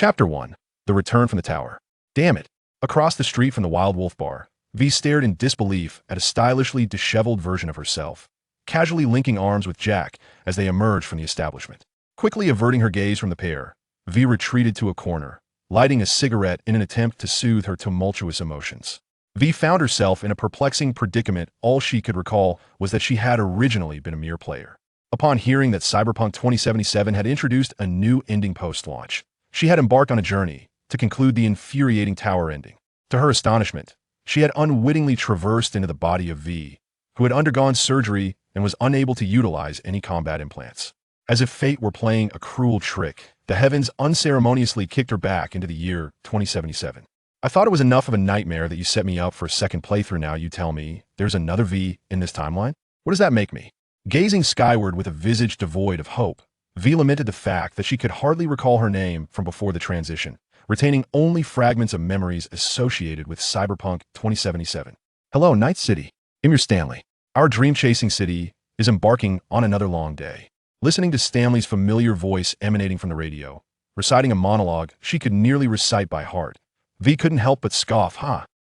Chapter 1. The Return from the Tower. Damn it. Across the street from the Wild Wolf Bar, V stared in disbelief at a stylishly disheveled version of herself, casually linking arms with Jack as they emerged from the establishment. Quickly averting her gaze from the pair, V retreated to a corner, lighting a cigarette in an attempt to soothe her tumultuous emotions. V found herself in a perplexing predicament. All she could recall was that she had originally been a mere player. Upon hearing that Cyberpunk 2077 had introduced a new ending post-launch, she had embarked on a journey to conclude the infuriating tower ending. To her astonishment, she had unwittingly traversed into the body of V, who had undergone surgery and was unable to utilize any combat implants. As if fate were playing a cruel trick, the heavens unceremoniously kicked her back into the year 2077. I thought it was enough of a nightmare that you set me up for a second playthrough. Now you tell me there's another V in this timeline? What does that make me? Gazing skyward with a visage devoid of hope, V lamented the fact that she could hardly recall her name from before the transition, retaining only fragments of memories associated with Cyberpunk 2077. Hello, Night City. I'm your Stanley. Our dream-chasing city is embarking on another long day. Listening to Stanley's familiar voice emanating from the radio, reciting a monologue she could nearly recite by heart, V couldn't help but scoff.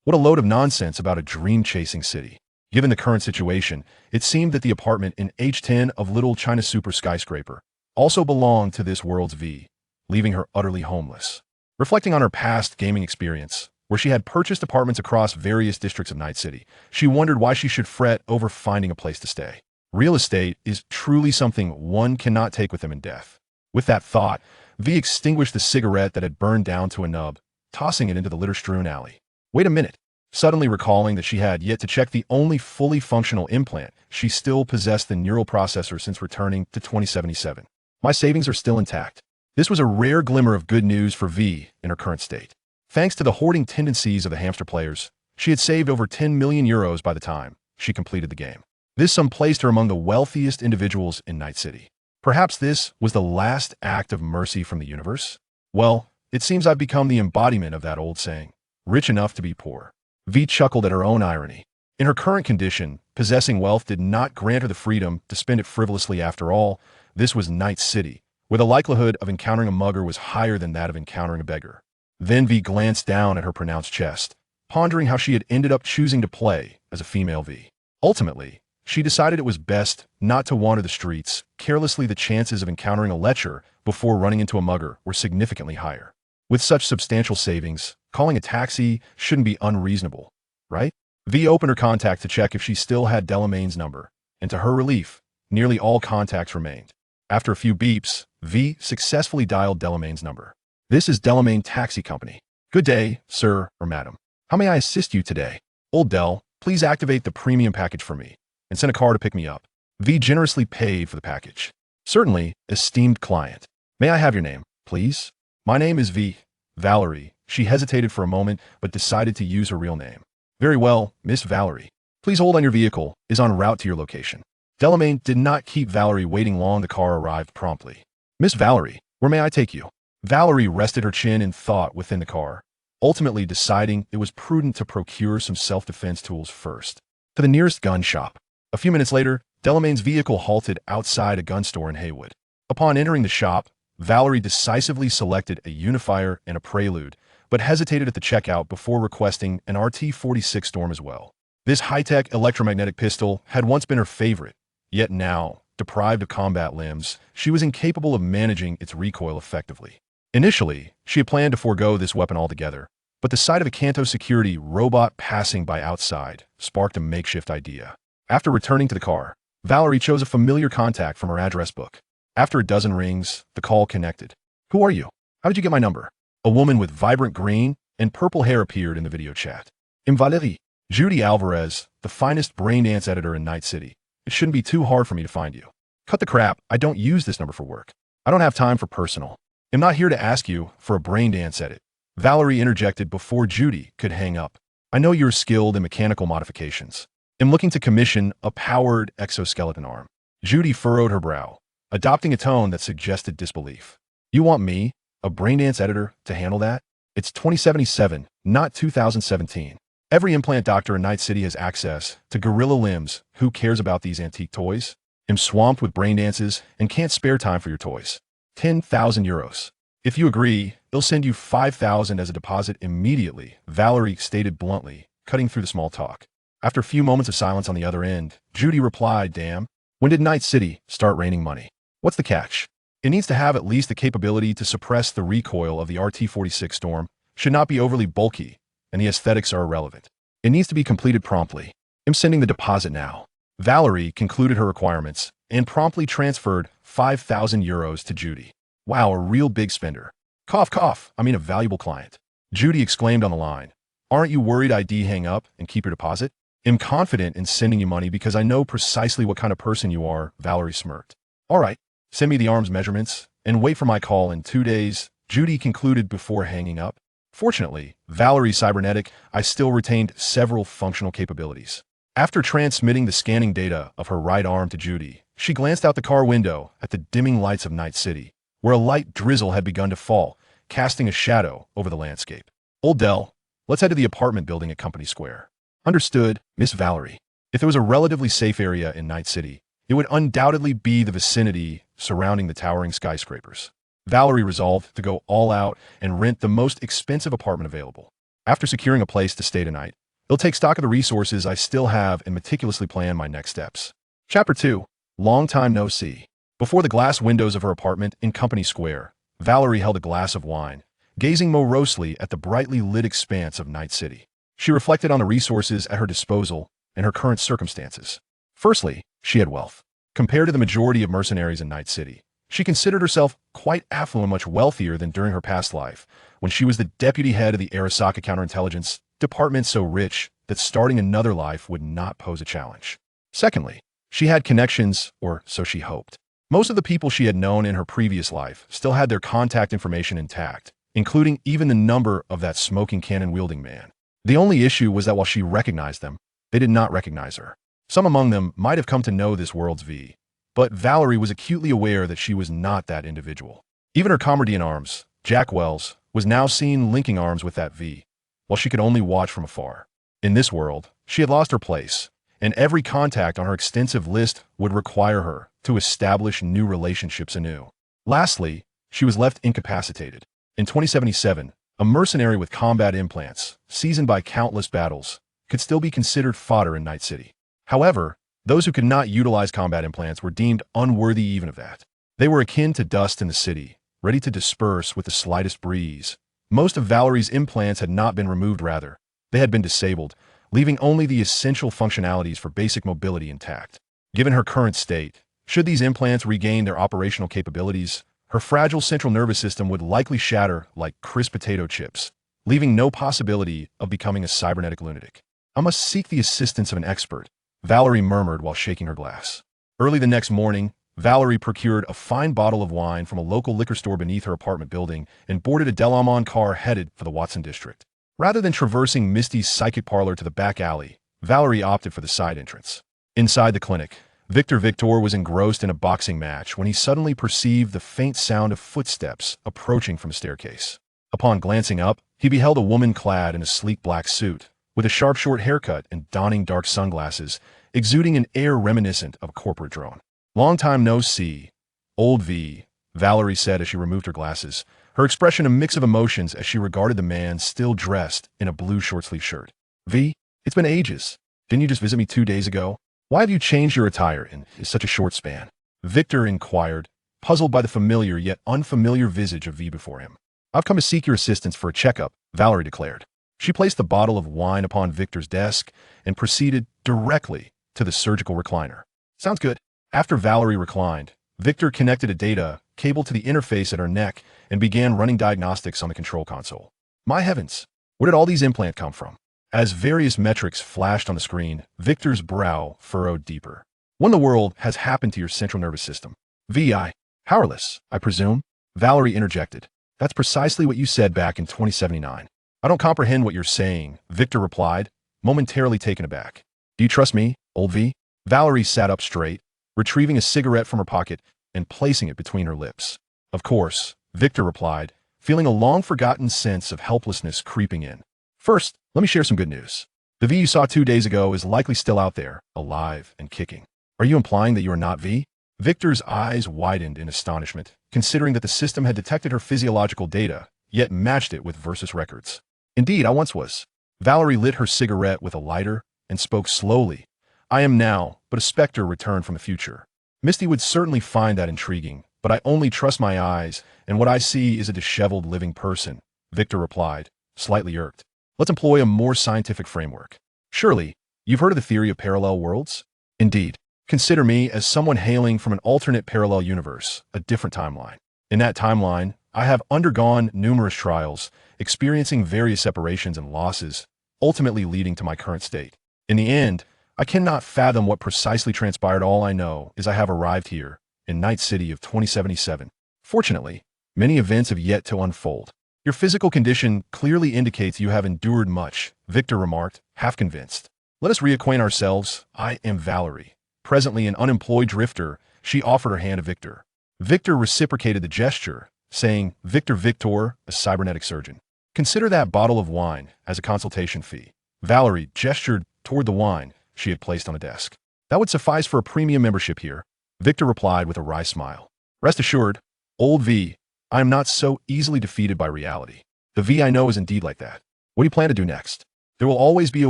What a load of nonsense about a dream-chasing city. Given the current situation, it seemed that the apartment in H10 of Little China Super Skyscraper also belonged to this world's V, leaving her utterly homeless. Reflecting on her past gaming experience, where she had purchased apartments across various districts of Night City, she wondered why she should fret over finding a place to stay. Real estate is truly something one cannot take with them in death. With that thought, V extinguished the cigarette that had burned down to a nub, tossing it into the litter-strewn alley. Wait a minute. Suddenly recalling that she had yet to check the only fully functional implant she still possessed, the neural processor, since returning to 2077. My savings are still intact. This was a rare glimmer of good news for V in her current state. Thanks to the hoarding tendencies of the hamster players, she had saved over 10 million euros by the time she completed the game. This sum placed her among the wealthiest individuals in Night City. Perhaps this was the last act of mercy from the universe? Well, it seems I've become the embodiment of that old saying, rich enough to be poor. V chuckled at her own irony. In her current condition, possessing wealth did not grant her the freedom to spend it frivolously. After all, this was Night City, where the likelihood of encountering a mugger was higher than that of encountering a beggar. Then V glanced down at her pronounced chest, pondering how she had ended up choosing to play as a female V. Ultimately, she decided it was best not to wander the streets carelessly. The chances of encountering a lecher before running into a mugger were significantly higher. With such substantial savings, calling a taxi shouldn't be unreasonable, right? V opened her contact to check if she still had Delamain's number, and to her relief, nearly all contacts remained. After a few beeps, V successfully dialed Delamain's number. This is Delamain Taxi Company. Good day, sir or madam. How may I assist you today? Old Del, please activate the premium package for me and send a car to pick me up. V generously paid for the package. Certainly, esteemed client. May I have your name, please? My name is V. Valerie. She hesitated for a moment, but decided to use her real name. Very well, Miss Valerie. Please hold on. Your vehicle is en route to your location. Delamain did not keep Valerie waiting long. The car arrived promptly. Miss Valerie, where may I take you? Valerie rested her chin in thought within the car, ultimately deciding it was prudent to procure some self-defense tools first. To the nearest gun shop. A few minutes later, Delamain's vehicle halted outside a gun store in Haywood. Upon entering the shop, Valerie decisively selected a Unifier and a Prelude, but hesitated at the checkout before requesting an RT-46 Storm as well. This high-tech electromagnetic pistol had once been her favorite, yet now, deprived of combat limbs, she was incapable of managing its recoil effectively. Initially, she had planned to forego this weapon altogether, but the sight of a Kanto security robot passing by outside sparked a makeshift idea. After returning to the car, Valerie chose a familiar contact from her address book. After a dozen rings, the call connected. Who are you? How did you get my number? A woman with vibrant green and purple hair appeared in the video chat. I'm Valerie. Judy Alvarez, the finest braindance editor in Night City. It shouldn't be too hard for me to find you. Cut the crap. I don't use this number for work. I don't have time for personal. I'm not here to ask you for a braindance edit. Valerie interjected before Judy could hang up. I know you're skilled in mechanical modifications. I'm looking to commission a powered exoskeleton arm. Judy furrowed her brow, adopting a tone that suggested disbelief. You want me, a braindance editor, to handle that? It's 2077, not 2017. Every implant doctor in Night City has access to gorilla limbs. Who cares about these antique toys? I'm swamped with braindances and can't spare time for your toys. 10,000 euros. If you agree, they'll send you 5,000 as a deposit immediately, Valerie stated bluntly, cutting through the small talk. After a few moments of silence on the other end, Judy replied, damn, when did Night City start raining money? What's the catch? It needs to have at least the capability to suppress the recoil of the RT-46 Storm, should not be overly bulky, and the aesthetics are irrelevant. It needs to be completed promptly. I'm sending the deposit now. Valerie concluded her requirements and promptly transferred 5,000 euros to Judy. Wow, a real big spender. Cough, cough, I mean a valuable client. Judy exclaimed on the line. Aren't you worried I'd hang up and keep your deposit? I'm confident in sending you money because I know precisely what kind of person you are, Valerie smirked. All right, send me the arms measurements and wait for my call in 2 days, Judy concluded before hanging up. Fortunately, Valerie's cybernetic, I still retained several functional capabilities. After transmitting the scanning data of her right arm to Judy, she glanced out the car window at the dimming lights of Night City, where a light drizzle had begun to fall, casting a shadow over the landscape. Old Dell, let's head to the apartment building at Company Square. Understood, Miss Valerie. If there was a relatively safe area in Night City, it would undoubtedly be the vicinity surrounding the towering skyscrapers. Valerie resolved to go all out and rent the most expensive apartment available. After securing a place to stay tonight, I'll take stock of the resources I still have and meticulously plan my next steps. Chapter 2. Long time no see. Before the glass windows of her apartment in Company Square, Valerie held a glass of wine, gazing morosely at the brightly lit expanse of Night City. She reflected on the resources at her disposal and her current circumstances. Firstly, she had wealth. Compared to the majority of mercenaries in Night City, she considered herself quite affluent, much wealthier than during her past life, when she was the deputy head of the Arasaka counterintelligence department, so rich that starting another life would not pose a challenge. Secondly, she had connections, or so she hoped. Most of the people she had known in her previous life still had their contact information intact, including even the number of that smoking cannon-wielding man. The only issue was that while she recognized them, they did not recognize her. Some among them might have come to know this world's V, but Valerie was acutely aware that she was not that individual. Even her comrade in arms, Jack Wells, was now seen linking arms with that V, while she could only watch from afar. In this world, she had lost her place, and every contact on her extensive list would require her to establish new relationships anew. Lastly, she was left incapacitated. In 2077, a mercenary with combat implants, seasoned by countless battles, could still be considered fodder in Night City. However, those who could not utilize combat implants were deemed unworthy even of that. They were akin to dust in the city, ready to disperse with the slightest breeze. Most of Valerie's implants had not been removed, rather, they had been disabled, leaving only the essential functionalities for basic mobility intact. Given her current state, should these implants regain their operational capabilities, her fragile central nervous system would likely shatter like crisp potato chips, leaving no possibility of becoming a cybernetic lunatic. I must seek the assistance of an expert, Valerie murmured while shaking her glass. Early the next morning, Valerie procured a fine bottle of wine from a local liquor store beneath her apartment building and boarded a Delamon car headed for the Watson district. Rather than traversing Misty's psychic parlor to the back alley, Valerie opted for the side entrance. Inside the clinic, Victor was engrossed in a boxing match when he suddenly perceived the faint sound of footsteps approaching from a staircase. Upon glancing up, he beheld a woman clad in a sleek black suit, with a sharp short haircut and donning dark sunglasses, exuding an air reminiscent of a corporate drone. Long time no see, old V, Valerie said as she removed her glasses, her expression a mix of emotions as she regarded the man still dressed in a blue short-sleeve shirt. V, it's been ages. Didn't you just visit me 2 days ago? Why have you changed your attire in such a short span? Victor inquired, puzzled by the familiar yet unfamiliar visage of V before him. I've come to seek your assistance for a checkup, Valerie declared. She placed the bottle of wine upon Victor's desk and proceeded directly to the surgical recliner. Sounds good. After Valerie reclined, Victor connected a data cable to the interface at her neck and began running diagnostics on the control console. My heavens, where did all these implants come from? As various metrics flashed on the screen, Victor's brow furrowed deeper. What in the world has happened to your central nervous system? VI. Powerless, I presume? Valerie interjected. That's precisely what you said back in 2079. I don't comprehend what you're saying, Victor replied, momentarily taken aback. Do you trust me, old V? Valerie sat up straight, retrieving a cigarette from her pocket and placing it between her lips. Of course, Victor replied, feeling a long-forgotten sense of helplessness creeping in. First, let me share some good news. The V you saw 2 days ago is likely still out there, alive and kicking. Are you implying that you are not V? Victor's eyes widened in astonishment, considering that the system had detected her physiological data, yet matched it with Versus records. Indeed, I once was. Valerie lit her cigarette with a lighter and spoke slowly. I am now, but a specter returned from the future. Misty would certainly find that intriguing, but I only trust my eyes, and what I see is a disheveled living person, Victor replied, slightly irked. Let's employ a more scientific framework. Surely, you've heard of the theory of parallel worlds? Indeed. Consider me as someone hailing from an alternate parallel universe, a different timeline. In that timeline, I have undergone numerous trials, experiencing various separations and losses, ultimately leading to my current state. In the end, I cannot fathom what precisely transpired. All I know is I have arrived here, in Night City of 2077. Fortunately, many events have yet to unfold. Your physical condition clearly indicates you have endured much, Victor remarked, half convinced. Let us reacquaint ourselves. I am Valerie. Presently an unemployed drifter, she offered her hand to Victor. Victor reciprocated the gesture, saying, Victor Victor, a cybernetic surgeon. Consider that bottle of wine as a consultation fee. Valerie gestured toward the wine she had placed on a desk. That would suffice for a premium membership here, Victor replied with a wry smile. Rest assured, old V, I am not so easily defeated by reality. The V I know is indeed like that. What do you plan to do next? There will always be a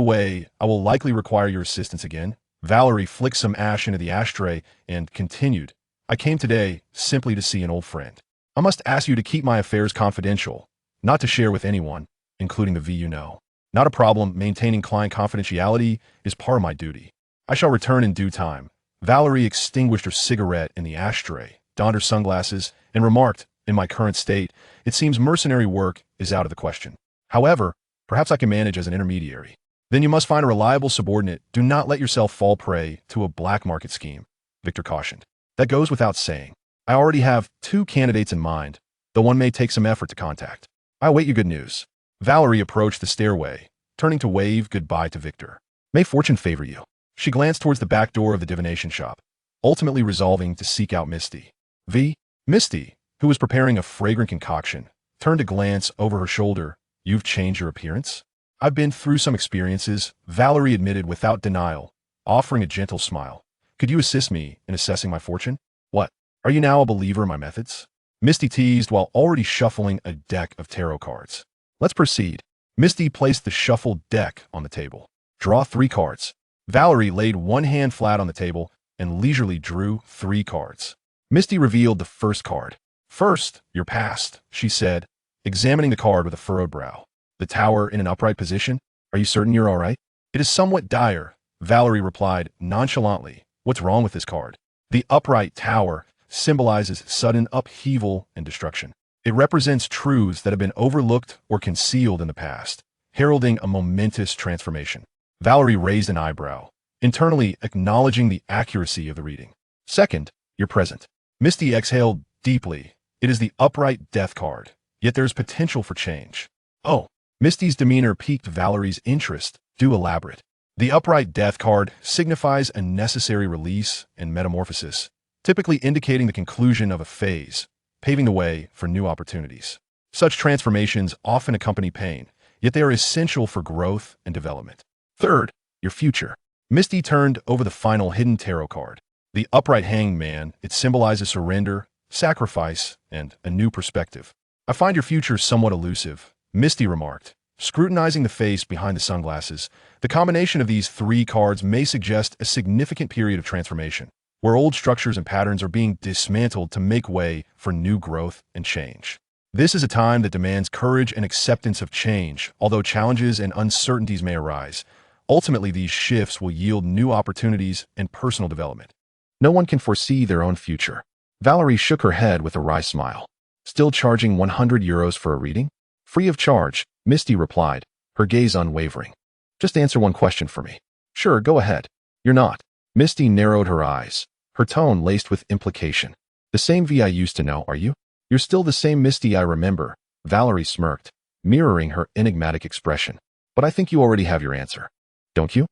way. I will likely require your assistance again. Valerie flicked some ash into the ashtray and continued. I came today simply to see an old friend. I must ask you to keep my affairs confidential, not to share with anyone, including the V you know. Not a problem. Maintaining client confidentiality is part of my duty. I shall return in due time. Valerie extinguished her cigarette in the ashtray, donned her sunglasses, and remarked, in my current state, it seems mercenary work is out of the question. However, perhaps I can manage as an intermediary. Then you must find a reliable subordinate. Do not let yourself fall prey to a black market scheme, Victor cautioned. That goes without saying. I already have 2 candidates in mind, though one may take some effort to contact. I await your good news. Valerie approached the stairway, turning to wave goodbye to Victor. May fortune favor you. She glanced towards the back door of the divination shop, ultimately resolving to seek out Misty. Misty, who was preparing a fragrant concoction, turned to glance over her shoulder. You've changed your appearance? I've been through some experiences, Valerie admitted without denial, offering a gentle smile. Could you assist me in assessing my fortune? What? Are you now a believer in my methods? Misty teased while already shuffling a deck of tarot cards. Let's proceed. Misty placed the shuffled deck on the table. Draw 3 cards. Valerie laid one hand flat on the table and leisurely drew 3 cards. Misty revealed the first card. First, your past, she said, examining the card with a furrowed brow. The tower in an upright position? Are you certain you're all right? It is somewhat dire, Valerie replied nonchalantly. What's wrong with this card? The upright tower symbolizes sudden upheaval and destruction. It represents truths that have been overlooked or concealed in the past, heralding a momentous transformation. Valerie raised an eyebrow, internally acknowledging the accuracy of the reading. Second, you're present. Misty exhaled deeply. It is the upright death card, yet there's potential for change. Oh, Misty's demeanor piqued Valerie's interest. Do elaborate. The upright death card signifies a necessary release and metamorphosis, typically indicating the conclusion of a phase, paving the way for new opportunities. Such transformations often accompany pain, yet they are essential for growth and development. Third, your future. Misty turned over the final hidden tarot card. The upright hanged man, it symbolizes surrender, sacrifice, and a new perspective. I find your future somewhat elusive, Misty remarked, scrutinizing the face behind the sunglasses. The combination of these 3 cards may suggest a significant period of transformation, where old structures and patterns are being dismantled to make way for new growth and change. This is a time that demands courage and acceptance of change, although challenges and uncertainties may arise. Ultimately, these shifts will yield new opportunities and personal development. No one can foresee their own future. Valerie shook her head with a wry smile. Still charging €100 for a reading? Free of charge, Misty replied, her gaze unwavering. Just answer one question for me. Sure, go ahead. You're not. Misty narrowed her eyes, her tone laced with implication. The same V I used to know, are you? You're still the same Misty I remember, Valerie smirked, mirroring her enigmatic expression. But I think you already have your answer. Don't you?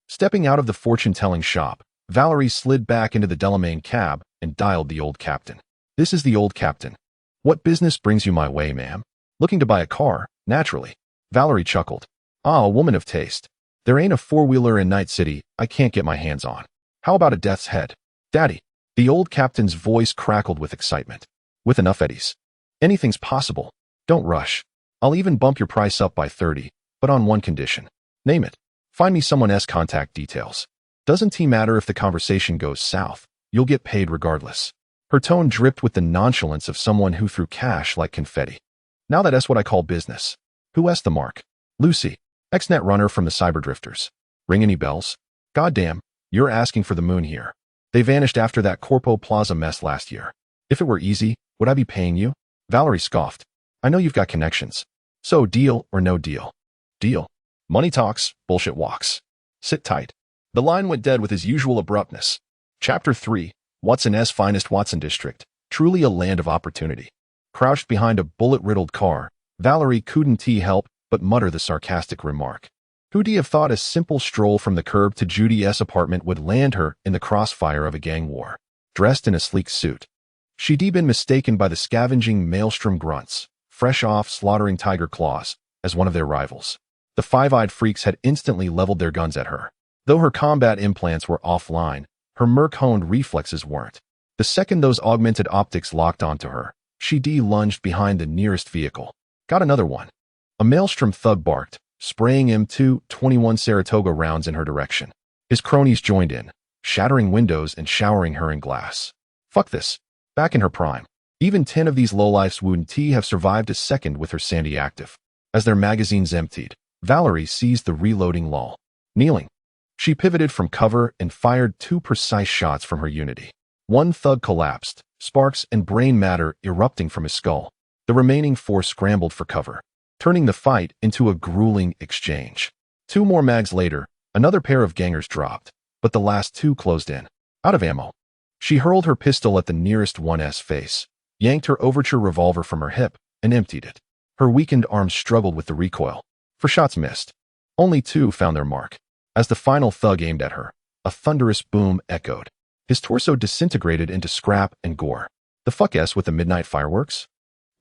Stepping out of the fortune-telling shop, Valerie slid back into the Delamain cab and dialed the old captain. This is the old captain. What business brings you my way, ma'am? Looking to buy a car, naturally. Valerie chuckled. Ah, a woman of taste. There ain't a 4-wheeler in Night City I can't get my hands on. How about a death's head? Daddy. The old captain's voice crackled with excitement. With enough eddies. Anything's possible. Don't rush. I'll even bump your price up by 30, but on one condition. Name it. Find me someone's contact details. Doesn't matter if the conversation goes south. You'll get paid regardless. Her tone dripped with the nonchalance of someone who threw cash like confetti. Now that's what I call business. Who asked the mark? Lucy, ex-net runner from the Cyberdrifters. Ring any bells? Goddamn, you're asking for the moon here. They vanished after that Corpo Plaza mess last year. If it were easy, would I be paying you? Valerie scoffed. I know you've got connections. So deal or no deal? Deal. Money talks, bullshit walks. Sit tight. The line went dead with his usual abruptness. Chapter 3, Watson's finest Watson district, truly a land of opportunity. Crouched behind a bullet-riddled car, Valerie couldn't help but mutter the sarcastic remark. Who'd have thought a simple stroll from the curb to Judy's apartment would land her in the crossfire of a gang war? Dressed in a sleek suit. She'd been mistaken by the scavenging maelstrom grunts, fresh off slaughtering tiger claws, as one of their rivals. The five-eyed freaks had instantly leveled their guns at her. Though her combat implants were offline, her merc-honed reflexes weren't. The second those augmented optics locked onto her, she lunged behind the nearest vehicle. Got another one. A maelstrom thug barked, spraying M221 Saratoga rounds in her direction. His cronies joined in, shattering windows and showering her in glass. Fuck this. Back in her prime. Even 10 of these lowlifes wouldn't have survived a second with her Sandy active. As their magazines emptied, Valerie seized the reloading lull. Kneeling. She pivoted from cover and fired 2 precise shots from her Unity. One thug collapsed, sparks and brain matter erupting from his skull. The remaining 4 scrambled for cover, turning the fight into a grueling exchange. 2 more mags later, another pair of gangers dropped, but the last 2 closed in. Out of ammo. She hurled her pistol at the nearest one's face, yanked her overture revolver from her hip, and emptied it. Her weakened arms struggled with the recoil. 4 shots missed. Only 2 found their mark. As the final thug aimed at her, a thunderous boom echoed. His torso disintegrated into scrap and gore. The fuck with the midnight fireworks?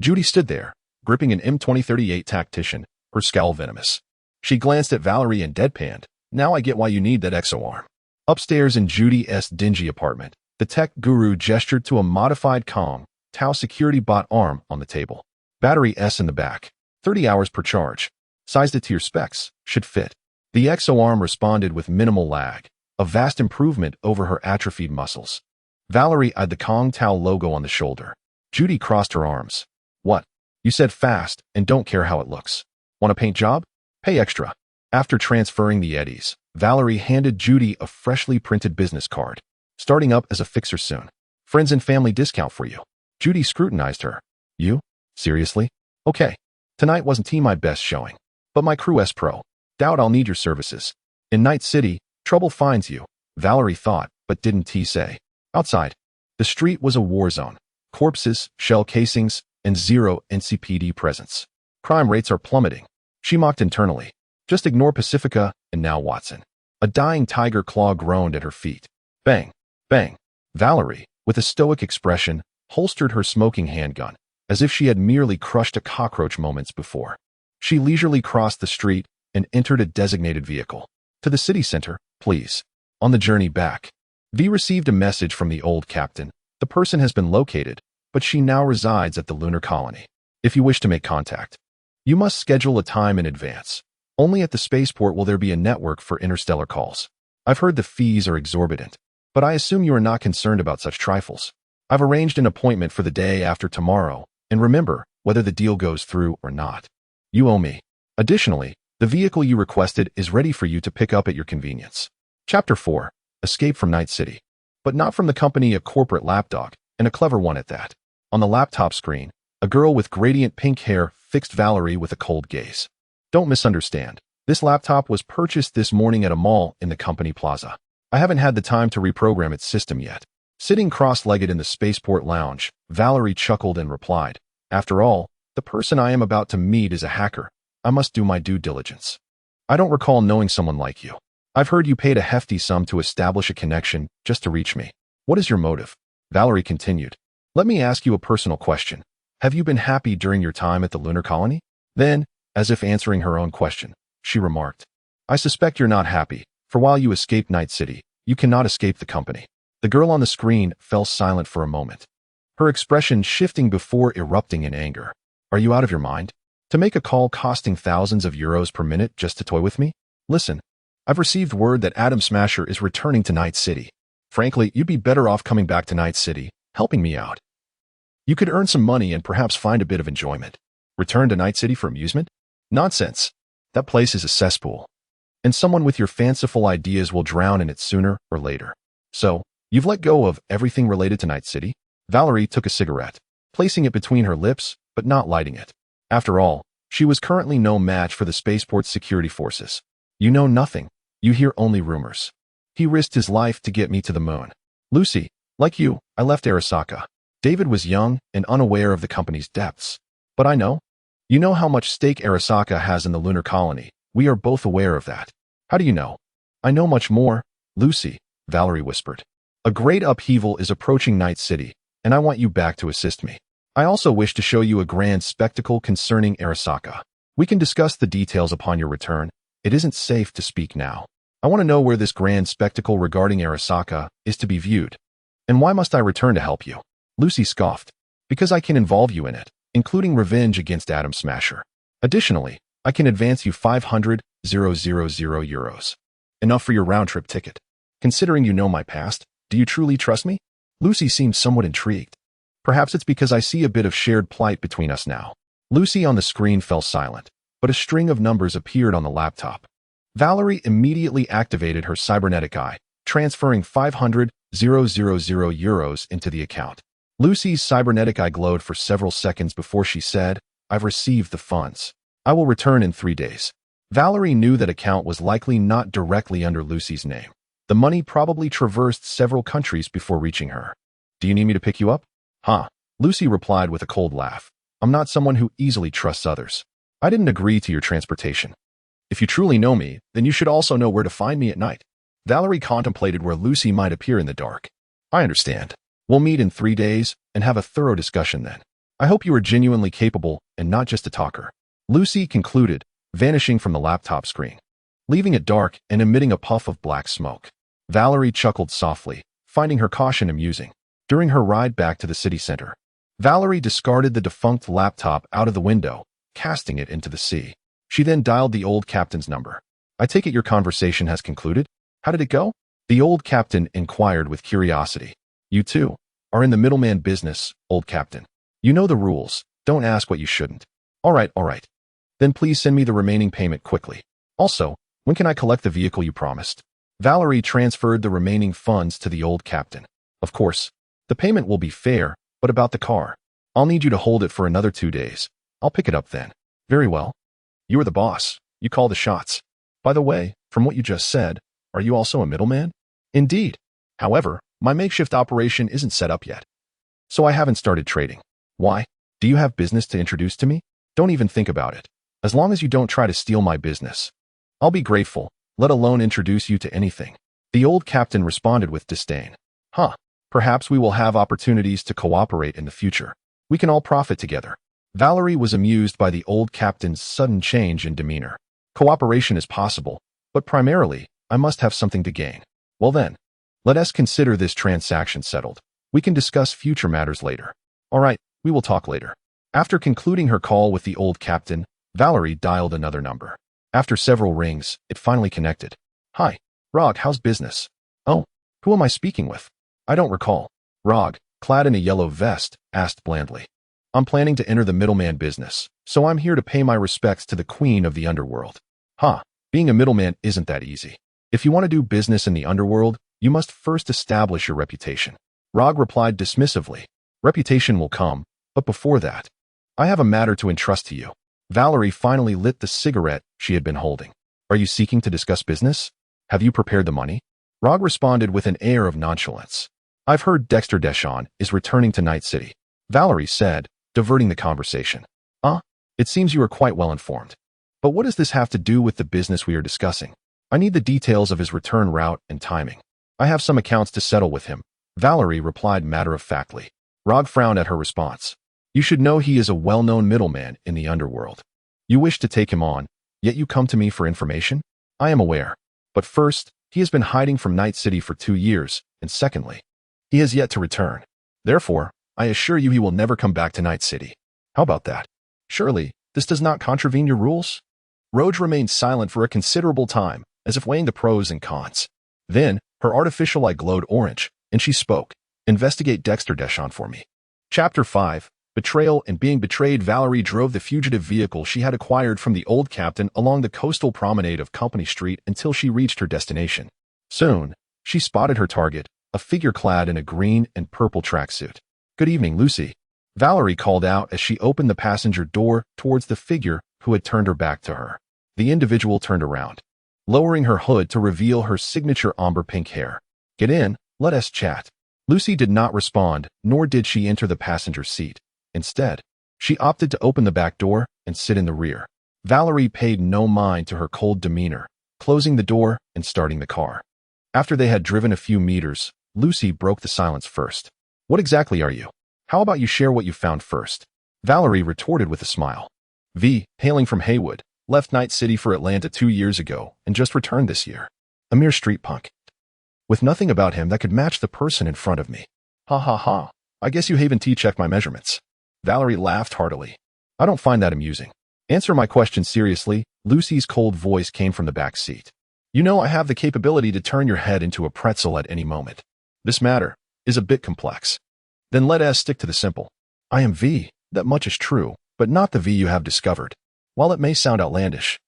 Judy stood there, gripping an M2038 tactician, her scowl venomous. She glanced at Valerie and deadpanned. Now I get why you need that exo-arm. Upstairs in Judy's dingy apartment, the tech guru gestured to a modified Tau security bot arm on the table. Battery S in the back. 30 hours per charge. Sized it to your specs. Should fit. The exo-arm responded with minimal lag, a vast improvement over her atrophied muscles. Valerie eyed the Tau logo on the shoulder. Judy crossed her arms. What? You said fast and don't care how it looks. Want a paint job? Pay extra. After transferring the eddies, Valerie handed Judy a freshly printed business card. Starting up as a fixer soon. Friends and family discount for you. Judy scrutinized her. You? Seriously? Okay. Tonight wasn't my best showing. But my crew is pro. Doubt I'll need your services. In Night City, trouble finds you, Valerie thought, but didn't say. Outside, the street was a war zone. Corpses, shell casings, and 0 NCPD presence. Crime rates are plummeting. She mocked internally. Just ignore Pacifica, and now Watson. A dying tiger claw groaned at her feet. Bang. Bang. Valerie, with a stoic expression, holstered her smoking handgun, as if she had merely crushed a cockroach moments before. She leisurely crossed the street and entered a designated vehicle. To the city center, please. On the journey back, V received a message from the old captain. The person has been located, but she now resides at the lunar colony. If you wish to make contact, you must schedule a time in advance. Only at the spaceport will there be a network for interstellar calls. I've heard the fees are exorbitant, but I assume you are not concerned about such trifles. I've arranged an appointment for the day after tomorrow, and remember, whether the deal goes through or not, you owe me. Additionally, the vehicle you requested is ready for you to pick up at your convenience. Chapter 4. Escape from Night City. But not from the company a corporate lapdog, and a clever one at that. On the laptop screen, a girl with gradient pink hair fixed Valerie with a cold gaze. Don't misunderstand. This laptop was purchased this morning at a mall in the company plaza. I haven't had the time to reprogram its system yet. Sitting cross-legged in the spaceport lounge, Valerie chuckled and replied, After all, the person I am about to meet is a hacker. I must do my due diligence. I don't recall knowing someone like you. I've heard you paid a hefty sum to establish a connection just to reach me. What is your motive? Valerie continued. Let me ask you a personal question. Have you been happy during your time at the lunar colony? Then, as if answering her own question, she remarked, I suspect you're not happy, for while you escaped Night City, you cannot escape the company. The girl on the screen fell silent for a moment, her expression shifting before erupting in anger. Are you out of your mind? To make a call costing thousands of euros per minute just to toy with me? Listen, I've received word that Adam Smasher is returning to Night City. Frankly, you'd be better off coming back to Night City, helping me out. You could earn some money and perhaps find a bit of enjoyment. Return to Night City for amusement? Nonsense. That place is a cesspool, and someone with your fanciful ideas will drown in it sooner or later. So, you've let go of everything related to Night City? Valerie took a cigarette, placing it between her lips, but not lighting it. After all, she was currently no match for the spaceport's security forces. You know nothing. You hear only rumors. He risked his life to get me to the moon. Lucy, like you, I left Arasaka. David was young and unaware of the company's depths. But I know. You know how much stake Arasaka has in the lunar colony. We are both aware of that. How do you know? I know much more, Lucy, Valerie whispered. A great upheaval is approaching Night City, and I want you back to assist me. I also wish to show you a grand spectacle concerning Arasaka. We can discuss the details upon your return. It isn't safe to speak now. I want to know where this grand spectacle regarding Arasaka is to be viewed. And why must I return to help you? Lucy scoffed. Because I can involve you in it, including revenge against Adam Smasher. Additionally, I can advance you 500,000 euros. Enough for your round-trip ticket. Considering you know my past, do you truly trust me? Lucy seemed somewhat intrigued. Perhaps it's because I see a bit of shared plight between us now. Lucy on the screen fell silent, but a string of numbers appeared on the laptop. Valerie immediately activated her cybernetic eye, transferring 500,000 euros into the account. Lucy's cybernetic eye glowed for several seconds before she said, I've received the funds. I will return in 3 days. Valerie knew that account was likely not directly under Lucy's name. The money probably traversed several countries before reaching her. Do you need me to pick you up? Huh. Lucy replied with a cold laugh. I'm not someone who easily trusts others. I didn't agree to your transportation. If you truly know me, then you should also know where to find me at night. Valerie contemplated where Lucy might appear in the dark. I understand. We'll meet in 3 days and have a thorough discussion then. I hope you are genuinely capable and not just a talker. Lucy concluded, vanishing from the laptop screen, leaving it dark and emitting a puff of black smoke. Valerie chuckled softly, finding her caution amusing. During her ride back to the city center, Valerie discarded the defunct laptop out of the window, casting it into the sea. She then dialed the old captain's number. I take it your conversation has concluded? How did it go? The old captain inquired with curiosity. You too are in the middleman business, old captain. You know the rules. Don't ask what you shouldn't. All right. Then please send me the remaining payment quickly. Also, when can I collect the vehicle you promised? Valerie transferred the remaining funds to the old captain. Of course, the payment will be fair, but about the car. I'll need you to hold it for another 2 days. I'll pick it up then. Very well. You are the boss. You call the shots. By the way, from what you just said, are you also a middleman? Indeed. However, my makeshift operation isn't set up yet, so I haven't started trading. Why? Do you have business to introduce to me? Don't even think about it. As long as you don't try to steal my business, I'll be grateful, let alone introduce you to anything. The old captain responded with disdain. Huh. Perhaps we will have opportunities to cooperate in the future. We can all profit together. Valerie was amused by the old captain's sudden change in demeanor. Cooperation is possible, but primarily, I must have something to gain. Well then, let us consider this transaction settled. We can discuss future matters later. All right, we will talk later. After concluding her call with the old captain, Valerie dialed another number. After several rings, it finally connected. Hi, Rog, how's business? Oh, who am I speaking with? I don't recall. Rog, clad in a yellow vest, asked blandly. I'm planning to enter the middleman business, so I'm here to pay my respects to the queen of the underworld. Being a middleman isn't that easy. If you want to do business in the underworld, you must first establish your reputation. Rog replied dismissively. Reputation will come, but before that, I have a matter to entrust to you. Valerie finally lit the cigarette she had been holding. Are you seeking to discuss business? Have you prepared the money? Rog responded with an air of nonchalance. I've heard Dexter DeShawn is returning to Night City, Valerie said, diverting the conversation. It seems you are quite well informed. But what does this have to do with the business we are discussing? I need the details of his return route and timing. I have some accounts to settle with him, Valerie replied matter-of-factly. Rog frowned at her response. You should know he is a well-known middleman in the underworld. You wish to take him on, yet you come to me for information? I am aware. But first, he has been hiding from Night City for 2 years, and secondly, He has yet to return. Therefore, I assure you he will never come back to Night City. How about that? Surely, this does not contravene your rules? Roge remained silent for a considerable time, as if weighing the pros and cons. Then, her artificial eye glowed orange, and she spoke. Investigate Dexter DeShawn for me. Chapter 5. Betrayal and being betrayed. Valerie drove the fugitive vehicle she had acquired from the old captain along the coastal promenade of Company Street until she reached her destination. Soon, she spotted her target, a figure clad in a green and purple tracksuit. "Good evening, Lucy," Valerie called out as she opened the passenger door towards the figure who had turned her back to her. The individual turned around, lowering her hood to reveal her signature amber pink hair. "Get in, let us chat." Lucy did not respond, nor did she enter the passenger seat. Instead, she opted to open the back door and sit in the rear. Valerie paid no mind to her cold demeanor, closing the door and starting the car. After they had driven a few meters, Lucy broke the silence first. "What exactly are you? How about you share what you found first?" Valerie retorted with a smile. V, hailing from Haywood, left Night City for Atlanta 2 years ago and just returned this year. A mere street punk, with nothing about him that could match the person in front of me. Ha ha ha, I guess you haven't checked my measurements. Valerie laughed heartily. "I don't find that amusing. Answer my question seriously." Lucy's cold voice came from the back seat. "You know I have the capability to turn your head into a pretzel at any moment. This matter is a bit complex. Then let us stick to the simple. I am V, that much is true, but not the V you have discovered. While it may sound outlandish,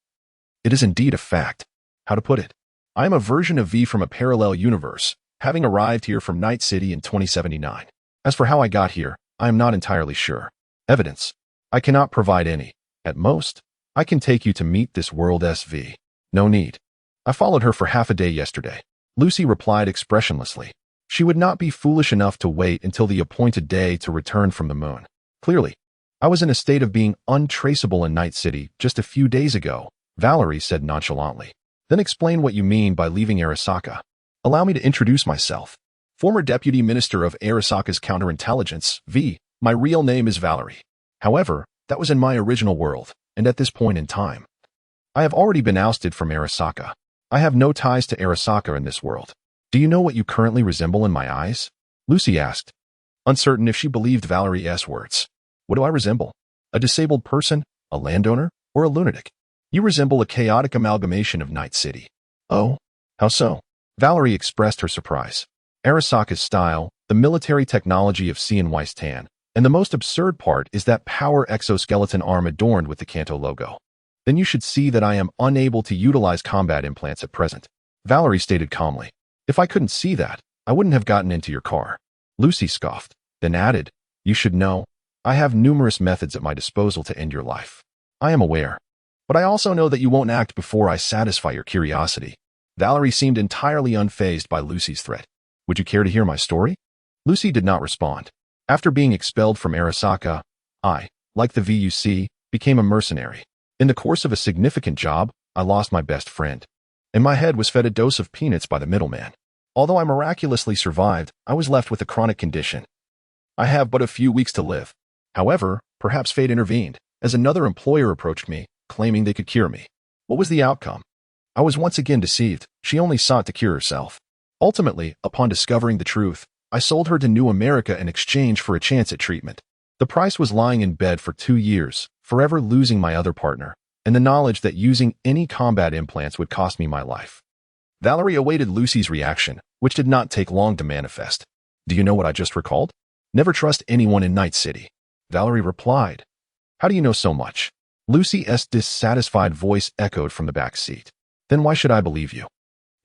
it is indeed a fact. How to put it? I am a version of V from a parallel universe, having arrived here from Night City in 2079. As for how I got here, I am not entirely sure. Evidence? I cannot provide any. At most, I can take you to meet this world SV. No need. I followed her for half a day yesterday." Lucy replied expressionlessly. She would not be foolish enough to wait until the appointed day to return from the moon. "Clearly, I was in a state of being untraceable in Night City just a few days ago," Valerie said nonchalantly. "Then explain what you mean by leaving Arasaka." "Allow me to introduce myself. Former Deputy Minister of Arasaka's Counterintelligence, V. My real name is Valerie. However, that was in my original world, and at this point in time, I have already been ousted from Arasaka. I have no ties to Arasaka in this world. Do you know what you currently resemble in my eyes?" Lucy asked, uncertain if she believed Valerie's words. "What do I resemble? A disabled person, a landowner, or a lunatic?" "You resemble a chaotic amalgamation of Night City." "Oh? How so?" Valerie expressed her surprise. "Arasaka's style, the military technology of CNY's Tan, and the most absurd part is that power exoskeleton arm adorned with the Kanto logo. Then you should see that I am unable to utilize combat implants at present," Valerie stated calmly. "If I couldn't see that, I wouldn't have gotten into your car." Lucy scoffed, then added, "You should know, I have numerous methods at my disposal to end your life. I am aware. But I also know that you won't act before I satisfy your curiosity." Valerie seemed entirely unfazed by Lucy's threat. "Would you care to hear my story?" Lucy did not respond. "After being expelled from Arasaka, I, like the VUC, became a mercenary. In the course of a significant job, I lost my best friend, and my head was fed a dose of peanuts by the middleman. Although I miraculously survived, I was left with a chronic condition. I have but a few weeks to live. However, perhaps fate intervened, as another employer approached me, claiming they could cure me. What was the outcome? I was once again deceived. She only sought to cure herself. Ultimately, upon discovering the truth, I sold her to New America in exchange for a chance at treatment. The price was lying in bed for 2 years, forever losing my other partner, and the knowledge that using any combat implants would cost me my life." Valerie awaited Lucy's reaction, which did not take long to manifest. "Do you know what I just recalled? Never trust anyone in Night City," Valerie replied. "How do you know so much?" Lucy's dissatisfied voice echoed from the back seat. "Then why should I believe you?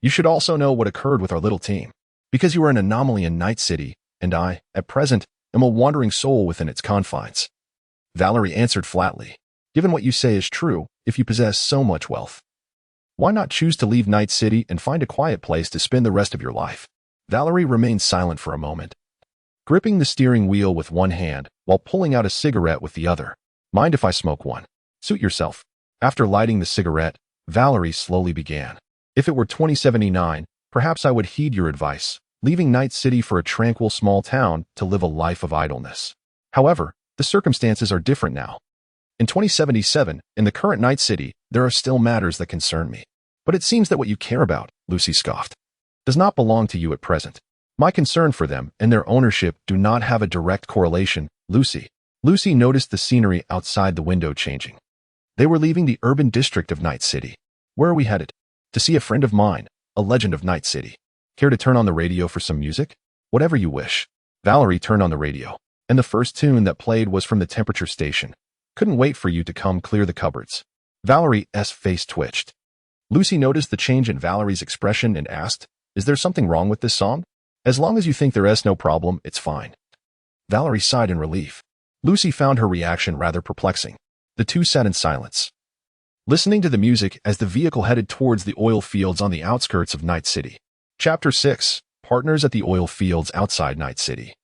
You should also know what occurred with our little team. Because you are an anomaly in Night City, and I, at present, am a wandering soul within its confines." Valerie answered flatly. "Given what you say is true, if you possess so much wealth, why not choose to leave Night City and find a quiet place to spend the rest of your life?" Valerie remained silent for a moment, gripping the steering wheel with one hand while pulling out a cigarette with the other. "Mind if I smoke one?" "Suit yourself." After lighting the cigarette, Valerie slowly began. "If it were 2079, perhaps I would heed your advice, leaving Night City for a tranquil small town to live a life of idleness. However, the circumstances are different now. In 2077, in the current Night City, there are still matters that concern me. But it seems that what you care about," Lucy scoffed, "does not belong to you at present. My concern for them and their ownership do not have a direct correlation, Lucy. Lucy noticed the scenery outside the window changing. They were leaving the urban district of Night City. Where are we headed? To see a friend of mine, a legend of Night City. Care to turn on the radio for some music? Whatever you wish. Valerie turned on the radio, and the first tune that played was from the temperature station. Couldn't wait for you to come clear the cupboards. Valerie's face twitched. Lucy noticed the change in Valerie's expression and asked, "Is there something wrong with this song?" "As long as you think there's no problem, it's fine." Valerie sighed in relief. Lucy found her reaction rather perplexing. The two sat in silence, listening to the music as the vehicle headed towards the oil fields on the outskirts of Night City. Chapter 6. Partners at the oil fields outside Night City.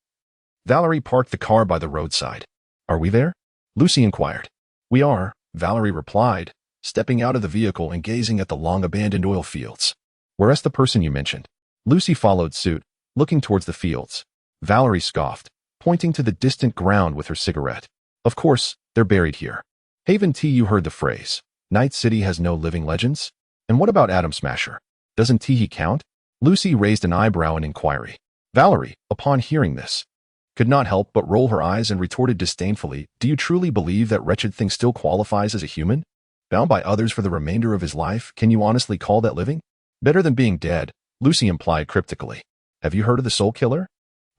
Valerie parked the car by the roadside. "Are we there?" Lucy inquired. "We are," Valerie replied, stepping out of the vehicle and gazing at the long-abandoned oil fields. "Where's the person you mentioned?" Lucy followed suit, looking towards the fields. Valerie scoffed, pointing to the distant ground with her cigarette. "Of course, they're buried here. Haven T, you heard the phrase. Night City has no living legends? And what about Atom Smasher? Doesn't Teehee count?" Lucy raised an eyebrow in inquiry. Valerie, upon hearing this, could not help but roll her eyes and retorted disdainfully, "Do you truly believe that wretched thing still qualifies as a human? Bound by others for the remainder of his life, can you honestly call that living? Better than being dead," Lucy implied cryptically. "Have you heard of the Soul Killer?"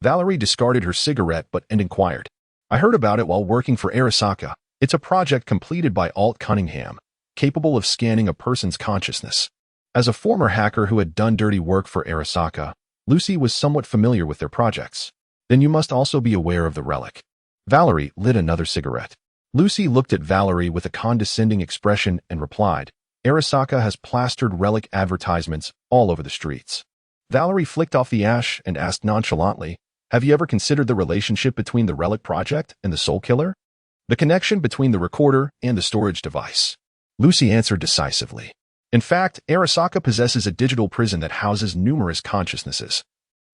Valerie discarded her cigarette and inquired. "I heard about it while working for Arasaka. It's a project completed by Alt Cunningham, capable of scanning a person's consciousness." As a former hacker who had done dirty work for Arasaka, Lucy was somewhat familiar with their projects. "Then you must also be aware of the relic." Valerie lit another cigarette. Lucy looked at Valerie with a condescending expression and replied, "Arasaka has plastered relic advertisements all over the streets." Valerie flicked off the ash and asked nonchalantly, "Have you ever considered the relationship between the relic project and the Soul Killer? The connection between the recorder and the storage device?" Lucy answered decisively. "In fact, Arasaka possesses a digital prison that houses numerous consciousnesses,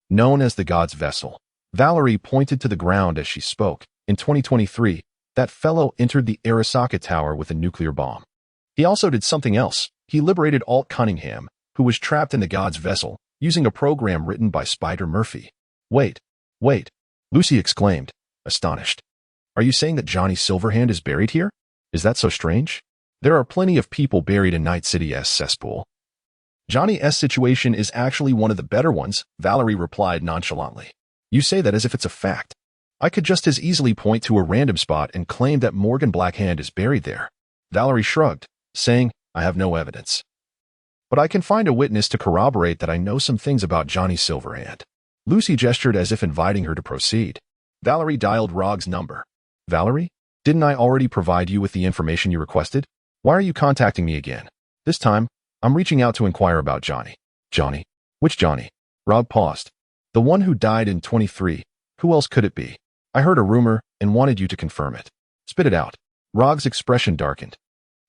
known as the God's Vessel." Valerie pointed to the ground as she spoke. "In 2023, that fellow entered the Arasaka Tower with a nuclear bomb. He also did something else. He liberated Alt Cunningham, who was trapped in the God's Vessel, using a program written by Spider Murphy." Wait, Lucy exclaimed, astonished. "Are you saying that Johnny Silverhand is buried here? Is that so strange? There are plenty of people buried in Night City's cesspool." "Johnny's situation is actually one of the better ones," Valerie replied nonchalantly. "You say that as if it's a fact. I could just as easily point to a random spot and claim that Morgan Blackhand is buried there." Valerie shrugged, saying, "I have no evidence. But I can find a witness to corroborate that I know some things about Johnny Silverhand." Lucy gestured as if inviting her to proceed. Valerie dialed Rog's number. "Valerie, didn't I already provide you with the information you requested? Why are you contacting me again? This time, I'm reaching out to inquire about Johnny." "Johnny? Which Johnny?" Rog paused. "The one who died in 23. Who else could it be? I heard a rumor and wanted you to confirm it." "Spit it out." Rog's expression darkened.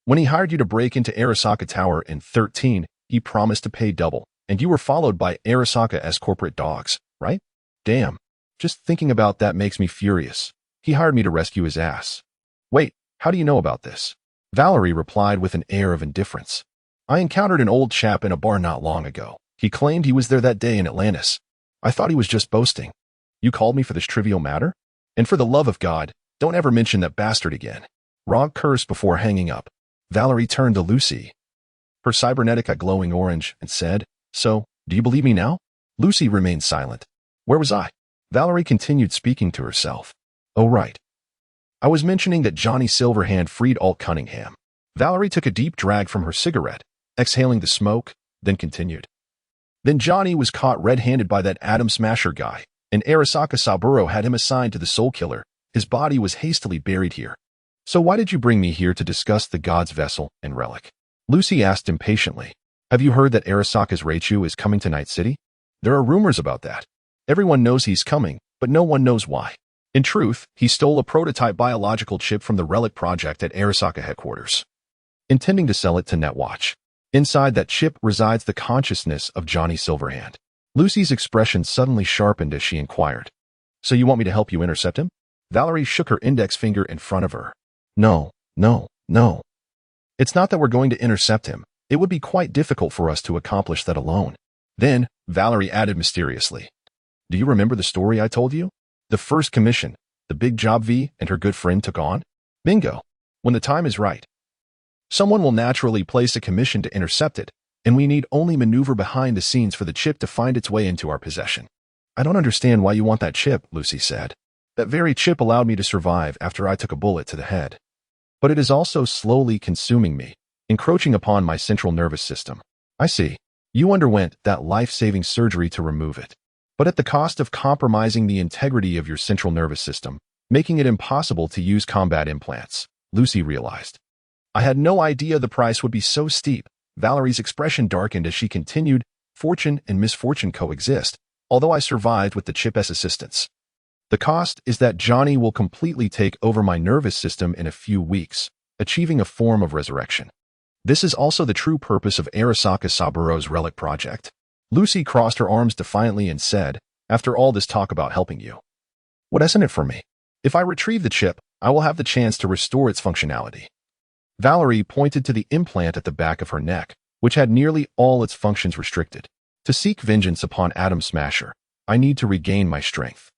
"When he hired you to break into Arasaka Tower in 13, he promised to pay double, and you were followed by Arasaka's corporate dogs, right? Damn. Just thinking about that makes me furious. He hired me to rescue his ass." "Wait, how do you know about this?" Valerie replied with an air of indifference. "I encountered an old chap in a bar not long ago. He claimed he was there that day in Atlantis. I thought he was just boasting. You called me for this trivial matter? And for the love of God, don't ever mention that bastard again." Rog cursed before hanging up. Valerie turned to Lucy, her cybernetica glowing orange, and said, "So, do you believe me now?" Lucy remained silent. "Where was I?" Valerie continued speaking to herself. "Oh, right. I was mentioning that Johnny Silverhand freed Alt Cunningham." Valerie took a deep drag from her cigarette, exhaling the smoke, then continued. "Then Johnny was caught red-handed by that Atom Smasher guy, and Arasaka Saburo had him assigned to the Soul Killer. His body was hastily buried here. So why did you bring me here to discuss the God's Vessel and relic?" Lucy asked impatiently. "Have you heard that Arasaka's Reichu is coming to Night City? There are rumors about that. Everyone knows he's coming, but no one knows why. In truth, he stole a prototype biological chip from the Relic Project at Arasaka headquarters, intending to sell it to Netwatch. Inside that chip resides the consciousness of Johnny Silverhand." Lucy's expression suddenly sharpened as she inquired, "So you want me to help you intercept him?" Valerie shook her index finger in front of her. No. It's not that we're going to intercept him. It would be quite difficult for us to accomplish that alone." Then, Valerie added mysteriously, Do you remember the story I told you? The first commission, the big job V and her good friend took on? Bingo. When the time is right, someone will naturally place a commission to intercept it, and we need only maneuver behind the scenes for the chip to find its way into our possession. I don't understand why you want that chip, Lucy said. That very chip allowed me to survive after I took a bullet to the head. But it is also slowly consuming me, encroaching upon my central nervous system. I see. You underwent that life-saving surgery to remove it, but at the cost of compromising the integrity of your central nervous system, making it impossible to use combat implants, Lucy realized. I had no idea the price would be so steep. Valerie's expression darkened as she continued, fortune and misfortune coexist, although I survived with the chip's assistance. The cost is that Johnny will completely take over my nervous system in a few weeks, achieving a form of resurrection. This is also the true purpose of Arasaka Saburo's relic project. Lucy crossed her arms defiantly and said, after all this talk about helping you, what isn't it for me? If I retrieve the chip, I will have the chance to restore its functionality. Valerie pointed to the implant at the back of her neck, which had nearly all its functions restricted. To seek vengeance upon Atom Smasher, I need to regain my strength.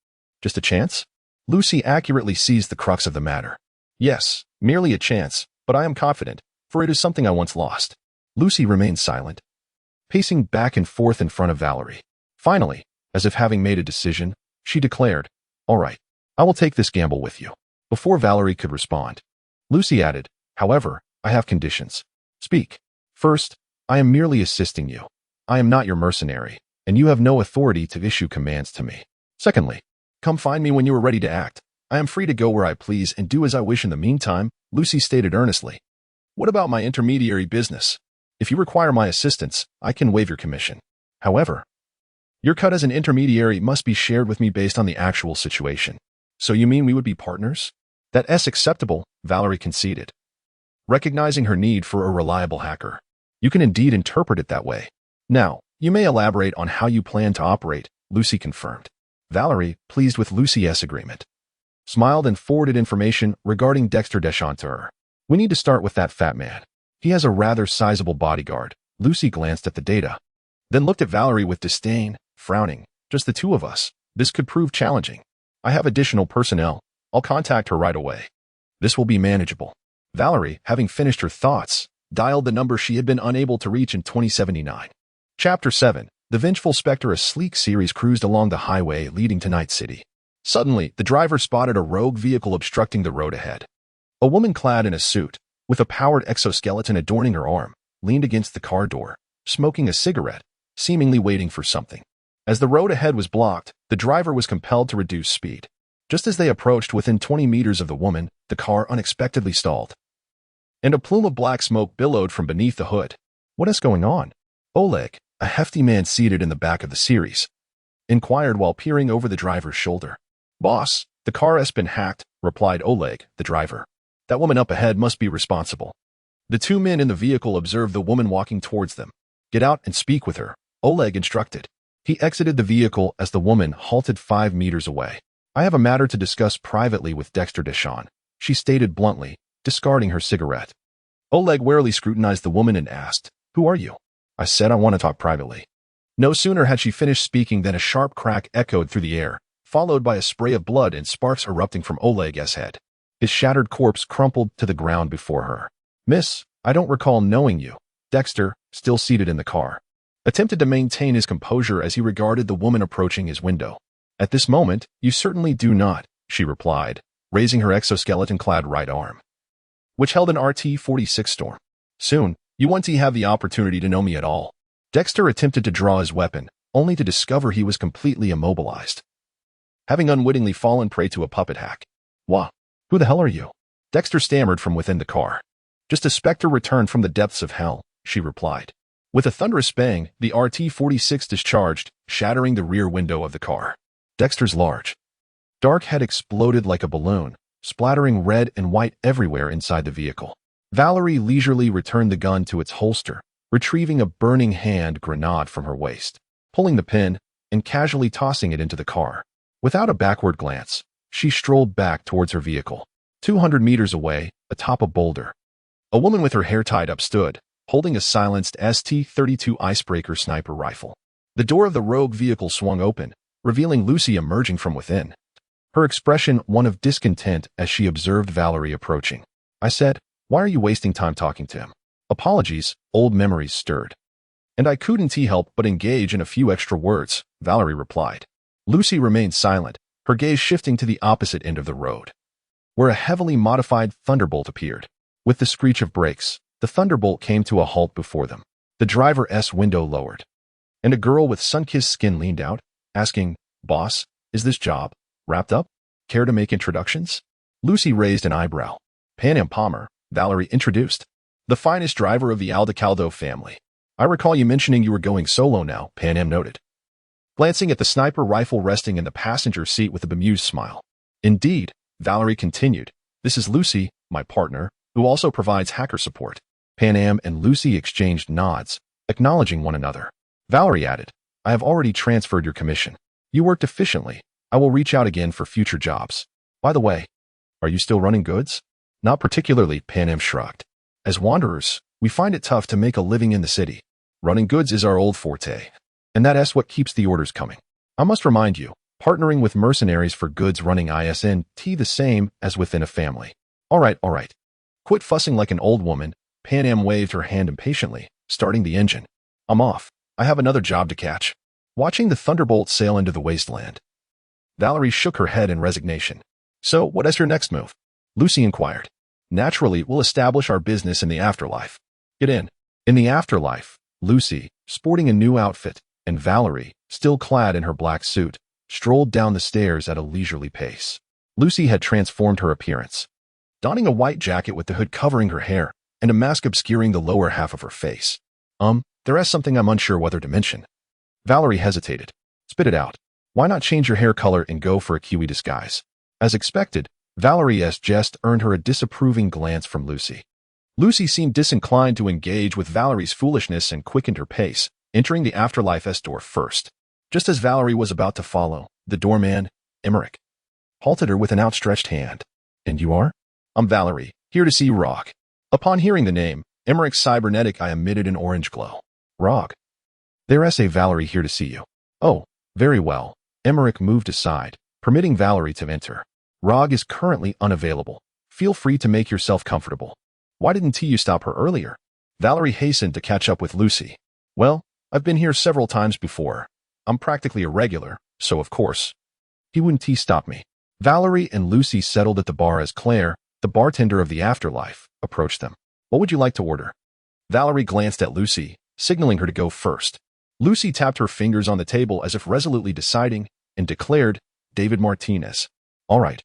Just a chance? Lucy accurately seized the crux of the matter. Yes, merely a chance, but I am confident, for it is something I once lost. Lucy remained silent, pacing back and forth in front of Valerie. Finally, as if having made a decision, she declared, "All right, I will take this gamble with you." Before Valerie could respond, Lucy added, "However, I have conditions. Speak. First, I am merely assisting you. I am not your mercenary, and you have no authority to issue commands to me. Secondly, come find me when you are ready to act. I am free to go where I please and do as I wish in the meantime," Lucy stated earnestly. "What about my intermediary business? If you require my assistance, I can waive your commission. However, your cut as an intermediary must be shared with me based on the actual situation. So you mean we would be partners?" "That's acceptable," Valerie conceded, recognizing her need for a reliable hacker. "You can indeed interpret it that way. Now, you may elaborate on how you plan to operate," Lucy confirmed. Valerie, pleased with Lucy's agreement, smiled and forwarded information regarding Dexter DeShawn to her. "We need to start with that fat man. He has a rather sizable bodyguard." Lucy glanced at the data, then looked at Valerie with disdain, frowning. "Just the two of us. This could prove challenging. I have additional personnel. I'll contact her right away. This will be manageable." Valerie, having finished her thoughts, dialed the number she had been unable to reach in 2079. Chapter 7. The Vengeful Spectre. A sleek series cruised along the highway leading to Night City. Suddenly, the driver spotted a rogue vehicle obstructing the road ahead. A woman clad in a suit, with a powered exoskeleton adorning her arm, leaned against the car door, smoking a cigarette, seemingly waiting for something. As the road ahead was blocked, the driver was compelled to reduce speed. Just as they approached within 20 meters of the woman, the car unexpectedly stalled, and a plume of black smoke billowed from beneath the hood. "What is going on?" Oleg, a hefty man seated in the back of the series, inquired while peering over the driver's shoulder. "Boss, the car has been hacked," replied Oleg, the driver. "That woman up ahead must be responsible." The two men in the vehicle observed the woman walking towards them. "Get out and speak with her," Oleg instructed. He exited the vehicle as the woman halted 5 meters away. "I have a matter to discuss privately with Dexter DeShawn," she stated bluntly, discarding her cigarette. Oleg warily scrutinized the woman and asked, "Who are you?" "I said I want to talk privately." No sooner had she finished speaking than a sharp crack echoed through the air, followed by a spray of blood and sparks erupting from Oleg's head. His shattered corpse crumpled to the ground before her. "Miss, I don't recall knowing you." Dexter, still seated in the car, attempted to maintain his composure as he regarded the woman approaching his window. "At this moment, you certainly do not," she replied, raising her exoskeleton-clad right arm, which held an RT-46 Storm. "Soon, you won't have the opportunity to know me at all." Dexter attempted to draw his weapon, only to discover he was completely immobilized, having unwittingly fallen prey to a puppet hack. "Wha? Who the hell are you?" Dexter stammered from within the car. "Just a specter returned from the depths of hell," she replied. With a thunderous bang, the RT-46 discharged, shattering the rear window of the car. Dexter's large, dark head exploded like a balloon, splattering red and white everywhere inside the vehicle. Valerie leisurely returned the gun to its holster, retrieving a burning hand grenade from her waist, pulling the pin, and casually tossing it into the car. Without a backward glance, she strolled back towards her vehicle. 200 meters away, atop a boulder, a woman with her hair tied up stood, holding a silenced ST-32 icebreaker sniper rifle. The door of the rogue vehicle swung open, revealing Lucy emerging from within. Her expression one of discontent as she observed Valerie approaching. I said, "Why are you wasting time talking to him?" Apologies, old memories stirred. "And I couldn't help but engage in a few extra words," Valerie replied. Lucy remained silent, her gaze shifting to the opposite end of the road, where a heavily modified Thunderbolt appeared. With the screech of brakes, the Thunderbolt came to a halt before them. The driver's window lowered, and a girl with sun-kissed skin leaned out, asking, "Boss, is this job wrapped up? Care to make introductions?" Lucy raised an eyebrow. "Pan Am Palmer," Valerie introduced. "The finest driver of the Aldecaldo family. I recall you mentioning you were going solo now," Pan Am noted, glancing at the sniper rifle resting in the passenger seat with a bemused smile. "Indeed," Valerie continued. "This is Lucy, my partner, who also provides hacker support." Pan Am and Lucy exchanged nods, acknowledging one another. Valerie added, "I have already transferred your commission. You worked efficiently. I will reach out again for future jobs. By the way, are you still running goods?" "Not particularly," Pan Am shrugged. "As wanderers, we find it tough to make a living in the city. Running goods is our old forte, and that's what keeps the orders coming. I must remind you, partnering with mercenaries for goods running isn't the same as within a family." All right. Quit fussing like an old woman," Pan Am waved her hand impatiently, starting the engine. "I'm off. I have another job to catch." Watching the Thunderbolt sail into the wasteland, Valerie shook her head in resignation. "So, what is your next move?" Lucy inquired. "Naturally, we'll establish our business in the afterlife." "Get in." In the afterlife, Lucy, sporting a new outfit, and Valerie, still clad in her black suit, strolled down the stairs at a leisurely pace. Lucy had transformed her appearance, donning a white jacket with the hood covering her hair and a mask obscuring the lower half of her face. There's something I'm unsure whether to mention." Valerie hesitated. "Spit it out. Why not change your hair color and go for a Kiwi disguise?" As expected, Valerie's jest earned her a disapproving glance from Lucy. Lucy seemed disinclined to engage with Valerie's foolishness and quickened her pace, entering the afterlife's door first. Just as Valerie was about to follow, the doorman, Emmerich, halted her with an outstretched hand. "And you are?" "I'm Valerie, here to see Rog." Upon hearing the name, Emmerich's cybernetic eye emitted an orange glow. "Rog. There's a Valerie here to see you." "Oh, very well." Emmerich moved aside, permitting Valerie to enter. "Rog is currently unavailable. Feel free to make yourself comfortable." "Why didn't you stop her earlier?" Valerie hastened to catch up with Lucy. "Well, I've been here several times before. I'm practically a regular, so of course. He wouldn't stop me." Valerie and Lucy settled at the bar as Claire, the bartender of the afterlife, approached them. "What would you like to order?" Valerie glanced at Lucy, signaling her to go first. Lucy tapped her fingers on the table as if resolutely deciding, and declared, "David Martinez." "All right.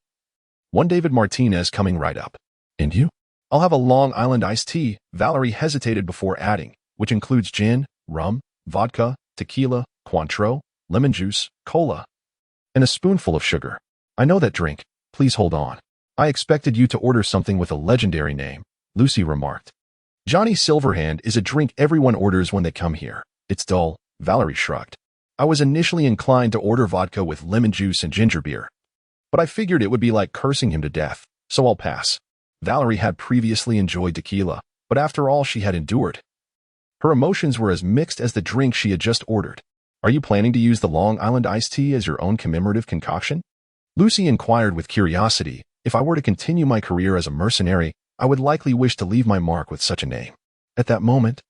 One David Martinez coming right up." "And you?" "I'll have a Long Island iced tea," Valerie hesitated before adding, "which includes gin, rum, vodka, tequila, Cointreau, lemon juice, cola, and a spoonful of sugar." "I know that drink. Please hold on." "I expected you to order something with a legendary name," Lucy remarked. "Johnny Silverhand is a drink everyone orders when they come here. It's dull," Valerie shrugged. "I was initially inclined to order vodka with lemon juice and ginger beer, but I figured it would be like cursing him to death, so I'll pass." Valerie had previously enjoyed tequila, but after all she had endured, her emotions were as mixed as the drink she had just ordered. "Are you planning to use the Long Island iced tea as your own commemorative concoction?" Lucy inquired with curiosity. "If I were to continue my career as a mercenary, I would likely wish to leave my mark with such a name." At that moment,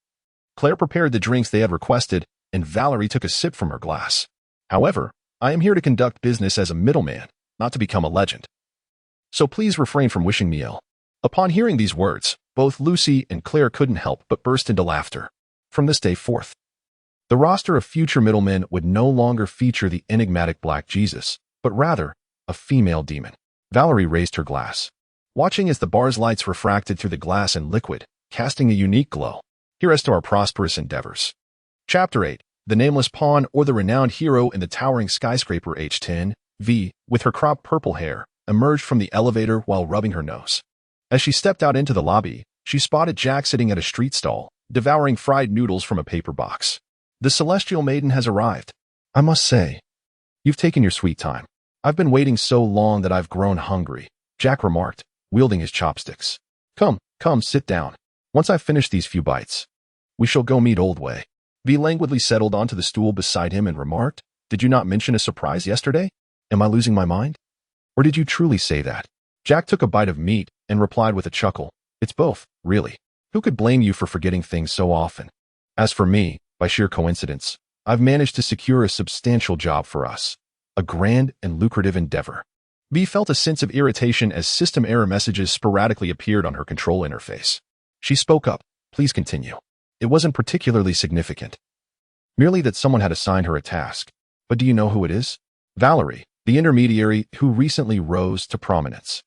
Claire prepared the drinks they had requested, and Valerie took a sip from her glass. "However, I am here to conduct business as a middleman, not to become a legend. So please refrain from wishing me ill." Upon hearing these words, both Lucy and Claire couldn't help but burst into laughter. From this day forth, the roster of future middlemen would no longer feature the enigmatic Black Jesus, but rather a female demon. Valerie raised her glass, watching as the bar's lights refracted through the glass and liquid, casting a unique glow. Here's to our prosperous endeavors. Chapter 8. The Nameless Pawn, or the renowned hero in the towering skyscraper H10, V, with her cropped purple hair, emerged from the elevator while rubbing her nose. As she stepped out into the lobby, she spotted Jack sitting at a street stall, devouring fried noodles from a paper box. "The Celestial Maiden has arrived. I must say, you've taken your sweet time. I've been waiting so long that I've grown hungry," Jack remarked, wielding his chopsticks. Come, sit down. Once I've finished these few bites, we shall go meet Old Way." V languidly settled onto the stool beside him and remarked, Did you not mention a surprise yesterday? Am I losing my mind? Or did you truly say that? Jack took a bite of meat and replied with a chuckle. It's both, really. Who could blame you for forgetting things so often? As for me, by sheer coincidence, I've managed to secure a substantial job for us. A grand and lucrative endeavor. V felt a sense of irritation as system error messages sporadically appeared on her control interface. She spoke up. Please continue. It wasn't particularly significant. Merely that someone had assigned her a task. But do you know who it is? Valerie, the intermediary who recently rose to prominence.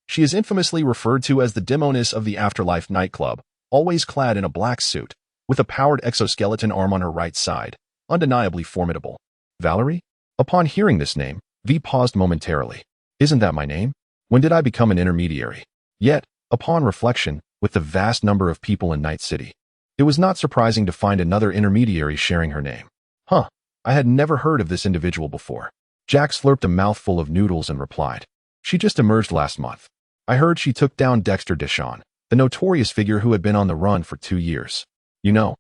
She is infamously referred to as the demoness of the Afterlife nightclub, always clad in a black suit, with a powered exoskeleton arm on her right side, undeniably formidable. Valerie? Upon hearing this name, V paused momentarily. Isn't that my name? When did I become an intermediary? Yet, upon reflection, with the vast number of people in Night City, it was not surprising to find another intermediary sharing her name. Huh, I had never heard of this individual before. Jack slurped a mouthful of noodles and replied. She just emerged last month. I heard she took down Dexter DeShawn, the notorious figure who had been on the run for 2 years. You know,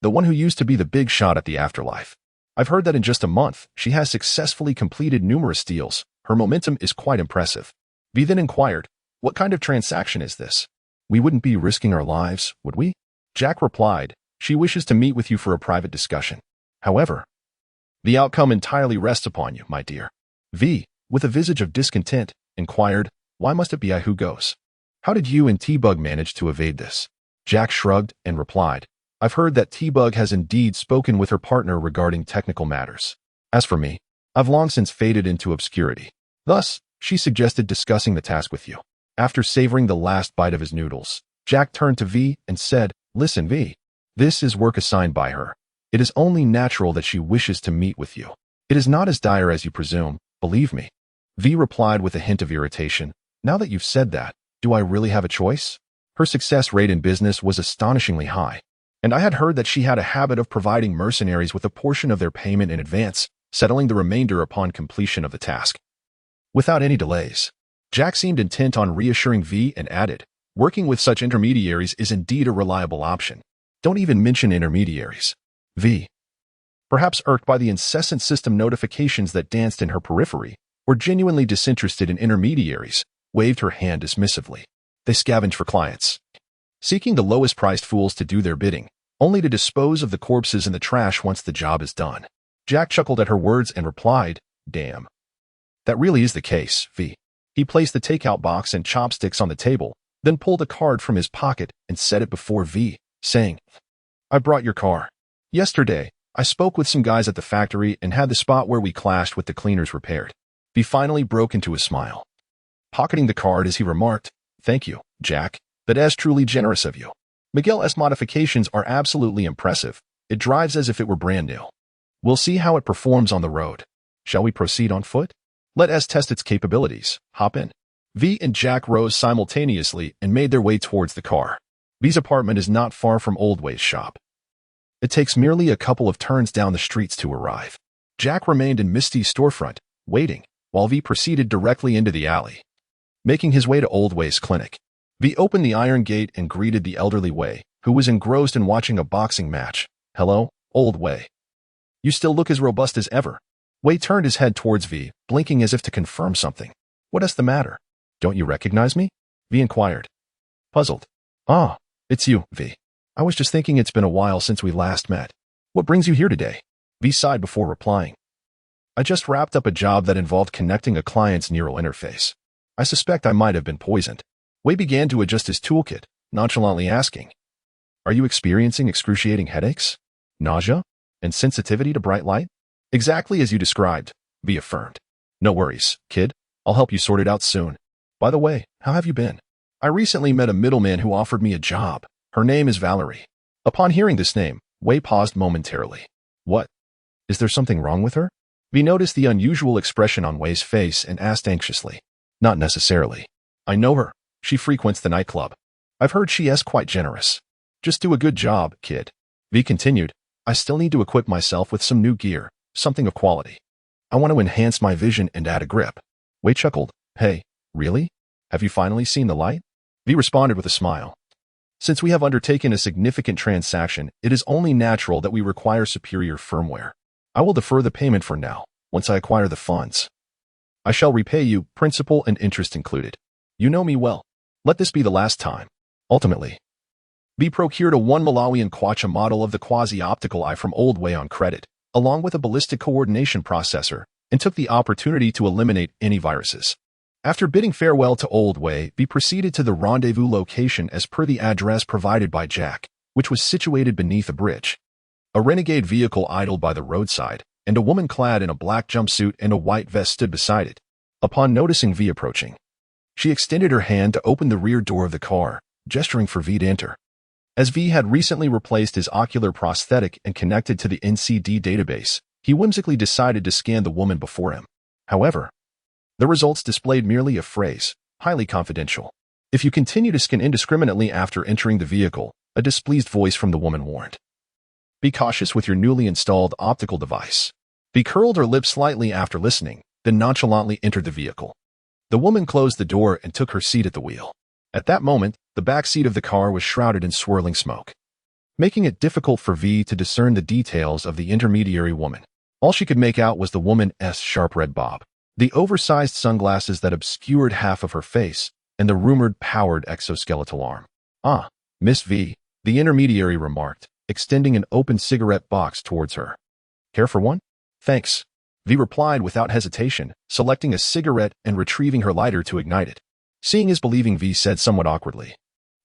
the one who used to be the big shot at the Afterlife. I've heard that in just a month, she has successfully completed numerous deals. Her momentum is quite impressive. V then inquired, what kind of transaction is this? We wouldn't be risking our lives, would we? Jack replied, she wishes to meet with you for a private discussion. However, the outcome entirely rests upon you, my dear. V, with a visage of discontent, inquired, why must it be I who goes? How did you and T-Bug manage to evade this? Jack shrugged and replied, I've heard that T-Bug has indeed spoken with her partner regarding technical matters. As for me, I've long since faded into obscurity. Thus, she suggested discussing the task with you. After savoring the last bite of his noodles, Jack turned to V and said, Listen, V, this is work assigned by her. It is only natural that she wishes to meet with you. It is not as dire as you presume, believe me. V replied with a hint of irritation. Now that you've said that, do I really have a choice? Her success rate in business was astonishingly high, and I had heard that she had a habit of providing mercenaries with a portion of their payment in advance, settling the remainder upon completion of the task. Without any delays, Jack seemed intent on reassuring V and added, working with such intermediaries is indeed a reliable option. Don't even mention intermediaries. V, perhaps irked by the incessant system notifications that danced in her periphery, or genuinely disinterested in intermediaries, waved her hand dismissively. They scavenge for clients, seeking the lowest-priced fools to do their bidding, only to dispose of the corpses in the trash once the job is done. Jack chuckled at her words and replied, Damn. That really is the case, V. He placed the takeout box and chopsticks on the table, then pulled a card from his pocket and set it before V, saying, I brought your car. Yesterday, I spoke with some guys at the factory and had the spot where we clashed with the cleaners repaired. V finally broke into a smile, pocketing the card as he remarked, Thank you, Jack. That is truly generous of you. Miguel's modifications are absolutely impressive. It drives as if it were brand new. We'll see how it performs on the road. Shall we proceed on foot? Let us test its capabilities. Hop in. V and Jack rose simultaneously and made their way towards the car. V's apartment is not far from Oldway's shop. It takes merely a couple of turns down the streets to arrive. Jack remained in Misty's storefront, waiting, while V proceeded directly into the alley. Making his way to Oldway's clinic, V opened the iron gate and greeted the elderly Way, who was engrossed in watching a boxing match. Hello, Old Way. You still look as robust as ever. Way turned his head towards V, blinking as if to confirm something. What is the matter? Don't you recognize me? V inquired. Puzzled. Ah, it's you, V. I was just thinking it's been a while since we last met. What brings you here today? V sighed before replying. I just wrapped up a job that involved connecting a client's neural interface. I suspect I might have been poisoned. Way began to adjust his toolkit, nonchalantly asking, Are you experiencing excruciating headaches, nausea, and sensitivity to bright light? Exactly as you described, V affirmed. No worries, kid. I'll help you sort it out soon. By the way, how have you been? I recently met a middleman who offered me a job. Her name is Valerie. Upon hearing this name, Way paused momentarily. What? Is there something wrong with her? V noticed the unusual expression on Way's face and asked anxiously. Not necessarily. I know her. She frequents the nightclub. I've heard she is quite generous. Just do a good job, kid. V continued. I still need to equip myself with some new gear, something of quality. I want to enhance my vision and add a grip. Way chuckled. Hey, really? Have you finally seen the light? V responded with a smile. Since we have undertaken a significant transaction, it is only natural that we require superior firmware. I will defer the payment for now. Once I acquire the funds, I shall repay you, principal and interest included. You know me well. Let this be the last time. Ultimately, V procured a 1 Malawian kwacha model of the quasi-optical eye from Old Way on credit, along with a ballistic coordination processor, and took the opportunity to eliminate any viruses. After bidding farewell to Old Way, V proceeded to the rendezvous location as per the address provided by Jack, which was situated beneath a bridge. A renegade vehicle idled by the roadside, and a woman clad in a black jumpsuit and a white vest stood beside it. Upon noticing V approaching, she extended her hand to open the rear door of the car, gesturing for V to enter. As V had recently replaced his ocular prosthetic and connected to the NCD database, he whimsically decided to scan the woman before him. However, the results displayed merely a phrase, highly confidential. If you continue to scan indiscriminately after entering the vehicle, a displeased voice from the woman warned. Be cautious with your newly installed optical device. V curled her lips slightly after listening, then nonchalantly entered the vehicle. The woman closed the door and took her seat at the wheel. At that moment, the back seat of the car was shrouded in swirling smoke, making it difficult for V to discern the details of the intermediary woman. All she could make out was the woman's sharp red bob, the oversized sunglasses that obscured half of her face, and the rumored powered exoskeletal arm. Ah, Miss V, the intermediary remarked, extending an open cigarette box towards her. Care for one? Thanks. V replied without hesitation, selecting a cigarette and retrieving her lighter to ignite it. Seeing is believing, V said somewhat awkwardly,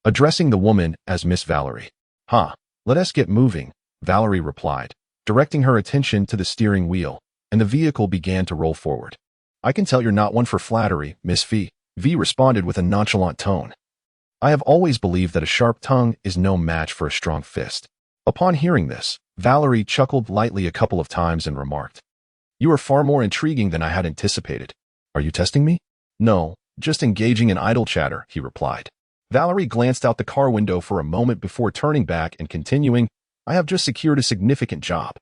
addressing the woman as Miss Valerie. Let us get moving, Valerie replied, directing her attention to the steering wheel, and the vehicle began to roll forward. I can tell you're not one for flattery, Miss V, V responded with a nonchalant tone. I have always believed that a sharp tongue is no match for a strong fist. Upon hearing this, Valerie chuckled lightly a couple of times and remarked, You are far more intriguing than I had anticipated. Are you testing me? No, just engaging in idle chatter, he replied. Valerie glanced out the car window for a moment before turning back and continuing, I have just secured a significant job.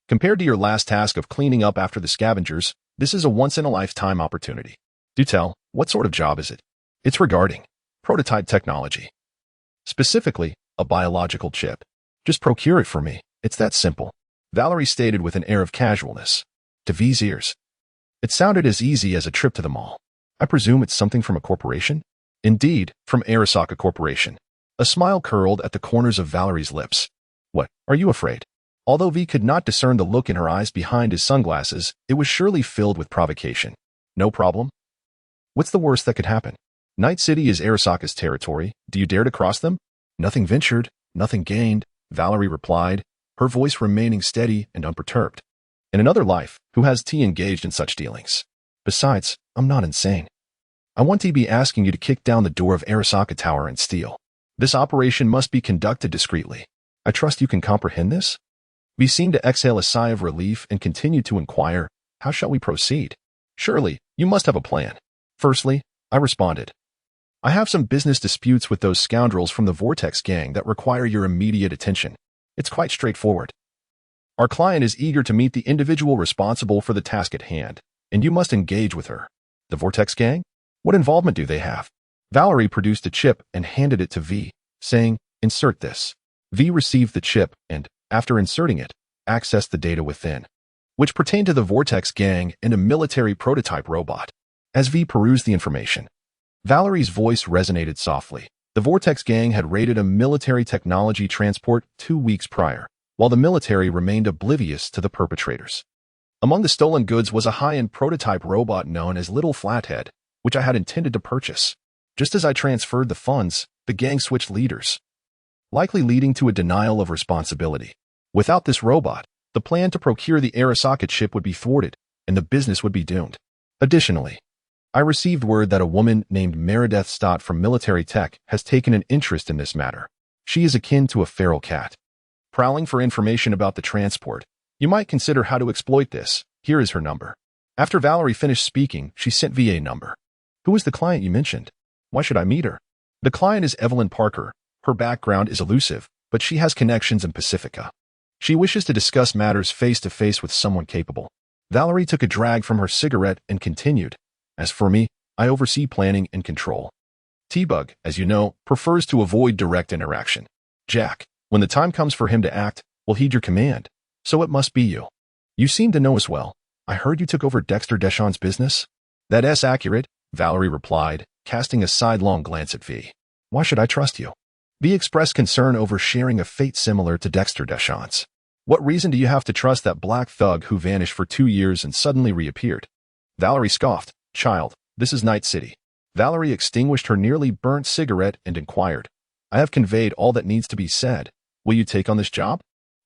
Compared to your last task of cleaning up after the scavengers, this is a once-in-a-lifetime opportunity. Do tell, what sort of job is it? It's regarding prototype technology. Specifically, a biological chip. Just procure it for me. It's that simple, Valerie stated with an air of casualness. To V's ears, it sounded as easy as a trip to the mall. I presume it's something from a corporation? Indeed, from Arasaka Corporation. A smile curled at the corners of Valerie's lips. What, are you afraid? Although V could not discern the look in her eyes behind his sunglasses, it was surely filled with provocation. No problem. What's the worst that could happen? Night City is Arasaka's territory. Do you dare to cross them? Nothing ventured, nothing gained, Valerie replied, her voice remaining steady and unperturbed. In another life, who has T engaged in such dealings? Besides, I'm not insane. I want to be asking you to kick down the door of Arasaka Tower and steal. This operation must be conducted discreetly. I trust you can comprehend this? We seemed to exhale a sigh of relief and continued to inquire, how shall we proceed? Surely, you must have a plan. Firstly, I responded, I have some business disputes with those scoundrels from the Vortex gang that require your immediate attention. It's quite straightforward. Our client is eager to meet the individual responsible for the task at hand, and you must engage with her. The Vortex gang? What involvement do they have? Valerie produced a chip and handed it to V, saying, Insert this. V received the chip and, after inserting it, accessed the data within, which pertained to the Vortex gang and a military prototype robot. As V perused the information, Valerie's voice resonated softly. The Vortex gang had raided a military technology transport 2 weeks prior, while the military remained oblivious to the perpetrators. Among the stolen goods was a high-end prototype robot known as Little Flathead, which I had intended to purchase. Just as I transferred the funds, the gang switched leaders, likely leading to a denial of responsibility. Without this robot, the plan to procure the Arasaka chip would be thwarted, and the business would be doomed. Additionally, I received word that a woman named Meredith Stott from Military Tech has taken an interest in this matter. She is akin to a feral cat, prowling for information about the transport. You might consider how to exploit this. Here is her number. After Valerie finished speaking, she sent VA number. Who is the client you mentioned? Why should I meet her? The client is Evelyn Parker. Her background is elusive, but she has connections in Pacifica. She wishes to discuss matters face-to-face with someone capable. Valerie took a drag from her cigarette and continued. As for me, I oversee planning and control. T-Bug, as you know, prefers to avoid direct interaction. Jack, when the time comes for him to act, will heed your command. So it must be you. You seem to know as well. I heard you took over Dexter DeShawn's business? That's accurate, Valerie replied, casting a sidelong glance at V. Why should I trust you? V expressed concern over sharing a fate similar to Dexter DeShawn's. What reason do you have to trust that black thug who vanished for 2 years and suddenly reappeared? Valerie scoffed. Child, this is Night City. Valerie extinguished her nearly burnt cigarette and inquired. I have conveyed all that needs to be said. Will you take on this job?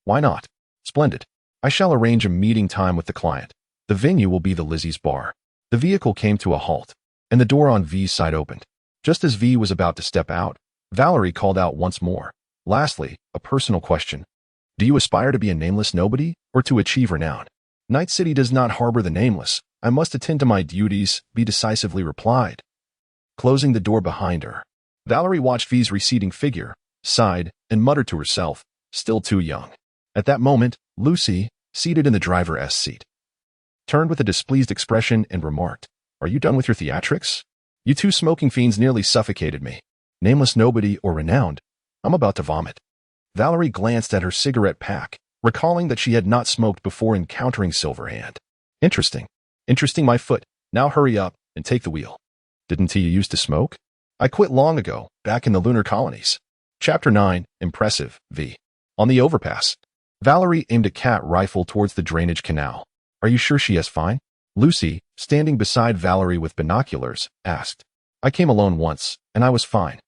Why not? Splendid. I shall arrange a meeting time with the client. The venue will be the Lizzie's bar. The vehicle came to a halt, and the door on V's side opened. Just as V was about to step out, Valerie called out once more. Lastly, a personal question. Do you aspire to be a nameless nobody or to achieve renown? Night City does not harbor the nameless. I must attend to my duties, V decisively replied. Closing the door behind her, Valerie watched V's receding figure, sighed, and muttered to herself, still too young. At that moment, Lucy, seated in the driver's seat, turned with a displeased expression and remarked, Are you done with your theatrics? You two smoking fiends nearly suffocated me. Nameless nobody or renowned, I'm about to vomit. Valerie glanced at her cigarette pack, recalling that she had not smoked before encountering Silverhand. Interesting. Interesting, my foot. Now hurry up and take the wheel. Didn't you used to smoke? I quit long ago, back in the lunar colonies. Chapter 9, Impressive, V. On the overpass, Valerie aimed a cat rifle towards the drainage canal. Are you sure she is fine? Lucy, standing beside Valerie with binoculars, asked. I came alone once, and I was fine.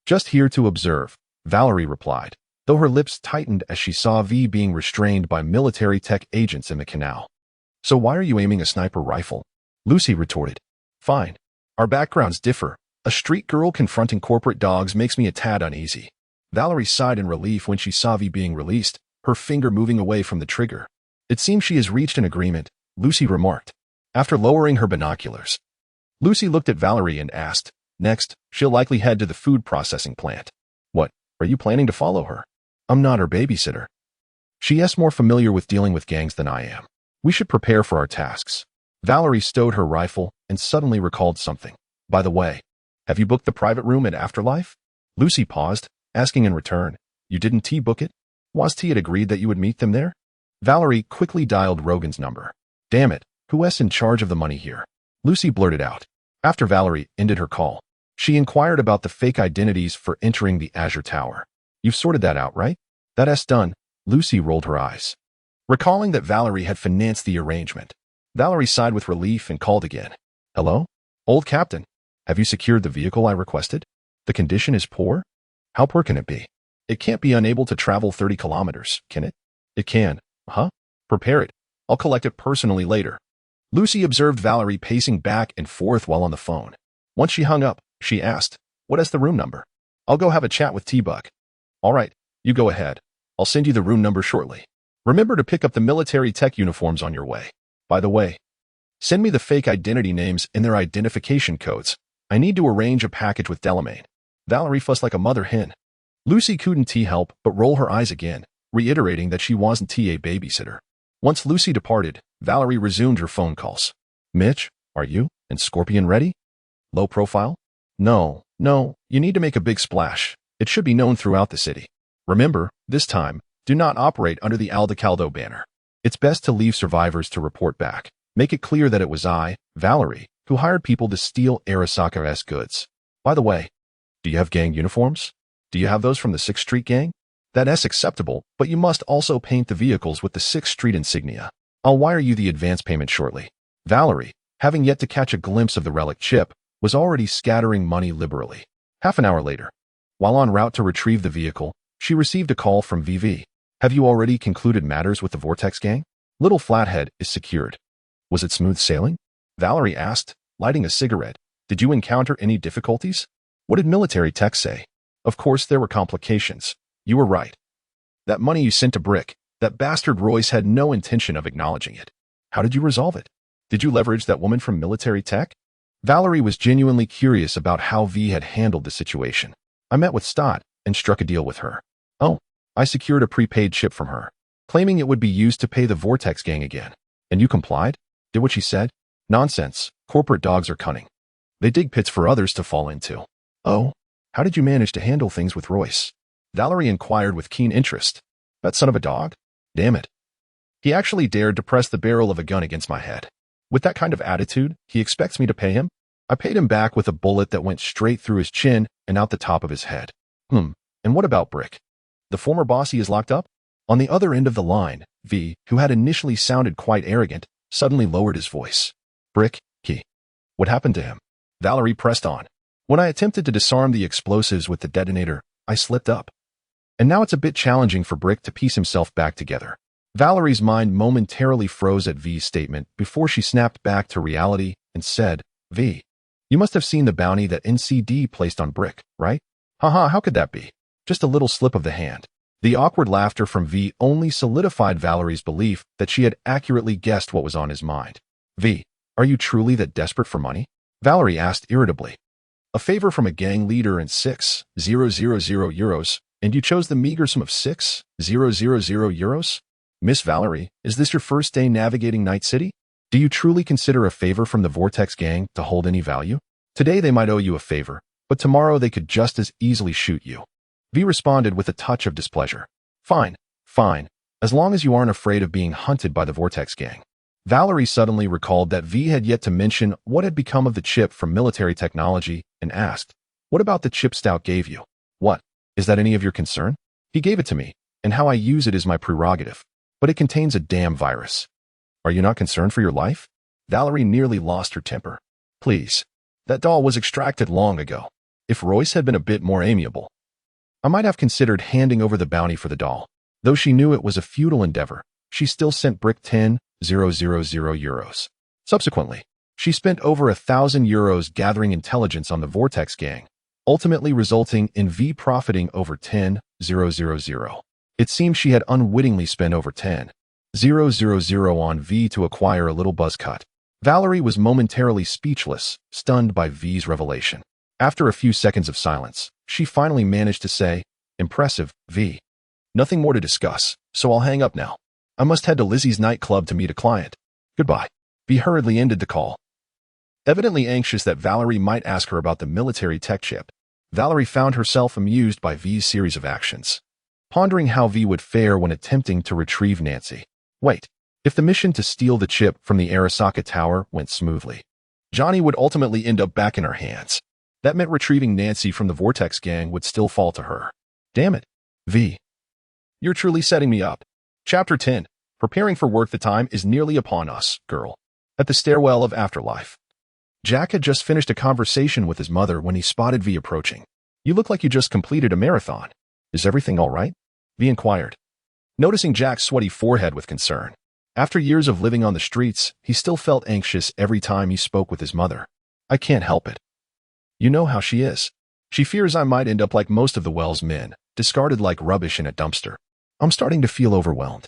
Just here to observe, Valerie replied, though her lips tightened as she saw V being restrained by military tech agents in the canal. So why are you aiming a sniper rifle? Lucy retorted. Fine. Our backgrounds differ. A street girl confronting corporate dogs makes me a tad uneasy. Valerie sighed in relief when she saw V being released, her finger moving away from the trigger. It seems she has reached an agreement, Lucy remarked. After lowering her binoculars, Lucy looked at Valerie and asked, Next, she'll likely head to the food processing plant. What, are you planning to follow her? I'm not her babysitter. She is more familiar with dealing with gangs than I am. We should prepare for our tasks. Valerie stowed her rifle and suddenly recalled something. By the way, have you booked the private room at Afterlife? Lucy paused, asking in return, You didn't T-book it? Was T had agreed that you would meet them there? Valerie quickly dialed Rogan's number. Damn it, who is in charge of the money here? Lucy blurted out. After Valerie ended her call, she inquired about the fake identities for entering the Azure Tower. You've sorted that out, right? That's done. Lucy rolled her eyes, recalling that Valerie had financed the arrangement. Valerie sighed with relief and called again. Hello? Old Captain, have you secured the vehicle I requested? The condition is poor? How poor can it be? It can't be unable to travel 30 kilometers, can it? It can. Huh? Prepare it. I'll collect it personally later. Lucy observed Valerie pacing back and forth while on the phone. Once she hung up, she asked, What is the room number? I'll go have a chat with T-Buck. All right, you go ahead. I'll send you the room number shortly. Remember to pick up the military tech uniforms on your way. By the way, send me the fake identity names and their identification codes. I need to arrange a package with Delamain. Valerie fussed like a mother hen. Lucy couldn't help but roll her eyes again, reiterating that she wasn't a babysitter. Once Lucy departed, Valerie resumed her phone calls. Mitch, are you and Scorpion ready? Low profile? No, you need to make a big splash. It should be known throughout the city. Remember, this time, do not operate under the Aldecaldo banner. It's best to leave survivors to report back. Make it clear that it was I, Valerie, who hired people to steal Arasaka's goods. By the way, do you have gang uniforms? Do you have those from the 6th Street gang? That is acceptable, but you must also paint the vehicles with the 6th Street insignia. I'll wire you the advance payment shortly. Valerie, having yet to catch a glimpse of the relic chip, was already scattering money liberally. Half an hour later, while en route to retrieve the vehicle, she received a call from VV. Have you already concluded matters with the Vortex gang? Little Flathead is secured. Was it smooth sailing? Valerie asked, lighting a cigarette. Did you encounter any difficulties? What did military tech say? Of course there were complications. You were right. That money you sent to Brick, that bastard Royce had no intention of acknowledging it. How did you resolve it? Did you leverage that woman from military tech? Valerie was genuinely curious about how V had handled the situation. I met with Stott and struck a deal with her. Oh, I secured a prepaid chip from her, claiming it would be used to pay the Vortex gang again. And you complied? Did what she said? Nonsense. Corporate dogs are cunning. They dig pits for others to fall into. Oh, how did you manage to handle things with Royce? Valerie inquired with keen interest. That son of a dog? Damn it. He actually dared to press the barrel of a gun against my head. With that kind of attitude, he expects me to pay him? I paid him back with a bullet that went straight through his chin and out the top of his head. And what about Brick? The former boss he is locked up? On the other end of the line, V, who had initially sounded quite arrogant, suddenly lowered his voice. Brick, what happened to him? Valerie pressed on. When I attempted to disarm the explosives with the detonator, I slipped up. And now it's a bit challenging for Brick to piece himself back together. Valerie's mind momentarily froze at V's statement before she snapped back to reality and said, V, you must have seen the bounty that NCD placed on Brick, right? Haha, how could that be? Just a little slip of the hand. The awkward laughter from V only solidified Valerie's belief that she had accurately guessed what was on his mind. V, are you truly that desperate for money? Valerie asked irritably. A favor from a gang leader and 6,000 euros, and you chose the meager sum of 6,000 euros? Miss Valerie, is this your first day navigating Night City? Do you truly consider a favor from the Vortex gang to hold any value? Today they might owe you a favor, but tomorrow they could just as easily shoot you. V responded with a touch of displeasure. Fine, as long as you aren't afraid of being hunted by the Vortex gang. Valerie suddenly recalled that V had yet to mention what had become of the chip from military technology and asked, what about the chip Stout gave you? What? Is that any of your concern? He gave it to me, and how I use it is my prerogative. But it contains a damn virus. Are you not concerned for your life? Valerie nearly lost her temper. Please. That doll was extracted long ago. If Royce had been a bit more amiable, I might have considered handing over the bounty for the doll. Though she knew it was a futile endeavor, she still sent Brick 10,000 euros. Subsequently, she spent over 1,000 euros gathering intelligence on the Vortex gang, ultimately resulting in V profiting over 10,000. It seems she had unwittingly spent over 10,000 on V to acquire a little buzz cut. Valerie was momentarily speechless, stunned by V's revelation. After a few seconds of silence, she finally managed to say, Impressive, V. Nothing more to discuss, so I'll hang up now. I must head to Lizzie's nightclub to meet a client. Goodbye. V hurriedly ended the call. Evidently anxious that Valerie might ask her about the military tech chip, Valerie found herself amused by V's series of actions, pondering how V would fare when attempting to retrieve Nancy. Wait, if the mission to steal the chip from the Arasaka Tower went smoothly, Johnny would ultimately end up back in her hands. That meant retrieving Nancy from the Vortex gang would still fall to her. Damn it, V. You're truly setting me up. Chapter 10. Preparing for work. The time is nearly upon us, girl. At the stairwell of afterlife. Jack had just finished a conversation with his mother when he spotted V approaching. You look like you just completed a marathon. Is everything all right? V inquired, noticing Jack's sweaty forehead with concern. After years of living on the streets, he still felt anxious every time he spoke with his mother. I can't help it. You know how she is. She fears I might end up like most of the Wells men, discarded like rubbish in a dumpster. I'm starting to feel overwhelmed.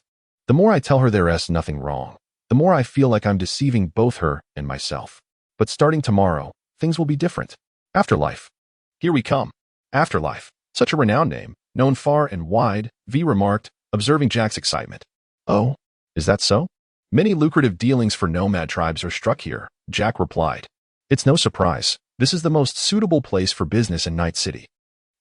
The more I tell her there's nothing wrong, the more I feel like I'm deceiving both her and myself. But starting tomorrow, things will be different. Afterlife. Here we come. Afterlife. Such a renowned name, known far and wide, V remarked, observing Jack's excitement. Oh, is that so? Many lucrative dealings for nomad tribes are struck here, Jack replied. It's no surprise. This is the most suitable place for business in Night City.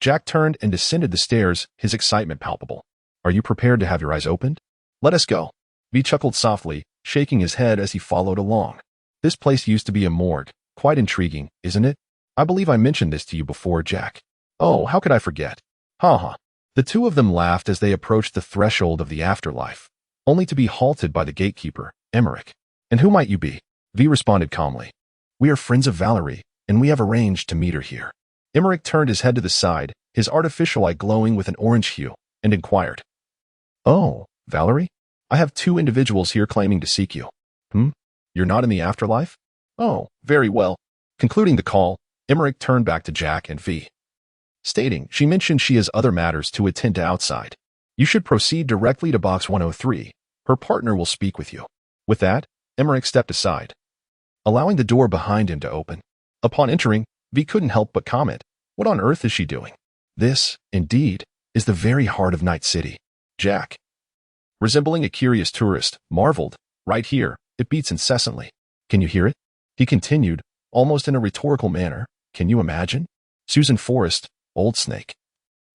Jack turned and descended the stairs, his excitement palpable. Are you prepared to have your eyes opened? Let us go. V chuckled softly, shaking his head as he followed along. This place used to be a morgue. Quite intriguing, isn't it? I believe I mentioned this to you before, Jack. Oh, how could I forget? Ha. The two of them laughed as they approached the threshold of the afterlife, only to be halted by the gatekeeper, Emmerich. And who might you be? V responded calmly. We are friends of Valerie, and we have arranged to meet her here. Emmerich turned his head to the side, his artificial eye glowing with an orange hue, and inquired. Oh, Valerie? I have two individuals here claiming to seek you. You're not in the afterlife? Oh, very well. Concluding the call, Emmerich turned back to Jack and V, stating she mentioned she has other matters to attend to outside. You should proceed directly to box 103. Her partner will speak with you. With that, Emmerich stepped aside, allowing the door behind him to open. Upon entering, V couldn't help but comment, what on earth is she doing? This, indeed, is the very heart of Night City. Jack, resembling a curious tourist, marveled, right here, it beats incessantly. Can you hear it? He continued, almost in a rhetorical manner. Can you imagine? Susan Forrest, Old Snake,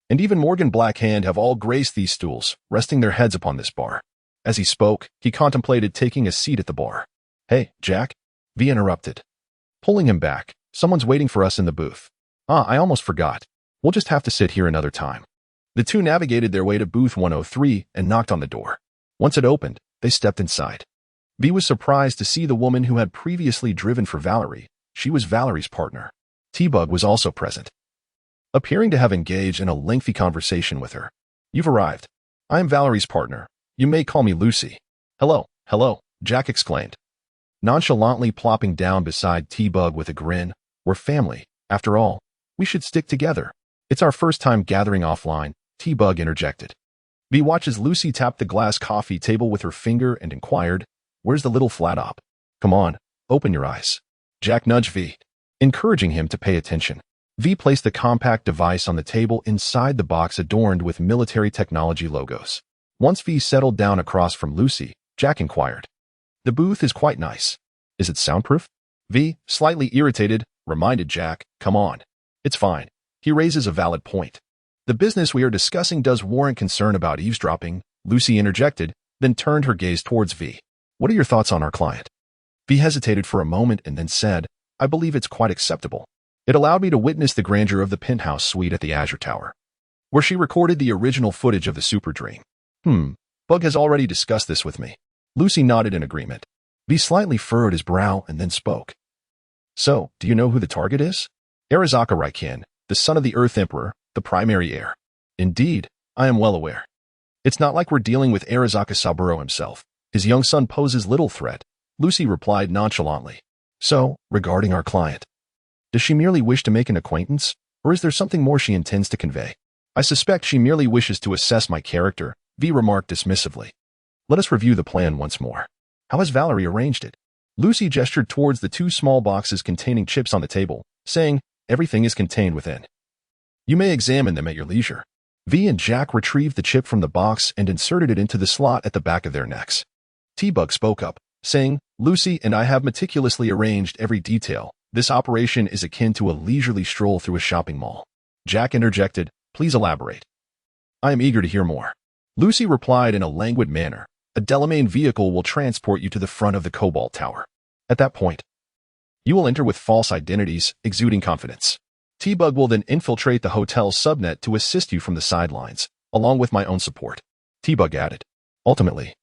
and even Morgan Blackhand have all graced these stools, resting their heads upon this bar. As he spoke, he contemplated taking a seat at the bar. "Hey, Jack," V interrupted, pulling him back. "Someone's waiting for us in the booth." "Ah, I almost forgot. We'll just have to sit here another time." The two navigated their way to booth 103 and knocked on the door. Once it opened, they stepped inside. V was surprised to see the woman who had previously driven for Valerie. She was Valerie's partner. T-Bug was also present, appearing to have engaged in a lengthy conversation with her. "You've arrived. I am Valerie's partner. You may call me Lucy." "Hello, hello," Jack exclaimed, nonchalantly plopping down beside T-Bug with a grin. "We're family. After all, we should stick together. It's our first time gathering offline," T-Bug interjected. V watches Lucy tap the glass coffee table with her finger and inquired, "Where's the little flat op? Come on, open your eyes." Jack nudged V, encouraging him to pay attention. V placed the compact device on the table inside the box adorned with military technology logos. Once V settled down across from Lucy, Jack inquired, "The booth is quite nice. Is it soundproof?" V, slightly irritated, reminded Jack, "Come on. It's fine." He raises a valid point. "The business we are discussing does warrant concern about eavesdropping," Lucy interjected, then turned her gaze towards V. "What are your thoughts on our client?" V hesitated for a moment and then said, "I believe it's quite acceptable. It allowed me to witness the grandeur of the penthouse suite at the Azure Tower, where she recorded the original footage of the Super Dream." Bug has already discussed this with me." Lucy nodded in agreement. V slightly furrowed his brow and then spoke. "So, do you know who the target is?" "Arizaka Raiken, the son of the Earth Emperor, the primary heir." "Indeed, I am well aware. It's not like we're dealing with Arizaka Saburo himself. His young son poses little threat," Lucy replied nonchalantly. "So, regarding our client, does she merely wish to make an acquaintance, or is there something more she intends to convey?" "I suspect she merely wishes to assess my character," V remarked dismissively. "Let us review the plan once more. How has Valerie arranged it?" Lucy gestured towards the two small boxes containing chips on the table, saying, "Everything is contained within. You may examine them at your leisure." V and Jack retrieved the chip from the box and inserted it into the slot at the back of their necks. T-Bug spoke up, saying, "Lucy and I have meticulously arranged every detail. This operation is akin to a leisurely stroll through a shopping mall." Jack interjected, "Please elaborate." "I am eager to hear more." Lucy replied in a languid manner, "A Delamain vehicle will transport you to the front of the Cobalt Tower. At that point, you will enter with false identities, exuding confidence. T-Bug will then infiltrate the hotel's subnet to assist you from the sidelines, along with my own support." T-Bug added, "Ultimately,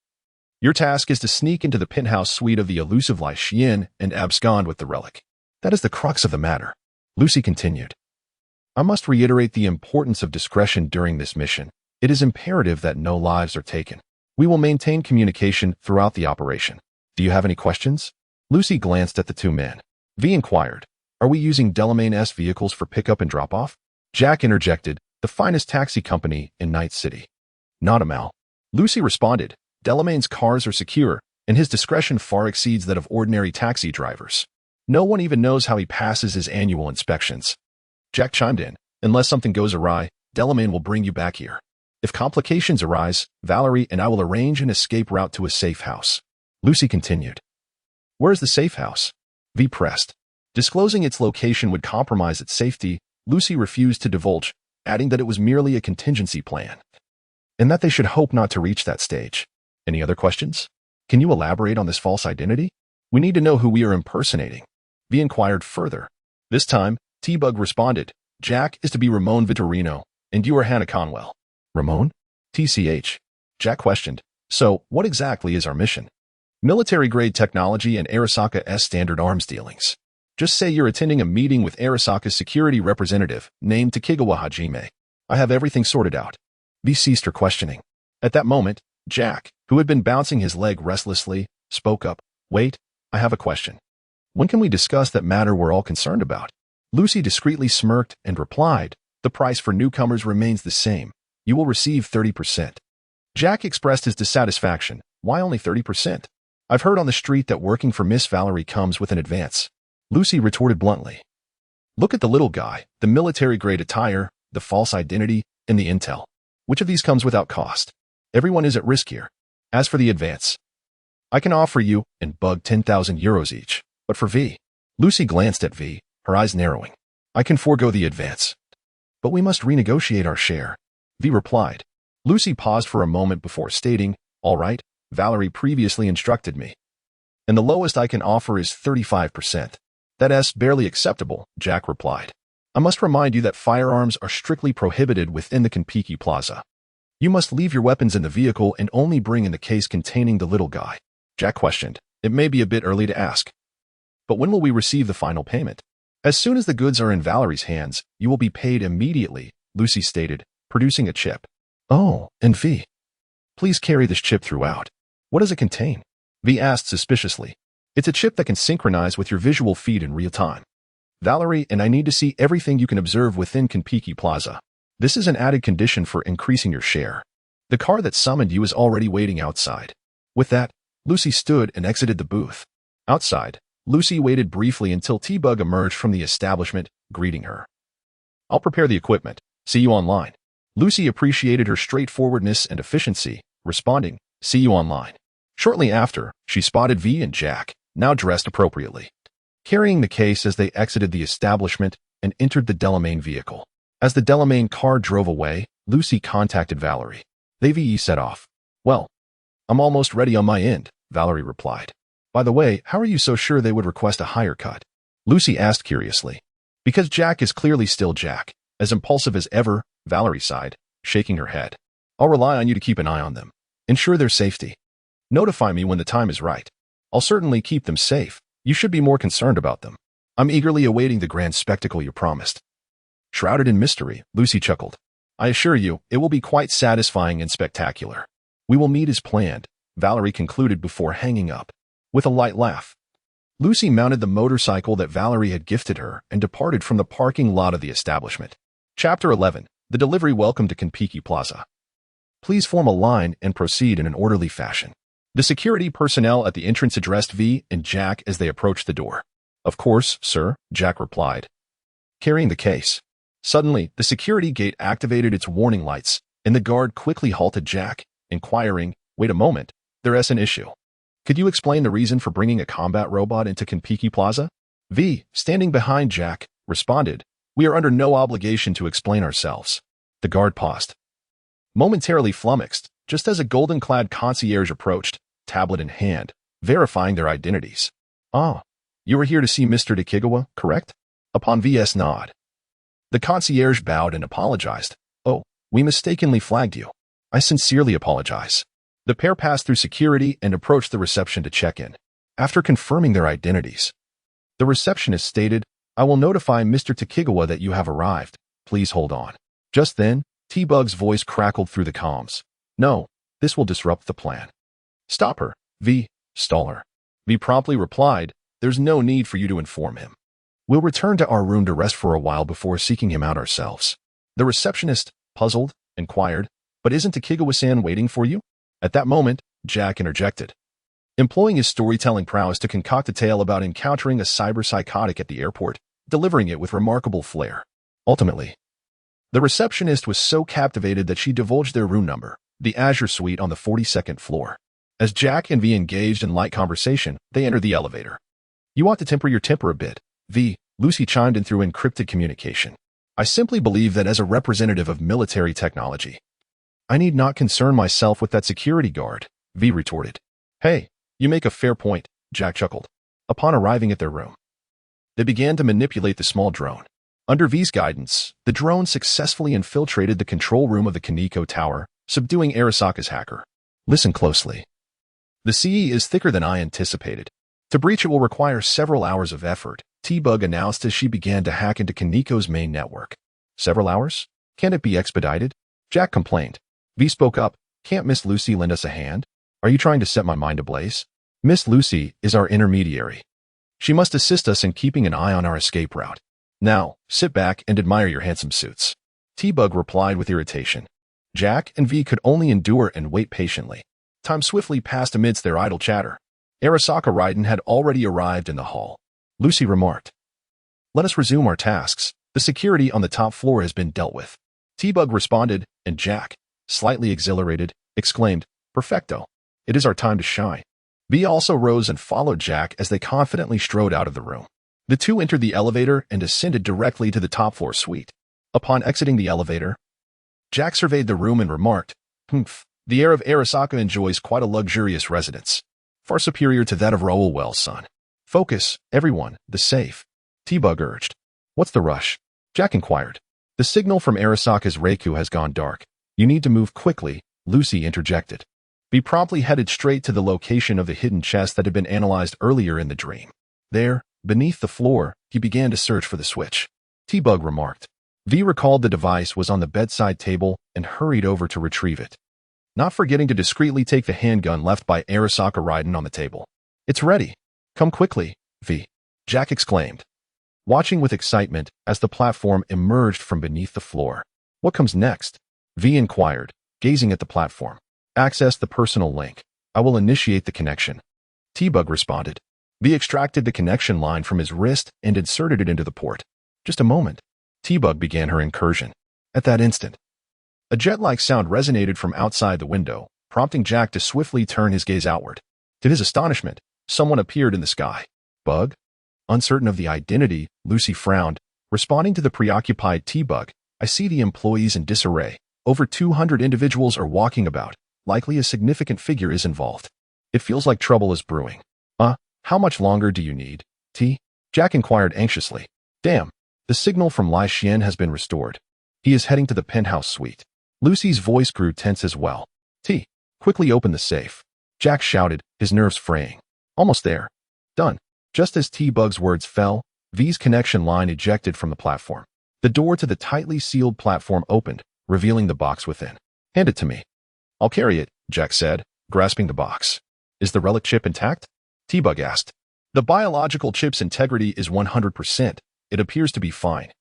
your task is to sneak into the penthouse suite of the elusive Lai Xian and abscond with the relic. That is the crux of the matter." Lucy continued, "I must reiterate the importance of discretion during this mission. It is imperative that no lives are taken. We will maintain communication throughout the operation. Do you have any questions?" Lucy glanced at the two men. V inquired, "Are we using Delamain-S vehicles for pickup and drop-off?" Jack interjected, "The finest taxi company in Night City." "Not a mal." Lucy responded, "Delamain's cars are secure, and his discretion far exceeds that of ordinary taxi drivers. No one even knows how he passes his annual inspections." Jack chimed in, "Unless something goes awry, Delamain will bring you back here. If complications arise, Valerie and I will arrange an escape route to a safe house." Lucy continued, "Where is the safe house?" V pressed. Disclosing its location would compromise its safety, Lucy refused to divulge, adding that it was merely a contingency plan, and that they should hope not to reach that stage. "Any other questions? Can you elaborate on this false identity? We need to know who we are impersonating." V inquired further. This time, T-Bug responded, "Jack is to be Ramon Vittorino, and you are Hannah Conwell." "Ramon? TCH. Jack questioned, "So, what exactly is our mission?" "Military-grade technology and Arasaka-S standard arms dealings. Just say you're attending a meeting with Arasaka's security representative, named Takigawa Hajime. I have everything sorted out." V ceased her questioning. At that moment, Jack, who had been bouncing his leg restlessly, spoke up, "Wait, I have a question. When can we discuss that matter we're all concerned about?" Lucy discreetly smirked and replied, "The price for newcomers remains the same. You will receive 30%. Jack expressed his dissatisfaction. "Why only 30%? I've heard on the street that working for Miss Valerie comes with an advance." Lucy retorted bluntly, "Look at the little guy, the military-grade attire, the false identity, and the intel. Which of these comes without cost? Everyone is at risk here. As for the advance, I can offer you and Bug 10,000 euros each. But for V," Lucy glanced at V, her eyes narrowing, "I can forego the advance. But we must renegotiate our share," V replied. Lucy paused for a moment before stating, "All right, Valerie previously instructed me. And the lowest I can offer is 35%. That's barely acceptable, Jack replied. I must remind you that firearms are strictly prohibited within the Konpeki Plaza. You must leave your weapons in the vehicle and only bring in the case containing the little guy. Jack questioned. It may be a bit early to ask. But when will we receive the final payment? As soon as the goods are in Valerie's hands, you will be paid immediately, Lucy stated, producing a chip. Oh, and V. Please carry this chip throughout. What does it contain? V asked suspiciously. It's a chip that can synchronize with your visual feed in real time. Valerie, and I need to see everything you can observe within Konpeki Plaza. This is an added condition for increasing your share. The car that summoned you is already waiting outside. With that, Lucy stood and exited the booth. Outside, Lucy waited briefly until T-Bug emerged from the establishment, greeting her. I'll prepare the equipment. See you online. Lucy appreciated her straightforwardness and efficiency, responding, see you online. Shortly after, she spotted V and Jack, now dressed appropriately, carrying the case as they exited the establishment and entered the Delamain vehicle. As the Delamain car drove away, Lucy contacted Valerie. They VE set off. Well, I'm almost ready on my end, Valerie replied. By the way, how are you so sure they would request a higher cut? Lucy asked curiously. Because Jack is clearly still Jack, as impulsive as ever, Valerie sighed, shaking her head. I'll rely on you to keep an eye on them. Ensure their safety. Notify me when the time is right. I'll certainly keep them safe. You should be more concerned about them. I'm eagerly awaiting the grand spectacle you promised. Shrouded in mystery, Lucy chuckled. I assure you, it will be quite satisfying and spectacular. We will meet as planned, Valerie concluded before hanging up. With a light laugh, Lucy mounted the motorcycle that Valerie had gifted her and departed from the parking lot of the establishment. Chapter 11. The Delivery Welcome to Konpeki Plaza. Please form a line and proceed in an orderly fashion. The security personnel at the entrance addressed V and Jack as they approached the door. Of course, sir, Jack replied, carrying the case. Suddenly, the security gate activated its warning lights, and the guard quickly halted Jack, inquiring, wait a moment, there's an issue. Could you explain the reason for bringing a combat robot into Konpeki Plaza? V, standing behind Jack, responded, we are under no obligation to explain ourselves. The guard paused, momentarily flummoxed, just as a golden-clad concierge approached, tablet in hand, verifying their identities. Ah, you were here to see Mr. Takigawa, correct? Upon VS nod, the concierge bowed and apologized. Oh, we mistakenly flagged you. I sincerely apologize. The pair passed through security and approached the reception to check in. After confirming their identities, the receptionist stated, I will notify Mr. Takigawa that you have arrived. Please hold on. Just then, T-Bug's voice crackled through the comms. No, this will disrupt the plan. Stop her, V. Stall her. V promptly replied, there's no need for you to inform him. We'll return to our room to rest for a while before seeking him out ourselves. The receptionist, puzzled, inquired, but isn't Takigawa-san waiting for you? At that moment, Jack interjected, employing his storytelling prowess to concoct a tale about encountering a cyber-psychotic at the airport, delivering it with remarkable flair. Ultimately, the receptionist was so captivated that she divulged their room number, the Azure Suite on the 42nd floor. As Jack and V engaged in light conversation, they entered the elevator. You ought to temper your temper a bit, V, Lucy chimed in through encrypted communication. I simply believe that as a representative of military technology, I need not concern myself with that security guard, V retorted. Hey, you make a fair point, Jack chuckled. Upon arriving at their room, they began to manipulate the small drone. Under V's guidance, the drone successfully infiltrated the control room of the Kaneko Tower, subduing Arasaka's hacker. Listen closely. The CE is thicker than I anticipated. To breach it will require several hours of effort, T-Bug announced as she began to hack into Kaneko's main network. Several hours? Can't it be expedited? Jack complained. V spoke up. Can't Miss Lucy lend us a hand? Are you trying to set my mind ablaze? Miss Lucy is our intermediary. She must assist us in keeping an eye on our escape route. Now, sit back and admire your handsome suits. T-Bug replied with irritation. Jack and V could only endure and wait patiently. Time swiftly passed amidst their idle chatter. Arasaka Raiden had already arrived in the hall. Lucy remarked, let us resume our tasks. The security on the top floor has been dealt with. T-Bug responded, and Jack, slightly exhilarated, exclaimed, Perfecto. It is our time to shine. V also rose and followed Jack as they confidently strode out of the room. The two entered the elevator and ascended directly to the top floor suite. Upon exiting the elevator, Jack surveyed the room and remarked, The heir of Arasaka enjoys quite a luxurious residence, far superior to that of Raoul Wells' son. Focus, everyone, the safe. T-Bug urged. What's the rush? Jack inquired. The signal from Arasaka's Reiku has gone dark. You need to move quickly, Lucy interjected. V promptly headed straight to the location of the hidden chest that had been analyzed earlier in the dream. There, beneath the floor, he began to search for the switch. T-Bug remarked. V recalled the device was on the bedside table and hurried over to retrieve it, not forgetting to discreetly take the handgun left by Arasaka Raiden on the table. It's ready. Come quickly, V. Jack exclaimed, watching with excitement as the platform emerged from beneath the floor. What comes next? V inquired, gazing at the platform. Access the personal link. I will initiate the connection. T-Bug responded. V extracted the connection line from his wrist and inserted it into the port. Just a moment. T-Bug began her incursion. At that instant, a jet-like sound resonated from outside the window, prompting Jack to swiftly turn his gaze outward. To his astonishment, someone appeared in the sky. Bug? Uncertain of the identity, Lucy frowned. Responding to the preoccupied T-Bug, I see the employees in disarray. Over 200 individuals are walking about. Likely a significant figure is involved. It feels like trouble is brewing. How much longer do you need, T? Jack inquired anxiously. Damn, the signal from Lai Xian has been restored. He is heading to the penthouse suite. Lucy's voice grew tense as well. T, quickly open the safe. Jack shouted, his nerves fraying. Almost there. Done. Just as T-Bug's words fell, V's connection line ejected from the platform. The door to the tightly sealed platform opened, revealing the box within. Hand it to me. I'll carry it, Jack said, grasping the box. Is the relic chip intact? T-Bug asked. The biological chip's integrity is 100%. It appears to be fine.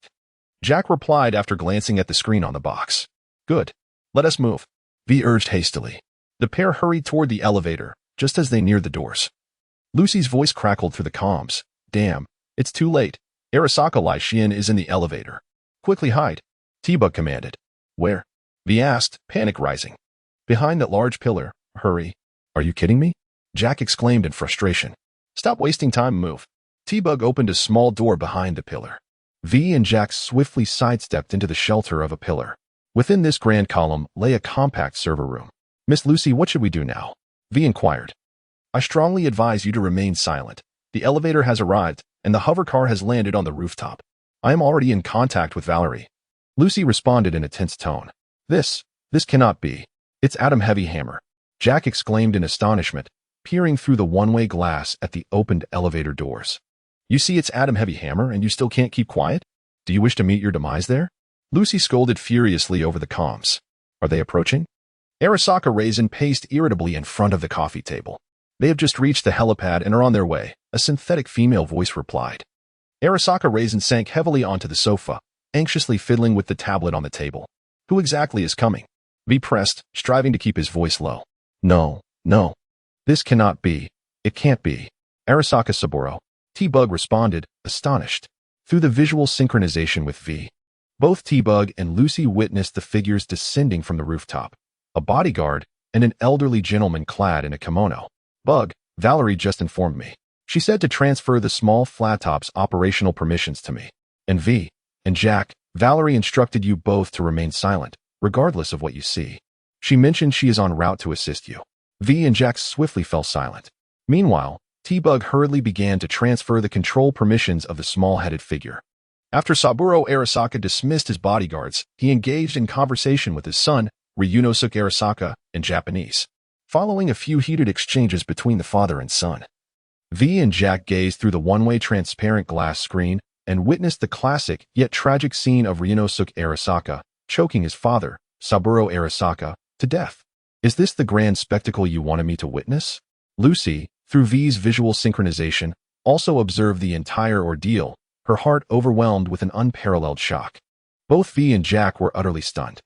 Jack replied after glancing at the screen on the box. Good. Let us move. V urged hastily. The pair hurried toward the elevator, just as they neared the doors. Lucy's voice crackled through the comms. Damn, it's too late. Arasaka Lai Xian is in the elevator. Quickly hide. T-Bug commanded. Where? V asked, panic rising. Behind that large pillar. Hurry. Are you kidding me? Jack exclaimed in frustration. Stop wasting time and move. T-Bug opened a small door behind the pillar. V and Jack swiftly sidestepped into the shelter of a pillar. Within this grand column lay a compact server room. Miss Lucy, what should we do now? V inquired. I strongly advise you to remain silent. The elevator has arrived, and the hover car has landed on the rooftop. I am already in contact with Valerie. Lucy responded in a tense tone. This cannot be. It's Adam Heavyhammer. Jack exclaimed in astonishment, peering through the one-way glass at the opened elevator doors. You see it's Adam Heavyhammer and you still can't keep quiet? Do you wish to meet your demise there? Lucy scolded furiously over the comms. Are they approaching? Arasaka Raisin paced irritably in front of the coffee table. They have just reached the helipad and are on their way, a synthetic female voice replied. Arasaka Raisin sank heavily onto the sofa, anxiously fiddling with the tablet on the table. Who exactly is coming? V pressed, striving to keep his voice low. No. This cannot be. It can't be. Arasaka Saburo. T-Bug responded, astonished. Through the visual synchronization with V, both T-Bug and Lucy witnessed the figures descending from the rooftop. A bodyguard and an elderly gentleman clad in a kimono. Bug, Valerie just informed me. She said to transfer the small flat top's operational permissions to me. And V, and Jack, Valerie instructed you both to remain silent, regardless of what you see. She mentioned she is en route to assist you. V and Jack swiftly fell silent. Meanwhile, T-Bug hurriedly began to transfer the control permissions of the small-headed figure. After Saburo Arasaka dismissed his bodyguards, he engaged in conversation with his son, Ryunosuke Arasaka, in Japanese. Following a few heated exchanges between the father and son, V and Jack gazed through the one-way transparent glass screen and witnessed the classic yet tragic scene of Ryunosuke Arasaka choking his father, Saburo Arasaka, to death. Is this the grand spectacle you wanted me to witness? Lucy, through V's visual synchronization, also observed the entire ordeal, her heart overwhelmed with an unparalleled shock. Both V and Jack were utterly stunned.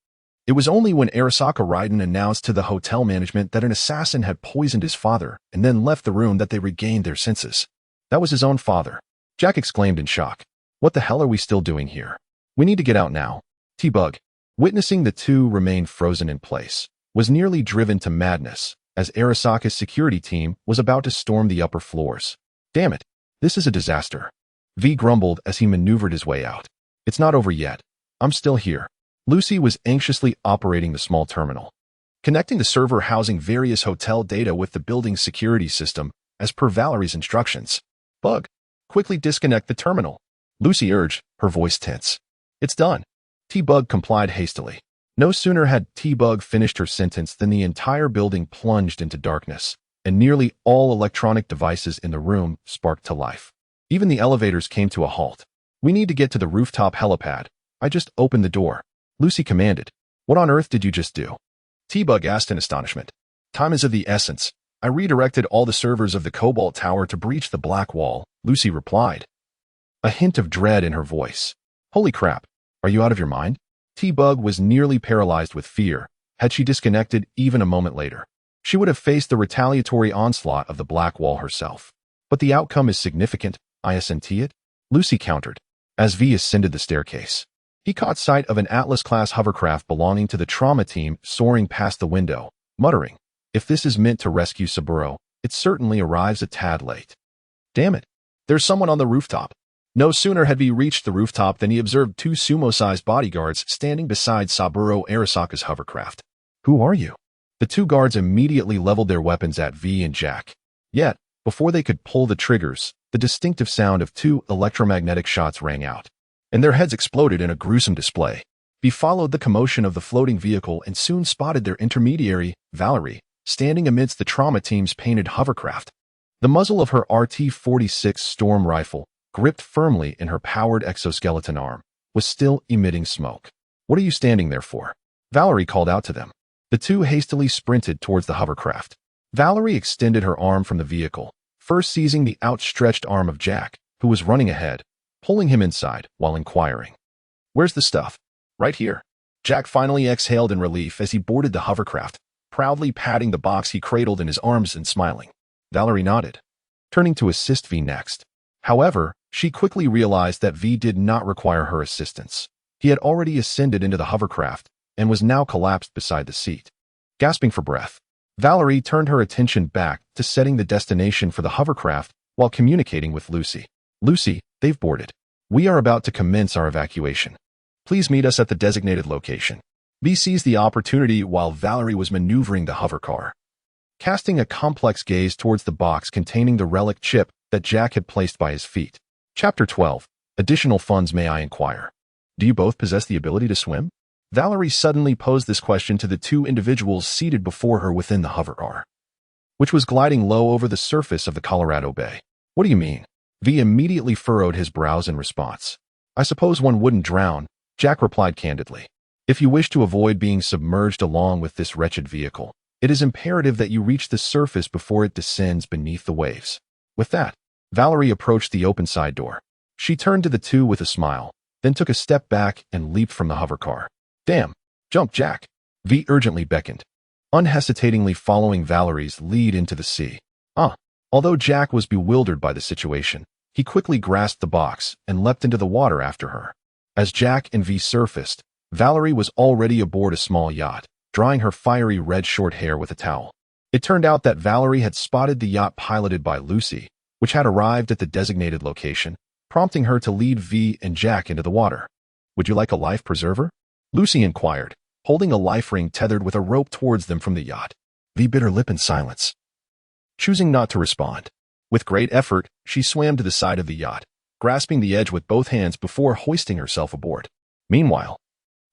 It was only when Arasaka Raiden announced to the hotel management that an assassin had poisoned his father and then left the room that they regained their senses. That was his own father. Jack exclaimed in shock. What the hell are we still doing here? We need to get out now. T-Bug, witnessing the two remain frozen in place, was nearly driven to madness as Arasaka's security team was about to storm the upper floors. Damn it, this is a disaster. V grumbled as he maneuvered his way out. It's not over yet. I'm still here. Lucy was anxiously operating the small terminal. connecting the server housing various hotel data with the building's security system as per Valerie's instructions. Bug, quickly disconnect the terminal, Lucy urged, her voice tense. It's done. T-Bug complied hastily. No sooner had T-Bug finished her sentence than the entire building plunged into darkness, and nearly all electronic devices in the room sparked to life. Even the elevators came to a halt. We need to get to the rooftop helipad. I just opened the door, Lucy commanded. What on earth did you just do? T-Bug asked in astonishment. Time is of the essence. I redirected all the servers of the Cobalt Tower to breach the black wall, Lucy replied. A hint of dread in her voice. Holy crap, are you out of your mind? T-Bug was nearly paralyzed with fear. Had she disconnected even a moment later, she would have faced the retaliatory onslaught of the black wall herself. But the outcome is significant, isn't it? Lucy countered, as V ascended the staircase. He caught sight of an Atlas-class hovercraft belonging to the trauma team soaring past the window, muttering, if this is meant to rescue Saburo, it certainly arrives a tad late. Damn it, there's someone on the rooftop. No sooner had V reached the rooftop than he observed two sumo-sized bodyguards standing beside Saburo Arasaka's hovercraft. Who are you? The two guards immediately leveled their weapons at V and Jack. Yet, before they could pull the triggers, the distinctive sound of two electromagnetic shots rang out, and their heads exploded in a gruesome display. V followed the commotion of the floating vehicle and soon spotted their intermediary, Valerie, standing amidst the trauma team's painted hovercraft. The muzzle of her RT-46 Storm rifle, gripped firmly in her powered exoskeleton arm, was still emitting smoke. What are you standing there for? Valerie called out to them. The two hastily sprinted towards the hovercraft. Valerie extended her arm from the vehicle, first seizing the outstretched arm of Jack, who was running ahead, pulling him inside while inquiring. Where's the stuff? Right here. Jack finally exhaled in relief as he boarded the hovercraft, proudly patting the box he cradled in his arms and smiling. Valerie nodded, turning to assist V next. However, she quickly realized that V did not require her assistance. He had already ascended into the hovercraft and was now collapsed beside the seat. Gasping for breath, Valerie turned her attention back to setting the destination for the hovercraft while communicating with Lucy. Lucy, they've boarded. We are about to commence our evacuation. Please meet us at the designated location. V seized the opportunity while Valerie was maneuvering the hovercar, casting a complex gaze towards the box containing the relic chip that Jack had placed by his feet. Chapter 12. Additional funds, may I inquire? Do you both possess the ability to swim? Valerie suddenly posed this question to the two individuals seated before her within the hovercar, which was gliding low over the surface of the Colorado Bay. What do you mean? V immediately furrowed his brows in response. I suppose one wouldn't drown, Jack replied candidly. If you wish to avoid being submerged along with this wretched vehicle, it is imperative that you reach the surface before it descends beneath the waves. With that, Valerie approached the open side door. She turned to the two with a smile, then took a step back and leaped from the hovercar. Damn, jump, Jack. V urgently beckoned, unhesitatingly following Valerie's lead into the sea. Although Jack was bewildered by the situation, he quickly grasped the box and leapt into the water after her. As Jack and V surfaced, Valerie was already aboard a small yacht, drying her fiery red short hair with a towel. It turned out that Valerie had spotted the yacht piloted by Lucy, which had arrived at the designated location, prompting her to lead V and Jack into the water. Would you like a life preserver? Lucy inquired, holding a life ring tethered with a rope towards them from the yacht. V bit her lip in silence, choosing not to respond. With great effort, she swam to the side of the yacht, grasping the edge with both hands before hoisting herself aboard. Meanwhile,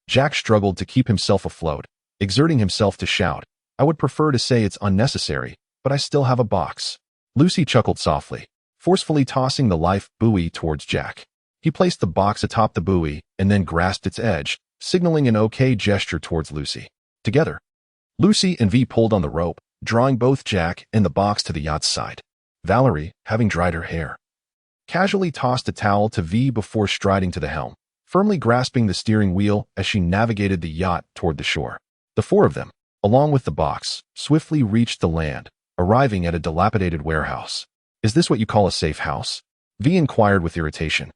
Jack struggled to keep himself afloat, exerting himself to shout, I would prefer to say it's unnecessary, but I still have a box. Lucy chuckled softly, forcefully tossing the life buoy towards Jack. He placed the box atop the buoy and then grasped its edge, signaling an okay gesture towards Lucy. Together, Lucy and V pulled on the rope, drawing both Jack and the box to the yacht's side. Valerie, having dried her hair, casually tossed a towel to V before striding to the helm, firmly grasping the steering wheel as she navigated the yacht toward the shore. The four of them, along with the box, swiftly reached the land, arriving at a dilapidated warehouse. Is this what you call a safe house? V inquired with irritation,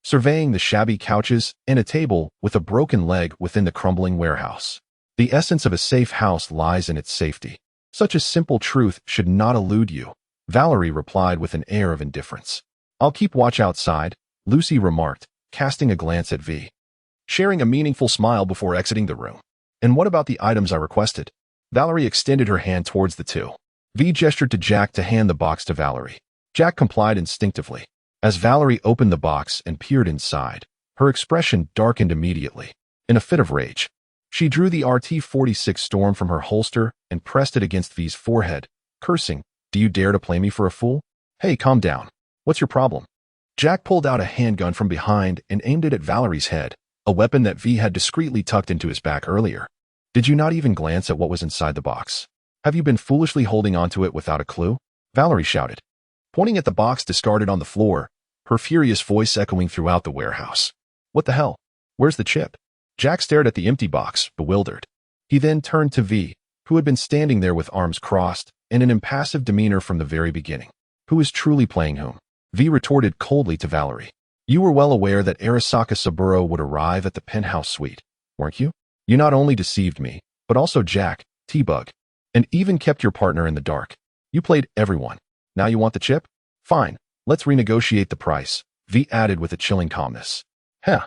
surveying the shabby couches and a table with a broken leg within the crumbling warehouse. The essence of a safe house lies in its safety. Such a simple truth should not elude you, Valerie replied with an air of indifference. I'll keep watch outside, Lucy remarked, casting a glance at V, sharing a meaningful smile before exiting the room. And what about the items I requested? Valerie extended her hand towards the two. V gestured to Jack to hand the box to Valerie. Jack complied instinctively. As Valerie opened the box and peered inside, her expression darkened immediately. In a fit of rage, she drew the RT-46 Storm from her holster and pressed it against V's forehead, cursing, "Do you dare to play me for a fool? Hey, calm down. What's your problem?" Jack pulled out a handgun from behind and aimed it at Valerie's head, a weapon that V had discreetly tucked into his back earlier. "Did you not even glance at what was inside the box? Have you been foolishly holding onto it without a clue?" Valerie shouted, pointing at the box discarded on the floor, her furious voice echoing throughout the warehouse. "What the hell? Where's the chip?" Jack stared at the empty box, bewildered. He then turned to V, who had been standing there with arms crossed and an impassive demeanor from the very beginning. "Who is truly playing whom?" V retorted coldly to Valerie. "You were well aware that Arasaka Saburo would arrive at the penthouse suite, weren't you? You not only deceived me, but also Jack, T-Bug, and even kept your partner in the dark. You played everyone. Now you want the chip? Fine, let's renegotiate the price," V added with a chilling calmness. Heh,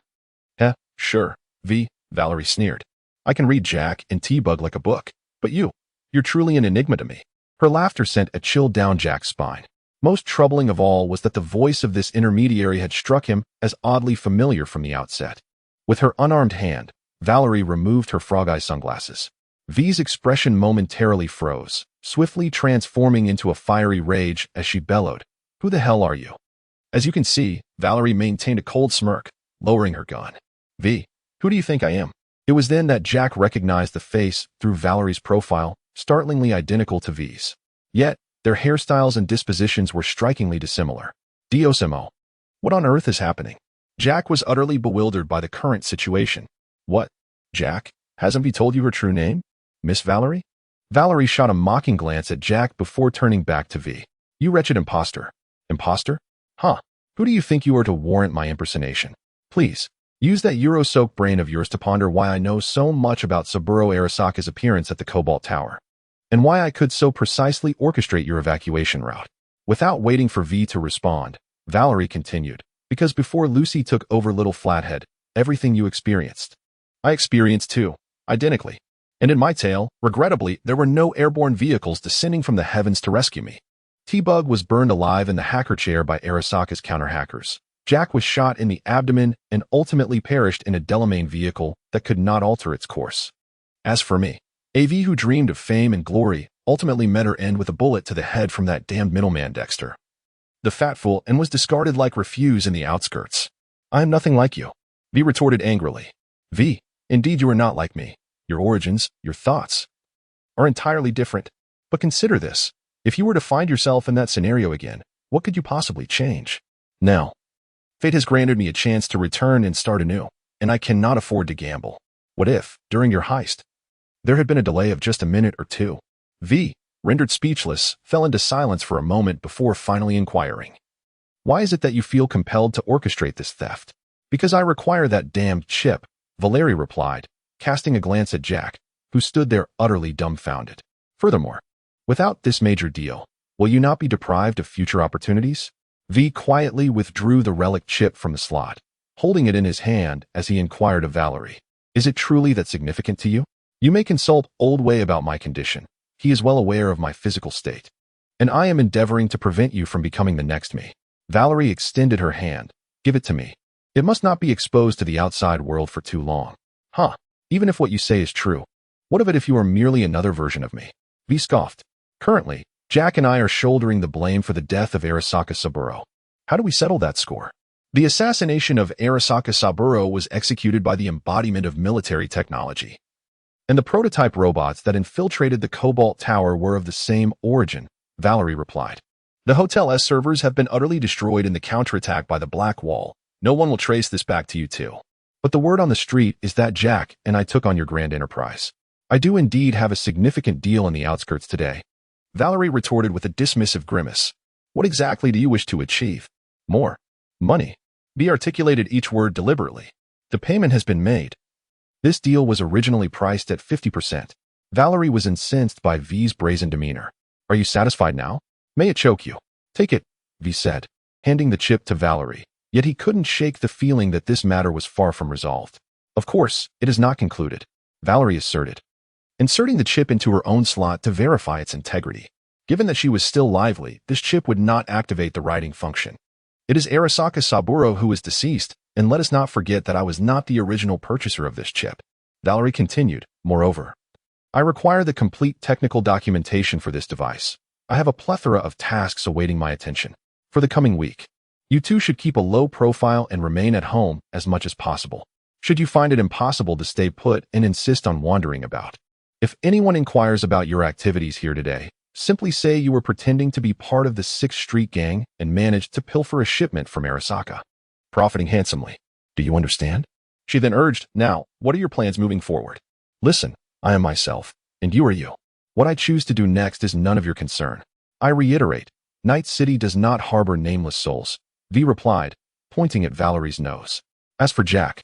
sure, V, Valerie sneered. "I can read Jack and T-Bug like a book, but you're truly an enigma to me." Her laughter sent a chill down Jack's spine. Most troubling of all was that the voice of this intermediary had struck him as oddly familiar from the outset. With her unarmed hand, Valerie removed her frog-eye sunglasses. V's expression momentarily froze, swiftly transforming into a fiery rage as she bellowed, "Who the hell are you?" As you can see, Valerie maintained a cold smirk, lowering her gun. "V, who do you think I am?" It was then that Jack recognized the face through Valerie's profile, startlingly identical to V's. Yet, their hairstyles and dispositions were strikingly dissimilar. Diosimo. What on earth is happening? Jack was utterly bewildered by the current situation. "What? Jack? Hasn't he told you her true name? Miss Valerie?" Valerie shot a mocking glance at Jack before turning back to V. "You wretched imposter." "Imposter? Huh. Who do you think you are to warrant my impersonation? Please, use that Euro-soaked brain of yours to ponder why I know so much about Saburo Arasaka's appearance at the Cobalt Tower, and why I could so precisely orchestrate your evacuation route." Without waiting for V to respond, Valerie continued, "Because before Lucy took over Little Flathead, everything you experienced, I experienced too, identically. And in my tale, regrettably, there were no airborne vehicles descending from the heavens to rescue me. T-Bug was burned alive in the hacker chair by Arasaka's counter-hackers. Jack was shot in the abdomen and ultimately perished in a Delamain vehicle that could not alter its course. As for me, AV who dreamed of fame and glory ultimately met her end with a bullet to the head from that damned middleman Dexter, the fat fool, and was discarded like refuse in the outskirts. I am nothing like you," V retorted angrily. "V, indeed you are not like me. Your origins, your thoughts, are entirely different. But consider this. If you were to find yourself in that scenario again, what could you possibly change? Now, fate has granted me a chance to return and start anew, and I cannot afford to gamble. What if, during your heist, there had been a delay of just a minute or two?" V, rendered speechless, fell into silence for a moment before finally inquiring, "Why is it that you feel compelled to orchestrate this theft?" "Because I require that damned chip," Valerie replied, casting a glance at Jack, who stood there utterly dumbfounded. "Furthermore, without this major deal, will you not be deprived of future opportunities?" V quietly withdrew the relic chip from the slot, holding it in his hand as he inquired of Valerie, "Is it truly that significant to you? You may consult Old Way about my condition. He is well aware of my physical state, and I am endeavoring to prevent you from becoming the next me." Valerie extended her hand. "Give it to me. It must not be exposed to the outside world for too long." "Huh. Even if what you say is true, what of it if you are merely another version of me?" V scoffed. "Currently, Jack and I are shouldering the blame for the death of Arasaka Saburo. How do we settle that score? The assassination of Arasaka Saburo was executed by the embodiment of military technology, and the prototype robots that infiltrated the Cobalt Tower were of the same origin," Valerie replied. "The Hotel S servers have been utterly destroyed in the counterattack by the Black Wall. No one will trace this back to you too. But the word on the street is that Jack and I took on your grand enterprise. I do indeed have a significant deal in the outskirts today." Valerie retorted with a dismissive grimace. "What exactly do you wish to achieve? More money?" V articulated each word deliberately. "The payment has been made. This deal was originally priced at 50%. Valerie was incensed by V's brazen demeanor. "Are you satisfied now? May it choke you." "Take it," V said, handing the chip to Valerie. Yet he couldn't shake the feeling that this matter was far from resolved. "Of course, it is not concluded," Valerie asserted. inserting the chip into her own slot to verify its integrity. Given that she was still lively, this chip would not activate the writing function. It is Arasaka Saburo who is deceased, and let us not forget that I was not the original purchaser of this chip. Valerie continued, moreover, I require the complete technical documentation for this device. I have a plethora of tasks awaiting my attention. For the coming week, you two should keep a low profile and remain at home as much as possible. Should you find it impossible to stay put and insist on wandering about, if anyone inquires about your activities here today, simply say you were pretending to be part of the 6th Street gang and managed to pilfer a shipment from Arasaka, profiting handsomely. Do you understand? She then urged, now, what are your plans moving forward? Listen, I am myself, and you are you. What I choose to do next is none of your concern. I reiterate, Night City does not harbor nameless souls, V replied, pointing at Valerie's nose. As for Jack,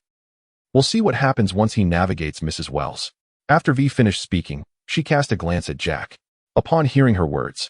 we'll see what happens once he navigates Mrs. Wells. After V finished speaking, she cast a glance at Jack. Upon hearing her words,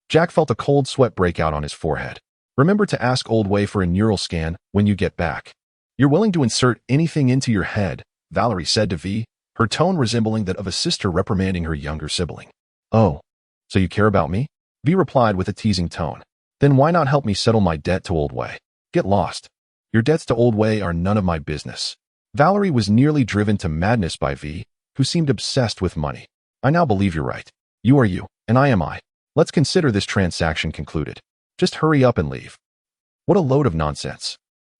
Jack felt a cold sweat break out on his forehead. Remember to ask Old Way for a neural scan when you get back. You're willing to insert anything into your head, Valerie said to V, her tone resembling that of a sister reprimanding her younger sibling. Oh, so you care about me? V replied with a teasing tone. Then why not help me settle my debt to Old Way? Get lost. Your debts to Old Way are none of my business. Valerie was nearly driven to madness by V, who seemed obsessed with money. I now believe you're right. You are you, and I am I. Let's consider this transaction concluded. Just hurry up and leave. What a load of nonsense.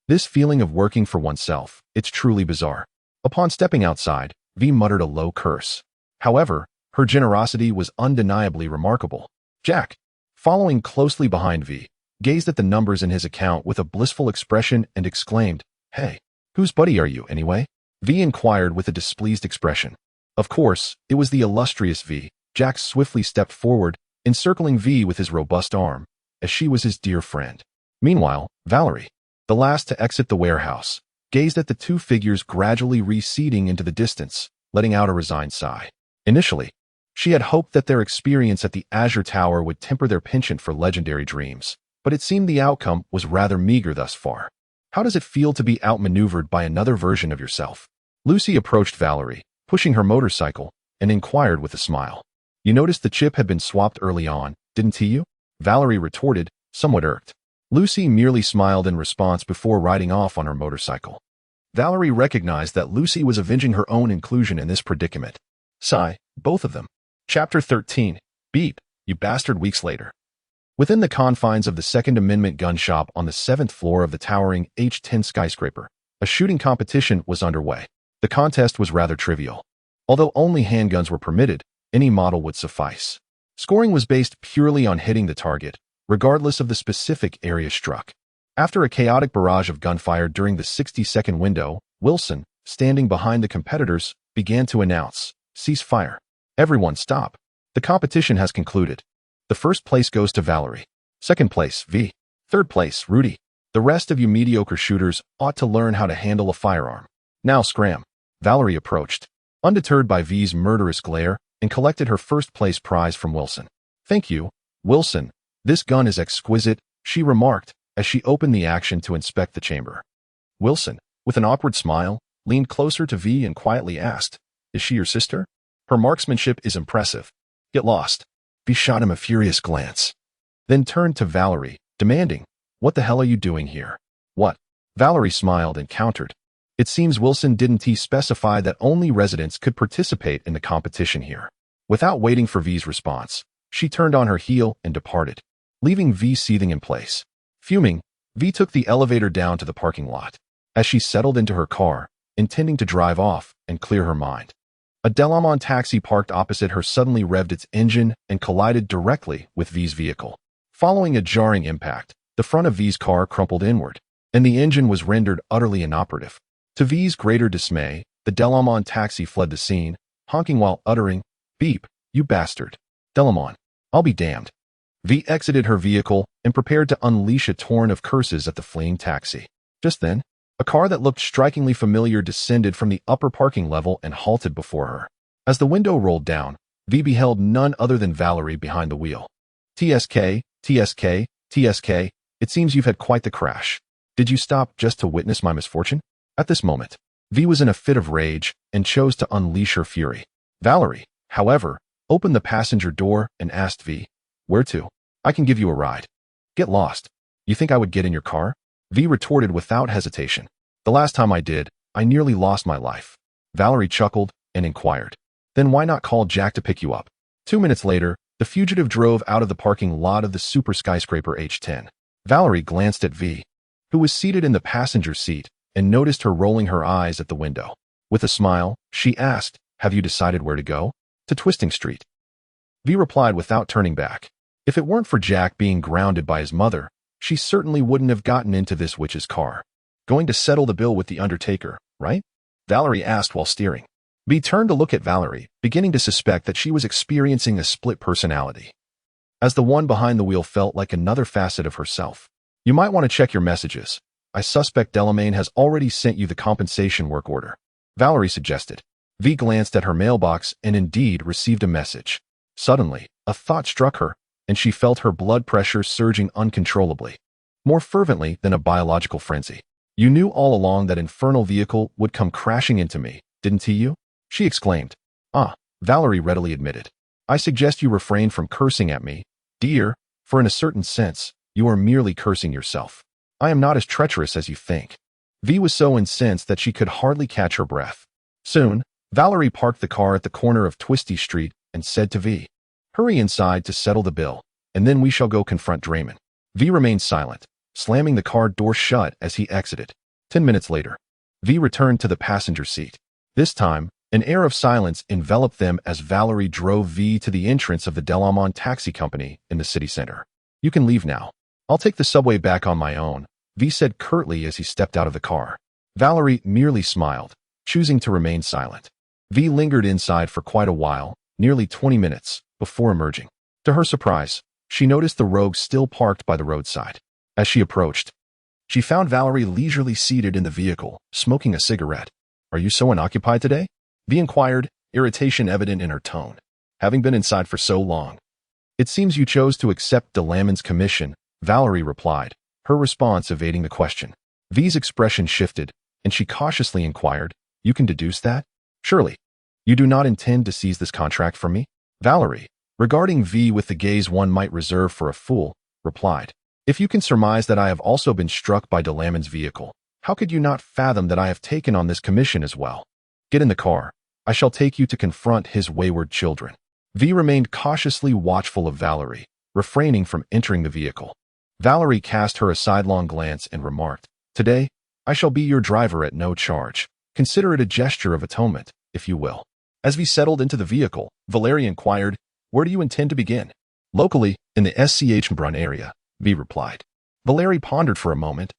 This feeling of working for oneself, it's truly bizarre. Upon stepping outside, V muttered a low curse. However, her generosity was undeniably remarkable. Jack, following closely behind V, gazed at the numbers in his account with a blissful expression and exclaimed, Hey, whose buddy are you, anyway? V inquired with a displeased expression. Of course, it was the illustrious V. Jack swiftly stepped forward, encircling V with his robust arm, as she was his dear friend. Meanwhile, Valerie, the last to exit the warehouse, gazed at the two figures gradually receding into the distance, letting out a resigned sigh. Initially, she had hoped that their experience at the Azure Tower would temper their penchant for legendary dreams, but it seemed the outcome was rather meager thus far. How does it feel to be outmaneuvered by another version of yourself? Lucy approached Valerie, pushing her motorcycle, and inquired with a smile. You noticed the chip had been swapped early on, didn't you? Valerie retorted, somewhat irked. Lucy merely smiled in response before riding off on her motorcycle. Valerie recognized that Lucy was avenging her own inclusion in this predicament. Sigh, both of them. Chapter 13. Beep, you bastard. Weeks later. Within the confines of the Second Amendment gun shop on the 7th floor of the towering H10 skyscraper, a shooting competition was underway. The contest was rather trivial. Although only handguns were permitted, any model would suffice. Scoring was based purely on hitting the target, regardless of the specific area struck. After a chaotic barrage of gunfire during the 60-second window, Wilson, standing behind the competitors, began to announce, Cease fire. Everyone stop. The competition has concluded. The first place goes to Valerie. Second place, V. Third place, Rudy. The rest of you mediocre shooters ought to learn how to handle a firearm. Now scram. Valerie approached, undeterred by V's murderous glare, and collected her first-place prize from Wilson. Thank you, Wilson. This gun is exquisite, she remarked, as she opened the action to inspect the chamber. Wilson, with an awkward smile, leaned closer to V and quietly asked, Is she your sister? Her marksmanship is impressive. Get lost. V shot him a furious glance, then turned to Valerie, demanding, What the hell are you doing here? What? Valerie smiled and countered. It seems Wilson didn't specify that only residents could participate in the competition here. Without waiting for V's response, she turned on her heel and departed, leaving V seething in place. Fuming, V took the elevator down to the parking lot. As she settled into her car, intending to drive off and clear her mind, a Delamon taxi parked opposite her suddenly revved its engine and collided directly with V's vehicle. Following a jarring impact, the front of V's car crumpled inward, and the engine was rendered utterly inoperative. To V's greater dismay, the Delamon taxi fled the scene, honking while uttering, Beep, you bastard. Delamon, I'll be damned. V exited her vehicle and prepared to unleash a torrent of curses at the fleeing taxi. Just then, a car that looked strikingly familiar descended from the upper parking level and halted before her. As the window rolled down, V beheld none other than Valerie behind the wheel. TSK, TSK, TSK, it seems you've had quite the crash. Did you stop just to witness my misfortune? At this moment, V was in a fit of rage and chose to unleash her fury. Valerie, however, opened the passenger door and asked V, "Where to? I can give you a ride." "Get lost. You think I would get in your car?" V retorted without hesitation. "The last time I did, I nearly lost my life." Valerie chuckled and inquired, "Then why not call Jack to pick you up?" 2 minutes later, the fugitive drove out of the parking lot of the super skyscraper H10. Valerie glanced at V, who was seated in the passenger seat, and noticed her rolling her eyes at the window. With a smile, she asked, "Have you decided where to go?" "To Twisting Street." V replied without turning back. If it weren't for Jack being grounded by his mother, she certainly wouldn't have gotten into this witch's car. "Going to settle the bill with the undertaker, right?" Valerie asked while steering. V turned to look at Valerie, beginning to suspect that she was experiencing a split personality, as the one behind the wheel felt like another facet of herself. "You might want to check your messages. I suspect Delamain has already sent you the compensation work order," Valerie suggested. V glanced at her mailbox and indeed received a message. Suddenly, a thought struck her, and she felt her blood pressure surging uncontrollably, more fervently than a biological frenzy. "You knew all along that infernal vehicle would come crashing into me, didn't you?" she exclaimed. "Ah," Valerie readily admitted. "I suggest you refrain from cursing at me, dear, for in a certain sense, you are merely cursing yourself. I am not as treacherous as you think." V was so incensed that she could hardly catch her breath. Soon, Valerie parked the car at the corner of Twisty Street and said to V, "Hurry inside to settle the bill, and then we shall go confront Draymond." V remained silent, slamming the car door shut as he exited. 10 minutes later, V returned to the passenger seat. This time, an air of silence enveloped them as Valerie drove V to the entrance of the Delamain Taxi Company in the city center. "You can leave now. I'll take the subway back on my own," V said curtly as he stepped out of the car. Valerie merely smiled, choosing to remain silent. V lingered inside for quite a while, nearly 20 minutes, before emerging. To her surprise, she noticed the Rogue still parked by the roadside. As she approached, she found Valerie leisurely seated in the vehicle, smoking a cigarette. "Are you so unoccupied today?" V inquired, irritation evident in her tone. "Having been inside for so long." "It seems you chose to accept Delamain's commission," Valerie replied, her response evading the question. V's expression shifted, and she cautiously inquired, "You can deduce that? Surely, you do not intend to seize this contract from me?" Valerie, regarding V with the gaze one might reserve for a fool, replied, "If you can surmise that I have also been struck by Delamain's vehicle, how could you not fathom that I have taken on this commission as well? Get in the car. I shall take you to confront his wayward children." V remained cautiously watchful of Valerie, refraining from entering the vehicle. Valerie cast her a sidelong glance and remarked, "Today, I shall be your driver at no charge. Consider it a gesture of atonement, if you will." As V settled into the vehicle, Valerie inquired, "Where do you intend to begin?" "Locally, in the SCH Brun area," V replied. Valerie pondered for a moment,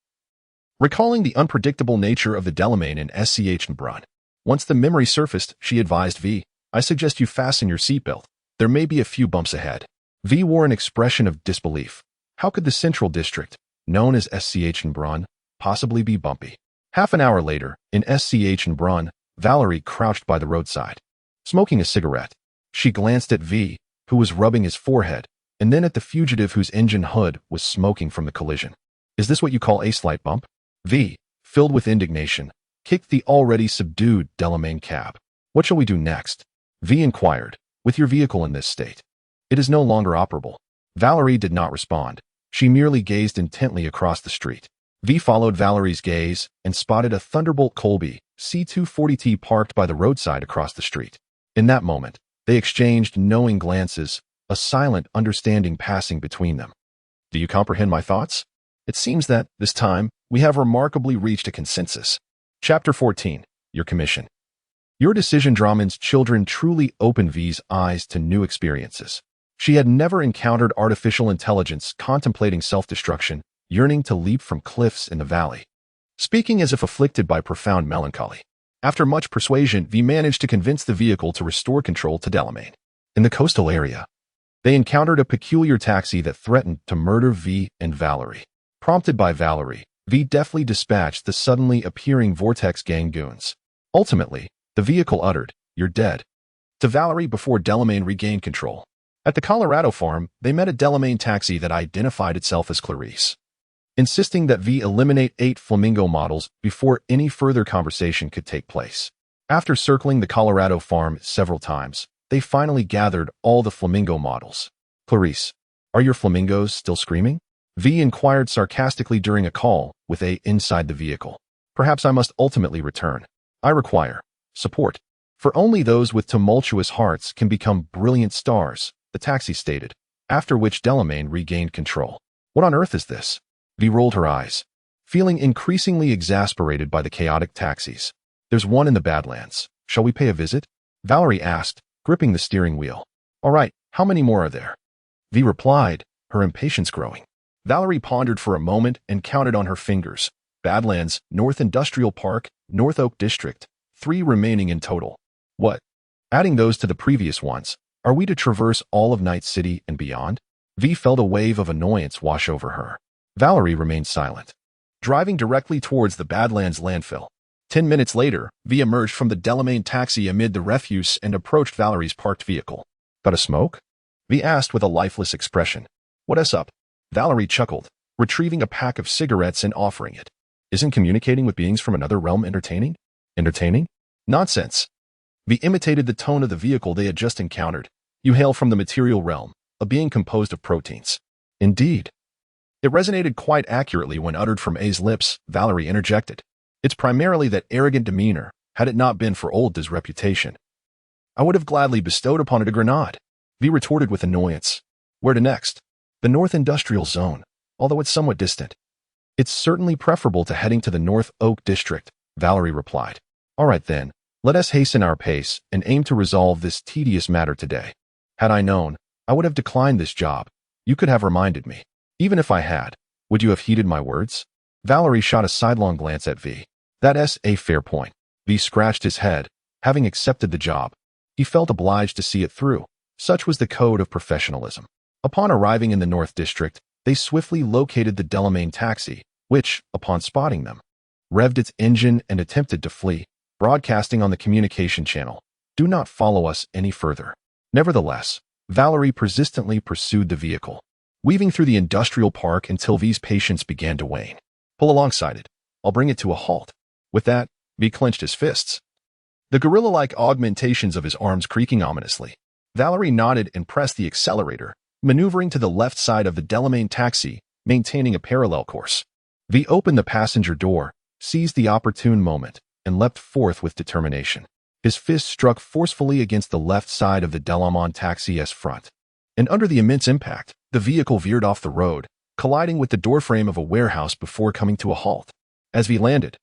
recalling the unpredictable nature of the Delamain in SCH Brun. Once the memory surfaced, she advised V, "I suggest you fasten your seatbelt. There may be a few bumps ahead." V wore an expression of disbelief. How could the Central District, known as SCH Brun, possibly be bumpy? Half an hour later, in SCH Brun, Valerie crouched by the roadside, smoking a cigarette. She glanced at V, who was rubbing his forehead, and then at the fugitive whose engine hood was smoking from the collision. "Is this what you call a slight bump?" V, filled with indignation, kicked the already subdued Delamain cab. "What shall we do next?" V inquired, "With your vehicle in this state, it is no longer operable." Valerie did not respond. She merely gazed intently across the street. V followed Valerie's gaze and spotted a Thunderbolt Colby C240T parked by the roadside across the street. In that moment, they exchanged knowing glances, a silent understanding passing between them. "Do you comprehend my thoughts? It seems that, this time, we have remarkably reached a consensus." Chapter 14. Your Commission. Your decision Dramen's children truly opened V's eyes to new experiences. She had never encountered artificial intelligence contemplating self-destruction, yearning to leap from cliffs in the valley. Speaking as if afflicted by profound melancholy, after much persuasion, V managed to convince the vehicle to restore control to Delamain. In the coastal area, they encountered a peculiar taxi that threatened to murder V and Valerie. Prompted by Valerie, V deftly dispatched the suddenly appearing Vortex gang goons. Ultimately, the vehicle uttered, "You're dead," to Valerie before Delamain regained control. At the Colorado farm, they met a Delamain taxi that identified itself as Clarice, insisting that V eliminate 8 Flamingo models before any further conversation could take place. After circling the Colorado farm several times, they finally gathered all the flamingo models. Clarice, are your flamingos still screaming? V inquired sarcastically during a call with A inside the vehicle. Perhaps I must ultimately return. I require support. For only those with tumultuous hearts can become brilliant stars, the taxi stated, after which Delamain regained control. What on earth is this? V rolled her eyes, feeling increasingly exasperated by the chaotic taxis. There's one in the Badlands. Shall we pay a visit? Valerie asked, gripping the steering wheel. All right, how many more are there? V replied, her impatience growing. Valerie pondered for a moment and counted on her fingers. Badlands, North Industrial Park, North Oak District, 3 remaining in total. What? Adding those to the previous ones, are we to traverse all of Night City and beyond? V felt a wave of annoyance wash over her. Valerie remained silent, driving directly towards the Badlands landfill. 10 minutes later, V emerged from the Delamain taxi amid the refuse and approached Valerie's parked vehicle. Got a smoke? V asked with a lifeless expression. What's up? Valerie chuckled, retrieving a pack of cigarettes and offering it. Isn't communicating with beings from another realm entertaining? Entertaining? Nonsense. V imitated the tone of the vehicle they had just encountered. You hail from the material realm, a being composed of proteins. Indeed. It resonated quite accurately when uttered from A's lips. Valerie interjected. It's primarily that arrogant demeanor, had it not been for old Da's reputation. I would have gladly bestowed upon it a grenade. V retorted with annoyance. Where to next? The North Industrial Zone, although it's somewhat distant. It's certainly preferable to heading to the North Oak District, Valerie replied. All right then, let us hasten our pace and aim to resolve this tedious matter today. Had I known, I would have declined this job. You could have reminded me. Even if I had, would you have heeded my words? Valerie shot a sidelong glance at V. That's a fair point. V scratched his head, having accepted the job. He felt obliged to see it through. Such was the code of professionalism. Upon arriving in the North District, they swiftly located the Delamain taxi, which, upon spotting them, revved its engine and attempted to flee, broadcasting on the communication channel. Do not follow us any further. Nevertheless, Valerie persistently pursued the vehicle, weaving through the industrial park until V's patience began to wane. Pull alongside it. I'll bring it to a halt. With that, V clenched his fists, the gorilla-like augmentations of his arms creaking ominously. Valerie nodded and pressed the accelerator, maneuvering to the left side of the Delamain taxi, maintaining a parallel course. V opened the passenger door, seized the opportune moment, and leapt forth with determination. His fist struck forcefully against the left side of the Delamain taxi's front, and under the immense impact, the vehicle veered off the road, colliding with the doorframe of a warehouse before coming to a halt. As V landed,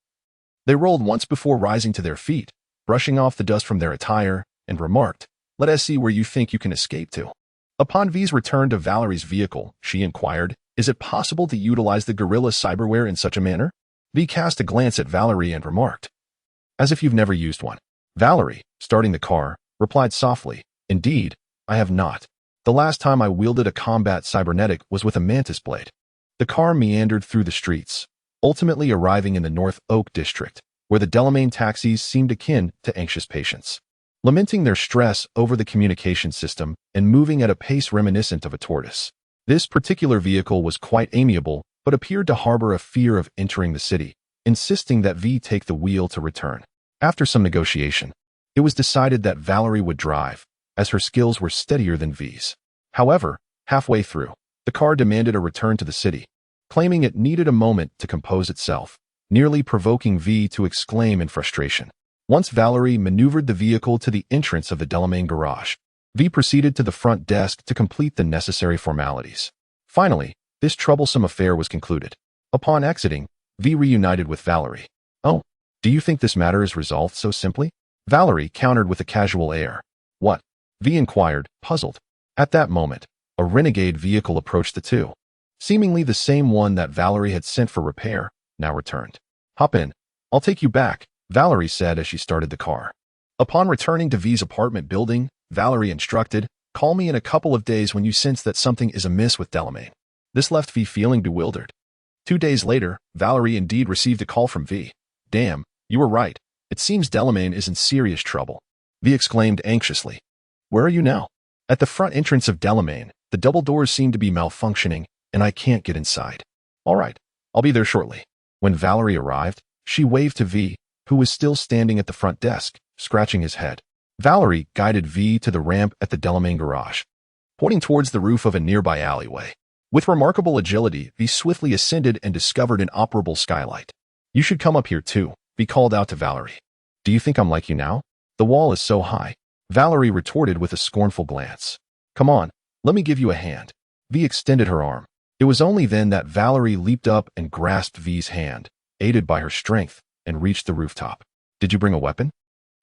they rolled once before rising to their feet, brushing off the dust from their attire, and remarked, "Let us see where you think you can escape to." Upon V's return to Valerie's vehicle, she inquired, "Is it possible to utilize the gorilla cyberware in such a manner?" V cast a glance at Valerie and remarked, "As if you've never used one." Valerie, starting the car, replied softly, "Indeed, I have not. The last time I wielded a combat cybernetic was with a mantis blade." The car meandered through the streets, ultimately arriving in the North Oak District, where the Delamain taxis seemed akin to anxious patients, lamenting their stress over the communication system and moving at a pace reminiscent of a tortoise. This particular vehicle was quite amiable, but appeared to harbor a fear of entering the city, insisting that V take the wheel to return. After some negotiation, it was decided that Valerie would drive, as her skills were steadier than V's. However, halfway through, the car demanded a return to the city, claiming it needed a moment to compose itself, nearly provoking V to exclaim in frustration. Once Valerie maneuvered the vehicle to the entrance of the Delamain garage, V proceeded to the front desk to complete the necessary formalities. Finally, this troublesome affair was concluded. Upon exiting, V reunited with Valerie. "Oh, do you think this matter is resolved so simply?" Valerie countered with a casual air. "What?" V inquired, puzzled. At that moment, a renegade vehicle approached the two. Seemingly the same one that Valerie had sent for repair, now returned. "Hop in. I'll take you back," Valerie said as she started the car. Upon returning to V's apartment building, Valerie instructed, "Call me in a couple of days when you sense that something is amiss with Delamain." This left V feeling bewildered. 2 days later, Valerie indeed received a call from V. "Damn, you were right. It seems Delamain is in serious trouble," V exclaimed anxiously. "Where are you now?" "At the front entrance of Delamain. The double doors seem to be malfunctioning, and I can't get inside." "All right, I'll be there shortly." When Valerie arrived, she waved to V, who was still standing at the front desk, scratching his head. Valerie guided V to the ramp at the Delamain garage, pointing towards the roof of a nearby alleyway. With remarkable agility, V swiftly ascended and discovered an operable skylight. You should come up here too, V called out to Valerie. Do you think I'm like you now? The wall is so high. Valerie retorted with a scornful glance. Come on, let me give you a hand. V extended her arm. It was only then that Valerie leaped up and grasped V's hand, aided by her strength, and reached the rooftop. Did you bring a weapon?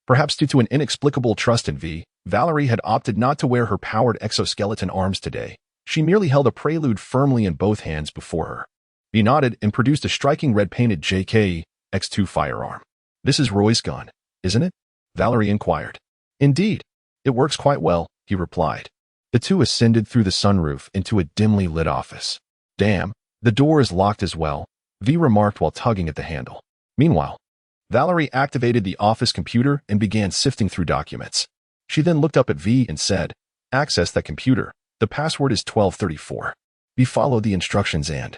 Perhaps due to an inexplicable trust in V, Valerie had opted not to wear her powered exoskeleton arms today. She merely held a prelude firmly in both hands before her. V nodded and produced a striking red-painted JK X2 firearm. This is Roy's gun, isn't it? Valerie inquired. Indeed. It works quite well, he replied. The two ascended through the sunroof into a dimly lit office. Damn, the door is locked as well, V remarked while tugging at the handle. Meanwhile, Valerie activated the office computer and began sifting through documents. She then looked up at V and said, "Access that computer. The password is 1234. V followed the instructions and,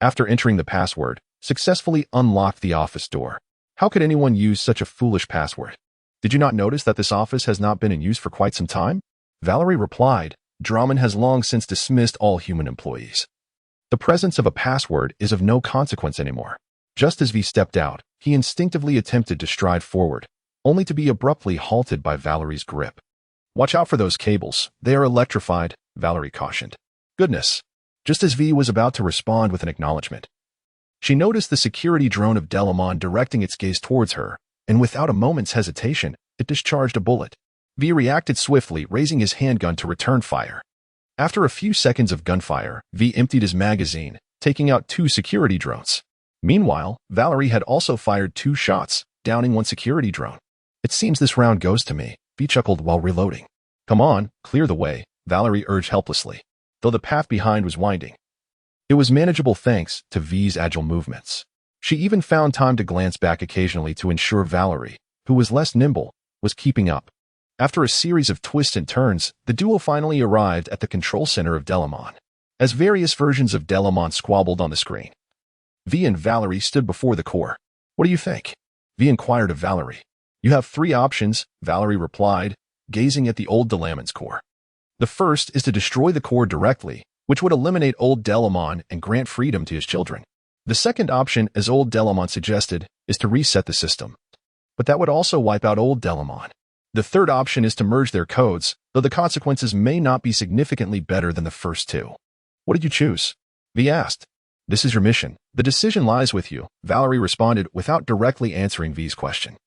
after entering the password, successfully unlocked the office door. How could anyone use such a foolish password? Did you not notice that this office has not been in use for quite some time? Valerie replied, Drummond has long since dismissed all human employees. The presence of a password is of no consequence anymore. Just as V stepped out, he instinctively attempted to stride forward, only to be abruptly halted by Valerie's grip. Watch out for those cables. They are electrified, Valerie cautioned. Goodness. Just as V was about to respond with an acknowledgement, she noticed the security drone of Delamain directing its gaze towards her, and without a moment's hesitation, it discharged a bullet. V reacted swiftly, raising his handgun to return fire. After a few seconds of gunfire, V emptied his magazine, taking out 2 security drones. Meanwhile, Valerie had also fired 2 shots, downing 1 security drone. It seems this round goes to me, V chuckled while reloading. Come on, clear the way, Valerie urged helplessly, though the path behind was winding. It was manageable thanks to V's agile movements. She even found time to glance back occasionally to ensure Valerie, who was less nimble, was keeping up. After a series of twists and turns, the duo finally arrived at the control center of Delamain. As various versions of Delamain squabbled on the screen, V and Valerie stood before the core. What do you think? V inquired of Valerie. You have 3 options, Valerie replied, gazing at the old Delamain's core. The first is to destroy the core directly, which would eliminate old Delamain and grant freedom to his children. The second option, as old Delamain suggested, is to reset the system. But that would also wipe out old Delamain. The third option is to merge their codes, though the consequences may not be significantly better than the first 2. What did you choose? V asked. This is your mission. The decision lies with you, Valerie responded without directly answering V's question.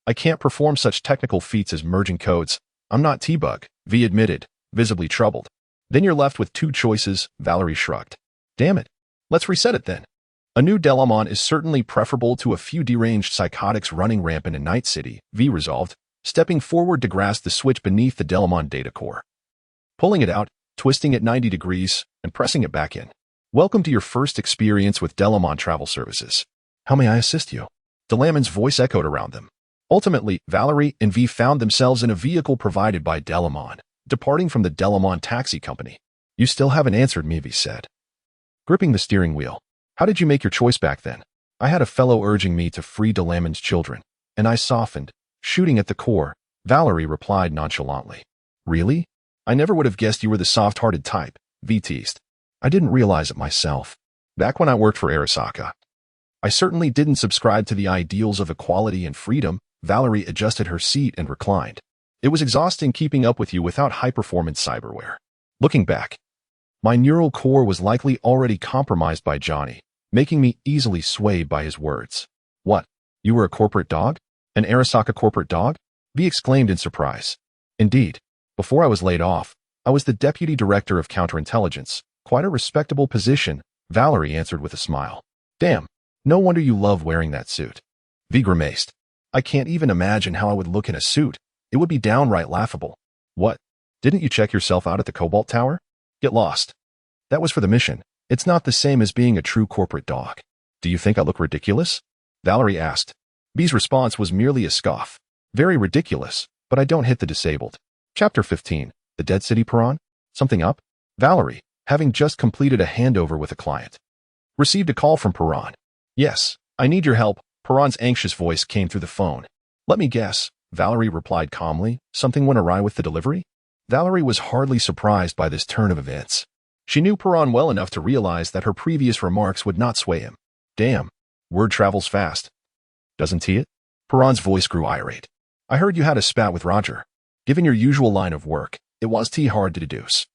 I can't perform such technical feats as merging codes. I'm not T-Bug, V admitted, visibly troubled. Then you're left with 2 choices, Valerie shrugged. Damn it. Let's reset it then. A new Delamain is certainly preferable to a few deranged psychotics running rampant in Night City, V resolved, stepping forward to grasp the switch beneath the Delamain data core. Pulling it out, twisting it 90 degrees, and pressing it back in. Welcome to your first experience with Delamain Travel Services. How may I assist you? Delamain's voice echoed around them. Ultimately, Valerie and V found themselves in a vehicle provided by Delamain, departing from the Delamain Taxi Company. You still haven't answered me, V said, gripping the steering wheel. How did you make your choice back then? I had a fellow urging me to free Delamain's children, and I softened, shooting at the core, Valerie replied nonchalantly. Really? I never would have guessed you were the soft-hearted type, V teased. I didn't realize it myself. Back when I worked for Arasaka, I certainly didn't subscribe to the ideals of equality and freedom. Valerie adjusted her seat and reclined. It was exhausting keeping up with you without high-performance cyberware. Looking back, my neural core was likely already compromised by Johnny, making me easily swayed by his words. What? You were a corporate dog? An Arasaka corporate dog? V exclaimed in surprise. Indeed. Before I was laid off, I was the deputy director of counterintelligence. Quite a respectable position, Valerie answered with a smile. Damn, no wonder you love wearing that suit. V grimaced. I can't even imagine how I would look in a suit. It would be downright laughable. What? Didn't you check yourself out at the Cobalt Tower? Get lost. That was for the mission. It's not the same as being a true corporate dog. Do you think I look ridiculous? Valerie asked. V's response was merely a scoff. Very ridiculous, but I don't hit the disabled. Chapter 15. The Dead City Piran? Something up? Valerie, having just completed a handover with a client, received a call from Piran. Yes, I need your help. Piran's anxious voice came through the phone. Let me guess. Valerie replied calmly. Something went awry with the delivery? Valerie was hardly surprised by this turn of events. She knew Perron well enough to realize that her previous remarks would not sway him. Damn, word travels fast. Doesn't he it? Perron's voice grew irate. I heard you had a spat with Roger. Given your usual line of work, it was too hard to deduce.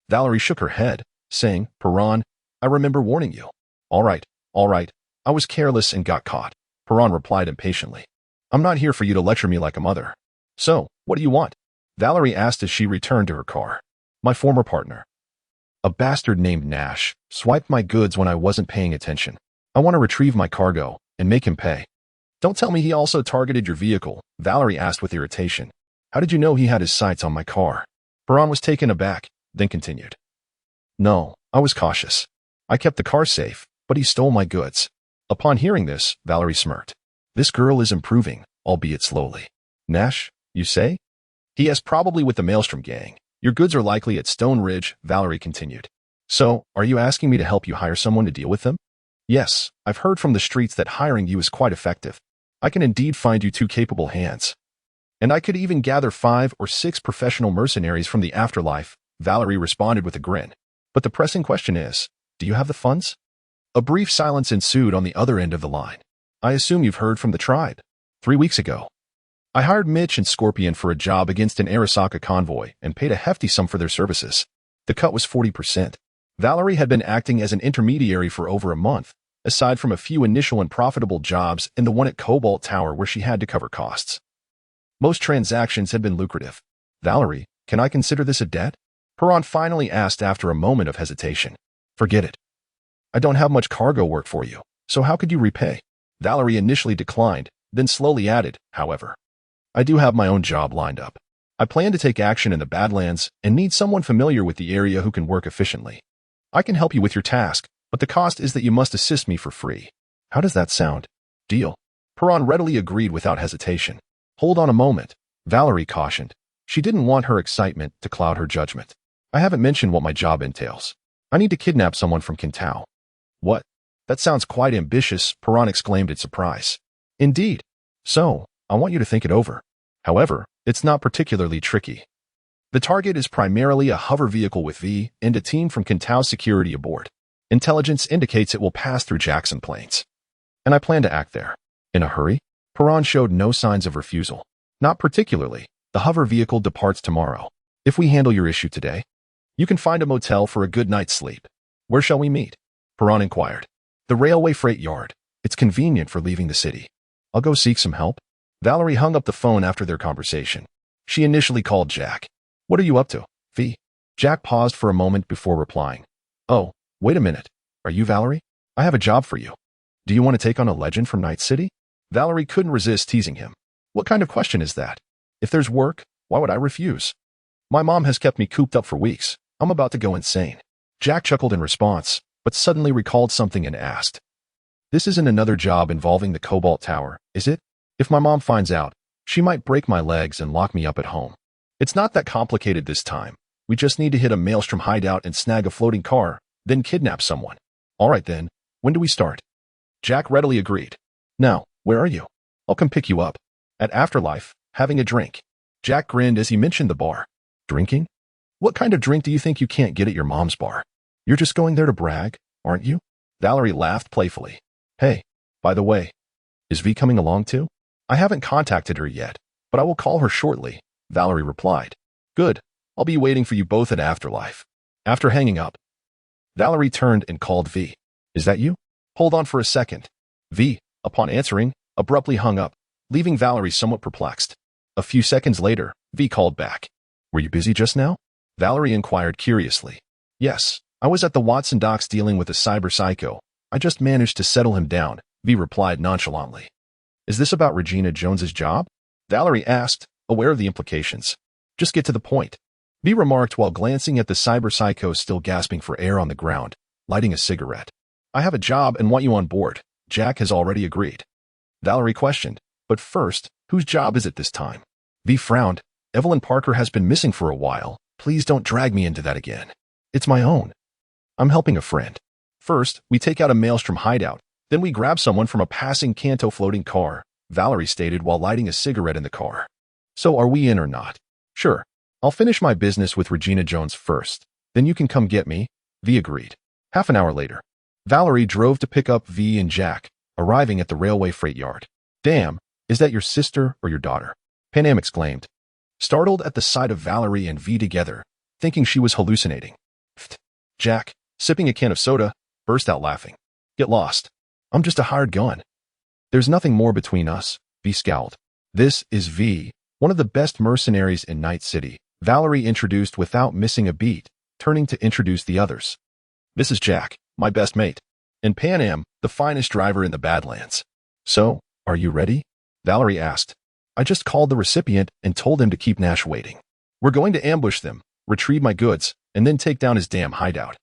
Valerie shook her head, saying, Perron, I remember warning you. All right. I was careless and got caught. Perron replied impatiently. I'm not here for you to lecture me like a mother. So, what do you want? Valerie asked as she returned to her car. My former partner, a bastard named Nash, swiped my goods when I wasn't paying attention. I want to retrieve my cargo and make him pay. Don't tell me he also targeted your vehicle, Valerie asked with irritation. How did you know he had his sights on my car? Perron was taken aback, then continued. No, I was cautious. I kept the car safe, but he stole my goods. Upon hearing this, Valerie smirked. This girl is improving, albeit slowly. Nash, you say? Yes, probably with the Maelstrom gang. Your goods are likely at Stone Ridge, Valerie continued. So, are you asking me to help you hire someone to deal with them? Yes, I've heard from the streets that hiring you is quite effective. I can indeed find you 2 capable hands. And I could even gather 5 or 6 professional mercenaries from the afterlife, Valerie responded with a grin. But the pressing question is, do you have the funds? A brief silence ensued on the other end of the line. I assume you've heard from the tribe. 3 weeks ago, I hired Mitch and Scorpion for a job against an Arasaka convoy and paid a hefty sum for their services. The cut was 40%. Valerie had been acting as an intermediary for over a month, aside from a few initial and profitable jobs and the one at Cobalt Tower where she had to cover costs. Most transactions had been lucrative. Valerie, can I consider this a debt? Perron finally asked after a moment of hesitation. Forget it. I don't have much cargo work for you, so how could you repay? Valerie initially declined, then slowly added, however. I do have my own job lined up. I plan to take action in the Badlands and need someone familiar with the area who can work efficiently. I can help you with your task, but the cost is that you must assist me for free. How does that sound? Deal. Perron readily agreed without hesitation. Hold on a moment, Valerie cautioned. She didn't want her excitement to cloud her judgment. I haven't mentioned what my job entails. I need to kidnap someone from Quintao. What? That sounds quite ambitious, Perron exclaimed in surprise. Indeed. So, I want you to think it over. However, it's not particularly tricky. The target is primarily a hover vehicle with V and a team from Quintao security aboard. Intelligence indicates it will pass through Jackson Plains. And I plan to act there. In a hurry? Perron showed no signs of refusal. Not particularly. The hover vehicle departs tomorrow. If we handle your issue today, you can find a motel for a good night's sleep. Where shall we meet? Perron inquired. The railway freight yard. It's convenient for leaving the city. I'll go seek some help. Valerie hung up the phone after their conversation. She initially called Jack. What are you up to, V? Jack paused for a moment before replying. Oh, wait a minute. Are you Valerie? I have a job for you. Do you want to take on a legend from Night City? Valerie couldn't resist teasing him. What kind of question is that? If there's work, why would I refuse? My mom has kept me cooped up for weeks. I'm about to go insane. Jack chuckled in response, but suddenly recalled something and asked. This isn't another job involving the Cobalt Tower, is it? If my mom finds out, she might break my legs and lock me up at home. It's not that complicated this time. We just need to hit a Maelstrom hideout and snag a floating car, then kidnap someone. All right then, when do we start? Jack readily agreed. Now, where are you? I'll come pick you up. At Afterlife, having a drink. Jack grinned as he mentioned the bar. Drinking? What kind of drink do you think you can't get at your mom's bar? You're just going there to brag, aren't you? Valerie laughed playfully. Hey, by the way, is V coming along too? I haven't contacted her yet, but I will call her shortly, Valerie replied. Good, I'll be waiting for you both at Afterlife. After hanging up, Valerie turned and called V. Is that you? Hold on for a second. V, upon answering, abruptly hung up, leaving Valerie somewhat perplexed. A few seconds later, V called back. Were you busy just now? Valerie inquired curiously. Yes, I was at the Watson docks dealing with a cyber psycho. I just managed to settle him down, V replied nonchalantly. Is this about Regina Jones's job? Valerie asked, aware of the implications. Just get to the point. V remarked while glancing at the cyber psycho still gasping for air on the ground, lighting a cigarette. I have a job and want you on board. Jack has already agreed. Valerie questioned, but first, whose job is it this time? V frowned. Evelyn Parker has been missing for a while. Please don't drag me into that again. It's my own. I'm helping a friend. First, we take out a Maelstrom hideout. Then we grab someone from a passing Kanto floating car, Valerie stated while lighting a cigarette in the car. So are we in or not? Sure. I'll finish my business with Regina Jones first. Then you can come get me. V agreed. Half an hour later, Valerie drove to pick up V and Jack, arriving at the railway freight yard. Damn, is that your sister or your daughter? Pan Am exclaimed, startled at the sight of Valerie and V together, thinking she was hallucinating. Pfft. Jack, sipping a can of soda, burst out laughing. Get lost. I'm just a hired gun. There's nothing more between us, V scowled. This is V, one of the best mercenaries in Night City, Valerie introduced without missing a beat, turning to introduce the others. This is Jack, my best mate, and Pan Am, the finest driver in the Badlands. So, are you ready? Valerie asked. I just called the recipient and told him to keep Nash waiting. We're going to ambush them, retrieve my goods, and then take down his damn hideout.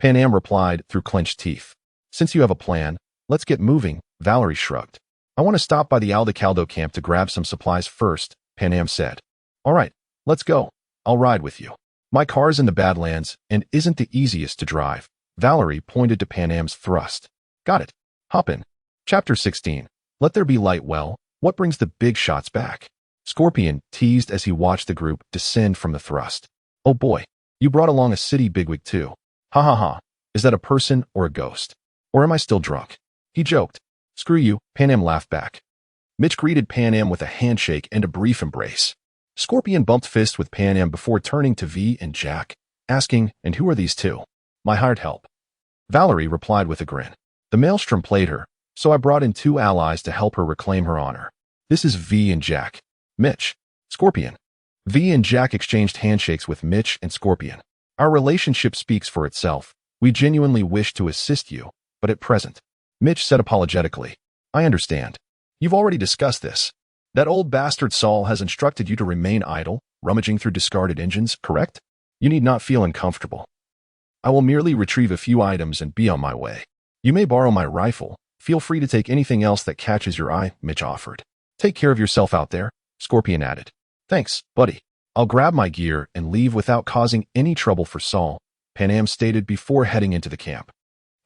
Pan Am replied through clenched teeth. Since you have a plan, let's get moving, Valerie shrugged. I want to stop by the Aldecaldo camp to grab some supplies first, Pan Am said. All right, let's go. I'll ride with you. My car's in the Badlands and isn't the easiest to drive. Valerie pointed to Pan Am's thrust. Got it. Hop in. Chapter 16. Let there be light. Well, what brings the big shots back? Scorpion teased as he watched the group descend from the thrust. Oh boy, you brought along a city bigwig too. Ha ha ha. Is that a person or a ghost? Or am I still drunk? He joked. Screw you, Pan Am laughed back. Mitch greeted Pan Am with a handshake and a brief embrace. Scorpion bumped fists with Pan Am before turning to V and Jack, asking, and who are these two? My hired help. Valerie replied with a grin. The maelstrom played her, so I brought in two allies to help her reclaim her honor. This is V and Jack. Mitch. Scorpion. V and Jack exchanged handshakes with Mitch and Scorpion. Our relationship speaks for itself. We genuinely wish to assist you, but at present. Mitch said apologetically. I understand. You've already discussed this. That old bastard Saul has instructed you to remain idle, rummaging through discarded engines, correct? You need not feel uncomfortable. I will merely retrieve a few items and be on my way. You may borrow my rifle. Feel free to take anything else that catches your eye, Mitch offered. Take care of yourself out there, Scorpion added. Thanks, buddy. I'll grab my gear and leave without causing any trouble for Saul, Pan Am stated before heading into the camp.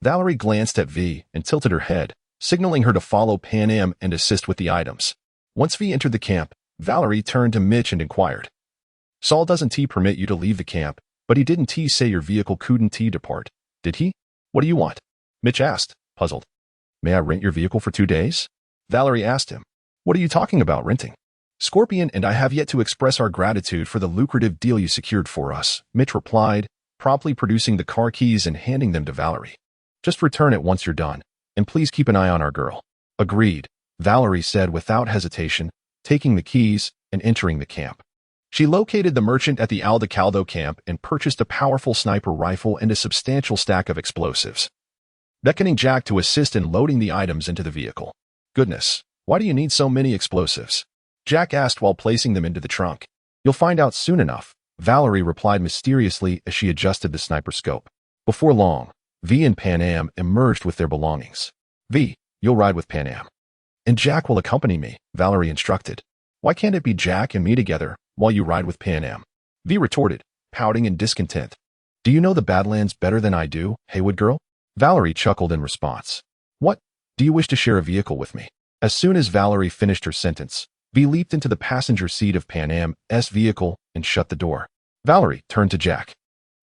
Valerie glanced at V and tilted her head, signaling her to follow Pan Am and assist with the items. Once V entered the camp, Valerie turned to Mitch and inquired. Saul doesn't permit you to leave the camp, but he didn't say your vehicle couldn't depart, did he? What do you want? Mitch asked, puzzled. May I rent your vehicle for 2 days? Valerie asked him. What are you talking about renting? Scorpion and I have yet to express our gratitude for the lucrative deal you secured for us, Mitch replied, promptly producing the car keys and handing them to Valerie. Just return it once you're done, and please keep an eye on our girl. Agreed, Valerie said without hesitation, taking the keys and entering the camp. She located the merchant at the Aldecaldo camp and purchased a powerful sniper rifle and a substantial stack of explosives, beckoning Jack to assist in loading the items into the vehicle. Goodness, why do you need so many explosives? Jack asked while placing them into the trunk. You'll find out soon enough, Valerie replied mysteriously as she adjusted the sniper scope. Before long, V and Pan Am emerged with their belongings. V, you'll ride with Pan Am. And Jack will accompany me, Valerie instructed. Why can't it be Jack and me together while you ride with Pan Am? V retorted, pouting in discontent. Do you know the Badlands better than I do, Haywood girl? Valerie chuckled in response. What? Do you wish to share a vehicle with me? As soon as Valerie finished her sentence, V leaped into the passenger seat of Pan Am's vehicle and shut the door. Valerie turned to Jack.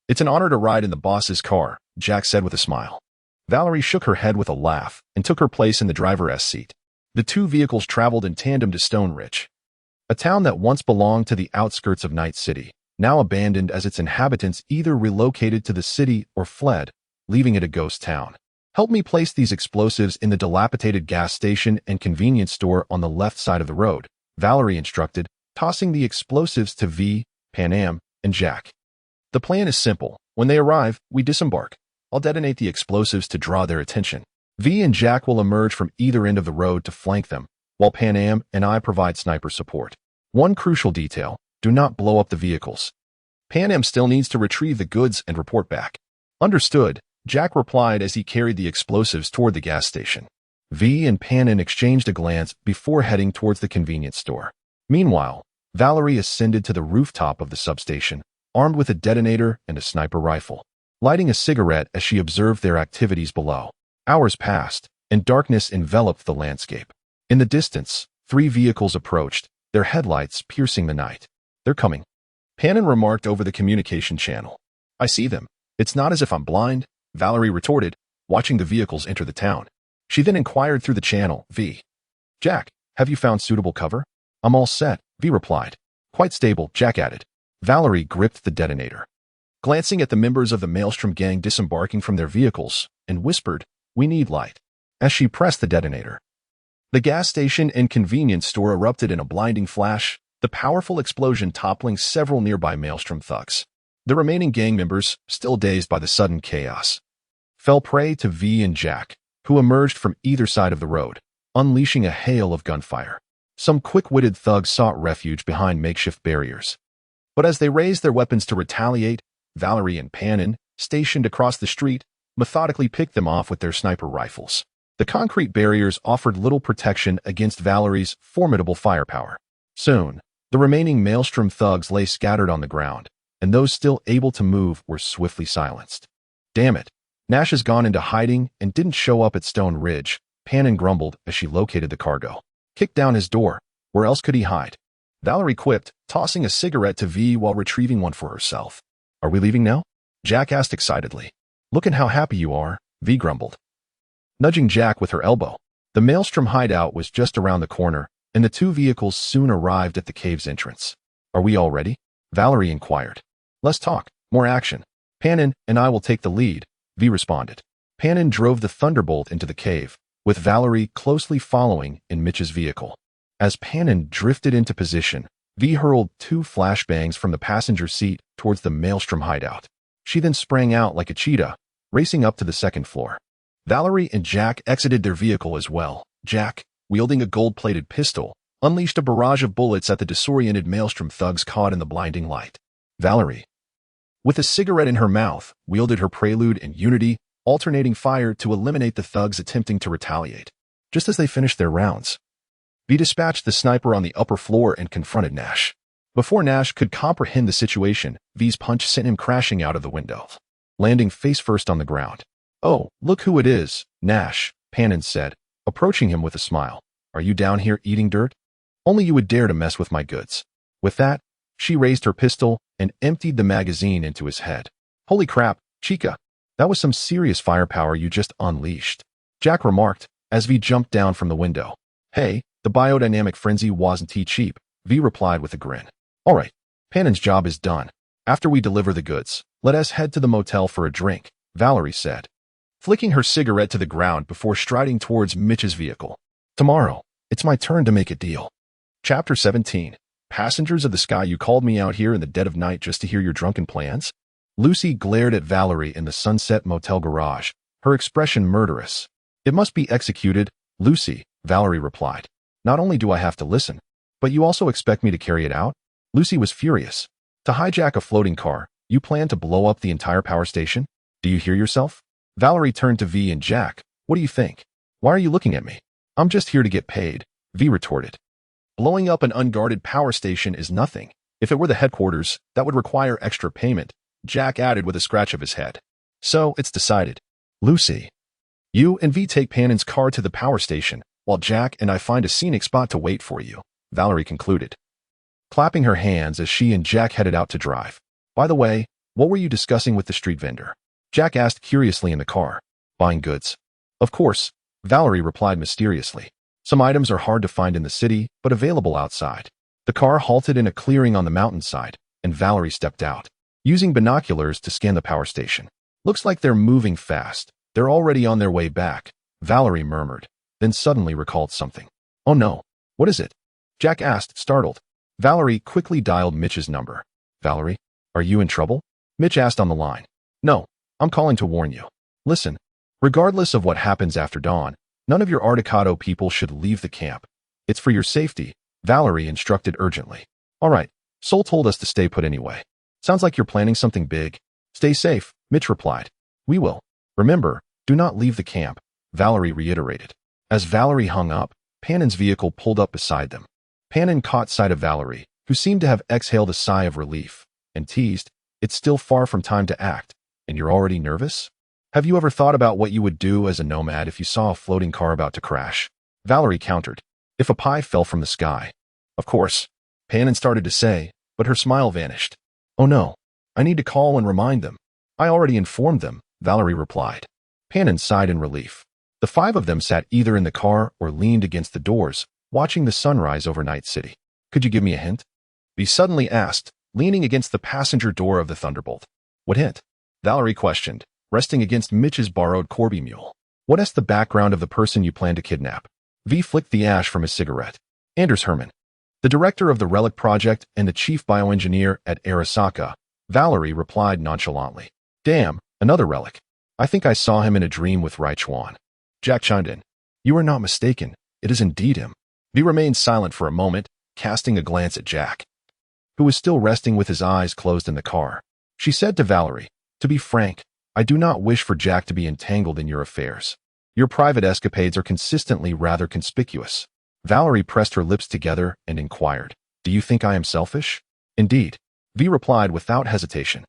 It's an honor to ride in the boss's car, Jack said with a smile. Valerie shook her head with a laugh and took her place in the driver's seat. The two vehicles traveled in tandem to Stone Ridge, a town that once belonged to the outskirts of Night City, now abandoned as its inhabitants either relocated to the city or fled, leaving it a ghost town. Help me place these explosives in the dilapidated gas station and convenience store on the left side of the road, Valerie instructed, tossing the explosives to V, Pan Am, and Jack. The plan is simple. When they arrive, we disembark. I'll detonate the explosives to draw their attention. V and Jack will emerge from either end of the road to flank them, while Pan Am and I provide sniper support. One crucial detail, do not blow up the vehicles. Pan Am still needs to retrieve the goods and report back. Understood, Jack replied as he carried the explosives toward the gas station. V and Pan Am exchanged a glance before heading towards the convenience store. Meanwhile, Valerie ascended to the rooftop of the substation, armed with a detonator and a sniper rifle, lighting a cigarette as she observed their activities below. Hours passed, and darkness enveloped the landscape. In the distance, 3 vehicles approached, their headlights piercing the night. "They're coming," Pannon remarked over the communication channel. "I see them. It's not as if I'm blind," Valerie retorted, watching the vehicles enter the town. She then inquired through the channel, "V. Jack, have you found suitable cover?" "I'm all set," V replied. "Quite stable," Jack added. Valerie gripped the detonator, glancing at the members of the Maelstrom gang disembarking from their vehicles, and whispered, "We need light." As she pressed the detonator, the gas station and convenience store erupted in a blinding flash, the powerful explosion toppling several nearby Maelstrom thugs. The remaining gang members, still dazed by the sudden chaos, fell prey to V and Jack, who emerged from either side of the road, unleashing a hail of gunfire. Some quick-witted thugs sought refuge behind makeshift barriers. But as they raised their weapons to retaliate, Valerie and Pannon, stationed across the street, methodically picked them off with their sniper rifles. The concrete barriers offered little protection against Valerie's formidable firepower. Soon, the remaining Maelstrom thugs lay scattered on the ground, and those still able to move were swiftly silenced. "Damn it, Nash has gone into hiding and didn't show up at Stone Ridge," Pannon grumbled as she located the cargo. "Kicked down his door. Where else could he hide?" Valerie quipped, tossing a cigarette to V while retrieving one for herself. "Are we leaving now?" Jack asked excitedly. "Look at how happy you are," V grumbled, nudging Jack with her elbow. The Maelstrom hideout was just around the corner, and the two vehicles soon arrived at the cave's entrance. "Are we all ready?" Valerie inquired. "Let's talk. More action. Pannon and I will take the lead," V responded. Pannon drove the Thunderbolt into the cave, with Valerie closely following in Mitch's vehicle. As Pannon drifted into position, V hurled 2 flashbangs from the passenger seat towards the Maelstrom hideout. She then sprang out like a cheetah, racing up to the second floor. Valerie and Jack exited their vehicle as well. Jack, wielding a gold-plated pistol, unleashed a barrage of bullets at the disoriented Maelstrom thugs caught in the blinding light. Valerie, with a cigarette in her mouth, wielded her Prelude and Unity, alternating fire to eliminate the thugs attempting to retaliate. Just as they finished their rounds, V dispatched the sniper on the upper floor and confronted Nash. Before Nash could comprehend the situation, V's punch sent him crashing out of the window, landing face first on the ground. "Oh, look who it is, Nash," Pannon said, approaching him with a smile. "Are you down here eating dirt? Only you would dare to mess with my goods." With that, she raised her pistol and emptied the magazine into his head. "Holy crap, Chica, that was some serious firepower you just unleashed," Jack remarked as V jumped down from the window. "Hey, the biodynamic frenzy wasn't cheap," V replied with a grin. "All right, Pannon's job is done. After we deliver the goods, let us head to the motel for a drink," Valerie said, flicking her cigarette to the ground before striding towards Mitch's vehicle. "Tomorrow, it's my turn to make a deal." Chapter 17. Passengers of the Sky, you called me out here in the dead of night just to hear your drunken plans? Lucy glared at Valerie in the Sunset Motel garage, her expression murderous. "It must be executed, Lucy," Valerie replied. "Not only do I have to listen, but you also expect me to carry it out?" Lucy was furious. "To hijack a floating car, you plan to blow up the entire power station? Do you hear yourself?" Valerie turned to V and Jack. "What do you think? Why are you looking at me?" "I'm just here to get paid," V retorted. "Blowing up an unguarded power station is nothing. If it were the headquarters, that would require extra payment," Jack added with a scratch of his head. "So, it's decided. Lucy, you and V take Pannon's car to the power station, while Jack and I find a scenic spot to wait for you," Valerie concluded, clapping her hands as she and Jack headed out to drive. "By the way, what were you discussing with the street vendor?" Jack asked curiously in the car. "Buying goods." "Of course," Valerie replied mysteriously. "Some items are hard to find in the city, but available outside." The car halted in a clearing on the mountainside, and Valerie stepped out, using binoculars to scan the power station. "Looks like they're moving fast. They're already on their way back," Valerie murmured, then suddenly recalled something. "Oh no, what is it?" Jack asked, startled. Valerie quickly dialed Mitch's number. "Valerie, are you in trouble?" Mitch asked on the line. "No, I'm calling to warn you. Listen, regardless of what happens after dawn, none of your Articado people should leave the camp. It's for your safety," Valerie instructed urgently. "All right, Sol told us to stay put anyway. Sounds like you're planning something big." "Stay safe," Mitch replied. "We will. Remember, do not leave the camp," Valerie reiterated. As Valerie hung up, Pannon's vehicle pulled up beside them. Pannon caught sight of Valerie, who seemed to have exhaled a sigh of relief, and teased, "It's still far from time to act, and you're already nervous? Have you ever thought about what you would do as a nomad if you saw a floating car about to crash?" Valerie countered. "If a pie fell from the sky, Of course, Pannon started to say, but her smile vanished. Oh no, I need to call and remind them. I already informed them, Valerie replied. Pannon sighed in relief. The five of them sat either in the car or leaned against the doors, watching the sunrise over Night City. Could you give me a hint? V suddenly asked, leaning against the passenger door of the Thunderbolt. What hint? Valerie questioned, resting against Mitch's borrowed Corby mule. What is the background of the person you plan to kidnap? V flicked the ash from his cigarette. Anders Herman, the director of the Relic Project and the chief bioengineer at Arasaka, Valerie replied nonchalantly. Damn, another relic. I think I saw him in a dream with Raichuan. Jack chimed in. You are not mistaken. It is indeed him. V remained silent for a moment, casting a glance at Jack, who was still resting with his eyes closed in the car. She said to Valerie, to be frank, I do not wish for Jack to be entangled in your affairs. Your private escapades are consistently rather conspicuous. Valerie pressed her lips together and inquired, do you think I am selfish? Indeed. V replied without hesitation.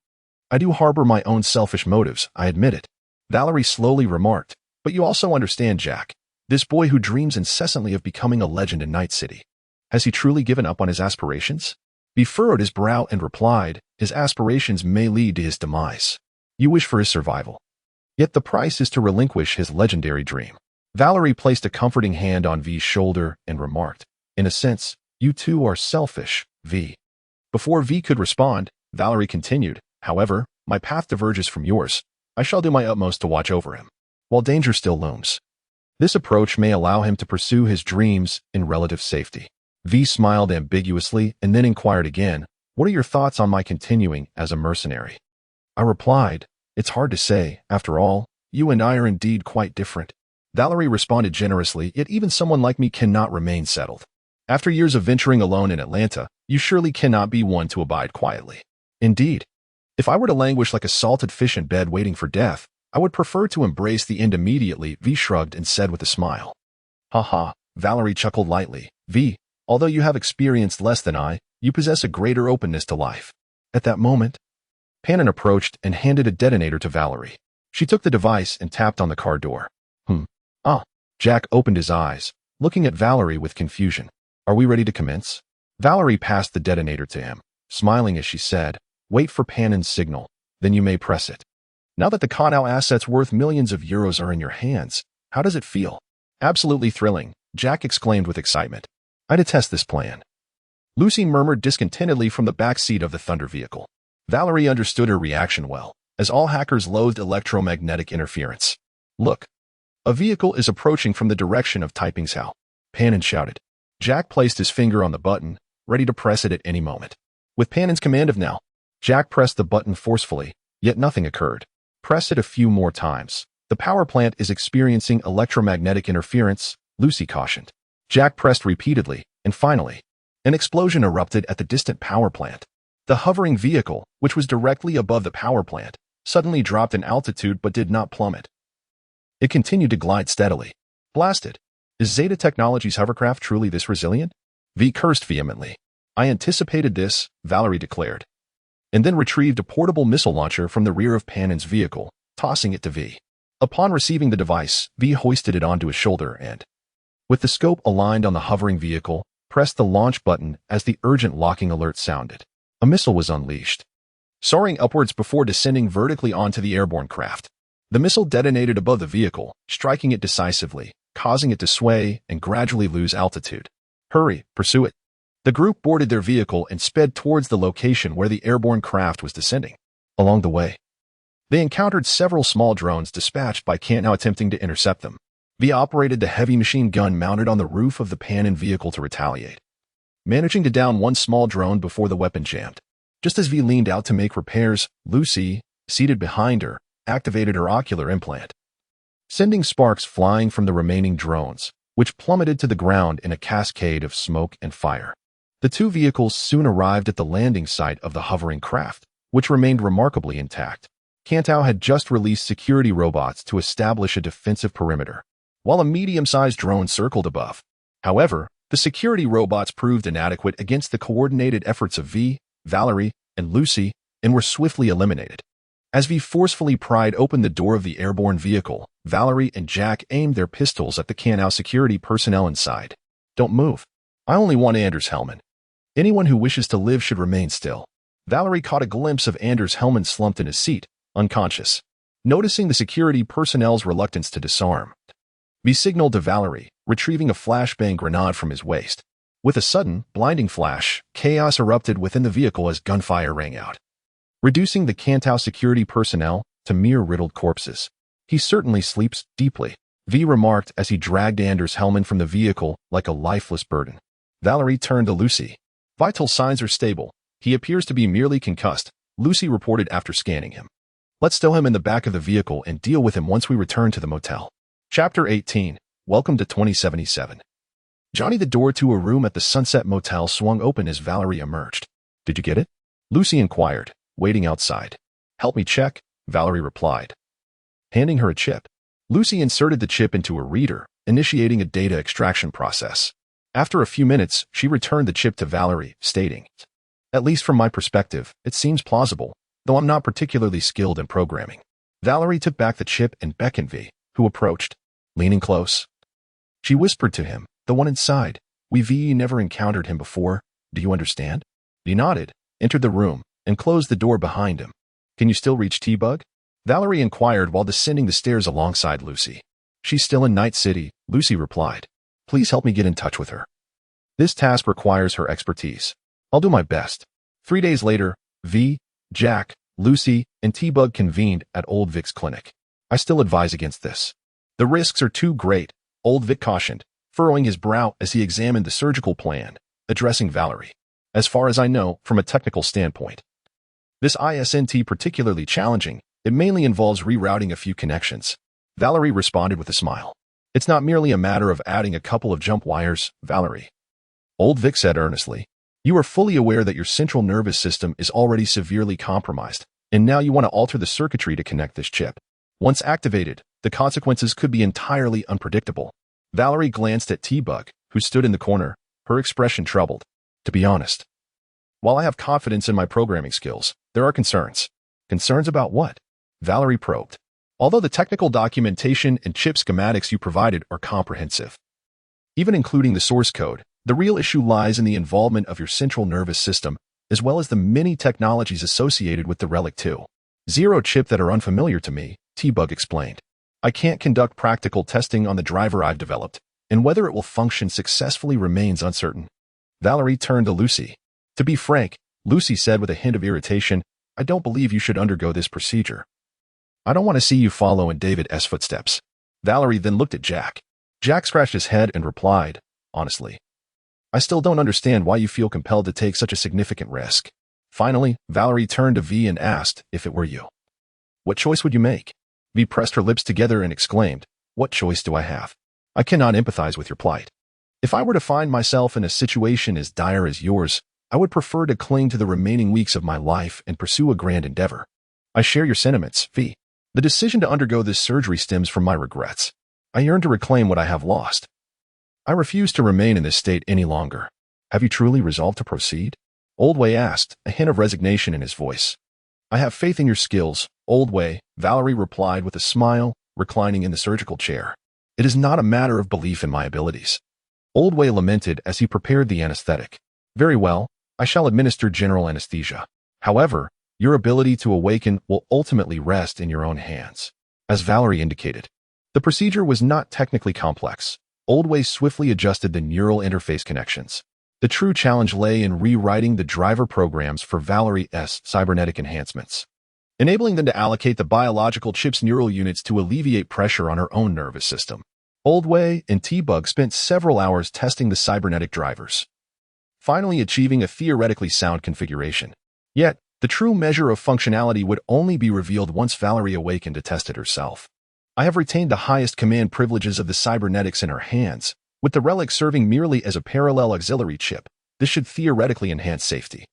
I do harbor my own selfish motives, I admit it. Valerie slowly remarked, but you also understand Jack, this boy who dreams incessantly of becoming a legend in Night City. Has he truly given up on his aspirations? V furrowed his brow and replied, his aspirations may lead to his demise. You wish for his survival. Yet the price is to relinquish his legendary dream. Valerie placed a comforting hand on V's shoulder and remarked, in a sense, you too are selfish, V. Before V could respond, Valerie continued, however, my path diverges from yours. I shall do my utmost to watch over him, while danger still looms. This approach may allow him to pursue his dreams in relative safety. V smiled ambiguously and then inquired again, what are your thoughts on my continuing as a mercenary? I replied, it's hard to say, after all, you and I are indeed quite different. Valerie responded generously, yet even someone like me cannot remain settled. After years of venturing alone in Atlanta, you surely cannot be one to abide quietly. Indeed, if I were to languish like a salted fish in bed waiting for death, I would prefer to embrace the end immediately, V shrugged and said with a smile. Ha ha, Valerie chuckled lightly. V, although you have experienced less than I, you possess a greater openness to life. At that moment, Pannon approached and handed a detonator to Valerie. She took the device and tapped on the car door. Jack opened his eyes, looking at Valerie with confusion. Are we ready to commence? Valerie passed the detonator to him, smiling as she said, wait for Pannon's signal, then you may press it. Now that the Kanao assets worth millions of euros are in your hands, how does it feel? Absolutely thrilling, Jack exclaimed with excitement. I detest this plan. Lucy murmured discontentedly from the back seat of the Thunder vehicle. Valerie understood her reaction well, as all hackers loathed electromagnetic interference. Look. A vehicle is approaching from the direction of Taiping's Hao. Pannon shouted. Jack placed his finger on the button, ready to press it at any moment. With Pannon's command of now, Jack pressed the button forcefully, yet nothing occurred. Press it a few more times. The power plant is experiencing electromagnetic interference, Lucy cautioned. Jack pressed repeatedly, and finally, an explosion erupted at the distant power plant. The hovering vehicle, which was directly above the power plant, suddenly dropped in altitude but did not plummet. It continued to glide steadily. Blasted. Is Zeta Technologies' hovercraft truly this resilient? V cursed vehemently. I anticipated this, Valerie declared, and then retrieved a portable missile launcher from the rear of Pannon's vehicle, tossing it to V. Upon receiving the device, V hoisted it onto his shoulder and, with the scope aligned on the hovering vehicle, pressed the launch button as the urgent locking alert sounded. A missile was unleashed, soaring upwards before descending vertically onto the airborne craft. The missile detonated above the vehicle, striking it decisively, causing it to sway and gradually lose altitude. Hurry, pursue it. The group boarded their vehicle and sped towards the location where the airborne craft was descending. Along the way, they encountered several small drones dispatched by Kanao attempting to intercept them. V operated the heavy machine gun mounted on the roof of the Pannon vehicle to retaliate, managing to down one small drone before the weapon jammed. Just as V leaned out to make repairs, Lucy, seated behind her, activated her ocular implant, sending sparks flying from the remaining drones, which plummeted to the ground in a cascade of smoke and fire. The two vehicles soon arrived at the landing site of the hovering craft, which remained remarkably intact. Kanao had just released security robots to establish a defensive perimeter, while a medium-sized drone circled above. However, the security robots proved inadequate against the coordinated efforts of V, Valerie, and Lucy, and were swiftly eliminated. As V forcefully pried open the door of the airborne vehicle, Valerie and Jack aimed their pistols at the Kanao security personnel inside. Don't move. I only want Anders Hellman. Anyone who wishes to live should remain still. Valerie caught a glimpse of Anders Hellman slumped in his seat, unconscious. Noticing the security personnel's reluctance to disarm, V signaled to Valerie, retrieving a flashbang grenade from his waist. With a sudden, blinding flash, chaos erupted within the vehicle as gunfire rang out, reducing the Cantow security personnel to mere riddled corpses. He certainly sleeps deeply, V remarked as he dragged Anders Hellman from the vehicle like a lifeless burden. Valerie turned to Lucy. Vital signs are stable. He appears to be merely concussed, Lucy reported after scanning him. Let's stow him in the back of the vehicle and deal with him once we return to the motel. Chapter 18. Welcome to 2077. Johnny, the door to a room at the Sunset Motel swung open as Valerie emerged. Did you get it? Lucy inquired, waiting outside. Help me check, Valerie replied, handing her a chip. Lucy inserted the chip into a reader, initiating a data extraction process. After a few minutes, she returned the chip to Valerie, stating, "At least from my perspective, it seems plausible, though I'm not particularly skilled in programming." Valerie took back the chip and beckoned V, who approached, leaning close. She whispered to him, "The one inside. We never encountered him before. Do you understand?" He nodded, entered the room, and closed the door behind him. "Can you still reach T-Bug?" Valerie inquired while descending the stairs alongside Lucy. "She's still in Night City," Lucy replied. "Please help me get in touch with her. This task requires her expertise." "I'll do my best." 3 days later, V, Jack, Lucy, and T-Bug convened at Old Vic's clinic. "I still advise against this. The risks are too great," Old Vic cautioned, furrowing his brow as he examined the surgical plan, addressing Valerie. "As far as I know, from a technical standpoint, this isn't particularly challenging. It mainly involves rerouting a few connections." Valerie responded with a smile. "It's not merely a matter of adding a couple of jump wires, Valerie," Old Vic said earnestly. "You are fully aware that your central nervous system is already severely compromised, and now you want to alter the circuitry to connect this chip. Once activated, the consequences could be entirely unpredictable." Valerie glanced at T-Bug, who stood in the corner, her expression troubled. "To be honest, while I have confidence in my programming skills, there are concerns." "Concerns about what?" Valerie probed. "Although the technical documentation and chip schematics you provided are comprehensive, even including the source code, the real issue lies in the involvement of your central nervous system, as well as the many technologies associated with the Relic 2.0 chip that are unfamiliar to me," T-Bug explained. "I can't conduct practical testing on the driver I've developed, and whether it will function successfully remains uncertain." Valerie turned to Lucy. "To be frank," Lucy said with a hint of irritation, "I don't believe you should undergo this procedure. I don't want to see you follow in David S. footsteps." Valerie then looked at Jack. Jack scratched his head and replied, "Honestly, I still don't understand why you feel compelled to take such a significant risk." Finally, Valerie turned to V and asked, "If it were you, what choice would you make?" V pressed her lips together and exclaimed, "What choice do I have? I cannot empathize with your plight. If I were to find myself in a situation as dire as yours, I would prefer to cling to the remaining weeks of my life and pursue a grand endeavor." "I share your sentiments, V. The decision to undergo this surgery stems from my regrets. I yearn to reclaim what I have lost. I refuse to remain in this state any longer." "Have you truly resolved to proceed?" Oldway asked, a hint of resignation in his voice. "I have faith in your skills, Oldway," Valerie replied with a smile, reclining in the surgical chair. "It is not a matter of belief in my abilities." Oldway lamented as he prepared the anesthetic. "Very well, I shall administer general anesthesia. However, your ability to awaken will ultimately rest in your own hands." As Valerie indicated, the procedure was not technically complex. Oldway swiftly adjusted the neural interface connections. The true challenge lay in rewriting the driver programs for Valerie's cybernetic enhancements, enabling them to allocate the biological chip's neural units to alleviate pressure on her own nervous system. Oldway and T-Bug spent several hours testing the cybernetic drivers, finally achieving a theoretically sound configuration. Yet, the true measure of functionality would only be revealed once Valerie awakened to test it herself. "I have retained the highest command privileges of the cybernetics in her hands, with the relic serving merely as a parallel auxiliary chip. This should theoretically enhance safety,"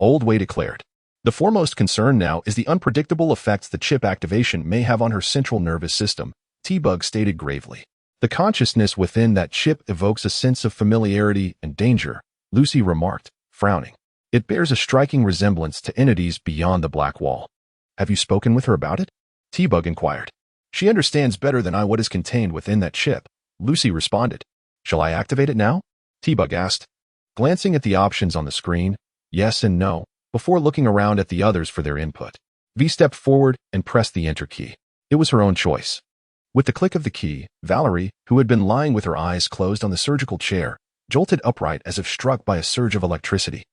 Oldway declared. "The foremost concern now is the unpredictable effects the chip activation may have on her central nervous system," T-Bug stated gravely. "The consciousness within that chip evokes a sense of familiarity and danger," Lucy remarked, frowning. "It bears a striking resemblance to entities beyond the black wall." "Have you spoken with her about it?" T-Bug inquired. "She understands better than I what is contained within that chip," Lucy responded. "Shall I activate it now?" T-Bug asked, glancing at the options on the screen, yes and no, before looking around at the others for their input. V stepped forward and pressed the enter key. It was her own choice. With the click of the key, Valerie, who had been lying with her eyes closed on the surgical chair, jolted upright as if struck by a surge of electricity.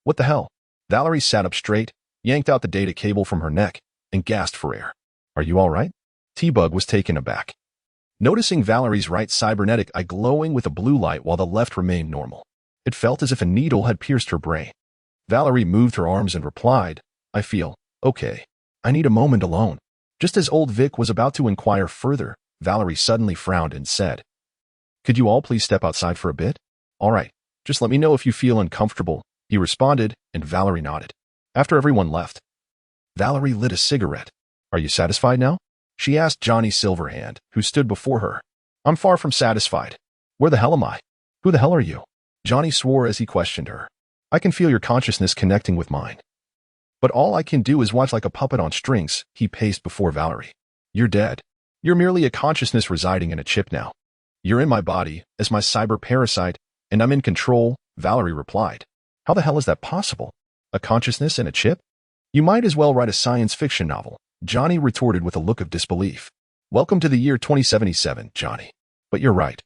What the hell? Valerie sat up straight, yanked out the data cable from her neck, and gasped for air. Are you all right? T-Bug was taken aback, noticing Valerie's right cybernetic eye glowing with a blue light while the left remained normal. It felt as if a needle had pierced her brain. Valerie moved her arms and replied, I feel okay. I need a moment alone. Just as old Vic was about to inquire further, Valerie suddenly frowned and said, Could you all please step outside for a bit? All right, just let me know if you feel uncomfortable, he responded, and Valerie nodded. After everyone left, Valerie lit a cigarette. Are you satisfied now? She asked Johnny Silverhand, who stood before her. I'm far from satisfied. Where the hell am I? Who the hell are you? Johnny swore as he questioned her. I can feel your consciousness connecting with mine. But all I can do is watch like a puppet on strings, he paced before Valerie. You're dead. You're merely a consciousness residing in a chip now. You're in my body, as my cyber parasite, and I'm in control, Valerie replied. How the hell is that possible? A consciousness and a chip? You might as well write a science fiction novel, Johnny retorted with a look of disbelief. Welcome to the year 2077, Johnny. But you're right.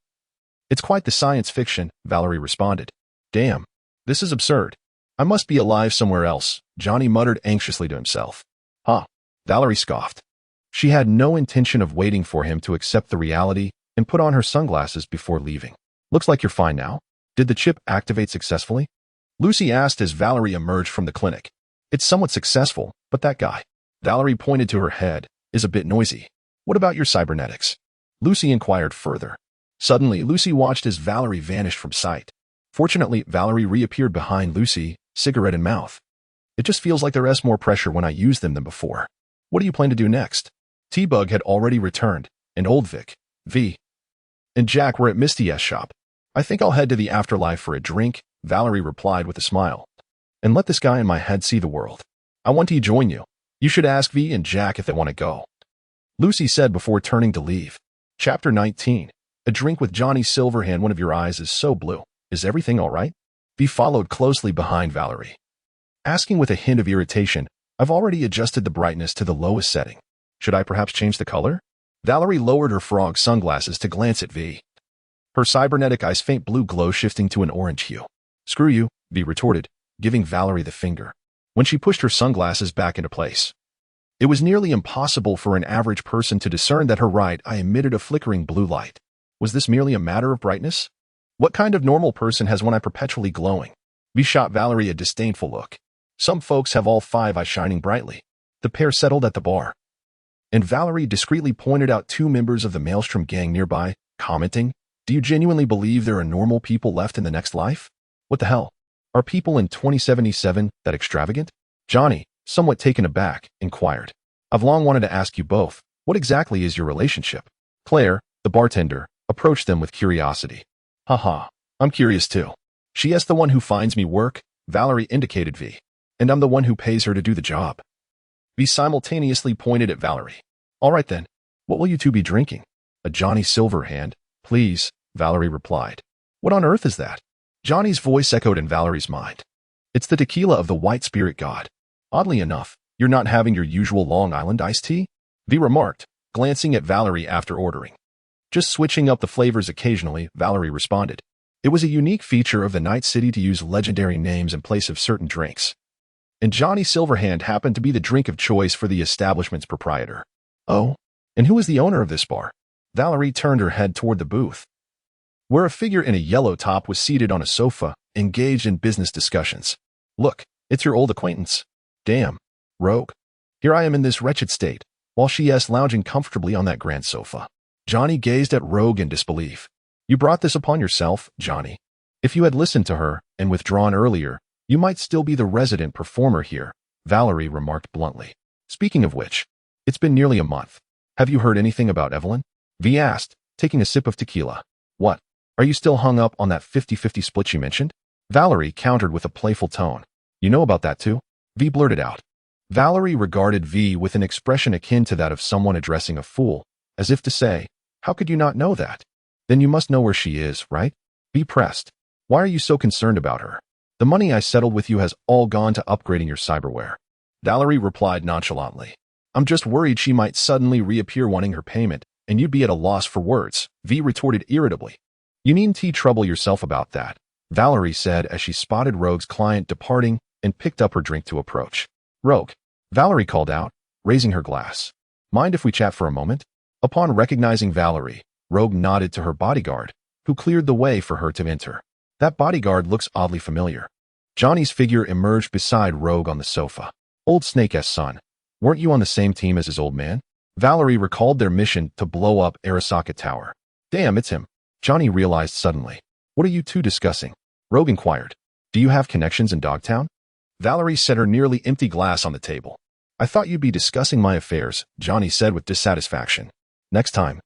It's quite the science fiction, Valerie responded. Damn. This is absurd. I must be alive somewhere else, Johnny muttered anxiously to himself. Huh. Valerie scoffed. She had no intention of waiting for him to accept the reality and put on her sunglasses before leaving. Looks like you're fine now. Did the chip activate successfully? Lucy asked as Valerie emerged from the clinic. It's somewhat successful, but that guy, Valerie pointed to her head, is a bit noisy. What about your cybernetics? Lucy inquired further. Suddenly, Lucy watched as Valerie vanished from sight. Fortunately, Valerie reappeared behind Lucy, cigarette in mouth. It just feels like there's more pressure when I use them than before. What do you plan to do next? T-Bug had already returned, and old Vic, V, and Jack were at Misty S shop. I think I'll head to the afterlife for a drink, Valerie replied with a smile. And let this guy in my head see the world. I want to join you. You should ask V and Jack if they want to go. Lucy said before turning to leave. Chapter 19. A drink with Johnny Silverhand. One of your eyes is so blue. Is everything all right? V followed closely behind Valerie, asking with a hint of irritation, I've already adjusted the brightness to the lowest setting. Should I perhaps change the color? Valerie lowered her frog sunglasses to glance at V. Her cybernetic eye's faint blue glow shifting to an orange hue. Screw you, V retorted, giving Valerie the finger, when she pushed her sunglasses back into place. It was nearly impossible for an average person to discern that her right eye emitted a flickering blue light. Was this merely a matter of brightness? What kind of normal person has one eye perpetually glowing? V shot Valerie a disdainful look. Some folks have all five eyes shining brightly. The pair settled at the bar, and Valerie discreetly pointed out two members of the Maelstrom gang nearby, commenting, Do you genuinely believe there are normal people left in the next life? What the hell? Are people in 2077 that extravagant? Johnny, somewhat taken aback, inquired. I've long wanted to ask you both, what exactly is your relationship? Claire, the bartender, approached them with curiosity. Haha, I'm curious too. She is the one who finds me work, Valerie indicated V, and I'm the one who pays her to do the job. V simultaneously pointed at Valerie. All right then, what will you two be drinking? A Johnny Silverhand, please, Valerie replied. What on earth is that? Johnny's voice echoed in Valerie's mind. It's the tequila of the white spirit god. Oddly enough, you're not having your usual Long Island iced tea? V remarked, glancing at Valerie after ordering. Just switching up the flavors occasionally, Valerie responded. It was a unique feature of the Night City to use legendary names in place of certain drinks. And Johnny Silverhand happened to be the drink of choice for the establishment's proprietor. Oh, and who is the owner of this bar? Valerie turned her head toward the booth, where a figure in a yellow top was seated on a sofa, engaged in business discussions. Look, it's your old acquaintance. Damn, Rogue. Here I am in this wretched state, while she is lounging comfortably on that grand sofa. Johnny gazed at Rogue in disbelief. You brought this upon yourself, Johnny. If you had listened to her and withdrawn earlier, you might still be the resident performer here, Valerie remarked bluntly. Speaking of which, it's been nearly a month. Have you heard anything about Evelyn? V asked, taking a sip of tequila. What? Are you still hung up on that 50-50 split you mentioned? Valerie countered with a playful tone. You know about that too? V blurted out. Valerie regarded V with an expression akin to that of someone addressing a fool, as if to say, how could you not know that? Then you must know where she is, right? V pressed. Why are you so concerned about her? The money I settled with you has all gone to upgrading your cyberware. Valerie replied nonchalantly. I'm just worried she might suddenly reappear wanting her payment, and you'd be at a loss for words, V retorted irritably. You needn't trouble yourself about that, Valerie said as she spotted Rogue's client departing and picked up her drink to approach. Rogue, Valerie called out, raising her glass. Mind if we chat for a moment? Upon recognizing Valerie, Rogue nodded to her bodyguard, who cleared the way for her to enter. That bodyguard looks oddly familiar. Johnny's figure emerged beside Rogue on the sofa. Old Snake's son. Weren't you on the same team as his old man? Valerie recalled their mission to blow up Arasaka Tower. Damn, it's him. Johnny realized suddenly. What are you two discussing? Rogue inquired. Do you have connections in Dogtown? Valerie set her nearly empty glass on the table. I thought you'd be discussing my affairs, Johnny said with dissatisfaction. Next time.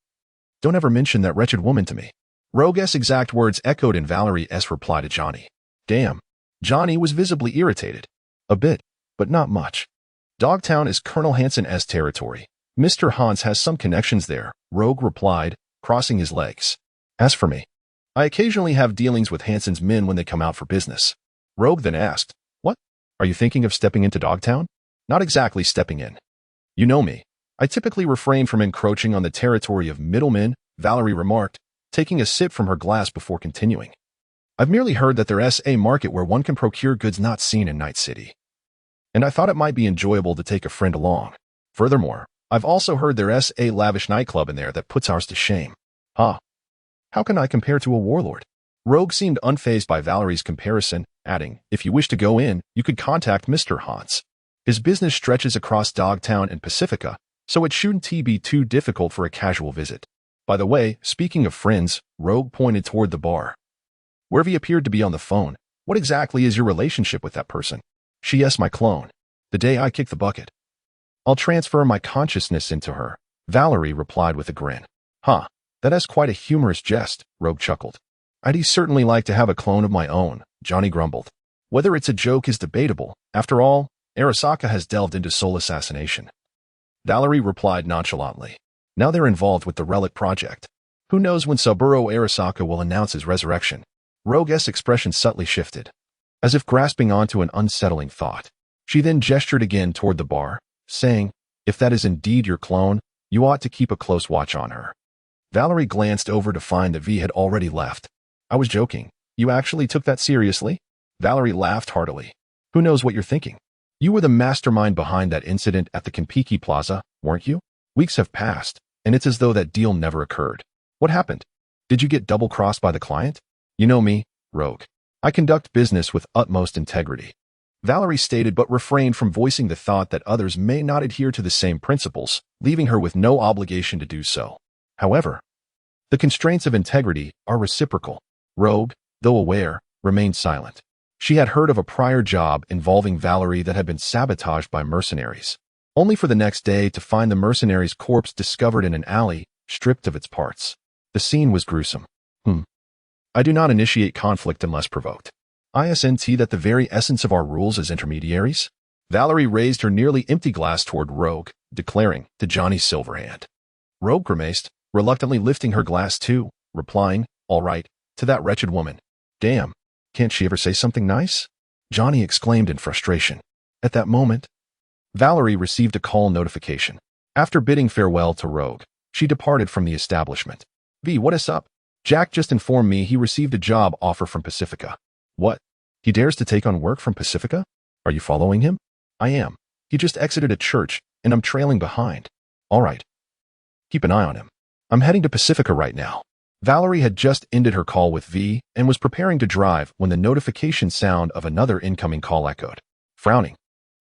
Don't ever mention that wretched woman to me. Rogue's exact words echoed in Valerie's reply to Johnny. Damn. Johnny was visibly irritated. A bit, but not much. Dogtown is Colonel Hansen's territory. Mr. Hans has some connections there, Rogue replied, crossing his legs. As for me, I occasionally have dealings with Hansen's men when they come out for business. Rogue then asked, What? Are you thinking of stepping into Dogtown? Not exactly stepping in. You know me. I typically refrain from encroaching on the territory of middlemen, Valerie remarked, taking a sip from her glass before continuing. I've merely heard that there's a market where one can procure goods not seen in Night City. And I thought it might be enjoyable to take a friend along. Furthermore, I've also heard there's a lavish nightclub in there that puts ours to shame. Huh. How can I compare to a warlord? Rogue seemed unfazed by Valerie's comparison, adding, If you wish to go in, you could contact Mr. Hans. His business stretches across Dogtown and Pacifica, so it shouldn't be too difficult for a casual visit. By the way, speaking of friends, Rogue pointed toward the bar. Wherever he appeared to be on the phone, what exactly is your relationship with that person? She's my clone. The day I kick the bucket, I'll transfer my consciousness into her, Valerie replied with a grin. Huh, that is quite a humorous jest, Rogue chuckled. I'd certainly like to have a clone of my own, Johnny grumbled. Whether it's a joke is debatable. After all, Arasaka has delved into soul assassination. Valerie replied nonchalantly. Now they're involved with the Relic Project. Who knows when Saburo Arasaka will announce his resurrection? Rogue's expression subtly shifted, as if grasping onto an unsettling thought. She then gestured again toward the bar, saying, If that is indeed your clone, you ought to keep a close watch on her. Valerie glanced over to find that V had already left. I was joking. You actually took that seriously? Valerie laughed heartily. Who knows what you're thinking? You were the mastermind behind that incident at the Kenpiki Plaza, weren't you? Weeks have passed, and it's as though that deal never occurred. What happened? Did you get double-crossed by the client? You know me, Rogue. I conduct business with utmost integrity. Valerie stated but refrained from voicing the thought that others may not adhere to the same principles, leaving her with no obligation to do so. However, the constraints of integrity are reciprocal. Rogue, though aware, remained silent. She had heard of a prior job involving Valerie that had been sabotaged by mercenaries, only for the next day to find the mercenary's corpse discovered in an alley, stripped of its parts. The scene was gruesome. I do not initiate conflict unless provoked. Isn't that the very essence of our rules as intermediaries? Valerie raised her nearly empty glass toward Rogue, declaring, to Johnny Silverhand. Rogue grimaced, reluctantly lifting her glass too, replying, All right, to that wretched woman. Damn, can't she ever say something nice? Johnny exclaimed in frustration. At that moment, Valerie received a call notification. After bidding farewell to Rogue, she departed from the establishment. V, what is up? Jack just informed me he received a job offer from Pacifica. What? He dares to take on work from Pacifica? Are you following him? I am. He just exited a church, and I'm trailing behind. All right. Keep an eye on him. I'm heading to Pacifica right now. Valerie had just ended her call with V and was preparing to drive when the notification sound of another incoming call echoed. Frowning,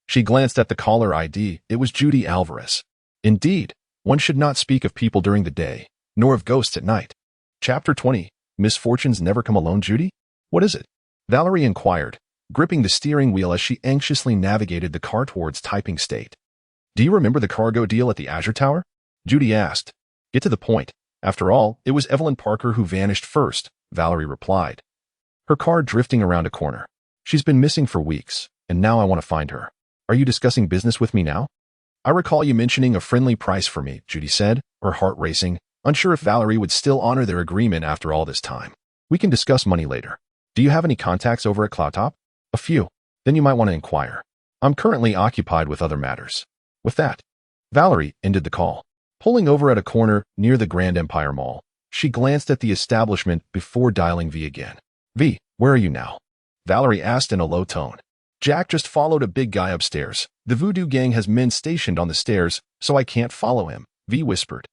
she glanced at the caller ID. It was Judy Alvarez. Indeed, one should not speak of people during the day, nor of ghosts at night. Chapter 20. Misfortunes never come alone, Judy? What is it? Valerie inquired, gripping the steering wheel as she anxiously navigated the car towards typing state. Do you remember the cargo deal at the Azure Tower? Judy asked. Get to the point. After all, it was Evelyn Parker who vanished first, Valerie replied. Her car drifting around a corner. She's been missing for weeks, and now I want to find her. Are you discussing business with me now? I recall you mentioning a friendly price for me, Judy said, her heart racing, unsure if Valerie would still honor their agreement after all this time. We can discuss money later. Do you have any contacts over at Cloudtop? A few. Then you might want to inquire. I'm currently occupied with other matters. With that, Valerie ended the call. Pulling over at a corner near the Grand Empire Mall, she glanced at the establishment before dialing V again. V, where are you now? Valerie asked in a low tone. Jack just followed a big guy upstairs. The Voodoo Gang has men stationed on the stairs, so I can't follow him, V whispered.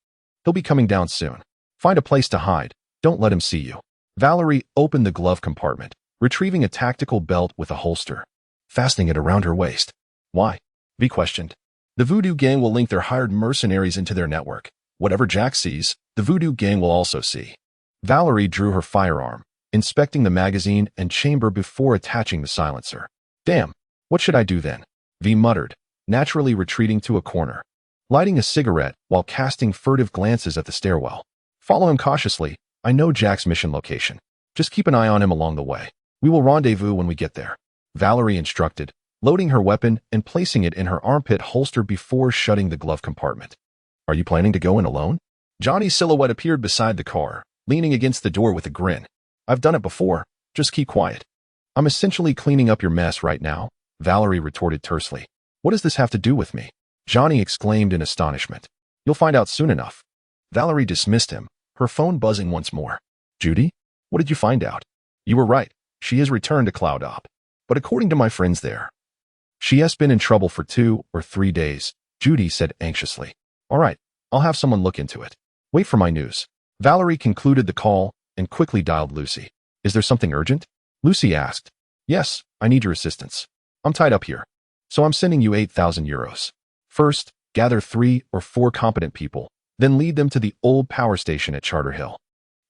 He'll be coming down soon. Find a place to hide. Don't let him see you. Valerie opened the glove compartment, retrieving a tactical belt with a holster, fastening it around her waist. Why? V questioned. The Voodoo Gang will link their hired mercenaries into their network. Whatever Jack sees, the Voodoo Gang will also see. Valerie drew her firearm, inspecting the magazine and chamber before attaching the silencer. Damn, what should I do then? V muttered, naturally retreating to a corner, lighting a cigarette while casting furtive glances at the stairwell. Follow him cautiously. I know Jack's mission location. Just keep an eye on him along the way. We will rendezvous when we get there. Valerie instructed, loading her weapon and placing it in her armpit holster before shutting the glove compartment. Are you planning to go in alone? Johnny's silhouette appeared beside the car, leaning against the door with a grin. I've done it before. Just keep quiet. I'm essentially cleaning up your mess right now, Valerie retorted tersely. What does this have to do with me? Johnny exclaimed in astonishment. You'll find out soon enough. Valerie dismissed him, her phone buzzing once more. Judy? What did you find out? You were right. She has returned to Cloudtop. But according to my friends there, she has been in trouble for 2 or 3 days, Judy said anxiously. All right, I'll have someone look into it. Wait for my news. Valerie concluded the call and quickly dialed Lucy. Is there something urgent? Lucy asked. Yes, I need your assistance. I'm tied up here, so I'm sending you 8,000 euros. First, gather 3 or 4 competent people, then lead them to the old power station at Charter Hill.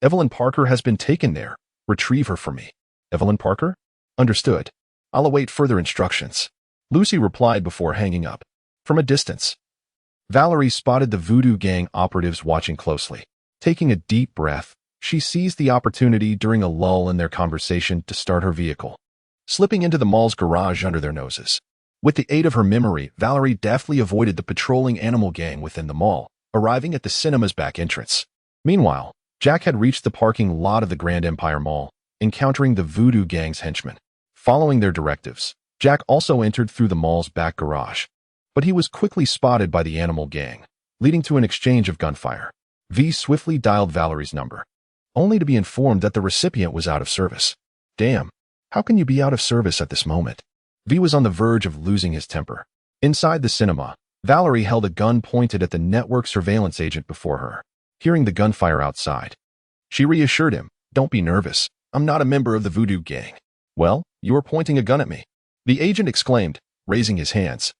Evelyn Parker has been taken there. Retrieve her for me. Evelyn Parker? Understood. I'll await further instructions. Lucy replied before hanging up. From a distance, Valerie spotted the Voodoo Gang operatives watching closely. Taking a deep breath, she seized the opportunity during a lull in their conversation to start her vehicle, slipping into the mall's garage under their noses. With the aid of her memory, Valerie deftly avoided the patrolling animal gang within the mall, arriving at the cinema's back entrance. Meanwhile, Jack had reached the parking lot of the Grand Empire Mall, encountering the Voodoo Gang's henchmen. Following their directives, Jack also entered through the mall's back garage, but he was quickly spotted by the animal gang, leading to an exchange of gunfire. V swiftly dialed Valerie's number, only to be informed that the recipient was out of service. Damn, how can you be out of service at this moment? V was on the verge of losing his temper. Inside the cinema, Valerie held a gun pointed at the network surveillance agent before her. Hearing the gunfire outside, she reassured him, Don't be nervous. I'm not a member of the Voodoo Gang. Well, you are pointing a gun at me. The agent exclaimed, raising his hands.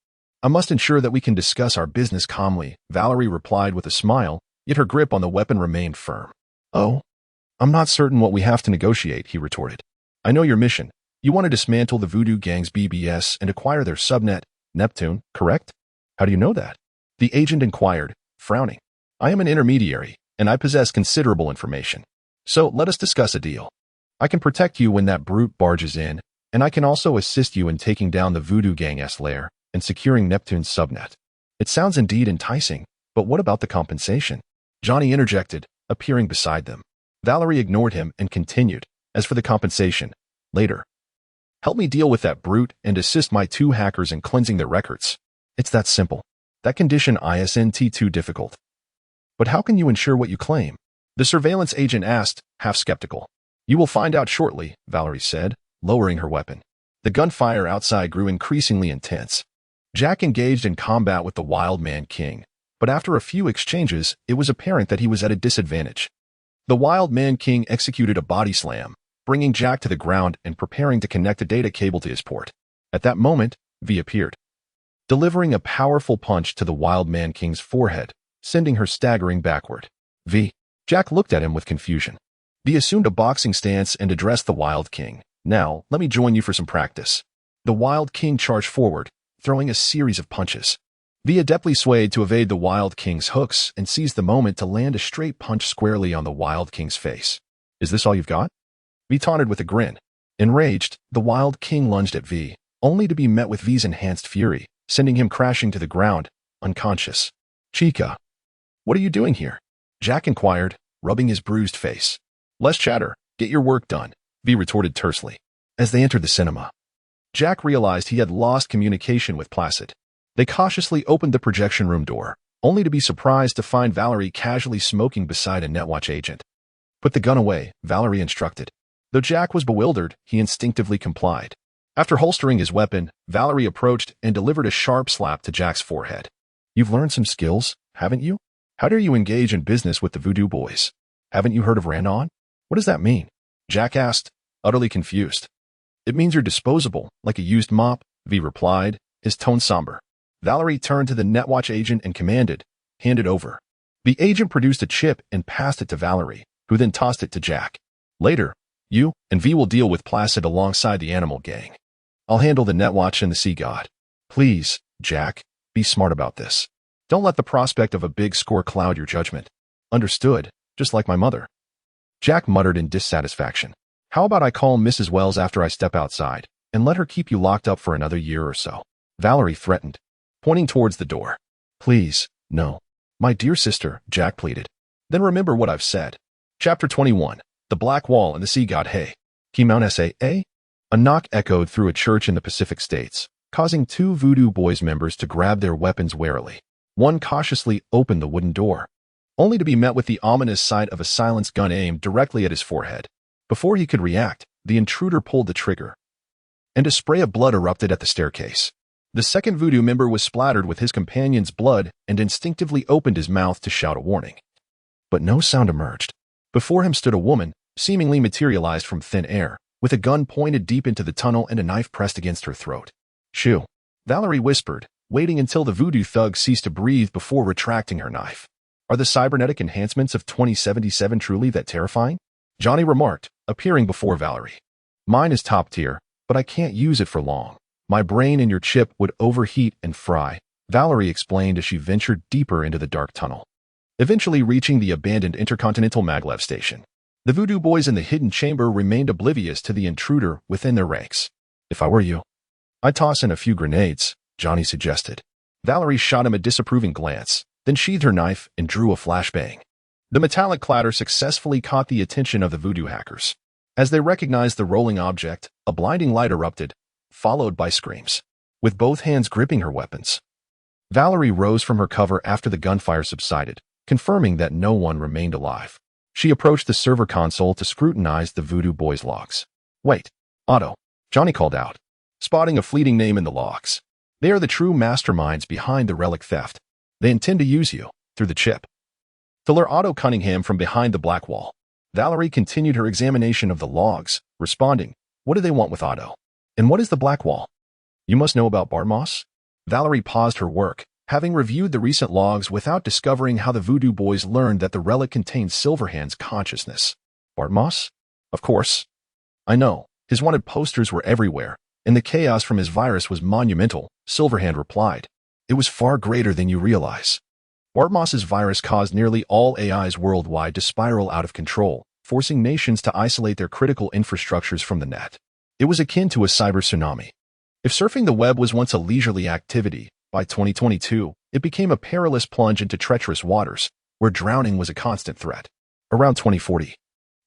I must ensure that we can discuss our business calmly, Valerie replied with a smile, yet her grip on the weapon remained firm. Oh, I'm not certain what we have to negotiate, he retorted. I know your mission. You want to dismantle the Voodoo Gang's BBS and acquire their subnet, Neptune, correct? How do you know that? The agent inquired, frowning. I am an intermediary, and I possess considerable information. So let us discuss a deal. I can protect you when that brute barges in, and I can also assist you in taking down the Voodoo Gang's lair and securing Neptune's subnet. It sounds indeed enticing, but what about the compensation? Johnny interjected, appearing beside them. Valerie ignored him and continued, as for the compensation, later. Help me deal with that brute and assist my 2 hackers in cleansing their records. It's that simple. That condition isn't too difficult. But how can you ensure what you claim? The surveillance agent asked, half skeptical. You will find out shortly, Valerie said, lowering her weapon. The gunfire outside grew increasingly intense. Jack engaged in combat with the Wild Man King, but after a few exchanges, it was apparent that he was at a disadvantage. The Wild Man King executed a body slam, bringing Jack to the ground and preparing to connect a data cable to his port. At that moment, V appeared, delivering a powerful punch to the Wild Man King's forehead, sending her staggering backward. V. Jack looked at him with confusion. V assumed a boxing stance and addressed the Wild King. Now, let me join you for some practice. The Wild King charged forward, throwing a series of punches. V adeptly swayed to evade the Wild King's hooks and seized the moment to land a straight punch squarely on the Wild King's face. Is this all you've got? V taunted with a grin. Enraged, the Wild King lunged at V, only to be met with V's enhanced fury, sending him crashing to the ground, unconscious. Chica, what are you doing here? Jack inquired, rubbing his bruised face. Less chatter. Get your work done. V retorted tersely. As they entered the cinema, Jack realized he had lost communication with Placid. They cautiously opened the projection room door, only to be surprised to find Valerie casually smoking beside a Netwatch agent. Put the gun away, Valerie instructed. Though Jack was bewildered, he instinctively complied. After holstering his weapon, Valerie approached and delivered a sharp slap to Jack's forehead. You've learned some skills, haven't you? How dare you engage in business with the Voodoo Boys? Haven't you heard of Randon? What does that mean? Jack asked, utterly confused. It means you're disposable, like a used mop, V replied, his tone somber. Valerie turned to the Netwatch agent and commanded, hand it over. The agent produced a chip and passed it to Valerie, who then tossed it to Jack. Later, you and V will deal with Placid alongside the animal gang. I'll handle the Netwatch and the Sea God. Please, Jack, be smart about this. Don't let the prospect of a big score cloud your judgment. Understood, just like my mother. Jack muttered in dissatisfaction. How about I call Mrs. Wells after I step outside, and let her keep you locked up for another year or so? Valerie threatened, pointing towards the door. Please, no. My dear sister, Jack pleaded. Then remember what I've said. Chapter 21. The Black Wall and the Sea God. Hey. Key Mount S.A.A. A knock echoed through a church in the Pacific States, causing two Voodoo Boys members to grab their weapons warily. One cautiously opened the wooden door, only to be met with the ominous sight of a silenced gun aimed directly at his forehead. Before he could react, the intruder pulled the trigger, and a spray of blood erupted at the staircase. The second Voodoo member was splattered with his companion's blood and instinctively opened his mouth to shout a warning. But no sound emerged. Before him stood a woman, seemingly materialized from thin air, with a gun pointed deep into the tunnel and a knife pressed against her throat. Shoo, Valerie whispered, waiting until the Voodoo thug ceased to breathe before retracting her knife. Are the cybernetic enhancements of 2077 truly that terrifying? Johnny remarked, appearing before Valerie. Mine is top tier, but I can't use it for long. My brain and your chip would overheat and fry, Valerie explained as she ventured deeper into the dark tunnel, eventually reaching the abandoned Intercontinental Maglev station. The Voodoo Boys in the hidden chamber remained oblivious to the intruder within their ranks. If I were you, I'd toss in a few grenades, Johnny suggested. Valerie shot him a disapproving glance, then sheathed her knife and drew a flashbang. The metallic clatter successfully caught the attention of the Voodoo hackers. As they recognized the rolling object, a blinding light erupted, followed by screams. With both hands gripping her weapons, Valerie rose from her cover after the gunfire subsided, confirming that no one remained alive. She approached the server console to scrutinize the Voodoo Boys' logs. Wait, Otto, Johnny called out, spotting a fleeting name in the logs. They are the true masterminds behind the relic theft. They intend to use you, through the chip, to lure Otto Cunningham from behind the Black Wall. Valerie continued her examination of the logs, responding, what do they want with Otto? And what is the Black Wall? You must know about Bartmoss? Valerie paused her work, having reviewed the recent logs without discovering how the Voodoo Boys learned that the relic contained Silverhand's consciousness. Bartmoss? Of course. I know. His wanted posters were everywhere, and the chaos from his virus was monumental, Silverhand replied. It was far greater than you realize. Bartmoss's virus caused nearly all AIs worldwide to spiral out of control, forcing nations to isolate their critical infrastructures from the net. It was akin to a cyber tsunami. If surfing the web was once a leisurely activity, by 2022, it became a perilous plunge into treacherous waters, where drowning was a constant threat. Around 2040,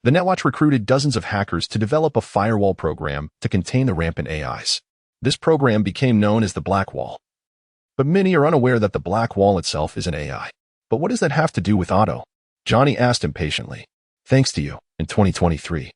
the Netwatch recruited dozens of hackers to develop a firewall program to contain the rampant AIs. This program became known as the Black Wall. But many are unaware that the Black Wall itself is an AI. But what does that have to do with Otto? Johnny asked impatiently. Thanks to you, in 2023.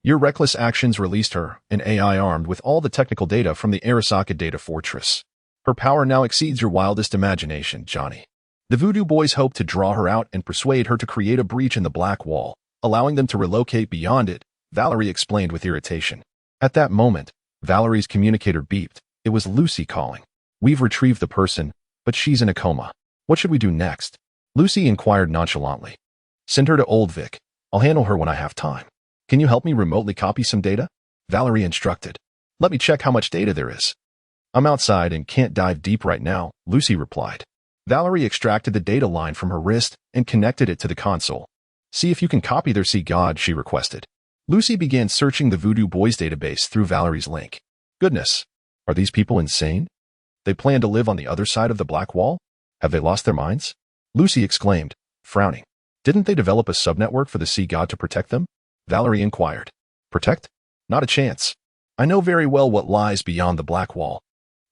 Your reckless actions released her, an AI armed with all the technical data from the Arasaka data fortress. Her power now exceeds your wildest imagination, Johnny. The Voodoo Boys hope to draw her out and persuade her to create a breach in the Black Wall, allowing them to relocate beyond it, Valerie explained with irritation. At that moment, Valerie's communicator beeped. It was Lucy calling. We've retrieved the person, but she's in a coma. What should we do next? Lucy inquired nonchalantly. Send her to Old Vic. I'll handle her when I have time. Can you help me remotely copy some data? Valerie instructed. Let me check how much data there is. I'm outside and can't dive deep right now, Lucy replied. Valerie extracted the data line from her wrist and connected it to the console. See if you can copy their Sea God, she requested. Lucy began searching the Voodoo Boys database through Valerie's link. Goodness, are these people insane? They plan to live on the other side of the Black Wall? Have they lost their minds? Lucy exclaimed, frowning. Didn't they develop a subnetwork for the Sea God to protect them? Valerie inquired. Protect? Not a chance. I know very well what lies beyond the black wall.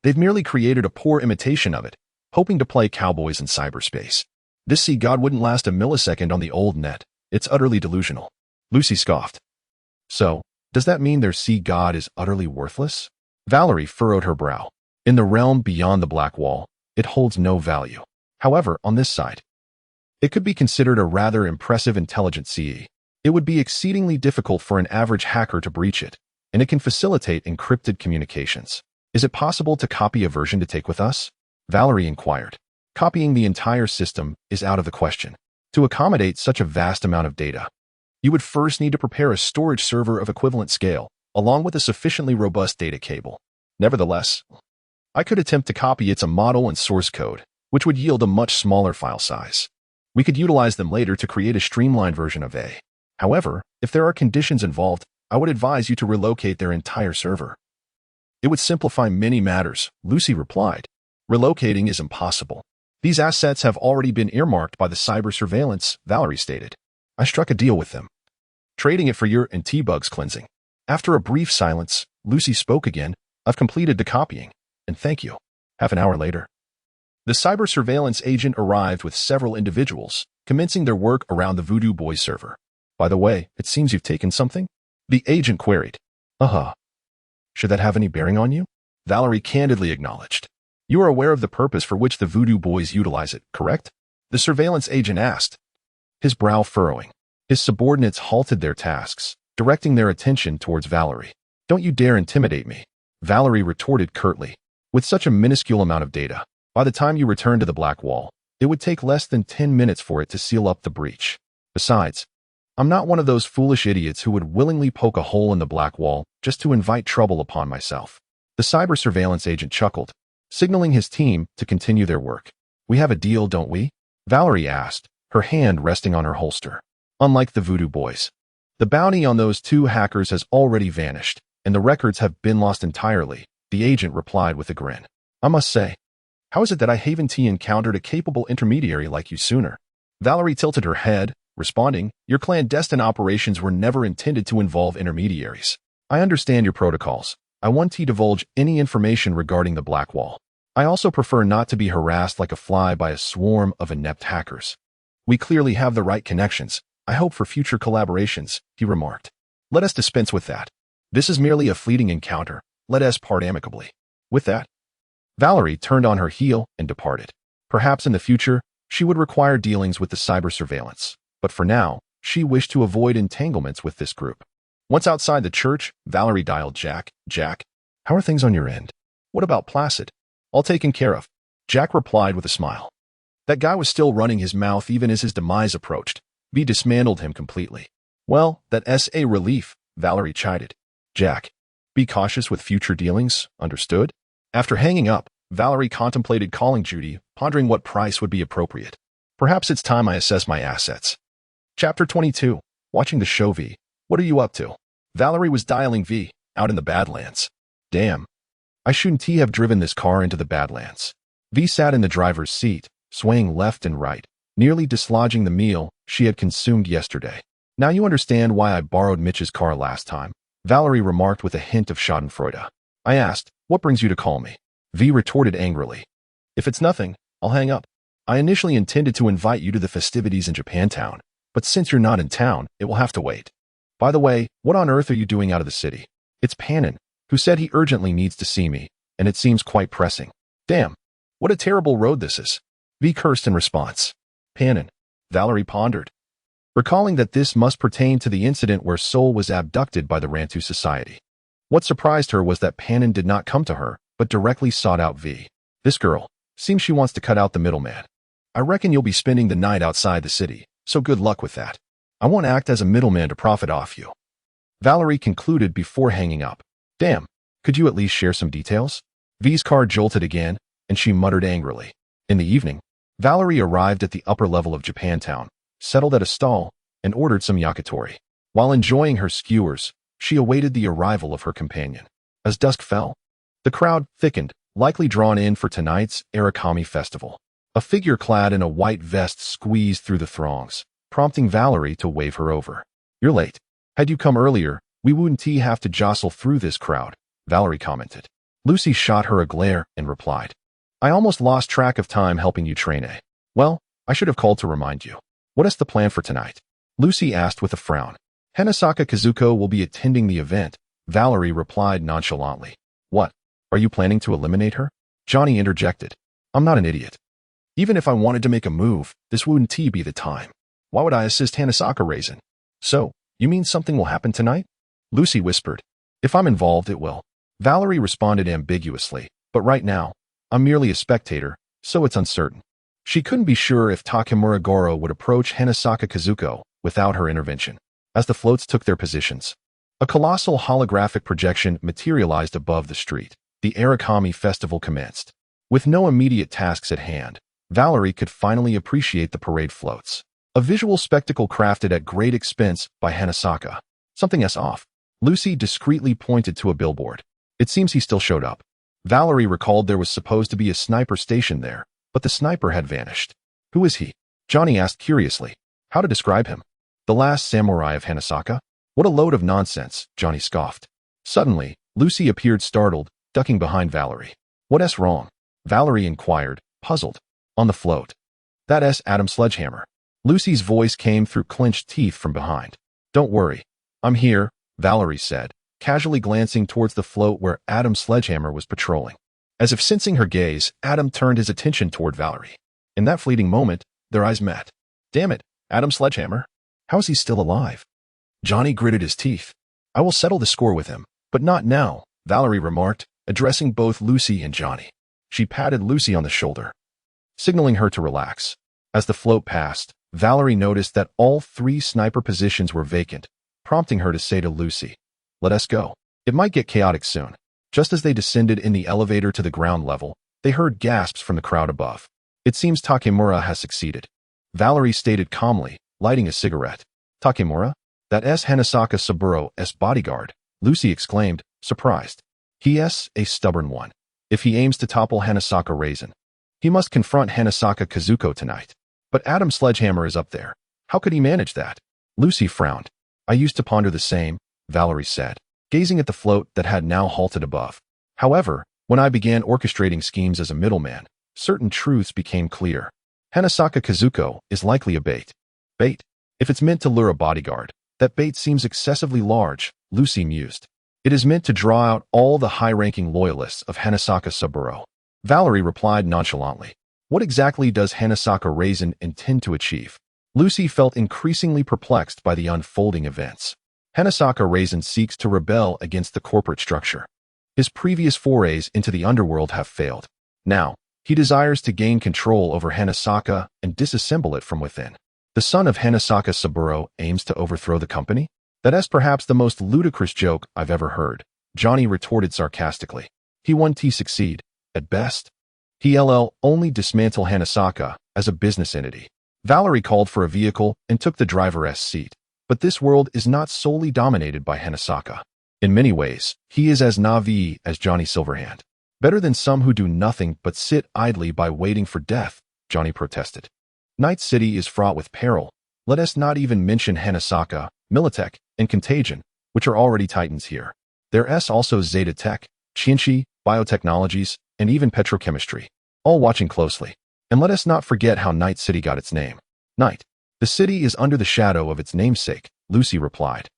They've merely created a poor imitation of it, hoping to play cowboys in cyberspace. This sea god wouldn't last a millisecond on the old net. It's utterly delusional. Lucy scoffed. So, does that mean their sea god is utterly worthless? Valerie furrowed her brow. In the realm beyond the black wall, it holds no value. However, on this side, it could be considered a rather impressive intelligent CE. It would be exceedingly difficult for an average hacker to breach it, and it can facilitate encrypted communications. Is it possible to copy a version to take with us? Valerie inquired. Copying the entire system is out of the question. To accommodate such a vast amount of data, you would first need to prepare a storage server of equivalent scale, along with a sufficiently robust data cable. Nevertheless, I could attempt to copy its model and source code, which would yield a much smaller file size. We could utilize them later to create a streamlined version of A. However, if there are conditions involved, I would advise you to relocate their entire server. It would simplify many matters, Lucy replied. Relocating is impossible. These assets have already been earmarked by the cyber surveillance, Valerie stated. I struck a deal with them, trading it for your and T-Bug's cleansing. After a brief silence, Lucy spoke again. I've completed the copying, and thank you. Half an hour later, the cyber surveillance agent arrived with several individuals, commencing their work around the Voodoo Boys server. By the way, it seems you've taken something? The agent queried. Should that have any bearing on you? Valerie candidly acknowledged. You are aware of the purpose for which the Voodoo Boys utilize it, correct? The surveillance agent asked, his brow furrowing. His subordinates halted their tasks, directing their attention towards Valerie. Don't you dare intimidate me, Valerie retorted curtly. With such a minuscule amount of data, by the time you return to the black wall, it would take less than 10 minutes for it to seal up the breach. Besides, I'm not one of those foolish idiots who would willingly poke a hole in the black wall just to invite trouble upon myself. The cyber surveillance agent chuckled, signaling his team to continue their work. We have a deal, don't we? Valerie asked, her hand resting on her holster. Unlike the Voodoo Boys, the bounty on those two hackers has already vanished, and the records have been lost entirely, the agent replied with a grin. I must say, how is it that I haven't encountered a capable intermediary like you sooner? Valerie tilted her head, responding, your clandestine operations were never intended to involve intermediaries. I understand your protocols. I want to divulge any information regarding the black wall. I also prefer not to be harassed like a fly by a swarm of inept hackers. We clearly have the right connections. I hope for future collaborations, he remarked. Let us dispense with that. This is merely a fleeting encounter. Let us part amicably. With that, Valerie turned on her heel and departed. Perhaps in the future, she would require dealings with the cyber surveillance, but for now, she wished to avoid entanglements with this group. Once outside the church, Valerie dialed Jack. Jack, how are things on your end? What about Placid? All taken care of, Jack replied with a smile. That guy was still running his mouth even as his demise approached. V dismantled him completely. Well, that's a relief, Valerie chided. Jack, be cautious with future dealings, understood? After hanging up, Valerie contemplated calling Judy, pondering what price would be appropriate. Perhaps it's time I assess my assets. Chapter 22. Watching the show. V. What are you up to? Valerie was dialing V, out in the Badlands. Damn. I shouldn't have driven this car into the Badlands. V sat in the driver's seat, swaying left and right, nearly dislodging the meal she had consumed yesterday. Now you understand why I borrowed Mitch's car last time, Valerie remarked with a hint of schadenfreude. I asked, what brings you to call me? V retorted angrily. If it's nothing, I'll hang up. I initially intended to invite you to the festivities in Japantown, but since you're not in town, it will have to wait. By the way, what on earth are you doing out of the city? It's Pannon, who said he urgently needs to see me, and it seems quite pressing. Damn, what a terrible road this is. V cursed in response. Pannon, Valerie pondered, recalling that this must pertain to the incident where Sol was abducted by the Rantu Society. What surprised her was that Pannon did not come to her, but directly sought out V. This girl, seems she wants to cut out the middleman. I reckon you'll be spending the night outside the city, so good luck with that. I won't act as a middleman to profit off you. Valerie concluded before hanging up. Damn, could you at least share some details? V's car jolted again, and she muttered angrily. In the evening, Valerie arrived at the upper level of Japantown, settled at a stall, and ordered some yakitori. While enjoying her skewers, she awaited the arrival of her companion. As dusk fell, the crowd thickened, likely drawn in for tonight's Arakami festival. A figure clad in a white vest squeezed through the throngs, prompting Valerie to wave her over. You're late. Had you come earlier, We wouldn't have to jostle through this crowd, Valerie commented. Lucy shot her a glare and replied, I almost lost track of time helping you train, eh? Well, I should have called to remind you. What is the plan for tonight? Lucy asked with a frown. Hanasaka Kazuko will be attending the event, Valerie replied nonchalantly. What? Are you planning to eliminate her? Johnny interjected. I'm not an idiot. Even if I wanted to make a move, this wouldn't be the time. Why would I assist Hanasaka Raisin? So, you mean something will happen tonight? Lucy whispered. If I'm involved, it will. Valerie responded ambiguously, but right now, I'm merely a spectator, so it's uncertain. She couldn't be sure if Takemura Goro would approach Hanasaka Kazuko without her intervention. As the floats took their positions, a colossal holographic projection materialized above the street. The Arakami festival commenced. With no immediate tasks at hand, Valerie could finally appreciate the parade floats. A visual spectacle crafted at great expense by Hanasaka. Something's off. Lucy discreetly pointed to a billboard. It seems he still showed up. Valerie recalled there was supposed to be a sniper stationed there, but the sniper had vanished. Who is he? Johnny asked curiously. How to describe him? The last samurai of Hanasaka? What a load of nonsense, Johnny scoffed. Suddenly, Lucy appeared startled, ducking behind Valerie. What's wrong? Valerie inquired, puzzled. On the float. That's Adam Sledgehammer. Lucy's voice came through clenched teeth from behind. Don't worry. I'm here, Valerie said, casually glancing towards the float where Adam Sledgehammer was patrolling. As if sensing her gaze, Adam turned his attention toward Valerie. In that fleeting moment, their eyes met. Damn it, Adam Sledgehammer. How is he still alive? Johnny gritted his teeth. I will settle the score with him, but not now, Valerie remarked, addressing both Lucy and Johnny. She patted Lucy on the shoulder, signaling her to relax. As the float passed, Valerie noticed that all 3 sniper positions were vacant, prompting her to say to Lucy, let us go. It might get chaotic soon. Just as they descended in the elevator to the ground level, they heard gasps from the crowd above. It seems Takemura has succeeded. Valerie stated calmly, lighting a cigarette. Takemura? That's Hanasaka Saburo's bodyguard, Lucy exclaimed, surprised. He's a stubborn one. If he aims to topple Hanasaka Raisin, he must confront Hanasaka Kazuko tonight. But Adam Sledgehammer is up there. How could he manage that? Lucy frowned. I used to ponder the same, Valerie said, gazing at the float that had now halted above. However, when I began orchestrating schemes as a middleman, certain truths became clear. Hanasaka Kazuko is likely a bait. Bait? If it's meant to lure a bodyguard, that bait seems excessively large, Lucy mused. It is meant to draw out all the high-ranking loyalists of Hanasaka Saburo. Valerie replied nonchalantly. What exactly does Hanasaka Raisin intend to achieve? Lucy felt increasingly perplexed by the unfolding events. Hanasaka Raisin seeks to rebel against the corporate structure. His previous forays into the underworld have failed. Now, he desires to gain control over Hanasaka and disassemble it from within. The son of Hanasaka Saburo aims to overthrow the company? That's perhaps the most ludicrous joke I've ever heard, Johnny retorted sarcastically. He won't succeed, at best. He'll only dismantle Hanasaka as a business entity. Valerie called for a vehicle and took the driver's seat. But this world is not solely dominated by Hanasaka. In many ways, he is as Navi as Johnny Silverhand. Better than some who do nothing but sit idly by waiting for death, Johnny protested. Night City is fraught with peril. Let us not even mention Hanasaka, Militech, and Contagion, which are already titans here. There's also Zeta Tech, Shinchi, biotechnologies, and even petrochemistry, all watching closely. And let us not forget how Night City got its name. Night. The city is under the shadow of its namesake, Lucy replied,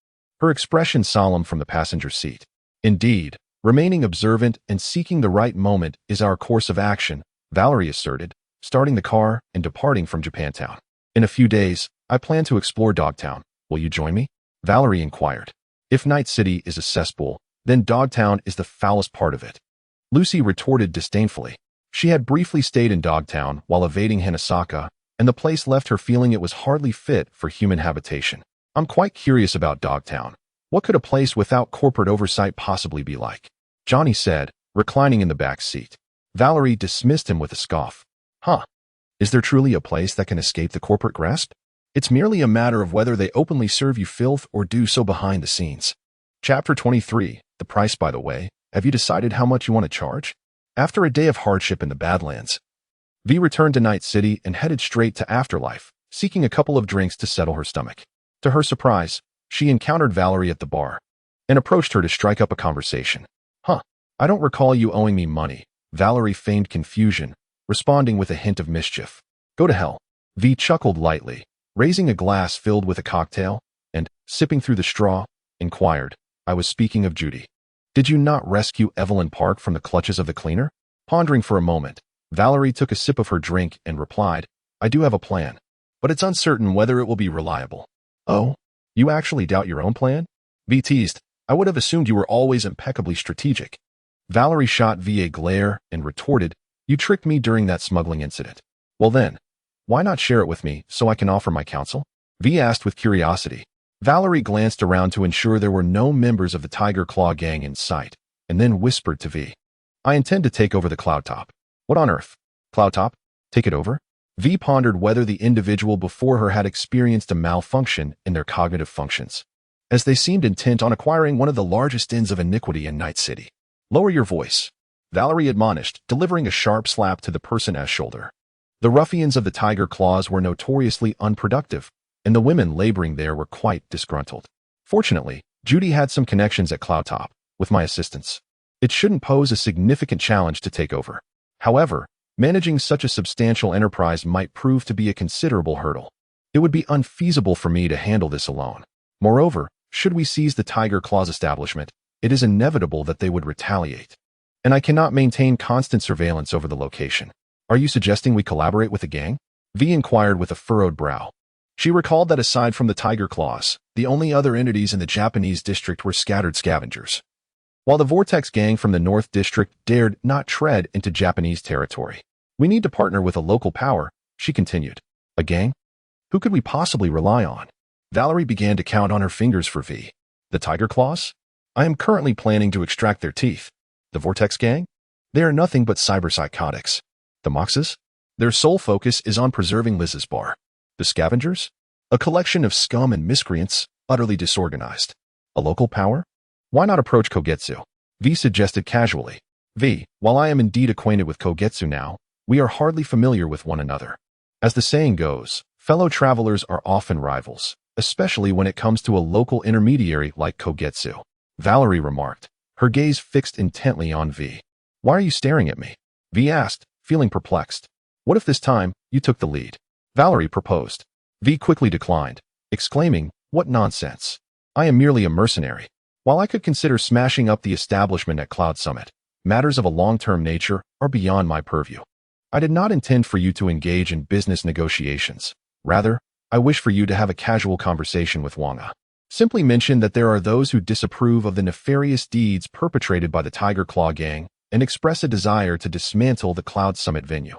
her expression solemn from the passenger seat. Indeed, remaining observant and seeking the right moment is our course of action, Valerie asserted, starting the car and departing from Japantown. In a few days, I plan to explore Dogtown. Will you join me? Valerie inquired. If Night City is a cesspool, then Dogtown is the foulest part of it. Lucy retorted disdainfully. She had briefly stayed in Dogtown while evading Hanasaka, and the place left her feeling it was hardly fit for human habitation. I'm quite curious about Dogtown. What could a place without corporate oversight possibly be like? Johnny said, reclining in the back seat. Valerie dismissed him with a scoff. Huh. Is there truly a place that can escape the corporate grasp? It's merely a matter of whether they openly serve you filth or do so behind the scenes. Chapter 23. The price, by the way. Have you decided how much you want to charge? After a day of hardship in the Badlands, V returned to Night City and headed straight to Afterlife, seeking a couple of drinks to settle her stomach. To her surprise, she encountered Valerie at the bar. and approached her to strike up a conversation. Huh, I don't recall you owing me money. Valerie feigned confusion, responding with a hint of mischief. Go to hell. V chuckled lightly, raising a glass filled with a cocktail, and, sipping through the straw, inquired, I was speaking of Judy. Did you not rescue Evelyn Park from the clutches of the cleaner? Pondering for a moment, Valerie took a sip of her drink and replied, I do have a plan, but it's uncertain whether it will be reliable. Oh, you actually doubt your own plan? V teased, I would have assumed you were always impeccably strategic. Valerie shot V a glare and retorted, you tricked me during that smuggling incident. Well then, why not share it with me so I can offer my counsel? V asked with curiosity. Valerie glanced around to ensure there were no members of the Tiger Claw gang in sight, and then whispered to V. I intend to take over the Cloud Top. What on earth? Cloud Top? Take it over? V pondered whether the individual before her had experienced a malfunction in their cognitive functions, as they seemed intent on acquiring one of the largest dens of iniquity in Night City. Lower your voice, Valerie admonished, delivering a sharp slap to the person's shoulder. The ruffians of the Tiger Claws were notoriously unproductive, and the women laboring there were quite disgruntled. Fortunately, Judy had some connections at Cloud Top, with my assistance. It shouldn't pose a significant challenge to take over. However, managing such a substantial enterprise might prove to be a considerable hurdle. It would be unfeasible for me to handle this alone. Moreover, should we seize the Tiger Claws establishment, it is inevitable that they would retaliate. And I cannot maintain constant surveillance over the location. Are you suggesting we collaborate with the gang? V inquired with a furrowed brow. She recalled that aside from the Tiger Claws, the only other entities in the Japanese district were scattered scavengers. While the Vortex gang from the North District dared not tread into Japanese territory. We need to partner with a local power, she continued. A gang? Who could we possibly rely on? Valerie began to count on her fingers for V. The Tiger Claws? I am currently planning to extract their teeth. The Vortex gang? They are nothing but cyberpsychotics. The Moxes? Their sole focus is on preserving Liz's bar. The Scavengers? A collection of scum and miscreants, utterly disorganized. A local power? Why not approach Kogetsu? V suggested casually. V, while I am indeed acquainted with Kogetsu now, we are hardly familiar with one another. As the saying goes, fellow travelers are often rivals, especially when it comes to a local intermediary like Kogetsu. Valerie remarked, her gaze fixed intently on V. Why are you staring at me? V asked, feeling perplexed. What if this time, you took the lead? Valerie proposed. V quickly declined, exclaiming, what nonsense. I am merely a mercenary. While I could consider smashing up the establishment at Cloud Summit, matters of a long-term nature are beyond my purview. I did not intend for you to engage in business negotiations. Rather, I wish for you to have a casual conversation with Wanga. Simply mention that there are those who disapprove of the nefarious deeds perpetrated by the Tiger Claw gang and express a desire to dismantle the Cloud Summit venue,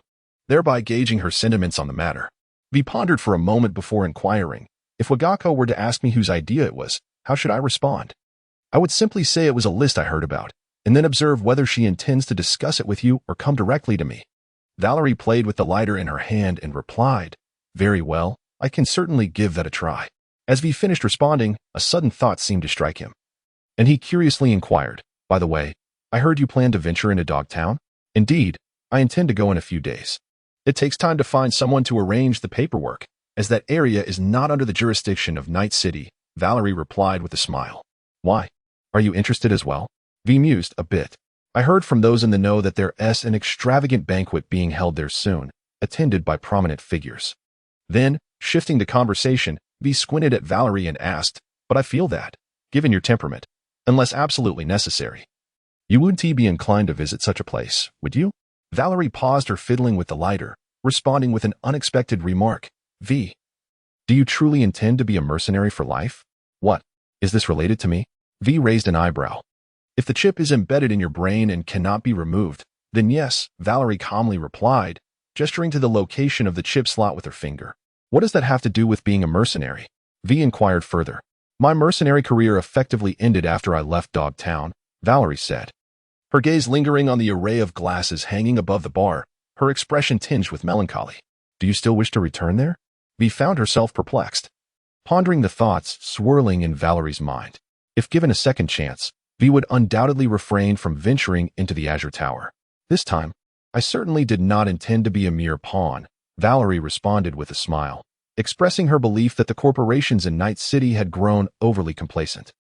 thereby gauging her sentiments on the matter. V pondered for a moment before inquiring, if Wagako were to ask me whose idea it was, how should I respond? I would simply say it was a list I heard about, and then observe whether she intends to discuss it with you or come directly to me. Valerie played with the lighter in her hand and replied, very well, I can certainly give that a try. As V finished responding, a sudden thought seemed to strike him. And he curiously inquired, by the way, I heard you plan to venture into Dogtown? Indeed, I intend to go in a few days. It takes time to find someone to arrange the paperwork, as that area is not under the jurisdiction of Night City, Valerie replied with a smile. Why? Are you interested as well? V mused a bit. I heard from those in the know that there's an extravagant banquet being held there soon, attended by prominent figures. Then, shifting the conversation, V squinted at Valerie and asked, but I feel that, given your temperament, unless absolutely necessary, you wouldn't be inclined to visit such a place, would you? Valerie paused her fiddling with the lighter, responding with an unexpected remark. V, do you truly intend to be a mercenary for life? What? Is this related to me? V raised an eyebrow. If the chip is embedded in your brain and cannot be removed, then yes, Valerie calmly replied, gesturing to the location of the chip slot with her finger. What does that have to do with being a mercenary? V inquired further. My mercenary career effectively ended after I left Dogtown, Valerie said. Her gaze lingering on the array of glasses hanging above the bar, her expression tinged with melancholy. Do you still wish to return there? V found herself perplexed, pondering the thoughts swirling in Valerie's mind. If given a second chance, V would undoubtedly refrain from venturing into the Azure Tower. This time, I certainly did not intend to be a mere pawn, Valerie responded with a smile, expressing her belief that the corporations in Night City had grown overly complacent.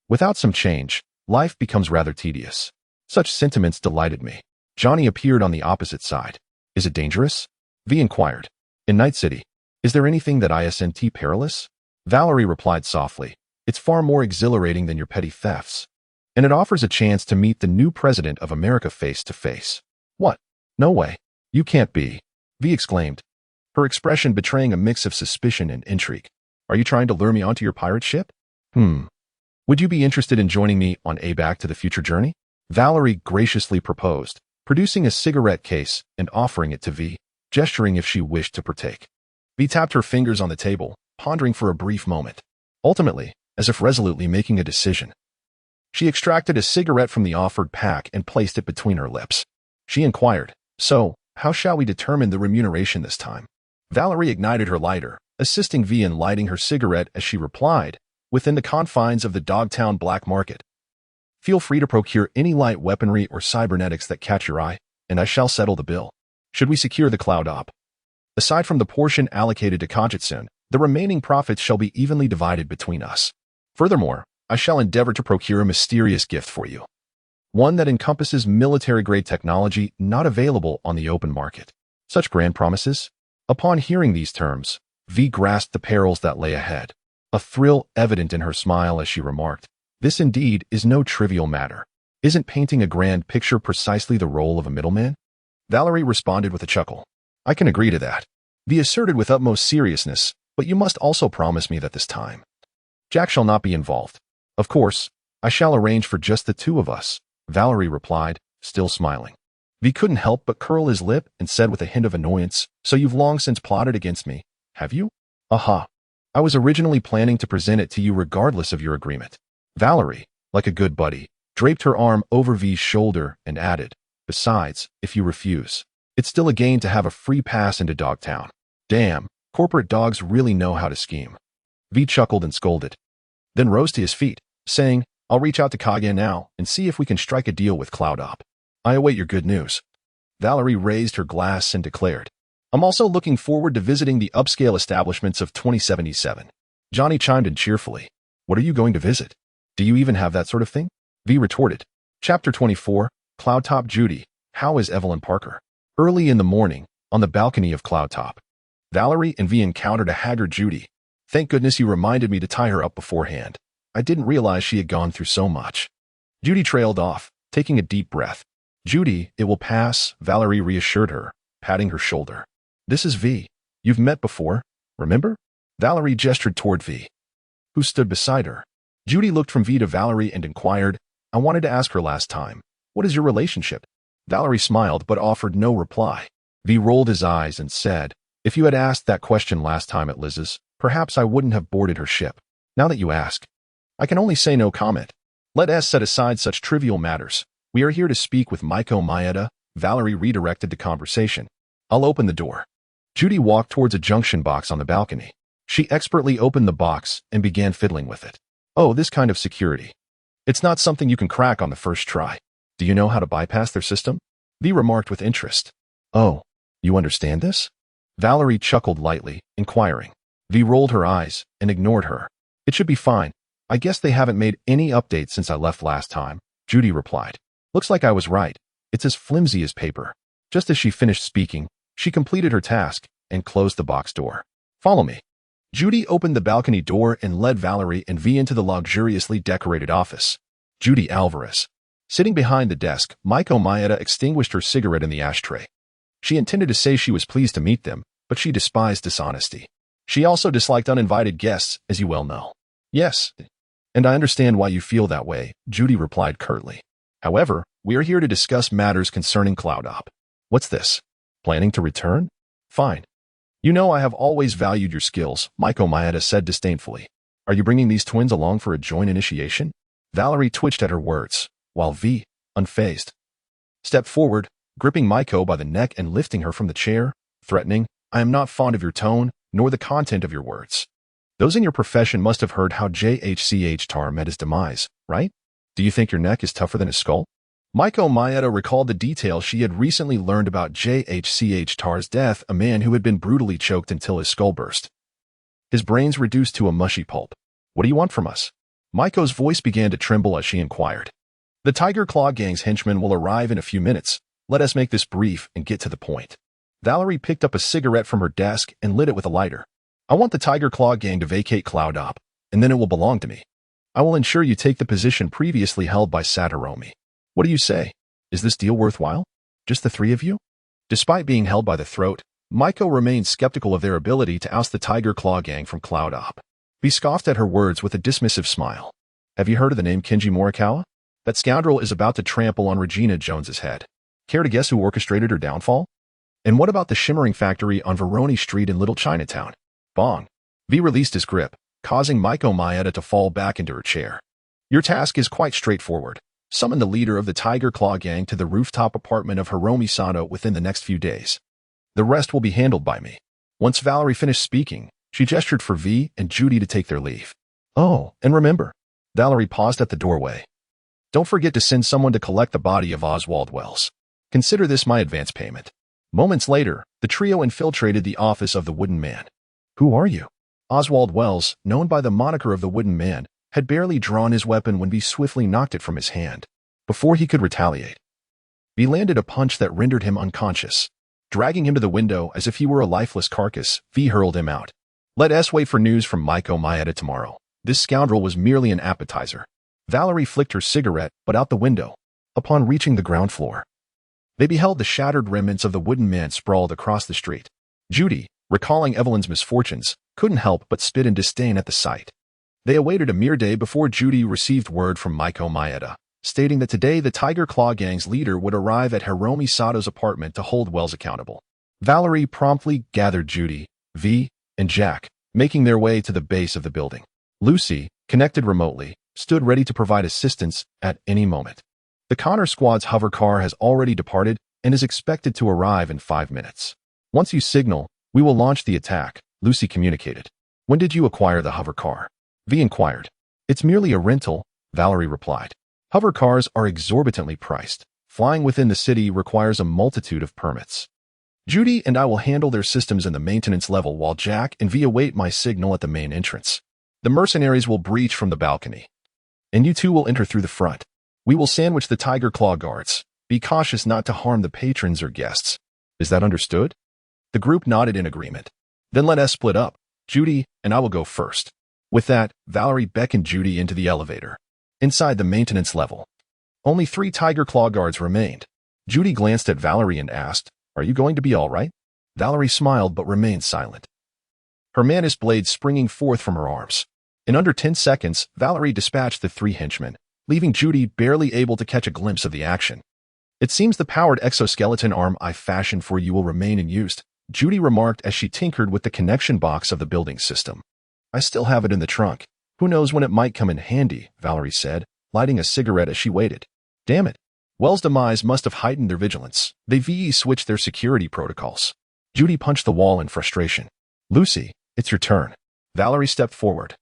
Without some change, life becomes rather tedious. Such sentiments delighted me. Johnny appeared on the opposite side. Is it dangerous? V inquired. In Night City, is there anything that isn't perilous? Valerie replied softly. It's far more exhilarating than your petty thefts. And it offers a chance to meet the new president of America face to face. What? No way. You can't be. V exclaimed, her expression betraying a mix of suspicion and intrigue. Are you trying to lure me onto your pirate ship? Would you be interested in joining me on a Back to the Future journey? Valerie graciously proposed, producing a cigarette case and offering it to V, gesturing if she wished to partake. V tapped her fingers on the table, pondering for a brief moment. Ultimately, as if resolutely making a decision, she extracted a cigarette from the offered pack and placed it between her lips. She inquired, so, how shall we determine the remuneration this time? Valerie ignited her lighter, assisting V in lighting her cigarette as she replied, within the confines of the Dogtown black market. Feel free to procure any light weaponry or cybernetics that catch your eye, and I shall settle the bill. Should we secure the cloud op? Aside from the portion allocated to Kajitsun, the remaining profits shall be evenly divided between us. Furthermore, I shall endeavor to procure a mysterious gift for you. One that encompasses military-grade technology not available on the open market. Such grand promises? Upon hearing these terms, V grasped the perils that lay ahead, a thrill evident in her smile as she remarked, this indeed is no trivial matter. Isn't painting a grand picture precisely the role of a middleman? Valerie responded with a chuckle. I can agree to that. V asserted with utmost seriousness, but you must also promise me that this time Jack shall not be involved. Of course, I shall arrange for just the two of us, Valerie replied, still smiling. V couldn't help but curl his lip and said with a hint of annoyance, so you've long since plotted against me, have you? Aha. I was originally planning to present it to you regardless of your agreement. Valerie, like a good buddy, draped her arm over V's shoulder and added, besides, if you refuse, it's still a gain to have a free pass into Dogtown. Damn, corporate dogs really know how to scheme. V chuckled and scolded, then rose to his feet, saying, I'll reach out to Kage now and see if we can strike a deal with Cloud Op. I await your good news. Valerie raised her glass and declared, I'm also looking forward to visiting the upscale establishments of 2077. Johnny chimed in cheerfully. What are you going to visit? Do you even have that sort of thing? V retorted. Chapter 24, Cloudtop Judy, How is Evelyn Parker? Early in the morning, on the balcony of Cloudtop, Valerie and V encountered a haggard Judy. Thank goodness you reminded me to tie her up beforehand. I didn't realize she had gone through so much. Judy trailed off, taking a deep breath. Judy, it will pass, Valerie reassured her, patting her shoulder. This is V. You've met before, remember? Valerie gestured toward V, who stood beside her. Judy looked from V to Valerie and inquired, I wanted to ask her last time, what is your relationship? Valerie smiled but offered no reply. V rolled his eyes and said, if you had asked that question last time at Liz's, perhaps I wouldn't have boarded her ship. Now that you ask, I can only say no comment. Let us set aside such trivial matters. We are here to speak with Maiko Maeda. Valerie redirected the conversation. I'll open the door. Judy walked towards a junction box on the balcony. She expertly opened the box and began fiddling with it. Oh, this kind of security. It's not something you can crack on the first try. Do you know how to bypass their system? V remarked with interest. Oh, you understand this? Valerie chuckled lightly, inquiring. V rolled her eyes and ignored her. It should be fine. I guess they haven't made any updates since I left last time, Judy replied. Looks like I was right. It's as flimsy as paper. Just as she finished speaking, she completed her task and closed the box door. Follow me. Judy opened the balcony door and led Valerie and V into the luxuriously decorated office. Judy Alvarez. Sitting behind the desk, Maiko Maeda extinguished her cigarette in the ashtray. She intended to say she was pleased to meet them, but she despised dishonesty. She also disliked uninvited guests, as you well know. Yes, and I understand why you feel that way, Judy replied curtly. However, we are here to discuss matters concerning Cloud Op. What's this? Planning to return? Fine. You know I have always valued your skills, Maiko Maeda said disdainfully. Are you bringing these twins along for a joint initiation? Valerie twitched at her words, while V, unfazed, stepped forward, gripping Maiko by the neck and lifting her from the chair, threatening, I am not fond of your tone, nor the content of your words. Those in your profession must have heard how JHCH Tar met his demise, right? Do you think your neck is tougher than his skull? Maiko Maeda recalled the details she had recently learned about JHCH Tar's death, a man who had been brutally choked until his skull burst. His brains reduced to a mushy pulp. What do you want from us? Maiko's voice began to tremble as she inquired. The Tiger Claw Gang's henchmen will arrive in a few minutes. Let us make this brief and get to the point. Valerie picked up a cigarette from her desk and lit it with a lighter. I want the Tiger Claw Gang to vacate Cloud Op, and then it will belong to me. I will ensure you take the position previously held by Satomi. What do you say? Is this deal worthwhile? Just the three of you? Despite being held by the throat, Maiko remained skeptical of their ability to oust the Tiger Claw Gang from Cloud Op. He scoffed at her words with a dismissive smile. Have you heard of the name Kenji Morikawa? That scoundrel is about to trample on Regina Jones's head. Care to guess who orchestrated her downfall? And what about the shimmering factory on Veroni Street in Little Chinatown? Bong. V released his grip, causing Maiko Maeda to fall back into her chair. Your task is quite straightforward. Summon the leader of the Tiger Claw Gang to the rooftop apartment of Hiromi Sato within the next few days. The rest will be handled by me. Once Valerie finished speaking, she gestured for V and Judy to take their leave. Oh, and remember. Valerie paused at the doorway. Don't forget to send someone to collect the body of Oswald Wells. Consider this my advance payment. Moments later, the trio infiltrated the office of the Wooden Man. Who are you? Oswald Wells, known by the moniker of the Wooden Man, had barely drawn his weapon when V swiftly knocked it from his hand. Before he could retaliate, V landed a punch that rendered him unconscious. Dragging him to the window as if he were a lifeless carcass, V hurled him out. Let us wait for news from Maiko Maeda tomorrow. This scoundrel was merely an appetizer. Valerie flicked her cigarette, but out the window. Upon reaching the ground floor, they beheld the shattered remnants of the Wooden Man sprawled across the street. Judy, recalling Evelyn's misfortunes, couldn't help but spit in disdain at the sight. They awaited a mere day before Judy received word from Maiko Maeda, stating that today the Tiger Claw Gang's leader would arrive at Hiromi Sato's apartment to hold Wells accountable. Valerie promptly gathered Judy, V, and Jack, making their way to the base of the building. Lucy, connected remotely, stood ready to provide assistance at any moment. The Connor Squad's hover car has already departed and is expected to arrive in 5 minutes. Once you signal, we will launch the attack, Lucy communicated. When did you acquire the hover car? V inquired. It's merely a rental, Valerie replied. Hover cars are exorbitantly priced. Flying within the city requires a multitude of permits. Judy and I will handle their systems in the maintenance level while Jack and V await my signal at the main entrance. The mercenaries will breach from the balcony, and you two will enter through the front. We will sandwich the Tiger Claw guards. Be cautious not to harm the patrons or guests. Is that understood? The group nodded in agreement. Then let us split up. Judy and I will go first. With that, Valerie beckoned Judy into the elevator. Inside the maintenance level, only 3 Tiger Claw guards remained. Judy glanced at Valerie and asked, Are you going to be all right? Valerie smiled but remained silent, her Mantis blade springing forth from her arms. In under 10 seconds, Valerie dispatched the 3 henchmen, leaving Judy barely able to catch a glimpse of the action. It seems the powered exoskeleton arm I fashioned for you will remain in use, Judy remarked as she tinkered with the connection box of the building system. I still have it in the trunk. Who knows when it might come in handy, Valerie said, lighting a cigarette as she waited. Damn it. Wells' demise must have heightened their vigilance. They VE switched their security protocols. Judy punched the wall in frustration. Lucy, it's your turn. Valerie stepped forward,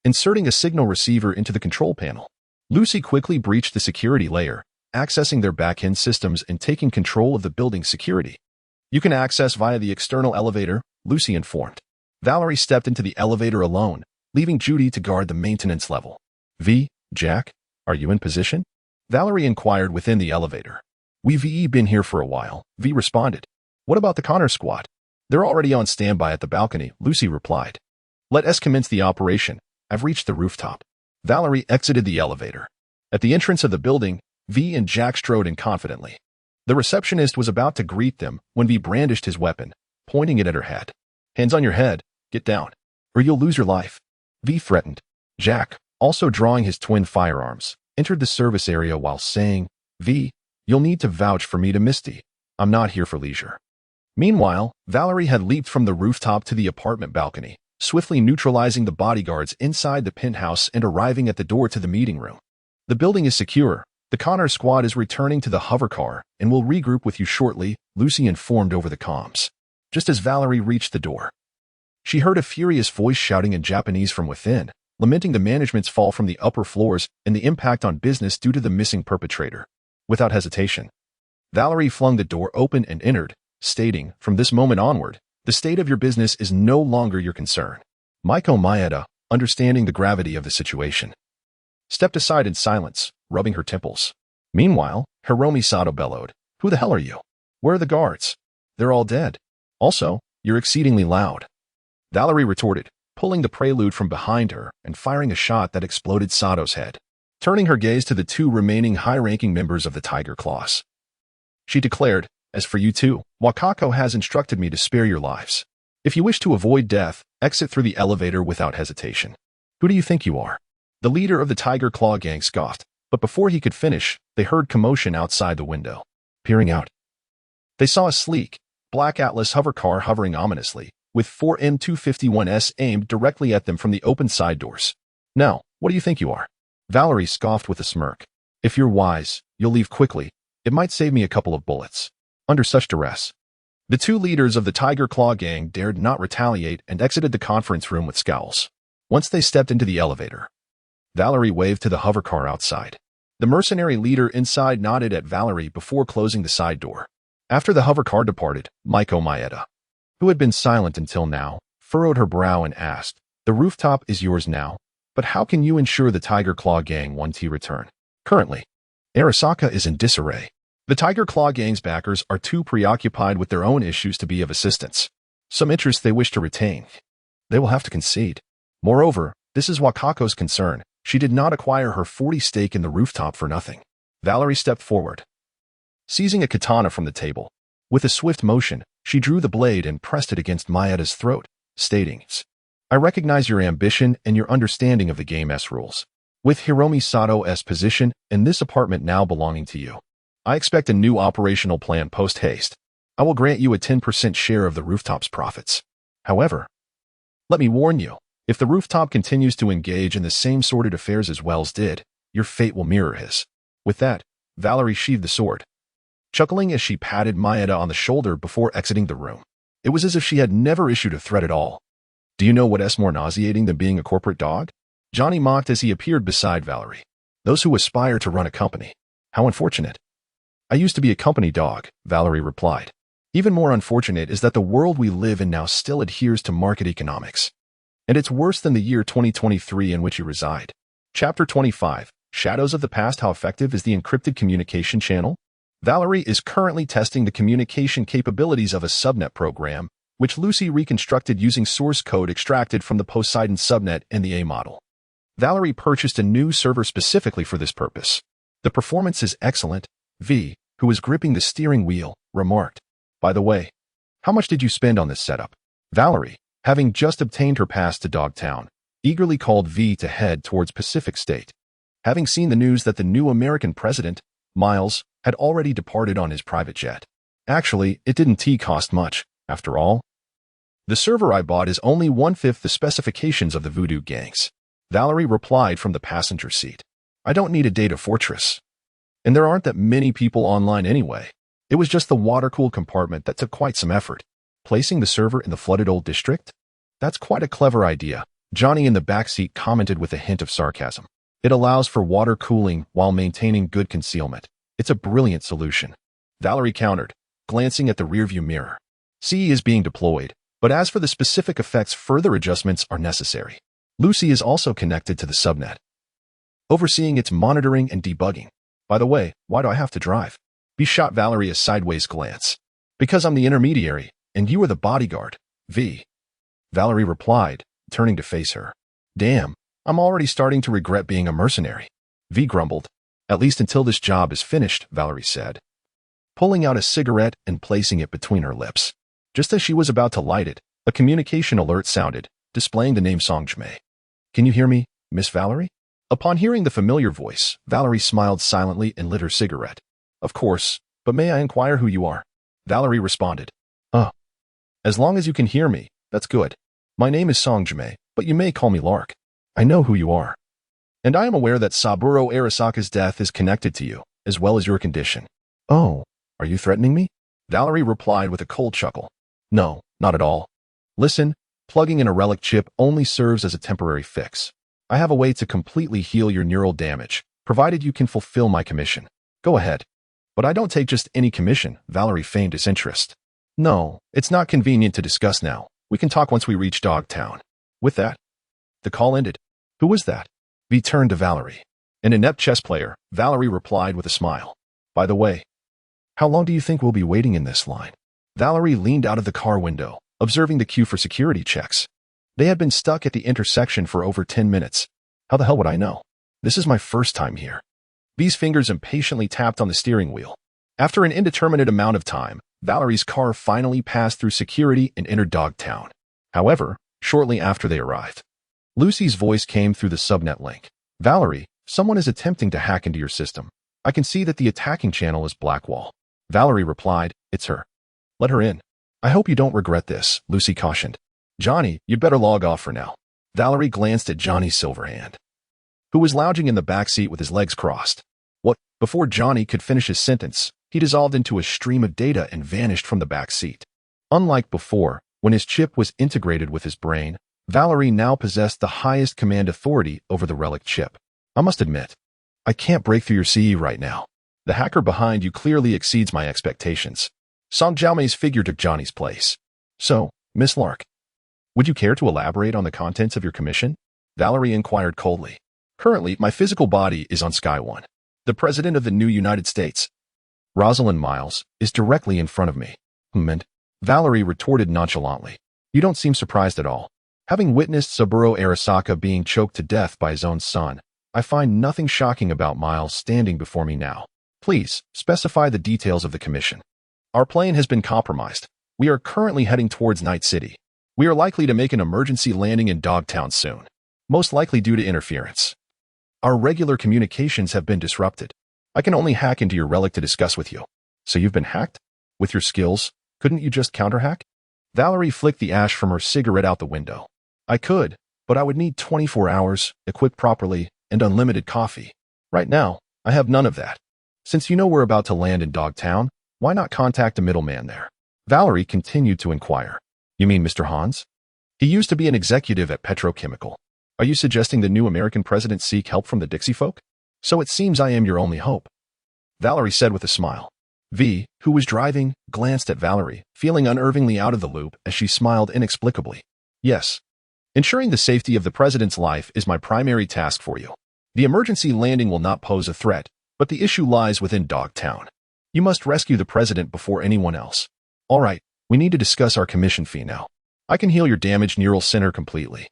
inserting a signal receiver into the control panel. Lucy quickly breached the security layer, accessing their back-end systems and taking control of the building's security. You can access via the external elevator, Lucy informed. Valerie stepped into the elevator alone, leaving Judy to guard the maintenance level. V, Jack, are you in position? Valerie inquired within the elevator. We've been here for a while, V responded. What about the Connor Squad? They're already on standby at the balcony, Lucy replied. Let us commence the operation. I've reached the rooftop. Valerie exited the elevator. At the entrance of the building, V and Jack strode in confidently. The receptionist was about to greet them when V brandished his weapon, pointing it at her head. Hands on your head, get down, or you'll lose your life, V threatened. Jack, also drawing his twin firearms, entered the service area while saying, V, you'll need to vouch for me to Misty. I'm not here for leisure. Meanwhile, Valerie had leaped from the rooftop to the apartment balcony, swiftly neutralizing the bodyguards inside the penthouse and arriving at the door to the meeting room. The building is secure. The Connor Squad is returning to the hover car and will regroup with you shortly, Lucy informed over the comms. Just as Valerie reached the door, she heard a furious voice shouting in Japanese from within, lamenting the management's fall from the upper floors and the impact on business due to the missing perpetrator. Without hesitation, Valerie flung the door open and entered, stating, from this moment onward, the state of your business is no longer your concern. Maiko Maeda, understanding the gravity of the situation, stepped aside in silence, rubbing her temples. Meanwhile, Hiromi Sato bellowed, "Who the hell are you? Where are the guards? They're all dead. Also, you're exceedingly loud." Valerie retorted, pulling the prelude from behind her and firing a shot that exploded Sato's head. Turning her gaze to the two remaining high-ranking members of the Tiger Claws, she declared, "As for you two, Wakako has instructed me to spare your lives. If you wish to avoid death, exit through the elevator without hesitation." "Who do you think you are?" The leader of the Tiger Claw gang scoffed, but before he could finish, they heard commotion outside the window. Peering out, they saw a sleek, black Atlas hover car hovering ominously, with 4 M251s aimed directly at them from the open side doors. "Now, what do you think you are?" Valerie scoffed with a smirk. "If you're wise, you'll leave quickly. It might save me a couple of bullets." Under such duress, the two leaders of the Tiger Claw gang dared not retaliate and exited the conference room with scowls. Once they stepped into the elevator, Valerie waved to the hovercar outside. The mercenary leader inside nodded at Valerie before closing the side door. After the hovercar departed, Maiko Maeda, who had been silent until now, furrowed her brow and asked, "The rooftop is yours now, but how can you ensure the Tiger Claw gang won't return?" Currently, Arasaka is in disarray. The Tiger Claw gang's backers are too preoccupied with their own issues to be of assistance. Some interests they wish to retain, they will have to concede. Moreover, this is Wakako's concern. She did not acquire her 40 stake in the rooftop for nothing. Valerie stepped forward, seizing a katana from the table. With a swift motion, she drew the blade and pressed it against Maeda's throat, stating, "I recognize your ambition and your understanding of the game's rules. With Hiromi Sato's position and this apartment now belonging to you, I expect a new operational plan post-haste. I will grant you a 10% share of the rooftop's profits. However, let me warn you, if the rooftop continues to engage in the same sordid affairs as Wells did, your fate will mirror his." With that, Valerie sheathed the sword, chuckling as she patted Maeda on the shoulder before exiting the room. It was as if she had never issued a threat at all. "Do you know what's more nauseating than being a corporate dog?" Johnny mocked as he appeared beside Valerie. "Those who aspire to run a company. How unfortunate." "I used to be a company dog," Valerie replied. "Even more unfortunate is that the world we live in now still adheres to market economics. And it's worse than the year 2023 in which you reside." Chapter 25, Shadows of the Past. How effective is the encrypted communication channel? Valerie is currently testing the communication capabilities of a subnet program, which Lucy reconstructed using source code extracted from the Poseidon subnet and the A model. Valerie purchased a new server specifically for this purpose. "The performance is excellent," V, who was gripping the steering wheel, remarked. "By the way, how much did you spend on this setup?" Valerie, having just obtained her pass to Dogtown, eagerly called V to head towards Pacific State. Having seen the news that the new American president, Miles, had already departed on his private jet. Actually, it didn't cost much, after all. "The server I bought is only 1/5 the specifications of the Voodoo gangs," Valerie replied from the passenger seat. "I don't need a data fortress. And there aren't that many people online anyway. It was just the water-cooled compartment that took quite some effort. Placing the server in the flooded old district? That's quite a clever idea," Johnny in the backseat commented with a hint of sarcasm. "It allows for water cooling while maintaining good concealment. It's a brilliant solution," Valerie countered, glancing at the rearview mirror. "CE is being deployed, but as for the specific effects, further adjustments are necessary. Lucy is also connected to the subnet, overseeing its monitoring and debugging. By the way, why do I have to drive?" B shot Valerie a sideways glance. "Because I'm the intermediary, and you are the bodyguard, V," Valerie replied, turning to face her. "Damn, I'm already starting to regret being a mercenary," V grumbled. "At least until this job is finished," Valerie said, pulling out a cigarette and placing it between her lips. Just as she was about to light it, a communication alert sounded, displaying the name Songjime. "Can you hear me, Miss Valerie?" Upon hearing the familiar voice, Valerie smiled silently and lit her cigarette. "Of course, but may I inquire who you are?" Valerie responded. As long as you can hear me, that's good. My name is Songjime, but you may call me Lark. I know who you are. And I am aware that Saburo Arasaka's death is connected to you, as well as your condition." "Oh, are you threatening me?" Valerie replied with a cold chuckle. "No, not at all. Listen, plugging in a relic chip only serves as a temporary fix. I have a way to completely heal your neural damage, provided you can fulfill my commission. Go ahead." "But I don't take just any commission," Valerie feigned disinterest. "No, it's not convenient to discuss now. We can talk once we reach Dogtown." With that, the call ended. "Who was that?" V turned to Valerie. An inept chess player, Valerie replied with a smile. By the way, how long do you think we'll be waiting in this line? Valerie leaned out of the car window, observing the queue for security checks. They had been stuck at the intersection for over 10 minutes. How the hell would I know? This is my first time here. V's fingers impatiently tapped on the steering wheel. After an indeterminate amount of time, Valerie's car finally passed through security and entered Dogtown. However, shortly after they arrived, Lucy's voice came through the subnet link. Valerie, someone is attempting to hack into your system. I can see that the attacking channel is Blackwall. Valerie replied, it's her. Let her in. I hope you don't regret this, Lucy cautioned. Johnny, you'd better log off for now. Valerie glanced at Johnny Silverhand, who was lounging in the back seat with his legs crossed. What? Before Johnny could finish his sentence, he dissolved into a stream of data and vanished from the back seat. Unlike before, when his chip was integrated with his brain, Valerie now possessed the highest command authority over the relic chip. I must admit, I can't break through your CE right now. The hacker behind you clearly exceeds my expectations. Song Xiaomei's figure took Johnny's place. So, Miss Lark, would you care to elaborate on the contents of your commission? Valerie inquired coldly. Currently, my physical body is on Sky One. The President of the new United States, Rosalind Miles, is directly in front of me. And Valerie retorted nonchalantly. You don't seem surprised at all. Having witnessed Saburo Arasaka being choked to death by his own son, I find nothing shocking about Miles standing before me now. Please, specify the details of the commission. Our plane has been compromised. We are currently heading towards Night City. We are likely to make an emergency landing in Dogtown soon, most likely due to interference. Our regular communications have been disrupted. I can only hack into your relic to discuss with you. So you've been hacked? With your skills, couldn't you just counterhack? Valerie flicked the ash from her cigarette out the window. I could, but I would need 24 hours, equipped properly, and unlimited coffee. Right now, I have none of that. Since you know we're about to land in Dogtown, why not contact a middleman there? Valerie continued to inquire. You mean Mr. Hans? He used to be an executive at Petrochemical. Are you suggesting the new American president seek help from the Dixie folk? So it seems I am your only hope. Valerie said with a smile. V, who was driving, glanced at Valerie, feeling unnervingly out of the loop as she smiled inexplicably. Yes. Ensuring the safety of the president's life is my primary task for you. The emergency landing will not pose a threat, but the issue lies within Dogtown. You must rescue the president before anyone else. All right, we need to discuss our commission fee now. I can heal your damaged neural center completely.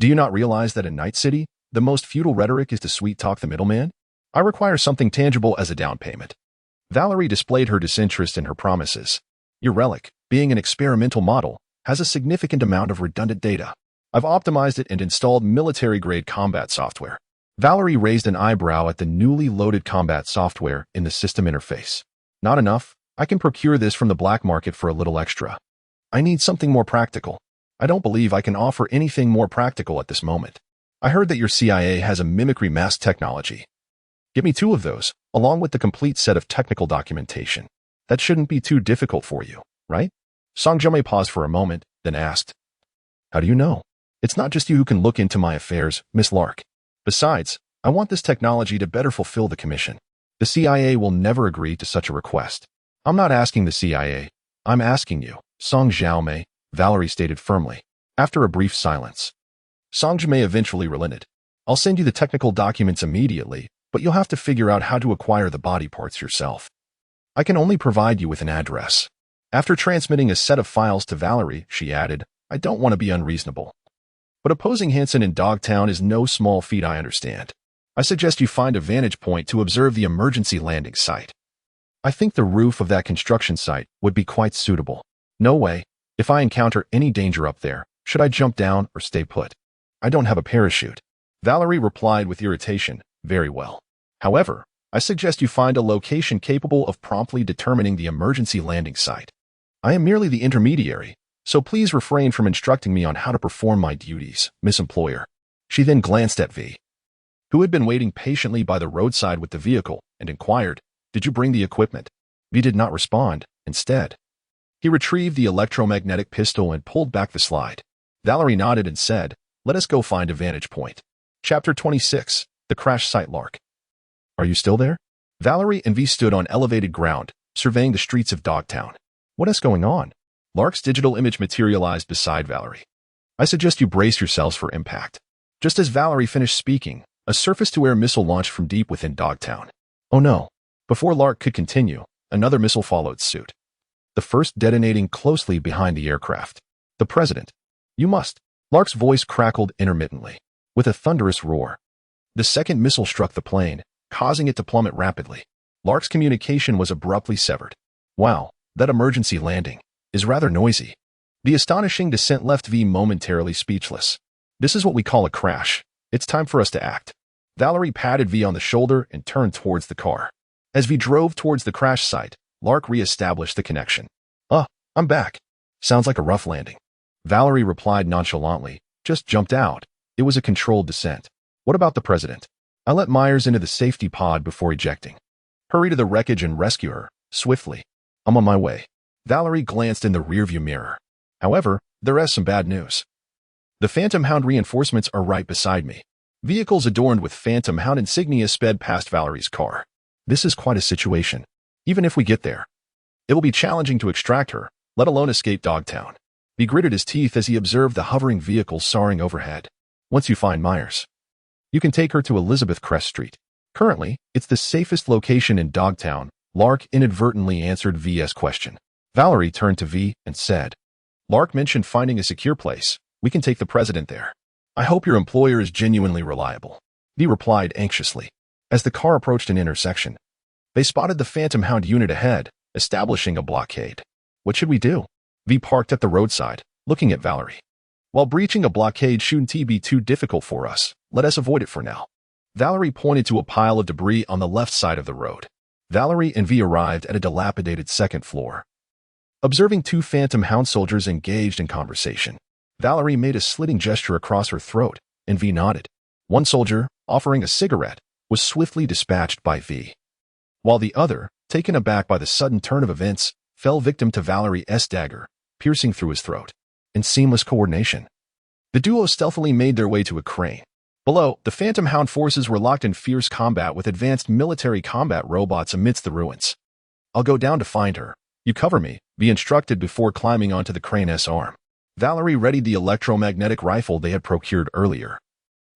Do you not realize that in Night City, the most futile rhetoric is to sweet-talk the middleman? I require something tangible as a down payment. Valerie displayed her disinterest in her promises. Your relic, being an experimental model, has a significant amount of redundant data. I've optimized it and installed military-grade combat software. Valerie raised an eyebrow at the newly loaded combat software in the system interface. Not enough. I can procure this from the black market for a little extra. I need something more practical. I don't believe I can offer anything more practical at this moment. I heard that your CIA has a mimicry mask technology. Give me 2 of those, along with the complete set of technical documentation. That shouldn't be too difficult for you, right? Song Jiamei paused for a moment, then asked, how do you know? It's not just you who can look into my affairs, Miss Lark. Besides, I want this technology to better fulfill the commission. The CIA will never agree to such a request. I'm not asking the CIA. I'm asking you, Song Xiaomei, Valerie stated firmly. After a brief silence, Song Jiamei eventually relented. I'll send you the technical documents immediately, but you'll have to figure out how to acquire the body parts yourself. I can only provide you with an address. After transmitting a set of files to Valerie, she added, I don't want to be unreasonable. But opposing Hansen in Dogtown is no small feat, I understand. I suggest you find a vantage point to observe the emergency landing site. I think the roof of that construction site would be quite suitable. No way. If I encounter any danger up there, should I jump down or stay put? I don't have a parachute. Valerie replied with irritation, very well. However, I suggest you find a location capable of promptly determining the emergency landing site. I am merely the intermediary, so please refrain from instructing me on how to perform my duties, Miss Employer. She then glanced at V, who had been waiting patiently by the roadside with the vehicle, and inquired, did you bring the equipment? V did not respond. Instead, he retrieved the electromagnetic pistol and pulled back the slide. Valerie nodded and said, let us go find a vantage point. Chapter 26, The Crash Site Lark. Are you still there? Valerie and V stood on elevated ground, surveying the streets of Dogtown. What is going on? Lark's digital image materialized beside Valerie. I suggest you brace yourselves for impact. Just as Valerie finished speaking, A surface-to-air missile launched from deep within Dogtown. Oh no. Before Lark could continue, another missile followed suit. The first detonating closely behind the aircraft. The president. You must. Lark's voice crackled intermittently, with a thunderous roar. The second missile struck the plane, causing it to plummet rapidly. Lark's communication was abruptly severed. Wow, that emergency landing is rather noisy. The astonishing descent left V momentarily speechless. This is what we call a crash. It's time for us to act. Valerie patted V on the shoulder and turned towards the car. As V drove towards the crash site, Lark re-established the connection. I'm back. Sounds like a rough landing. Valerie replied nonchalantly, just jumped out. It was a controlled descent. What about the president? I let Myers into the safety pod before ejecting. Hurry to the wreckage and rescue her, swiftly. I'm on my way. Valerie glanced in the rearview mirror. However, there is some bad news. The Phantom Hound reinforcements are right beside me. Vehicles adorned with Phantom Hound insignia sped past Valerie's car. This is quite a situation. Even if we get there, it will be challenging to extract her, let alone escape Dogtown. He gritted his teeth as he observed the hovering vehicle soaring overhead. Once you find Myers, you can take her to Elizabeth Crest Street. Currently, it's the safest location in Dogtown. Lark inadvertently answered V's question. Valerie turned to V and said, Lark mentioned finding a secure place. We can take the president there. I hope your employer is genuinely reliable. V replied anxiously. As the car approached an intersection, they spotted the Phantom Hound unit ahead, establishing a blockade. What should we do? V parked at the roadside, looking at Valerie. While breaching a blockade shouldn't be too difficult for us, let us avoid it for now. Valerie pointed to a pile of debris on the left side of the road. Valerie and V arrived at a dilapidated second floor. Observing two Phantom Hound soldiers engaged in conversation, Valerie made a slitting gesture across her throat, and V nodded. One soldier, offering a cigarette, was swiftly dispatched by V, while the other, taken aback by the sudden turn of events, fell victim to Valerie's dagger, piercing through his throat. In seamless coordination, the duo stealthily made their way to a crane. Below, the Phantom Hound forces were locked in fierce combat with advanced military combat robots amidst the ruins. I'll go down to find her. You cover me, V instructed before climbing onto the crane's arm. Valerie readied the electromagnetic rifle they had procured earlier,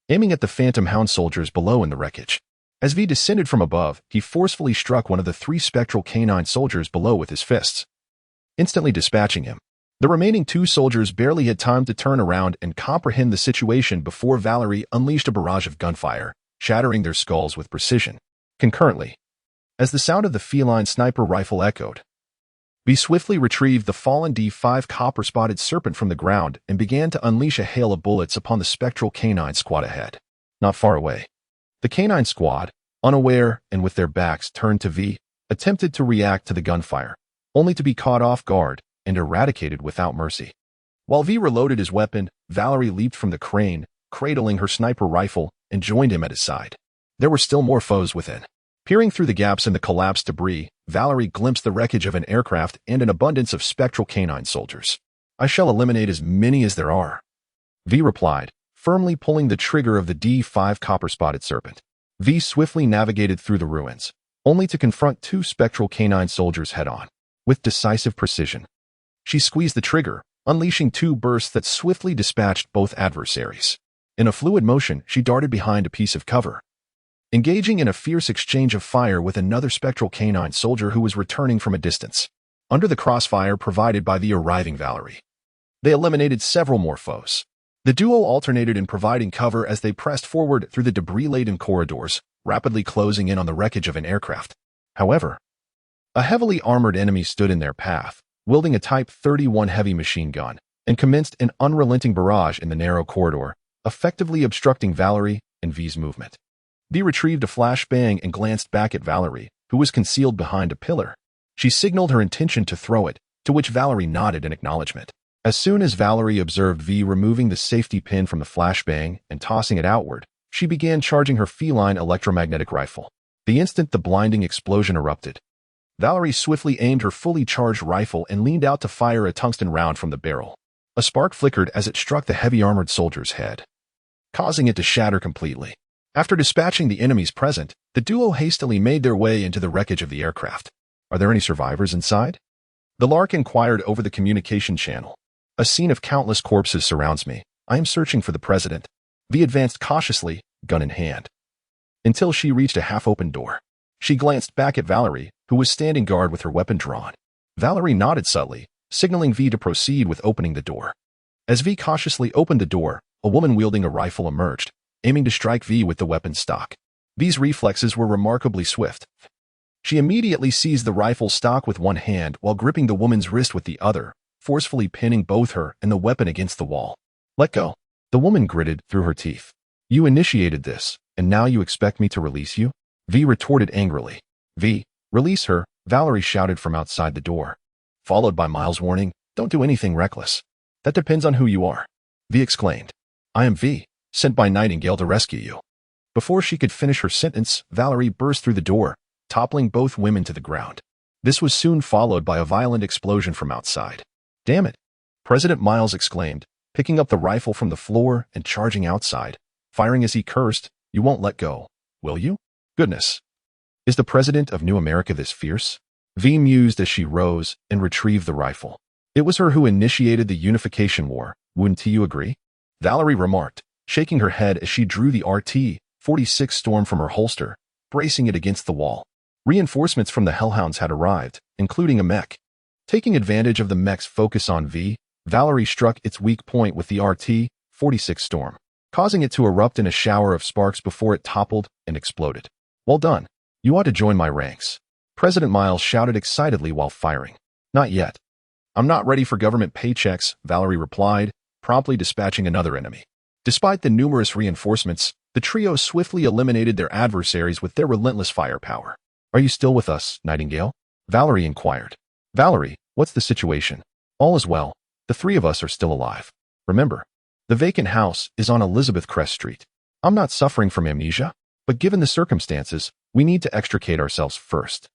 aiming at the Phantom Hound soldiers below in the wreckage. As V descended from above, he forcefully struck one of the three spectral canine soldiers below with his fists, instantly dispatching him. The remaining two soldiers barely had time to turn around and comprehend the situation before Valerie unleashed a barrage of gunfire, shattering their skulls with precision. Concurrently, as the sound of the feline sniper rifle echoed, V swiftly retrieved the fallen D5 copper-spotted serpent from the ground and began to unleash a hail of bullets upon the spectral canine squad ahead. Not far away, the canine squad, unaware and with their backs turned to V, attempted to react to the gunfire, only to be caught off guard and eradicated without mercy. While V reloaded his weapon, Valerie leaped from the crane, cradling her sniper rifle, and joined him at his side. There were still more foes within. Peering through the gaps in the collapsed debris, Valerie glimpsed the wreckage of an aircraft and an abundance of spectral canine soldiers. I shall eliminate as many as there are, V replied, firmly pulling the trigger of the D5 copper-spotted serpent. V swiftly navigated through the ruins, only to confront two spectral canine soldiers head-on. With decisive precision, she squeezed the trigger, unleashing two bursts that swiftly dispatched both adversaries. In a fluid motion, she darted behind a piece of cover, engaging in a fierce exchange of fire with another spectral canine soldier who was returning from a distance. Under the crossfire provided by the arriving Valerie, they eliminated several more foes. The duo alternated in providing cover as they pressed forward through the debris-laden corridors, rapidly closing in on the wreckage of an aircraft. However, a heavily armored enemy stood in their path, wielding a Type 31 heavy machine gun, and commenced an unrelenting barrage in the narrow corridor, effectively obstructing Valerie and V's movement. V retrieved a flashbang and glanced back at Valerie, who was concealed behind a pillar. She signaled her intention to throw it, to which Valerie nodded in acknowledgement. As soon as Valerie observed V removing the safety pin from the flashbang and tossing it outward, she began charging her feline electromagnetic rifle. The instant the blinding explosion erupted, Valerie swiftly aimed her fully charged rifle and leaned out to fire a tungsten round from the barrel. A spark flickered as it struck the heavy armored soldier's head, causing it to shatter completely. After dispatching the enemies present, the duo hastily made their way into the wreckage of the aircraft. Are there any survivors inside? The Lark inquired over the communication channel. A scene of countless corpses surrounds me. I am searching for the president. V advanced cautiously, gun in hand. until she reached a half-open door. She glanced back at Valerie, who was standing guard with her weapon drawn. Valerie nodded subtly, signaling V to proceed with opening the door. As V cautiously opened the door, a woman wielding a rifle emerged, aiming to strike V with the weapon's stock. V's reflexes were remarkably swift. She immediately seized the rifle stock with one hand while gripping the woman's wrist with the other, forcefully pinning both her and the weapon against the wall. "Let go." The woman gritted through her teeth. "You initiated this, and now you expect me to release you?" V retorted angrily. "V, release her," Valerie shouted from outside the door, followed by Miles' warning, "Don't do anything reckless." "That depends on who you are," V exclaimed. "I am V, sent by Nightingale to rescue you." Before she could finish her sentence, Valerie burst through the door, toppling both women to the ground. This was soon followed by a violent explosion from outside. "Damn it!" President Miles exclaimed, picking up the rifle from the floor and charging outside, firing as he cursed, "You won't let go, will you? Goodness. Is the president of New America this fierce?" V mused as she rose and retrieved the rifle. "It was her who initiated the unification war, wouldn't you agree?" Valerie remarked, shaking her head as she drew the RT-46 Storm from her holster, bracing it against the wall. Reinforcements from the Hellhounds had arrived, including a mech. Taking advantage of the mech's focus on V, Valerie struck its weak point with the RT-46 Storm, causing it to erupt in a shower of sparks before it toppled and exploded. "Well done. You ought to join my ranks," President Miles shouted excitedly while firing. "Not yet. I'm not ready for government paychecks," Valerie replied, promptly dispatching another enemy. Despite the numerous reinforcements, the trio swiftly eliminated their adversaries with their relentless firepower. "Are you still with us, Nightingale?" Valerie inquired. "Valerie, what's the situation?" "All is well. The three of us are still alive. Remember, the vacant house is on Elizabeth Crest Street. I'm not suffering from amnesia, but given the circumstances, we need to extricate ourselves first."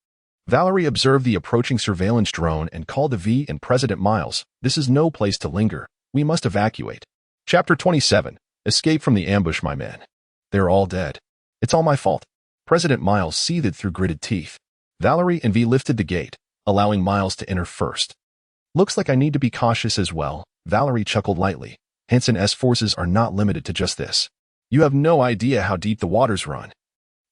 Valerie observed the approaching surveillance drone and called to V and President Miles, "This is no place to linger. We must evacuate." Chapter 27. Escape from the ambush, my men. "They're all dead. It's all my fault." President Miles seethed through gritted teeth. Valerie and V lifted the gate, allowing Miles to enter first. "Looks like I need to be cautious as well," Valerie chuckled lightly. "Hansen's forces are not limited to just this. You have no idea how deep the waters run,"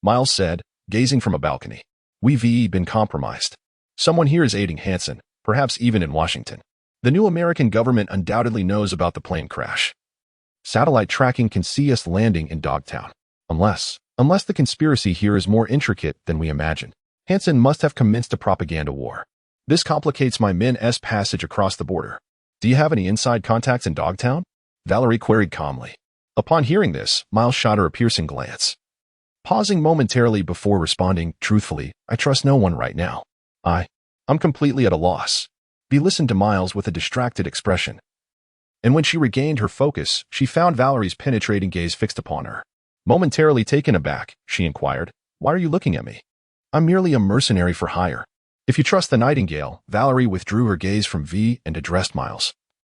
Miles said, gazing from a balcony. "We've been compromised. Someone here is aiding Hansen, perhaps even in Washington. The new American government undoubtedly knows about the plane crash. Satellite tracking can see us landing in Dogtown. Unless the conspiracy here is more intricate than we imagine. Hansen must have commenced a propaganda war. This complicates my men's passage across the border. Do you have any inside contacts in Dogtown?" Valerie queried calmly. Upon hearing this, Miles shot her a piercing glance. Pausing momentarily before responding, "Truthfully, I trust no one right now. I'm completely at a loss." V listened to Miles with a distracted expression. And when she regained her focus, she found Valerie's penetrating gaze fixed upon her. Momentarily taken aback, she inquired, "Why are you looking at me?" "I'm merely a mercenary for hire. If you trust the Nightingale," Valerie withdrew her gaze from V and addressed Miles.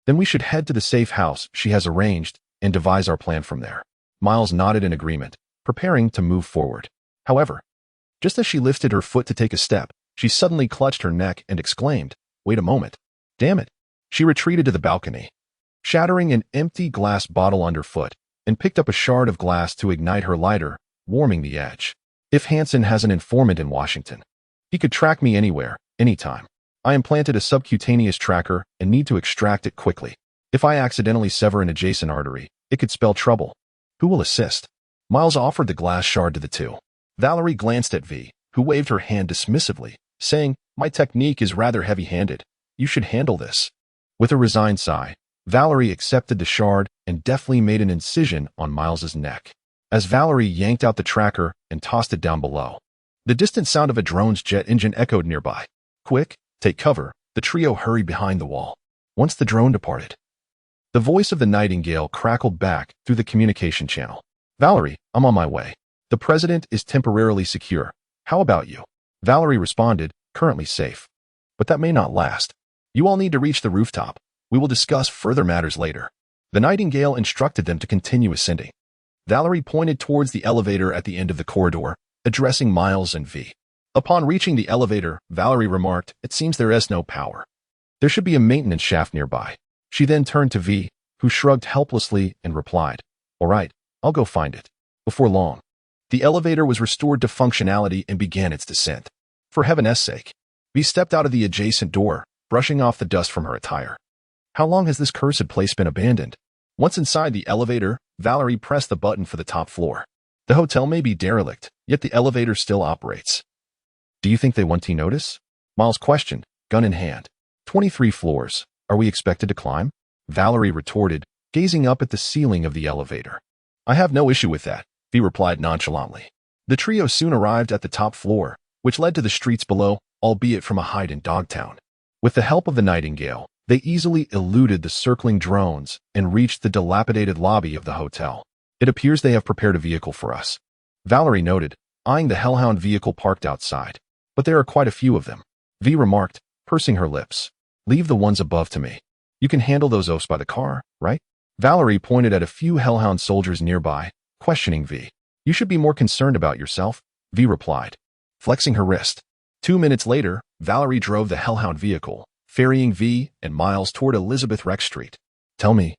"Then we should head to the safe house she has arranged and devise our plan from there." Miles nodded in agreement, preparing to move forward. However, just as she lifted her foot to take a step, she suddenly clutched her neck and exclaimed, "Wait a moment. Damn it." She retreated to the balcony, shattering an empty glass bottle underfoot, and picked up a shard of glass to ignite her lighter, warming the edge. "If Hansen has an informant in Washington, he could track me anywhere, anytime. I implanted a subcutaneous tracker and need to extract it quickly. If I accidentally sever an adjacent artery, it could spell trouble. Who will assist?" Miles offered the glass shard to the two. Valerie glanced at V, who waved her hand dismissively, saying, "My technique is rather heavy-handed. You should handle this." With a resigned sigh, Valerie accepted the shard and deftly made an incision on Miles's neck. As Valerie yanked out the tracker and tossed it down below, the distant sound of a drone's jet engine echoed nearby. "Quick, take cover," the trio hurried behind the wall. Once the drone departed, the voice of the Nightingale crackled back through the communication channel. "Valerie, I'm on my way. The president is temporarily secure. How about you?" Valerie responded, "Currently safe. But that may not last. You all need to reach the rooftop. We will discuss further matters later." The Nightingale instructed them to continue ascending. Valerie pointed towards the elevator at the end of the corridor, addressing Miles and V. Upon reaching the elevator, Valerie remarked, "It seems there is no power. There should be a maintenance shaft nearby." She then turned to V, who shrugged helplessly and replied, "All right, I'll go find it." Before long, The elevator was restored to functionality and began its descent. For heaven's sake. V stepped out of the adjacent door, brushing off the dust from her attire. How long has this cursed place been abandoned? Once inside the elevator, Valerie pressed the button for the top floor. The hotel may be derelict, yet the elevator still operates. Do you think they want to notice? Miles questioned, gun in hand. 23 floors. Are we expected to climb? Valerie retorted, gazing up at the ceiling of the elevator. I have no issue with that, V replied nonchalantly. The trio soon arrived at the top floor, which led to the streets below, albeit from a height in Dogtown. With the help of the Nightingale, they easily eluded the circling drones and reached the dilapidated lobby of the hotel. It appears they have prepared a vehicle for us, Valerie noted, eyeing the Hellhound vehicle parked outside. But there are quite a few of them, V remarked, pursing her lips. Leave the ones above to me. You can handle those oafs by the car, right? Valerie pointed at a few Hellhound soldiers nearby, questioning V. You should be more concerned about yourself, V replied, flexing her wrist. 2 minutes later, Valerie drove the Hellhound vehicle, ferrying V and Miles toward Elizabeth Rex Street. Tell me,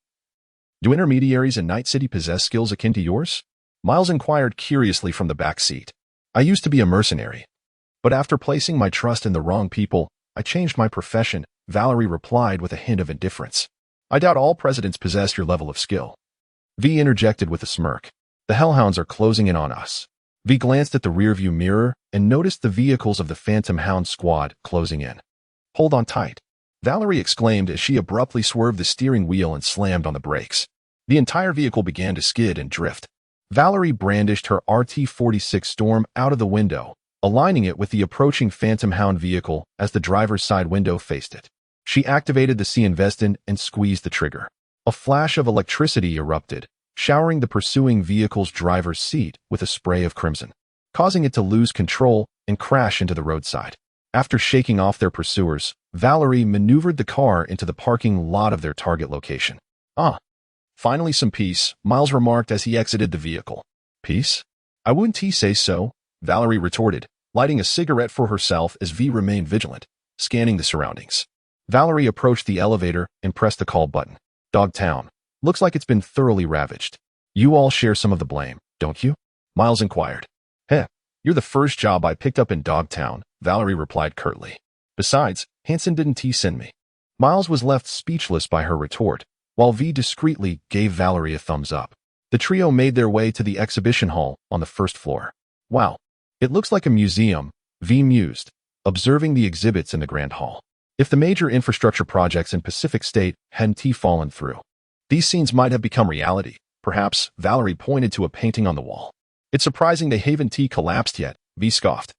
do intermediaries in Night City possess skills akin to yours? Miles inquired curiously from the back seat. I used to be a mercenary, but after placing my trust in the wrong people, I changed my profession, Valerie replied with a hint of indifference. I doubt all presidents possess your level of skill. V interjected with a smirk. The Hellhounds are closing in on us. V glanced at the rearview mirror and noticed the vehicles of the Phantom Hound squad closing in. Hold on tight, Valerie exclaimed as she abruptly swerved the steering wheel and slammed on the brakes. The entire vehicle began to skid and drift. Valerie brandished her RT-46 Storm out of the window, aligning it with the approaching Phantom Hound vehicle as the driver's side window faced it. She activated the C-Investin and squeezed the trigger. A flash of electricity erupted, showering the pursuing vehicle's driver's seat with a spray of crimson, causing it to lose control and crash into the roadside. After shaking off their pursuers, Valerie maneuvered the car into the parking lot of their target location. Finally some peace, Miles remarked as he exited the vehicle. Peace? I wouldn't say so, Valerie retorted, lighting a cigarette for herself as V remained vigilant, scanning the surroundings. Valerie approached the elevator and pressed the call button. Dogtown. Looks like it's been thoroughly ravaged. You all share some of the blame, don't you? Miles inquired. You're the first job I picked up in Dogtown, Valerie replied curtly. Besides, Hanson didn't send me. Miles was left speechless by her retort, while V discreetly gave Valerie a thumbs up. The trio made their way to the exhibition hall on the first floor. Wow, it looks like a museum, V mused, observing the exhibits in the grand hall. If the major infrastructure projects in Pacific State hadn't fallen through, these scenes might have become reality. Perhaps, Valerie pointed to a painting on the wall. It's surprising they haven't collapsed yet, V scoffed.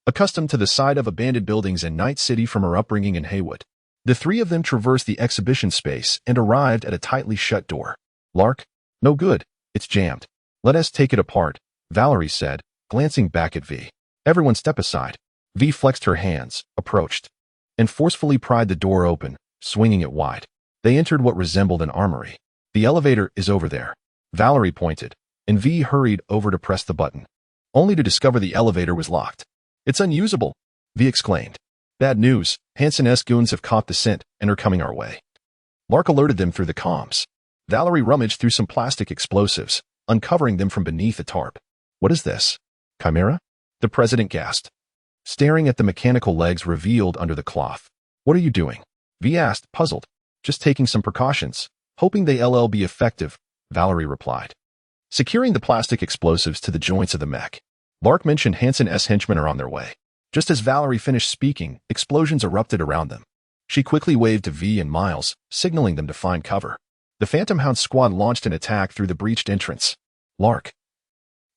Accustomed to the sight of abandoned buildings in Night City from her upbringing in Haywood, the three of them traversed the exhibition space and arrived at a tightly shut door. Lark? No good. It's jammed. Let us take it apart, Valerie said, glancing back at V. Everyone step aside. V flexed her hands, approached, and forcefully pried the door open, swinging it wide. They entered what resembled an armory. The elevator is over there, Valerie pointed, and V hurried over to press the button, only to discover the elevator was locked. It's unusable, V exclaimed. Bad news, Hanson-esque goons have caught the scent and are coming our way. Lark alerted them through the comms. Valerie rummaged through some plastic explosives, uncovering them from beneath a tarp. What is this? Chimera? The president gasped, staring at the mechanical legs revealed under the cloth. What are you doing? V asked, puzzled. Just taking some precautions, hoping they'll be effective, Valerie replied. Securing the plastic explosives to the joints of the mech, Lark mentioned Hanson-esque henchmen are on their way. Just as Valerie finished speaking, explosions erupted around them. She quickly waved to V and Miles, signaling them to find cover. The Phantom Hound squad launched an attack through the breached entrance. Lark.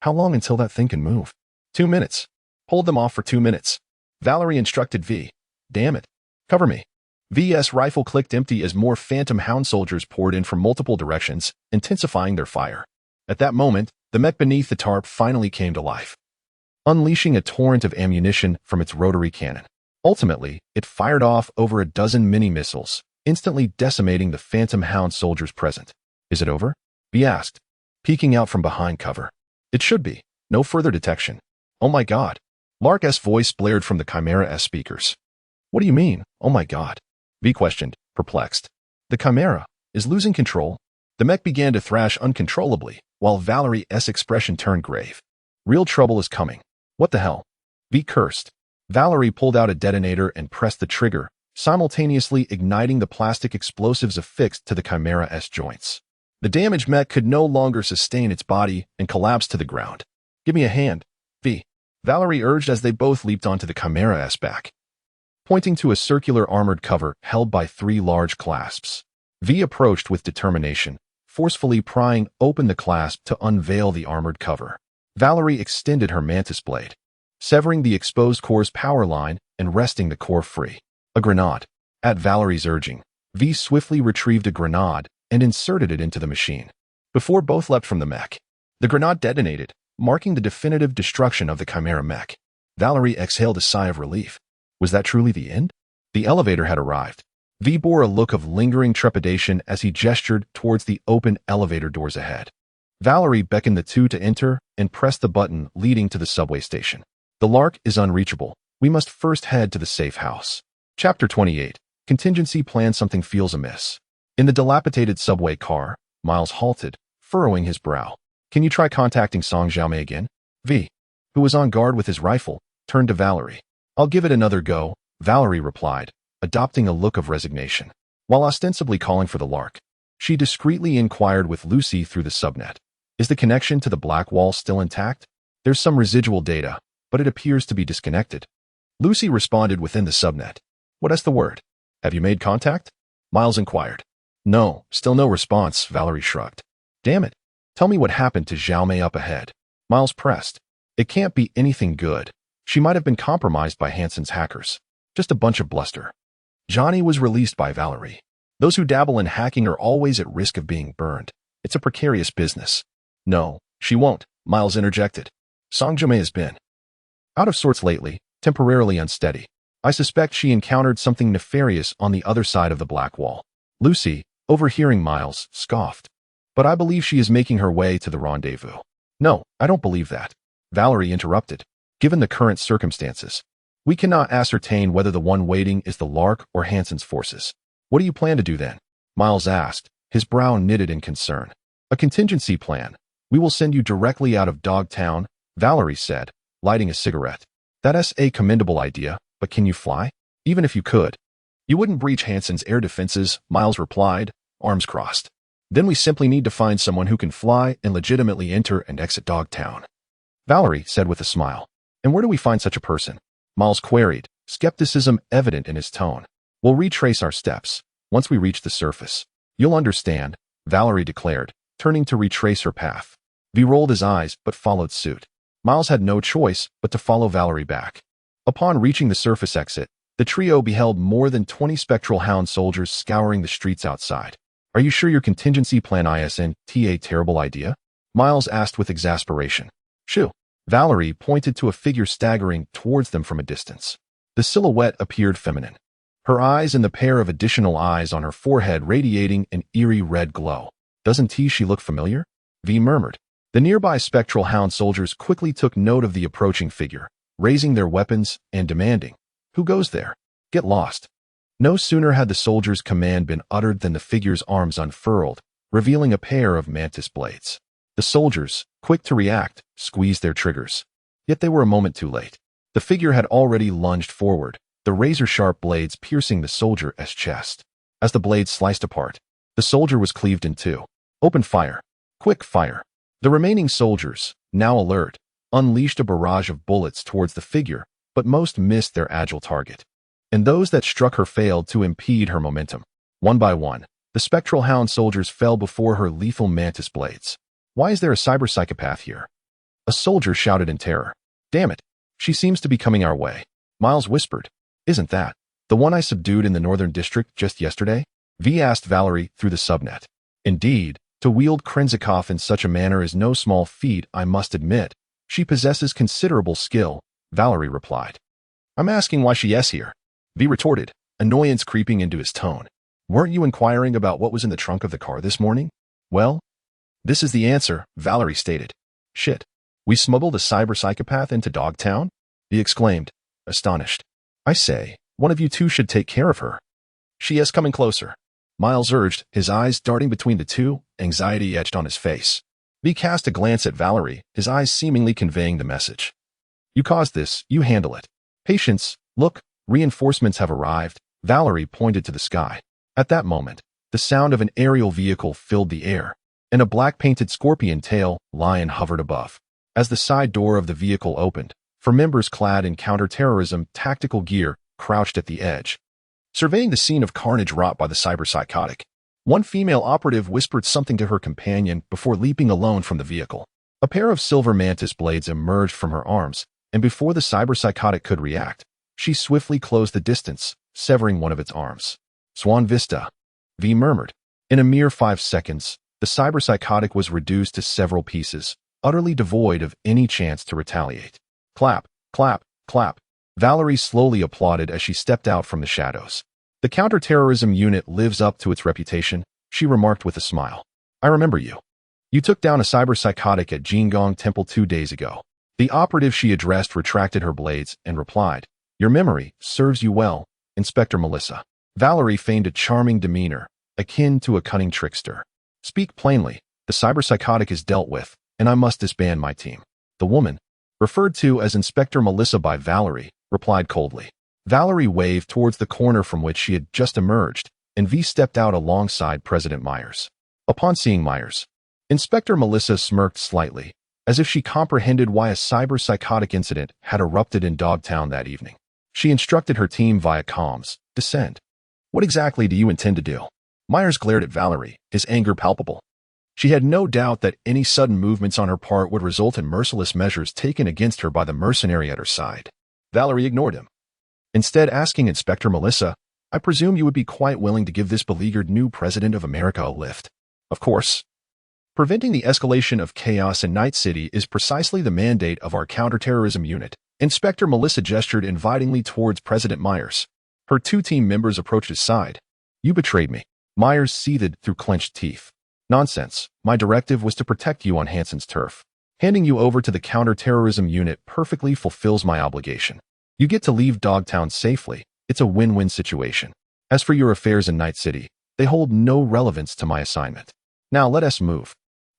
How long until that thing can move? 2 minutes. Hold them off for 2 minutes. Valerie instructed V. Damn it. Cover me. V's rifle clicked empty as more Phantom Hound soldiers poured in from multiple directions, intensifying their fire. At that moment, the mech beneath the tarp finally came to life, unleashing a torrent of ammunition from its rotary cannon. Ultimately, it fired off over a dozen mini-missiles, instantly decimating the Phantom Hound soldiers present. Is it over? V asked, peeking out from behind cover. It should be. No further detection. Oh my god. Lark's voice blared from the Chimera-esque speakers. What do you mean, oh my god? V questioned, perplexed. The Chimera is losing control. The mech began to thrash uncontrollably, while Valerie's expression turned grave. Real trouble is coming. What the hell? V cursed. Valerie pulled out a detonator and pressed the trigger, simultaneously igniting the plastic explosives affixed to the Chimera's joints. The damaged mech could no longer sustain its body and collapsed to the ground. Give me a hand, V. Valerie urged as they both leaped onto the Chimera's back, pointing to a circular armored cover held by 3 large clasps. V approached with determination, forcefully prying open the clasp to unveil the armored cover. Valerie extended her mantis blade, severing the exposed core's power line and wresting the core free. A grenade. At Valerie's urging, V swiftly retrieved a grenade and inserted it into the machine. Before both leapt from the mech, the grenade detonated, marking the definitive destruction of the Chimera mech. Valerie exhaled a sigh of relief. Was that truly the end? The elevator had arrived. V bore a look of lingering trepidation as he gestured towards the open elevator doors ahead. Valerie beckoned the two to enter and pressed the button leading to the subway station. The Lark is unreachable. We must first head to the safe house. Chapter 28. Contingency Plan. Something feels amiss. In the dilapidated subway car, Miles halted, furrowing his brow. Can you try contacting Song Xiaomei again? V, who was on guard with his rifle, turned to Valerie. I'll give it another go, Valerie replied, adopting a look of resignation. While ostensibly calling for the Lark, she discreetly inquired with Lucy through the subnet. Is the connection to the Black Wall still intact? There's some residual data, but it appears to be disconnected. Lucy responded within the subnet. What is the word? Have you made contact? Miles inquired. No, still no response, Valerie shrugged. Damn it. Tell me what happened to Xiaomei up ahead. Miles pressed. It can't be anything good. She might have been compromised by Hansen's hackers. Just a bunch of bluster. Johnny was released by Valerie. Those who dabble in hacking are always at risk of being burned. It's a precarious business. No, she won't, Miles interjected. Song Xiaomei has been out of sorts lately, temporarily unsteady. I suspect she encountered something nefarious on the other side of the Black Wall. Lucy, overhearing Miles, scoffed. But I believe she is making her way to the rendezvous. No, I don't believe that. Valerie interrupted. Given the current circumstances, we cannot ascertain whether the one waiting is the Lark or Hansen's forces. What do you plan to do then? Miles asked, his brow knitted in concern. A contingency plan. We will send you directly out of Dogtown, Valerie said, lighting a cigarette. That's a commendable idea, but can you fly? Even if you could, you wouldn't breach Hansen's air defenses, Miles replied, arms crossed. Then we simply need to find someone who can fly and legitimately enter and exit Dogtown. Valerie said with a smile. And where do we find such a person? Miles queried, skepticism evident in his tone. We'll retrace our steps. Once we reach the surface, you'll understand, Valerie declared, turning to retrace her path. V rolled his eyes but followed suit. Miles had no choice but to follow Valerie back. Upon reaching the surface exit, the trio beheld more than 20 spectral hound soldiers scouring the streets outside. Are you sure your contingency plan isn't a terrible idea? Miles asked with exasperation. Shoo. Valerie pointed to a figure staggering towards them from a distance. The silhouette appeared feminine, her eyes and the pair of additional eyes on her forehead radiating an eerie red glow. Doesn't she look familiar? V murmured. The nearby spectral hound soldiers quickly took note of the approaching figure, raising their weapons and demanding, who goes there? Get lost. No sooner had the soldier's command been uttered than the figure's arms unfurled, revealing a pair of mantis blades. The soldiers, quick to react, squeezed their triggers. Yet they were a moment too late. The figure had already lunged forward, the razor-sharp blades piercing the soldier's chest. As the blades sliced apart, the soldier was cleaved in two. Open fire. Quick fire. The remaining soldiers, now alert, unleashed a barrage of bullets towards the figure, but most missed their agile target. And those that struck her failed to impede her momentum. One by one, the spectral hound soldiers fell before her lethal mantis blades. Why is there a cyber-psychopath here? A soldier shouted in terror. Damn it, she seems to be coming our way. Miles whispered. Isn't that the one I subdued in the Northern District just yesterday? V asked Valerie through the subnet. Indeed, to wield Krenzikov in such a manner is no small feat, I must admit. She possesses considerable skill, Valerie replied. I'm asking why she is here. V retorted, annoyance creeping into his tone. Weren't you inquiring about what was in the trunk of the car this morning? Well, this is the answer, Valerie stated. Shit. We smuggled a cyber-psychopath into Dogtown? He exclaimed, astonished. I say, one of you two should take care of her. She is coming closer. Miles urged, his eyes darting between the two, anxiety etched on his face. V cast a glance at Valerie, his eyes seemingly conveying the message. You caused this, you handle it. Patience, look, reinforcements have arrived. Valerie pointed to the sky. At that moment, the sound of an aerial vehicle filled the air, and a black-painted scorpion-tail lion hovered above. As the side door of the vehicle opened, four members clad in counter-terrorism tactical gear crouched at the edge, surveying the scene of carnage wrought by the cyberpsychotic. One female operative whispered something to her companion before leaping alone from the vehicle. A pair of silver mantis blades emerged from her arms, and before the cyberpsychotic could react, she swiftly closed the distance, severing one of its arms. Swan Vista, V murmured. In a mere 5 seconds, the cyberpsychotic was reduced to several pieces, utterly devoid of any chance to retaliate. Clap, clap, clap. Valerie slowly applauded as she stepped out from the shadows. The counterterrorism unit lives up to its reputation, she remarked with a smile. I remember you. You took down a cyberpsychotic at Jingong Temple 2 days ago. The operative she addressed retracted her blades and replied, Your memory serves you well, Inspector Melissa. Valerie feigned a charming demeanor, akin to a cunning trickster. Speak plainly, the cyberpsychotic is dealt with, and I must disband my team. The woman, referred to as Inspector Melissa by Valerie, replied coldly. Valerie waved towards the corner from which she had just emerged, and V stepped out alongside President Myers. Upon seeing Myers, Inspector Melissa smirked slightly, as if she comprehended why a cyberpsychotic incident had erupted in Dogtown that evening. She instructed her team via comms, descend. What exactly do you intend to do? Myers glared at Valerie, his anger palpable. She had no doubt that any sudden movements on her part would result in merciless measures taken against her by the mercenary at her side. Valerie ignored him. Instead, asking Inspector Melissa, I presume you would be quite willing to give this beleaguered new president of America a lift. Of course. Preventing the escalation of chaos in Night City is precisely the mandate of our counterterrorism unit. Inspector Melissa gestured invitingly towards President Myers. Her 2 team members approached his side. You betrayed me. Myers seethed through clenched teeth. Nonsense. My directive was to protect you on Hansen's turf. Handing you over to the counterterrorism unit perfectly fulfills my obligation. You get to leave Dogtown safely. It's a win-win situation. As for your affairs in Night City, they hold no relevance to my assignment. Now let us move.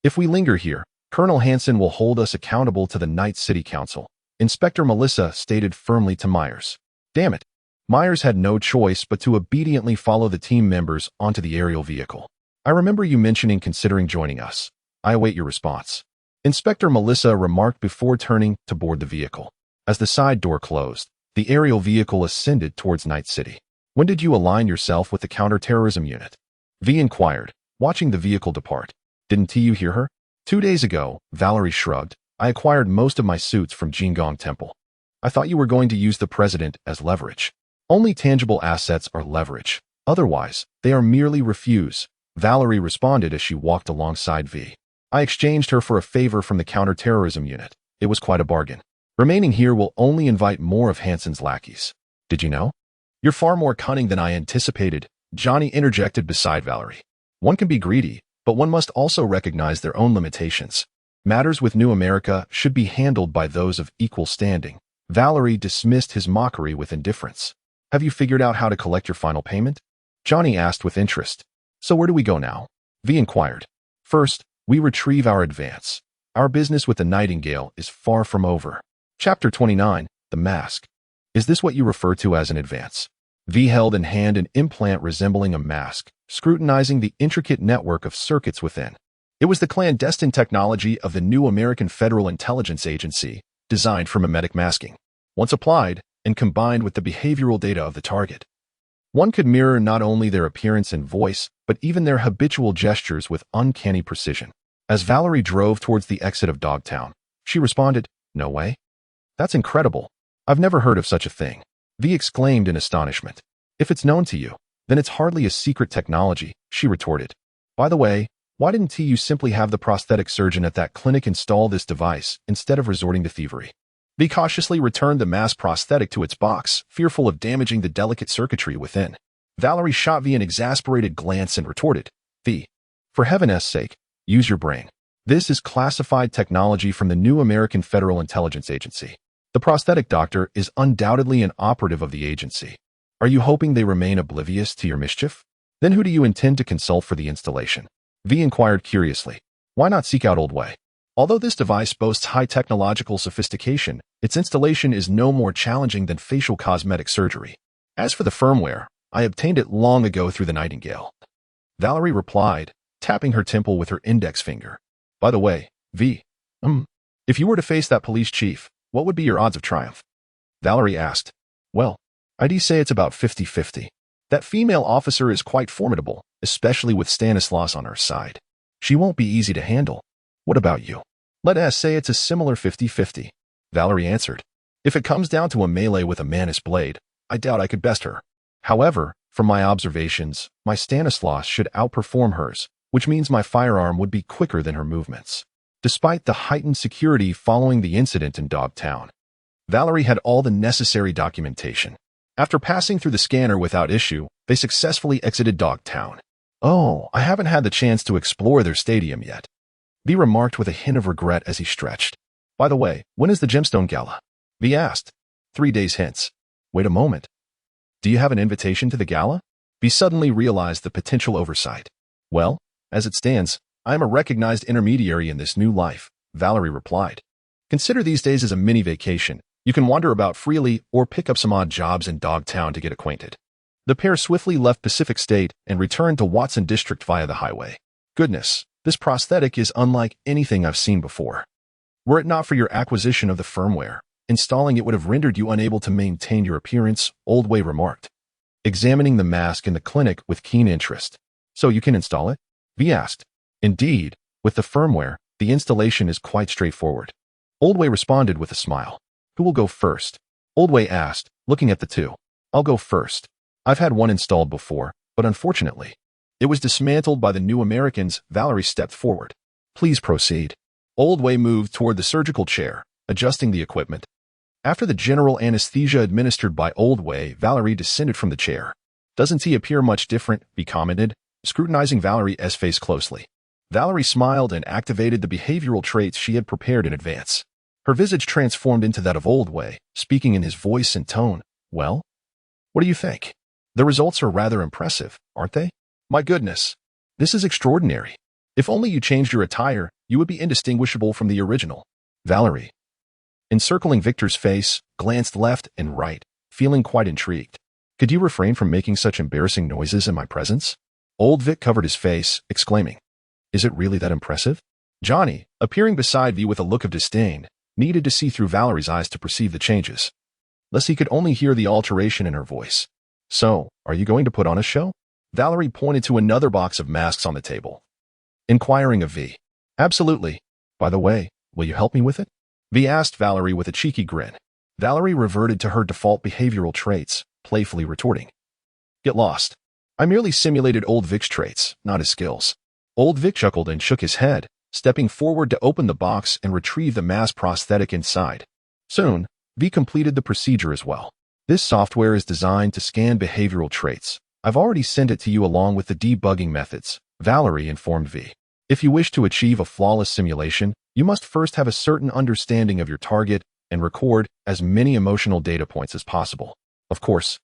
If we linger here, Colonel Hansen will hold us accountable to the Night City Council, Inspector Melissa stated firmly to Myers. Damn it. Myers had no choice but to obediently follow the team members onto the aerial vehicle. I remember you mentioning considering joining us. I await your response. Inspector Melissa remarked before turning to board the vehicle. As the side door closed, the aerial vehicle ascended towards Night City. When did you align yourself with the counterterrorism unit? V inquired, watching the vehicle depart. Didn't you hear her? 2 days ago, Valerie shrugged. I acquired most of my suits from Jingong Temple. I thought you were going to use the president as leverage. Only tangible assets are leverage. Otherwise, they are merely refuse. Valerie responded as she walked alongside V. I exchanged her for a favor from the counterterrorism unit. It was quite a bargain. Remaining here will only invite more of Hansen's lackeys. Did you know? You're far more cunning than I anticipated, Johnny interjected beside Valerie. One can be greedy, but one must also recognize their own limitations. Matters with New America should be handled by those of equal standing. Valerie dismissed his mockery with indifference. Have you figured out how to collect your final payment? Johnny asked with interest. So where do we go now? V inquired. First, we retrieve our advance. Our business with the Nightingale is far from over. Chapter 29, The Mask. Is this what you refer to as an advance? V held in hand an implant resembling a mask, scrutinizing the intricate network of circuits within. It was the clandestine technology of the new American Federal Intelligence Agency, designed for mimetic masking. Once applied, and combined with the behavioral data of the target, one could mirror not only their appearance and voice, but even their habitual gestures with uncanny precision. As Valerie drove towards the exit of Dogtown, she responded, No way. That's incredible. I've never heard of such a thing. V exclaimed in astonishment. If it's known to you, then it's hardly a secret technology, she retorted. By the way, why didn't you simply have the prosthetic surgeon at that clinic install this device instead of resorting to thievery? V cautiously returned the mass prosthetic to its box, fearful of damaging the delicate circuitry within. Valerie shot V an exasperated glance and retorted, V, for heaven's sake, use your brain. This is classified technology from the new American Federal Intelligence Agency. The prosthetic doctor is undoubtedly an operative of the agency. Are you hoping they remain oblivious to your mischief? Then who do you intend to consult for the installation? V inquired curiously. Why not seek out Old Way? Although this device boasts high technological sophistication, its installation is no more challenging than facial cosmetic surgery. As for the firmware, I obtained it long ago through the Nightingale. Valerie replied, tapping her temple with her index finger. By the way, V, if you were to face that police chief, what would be your odds of triumph? Valerie asked. Well, I'd say it's about 50-50. That female officer is quite formidable, especially with Stanislaus on her side. She won't be easy to handle. What about you? Let us say it's a similar 50-50. Valerie answered. If it comes down to a melee with a Manus blade, I doubt I could best her. However, from my observations, my Stanislaus should outperform hers, which means my firearm would be quicker than her movements. Despite the heightened security following the incident in Dogtown, Valerie had all the necessary documentation. After passing through the scanner without issue, they successfully exited Dogtown. Oh, I haven't had the chance to explore their stadium yet. V remarked with a hint of regret as he stretched. By the way, when is the Gemstone Gala? V asked. 3 days hence. Wait a moment. Do you have an invitation to the gala? V suddenly realized the potential oversight. Well, as it stands, I am a recognized intermediary in this new life, Valerie replied. Consider these days as a mini vacation. You can wander about freely or pick up some odd jobs in Dogtown to get acquainted. The pair swiftly left Pacific State and returned to Watson District via the highway. Goodness, this prosthetic is unlike anything I've seen before. Were it not for your acquisition of the firmware, installing it would have rendered you unable to maintain your appearance, Old Way remarked, examining the mask in the clinic with keen interest. So you can install it? V asked. Indeed, with the firmware, the installation is quite straightforward. Old Way responded with a smile. Who will go first? Old Way asked, looking at the two. I'll go first. I've had one installed before, but unfortunately, it was dismantled by the new Americans. Valerie stepped forward. Please proceed. Old Way moved toward the surgical chair, adjusting the equipment. After the general anesthesia administered by Old Way, Valerie descended from the chair. Doesn't he appear much different? V commented, scrutinizing Valerie's face closely. Valerie smiled and activated the behavioral traits she had prepared in advance. Her visage transformed into that of Old Way, speaking in his voice and tone. Well? What do you think? The results are rather impressive, aren't they? My goodness. This is extraordinary. If only you changed your attire, you would be indistinguishable from the original. Valerie, encircling Victor's face, glanced left and right, feeling quite intrigued. Could you refrain from making such embarrassing noises in my presence? Old Vic covered his face, exclaiming, Is it really that impressive? Johnny, appearing beside V with a look of disdain, needed to see through Valerie's eyes to perceive the changes. Lest he could only hear the alteration in her voice. So, are you going to put on a show? Valerie pointed to another box of masks on the table, inquiring of V. Absolutely. By the way, will you help me with it? V asked Valerie with a cheeky grin. Valerie reverted to her default behavioral traits, playfully retorting. Get lost. I merely simulated Old Vic's traits, not his skills. Old Vic chuckled and shook his head, stepping forward to open the box and retrieve the mass prosthetic inside. Soon, V completed the procedure as well. This software is designed to scan behavioral traits. I've already sent it to you along with the debugging methods, Valerie informed V. If you wish to achieve a flawless simulation, you must first have a certain understanding of your target and record as many emotional data points as possible. Of course,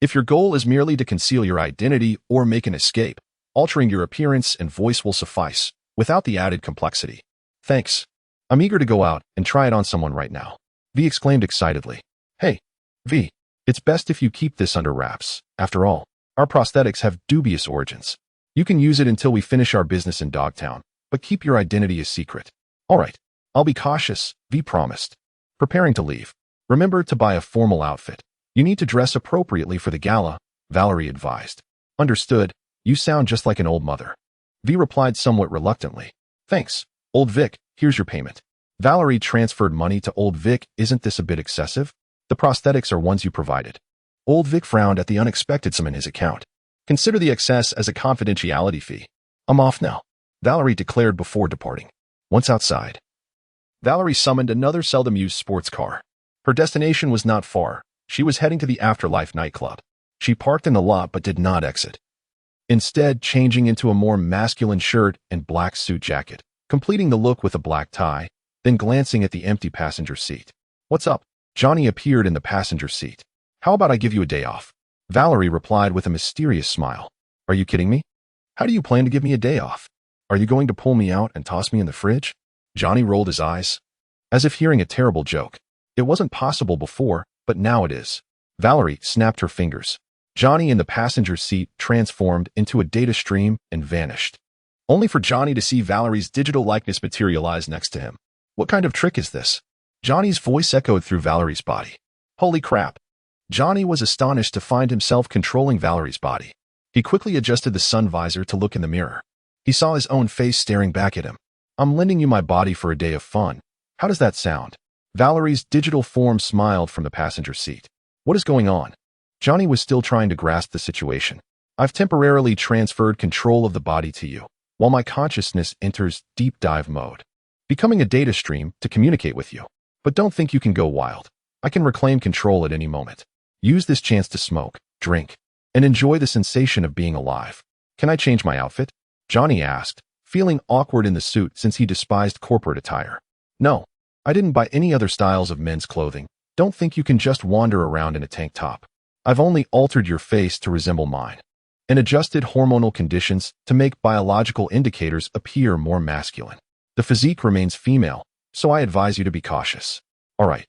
if your goal is merely to conceal your identity or make an escape, altering your appearance and voice will suffice, without the added complexity. Thanks. I'm eager to go out and try it on someone right now. V exclaimed excitedly. Hey, V, it's best if you keep this under wraps. After all, our prosthetics have dubious origins. You can use it until we finish our business in Dogtown, but keep your identity a secret. All right, I'll be cautious, V promised. Preparing to leave. Remember to buy a formal outfit. You need to dress appropriately for the gala, Valerie advised. Understood. You sound just like an old mother. V replied somewhat reluctantly. Thanks, Old Vic, here's your payment. Valerie transferred money to Old Vic. Isn't this a bit excessive? The prosthetics are ones you provided. Old Vic frowned at the unexpected sum in his account. Consider the excess as a confidentiality fee. I'm off now, Valerie declared before departing. Once outside, Valerie summoned another seldom-used sports car. Her destination was not far. She was heading to the Afterlife nightclub. She parked in the lot but did not exit. Instead, changing into a more masculine shirt and black suit jacket, completing the look with a black tie, then glancing at the empty passenger seat. What's up? Johnny appeared in the passenger seat. How about I give you a day off? Valerie replied with a mysterious smile. Are you kidding me? How do you plan to give me a day off? Are you going to pull me out and toss me in the fridge? Johnny rolled his eyes, as if hearing a terrible joke. It wasn't possible before, but now it is. Valerie snapped her fingers. Johnny in the passenger seat transformed into a data stream and vanished, only for Johnny to see Valerie's digital likeness materialize next to him. What kind of trick is this? Johnny's voice echoed through Valerie's body. Holy crap! Johnny was astonished to find himself controlling Valerie's body. He quickly adjusted the sun visor to look in the mirror. He saw his own face staring back at him. I'm lending you my body for a day of fun. How does that sound? Valerie's digital form smiled from the passenger seat. What is going on? Johnny was still trying to grasp the situation. I've temporarily transferred control of the body to you, while my consciousness enters deep dive mode, becoming a data stream to communicate with you. But don't think you can go wild. I can reclaim control at any moment. Use this chance to smoke, drink, and enjoy the sensation of being alive. Can I change my outfit? Johnny asked, feeling awkward in the suit since he despised corporate attire. No, I didn't buy any other styles of men's clothing. Don't think you can just wander around in a tank top. I've only altered your face to resemble mine and adjusted hormonal conditions to make biological indicators appear more masculine. The physique remains female, so I advise you to be cautious. All right.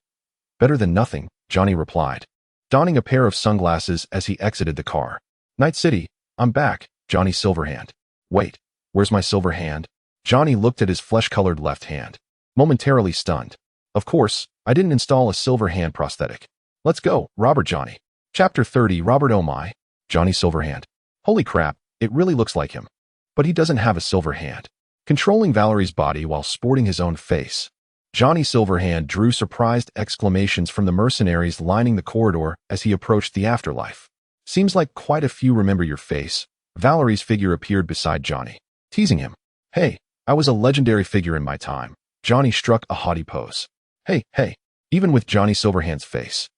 Better than nothing, Johnny replied, donning a pair of sunglasses as he exited the car. Night City, I'm back, Johnny Silverhand. Wait, where's my silver hand? Johnny looked at his flesh-colored left hand, momentarily stunned. Of course, I didn't install a silver hand prosthetic. Let's go, Robert Johnny. Chapter 30 Robert Oh my, Johnny Silverhand. Holy crap, it really looks like him. But he doesn't have a silver hand. Controlling Valerie's body while sporting his own face, Johnny Silverhand drew surprised exclamations from the mercenaries lining the corridor as he approached the afterlife. Seems like quite a few remember your face. Valerie's figure appeared beside Johnny, teasing him. Hey, I was a legendary figure in my time. Johnny struck a haughty pose. Hey, even with Johnny Silverhand's face,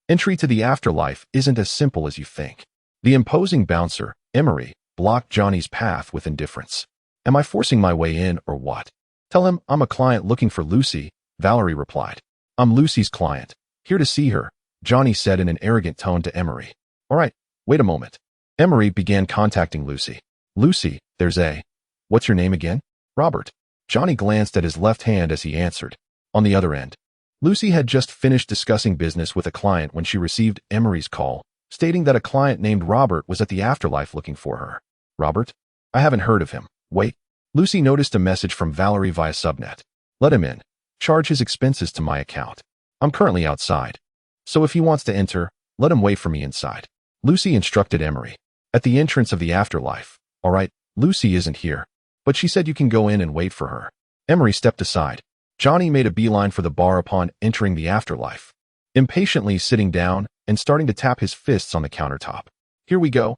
entry to the afterlife isn't as simple as you think. The imposing bouncer, Emery, blocked Johnny's path with indifference. Am I forcing my way in or what? Tell him I'm a client looking for Lucy, Valerie replied. I'm Lucy's client, here to see her, Johnny said in an arrogant tone to Emery. All right, wait a moment. Emery began contacting Lucy. Lucy, there's a... What's your name again? Robert. Johnny glanced at his left hand as he answered. On the other end, Lucy had just finished discussing business with a client when she received Emery's call, stating that a client named Robert was at the afterlife looking for her. Robert? I haven't heard of him. Wait. Lucy noticed a message from Valerie via subnet. Let him in. Charge his expenses to my account. I'm currently outside. So if he wants to enter, let him wait for me inside. Lucy instructed Emery. At the entrance of the afterlife. All right, Lucy isn't here, but she said you can go in and wait for her. Emery stepped aside. Johnny made a beeline for the bar upon entering the afterlife, impatiently sitting down and starting to tap his fists on the countertop. Here we go.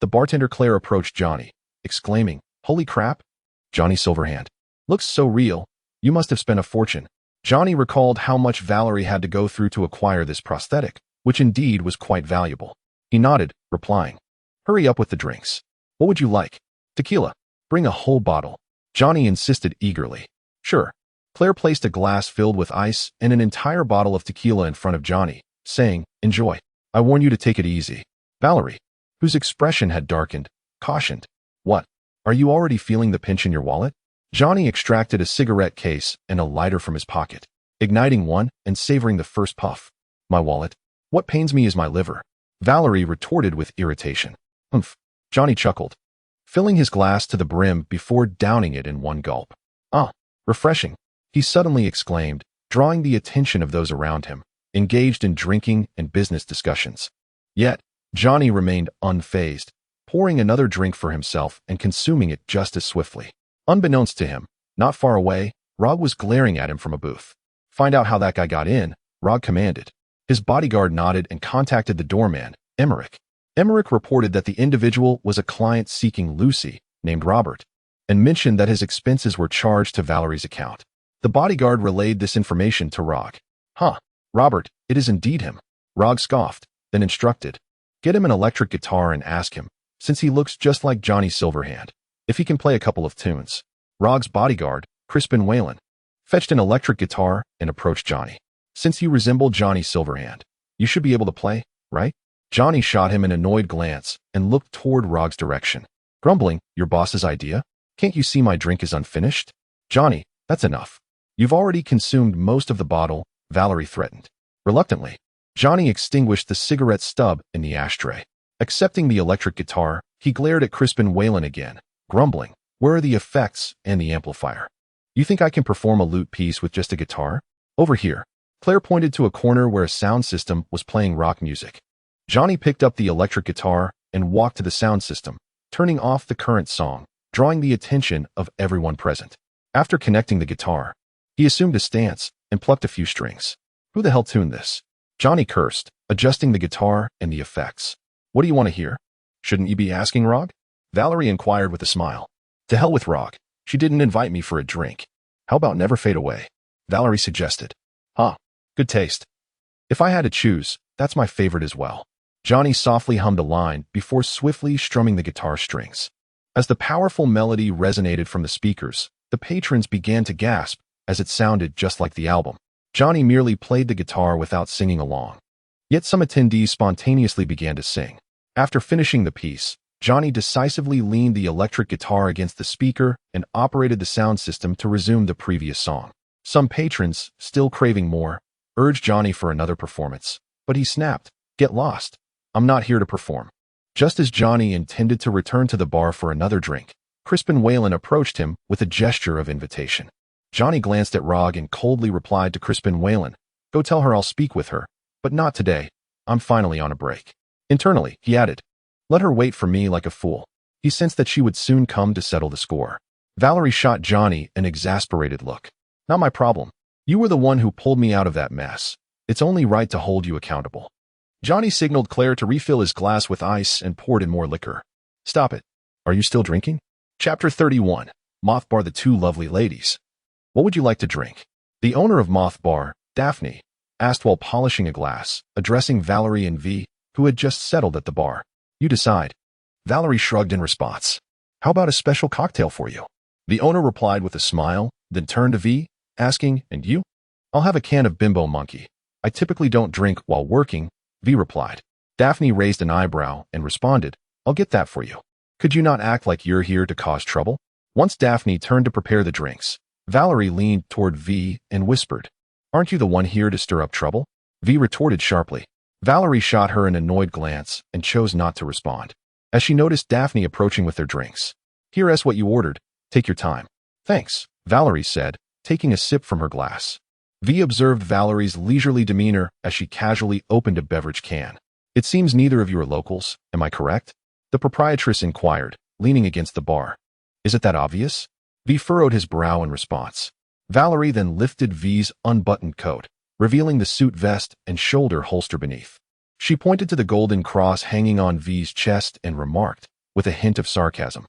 The bartender Claire approached Johnny, exclaiming, Holy crap! Johnny Silverhand. Looks so real. You must have spent a fortune. Johnny recalled how much Valerie had to go through to acquire this prosthetic, which indeed was quite valuable. He nodded, replying, Hurry up with the drinks. What would you like? Tequila. Bring a whole bottle. Johnny insisted eagerly. Sure. Claire placed a glass filled with ice and an entire bottle of tequila in front of Johnny, saying, Enjoy. I warn you to take it easy. Valerie, whose expression had darkened, cautioned. What? Are you already feeling the pinch in your wallet? Johnny extracted a cigarette case and a lighter from his pocket, igniting one and savoring the first puff. My wallet? What pains me is my liver. Valerie retorted with irritation. Humph. Johnny chuckled, filling his glass to the brim before downing it in one gulp. Ah, refreshing, he suddenly exclaimed, drawing the attention of those around him, engaged in drinking and business discussions. Yet, Johnny remained unfazed, pouring another drink for himself and consuming it just as swiftly. Unbeknownst to him, not far away, Rog was glaring at him from a booth. Find out how that guy got in, Rog commanded. His bodyguard nodded and contacted the doorman, Emmerich. Emmerich reported that the individual was a client seeking Lucy, named Robert, and mentioned that his expenses were charged to Valerie's account. The bodyguard relayed this information to Rog. Huh, Robert, it is indeed him. Rog scoffed, then instructed. Get him an electric guitar and ask him, since he looks just like Johnny Silverhand, if he can play a couple of tunes. Rog's bodyguard, Crispin Whalen, fetched an electric guitar and approached Johnny. Since you resemble Johnny Silverhand, you should be able to play, right? Johnny shot him an annoyed glance and looked toward Rog's direction, grumbling, your boss's idea? Can't you see my drink is unfinished? Johnny, that's enough. You've already consumed most of the bottle, Valerie threatened. Reluctantly, Johnny extinguished the cigarette stub in the ashtray. Accepting the electric guitar, he glared at Crispin Whalen again, grumbling, "Where are the effects and the amplifier? You think I can perform a lute piece with just a guitar? Over here." Claire pointed to a corner where a sound system was playing rock music. Johnny picked up the electric guitar and walked to the sound system, turning off the current song, drawing the attention of everyone present. After connecting the guitar, he assumed a stance and plucked a few strings. Who the hell tuned this? Johnny cursed, adjusting the guitar and the effects. What do you want to hear? Shouldn't you be asking Rog? Valerie inquired with a smile. To hell with Rog. She didn't invite me for a drink. How about Never Fade Away? Valerie suggested. Huh. Good taste. If I had to choose, that's my favorite as well. Johnny softly hummed a line before swiftly strumming the guitar strings. As the powerful melody resonated from the speakers, the patrons began to gasp as it sounded just like the album. Johnny merely played the guitar without singing along. Yet some attendees spontaneously began to sing. After finishing the piece, Johnny decisively leaned the electric guitar against the speaker and operated the sound system to resume the previous song. Some patrons, still craving more, urged Johnny for another performance, but he snapped, "Get lost. I'm not here to perform." Just as Johnny intended to return to the bar for another drink, Crispin Whalen approached him with a gesture of invitation. Johnny glanced at Rog and coldly replied to Crispin Whalen, "Go tell her I'll speak with her, but not today. I'm finally on a break." Internally, he added, "Let her wait for me like a fool." He sensed that she would soon come to settle the score. Valerie shot Johnny an exasperated look. "Not my problem. You were the one who pulled me out of that mess. It's only right to hold you accountable." Johnny signaled Claire to refill his glass with ice and poured in more liquor. "Stop it. Are you still drinking?" Chapter 31. Moth Bar. The two lovely ladies. "What would you like to drink?" The owner of Moth Bar, Daphne, asked while polishing a glass, addressing Valerie and V, who had just settled at the bar. "You decide." Valerie shrugged in response. "How about a special cocktail for you?" The owner replied with a smile, then turned to V, asking, "And you?" "I'll have a can of Bimbo Monkey. I typically don't drink while working," V replied. Daphne raised an eyebrow and responded, "I'll get that for you. Could you not act like you're here to cause trouble?" Once Daphne turned to prepare the drinks, Valerie leaned toward V and whispered, "Aren't you the one here to stir up trouble?" V retorted sharply. Valerie shot her an annoyed glance and chose not to respond. As she noticed Daphne approaching with their drinks, "Here's what you ordered. Take your time." "Thanks," Valerie said, taking a sip from her glass. V observed Valerie's leisurely demeanor as she casually opened a beverage can. "It seems neither of you are locals, am I correct?" the proprietress inquired, leaning against the bar. "Is it that obvious?" V furrowed his brow in response. Valerie then lifted V's unbuttoned coat, revealing the suit vest and shoulder holster beneath. She pointed to the golden cross hanging on V's chest and remarked, with a hint of sarcasm,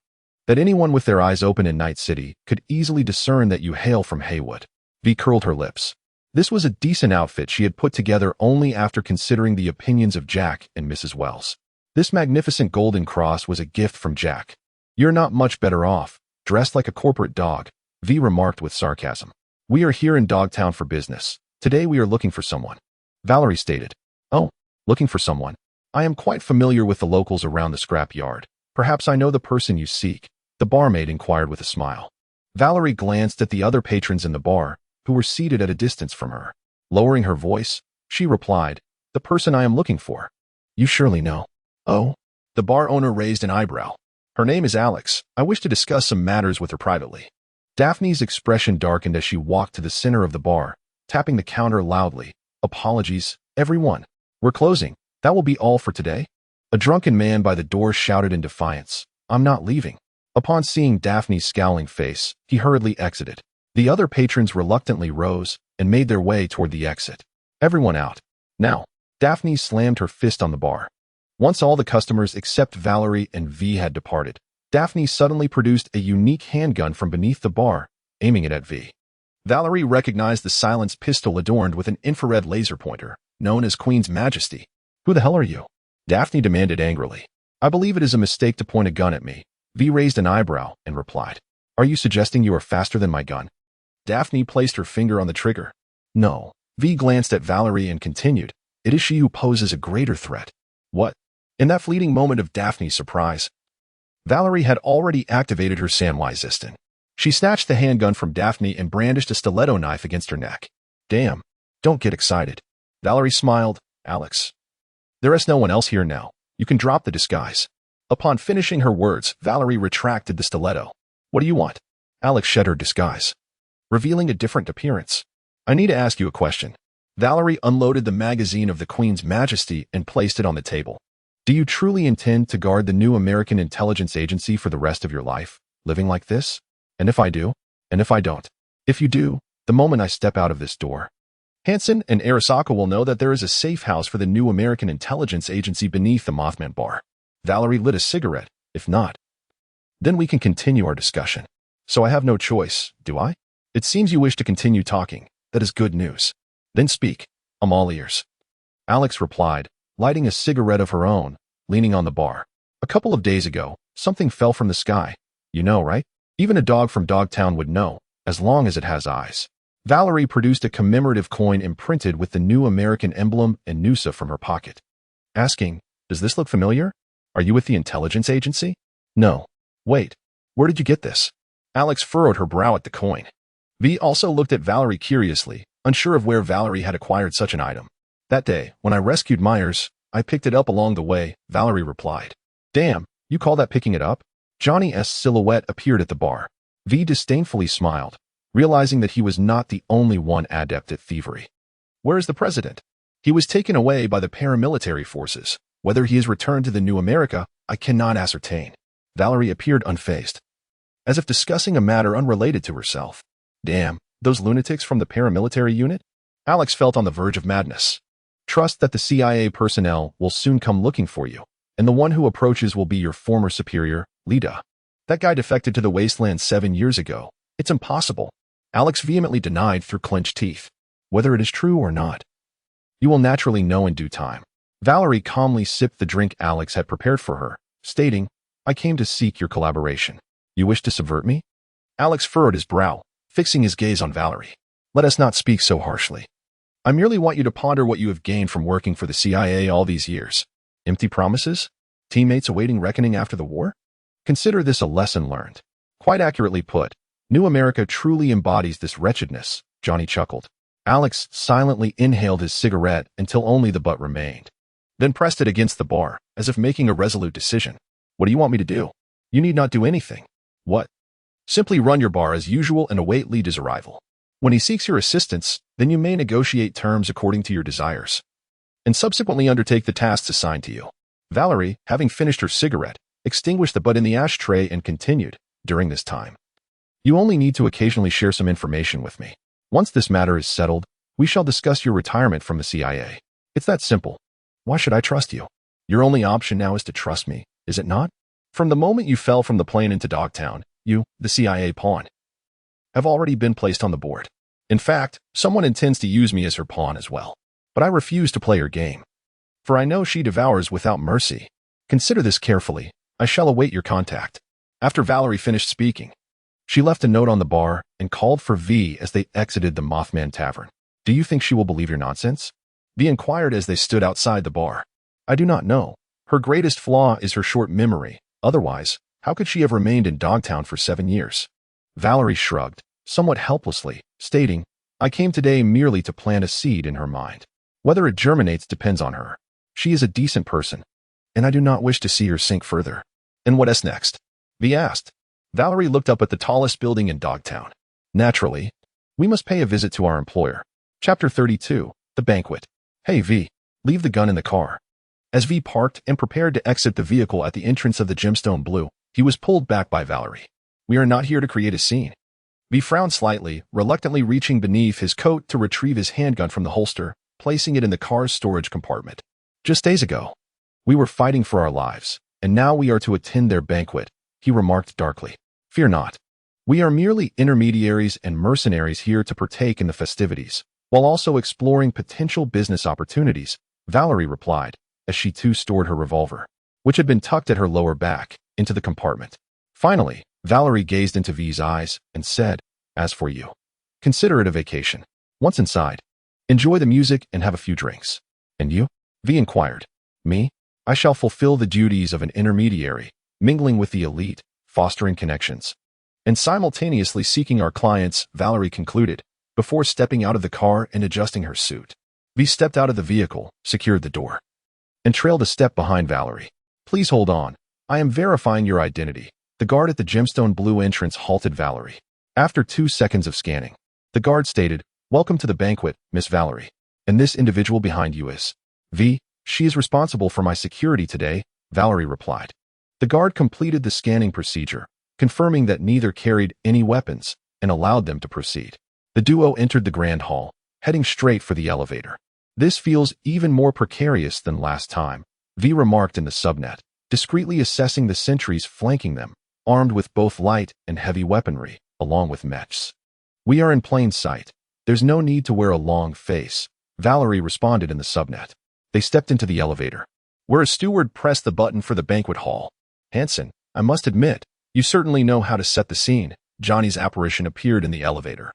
that anyone with their eyes open in Night City could easily discern that you hail from Haywood. V curled her lips. This was a decent outfit she had put together only after considering the opinions of Jack and Mrs. Wells. This magnificent golden cross was a gift from Jack. "You're not much better off, dressed like a corporate dog," V remarked with sarcasm. "We are here in Dogtown for business. Today we are looking for someone," Valerie stated. "Oh, looking for someone. I am quite familiar with the locals around the scrap yard. Perhaps I know the person you seek," the barmaid inquired with a smile. Valerie glanced at the other patrons in the bar, who were seated at a distance from her. Lowering her voice, she replied, "The person I am looking for." "You surely know." "Oh?" The bar owner raised an eyebrow. "Her name is Alex. I wish to discuss some matters with her privately." Daphne's expression darkened as she walked to the center of the bar, tapping the counter loudly. "Apologies, everyone. We're closing. That will be all for today." A drunken man by the door shouted in defiance, "I'm not leaving." Upon seeing Daphne's scowling face, he hurriedly exited. The other patrons reluctantly rose and made their way toward the exit. "Everyone out. Now." Daphne slammed her fist on the bar. Once all the customers except Valerie and V had departed, Daphne suddenly produced a unique handgun from beneath the bar, aiming it at V. Valerie recognized the silenced pistol adorned with an infrared laser pointer, known as Queen's Majesty. "Who the hell are you?" Daphne demanded angrily. "I believe it is a mistake to point a gun at me." V raised an eyebrow and replied, "Are you suggesting you are faster than my gun?" Daphne placed her finger on the trigger. "No." V glanced at Valerie and continued, "It is she who poses a greater threat." "What?" In that fleeting moment of Daphne's surprise, Valerie had already activated her Sanwai-Ziston. She snatched the handgun from Daphne and brandished a stiletto knife against her neck. Damn, don't get excited. Valerie smiled. Alex, there is no one else here now. You can drop the disguise. Upon finishing her words, Valerie retracted the stiletto. What do you want? Alex shed her disguise, revealing a different appearance. I need to ask you a question. Valerie unloaded the magazine of the Queen's Majesty and placed it on the table. Do you truly intend to guard the new American intelligence agency for the rest of your life, living like this? And if I do? And if I don't? If you do, the moment I step out of this door, Hansen and Arasaka will know that there is a safe house for the new American intelligence agency beneath the Mothman bar. Valerie lit a cigarette. If not, then we can continue our discussion. So I have no choice, do I? It seems you wish to continue talking. That is good news. Then speak. I'm all ears. Alex replied, lighting a cigarette of her own, leaning on the bar. A couple of days ago, something fell from the sky. You know, right? Even a dog from Dogtown would know, as long as it has eyes. Valerie produced a commemorative coin imprinted with the new American emblem and Noosa from her pocket, asking, does this look familiar? Are you with the intelligence agency? No. Wait, where did you get this? Alex furrowed her brow at the coin. V also looked at Valerie curiously, unsure of where Valerie had acquired such an item. That day, when I rescued Myers, I picked it up along the way, Valerie replied. Damn, you call that picking it up? Johnny's silhouette appeared at the bar. V disdainfully smiled, realizing that he was not the only one adept at thievery. Where is the president? He was taken away by the paramilitary forces. Whether he is returned to the New America, I cannot ascertain. Valerie appeared unfazed, as if discussing a matter unrelated to herself. Damn, those lunatics from the paramilitary unit? Alex felt on the verge of madness. Trust that the CIA personnel will soon come looking for you, and the one who approaches will be your former superior, Lida. That guy defected to the wasteland 7 years ago. It's impossible. Alex vehemently denied through clenched teeth. Whether it is true or not, you will naturally know in due time. Valerie calmly sipped the drink Alex had prepared for her, stating, I came to seek your collaboration. You wish to subvert me? Alex furrowed his brow, fixing his gaze on Valerie. Let us not speak so harshly. I merely want you to ponder what you have gained from working for the CIA all these years. Empty promises? Teammates awaiting reckoning after the war? Consider this a lesson learned. Quite accurately put, New America truly embodies this wretchedness, Johnny chuckled. Alex silently inhaled his cigarette until only the butt remained, then pressed it against the bar, as if making a resolute decision. What do you want me to do? You need not do anything. What? Simply run your bar as usual and await Lida's arrival. When he seeks your assistance, then you may negotiate terms according to your desires, and subsequently undertake the tasks assigned to you. Valerie, having finished her cigarette, extinguished the butt in the ashtray and continued, during this time, you only need to occasionally share some information with me. Once this matter is settled, we shall discuss your retirement from the CIA. It's that simple. Why should I trust you? Your only option now is to trust me, is it not? From the moment you fell from the plane into Dogtown, you, the CIA pawn, have already been placed on the board. In fact, someone intends to use me as her pawn as well. But I refuse to play her game, for I know she devours without mercy. Consider this carefully. I shall await your contact. After Valerie finished speaking, she left a note on the bar and called for V as they exited the Mothman Tavern. Do you think she will believe your nonsense? V inquired as they stood outside the bar. I do not know. Her greatest flaw is her short memory. Otherwise, how could she have remained in Dogtown for 7 years? Valerie shrugged, somewhat helplessly, stating, I came today merely to plant a seed in her mind. Whether it germinates depends on her. She is a decent person, and I do not wish to see her sink further. And what is next? V asked. Valerie looked up at the tallest building in Dogtown. Naturally, we must pay a visit to our employer. Chapter 32, The Banquet. Hey V, leave the gun in the car. As V parked and prepared to exit the vehicle at the entrance of the Gemstone Blue, he was pulled back by Valerie. We are not here to create a scene. V frowned slightly, reluctantly reaching beneath his coat to retrieve his handgun from the holster, placing it in the car's storage compartment. Just days ago, we were fighting for our lives, and now we are to attend their banquet, he remarked darkly. Fear not. We are merely intermediaries and mercenaries here to partake in the festivities, while also exploring potential business opportunities, Valerie replied, as she too stored her revolver, which had been tucked at her lower back, into the compartment. Finally, Valerie gazed into V's eyes and said, as for you, consider it a vacation. Once inside, enjoy the music and have a few drinks. And you? V inquired. Me? I shall fulfill the duties of an intermediary, mingling with the elite, fostering connections, and simultaneously seeking our clients, Valerie concluded, before stepping out of the car and adjusting her suit. V stepped out of the vehicle, secured the door, and trailed a step behind Valerie. Please hold on. I am verifying your identity. The guard at the gemstone blue entrance halted Valerie. After 2 seconds of scanning, the guard stated, "Welcome to the banquet, Miss Valerie. And this individual behind you is V. She is responsible for my security today," Valerie replied. The guard completed the scanning procedure, confirming that neither carried any weapons, and allowed them to proceed. The duo entered the grand hall, heading straight for the elevator. "This feels even more precarious than last time," V remarked in the subnet, discreetly assessing the sentries flanking them, armed with both light and heavy weaponry, along with mechs. "We are in plain sight. There's no need to wear a long face," Valerie responded in the subnet. They stepped into the elevator, where a steward pressed the button for the banquet hall. "Hanson, I must admit, you certainly know how to set the scene." Johnny's apparition appeared in the elevator,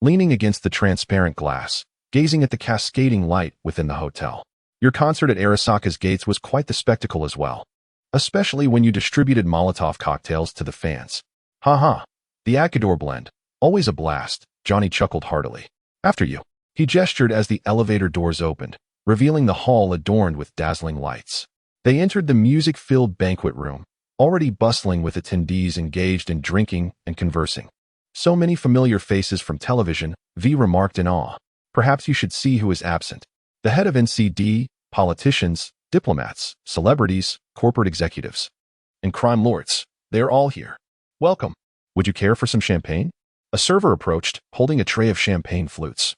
leaning against the transparent glass, gazing at the cascading light within the hotel. "Your concert at Arasaka's gates was quite the spectacle as well, especially when you distributed Molotov cocktails to the fans." "Ha. The Acador blend. Always a blast," Johnny chuckled heartily. "After you." He gestured as the elevator doors opened, revealing the hall adorned with dazzling lights. They entered the music-filled banquet room, already bustling with attendees engaged in drinking and conversing. "So many familiar faces from television," V remarked in awe. "Perhaps you should see who is absent. The head of NCD, politicians, diplomats, celebrities, corporate executives, and crime lords. They are all here. Welcome. Would you care for some champagne?" A server approached, holding a tray of champagne flutes,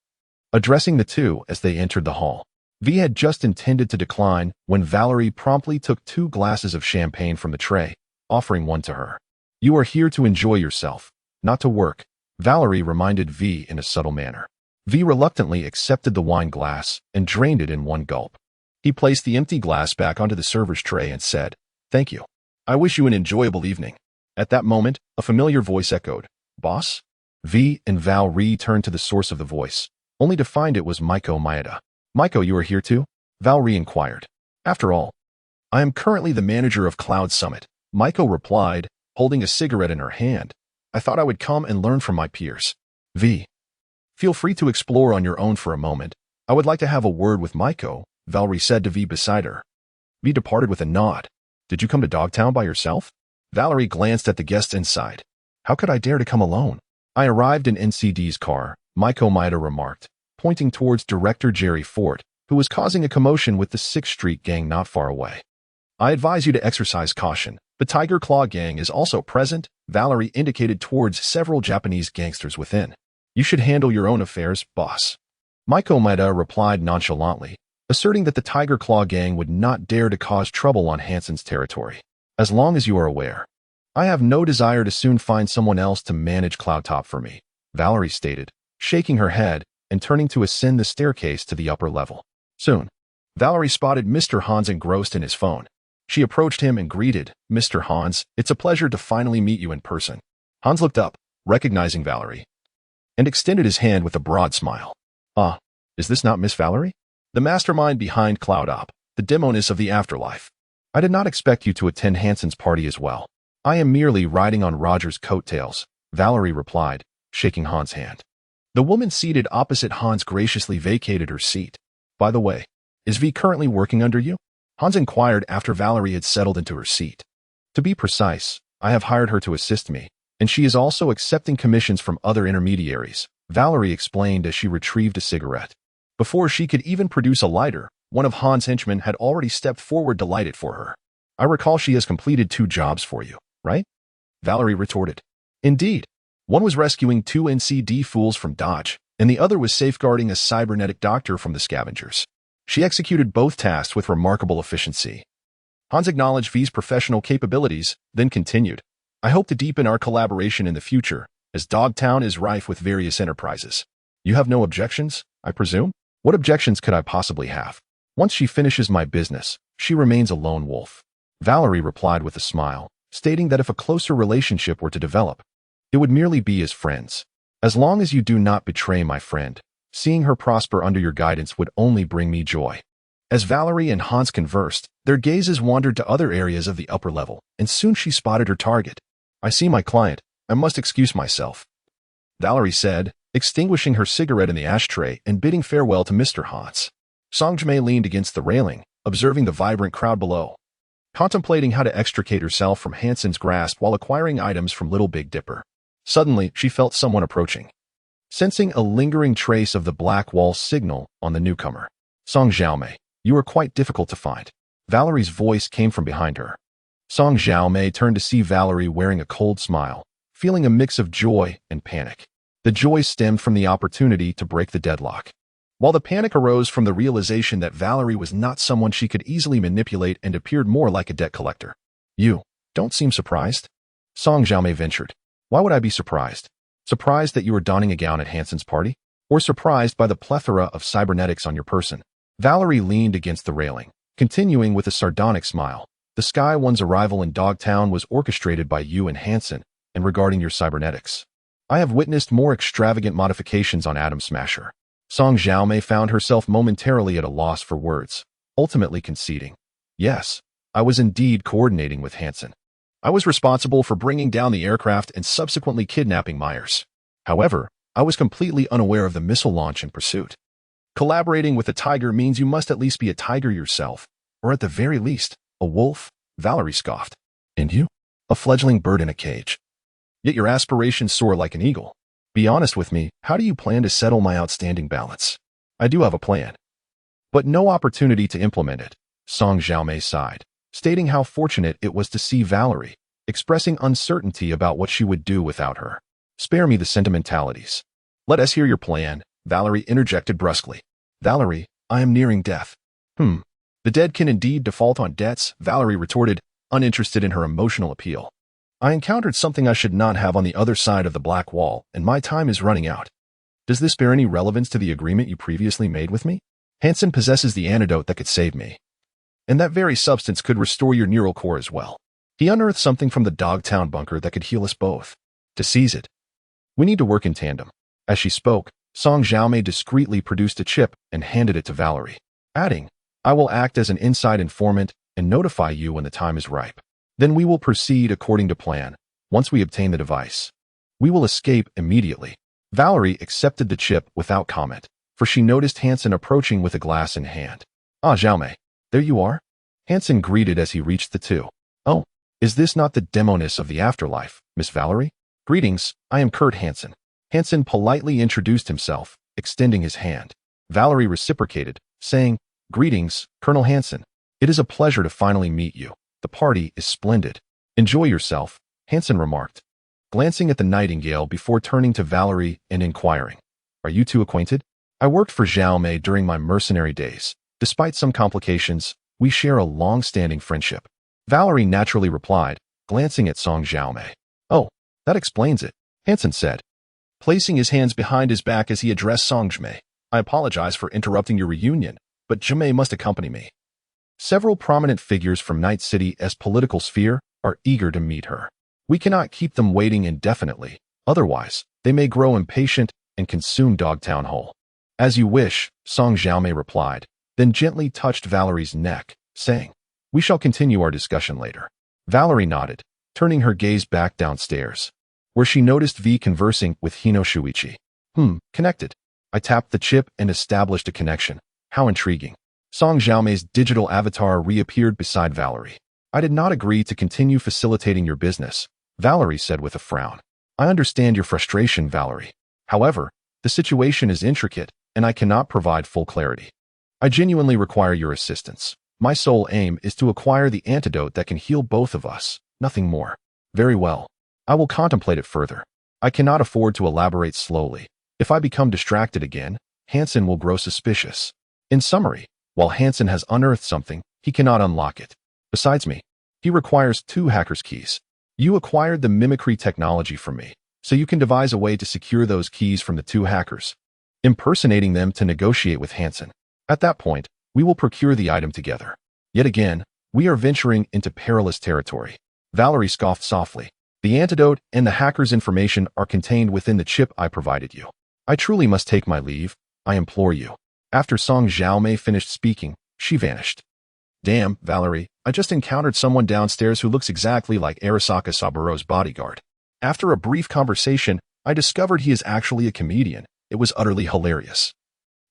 addressing the two as they entered the hall. V had just intended to decline when Valerie promptly took 2 glasses of champagne from the tray, offering one to her. "You are here to enjoy yourself, not to work," Valerie reminded V in a subtle manner. V reluctantly accepted the wine glass and drained it in one gulp. He placed the empty glass back onto the server's tray and said, "Thank you. I wish you an enjoyable evening." At that moment, a familiar voice echoed, "Boss?" V and Val returned to the source of the voice, only to find it was Maiko Maeda. "Maiko, you are here too?" Val inquired. "After all, I am currently the manager of Cloud Summit," Maiko replied, holding a cigarette in her hand. "I thought I would come and learn from my peers." V. "Feel free to explore on your own for a moment. I would like to have a word with Maiko," Valerie said to V beside her. V departed with a nod. "Did you come to Dogtown by yourself?" Valerie glanced at the guests inside. "How could I dare to come alone?" "I arrived in NCD's car," Maiko Maeda remarked, pointing towards Director Jerry Ford, who was causing a commotion with the 6th Street gang not far away. "I advise you to exercise caution. The Tiger Claw gang is also present," Valerie indicated towards several Japanese gangsters within. "You should handle your own affairs, boss." Maiko Maeda replied nonchalantly, asserting that the Tiger Claw gang would not dare to cause trouble on Hanson's territory. "As long as you are aware, I have no desire to soon find someone else to manage Cloudtop for me," Valerie stated, shaking her head and turning to ascend the staircase to the upper level. Soon, Valerie spotted Mr. Hans engrossed in his phone. She approached him and greeted, "Mr. Hans, it's a pleasure to finally meet you in person." Hans looked up, recognizing Valerie, and extended his hand with a broad smile. "Ah, is this not Miss Valerie? The mastermind behind CloudOp, the demoness of the afterlife. I did not expect you to attend Hanson's party as well." "I am merely riding on Roger's coattails," Valerie replied, shaking Hans' hand. The woman seated opposite Hans graciously vacated her seat. "By the way, is V currently working under you?" Hans inquired after Valerie had settled into her seat. "To be precise, I have hired her to assist me, and she is also accepting commissions from other intermediaries," Valerie explained as she retrieved a cigarette. Before she could even produce a lighter, one of Hans' henchmen had already stepped forward to light it for her. "I recall she has completed 2 jobs for you, right?" Valerie retorted. "Indeed. One was rescuing 2 NCD fools from Dodge, and the other was safeguarding a cybernetic doctor from the scavengers. She executed both tasks with remarkable efficiency." Hans acknowledged V's professional capabilities, then continued, "I hope to deepen our collaboration in the future, as Dogtown is rife with various enterprises. You have no objections, I presume?" "What objections could I possibly have? Once she finishes my business, she remains a lone wolf," Valerie replied with a smile, stating that if a closer relationship were to develop, it would merely be as friends. "As long as you do not betray my friend, seeing her prosper under your guidance would only bring me joy." As Valerie and Hans conversed, their gazes wandered to other areas of the upper level, and soon she spotted her target. "I see my client. I must excuse myself," Valerie said, extinguishing her cigarette in the ashtray and bidding farewell to Mr. Hans. Songjame leaned against the railing, observing the vibrant crowd below, contemplating how to extricate herself from Hansen's grasp while acquiring items from Little Big Dipper. Suddenly, she felt someone approaching, sensing a lingering trace of the black wall signal on the newcomer. "Song Xiaomei, you are quite difficult to find." Valerie's voice came from behind her. Song Xiaomei turned to see Valerie wearing a cold smile, feeling a mix of joy and panic. The joy stemmed from the opportunity to break the deadlock, while the panic arose from the realization that Valerie was not someone she could easily manipulate and appeared more like a debt collector. "You don't seem surprised," Song Xiaomei ventured. "Why would I be surprised? Surprised that you were donning a gown at Hansen's party? Or surprised by the plethora of cybernetics on your person?" Valerie leaned against the railing, continuing with a sardonic smile. "The Sky One's arrival in Dogtown was orchestrated by you and Hansen, and regarding your cybernetics, I have witnessed more extravagant modifications on Atom Smasher." Song Xiaomei found herself momentarily at a loss for words, ultimately conceding. "Yes, I was indeed coordinating with Hansen. I was responsible for bringing down the aircraft and subsequently kidnapping Myers. However, I was completely unaware of the missile launch and pursuit. Collaborating with a tiger means you must at least be a tiger yourself, or at the very least, a wolf," Valerie scoffed. "And you? A fledgling bird in a cage. Yet your aspirations soar like an eagle. Be honest with me, how do you plan to settle my outstanding balance?" "I do have a plan, but no opportunity to implement it," Song Xiaomei sighed, stating how fortunate it was to see Valerie, expressing uncertainty about what she would do without her. "Spare me the sentimentalities. Let us hear your plan," Valerie interjected brusquely. "Valerie, I am nearing death." The dead can indeed default on debts," Valerie retorted, uninterested in her emotional appeal. "I encountered something I should not have on the other side of the black wall, and my time is running out. Does this bear any relevance to the agreement you previously made with me? Hansen possesses the antidote that could save me, and that very substance could restore your neural core as well. He unearthed something from the Dogtown bunker that could heal us both. To seize it, we need to work in tandem." As she spoke, Song Xiaomei discreetly produced a chip and handed it to Valerie, adding, "I will act as an inside informant and notify you when the time is ripe. Then we will proceed according to plan. Once we obtain the device, we will escape immediately." Valerie accepted the chip without comment, for she noticed Hansen approaching with a glass in hand. "Ah, Xiaomei, there you are," Hansen greeted as he reached the two. "Oh, is this not the demoness of the afterlife, Miss Valerie?" "Greetings, I am Kurt Hansen." Hansen politely introduced himself, extending his hand. Valerie reciprocated, saying, "Greetings, Colonel Hansen. It is a pleasure to finally meet you. The party is splendid." "Enjoy yourself," Hansen remarked, glancing at the nightingale before turning to Valerie and inquiring, "Are you two acquainted?" "I worked for Xiaomei during my mercenary days. Despite some complications, we share a long-standing friendship," Valerie naturally replied, glancing at Song Xiaomei. "Oh, that explains it," Hansen said, placing his hands behind his back as he addressed Song Xiaomei. "I apologize for interrupting your reunion, but Xiaomei must accompany me. Several prominent figures from Night City's political sphere are eager to meet her. We cannot keep them waiting indefinitely, otherwise they may grow impatient and consume Dogtown whole." "As you wish," Song Xiaomei replied, then gently touched Valerie's neck, saying, "We shall continue our discussion later." Valerie nodded, turning her gaze back downstairs, where she noticed V conversing with Hino Shuichi. Connected. I tapped the chip and established a connection. How intriguing. Song Xiaomei's digital avatar reappeared beside Valerie. "I did not agree to continue facilitating your business," Valerie said with a frown. "I understand your frustration, Valerie. However, the situation is intricate, and I cannot provide full clarity. I genuinely require your assistance. My sole aim is to acquire the antidote that can heal both of us, nothing more." "Very well. I will contemplate it further. I cannot afford to elaborate slowly. If I become distracted again, Hansen will grow suspicious. In summary, while Hansen has unearthed something, he cannot unlock it. Besides me, he requires 2 hackers' keys. You acquired the mimicry technology from me, so you can devise a way to secure those keys from the 2 hackers, impersonating them to negotiate with Hansen. At that point, we will procure the item together. Yet again, we are venturing into perilous territory." Valerie scoffed softly. "The antidote and the hacker's information are contained within the chip I provided you. I truly must take my leave. I implore you." After Song Xiaomei finished speaking, She vanished. Damn, Valerie, I just encountered someone downstairs who looks exactly like Arasaka Saburo's bodyguard. After a brief conversation, I discovered he is actually a comedian. It was utterly hilarious.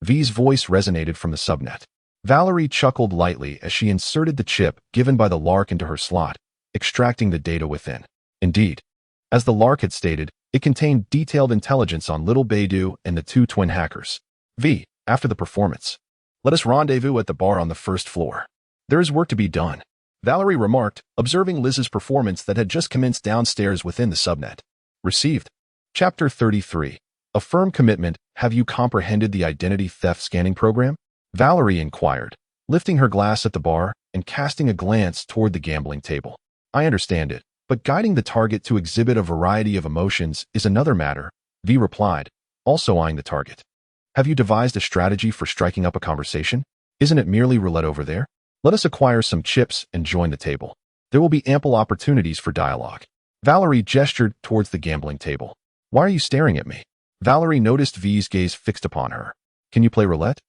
V's voice resonated from the subnet. Valerie chuckled lightly as she inserted the chip given by the Lark into her slot, extracting the data within. Indeed, as the Lark had stated, it contained detailed intelligence on Little Beidou and the two twin hackers. V, after the performance, let us rendezvous at the bar on the first floor. There is work to be done, Valerie remarked, observing Liz's performance that had just commenced downstairs within the subnet. Received. Chapter 33. A firm commitment. Have you comprehended the identity theft scanning program? Valerie inquired, lifting her glass at the bar and casting a glance toward the gambling table. I understand it, but guiding the target to exhibit a variety of emotions is another matter, V replied, also eyeing the target. Have you devised a strategy for striking up a conversation? Isn't it merely roulette over there? Let us acquire some chips and join the table. There will be ample opportunities for dialogue. Valerie gestured towards the gambling table. Why are you staring at me? Valerie noticed V's gaze fixed upon her. Can you play roulette?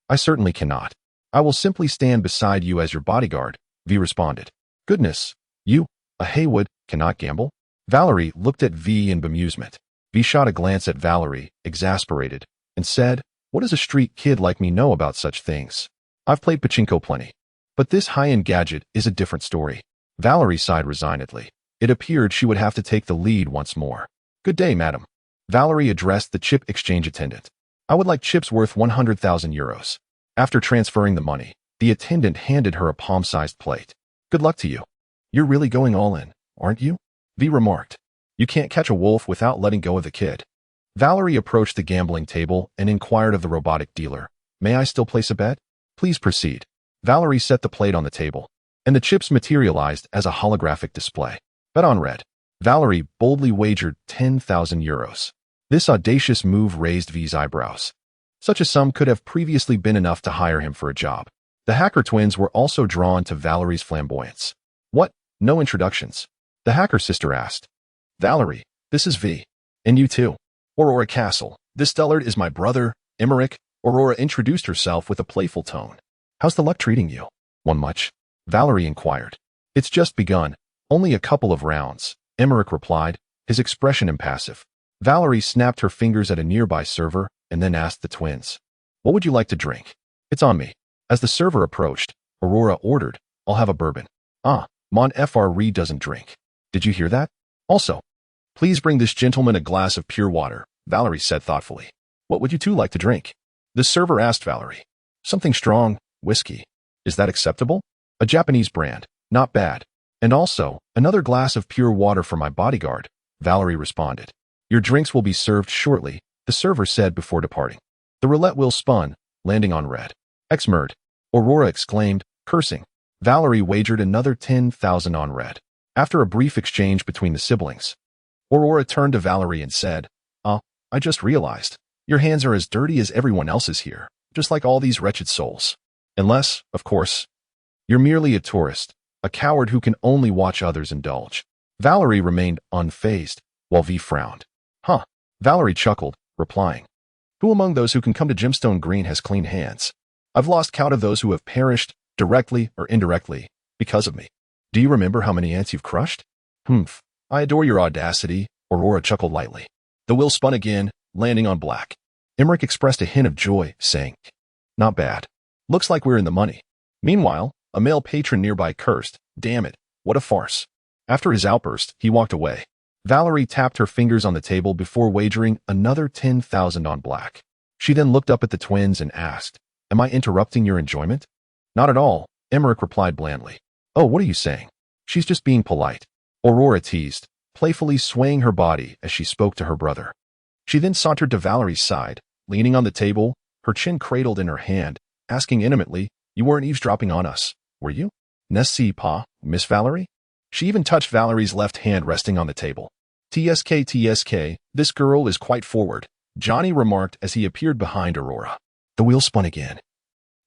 I certainly cannot. I will simply stand beside you as your bodyguard, V responded. Goodness, you, a Haywood, cannot gamble? Valerie looked at V in bemusement. V shot a glance at Valerie, exasperated, and said, what does a street kid like me know about such things? I've played pachinko plenty. But this high-end gadget is a different story. Valerie sighed resignedly. It appeared she would have to take the lead once more. Good day, madam. Valerie addressed the chip exchange attendant. I would like chips worth 100,000 euros. After transferring the money, the attendant handed her a palm-sized plate. Good luck to you. You're really going all in, aren't you? V remarked. You can't catch a wolf without letting go of the kid. Valerie approached the gambling table and inquired of the robotic dealer. May I still place a bet? Please proceed. Valerie set the plate on the table, and the chips materialized as a holographic display. Bet on red. Valerie boldly wagered 10,000 euros. This audacious move raised V's eyebrows. Such a sum could have previously been enough to hire him for a job. The hacker twins were also drawn to Valerie's flamboyance. What? No introductions? The hacker sister asked. Valerie, this is V. And you too. Aurora Castle. This dullard is my brother, Emmerich. Aurora introduced herself with a playful tone. How's the luck treating you? One much? Valerie inquired. It's just begun. Only a couple of rounds, Emmerich replied, his expression impassive. Valerie snapped her fingers at a nearby server and then asked the twins. What would you like to drink? It's on me. As the server approached, Aurora ordered, I'll have a bourbon. Ah, Mon Fre doesn't drink. Did you hear that? Also, please bring this gentleman a glass of pure water, Valerie said thoughtfully. What would you two like to drink? The server asked Valerie. Something strong. Whiskey. Is that acceptable? A Japanese brand. Not bad. And also, another glass of pure water for my bodyguard, Valerie responded. Your drinks will be served shortly, the server said before departing. The roulette wheel spun, landing on red. Ex-murd. Aurora exclaimed, cursing. Valerie wagered another 10,000 on red. After a brief exchange between the siblings, Aurora turned to Valerie and said, I just realized. Your hands are as dirty as everyone else's here, just like all these wretched souls. Unless, of course, you're merely a tourist, a coward who can only watch others indulge. Valerie remained unfazed, while V frowned. Huh. Valerie chuckled, replying. Who among those who can come to Gemstone Green has clean hands? I've lost count of those who have perished, directly or indirectly, because of me. Do you remember how many ants you've crushed? Humph. I adore your audacity, Aurora chuckled lightly. The wheel spun again, landing on black. Emmerich expressed a hint of joy, saying, Not bad. Looks like we're in the money. Meanwhile, a male patron nearby cursed, Damn it, what a farce. After his outburst, he walked away. Valerie tapped her fingers on the table before wagering another 10,000 on black. She then looked up at the twins and asked, Am I interrupting your enjoyment? Not at all, Emmerich replied blandly. Oh, what are you saying? She's just being polite. Aurora teased, playfully swaying her body as she spoke to her brother. She then sauntered to Valerie's side, leaning on the table, her chin cradled in her hand, asking intimately, You weren't eavesdropping on us, were you? N'est-ce pas, Miss Valerie? She even touched Valerie's left hand resting on the table. TSK, this girl is quite forward, Johnny remarked as he appeared behind Aurora. The wheel spun again,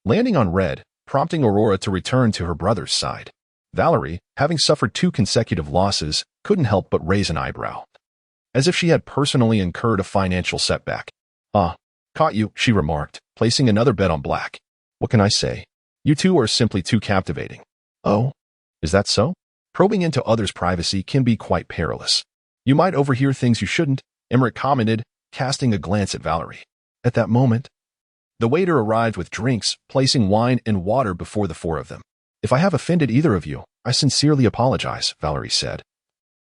landing on red, prompting Aurora to return to her brother's side. Valerie, having suffered 2 consecutive losses, couldn't help but raise an eyebrow, as if she had personally incurred a financial setback. Caught you, she remarked, placing another bet on black. What can I say? You two are simply too captivating. Oh, is that so? Probing into others' privacy can be quite perilous. You might overhear things you shouldn't, Emmerich commented, casting a glance at Valerie. At that moment, the waiter arrived with drinks, placing wine and water before the four of them. If I have offended either of you, I sincerely apologize, Valerie said,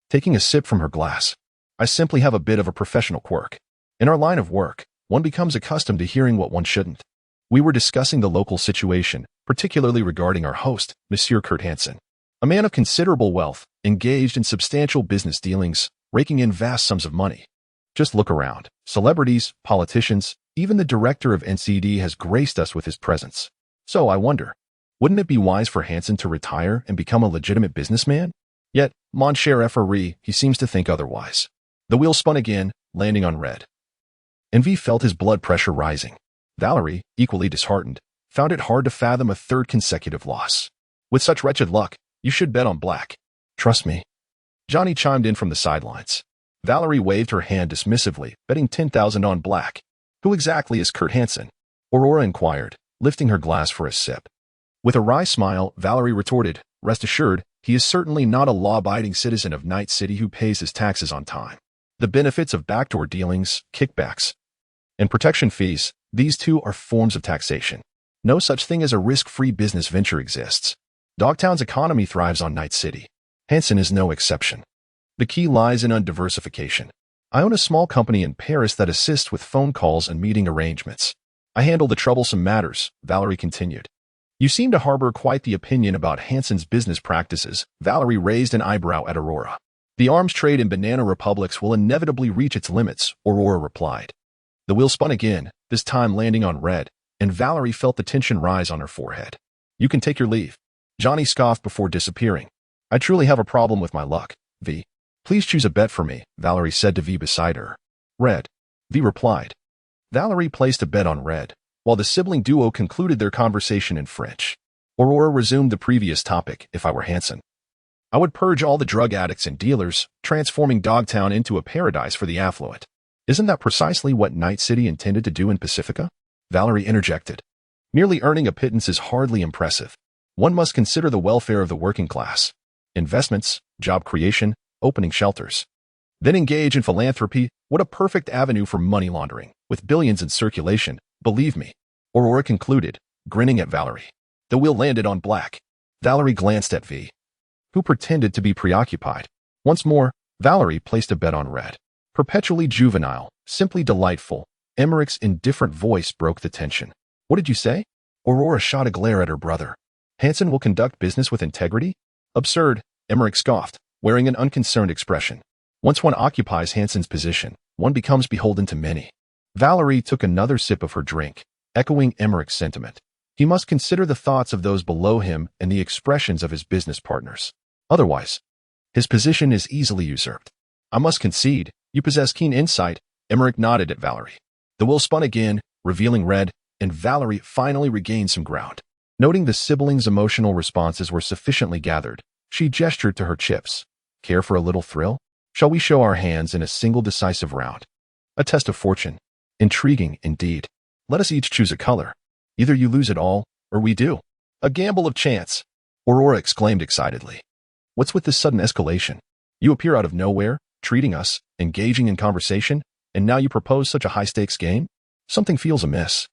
taking a sip from her glass. I simply have a bit of a professional quirk. In our line of work, one becomes accustomed to hearing what one shouldn't. We were discussing the local situation, particularly regarding our host, Monsieur Kurt Hansen. A man of considerable wealth, engaged in substantial business dealings, raking in vast sums of money. Just look around. Celebrities, politicians, even the director of NCD has graced us with his presence. So I wonder, wouldn't it be wise for Hansen to retire and become a legitimate businessman? Yet, mon cher Effery, he seems to think otherwise. The wheel spun again, landing on red. Envy felt his blood pressure rising. Valerie, equally disheartened, found it hard to fathom a third consecutive loss. With such wretched luck, you should bet on black. Trust me. Johnny chimed in from the sidelines. Valerie waved her hand dismissively, betting 10,000 on black. Who exactly is Kurt Hansen? Aurora inquired, lifting her glass for a sip. With a wry smile, Valerie retorted, rest assured, he is certainly not a law-abiding citizen of Night City who pays his taxes on time. The benefits of backdoor dealings, kickbacks, and protection fees, these two are forms of taxation. No such thing as a risk-free business venture exists. Dogtown's economy thrives on Night City. Hansen is no exception. The key lies in undiversification. I own a small company in Paris that assists with phone calls and meeting arrangements. I handle the troublesome matters, Valerie continued. You seem to harbor quite the opinion about Hansen's business practices. Valerie raised an eyebrow at Aurora. The arms trade in banana republics will inevitably reach its limits, Aurora replied. The wheel spun again, this time landing on red, and Valerie felt the tension rise on her forehead. You can take your leave. Johnny scoffed before disappearing. I truly have a problem with my luck, V. Please choose a bet for me, Valerie said to V beside her. Red. V replied. Valerie placed a bet on red, while the sibling duo concluded their conversation in French. Aurora resumed the previous topic. If I were Hansen, I would purge all the drug addicts and dealers, transforming Dogtown into a paradise for the affluent. Isn't that precisely what Night City intended to do in Pacifica? Valerie interjected. Merely earning a pittance is hardly impressive. One must consider the welfare of the working class. Investments, job creation, opening shelters. Then engage in philanthropy. What a perfect avenue for money laundering, with billions in circulation, believe me. Aurora concluded, grinning at Valerie. The wheel landed on black. Valerie glanced at V, who pretended to be preoccupied. Once more, Valerie placed a bet on red. Perpetually juvenile, simply delightful. Emmerich's indifferent voice broke the tension. What did you say? Aurora shot a glare at her brother. Hansen will conduct business with integrity? Absurd, Emmerich scoffed, wearing an unconcerned expression. Once one occupies Hansen's position, one becomes beholden to many. Valerie took another sip of her drink, echoing Emmerich's sentiment. He must consider the thoughts of those below him and the expressions of his business partners. Otherwise, his position is easily usurped. I must concede, you possess keen insight, Emmerich nodded at Valerie. The wheel spun again, revealing red, and Valerie finally regained some ground. Noting the siblings' emotional responses were sufficiently gathered, she gestured to her chips. Care for a little thrill? Shall we show our hands in a single decisive round? A test of fortune. Intriguing, indeed. Let us each choose a color. Either you lose it all, or we do. A gamble of chance, Aurora exclaimed excitedly. What's with this sudden escalation? You appear out of nowhere, treating us, engaging in conversation, and now you propose such a high-stakes game? Something feels amiss.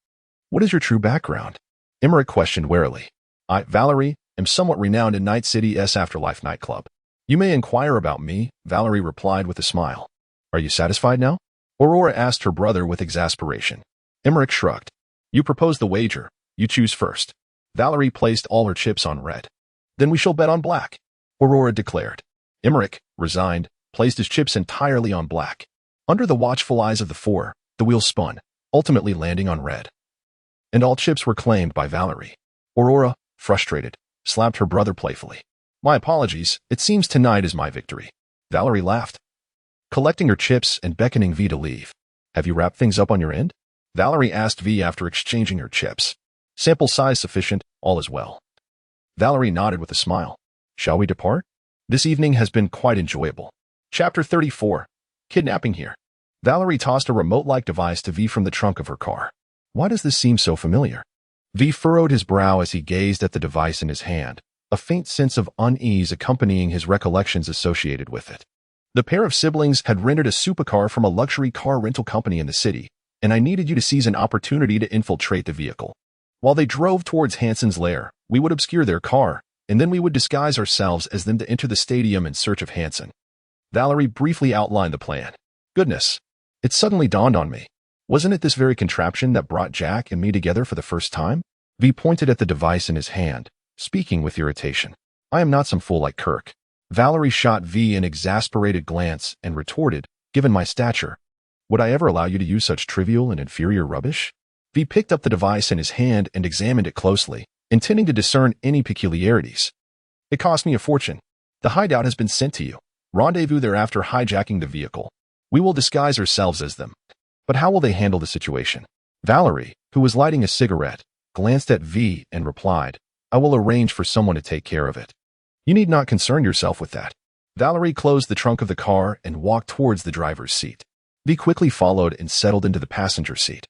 What is your true background? Emmerich questioned warily. I, Valerie, am somewhat renowned in Night City's Afterlife nightclub. You may inquire about me, Valerie replied with a smile. Are you satisfied now? Aurora asked her brother with exasperation. Emmerich shrugged. You propose the wager. You choose first. Valerie placed all her chips on red. Then we shall bet on black, Aurora declared. Emmerich, resigned, placed his chips entirely on black. Under the watchful eyes of the four, the wheel spun, ultimately landing on red. And all chips were claimed by Valerie. Aurora, frustrated, slapped her brother playfully. My apologies, it seems tonight is my victory. Valerie laughed, collecting her chips and beckoning V to leave. Have you wrapped things up on your end? Valerie asked V after exchanging her chips. Sample size sufficient, all is well. Valerie nodded with a smile. Shall we depart? This evening has been quite enjoyable. Chapter 34. Kidnapping here. Valerie tossed a remote-like device to V from the trunk of her car. Why does this seem so familiar? V furrowed his brow as he gazed at the device in his hand, a faint sense of unease accompanying his recollections associated with it. The pair of siblings had rented a supercar from a luxury car rental company in the city, and I needed you to seize an opportunity to infiltrate the vehicle. While they drove towards Hansen's lair, we would obscure their car, and then we would disguise ourselves as them to enter the stadium in search of Hansen. Valerie briefly outlined the plan. Goodness, it suddenly dawned on me. Wasn't it this very contraption that brought Jack and me together for the first time? V pointed at the device in his hand, speaking with irritation. I am not some fool like Kirk. Valerie shot V an exasperated glance and retorted, given my stature, would I ever allow you to use such trivial and inferior rubbish? V picked up the device in his hand and examined it closely, intending to discern any peculiarities. It cost me a fortune. The hideout has been sent to you. Rendezvous thereafter hijacking the vehicle. We will disguise ourselves as them. But how will they handle the situation? Valerie, who was lighting a cigarette, glanced at V and replied, I will arrange for someone to take care of it. You need not concern yourself with that. Valerie closed the trunk of the car and walked towards the driver's seat. V quickly followed and settled into the passenger seat.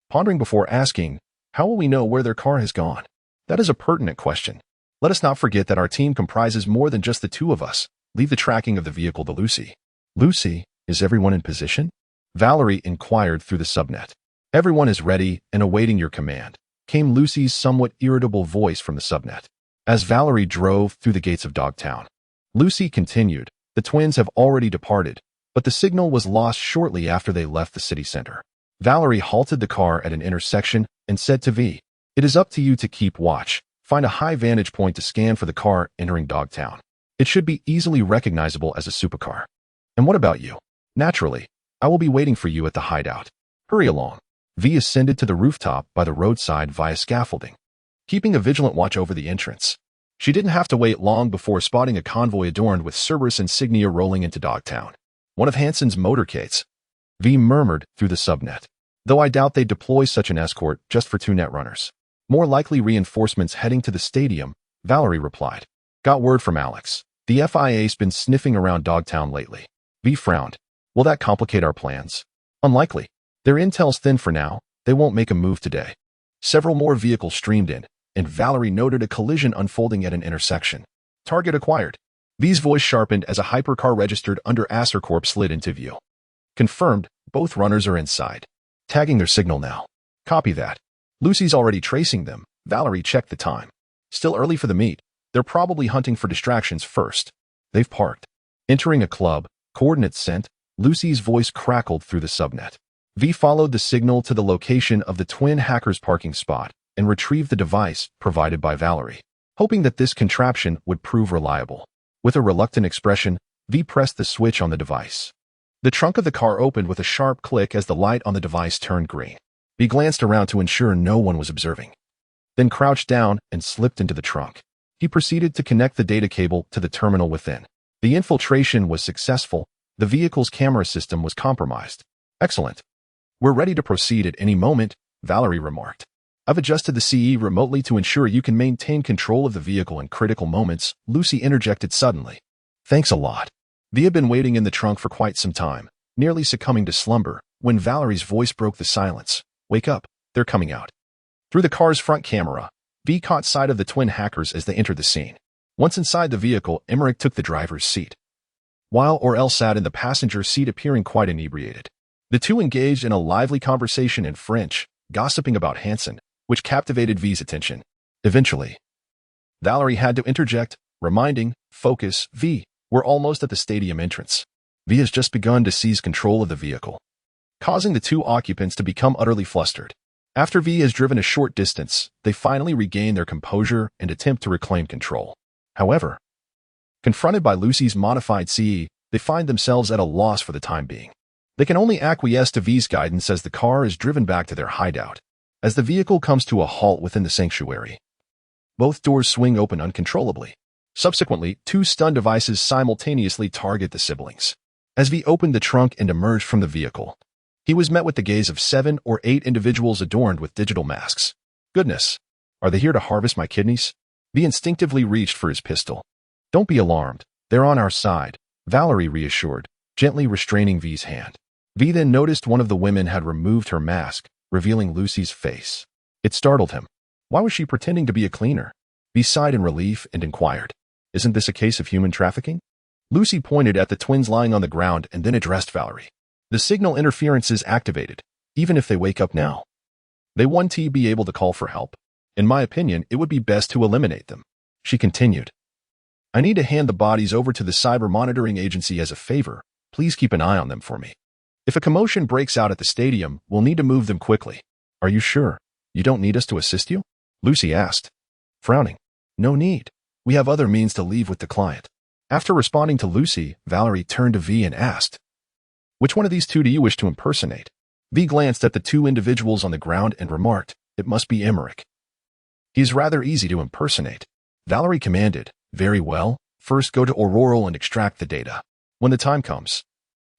Pondering before asking, how will we know where their car has gone? That is a pertinent question. Let us not forget that our team comprises more than just the two of us. Leave the tracking of the vehicle to Lucy. Lucy, is everyone in position? Valerie inquired through the subnet. Everyone is ready and awaiting your command, came Lucy's somewhat irritable voice from the subnet. As Valerie drove through the gates of Dogtown, Lucy continued, the twins have already departed, but the signal was lost shortly after they left the city center. Valerie halted the car at an intersection and said to V, it is up to you to keep watch. Find a high vantage point to scan for the car entering Dogtown. It should be easily recognizable as a supercar. And what about you? Naturally, I will be waiting for you at the hideout. Hurry along. V ascended to the rooftop by the roadside via scaffolding, keeping a vigilant watch over the entrance. She didn't have to wait long before spotting a convoy adorned with Cerberus insignia rolling into Dogtown. One of Hansen's motorcades. V murmured through the subnet. Though I doubt they'd deploy such an escort just for two net runners. More likely reinforcements heading to the stadium, Valerie replied. Got word from Alex. The FIA's been sniffing around Dogtown lately. V frowned. Will that complicate our plans? Unlikely. Their intel's thin for now. They won't make a move today. Several more vehicles streamed in, and Valerie noted a collision unfolding at an intersection. Target acquired. V's voice sharpened as a hypercar registered under Acercorp slid into view. Confirmed, both runners are inside. Tagging their signal now. Copy that. Lucy's already tracing them. Valerie checked the time. Still early for the meet. They're probably hunting for distractions first. They've parked. Entering a club, coordinates sent, Lucy's voice crackled through the subnet. V followed the signal to the location of the twin hackers' parking spot and retrieved the device provided by Valerie, hoping that this contraption would prove reliable. With a reluctant expression, V pressed the switch on the device. The trunk of the car opened with a sharp click as the light on the device turned green. V glanced around to ensure no one was observing, then crouched down and slipped into the trunk. He proceeded to connect the data cable to the terminal within. The infiltration was successful. The vehicle's camera system was compromised. Excellent. We're ready to proceed at any moment, Valerie remarked. I've adjusted the CE remotely to ensure you can maintain control of the vehicle in critical moments, Lucy interjected suddenly. Thanks a lot. V had been waiting in the trunk for quite some time, nearly succumbing to slumber, when Valerie's voice broke the silence. Wake up, they're coming out. Through the car's front camera, V caught sight of the twin hackers as they entered the scene. Once inside the vehicle, Emmerich took the driver's seat, while Orel sat in the passenger seat appearing quite inebriated. The two engaged in a lively conversation in French, gossiping about Hansen, which captivated V's attention. Eventually, Valerie had to interject, reminding, focus, V, we're almost at the stadium entrance. V has just begun to seize control of the vehicle, causing the two occupants to become utterly flustered. After V has driven a short distance, they finally regain their composure and attempt to reclaim control. However, confronted by Lucy's modified CE, they find themselves at a loss for the time being. They can only acquiesce to V's guidance as the car is driven back to their hideout. As the vehicle comes to a halt within the sanctuary, both doors swing open uncontrollably. Subsequently, two stun devices simultaneously target the siblings. As V opened the trunk and emerged from the vehicle, he was met with the gaze of 7 or 8 individuals adorned with digital masks. Goodness, are they here to harvest my kidneys? V instinctively reached for his pistol. Don't be alarmed, they're on our side, Valerie reassured, gently restraining V's hand. V then noticed one of the women had removed her mask, revealing Lucy's face. It startled him. Why was she pretending to be a cleaner? V sighed in relief and inquired, "Isn't this a case of human trafficking?" Lucy pointed at the twins lying on the ground and then addressed Valerie. "The signal interference is activated, even if they wake up now. They won't be able to call for help. In my opinion, it would be best to eliminate them." She continued, "I need to hand the bodies over to the cyber monitoring agency as a favor. Please keep an eye on them for me. If a commotion breaks out at the stadium, we'll need to move them quickly." "Are you sure? You don't need us to assist you?" Lucy asked, frowning. "No need. We have other means to leave with the client." After responding to Lucy, Valerie turned to V and asked, "Which one of these two do you wish to impersonate?" V glanced at the two individuals on the ground and remarked, "It must be Emmerich. He's rather easy to impersonate." Valerie commanded, "Very well. First go to Auroral and extract the data. When the time comes,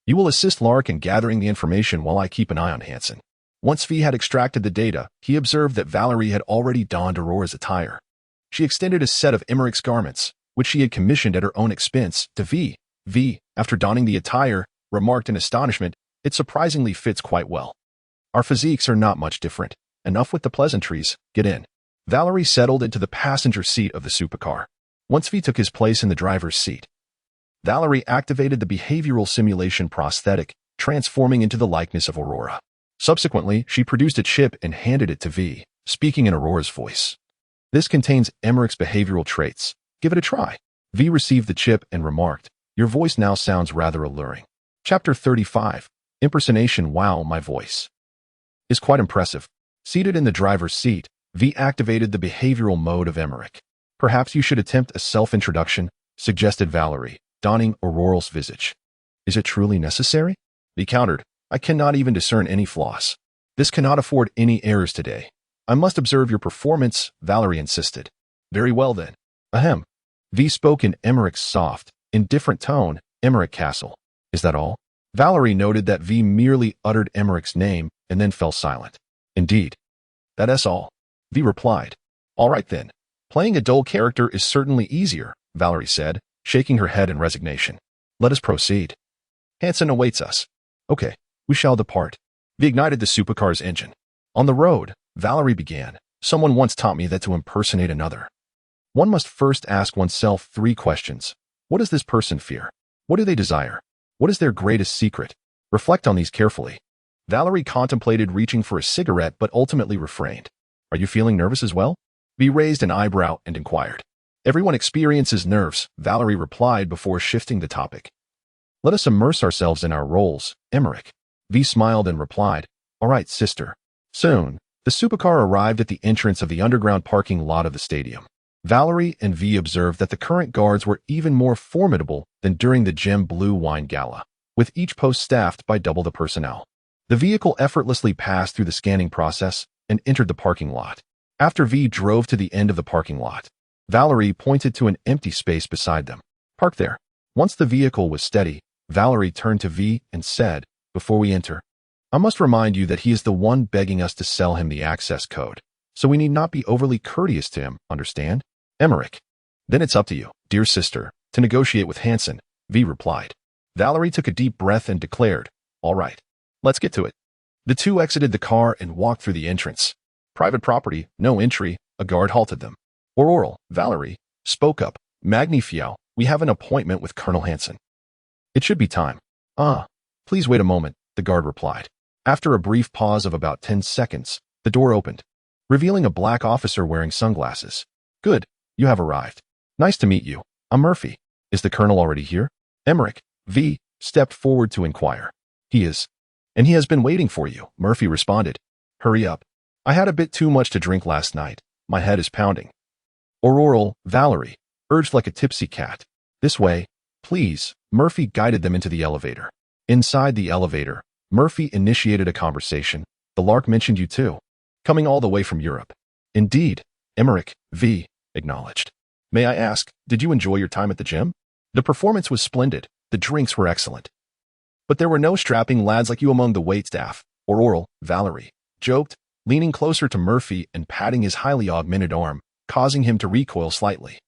you will assist Lark in gathering the information while I keep an eye on Hansen." Once V had extracted the data, he observed that Valerie had already donned Aurora's attire. She extended a set of Emmerich's garments, which she had commissioned at her own expense, to V. V, after donning the attire, remarked in astonishment, "It surprisingly fits quite well. Our physiques are not much different. Enough with the pleasantries, get in." Valerie settled into the passenger seat of the supercar. Once V took his place in the driver's seat, Valerie activated the behavioral simulation prosthetic, transforming into the likeness of Aurora. Subsequently, she produced a chip and handed it to V, speaking in Aurora's voice. "This contains Emmerich's behavioral traits. Give it a try." V received the chip and remarked, "Your voice now sounds rather alluring." Chapter 35. Impersonation. "Wow, my voice is quite impressive." Seated in the driver's seat, V activated the behavioral mode of Emmerich. "Perhaps you should attempt a self-introduction," suggested Valerie, donning Auroral's visage. "Is it truly necessary?" V countered, "I cannot even discern any flaws. This cannot afford any errors today." "I must observe your performance," Valerie insisted. "Very well then. Ahem." V spoke in Emmerich's soft, indifferent tone, "Emmerich Castle. Is that all?" Valerie noted that V merely uttered Emmerich's name and then fell silent. "Indeed. That's all," V replied. "All right then. Playing a dull character is certainly easier," Valerie said, shaking her head in resignation. "Let us proceed. Hansen awaits us." "Okay, we shall depart." V ignited the supercar's engine. On the road, Valerie began, "Someone once taught me that to impersonate another, one must first ask oneself 3 questions. What does this person fear? What do they desire? What is their greatest secret? Reflect on these carefully." Valerie contemplated reaching for a cigarette but ultimately refrained. "Are you feeling nervous as well?" V raised an eyebrow and inquired. "Everyone experiences nerves," Valerie replied before shifting the topic. "Let us immerse ourselves in our roles, Emmerich." V smiled and replied, "All right, sister." Soon, the supercar arrived at the entrance of the underground parking lot of the stadium. Valerie and V observed that the current guards were even more formidable than during the Gem Blue Wine Gala, with each post staffed by double the personnel. The vehicle effortlessly passed through the scanning process and entered the parking lot. After V drove to the end of the parking lot, Valerie pointed to an empty space beside them. "Park there." Once the vehicle was steady, Valerie turned to V and said, "Before we enter, I must remind you that he is the one begging us to sell him the access code, so we need not be overly courteous to him, understand? Emmerich." "Then it's up to you, dear sister, to negotiate with Hansen," V replied. Valerie took a deep breath and declared, "All right, let's get to it." The two exited the car and walked through the entrance. "Private property, no entry," a guard halted them. "Auroral," Valerie spoke up, "Magnifiel, we have an appointment with Colonel Hansen." "It should be time." "Ah, please wait a moment," the guard replied. After a brief pause of about 10 seconds, the door opened, revealing a black officer wearing sunglasses. "Good, you have arrived. Nice to meet you. I'm Murphy. Is the colonel already here?" Emmerich, V, stepped forward to inquire. "He is. And he has been waiting for you," Murphy responded. "Hurry up. I had a bit too much to drink last night. My head is pounding." "Auroral," Valerie urged like a tipsy cat. "This way, please." Murphy guided them into the elevator. Inside the elevator, Murphy initiated a conversation. "The Lark mentioned you too. Coming all the way from Europe." "Indeed," Emmerich, V, acknowledged. "May I ask, did you enjoy your time at the gym?" "The performance was splendid. The drinks were excellent. But there were no strapping lads like you among the waitstaff." Auroral, Valerie joked, leaning closer to Murphy and patting his highly augmented arm, causing him to recoil slightly.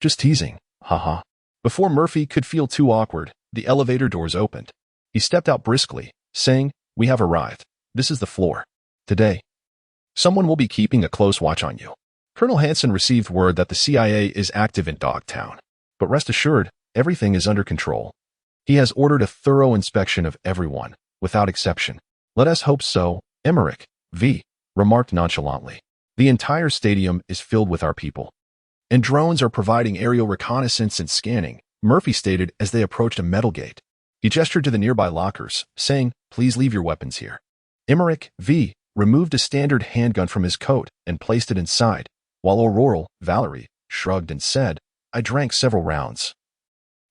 "Just teasing, haha." Before Murphy could feel too awkward, the elevator doors opened. He stepped out briskly, saying, "We have arrived. This is the floor. Today, someone will be keeping a close watch on you." Colonel Hansen received word that the CIA is active in Dogtown. But rest assured, everything is under control. He has ordered a thorough inspection of everyone, without exception. Let us hope so, Emmerich V. remarked nonchalantly. The entire stadium is filled with our people. And drones are providing aerial reconnaissance and scanning, Murphy stated as they approached a metal gate. He gestured to the nearby lockers, saying, "Please leave your weapons here." Emmerich V. removed a standard handgun from his coat and placed it inside, while Aurora Valerie shrugged and said, "I drank several rounds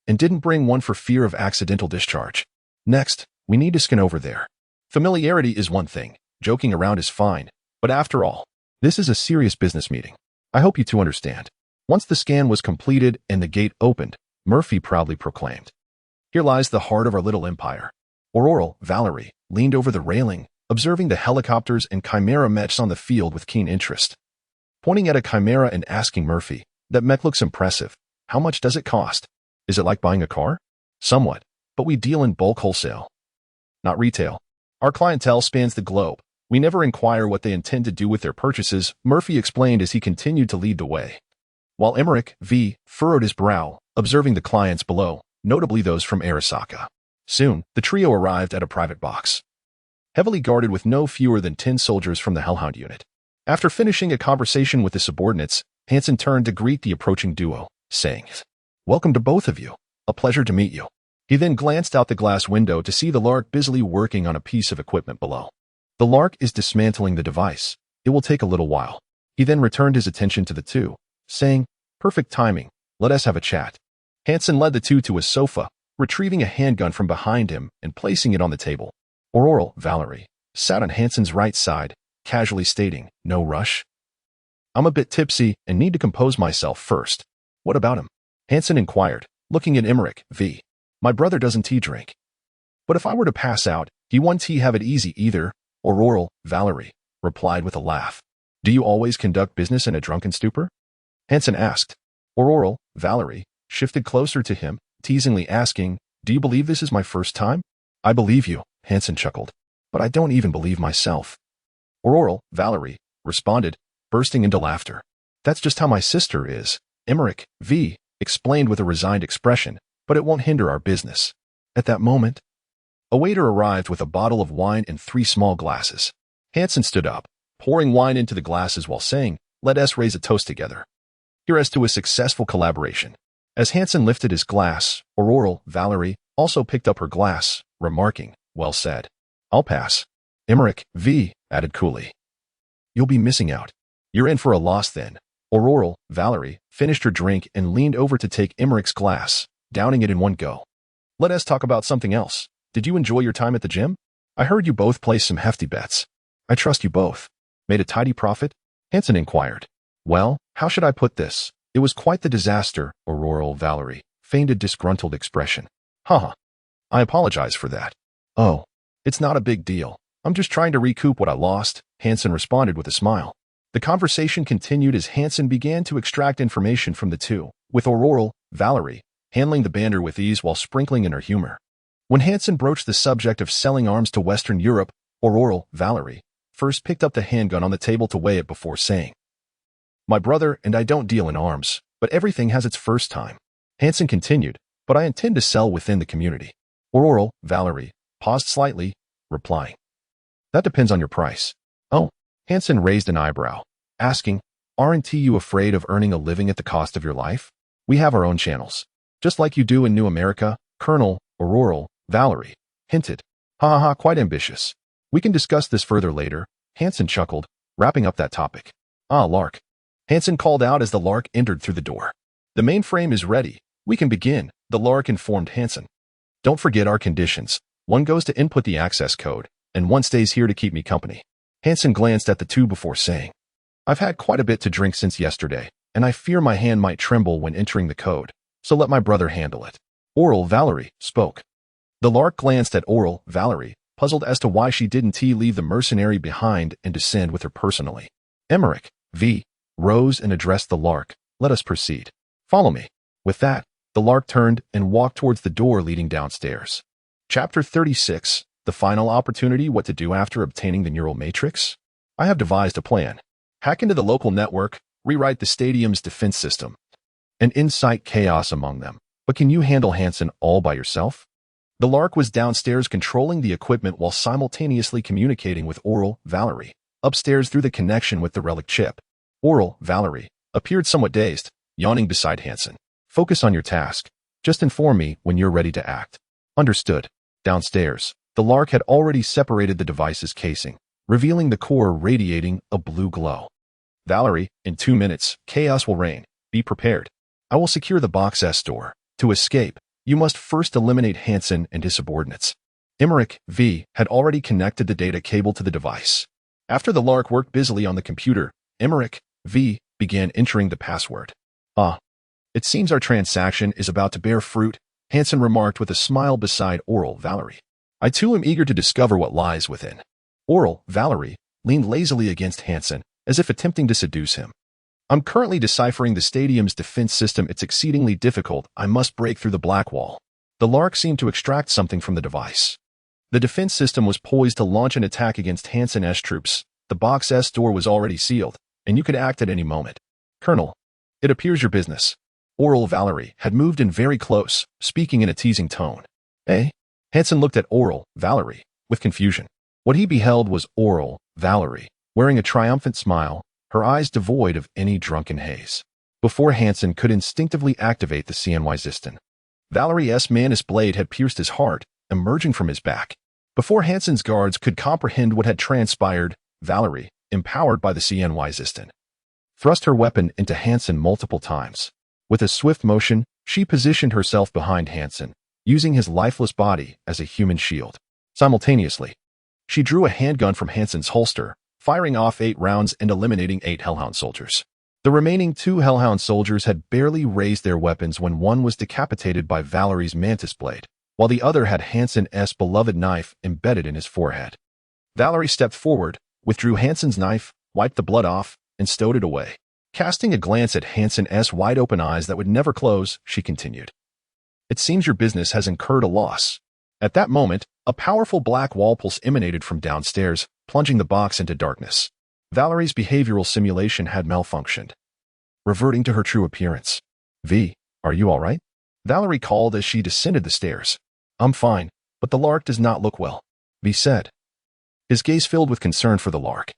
and didn't bring one for fear of accidental discharge. Next, we need to scan over there. Familiarity is one thing, joking around is fine, but after all, this is a serious business meeting. I hope you two understand." Once the scan was completed and the gate opened, Murphy proudly proclaimed, "Here lies the heart of our little empire." Aurora Valerie leaned over the railing, observing the helicopters and chimera mechs on the field with keen interest. Pointing at a chimera and asking Murphy, "That mech looks impressive. How much does it cost? Is it like buying a car?" "Somewhat, but we deal in bulk wholesale, not retail. Our clientele spans the globe. We never inquire what they intend to do with their purchases," Murphy explained as he continued to lead the way. While Emmerich V. furrowed his brow, observing the clients below, notably those from Arasaka. Soon, the trio arrived at a private box, heavily guarded with no fewer than 10 soldiers from the Hellhound unit. After finishing a conversation with the subordinates, Hansen turned to greet the approaching duo, saying, "Welcome to both of you. A pleasure to meet you." He then glanced out the glass window to see the Lark busily working on a piece of equipment below. The Lark is dismantling the device. It will take a little while. He then returned his attention to the two, saying, "Perfect timing. Let us have a chat." Hansen led the two to a sofa, retrieving a handgun from behind him and placing it on the table. Aurora Valerie sat on Hansen's right side, casually stating, "No rush. I'm a bit tipsy and need to compose myself first." "What about him?" Hansen inquired, looking at Emmerich V. "My brother doesn't tea drink. But if I were to pass out, he won't tea have it easy either," Aurora Valerie replied with a laugh. "Do you always conduct business in a drunken stupor?" Hansen asked. Aurora Valerie shifted closer to him, teasingly asking, "Do you believe this is my first time?" "I believe you," Hansen chuckled, "but I don't even believe myself." Aurora Valerie responded, bursting into laughter. "That's just how my sister is," Emmerich V. explained with a resigned expression, "but it won't hinder our business." At that moment, a waiter arrived with a bottle of wine and 3 small glasses. Hansen stood up, pouring wine into the glasses while saying, "Let us raise a toast together. Here's to a successful collaboration." As Hansen lifted his glass, Aurora Valerie also picked up her glass, remarking, "Well said. I'll pass." Emmerich V. added coolly, "You'll be missing out." "You're in for a loss then." Aurora Valerie finished her drink and leaned over to take Emmerich's glass, downing it in one go. "Let us talk about something else. Did you enjoy your time at the gym? I heard you both placed some hefty bets. I trust you both. Made a tidy profit?" Hansen inquired. "Well, how should I put this? It was quite the disaster," Aurora Valerie feigned a disgruntled expression. "Haha. I apologize for that." "Oh, it's not a big deal. I'm just trying to recoup what I lost," Hansen responded with a smile. The conversation continued as Hansen began to extract information from the two, with Aurora Valerie handling the banter with ease while sprinkling in her humor. When Hansen broached the subject of selling arms to Western Europe, Aurora Valerie first picked up the handgun on the table to weigh it before saying, "My brother and I don't deal in arms, but everything has its first time." Hansen continued, "But I intend to sell within the community." Aurora Valerie paused slightly, replying, "That depends on your price." "Oh." Hansen raised an eyebrow, asking, "Aren't you afraid of earning a living at the cost of your life? We have our own channels, just like you do in New America," Colonel Aurora Valerie hinted. "Ha ha ha, quite ambitious. We can discuss this further later," Hansen chuckled, wrapping up that topic. "Ah, Lark." Hansen called out as the Lark entered through the door. "The mainframe is ready. We can begin," the Lark informed Hansen. "Don't forget our conditions. One goes to input the access code, and one stays here to keep me company." Hansen glanced at the two before saying, "I've had quite a bit to drink since yesterday, and I fear my hand might tremble when entering the code, so let my brother handle it." Aurora Valerie spoke. The Lark glanced at Aurora Valerie, puzzled as to why she didn't leave the mercenary behind and descend with her personally. Emmerich V. rose and addressed the Lark. "Let us proceed. Follow me." With that, the Lark turned and walked towards the door leading downstairs. Chapter 36, The Final Opportunity: What to Do After Obtaining the Neural Matrix? I have devised a plan. Hack into the local network, rewrite the stadium's defense system, and incite chaos among them. But can you handle Hansen all by yourself? The Lark was downstairs controlling the equipment while simultaneously communicating with Oral Valerie upstairs through the connection with the relic chip. Oral Valerie appeared somewhat dazed, yawning beside Hansen. Focus on your task. Just inform me when you're ready to act. Understood. Downstairs, the Lark had already separated the device's casing, revealing the core radiating a blue glow. Valerie, in 2 minutes, chaos will reign. Be prepared. I will secure the Box S door. To escape, you must first eliminate Hansen and his subordinates. Emmerich V had already connected the data cable to the device. After the Lark worked busily on the computer, Emmerich V began entering the password. It seems our transaction is about to bear fruit, Hansen remarked with a smile beside Oral Valerie. I too am eager to discover what lies within. Oral Valerie leaned lazily against Hansen, as if attempting to seduce him. I'm currently deciphering the stadium's defense system. It's exceedingly difficult. I must break through the black wall. The Lark seemed to extract something from the device. The defense system was poised to launch an attack against Hansen's troops. The Box S door was already sealed, and you could act at any moment. Colonel, it appears your business. Oral Valerie had moved in very close, speaking in a teasing tone. Eh? Hansen looked at Oral Valerie with confusion. What he beheld was Oral Valerie, wearing a triumphant smile, her eyes devoid of any drunken haze. Before Hansen could instinctively activate the CNY Ziston, Valerie's Manus blade had pierced his heart, emerging from his back. Before Hansen's guards could comprehend what had transpired, Valerie, empowered by the CNY Ziston, thrust her weapon into Hansen multiple times. With a swift motion, she positioned herself behind Hansen, using his lifeless body as a human shield. Simultaneously, she drew a handgun from Hansen's holster, firing off 8 rounds and eliminating 8 Hellhound soldiers. The remaining 2 Hellhound soldiers had barely raised their weapons when one was decapitated by Valerie's mantis blade, while the other had Hansen's beloved knife embedded in his forehead. Valerie stepped forward, withdrew Hansen's knife, wiped the blood off, and stowed it away. Casting a glance at Hansen's wide-open eyes that would never close, she continued. It seems your business has incurred a loss. At that moment, a powerful black wall pulse emanated from downstairs, plunging the box into darkness. Valerie's behavioral simulation had malfunctioned, reverting to her true appearance. V, are you all right? Valerie called as she descended the stairs. I'm fine, but the Lark does not look well, V said, his gaze filled with concern for the Lark.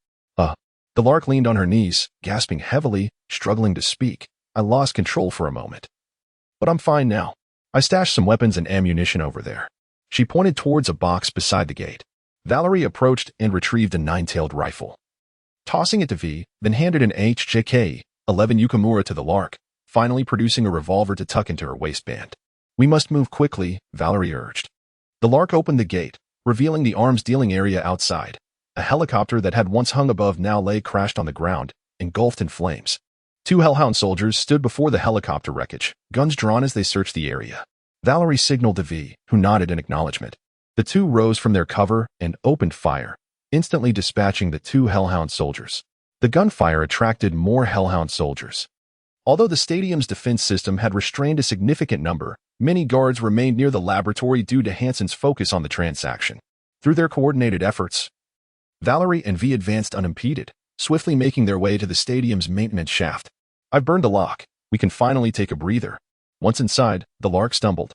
The Lark leaned on her knees, gasping heavily, struggling to speak. I lost control for a moment. But I'm fine now. I stashed some weapons and ammunition over there. She pointed towards a box beside the gate. Valerie approached and retrieved a 9-tailed rifle. Tossing it to V, then handed an HJK-11 Yukimura to the Lark, finally producing a revolver to tuck into her waistband. We must move quickly, Valerie urged. The Lark opened the gate, revealing the arms dealing area outside. A helicopter that had once hung above now lay crashed on the ground, engulfed in flames. 2 Hellhound soldiers stood before the helicopter wreckage, guns drawn as they searched the area. Valerie signaled to V, who nodded in acknowledgement. The 2 rose from their cover and opened fire, instantly dispatching the 2 Hellhound soldiers. The gunfire attracted more Hellhound soldiers. Although the stadium's defense system had restrained a significant number, many guards remained near the laboratory due to Hansen's focus on the transaction. Through their coordinated efforts, Valerie and V advanced unimpeded, swiftly making their way to the stadium's maintenance shaft. I've burned the lock. We can finally take a breather. Once inside, the Lark stumbled,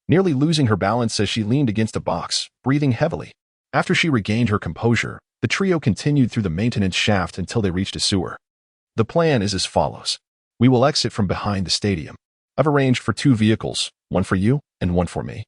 nearly losing her balance as she leaned against a box, breathing heavily. After she regained her composure, the trio continued through the maintenance shaft until they reached a sewer. The plan is as follows. We will exit from behind the stadium. I've arranged for 2 vehicles, one for you and one for me,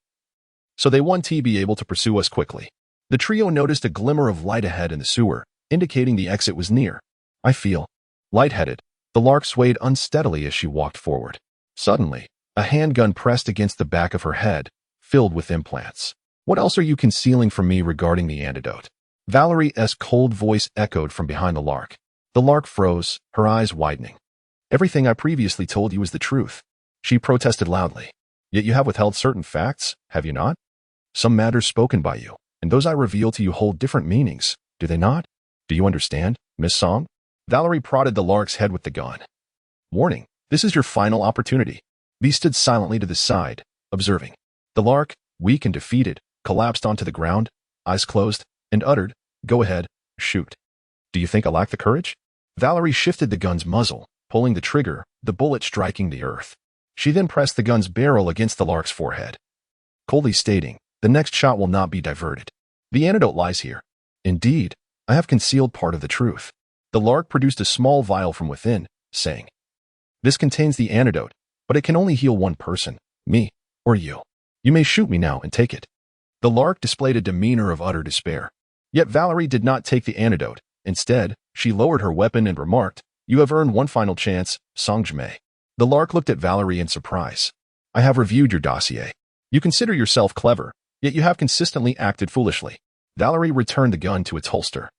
so they won't be able to pursue us quickly. The trio noticed a glimmer of light ahead in the sewer, indicating the exit was near. I feel lightheaded. The Lark swayed unsteadily as she walked forward. Suddenly, a handgun pressed against the back of her head, filled with implants. What else are you concealing from me regarding the antidote? Valerie's cold voice echoed from behind the Lark. The Lark froze, her eyes widening. Everything I previously told you is the truth, she protested loudly. Yet you have withheld certain facts, have you not? Some matters spoken by you, and those I reveal to you hold different meanings, do they not? Do you understand, Miss Song? Valerie prodded the Lark's head with the gun. Warning, this is your final opportunity. V stood silently to the side, observing. The Lark, weak and defeated, collapsed onto the ground, eyes closed, and uttered, Go ahead, shoot. Do you think I lack the courage? Valerie shifted the gun's muzzle, pulling the trigger, the bullet striking the earth. She then pressed the gun's barrel against the lark's forehead, coldly stating, "The next shot will not be diverted. The antidote lies here. Indeed, I have concealed part of the truth." The lark produced a small vial from within, saying, "This contains the antidote, but it can only heal one person, me, or you. You may shoot me now and take it." The lark displayed a demeanor of utter despair. Yet Valerie did not take the antidote. Instead, she lowered her weapon and remarked, "You have earned one final chance, Songjime." The lark looked at Valerie in surprise. "I have reviewed your dossier. You consider yourself clever, yet you have consistently acted foolishly." Valerie returned the gun to its holster.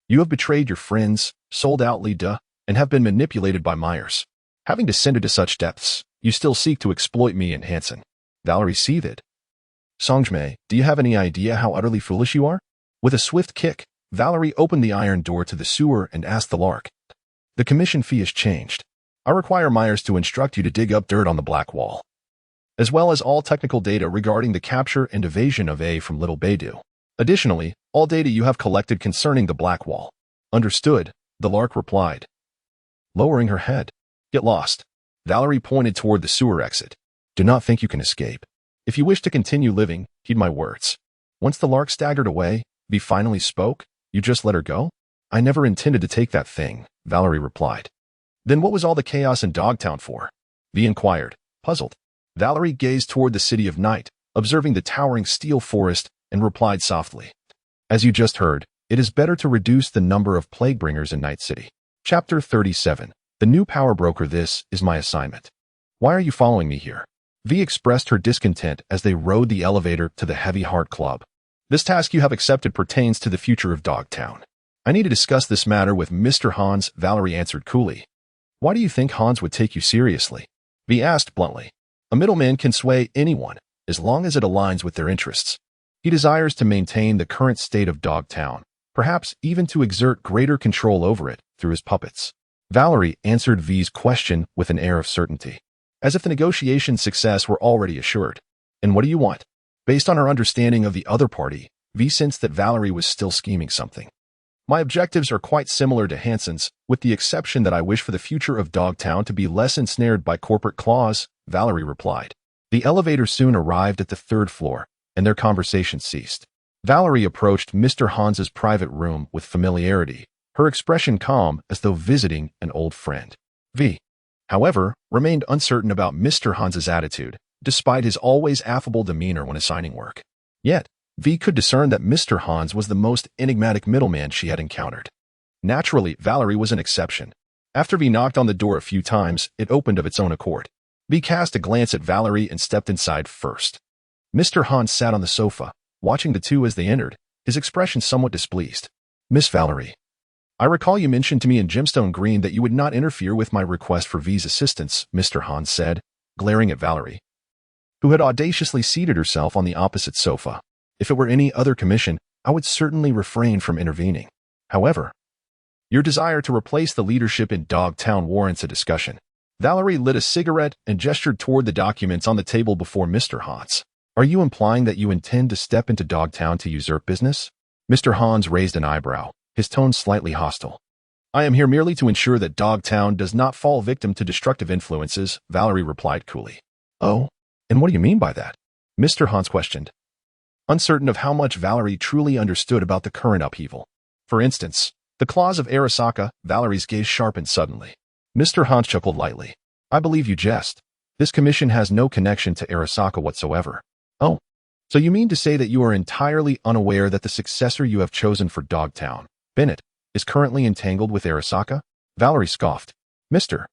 "You have betrayed your friends, sold out Lida, and have been manipulated by Myers. Having descended to such depths, you still seek to exploit me and Hansen." Valerie seethed. "Songjime, do you have any idea how utterly foolish you are?" With a swift kick, Valerie opened the iron door to the sewer and asked the lark, "The commission fee has changed. I require Myers to instruct you to dig up dirt on the Black Wall, as well as all technical data regarding the capture and evasion of A from Little Beidou. Additionally, all data you have collected concerning the Black Wall." "Understood," the lark replied, lowering her head. "Get lost." Valerie pointed toward the sewer exit. "Do not think you can escape. If you wish to continue living, heed my words." Once the lark staggered away, V finally spoke. "You just let her go?" "I never intended to take that thing," Valerie replied. "Then what was all the chaos in Dogtown for?" V inquired, puzzled. Valerie gazed toward the city of night, observing the towering steel forest, and replied softly, "As you just heard, it is better to reduce the number of plague-bringers in Night City." Chapter 37. The New Power Broker. "This is my assignment. Why are you following me here?" V expressed her discontent as they rode the elevator to the Heavy Heart Club. "This task you have accepted pertains to the future of Dogtown. I need to discuss this matter with Mr. Hans," Valerie answered coolly. "Why do you think Hans would take you seriously?" V asked bluntly. "A middleman can sway anyone, as long as it aligns with their interests. He desires to maintain the current state of Dogtown, perhaps even to exert greater control over it through his puppets." Valerie answered V's question with an air of certainty, as if the negotiation's success were already assured. "And what do you want?" Based on her understanding of the other party, V sensed that Valerie was still scheming something. "My objectives are quite similar to Hansen's, with the exception that I wish for the future of Dogtown to be less ensnared by corporate claws," Valerie replied. The elevator soon arrived at the 3rd floor, and their conversation ceased. Valerie approached Mr. Hans's private room with familiarity, her expression calm as though visiting an old friend. V, however, remained uncertain about Mr. Hans's attitude, despite his always affable demeanor when assigning work. Yet, V could discern that Mr. Hans was the most enigmatic middleman she had encountered. Naturally, Valerie was an exception. After V knocked on the door a few times, it opened of its own accord. V cast a glance at Valerie and stepped inside first. Mr. Hans sat on the sofa, watching the two as they entered, his expression somewhat displeased. "Miss Valerie, I recall you mentioned to me in Gemstone Green that you would not interfere with my request for V's assistance," Mr. Hans said, glaring at Valerie, who had audaciously seated herself on the opposite sofa. "If it were any other commission, I would certainly refrain from intervening. However, your desire to replace the leadership in Dogtown warrants a discussion." Valerie lit a cigarette and gestured toward the documents on the table before Mr. Hans. "Are you implying that you intend to step into Dogtown to usurp business?" Mr. Hans raised an eyebrow, his tone slightly hostile. "I am here merely to ensure that Dogtown does not fall victim to destructive influences," Valerie replied coolly. "Oh, and what do you mean by that?" Mr. Hans questioned, uncertain of how much Valerie truly understood about the current upheaval. "For instance, the claws of Arasaka." Valerie's gaze sharpened suddenly. Mr. Hans chuckled lightly. "I believe you jest. This commission has no connection to Arasaka whatsoever." "Oh, so you mean to say that you are entirely unaware that the successor you have chosen for Dogtown, Bennett, is currently entangled with Arasaka?" Valerie scoffed. Mr.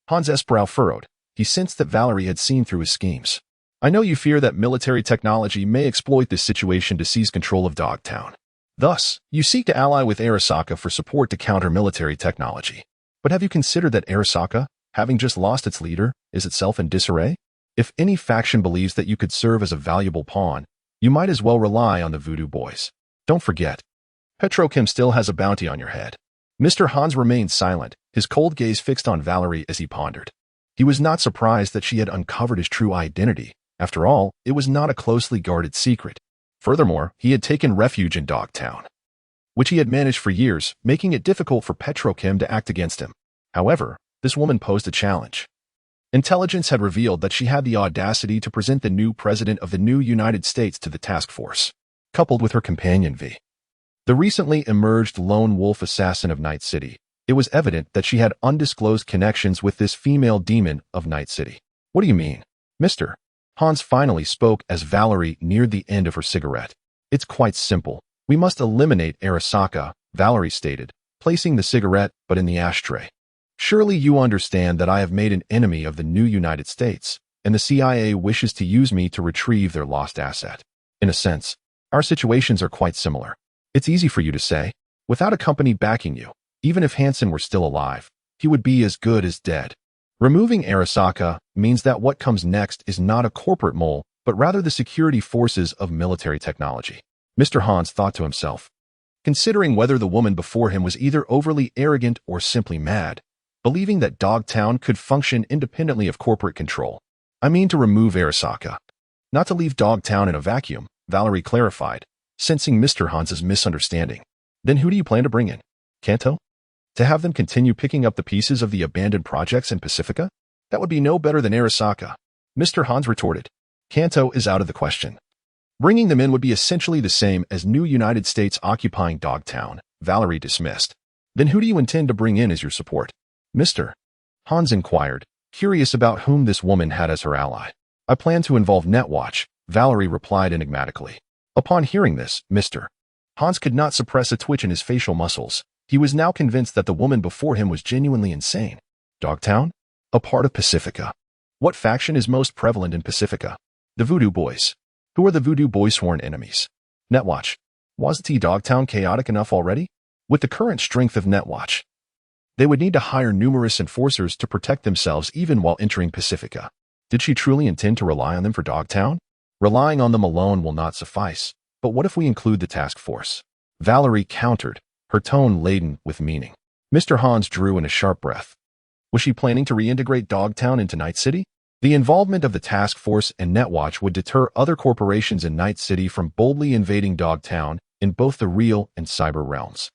Hans' brow furrowed. He sensed that Valerie had seen through his schemes. "I know you fear that military technology may exploit this situation to seize control of Dogtown. Thus, you seek to ally with Arasaka for support to counter military technology. But have you considered that Arasaka, having just lost its leader, is itself in disarray? If any faction believes that you could serve as a valuable pawn, you might as well rely on the Voodoo Boys. Don't forget, Petrochem still has a bounty on your head." Mr. Hans remained silent, his cold gaze fixed on Valerie as he pondered. He was not surprised that she had uncovered his true identity. After all, it was not a closely guarded secret. Furthermore, he had taken refuge in Dogtown, which he had managed for years, making it difficult for Petrochem to act against him. However, the This woman posed a challenge. Intelligence had revealed that she had the audacity to present the new president of the new United States to the task force, coupled with her companion V. The recently emerged lone wolf assassin of Night City. It was evident that she had undisclosed connections with this female demon of Night City. What do you mean, Mr. Hans finally spoke as Valerie neared the end of her cigarette. It's quite simple. We must eliminate Arasaka, Valerie stated, placing the cigarette but in the ashtray. Surely you understand that I have made an enemy of the new United States, and the CIA wishes to use me to retrieve their lost asset. In a sense, our situations are quite similar. It's easy for you to say. Without a company backing you, even if Hansen were still alive, he would be as good as dead. Removing Arasaka means that what comes next is not a corporate mole, but rather the security forces of military technology. Mr. Hans thought to himself, considering whether the woman before him was either overly arrogant or simply mad, believing that Dogtown could function independently of corporate control. I mean to remove Arasaka. Not to leave Dogtown in a vacuum, Valerie clarified, sensing Mr. Hans's misunderstanding. Then who do you plan to bring in? Kanto? To have them continue picking up the pieces of the abandoned projects in Pacifica? That would be no better than Arasaka. Mr. Hans retorted. Kanto is out of the question. Bringing them in would be essentially the same as new United States occupying Dogtown, Valerie dismissed. Then who do you intend to bring in as your support? Mr. Hans inquired, curious about whom this woman had as her ally. I plan to involve Netwatch, Valerie replied enigmatically. Upon hearing this, Mr. Hans could not suppress a twitch in his facial muscles. He was now convinced that the woman before him was genuinely insane. Dogtown? A part of Pacifica. What faction is most prevalent in Pacifica? The Voodoo Boys. Who are the Voodoo Boys' sworn enemies? Netwatch. Wasn't Dogtown chaotic enough already? With the current strength of Netwatch, they would need to hire numerous enforcers to protect themselves even while entering Pacifica. Did she truly intend to rely on them for Dogtown? Relying on them alone will not suffice. But what if we include the task force? Valerie countered, her tone laden with meaning. Mr. Hans drew in a sharp breath. Was she planning to reintegrate Dogtown into Night City? The involvement of the task force and Netwatch would deter other corporations in Night City from boldly invading Dogtown in both the real and cyber realms.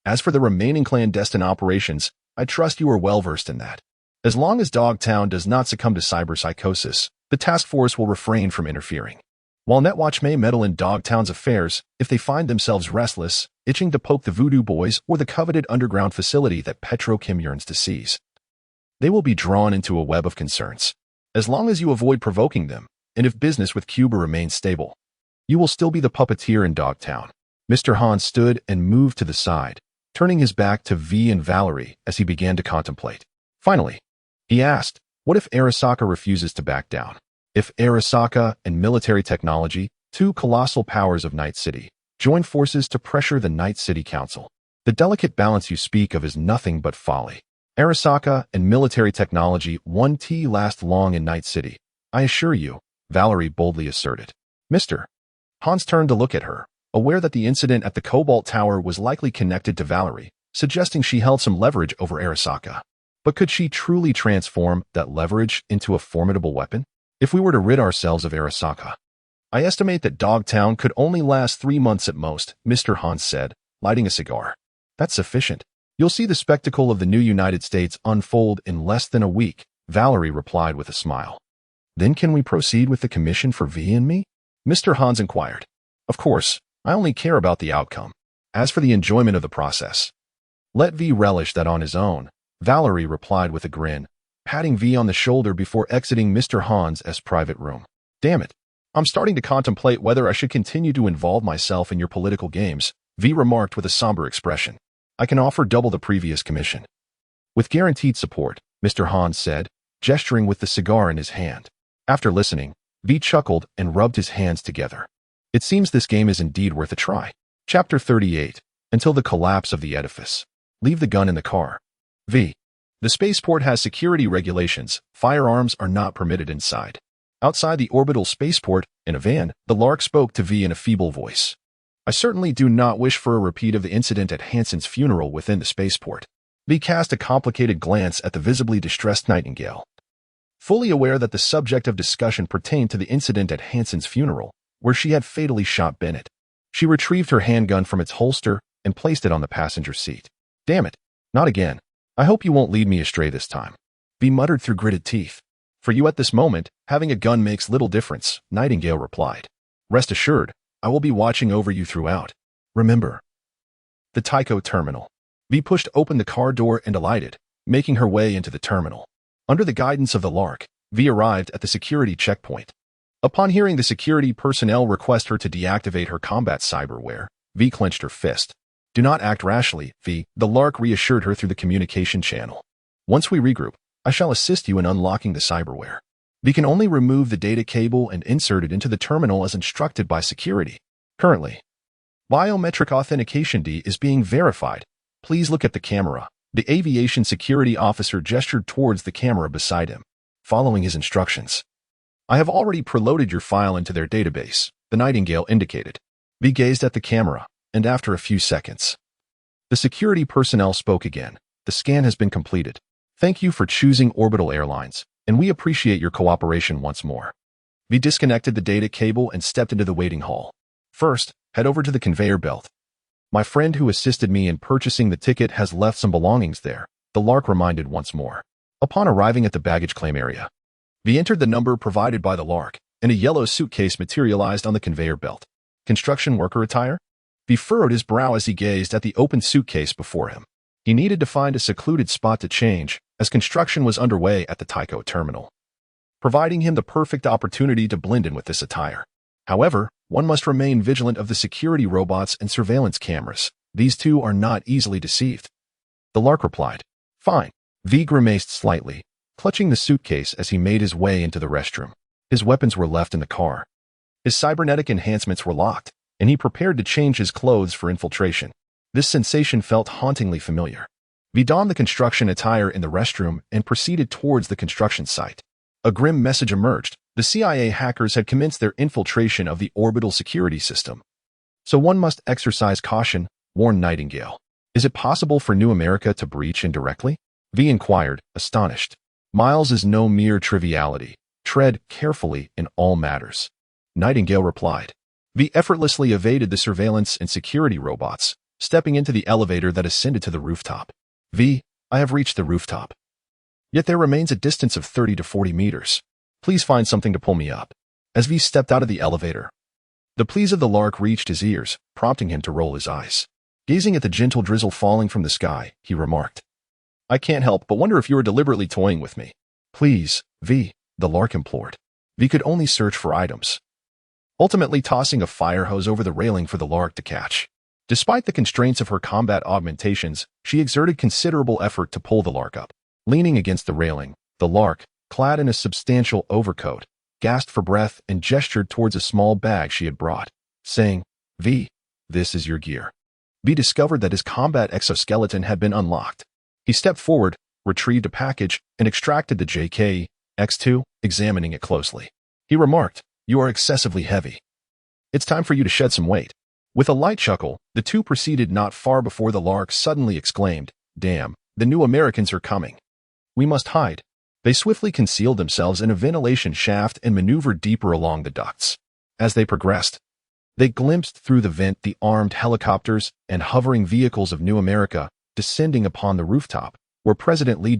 As for the remaining clandestine operations, I trust you are well versed in that. As long as Dogtown does not succumb to cyber psychosis, the task force will refrain from interfering. While Netwatch may meddle in Dogtown's affairs if they find themselves restless, itching to poke the Voodoo Boys or the coveted underground facility that Petrochem yearns to seize, they will be drawn into a web of concerns. As long as you avoid provoking them, and if business with Cuba remains stable, you will still be the puppeteer in Dogtown. Mr. Hans stood and moved to the side, turning his back to V and Valerie as he began to contemplate. Finally, he asked, what if Arasaka refuses to back down? If Arasaka and military technology, two colossal powers of Night City, join forces to pressure the Night City Council, the delicate balance you speak of is nothing but folly. Arasaka and military technology won't last long in Night City, I assure you, Valerie boldly asserted. Mr. Hans turned to look at her, aware that the incident at the Cobalt Tower was likely connected to Valerie, suggesting she held some leverage over Arasaka. But could she truly transform that leverage into a formidable weapon? If we were to rid ourselves of Arasaka, I estimate that Dogtown could only last 3 months at most, Mr. Hans said, lighting a cigar. That's sufficient. You'll see the spectacle of the new United States unfold in less than a week, Valerie replied with a smile. Then can we proceed with the commission for V and me? Mr. Hans inquired. Of course, I only care about the outcome. As for the enjoyment of the process, let V relish that on his own, Valerie replied with a grin, patting V on the shoulder before exiting Mr. Hans' private room. Damn it. I'm starting to contemplate whether I should continue to involve myself in your political games, V remarked with a somber expression. I can offer double the previous commission. With guaranteed support, Mr. Hans said, gesturing with the cigar in his hand. After listening, V chuckled and rubbed his hands together. It seems this game is indeed worth a try. Chapter 38. Until the collapse of the edifice. Leave the gun in the car. V. The spaceport has security regulations. Firearms are not permitted inside. Outside the orbital spaceport, in a van, the Lark spoke to V in a feeble voice. I certainly do not wish for a repeat of the incident at Hansen's funeral within the spaceport. V cast a complicated glance at the visibly distressed Nightingale. Fully aware that the subject of discussion pertained to the incident at Hansen's funeral, where she had fatally shot Bennett, she retrieved her handgun from its holster and placed it on the passenger seat. Damn it, not again. I hope you won't lead me astray this time. V muttered through gritted teeth. For you at this moment, having a gun makes little difference, Nightingale replied. Rest assured, I will be watching over you throughout. Remember. The Tycho terminal. V pushed open the car door and alighted, making her way into the terminal. Under the guidance of the Lark, V arrived at the security checkpoint. Upon hearing the security personnel request her to deactivate her combat cyberware, V clenched her fist. Do not act rashly, V, the Lark reassured her through the communication channel. Once we regroup, I shall assist you in unlocking the cyberware. V can only remove the data cable and insert it into the terminal as instructed by security. Currently, biometric authentication D is being verified. Please look at the camera. The aviation security officer gestured towards the camera beside him, following his instructions. I have already preloaded your file into their database, the Nightingale indicated. V gazed at the camera, and after a few seconds, the security personnel spoke again. The scan has been completed. Thank you for choosing Orbital Airlines, and we appreciate your cooperation once more. V disconnected the data cable and stepped into the waiting hall. First, head over to the conveyor belt. My friend who assisted me in purchasing the ticket has left some belongings there, the Lark reminded once more. Upon arriving at the baggage claim area, V entered the number provided by the Lark, and a yellow suitcase materialized on the conveyor belt. Construction worker attire? V furrowed his brow as he gazed at the open suitcase before him. He needed to find a secluded spot to change, as construction was underway at the Tycho terminal, providing him the perfect opportunity to blend in with this attire. However, one must remain vigilant of the security robots and surveillance cameras. These two are not easily deceived. The Lark replied. Fine. V grimaced slightly, clutching the suitcase as he made his way into the restroom. His weapons were left in the car. His cybernetic enhancements were locked, and he prepared to change his clothes for infiltration. This sensation felt hauntingly familiar. V donned the construction attire in the restroom and proceeded towards the construction site. A grim message emerged. The CIA hackers had commenced their infiltration of the orbital security system. So one must exercise caution, warned Nightingale. Is it possible for New America to breach indirectly? V inquired, astonished. Miles is no mere triviality. Tread carefully in all matters. Nightingale replied. V effortlessly evaded the surveillance and security robots, stepping into the elevator that ascended to the rooftop. V, I have reached the rooftop. Yet there remains a distance of 30 to 40 meters. Please find something to pull me up. As V stepped out of the elevator, the pleas of the Lark reached his ears, prompting him to roll his eyes. Gazing at the gentle drizzle falling from the sky, he remarked, I can't help but wonder if you are deliberately toying with me. Please, V, the Lark implored. V could only search for items, ultimately tossing a fire hose over the railing for the Lark to catch. Despite the constraints of her combat augmentations, she exerted considerable effort to pull the Lark up. Leaning against the railing, the Lark, clad in a substantial overcoat, gasped for breath and gestured towards a small bag she had brought, saying, V, this is your gear. V discovered that his combat exoskeleton had been unlocked. He stepped forward, retrieved a package, and extracted the JK-X2, examining it closely. He remarked, You are excessively heavy. It's time for you to shed some weight. With a light chuckle, the two proceeded not far before the Lark suddenly exclaimed, Damn, the New Americans are coming. We must hide. They swiftly concealed themselves in a ventilation shaft and maneuvered deeper along the ducts. As they progressed, they glimpsed through the vent the armed helicopters and hovering vehicles of New America descending upon the rooftop, where President Lee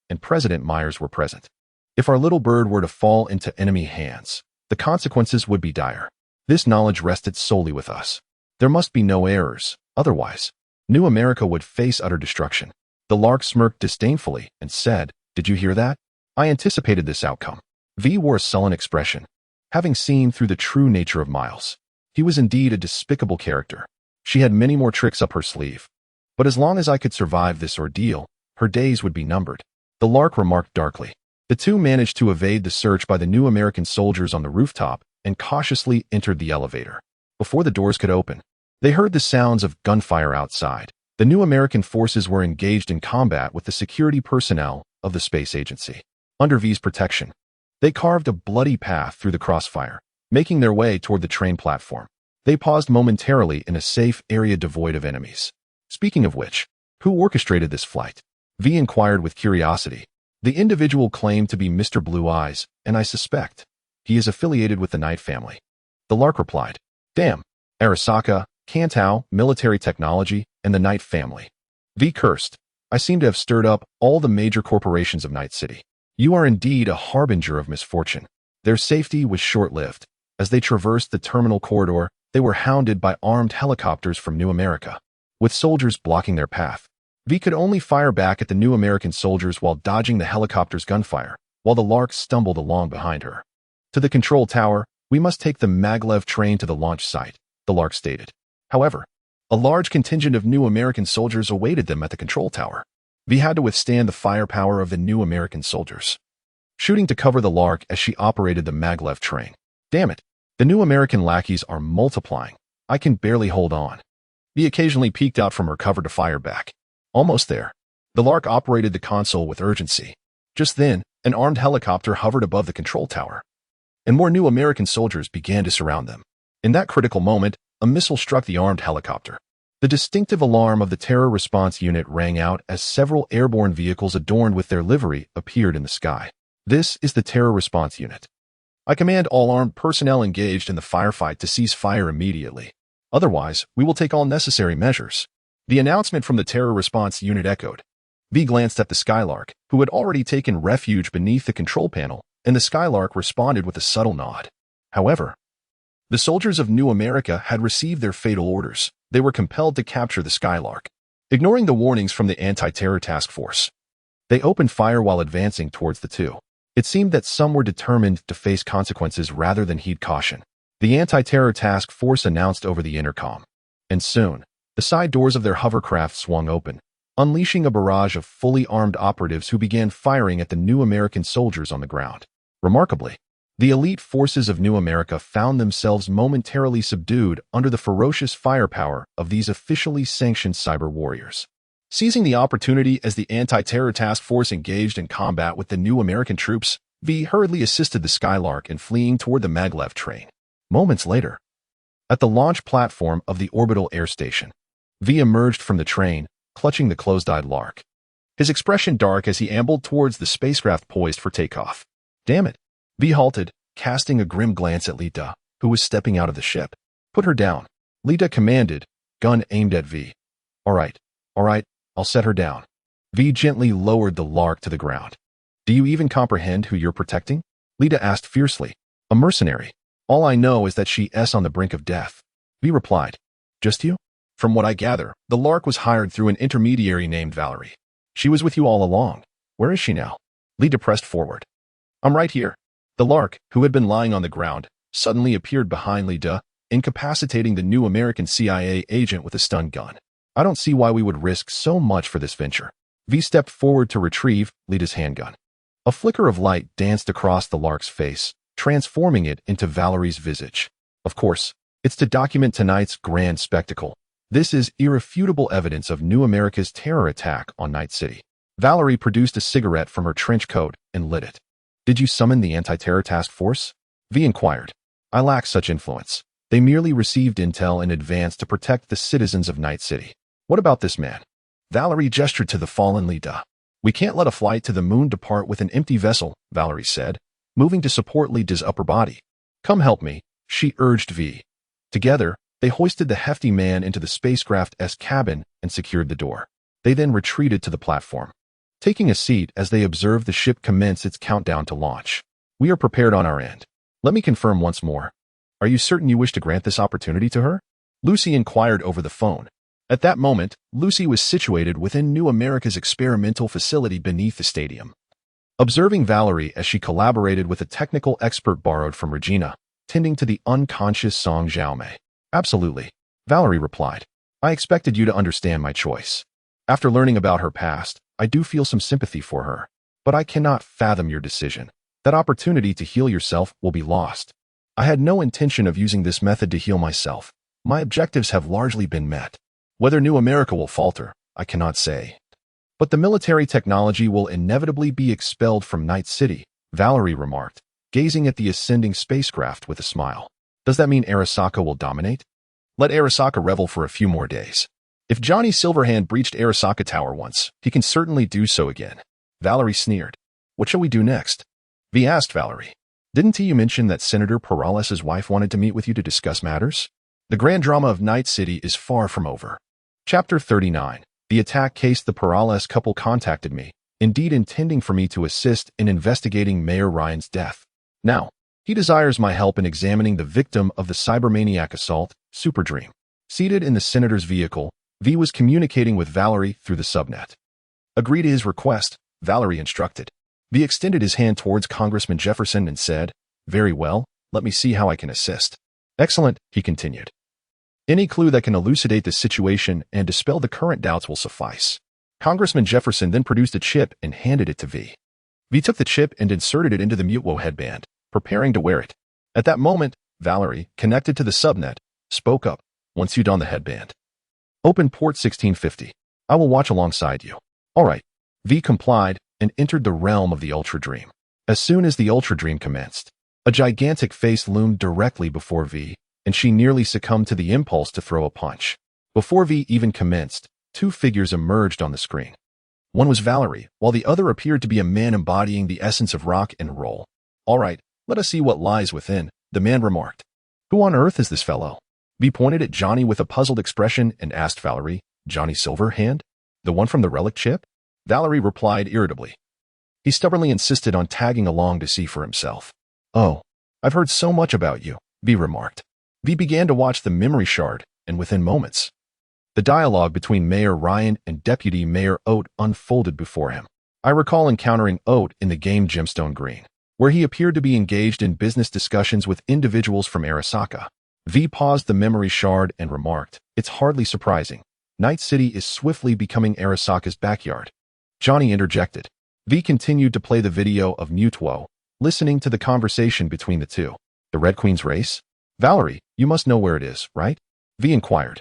and President Myers were present. If our little bird were to fall into enemy hands, the consequences would be dire. This knowledge rested solely with us. There must be no errors, otherwise, New America would face utter destruction. The Lark smirked disdainfully and said, Did you hear that? I anticipated this outcome. V wore a sullen expression, having seen through the true nature of Miles. He was indeed a despicable character. She had many more tricks up her sleeve. But as long as I could survive this ordeal, her days would be numbered. The Lark remarked darkly. The two managed to evade the search by the New American soldiers on the rooftop and cautiously entered the elevator. Before the doors could open, they heard the sounds of gunfire outside. The New American forces were engaged in combat with the security personnel of the space agency. Under V's protection, they carved a bloody path through the crossfire, making their way toward the train platform. They paused momentarily in a safe area devoid of enemies. Speaking of which, who orchestrated this flight? V inquired with curiosity. The individual claimed to be Mr. Blue Eyes, and I suspect he is affiliated with the Knight family. The Lark replied, Damn, Arasaka, Kantau, military technology, and the Knight family. V cursed. I seem to have stirred up all the major corporations of Night City. You are indeed a harbinger of misfortune. Their safety was short-lived. As they traversed the terminal corridor, they were hounded by armed helicopters from New America, with soldiers blocking their path. V could only fire back at the New American soldiers while dodging the helicopter's gunfire, while the Lark stumbled along behind her. To the control tower, we must take the maglev train to the launch site, the Lark stated. However, a large contingent of New American soldiers awaited them at the control tower. V had to withstand the firepower of the New American soldiers, shooting to cover the Lark as she operated the maglev train. Damn it, the New American lackeys are multiplying. I can barely hold on. V occasionally peeked out from her cover to fire back. Almost there. The Lark operated the console with urgency. Just then, an armed helicopter hovered above the control tower, and more New American soldiers began to surround them. In that critical moment, a missile struck the armed helicopter. The distinctive alarm of the Terror Response Unit rang out as several airborne vehicles adorned with their livery appeared in the sky. This is the Terror Response Unit. I command all armed personnel engaged in the firefight to cease fire immediately. Otherwise, we will take all necessary measures. The announcement from the Terror Response Unit echoed. V glanced at the Skylark, who had already taken refuge beneath the control panel, and the Skylark responded with a subtle nod. However, the soldiers of New America had received their fatal orders. They were compelled to capture the Skylark. Ignoring the warnings from the Anti-Terror Task Force, they opened fire while advancing towards the two. It seemed that some were determined to face consequences rather than heed caution. The Anti-Terror Task Force announced over the intercom. And soon, the side doors of their hovercraft swung open, unleashing a barrage of fully armed operatives who began firing at the New American soldiers on the ground. Remarkably, the elite forces of New America found themselves momentarily subdued under the ferocious firepower of these officially sanctioned cyber warriors. Seizing the opportunity as the Anti-Terror Task Force engaged in combat with the New American troops, V hurriedly assisted the Skylark in fleeing toward the maglev train. Moments later, at the launch platform of the orbital air station, V emerged from the train, clutching the closed-eyed Lark. His expression dark as he ambled towards the spacecraft poised for takeoff. Damn it. V halted, casting a grim glance at Lita, who was stepping out of the ship. Put her down. Lita commanded, gun aimed at V. All right, I'll set her down. V gently lowered the Lark to the ground. Do you even comprehend who you're protecting? Lita asked fiercely. A mercenary. All I know is that she's on the brink of death. V replied. Just you? From what I gather, the Lark was hired through an intermediary named Valerie. She was with you all along. Where is she now? Lita pressed forward. I'm right here. The Lark, who had been lying on the ground, suddenly appeared behind Lita, incapacitating the New American CIA agent with a stun gun. I don't see why we would risk so much for this venture. V stepped forward to retrieve Lita's handgun. A flicker of light danced across the Lark's face, transforming it into Valerie's visage. Of course, it's to document tonight's grand spectacle. This is irrefutable evidence of New America's terror attack on Night City. Valerie produced a cigarette from her trench coat and lit it. Did you summon the Anti-Terror Task Force? V inquired. I lack such influence. They merely received intel in advance to protect the citizens of Night City. What about this man? Valerie gestured to the fallen Lita. We can't let a flight to the moon depart with an empty vessel, Valerie said, moving to support Lita's upper body. Come help me, she urged V. Together, they hoisted the hefty man into the spacecraft's cabin and secured the door. They then retreated to the platform, taking a seat as they observed the ship commence its countdown to launch. We are prepared on our end. Let me confirm once more. Are you certain you wish to grant this opportunity to her? Lucy inquired over the phone. At that moment, Lucy was situated within New America's experimental facility beneath the stadium. Observing Valerie as she collaborated with a technical expert borrowed from Regina, tending to the unconscious Song Xiaomei. Absolutely, Valerie replied. I expected you to understand my choice. After learning about her past, I do feel some sympathy for her, but I cannot fathom your decision. That opportunity to heal yourself will be lost. I had no intention of using this method to heal myself. My objectives have largely been met. Whether New America will falter, I cannot say. But the military technology will inevitably be expelled from Night City, Valerie remarked, gazing at the ascending spacecraft with a smile. Does that mean Arasaka will dominate? Let Arasaka revel for a few more days. If Johnny Silverhand breached Arasaka Tower once, he can certainly do so again. Valerie sneered. What shall we do next? V asked Valerie. Didn't you mention that Senator Perales' wife wanted to meet with you to discuss matters? The grand drama of Night City is far from over. Chapter 39. The attack case the Perales couple contacted me, indeed intending for me to assist in investigating Mayor Ryan's death. Now, he desires my help in examining the victim of the cybermaniac assault, Superdream. Seated in the senator's vehicle, V was communicating with Valerie through the subnet. Agree to his request, Valerie instructed. V extended his hand towards Congressman Jefferson and said, "Very well, let me see how I can assist." "Excellent," he continued. "Any clue that can elucidate the situation and dispel the current doubts will suffice." Congressman Jefferson then produced a chip and handed it to V. V took the chip and inserted it into the Mutwo headband, preparing to wear it. At that moment, Valerie, connected to the subnet, spoke up. "Once you don the headband, open port 1650. I will watch alongside you." "All right." V complied and entered the realm of the Ultra Dream. As soon as the Ultra Dream commenced, a gigantic face loomed directly before V, and she nearly succumbed to the impulse to throw a punch. Before V even commenced, two figures emerged on the screen. One was Valerie, while the other appeared to be a man embodying the essence of rock and roll. "All right, let us see what lies within," the man remarked. "Who on earth is this fellow?" V pointed at Johnny with a puzzled expression and asked Valerie, "Johnny Silverhand? The one from the relic chip?" Valerie replied irritably. He stubbornly insisted on tagging along to see for himself. "Oh, I've heard so much about you," V remarked. V began to watch the memory shard, and within moments, the dialogue between Mayor Ryan and Deputy Mayor Oat unfolded before him. I recall encountering Oat in the game Gemstone Green, where he appeared to be engaged in business discussions with individuals from Arasaka. V paused the memory shard and remarked, "It's hardly surprising. Night City is swiftly becoming Arasaka's backyard." Johnny interjected. V continued to play the video of Mutwo, listening to the conversation between the two. "The Red Queen's race? Valerie, you must know where it is, right?" V inquired.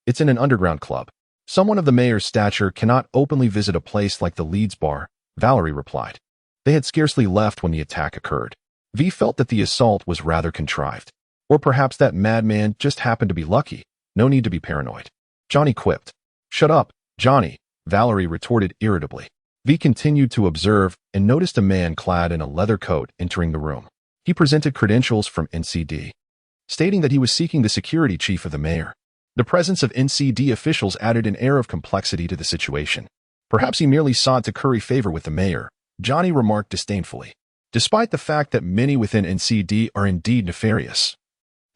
It's in an underground club. Someone of the mayor's stature cannot openly visit a place like the Leeds Bar," Valerie replied. They had scarcely left when the attack occurred. V felt that the assault was rather contrived. Or perhaps that madman just happened to be lucky. No need to be paranoid. Johnny quipped. "Shut up, Johnny," Valerie retorted irritably. V continued to observe and noticed a man clad in a leather coat entering the room. He presented credentials from NCD, stating that he was seeking the security chief of the mayor. The presence of NCD officials added an air of complexity to the situation. Perhaps he merely sought to curry favor with the mayor, Johnny remarked disdainfully. Despite the fact that many within NCD are indeed nefarious,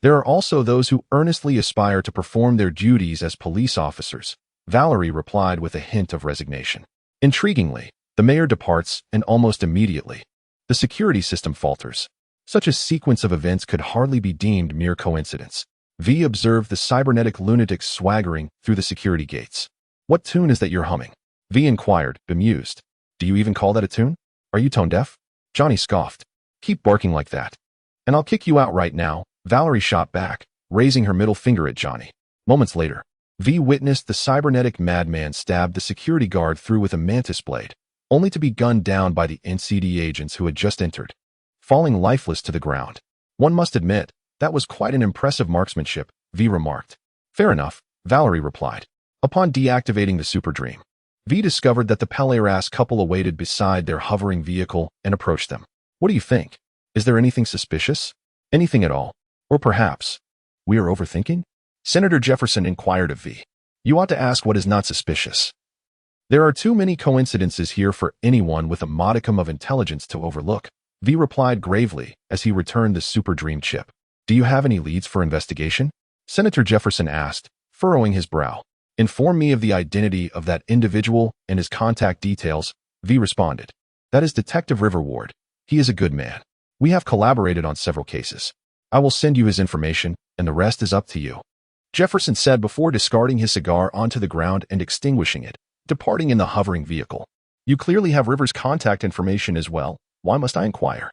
there are also those who earnestly aspire to perform their duties as police officers, Valerie replied with a hint of resignation. Intriguingly, the mayor departs, and almost immediately, the security system falters. Such a sequence of events could hardly be deemed mere coincidence. V observed the cybernetic lunatic swaggering through the security gates. "What tune is that you're humming?" V inquired, bemused. "Do you even call that a tune? Are you tone deaf?" Johnny scoffed. "Keep barking like that, and I'll kick you out right now," Valerie shot back, raising her middle finger at Johnny. Moments later, V witnessed the cybernetic madman stab the security guard through with a mantis blade, only to be gunned down by the NCD agents who had just entered, falling lifeless to the ground. "One must admit, that was quite an impressive marksmanship," V remarked. "Fair enough," Valerie replied. Upon deactivating the Super Dream, V discovered that the Peleras couple awaited beside their hovering vehicle and approached them. "What do you think? Is there anything suspicious? Anything at all? Or perhaps we are overthinking?" Senator Jefferson inquired of V. "You ought to ask what is not suspicious. There are too many coincidences here for anyone with a modicum of intelligence to overlook," V replied gravely as he returned the Super Dream chip. "Do you have any leads for investigation?" Senator Jefferson asked, furrowing his brow. "Inform me of the identity of that individual and his contact details," V responded. "That is Detective River Ward. He is a good man. We have collaborated on several cases. I will send you his information, and the rest is up to you," Jefferson said before discarding his cigar onto the ground and extinguishing it, departing in the hovering vehicle. "You clearly have River's contact information as well. Why must I inquire?"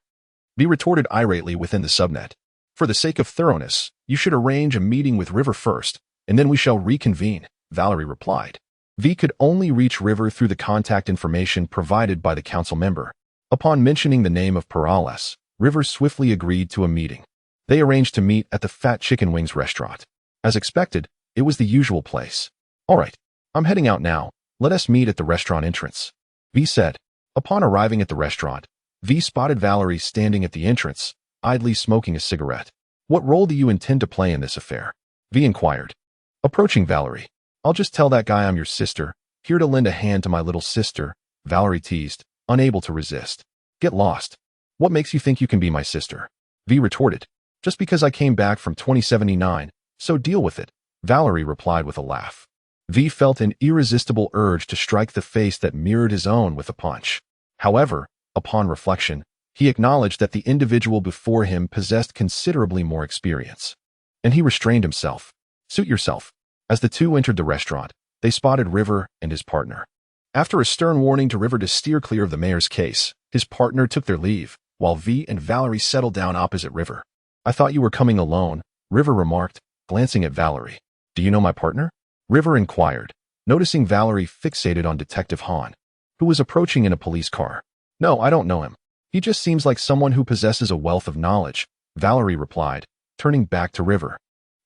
V retorted irately within the subnet. "For the sake of thoroughness, you should arrange a meeting with River first, and then we shall reconvene," Valerie replied. V could only reach River through the contact information provided by the council member. Upon mentioning the name of Perales, River swiftly agreed to a meeting. They arranged to meet at the Fat Chicken Wings restaurant. As expected, it was the usual place. "All right, I'm heading out now. Let us meet at the restaurant entrance," V said. Upon arriving at the restaurant, V spotted Valerie standing at the entrance, idly smoking a cigarette. "What role do you intend to play in this affair?" V inquired. Approaching Valerie, I'll just tell that guy I'm your sister, here to lend a hand to my little sister, Valerie teased, unable to resist. Get lost. What makes you think you can be my sister? V retorted. Just because I came back from 2079, so deal with it, Valerie replied with a laugh. V felt an irresistible urge to strike the face that mirrored his own with a punch. However, upon reflection, he acknowledged that the individual before him possessed considerably more experience. And he restrained himself. Suit yourself. As the two entered the restaurant, they spotted River and his partner. After a stern warning to River to steer clear of the mayor's case, his partner took their leave, while V and Valerie settled down opposite River. I thought you were coming alone, River remarked, glancing at Valerie. Do you know my partner? River inquired, noticing Valerie fixated on Detective Hahn, who was approaching in a police car. No, I don't know him. He just seems like someone who possesses a wealth of knowledge, Valerie replied, turning back to River.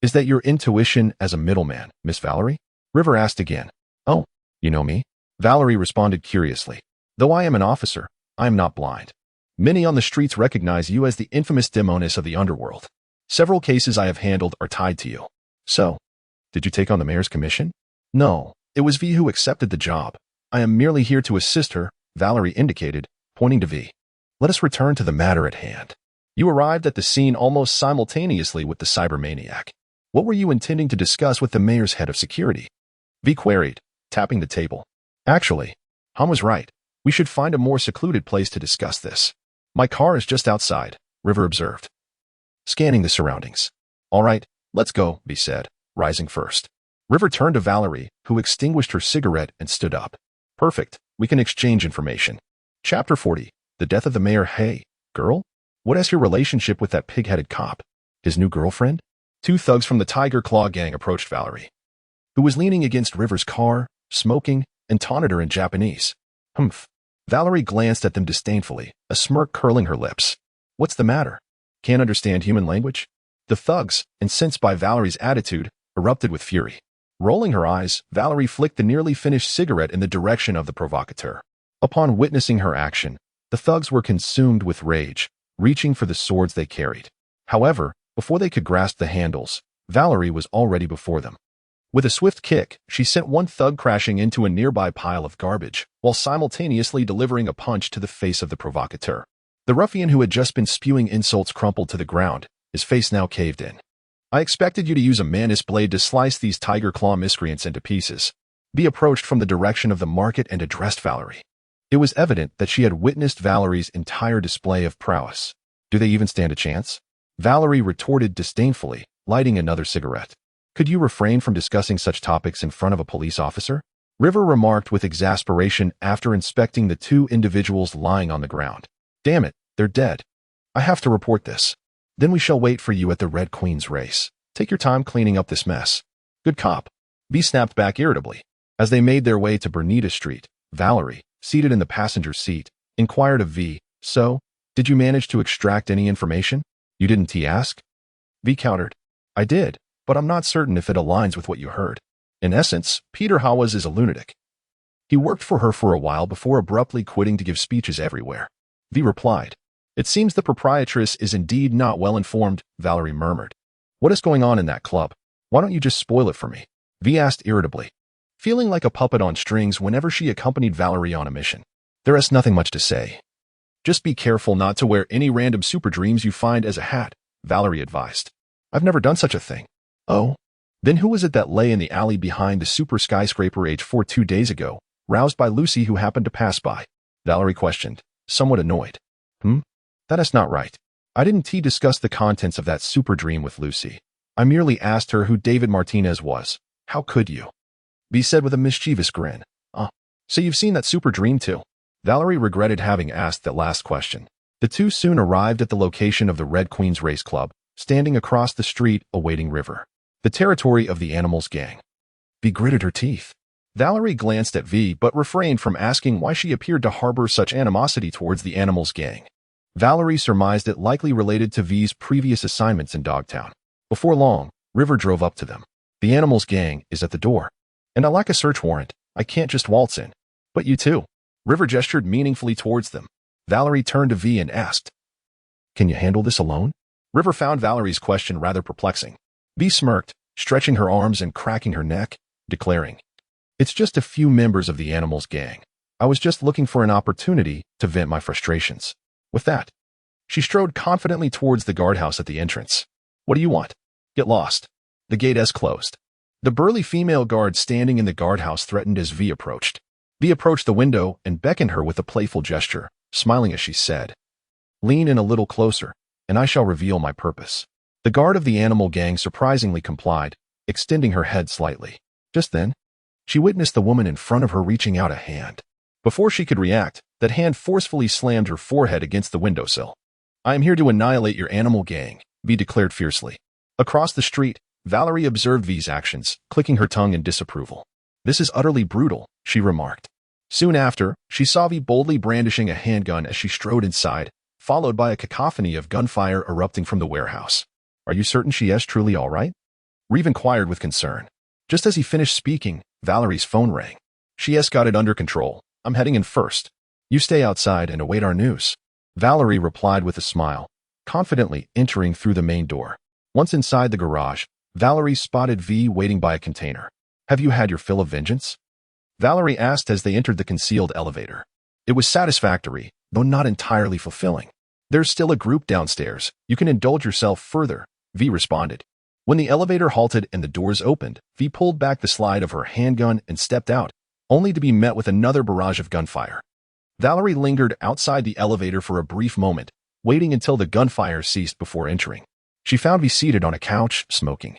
Is that your intuition as a middleman, Miss Valerie? River asked again. Oh, you know me? Valerie responded curiously. Though I am an officer, I am not blind. Many on the streets recognize you as the infamous demoness of the underworld. Several cases I have handled are tied to you. So, did you take on the mayor's commission? No, it was V who accepted the job. I am merely here to assist her, Valerie indicated, pointing to V. Let us return to the matter at hand. You arrived at the scene almost simultaneously with the cybermaniac. What were you intending to discuss with the mayor's head of security? V queried, tapping the table. Actually, Hahn was right. We should find a more secluded place to discuss this. My car is just outside, River observed, scanning the surroundings. All right, let's go, V said, rising first. River turned to Valerie, who extinguished her cigarette and stood up. Perfect, we can exchange information. Chapter 40, The Death of the Mayor. Hey, girl? What is your relationship with that pig-headed cop? His new girlfriend? Two thugs from the Tiger Claw gang approached Valerie, who was leaning against River's car, smoking, and taunted her in Japanese. Humph. Valerie glanced at them disdainfully, a smirk curling her lips. What's the matter? Can't understand human language? The thugs, incensed by Valerie's attitude, erupted with fury. Rolling her eyes, Valerie flicked the nearly finished cigarette in the direction of the provocateur. Upon witnessing her action, the thugs were consumed with rage, reaching for the swords they carried. However, before they could grasp the handles, Valerie was already before them. With a swift kick, she sent one thug crashing into a nearby pile of garbage, while simultaneously delivering a punch to the face of the provocateur. The ruffian who had just been spewing insults crumpled to the ground, his face now caved in. I expected you to use a manis blade to slice these tiger claw miscreants into pieces. V approached from the direction of the market and addressed Valerie. It was evident that she had witnessed Valerie's entire display of prowess. Do they even stand a chance? Valerie retorted disdainfully, lighting another cigarette. Could you refrain from discussing such topics in front of a police officer? River remarked with exasperation after inspecting the two individuals lying on the ground. Damn it, they're dead. I have to report this. Then we shall wait for you at the Red Queen's race. Take your time cleaning up this mess. Good cop. V snapped back irritably. As they made their way to Bernita Street, Valerie, seated in the passenger seat, inquired of V, So, did you manage to extract any information? You didn't, he asked. V countered. I did, but I'm not certain if it aligns with what you heard. In essence, Peter Hawes is a lunatic. He worked for her for a while before abruptly quitting to give speeches everywhere. V replied. It seems the proprietress is indeed not well informed, Valerie murmured. What is going on in that club? Why don't you just spoil it for me? V asked irritably, feeling like a puppet on strings whenever she accompanied Valerie on a mission. There is nothing much to say. Just be careful not to wear any random super dreams you find as a hat, Valerie advised. I've never done such a thing. Oh? Then who was it that lay in the alley behind the super skyscraper H4 2 days ago, roused by Lucy who happened to pass by? Valerie questioned, somewhat annoyed. That is not right. I didn't discuss the contents of that super dream with Lucy. I merely asked her who David Martinez was. How could you? V said with a mischievous grin. So you've seen that super dream too? Valerie regretted having asked that last question. The two soon arrived at the location of the Red Queen's Race Club, standing across the street awaiting River, the territory of the Animals gang. V gritted her teeth. Valerie glanced at V but refrained from asking why she appeared to harbor such animosity towards the Animals gang. Valerie surmised it likely related to V's previous assignments in Dogtown. Before long, River drove up to them. The Animals gang is at the door. And I lack a search warrant. I can't just waltz in. But you too. River gestured meaningfully towards them. Valerie turned to V and asked, Can you handle this alone? River found Valerie's question rather perplexing. V smirked, stretching her arms and cracking her neck. declaring, "It's just a few members of the animals gang. I was just looking for an opportunity to vent my frustrations." With that, she strode confidently towards the guardhouse at the entrance. "What do you want?" "Get lost." The gate is closed. The burly female guard standing in the guardhouse threatened as V approached. V approached the window and beckoned her with a playful gesture, smiling as she said, "Lean in a little closer, and I shall reveal my purpose." The guard of the animal gang surprisingly complied, extending her head slightly. Just then, she witnessed the woman in front of her reaching out a hand. Before she could react, that hand forcefully slammed her forehead against the windowsill. "I am here to annihilate your animal gang," V declared fiercely. Across the street, Valerie observed V's actions, clicking her tongue in disapproval. "This is utterly brutal," she remarked. Soon after, she saw V boldly brandishing a handgun as she strode inside, followed by a cacophony of gunfire erupting from the warehouse. "Are you certain she is truly all right?" Reeve inquired with concern. Just as he finished speaking, Valerie's phone rang. "She has got it under control. I'm heading in first. You stay outside and await our news." Valerie replied with a smile, confidently entering through the main door. Once inside the garage, Valerie spotted V waiting by a container. "Have you had your fill of vengeance?" Valerie asked as they entered the concealed elevator. It was satisfactory, though not entirely fulfilling. "There's still a group downstairs. You can indulge yourself further," V responded. When the elevator halted and the doors opened, V pulled back the slide of her handgun and stepped out, only to be met with another barrage of gunfire. Valerie lingered outside the elevator for a brief moment, waiting until the gunfire ceased before entering. She found V seated on a couch, smoking,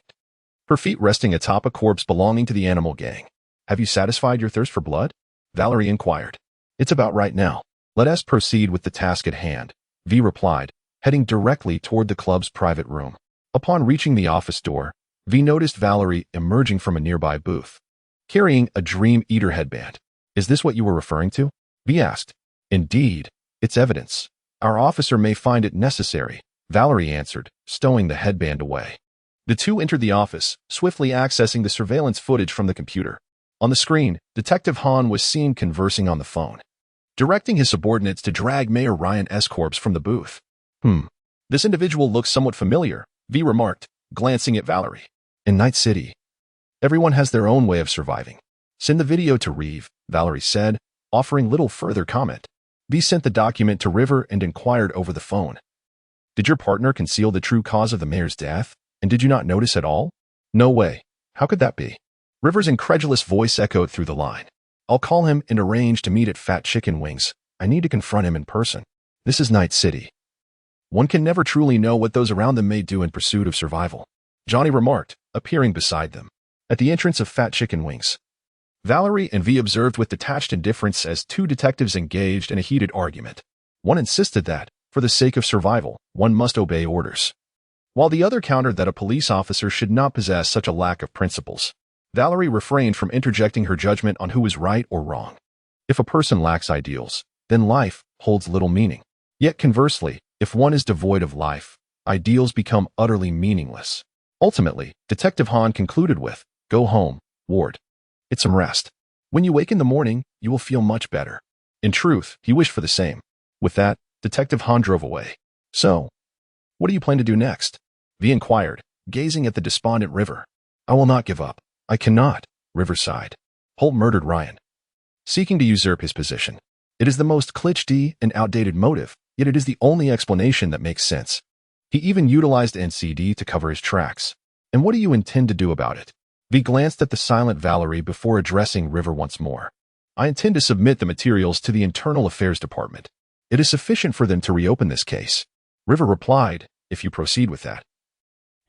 her feet resting atop a corpse belonging to the animal gang. "Have you satisfied your thirst for blood?" Valerie inquired. "It's about right now. Let us proceed with the task at hand," V replied, heading directly toward the club's private room. Upon reaching the office door, V noticed Valerie emerging from a nearby booth, carrying a Dream Eater headband. "Is this what you were referring to?" V asked. "Indeed, it's evidence. Our officer may find it necessary," Valerie answered, stowing the headband away. The two entered the office, swiftly accessing the surveillance footage from the computer. On the screen, Detective Hahn was seen conversing on the phone, directing his subordinates to drag Mayor Ryan S. corpse from the booth. This individual looks somewhat familiar," V remarked, glancing at Valerie. "In Night City, everyone has their own way of surviving. Send the video to Reeve," Valerie said, offering little further comment. V sent the document to River and inquired over the phone. "Did your partner conceal the true cause of the mayor's death? And did you not notice at all?" "No way. How could that be?" River's incredulous voice echoed through the line. "I'll call him and arrange to meet at Fat Chicken Wings. I need to confront him in person. This is Night City. One can never truly know what those around them may do in pursuit of survival," Johnny remarked, appearing beside them. At the entrance of Fat Chicken Wings, Valerie and V observed with detached indifference as two detectives engaged in a heated argument. One insisted that, for the sake of survival, one must obey orders, while the other countered that a police officer should not possess such a lack of principles. Valerie refrained from interjecting her judgment on who is right or wrong. If a person lacks ideals, then life holds little meaning. Yet conversely, if one is devoid of life, ideals become utterly meaningless. Ultimately, Detective Hahn concluded with, "Go home, Ward. Get some rest. When you wake in the morning, you will feel much better." In truth, he wished for the same. With that, Detective Hahn drove away. "So, what do you plan to do next?" V inquired, gazing at the despondent River. "I will not give up. I cannot," River sighed. "Holt murdered Ryan, seeking to usurp his position. It is the most cliché and outdated motive, yet it is the only explanation that makes sense. He even utilized NCD to cover his tracks. And what do you intend to do about it?" V glanced at the silent Valerie before addressing River once more. "I intend to submit the materials to the Internal Affairs Department. It is sufficient for them to reopen this case." River replied, "If you proceed with that,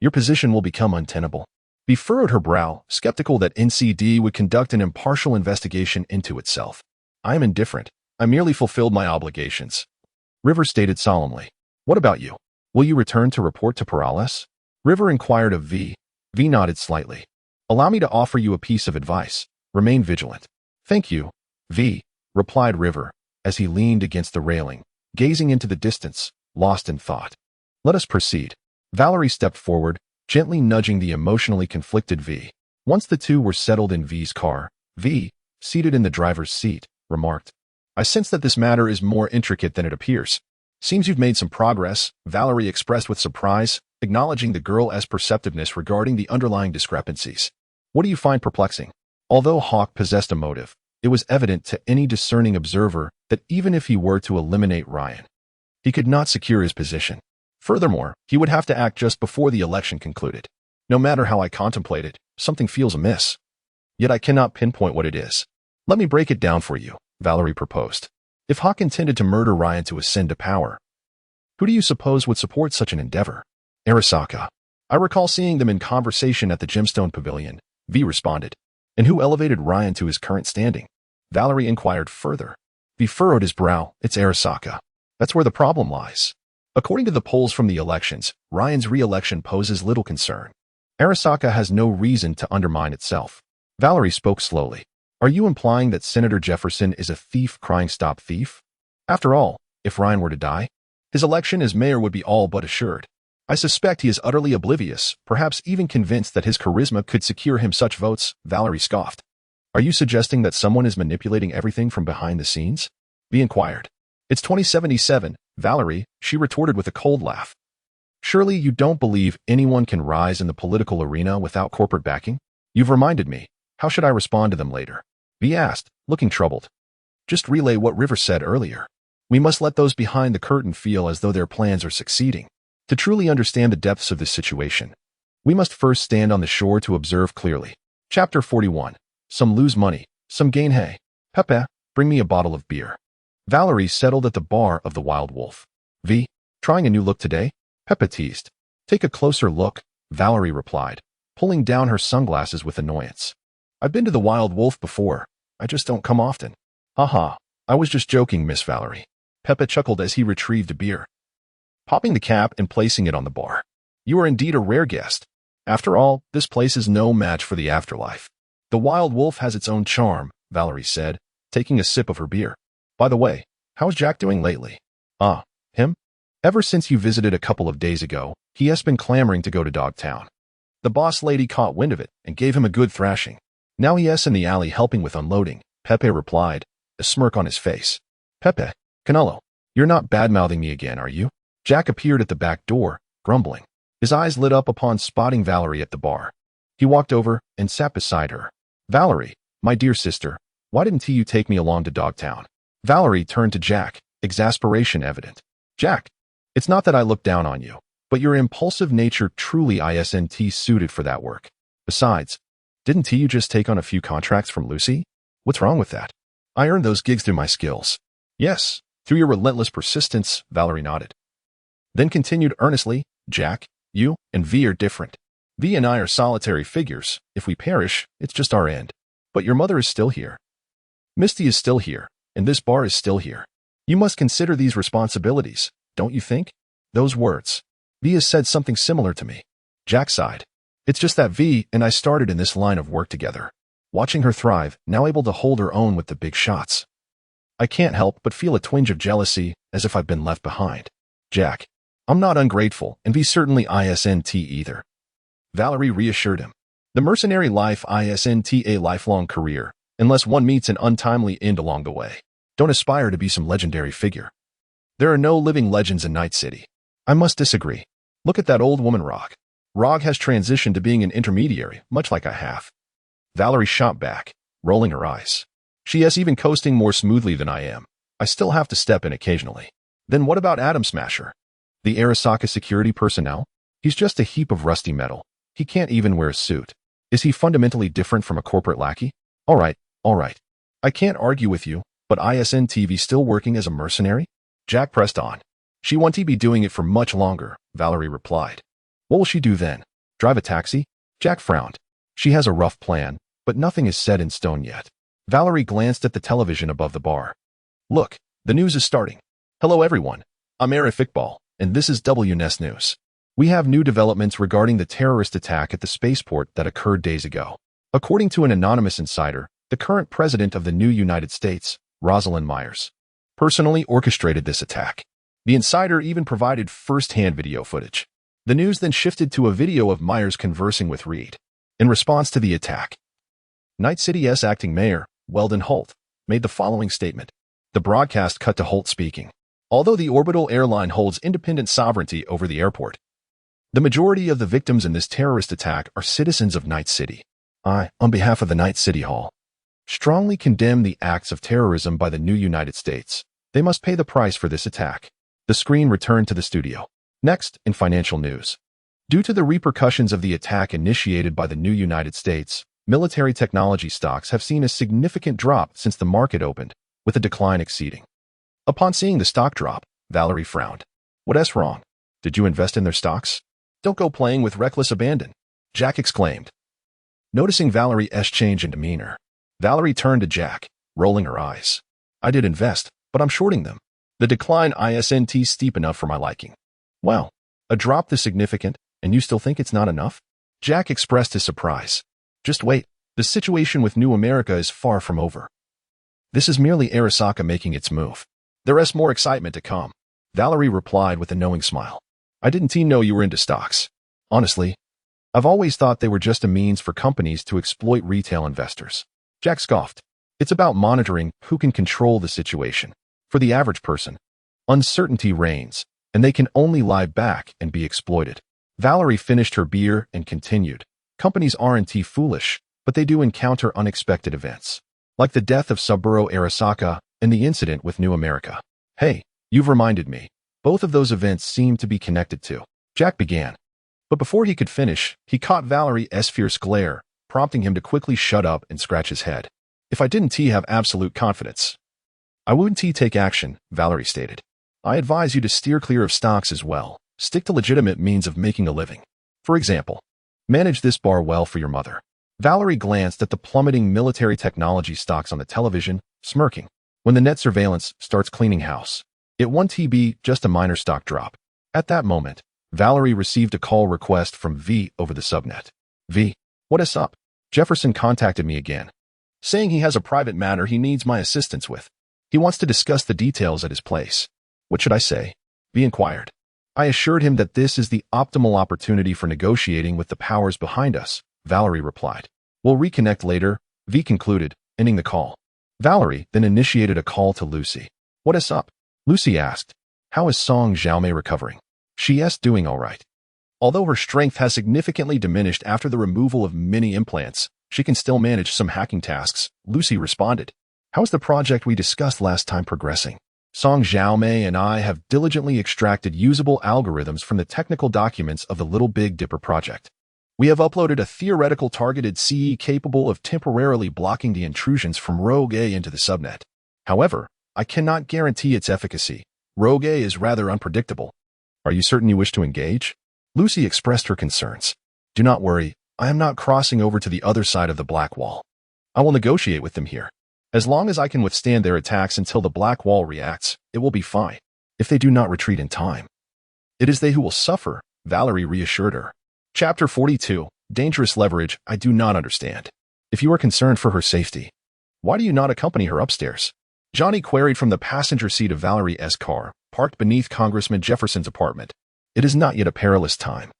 your position will become untenable." V furrowed her brow, skeptical that NCD would conduct an impartial investigation into itself. "I am indifferent. I merely fulfilled my obligations," River stated solemnly. "What about you? Will you return to report to Perales?" River inquired of V. V nodded slightly. "Allow me to offer you a piece of advice. Remain vigilant." "Thank you, V," replied River, as he leaned against the railing, gazing into the distance, lost in thought. "Let us proceed." Valerie stepped forward, gently nudging the emotionally conflicted V. Once the two were settled in V's car, V, seated in the driver's seat, remarked, "I sense that this matter is more intricate than it appears." "Seems you've made some progress," Valerie expressed with surprise, acknowledging the girl's perceptiveness regarding the underlying discrepancies. "What do you find perplexing?" Although Hawk possessed a motive, it was evident to any discerning observer that even if he were to eliminate Ryan, he could not secure his position. Furthermore, he would have to act just before the election concluded. No matter how I contemplate it, something feels amiss. Yet I cannot pinpoint what it is. Let me break it down for you, Valerie proposed. If Hawk intended to murder Ryan to ascend to power, who do you suppose would support such an endeavor? Arasaka. I recall seeing them in conversation at the Gemstone Pavilion, V responded. And who elevated Ryan to his current standing? Valerie inquired further. V furrowed his brow. It's Arasaka. That's where the problem lies. According to the polls from the elections, Ryan's re-election poses little concern. Arasaka has no reason to undermine itself. Valerie spoke slowly. Are you implying that Senator Jefferson is a thief crying stop thief? After all, if Ryan were to die, his election as mayor would be all but assured. I suspect he is utterly oblivious, perhaps even convinced that his charisma could secure him such votes, Valerie scoffed. Are you suggesting that someone is manipulating everything from behind the scenes? V inquired. It's 2077, Valerie, she retorted with a cold laugh. Surely you don't believe anyone can rise in the political arena without corporate backing? You've reminded me. How should I respond to them later? V asked, looking troubled. Just relay what River said earlier. We must let those behind the curtain feel as though their plans are succeeding. To truly understand the depths of this situation, we must first stand on the shore to observe clearly. Chapter 41. Some lose money, some gain hay. Pepe, bring me a bottle of beer. Valerie settled at the bar of the Wild Wolf. V, trying a new look today? Pepe teased. Take a closer look, Valerie replied, pulling down her sunglasses with annoyance. I've been to the Wild Wolf before. I just don't come often. Haha, I was just joking, Miss Valerie. Pepe chuckled as he retrieved a beer, popping the cap and placing it on the bar. You are indeed a rare guest. After all, this place is no match for the afterlife. The Wild Wolf has its own charm, Valerie said, taking a sip of her beer. By the way, how's Jack doing lately? Ah, him? Ever since you visited a couple of days ago, he has been clamoring to go to Dogtown. The boss lady caught wind of it and gave him a good thrashing. Now he's in the alley helping with unloading, Pepe replied, a smirk on his face. Pepe, Canelo, you're not bad-mouthing me again, are you? Jack appeared at the back door, grumbling. His eyes lit up upon spotting Valerie at the bar. He walked over and sat beside her. Valerie, my dear sister, why didn't you take me along to Dogtown? Valerie turned to Jack, exasperation evident. Jack, it's not that I look down on you, but your impulsive nature truly isn't suited for that work. Besides, didn't you just take on a few contracts from Lucy? What's wrong with that? I earned those gigs through my skills. Yes, through your relentless persistence, Valerie nodded. Then continued earnestly, Jack, you and V are different. V and I are solitary figures. If we perish, it's just our end. But your mother is still here. Misty is still here, and this bar is still here. You must consider these responsibilities, don't you think? Those words. V has said something similar to me. Jack sighed. It's just that V and I started in this line of work together. Watching her thrive, now able to hold her own with the big shots. I can't help but feel a twinge of jealousy, as if I've been left behind. Jack, I'm not ungrateful, and V certainly isn't either. Valerie reassured him. The mercenary life isn't a lifelong career, unless one meets an untimely end along the way. Don't aspire to be some legendary figure. There are no living legends in Night City. I must disagree. Look at that old woman Rog. Rog has transitioned to being an intermediary, much like I have. Valerie shot back, rolling her eyes. She is even coasting more smoothly than I am. I still have to step in occasionally. Then what about Atom Smasher? The Arasaka security personnel? He's just a heap of rusty metal. He can't even wear a suit. Is he fundamentally different from a corporate lackey? All right. I can't argue with you, but ISNTV still working as a mercenary? Jack pressed on. She won't be doing it for much longer, Valerie replied. What will she do then? Drive a taxi? Jack frowned. She has a rough plan, but nothing is set in stone yet. Valerie glanced at the television above the bar. Look, the news is starting. Hello everyone. I'm Arif Iqbal, and this is WNS News. We have new developments regarding the terrorist attack at the spaceport that occurred days ago. According to an anonymous insider, the current president of the new United States, Rosalind Myers, personally orchestrated this attack. The insider even provided first-hand video footage. The news then shifted to a video of Myers conversing with Reed. In response to the attack, Night City's acting mayor, Weldon Holt, made the following statement. The broadcast cut to Holt speaking. Although the orbital airline holds independent sovereignty over the airport, the majority of the victims in this terrorist attack are citizens of Night City. I, on behalf of the Night City Hall, strongly condemn the acts of terrorism by the new United States. They must pay the price for this attack. The screen returned to the studio. Next, in financial news. Due to the repercussions of the attack initiated by the new United States, military technology stocks have seen a significant drop since the market opened, with a decline exceeding. Upon seeing the stock drop, Valerie frowned. What's wrong? Did you invest in their stocks? Don't go playing with reckless abandon, Jack exclaimed. Noticing Valerie's change in demeanor, Valerie turned to Jack, rolling her eyes. I did invest, but I'm shorting them. The decline isn't steep enough for my liking. Wow, a drop this significant, and you still think it's not enough? Jack expressed his surprise. Just wait, the situation with New America is far from over. This is merely Arasaka making its move. There is more excitement to come, Valerie replied with a knowing smile. I didn't know you were into stocks. Honestly, I've always thought they were just a means for companies to exploit retail investors. Jack scoffed. It's about monitoring who can control the situation. For the average person, uncertainty reigns, and they can only lie back and be exploited. Valerie finished her beer and continued. Companies aren't foolish, but they do encounter unexpected events, like the death of Saburo Arasaka and the incident with New America. Hey, you've reminded me. Both of those events seem to be connected too. Jack began. But before he could finish, he caught Valerie's fierce glare, prompting him to quickly shut up and scratch his head. If I didn't have absolute confidence, I wouldn't take action, Valerie stated. I advise you to steer clear of stocks as well. Stick to legitimate means of making a living. For example, manage this bar well for your mother. Valerie glanced at the plummeting military technology stocks on the television, smirking. When the net surveillance starts cleaning house, it won't be just a minor stock drop. At that moment, Valerie received a call request from V over the subnet. V, what is up? Jefferson contacted me again, saying he has a private matter he needs my assistance with. He wants to discuss the details at his place. What should I say? V inquired. I assured him that this is the optimal opportunity for negotiating with the powers behind us, Valerie replied. We'll reconnect later, V concluded, ending the call. Valerie then initiated a call to Lucy. What is up? Lucy asked. How is Song Xiaomei recovering? She's doing all right. Although her strength has significantly diminished after the removal of many implants, she can still manage some hacking tasks, Lucy responded. How is the project we discussed last time progressing? Song Xiaomei and I have diligently extracted usable algorithms from the technical documents of the Little Big Dipper project. We have uploaded a theoretical targeted CE capable of temporarily blocking the intrusions from Rogue A into the subnet. However, I cannot guarantee its efficacy. Rogue A is rather unpredictable. Are you certain you wish to engage? Lucy expressed her concerns. Do not worry, I am not crossing over to the other side of the Black Wall. I will negotiate with them here. As long as I can withstand their attacks until the Black Wall reacts, it will be fine. If they do not retreat in time, it is they who will suffer, Valerie reassured her. Chapter 42, Dangerous Leverage. I do not understand. If you are concerned for her safety, why do you not accompany her upstairs? Johnny queried from the passenger seat of Valerie's car, parked beneath Congressman Jefferson's apartment. It is not yet a perilous time.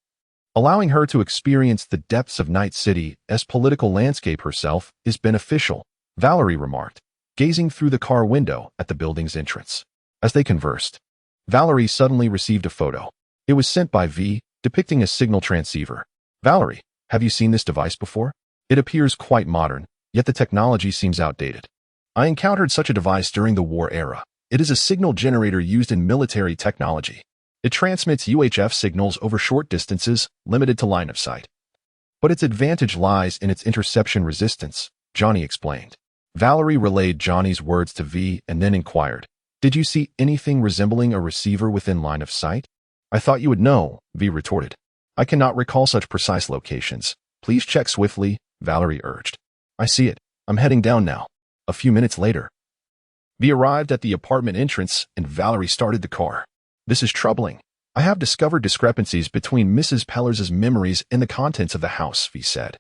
Allowing her to experience the depths of Night City's political landscape herself is beneficial, Valerie remarked, gazing through the car window at the building's entrance. As they conversed, Valerie suddenly received a photo. It was sent by V, depicting a signal transceiver. Valerie, have you seen this device before? It appears quite modern, yet the technology seems outdated. I encountered such a device during the war era. It is a signal generator used in military technology. It transmits UHF signals over short distances, limited to line of sight. But its advantage lies in its interception resistance, Johnny explained. Valerie relayed Johnny's words to V and then inquired, Did you see anything resembling a receiver within line of sight? I thought you would know, V retorted. I cannot recall such precise locations. Please check swiftly, Valerie urged. I see it. I'm heading down now. A few minutes later, V arrived at the apartment entrance and Valerie started the car. This is troubling. I have discovered discrepancies between Mrs. Pellers's memories and the contents of the house, V said,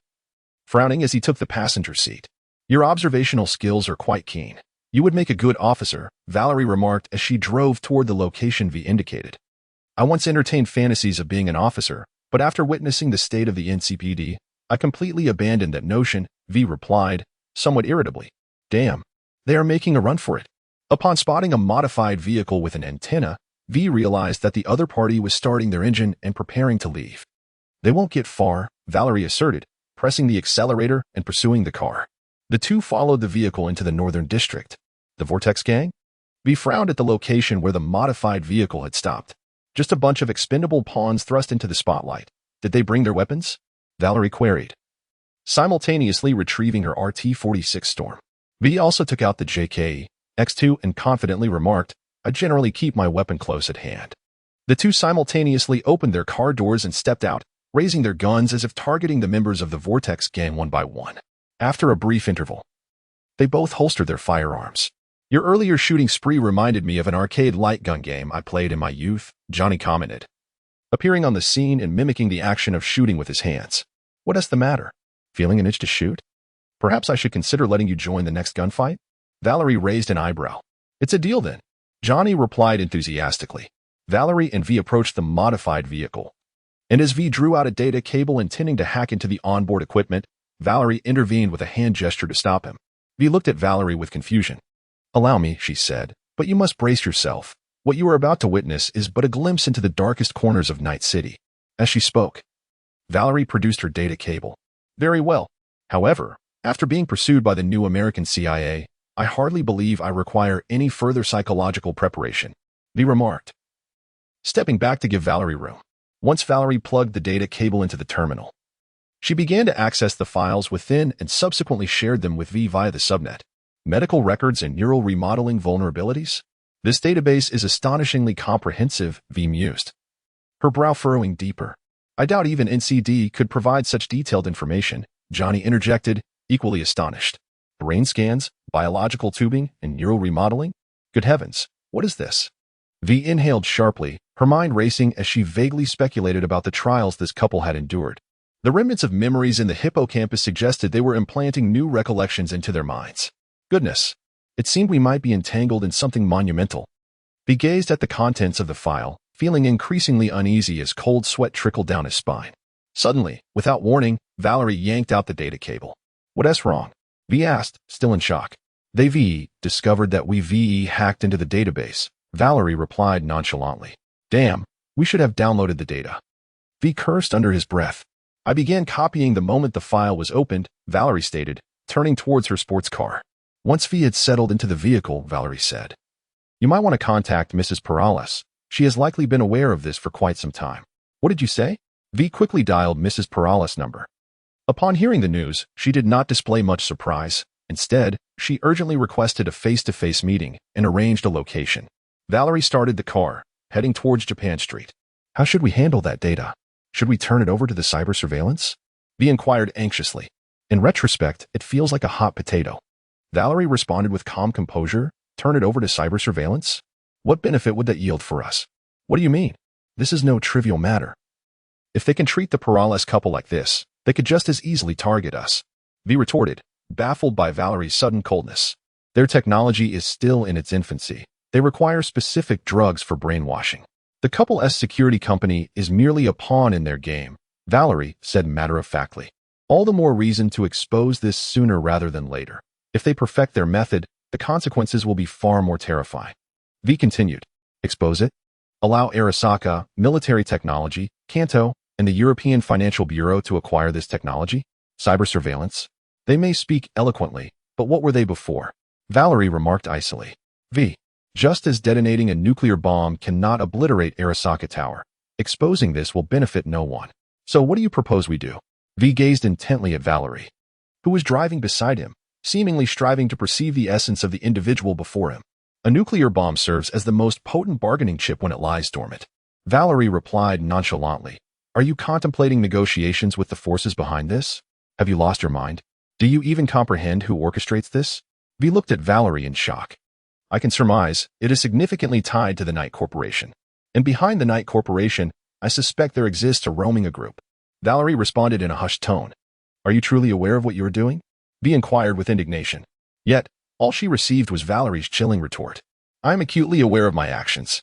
frowning as he took the passenger seat. Your observational skills are quite keen. You would make a good officer, Valerie remarked as she drove toward the location V indicated. I once entertained fantasies of being an officer, but after witnessing the state of the NCPD, I completely abandoned that notion, V replied, somewhat irritably. Damn, they are making a run for it. Upon spotting a modified vehicle with an antenna, V realized that the other party was starting their engine and preparing to leave. They won't get far, Valerie asserted, pressing the accelerator and pursuing the car. The two followed the vehicle into the northern district. The Vortex gang? V frowned at the location where the modified vehicle had stopped. Just a bunch of expendable pawns thrust into the spotlight. Did they bring their weapons? Valerie queried, simultaneously retrieving her RT-46 Storm. V also took out the JK X2 and confidently remarked, I generally keep my weapon close at hand. The two simultaneously opened their car doors and stepped out, raising their guns as if targeting the members of the Vortex gang one by one. After a brief interval, they both holstered their firearms. Your earlier shooting spree reminded me of an arcade light gun game I played in my youth, Johnny commented, appearing on the scene and mimicking the action of shooting with his hands. What's the matter? Feeling an itch to shoot? Perhaps I should consider letting you join the next gunfight? Valerie raised an eyebrow. It's a deal then, Johnny replied enthusiastically. Valerie and V approached the modified vehicle. And as V drew out a data cable intending to hack into the onboard equipment, Valerie intervened with a hand gesture to stop him. V looked at Valerie with confusion. Allow me, she said, but you must brace yourself. What you are about to witness is but a glimpse into the darkest corners of Night City. As she spoke, Valerie produced her data cable. Very well. However, after being pursued by the new American CIA, I hardly believe I require any further psychological preparation, V remarked, stepping back to give Valerie room. Once Valerie plugged the data cable into the terminal, she began to access the files within and subsequently shared them with V via the subnet. Medical records and neural remodeling vulnerabilities? This database is astonishingly comprehensive, V mused, her brow furrowing deeper. I doubt even NCD could provide such detailed information, Johnny interjected, equally astonished. Brain scans, biological tubing, and neural remodeling? Good heavens, what is this? V inhaled sharply, her mind racing as she vaguely speculated about the trials this couple had endured. The remnants of memories in the hippocampus suggested they were implanting new recollections into their minds. Goodness, it seemed we might be entangled in something monumental. V gazed at the contents of the file, feeling increasingly uneasy as cold sweat trickled down his spine. Suddenly, without warning, Valerie yanked out the data cable. What's wrong? V asked, still in shock. They discovered that we hacked into the database, Valerie replied nonchalantly. Damn, we should have downloaded the data. V cursed under his breath. I began copying the moment the file was opened, Valerie stated, turning towards her sports car. Once V had settled into the vehicle, Valerie said, you might want to contact Mrs. Perales. She has likely been aware of this for quite some time. What did you say? V quickly dialed Mrs. Perales' number. Upon hearing the news, she did not display much surprise. Instead, she urgently requested a face-to-face meeting and arranged a location. Valerie started the car, heading towards Japan Street. How should we handle that data? Should we turn it over to the cyber surveillance? V inquired anxiously. In retrospect, it feels like a hot potato. Valerie responded with calm composure. Turn it over to cyber surveillance? What benefit would that yield for us? What do you mean? This is no trivial matter. If they can treat the Perales couple like this, they could just as easily target us. V retorted, baffled by Valerie's sudden coldness. Their technology is still in its infancy. They require specific drugs for brainwashing. The couple's security company is merely a pawn in their game, Valerie said matter-of-factly. All the more reason to expose this sooner rather than later. If they perfect their method, the consequences will be far more terrifying. V continued. Expose it? Allow Arasaka, military technology, Kanto, and the European Financial Bureau to acquire this technology? Cyber surveillance? They may speak eloquently, but what were they before? Valerie remarked icily. V. Just as detonating a nuclear bomb cannot obliterate Arasaka Tower, exposing this will benefit no one. So what do you propose we do? V gazed intently at Valerie, who was driving beside him, seemingly striving to perceive the essence of the individual before him. A nuclear bomb serves as the most potent bargaining chip when it lies dormant. Valerie replied nonchalantly. Are you contemplating negotiations with the forces behind this? Have you lost your mind? Do you even comprehend who orchestrates this? V looked at Valerie in shock. I can surmise it is significantly tied to the Knight Corporation. And behind the Knight Corporation, I suspect there exists a roaming group. Valerie responded in a hushed tone. Are you truly aware of what you are doing? V inquired with indignation. Yet, all she received was Valerie's chilling retort. I am acutely aware of my actions.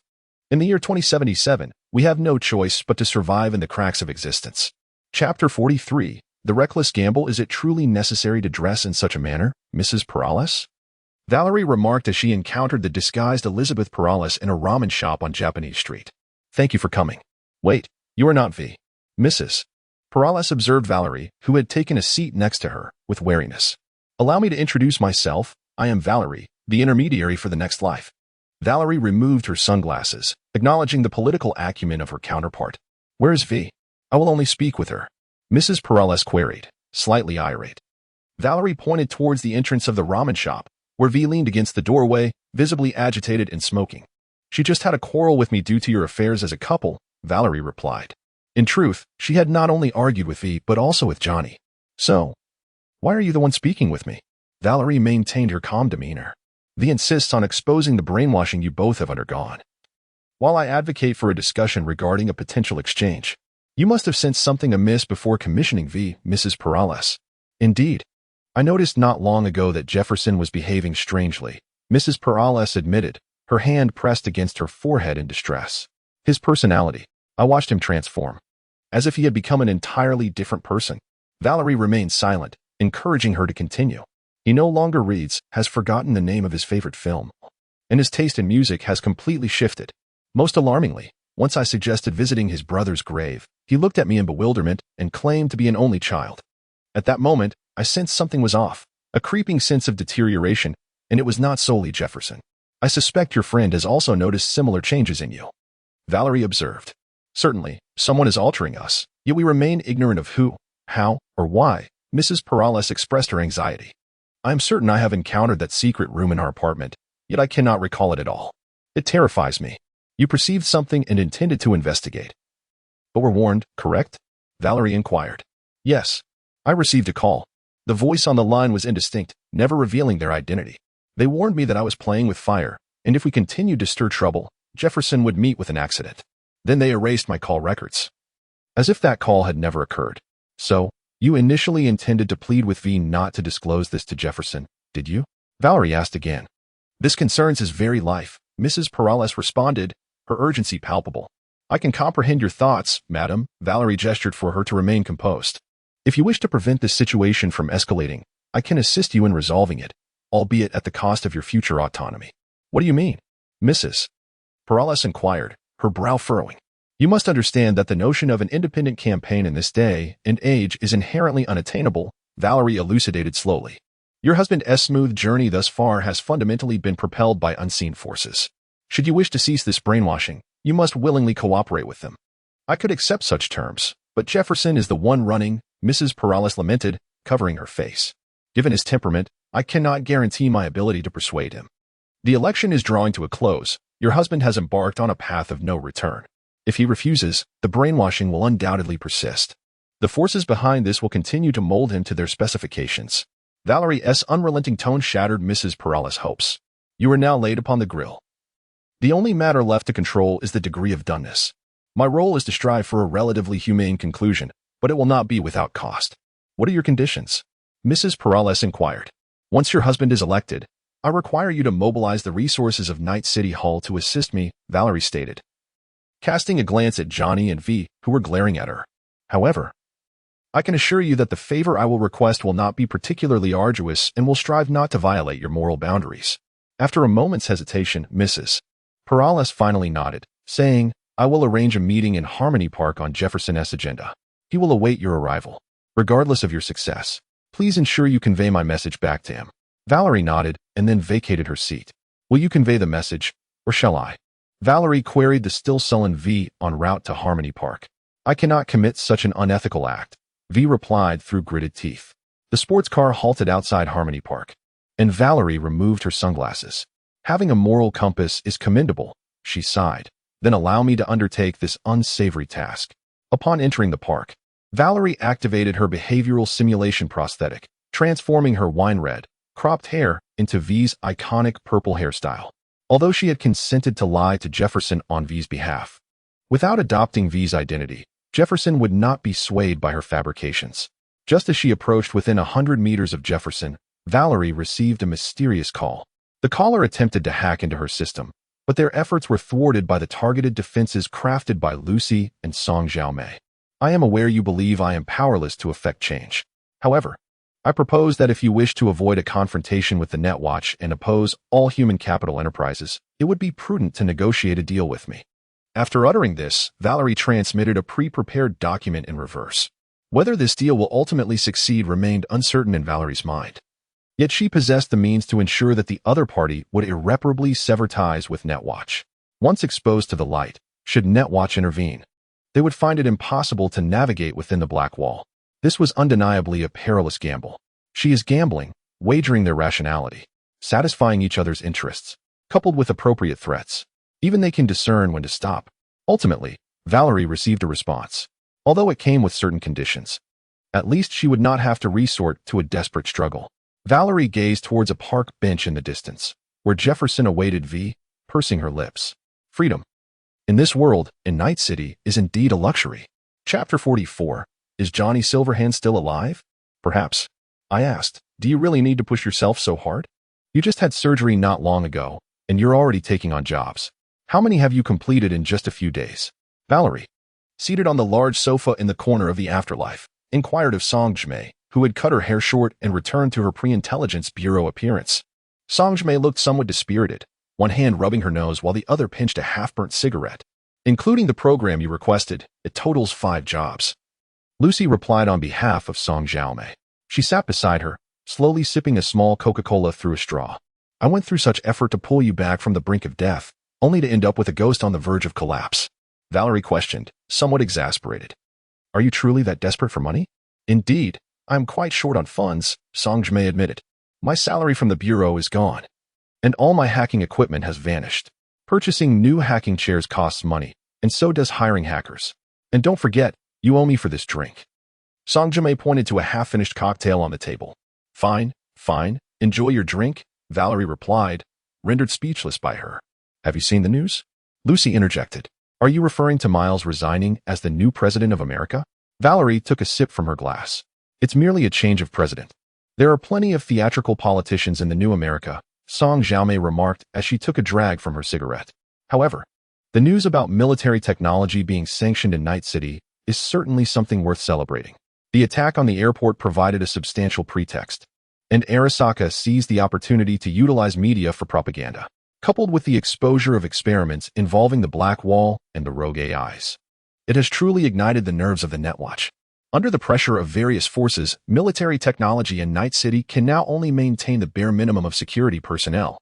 In the year 2077, we have no choice but to survive in the cracks of existence. Chapter 43. The Reckless Gamble. Is it truly necessary to dress in such a manner, Mrs. Perales? Valerie remarked as she encountered the disguised Elizabeth Perales in a ramen shop on Japanese Street. Thank you for coming. Wait, you are not V. Mrs. Perales observed Valerie, who had taken a seat next to her, with wariness. Allow me to introduce myself. I am Valerie, the intermediary for the next life. Valerie removed her sunglasses, acknowledging the political acumen of her counterpart. Where is V? I will only speak with her. Mrs. Perales queried, slightly irate. Valerie pointed towards the entrance of the ramen shop, where V leaned against the doorway, visibly agitated and smoking. She just had a quarrel with me due to your affairs as a couple, Valerie replied. In truth, she had not only argued with V but also with Johnny. So, why are you the one speaking with me? Valerie maintained her calm demeanor. V insists on exposing the brainwashing you both have undergone. While I advocate for a discussion regarding a potential exchange, you must have sensed something amiss before commissioning V, Mrs. Perales. Indeed. I noticed not long ago that Jefferson was behaving strangely, Mrs. Perales admitted, her hand pressed against her forehead in distress. His personality. I watched him transform. As if he had become an entirely different person. Valerie remained silent, encouraging her to continue. He no longer reads, has forgotten the name of his favorite film, and his taste in music has completely shifted. Most alarmingly, once I suggested visiting his brother's grave, he looked at me in bewilderment and claimed to be an only child. At that moment, I sensed something was off, a creeping sense of deterioration, and it was not solely Jefferson. I suspect your friend has also noticed similar changes in you. Valerie observed. Certainly, someone is altering us, yet we remain ignorant of who, how, or why. Mrs. Perales expressed her anxiety. I am certain I have encountered that secret room in our apartment, yet I cannot recall it at all. It terrifies me. You perceived something and intended to investigate. But were warned, correct? Valerie inquired. Yes. I received a call. The voice on the line was indistinct, never revealing their identity. They warned me that I was playing with fire, and if we continued to stir trouble, Jefferson would meet with an accident. Then they erased my call records. As if that call had never occurred. So, you initially intended to plead with V not to disclose this to Jefferson, did you? Valerie asked again. This concerns his very life, Mrs. Perales responded, her urgency palpable. I can comprehend your thoughts, madam. Valerie gestured for her to remain composed. If you wish to prevent this situation from escalating, I can assist you in resolving it, albeit at the cost of your future autonomy. What do you mean? Mrs. Perales inquired, her brow furrowing. You must understand that the notion of an independent campaign in this day and age is inherently unattainable, Valerie elucidated slowly. Your husband's smooth journey thus far has fundamentally been propelled by unseen forces. Should you wish to cease this brainwashing, you must willingly cooperate with them. I could accept such terms, but Jefferson is the one running, Mrs. Perales lamented, covering her face. Given his temperament, I cannot guarantee my ability to persuade him. The election is drawing to a close. Your husband has embarked on a path of no return. If he refuses, the brainwashing will undoubtedly persist. The forces behind this will continue to mold him to their specifications. Valerie's unrelenting tone shattered Mrs. Perales' hopes. You are now laid upon the grill. The only matter left to control is the degree of doneness. My role is to strive for a relatively humane conclusion, but it will not be without cost. What are your conditions? Mrs. Perales inquired. Once your husband is elected, I require you to mobilize the resources of Night City Hall to assist me, Valerie stated, casting a glance at Johnny and V, who were glaring at her. However, I can assure you that the favor I will request will not be particularly arduous and will strive not to violate your moral boundaries. After a moment's hesitation, Mrs. Perales finally nodded, saying, I will arrange a meeting in Harmony Park on Jefferson's agenda. He will await your arrival. Regardless of your success, please ensure you convey my message back to him. Valerie nodded and then vacated her seat. Will you convey the message, or shall I? Valerie queried the still sullen V en route to Harmony Park. I cannot commit such an unethical act, V replied through gritted teeth. The sports car halted outside Harmony Park, and Valerie removed her sunglasses. Having a moral compass is commendable, she sighed. Then allow me to undertake this unsavory task. Upon entering the park, Valerie activated her behavioral simulation prosthetic, transforming her wine-red, cropped hair into V's iconic purple hairstyle. Although she had consented to lie to Jefferson on V's behalf, without adopting V's identity, Jefferson would not be swayed by her fabrications. Just as she approached within 100 meters of Jefferson, Valerie received a mysterious call. The caller attempted to hack into her system, but their efforts were thwarted by the targeted defenses crafted by Lucy and Song Xiaomei. I am aware you believe I am powerless to effect change. However, I propose that if you wish to avoid a confrontation with the Netwatch and oppose all human capital enterprises, it would be prudent to negotiate a deal with me. After uttering this, Valerie transmitted a pre-prepared document in reverse. Whether this deal will ultimately succeed remained uncertain in Valerie's mind. Yet she possessed the means to ensure that the other party would irreparably sever ties with Netwatch. Once exposed to the light, should Netwatch intervene, they would find it impossible to navigate within the black wall. This was undeniably a perilous gamble. She is gambling, wagering their rationality, satisfying each other's interests, coupled with appropriate threats. Even they can discern when to stop. Ultimately, Valerie received a response, although it came with certain conditions. At least she would not have to resort to a desperate struggle. Valerie gazed towards a park bench in the distance, where Jefferson awaited V, pursing her lips. Freedom. In this world, in Night City, is indeed a luxury. Chapter 44. Is Johnny Silverhand still alive? Perhaps. I asked, do you really need to push yourself so hard? You just had surgery not long ago, and you're already taking on jobs. How many have you completed in just a few days? Valerie, seated on the large sofa in the corner of the afterlife, inquired of Songjme, who had cut her hair short and returned to her pre-intelligence bureau appearance. Songjme looked somewhat dispirited, one hand rubbing her nose while the other pinched a half-burnt cigarette. Including the program you requested, it totals 5 jobs. Lucy replied on behalf of Song Xiaomei. She sat beside her, slowly sipping a small Coca-Cola through a straw. I went through such effort to pull you back from the brink of death, only to end up with a ghost on the verge of collapse. Valerie questioned, somewhat exasperated. Are you truly that desperate for money? Indeed, I am quite short on funds, Songjme admitted. My salary from the bureau is gone, and all my hacking equipment has vanished. Purchasing new hacking chairs costs money, and so does hiring hackers. And don't forget, you owe me for this drink. Songjme pointed to a half-finished cocktail on the table. Fine, fine, enjoy your drink, Valerie replied, rendered speechless by her. Have you seen the news? Lucy interjected. Are you referring to Miles resigning as the new president of America? Valerie took a sip from her glass. It's merely a change of president. There are plenty of theatrical politicians in the new America, Song Xiaomei remarked as she took a drag from her cigarette. However, the news about military technology being sanctioned in Night City is certainly something worth celebrating. The attack on the airport provided a substantial pretext, and Arasaka seized the opportunity to utilize media for propaganda, coupled with the exposure of experiments involving the Black Wall and the rogue AIs. It has truly ignited the nerves of the Netwatch. Under the pressure of various forces, military technology in Night City can now only maintain the bare minimum of security personnel,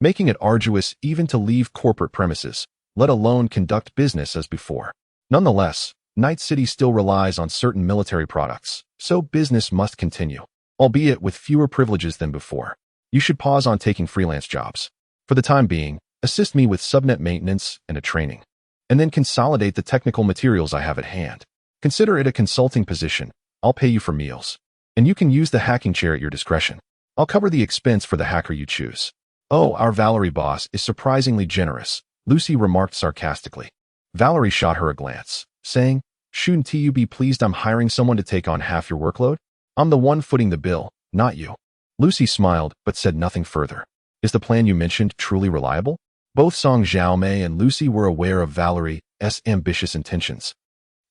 making it arduous even to leave corporate premises, let alone conduct business as before. Nonetheless, Night City still relies on certain military products, so business must continue, albeit with fewer privileges than before. You should pause on taking freelance jobs. For the time being, assist me with subnet maintenance and a training, and then consolidate the technical materials I have at hand. Consider it a consulting position. I'll pay you for meals, and you can use the hacking chair at your discretion. I'll cover the expense for the hacker you choose. Oh, our Valerie boss is surprisingly generous, Lucy remarked sarcastically. Valerie shot her a glance, saying, shouldn't you be pleased I'm hiring someone to take on half your workload? I'm the one footing the bill, not you. Lucy smiled, but said nothing further. Is the plan you mentioned truly reliable? Both Song Xiaomei and Lucy were aware of Valerie's ambitious intentions,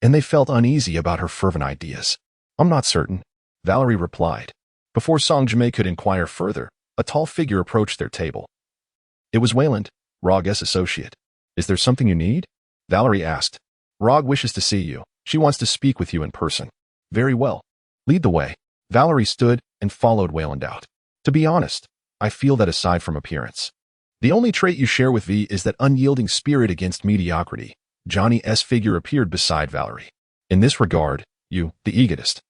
and they felt uneasy about her fervent ideas. I'm not certain, Valerie replied. Before Songjme could inquire further, a tall figure approached their table. It was Wayland, Rog's associate. Is there something you need? Valerie asked. Rog wishes to see you. She wants to speak with you in person. Very well. Lead the way. Valerie stood and followed Wayland out. To be honest, I feel that aside from appearance, the only trait you share with V is that unyielding spirit against mediocrity. Johnny's figure appeared beside Valerie. In this regard, you, the egotist,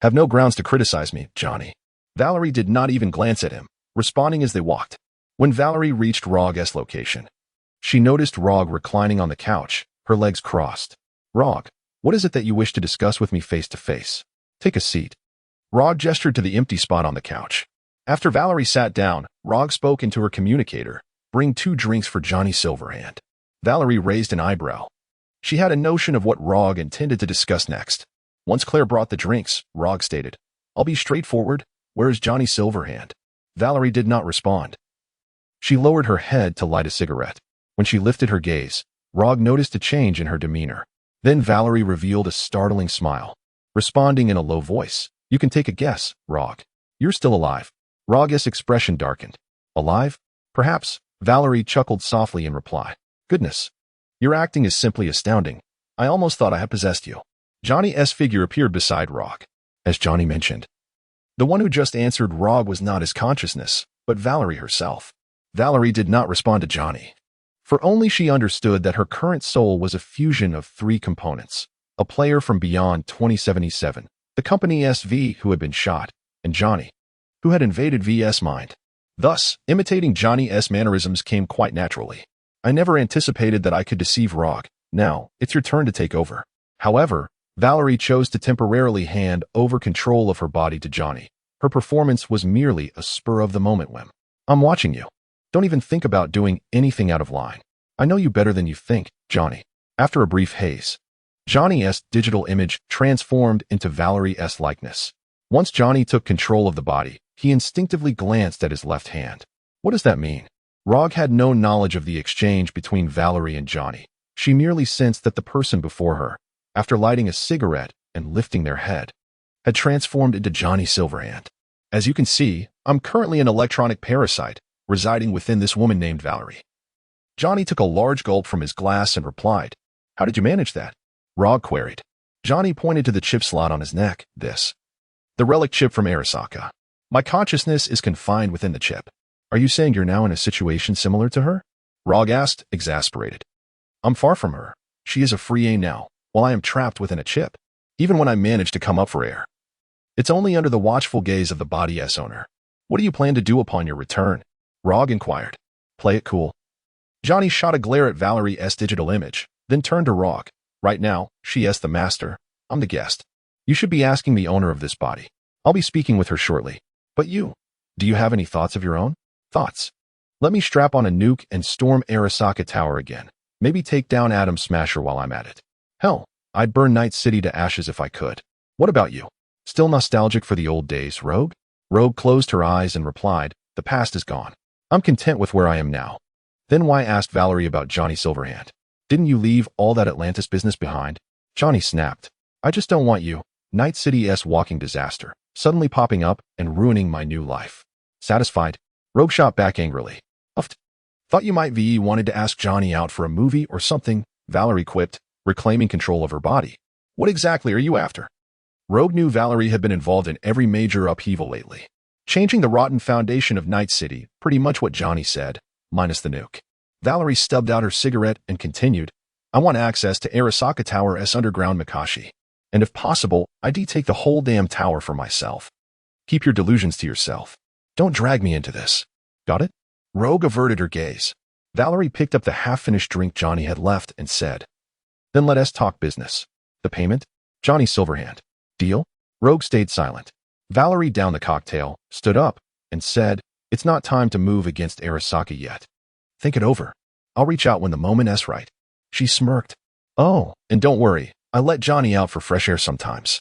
have no grounds to criticize me, Johnny. Valerie did not even glance at him, responding as they walked. When Valerie reached Rog's location, she noticed Rog reclining on the couch, her legs crossed. Rog, what is it that you wish to discuss with me face to face? Take a seat. Rog gestured to the empty spot on the couch. After Valerie sat down, Rog spoke into her communicator. Bring 2 drinks for Johnny Silverhand. Valerie raised an eyebrow. She had a notion of what Rog intended to discuss next. Once Claire brought the drinks, Rog stated, I'll be straightforward. Where is Johnny Silverhand? Valerie did not respond. She lowered her head to light a cigarette. When she lifted her gaze, Rog noticed a change in her demeanor. Then Valerie revealed a startling smile, responding in a low voice. You can take a guess, Rog. You're still alive. Rog's expression darkened. Alive? Perhaps. Valerie chuckled softly in reply. Goodness. Your acting is simply astounding. I almost thought I had possessed you. Johnny's figure appeared beside Rog. As Johnny mentioned, the one who just answered Rog was not his consciousness, but Valerie herself. Valerie did not respond to Johnny, for only she understood that her current soul was a fusion of three components: a player from beyond 2077, the company SV who had been shot, and Johnny, who had invaded VS mind. Thus, imitating Johnny's mannerisms came quite naturally. I never anticipated that I could deceive Rog. Now, it's your turn to take over. However, Valerie chose to temporarily hand over control of her body to Johnny. Her performance was merely a spur-of-the-moment whim. I'm watching you. Don't even think about doing anything out of line. I know you better than you think, Johnny. After a brief haze, Johnny's digital image transformed into Valerie's likeness. Once Johnny took control of the body, he instinctively glanced at his left hand. What does that mean? Rog had no knowledge of the exchange between Valerie and Johnny. She merely sensed that the person before her, after lighting a cigarette and lifting their head, had transformed into Johnny Silverhand. As you can see, I'm currently an electronic parasite, residing within this woman named Valerie. Johnny took a large gulp from his glass and replied, "How did you manage that?" Rog queried. Johnny pointed to the chip slot on his neck. "This. The relic chip from Arasaka. My consciousness is confined within the chip." "Are you saying you're now in a situation similar to her?" Rog asked, exasperated. "I'm far from her. She is a free aim now, while I am trapped within a chip. Even when I manage to come up for air, it's only under the watchful gaze of the body's owner." "What do you plan to do upon your return?" Rog inquired. "Play it cool." Johnny shot a glare at Valerie's digital image, then turned to Rog. "Right now, she is the master. I'm the guest. You should be asking the owner of this body. I'll be speaking with her shortly. But you, do you have any thoughts of your own?" "Thoughts? Let me strap on a nuke and storm Arasaka Tower again. Maybe take down Atom Smasher while I'm at it. Hell, I'd burn Night City to ashes if I could. What about you? Still nostalgic for the old days, Rogue?" Rogue closed her eyes and replied, "The past is gone. I'm content with where I am now." Then why asked Valerie about Johnny Silverhand? "Didn't you leave all that Atlantis business behind?" Johnny snapped. "I just don't want you, Night City's walking disaster, suddenly popping up and ruining my new life." Satisfied, Rogue shot back angrily. "Uffed. Thought you might VE wanted to ask Johnny out for a movie or something," Valerie quipped, reclaiming control of her body. "What exactly are you after?" Rogue knew Valerie had been involved in every major upheaval lately, changing the rotten foundation of Night City, pretty much what Johnny said, minus the nuke. Valerie stubbed out her cigarette and continued, "I want access to Arasaka Tower's underground Makashi. And if possible, I'd take the whole damn tower for myself. Keep your delusions to yourself. Don't drag me into this. Got it?" Rogue averted her gaze. Valerie picked up the half-finished drink Johnny had left and said, "Then let us talk business. The payment? Johnny Silverhand. Deal?" Rogue stayed silent. Valerie downed the cocktail, stood up, and said, "It's not time to move against Arasaka yet. Think it over. I'll reach out when the moment's right." She smirked. "Oh, and don't worry, I let Johnny out for fresh air sometimes.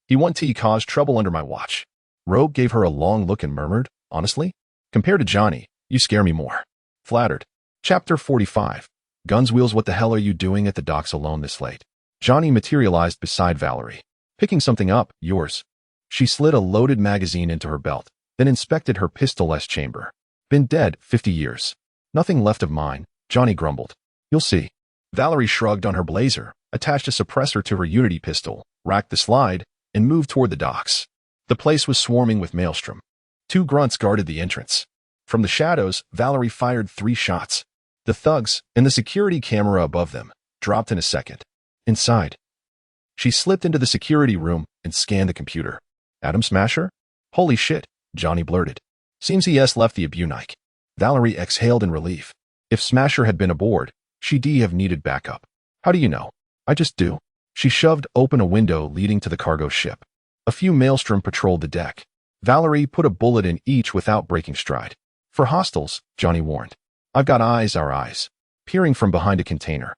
He won't cause trouble under my watch." Rogue gave her a long look and murmured, "Honestly, compared to Johnny, you scare me more." Flattered. Chapter 45. Guns Wheels. What the hell are you doing at the docks alone this late? Johnny materialized beside Valerie. "Picking something up, yours." She slid a loaded magazine into her belt, then inspected her pistol-less chamber. "Been dead 50 years. Nothing left of mine," Johnny grumbled. "You'll see." Valerie shrugged on her blazer, attached a suppressor to her Unity pistol, racked the slide, and moved toward the docks. The place was swarming with maelstrom. 2 grunts guarded the entrance. From the shadows, Valerie fired 3 shots. The thugs, and the security camera above them, dropped in a second. Inside, she slipped into the security room and scanned the computer. "Atom Smasher? Holy shit," Johnny blurted. "Seems he's left the Abunike." Valerie exhaled in relief. If Smasher had been aboard, she'd have needed backup. "How do you know?" "I just do." She shoved open a window leading to the cargo ship. A few maelstrom patrolled the deck. Valerie put a bullet in each without breaking stride. "For hostiles," Johnny warned. "I've got eyes, our eyes." Peering from behind a container,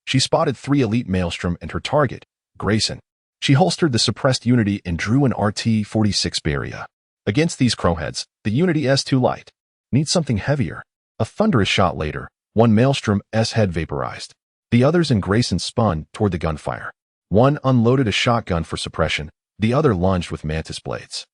she spotted 3 elite maelstrom and her target, Grayson. She holstered the suppressed Unity and drew an RT-46 Beria. Against these crowheads, the Unity S too light. Needs something heavier. A thunderous shot later, one maelstrom's head vaporized. The others in Grayson spun toward the gunfire. One unloaded a shotgun for suppression, the other lunged with mantis blades.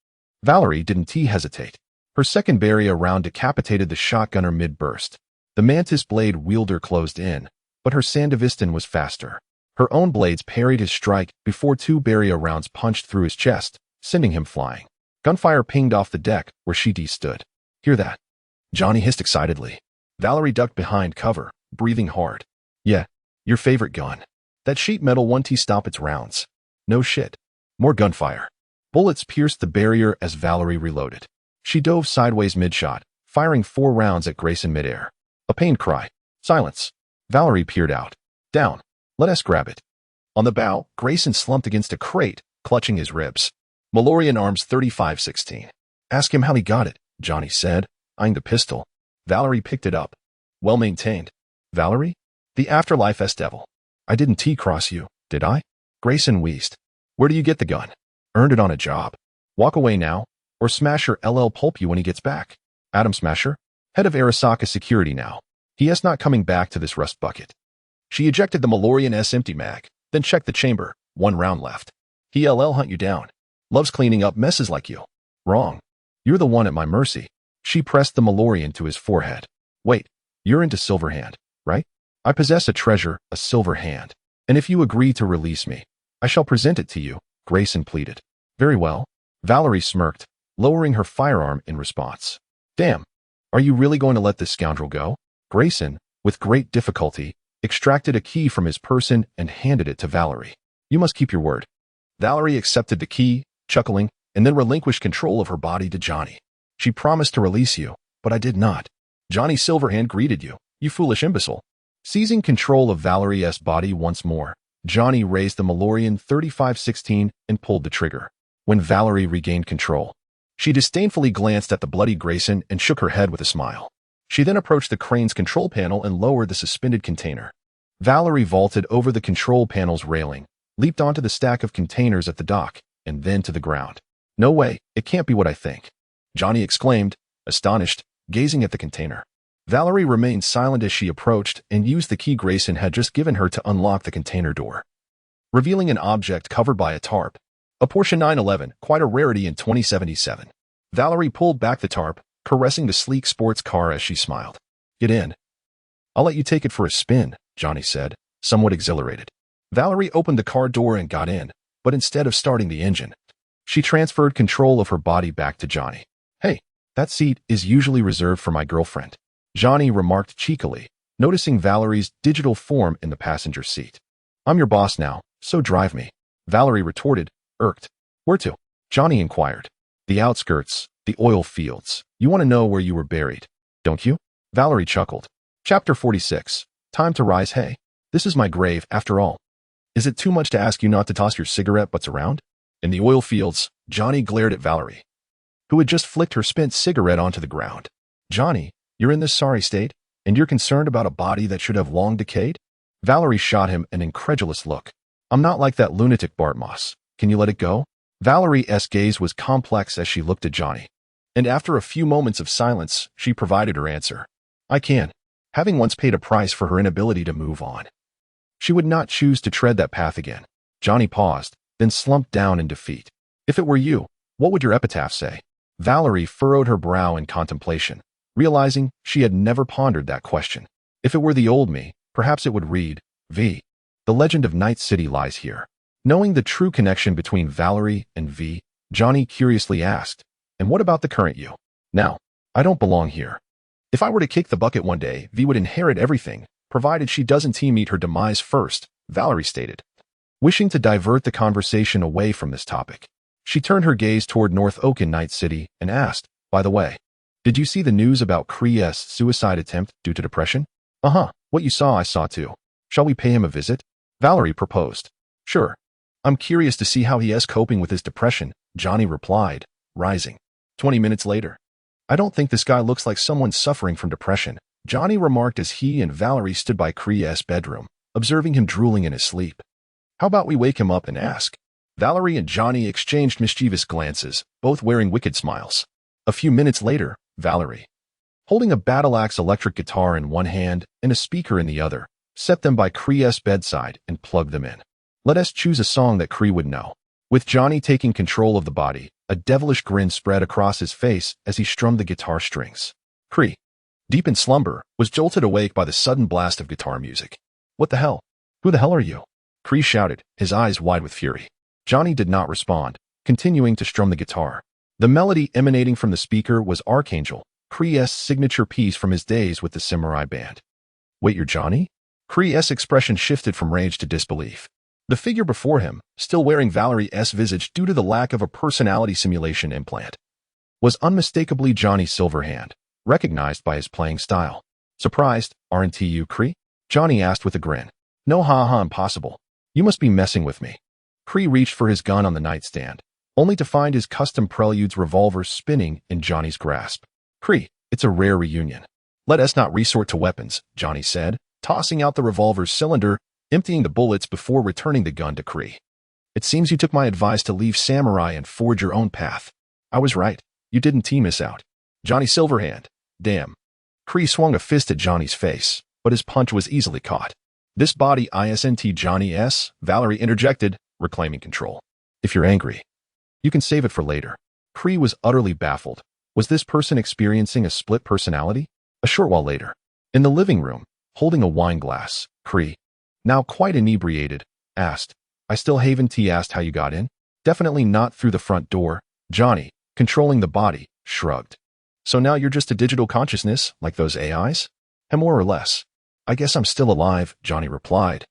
Valerie didn't hesitate. Her second Beria round decapitated the shotgunner mid-burst. The mantis blade wielder closed in, but her Sandevistan was faster. Her own blades parried his strike before 2 barrier rounds punched through his chest, sending him flying. Gunfire pinged off the deck where she stood. Hear that? Johnny hissed excitedly. Valerie ducked behind cover, breathing hard. Yeah, your favorite gun. That sheet metal 1T stop its rounds. No shit. More gunfire. Bullets pierced the barrier as Valerie reloaded. She dove sideways mid-shot, firing 4 rounds at Grayson midair. A pained cry. Silence. Valerie peered out. Down. Let us grab it. On the bow, Grayson slumped against a crate, clutching his ribs. Malorian arms 3516. Ask him how he got it, Johnny said, eyeing the pistol. Valerie picked it up. Well maintained. Valerie? The Afterlife S-Devil. I didn't T-cross you, did I? Grayson wheezed. Where do you get the gun? Earned it on a job. Walk away now, or Smasher LL pulp you when he gets back. Adam Smasher? Head of Arasaka Security now. He is not coming back to this rust bucket. She ejected the Malorian S empty mag, then checked the chamber. 1 round left. He LL hunt you down. Loves cleaning up messes like you. Wrong. You're the one at my mercy. She pressed the Malorian to his forehead. Wait, you're into Silverhand, right? I possess a treasure, a silver hand. And if you agree to release me, I shall present it to you, Grayson pleaded. Very well. Valerie smirked, lowering her firearm in response. Damn. Are you really going to let this scoundrel go? Grayson, with great difficulty, extracted a key from his person and handed it to Valerie. You must keep your word. Valerie accepted the key, chuckling, and then relinquished control of her body to Johnny. She promised to release you, but I did not. Johnny Silverhand greeted you, you foolish imbecile. Seizing control of Valerie's body once more, Johnny raised the Malorian 3516 and pulled the trigger. When Valerie regained control, she disdainfully glanced at the bloody Grayson and shook her head with a smile. She then approached the crane's control panel and lowered the suspended container. Valerie vaulted over the control panel's railing, leaped onto the stack of containers at the dock, and then to the ground. No way, it can't be what I think, Johnny exclaimed, astonished, gazing at the container. Valerie remained silent as she approached and used the key Grayson had just given her to unlock the container door, revealing an object covered by a tarp. A Porsche 911, quite a rarity in 2077. Valerie pulled back the tarp, caressing the sleek sports car as she smiled. Get in. I'll let you take it for a spin, Johnny said, somewhat exhilarated. Valerie opened the car door and got in, but instead of starting the engine, she transferred control of her body back to Johnny. Hey, that seat is usually reserved for my girlfriend, Johnny remarked cheekily, noticing Valerie's digital form in the passenger seat. I'm your boss now, so drive me, Valerie retorted, irked. Where to? Johnny inquired. The outskirts, the oil fields. You want to know where you were buried, don't you? Valerie chuckled. Chapter 46. Time to rise. Hey, this is my grave after all. Is it too much to ask you not to toss your cigarette butts around? In the oil fields, Johnny glared at Valerie, who had just flicked her spent cigarette onto the ground. Johnny, you're in this sorry state, and you're concerned about a body that should have long decayed? Valerie shot him an incredulous look. I'm not like that lunatic Bart Moss. Can you let it go? Valerie's gaze was complex as she looked at Johnny, and after a few moments of silence, she provided her answer. I can. Having once paid a price for her inability to move on, she would not choose to tread that path again. Johnny paused, then slumped down in defeat. If it were you, what would your epitaph say? Valerie furrowed her brow in contemplation, realizing she had never pondered that question. If it were the old me, perhaps it would read, V. The legend of Night City lies here. Knowing the true connection between Valerie and V, Johnny curiously asked, and what about the current you? Now, I don't belong here. If I were to kick the bucket one day, V would inherit everything, provided she doesn't meet her demise first, Valerie stated. Wishing to divert the conversation away from this topic, she turned her gaze toward North Oak in Night City and asked, by the way, did you see the news about Kree's suicide attempt due to depression? What you saw I saw too. Shall we pay him a visit? Valerie proposed. Sure. I'm curious to see how he is coping with his depression, Johnny replied, rising. 20 minutes later. I don't think this guy looks like someone suffering from depression, Johnny remarked as he and Valerie stood by Kree's bedroom, observing him drooling in his sleep. How about we wake him up and ask? Valerie and Johnny exchanged mischievous glances, both wearing wicked smiles. A few minutes later, Valerie, holding a battle-axe electric guitar in one hand and a speaker in the other, set them by Kree's bedside and plugged them in. Let us choose a song that Kree would know. With Johnny taking control of the body, a devilish grin spread across his face as he strummed the guitar strings. Kree, deep in slumber, was jolted awake by the sudden blast of guitar music. What the hell? Who the hell are you? Cree shouted, his eyes wide with fury. Johnny did not respond, continuing to strum the guitar. The melody emanating from the speaker was Archangel, Cree's signature piece from his days with the Samurai Band. Wait, you're Johnny? Cree's expression shifted from rage to disbelief. The figure before him, still wearing Valerie's visage due to the lack of a personality simulation implant, was unmistakably Johnny Silverhand, recognized by his playing style. Surprised, aren't you, Cree? Johnny asked with a grin. No, impossible. You must be messing with me. Cree reached for his gun on the nightstand, only to find his custom Prelude's revolver spinning in Johnny's grasp. Cree, it's a rare reunion. Let us not resort to weapons, Johnny said, tossing out the revolver's cylinder, emptying the bullets before returning the gun to Cree. It seems you took my advice to leave Samurai and forge your own path. I was right. You didn't miss out. Johnny Silverhand. Damn. Cree swung a fist at Johnny's face, but his punch was easily caught. This body isn't Johnny S., Valerie interjected, reclaiming control. If you're angry, you can save it for later. Cree was utterly baffled. Was this person experiencing a split personality? A short while later, in the living room, holding a wine glass, Cree, now quite inebriated, asked, I still haven't asked how you got in? Definitely not through the front door. Johnny, controlling the body, shrugged. So now you're just a digital consciousness, like those AIs? And more or less. I guess I'm still alive, Johnny replied.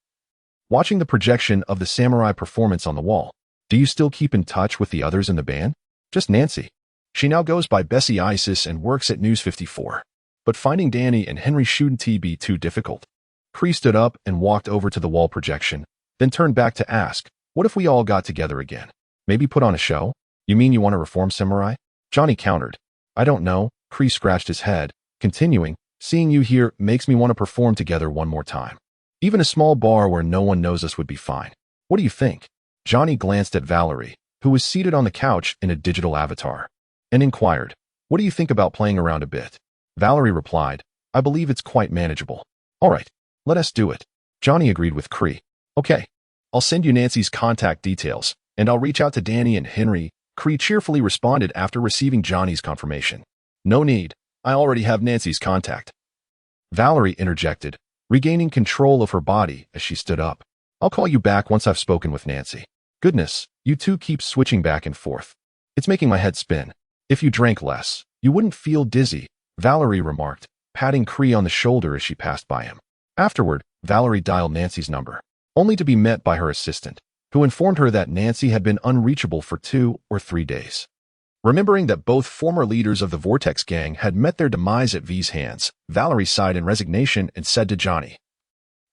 Watching the projection of the Samurai performance on the wall, do you still keep in touch with the others in the band? Just Nancy. She now goes by Bessie Isis and works at News 54. But finding Danny and Henry shouldn't be too difficult. Cree stood up and walked over to the wall projection, then turned back to ask, what if we all got together again? Maybe put on a show? You mean you want to reform Samurai? Johnny countered. I don't know. Cree scratched his head, continuing, seeing you here makes me want to perform together one more time. Even a small bar where no one knows us would be fine. What do you think? Johnny glanced at Valerie, who was seated on the couch in a digital avatar, and inquired, what do you think about playing around a bit? Valerie replied, I believe it's quite manageable. All right, let us do it. Johnny agreed with Cree. Okay, I'll send you Nancy's contact details, and I'll reach out to Danny and Henry. Cree cheerfully responded after receiving Johnny's confirmation. No need. I already have Nancy's contact. Valerie interjected, regaining control of her body as she stood up. I'll call you back once I've spoken with Nancy. Goodness, you two keep switching back and forth. It's making my head spin. If you drank less, you wouldn't feel dizzy, Valerie remarked, patting Cree on the shoulder as she passed by him. Afterward, Valerie dialed Nancy's number, only to be met by her assistant, who informed her that Nancy had been unreachable for 2 or 3 days. Remembering that both former leaders of the Vortex gang had met their demise at V's hands, Valerie sighed in resignation and said to Johnny,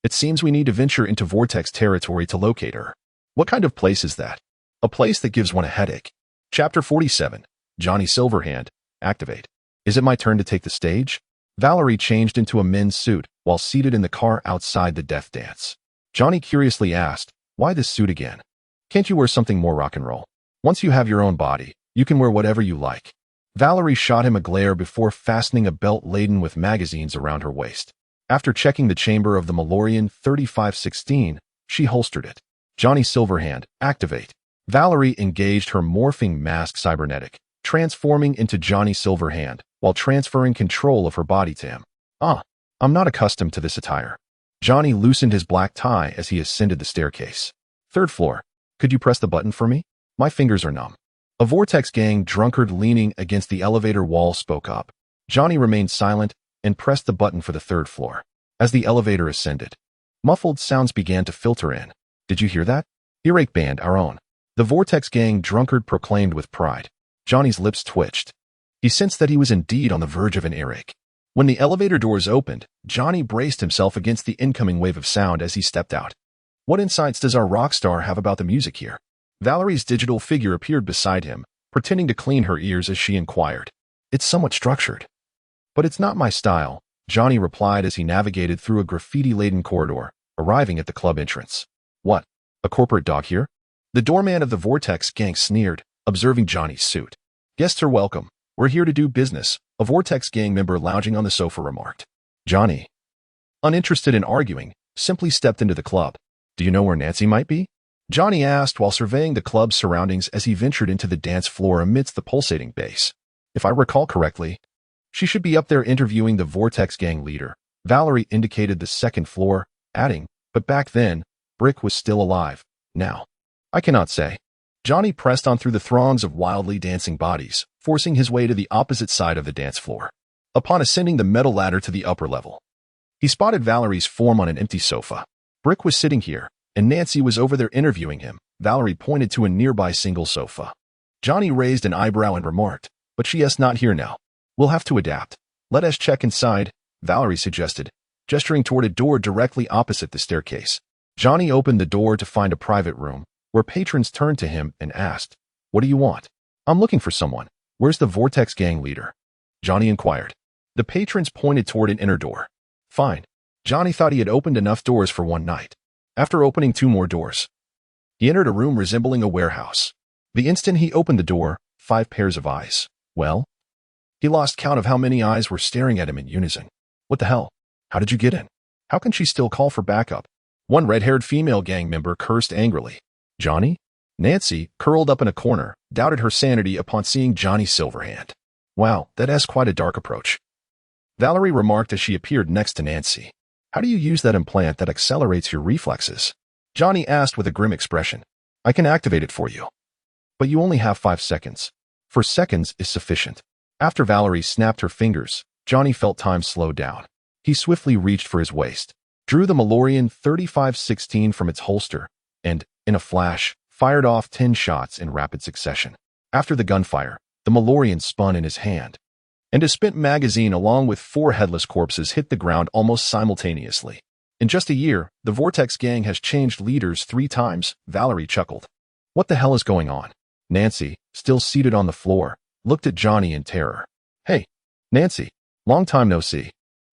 It seems we need to venture into Vortex territory to locate her. What kind of place is that? A place that gives one a headache. Chapter 47, Johnny Silverhand, activate. Is it my turn to take the stage? Valerie changed into a men's suit while seated in the car outside the death dance. Johnny curiously asked, why this suit again? Can't you wear something more rock and roll? Once you have your own body, you can wear whatever you like. Valerie shot him a glare before fastening a belt laden with magazines around her waist. After checking the chamber of the Malorian 3516, she holstered it. Johnny Silverhand, activate. Valerie engaged her morphing mask cybernetic, transforming into Johnny Silverhand while transferring control of her body to him. I'm not accustomed to this attire. Johnny loosened his black tie as he ascended the staircase. 3rd floor. Could you press the button for me? My fingers are numb. A Vortex gang drunkard leaning against the elevator wall spoke up. Johnny remained silent and pressed the button for the 3rd floor. As the elevator ascended, muffled sounds began to filter in. Did you hear that? Earache band, our own. The Vortex gang drunkard proclaimed with pride. Johnny's lips twitched. He sensed that he was indeed on the verge of an earache. When the elevator doors opened, Johnny braced himself against the incoming wave of sound as he stepped out. What insights does our rock star have about the music here? Valerie's digital figure appeared beside him, pretending to clean her ears as she inquired. It's somewhat structured. But it's not my style, Johnny replied as he navigated through a graffiti-laden corridor, arriving at the club entrance. What? A corporate dog here? The doorman of the Vortex gang sneered, observing Johnny's suit. Guests are welcome. We're here to do business, a Vortex gang member lounging on the sofa remarked. Johnny, uninterested in arguing, simply stepped into the club. Do you know where Nancy might be? Johnny asked while surveying the club's surroundings as he ventured into the dance floor amidst the pulsating bass. If I recall correctly, she should be up there interviewing the Vortex gang leader. Valerie indicated the 2nd floor, adding, but back then, Brick was still alive. Now, I cannot say. Johnny pressed on through the throngs of wildly dancing bodies, forcing his way to the opposite side of the dance floor. Upon ascending the metal ladder to the upper level, he spotted Valerie's form on an empty sofa. Brick was sitting here, and Nancy was over there interviewing him. Valerie pointed to a nearby single sofa. Johnny raised an eyebrow and remarked, "But she is not here now. We'll have to adapt. Let us check inside," Valerie suggested, gesturing toward a door directly opposite the staircase. Johnny opened the door to find a private room, where patrons turned to him and asked, "What do you want?" "I'm looking for someone. Where's the Vortex gang leader?" Johnny inquired. The patrons pointed toward an inner door. Fine. Johnny thought he had opened enough doors for one night. After opening 2 more doors, he entered a room resembling a warehouse. The instant he opened the door, 5 pairs of eyes. Well, he lost count of how many eyes were staring at him in unison. What the hell? How did you get in? How can she still call for backup? One red-haired female gang member cursed angrily. Johnny? Nancy, curled up in a corner, doubted her sanity upon seeing Johnny Silverhand. Wow, that is quite a dark approach. Valerie remarked as she appeared next to Nancy. How do you use that implant that accelerates your reflexes? Johnny asked with a grim expression. I can activate it for you. But you only have 5 seconds. 4 seconds is sufficient. After Valerie snapped her fingers, Johnny felt time slow down. He swiftly reached for his waist, drew the Malorian 3516 from its holster, and, in a flash, fired off 10 shots in rapid succession. After the gunfire, the Malorian spun in his hand, and a spent magazine along with 4 headless corpses hit the ground almost simultaneously. In just a year, the Vortex gang has changed leaders 3 times, Valerie chuckled. What the hell is going on? Nancy, still seated on the floor, looked at Johnny in terror. Hey, Nancy, long time no see.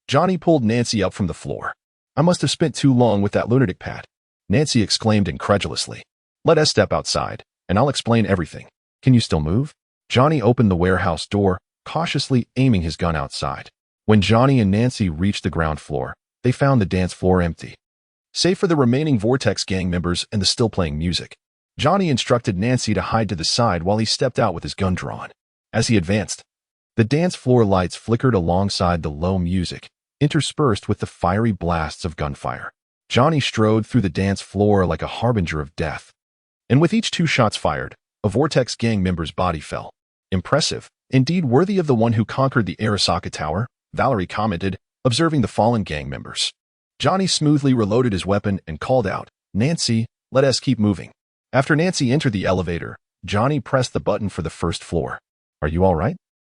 Johnny pulled Nancy up from the floor. I must have spent too long with that lunatic pad, Nancy exclaimed incredulously. Let us step outside, and I'll explain everything. Can you still move? Johnny opened the warehouse door, cautiously aiming his gun outside. When Johnny and Nancy reached the ground floor, they found the dance floor empty, save for the remaining Vortex gang members and the still playing music. Johnny instructed Nancy to hide to the side while he stepped out with his gun drawn. As he advanced, the dance floor lights flickered alongside the low music, interspersed with the fiery blasts of gunfire. Johnny strode through the dance floor like a harbinger of death. And with each 2 shots fired, a Vortex gang member's body fell. Impressive, indeed worthy of the one who conquered the Arasaka Tower, Valerie commented, observing the fallen gang members. Johnny smoothly reloaded his weapon and called out, Nancy, let us keep moving. After Nancy entered the elevator, Johnny pressed the button for the first floor. Are you all right?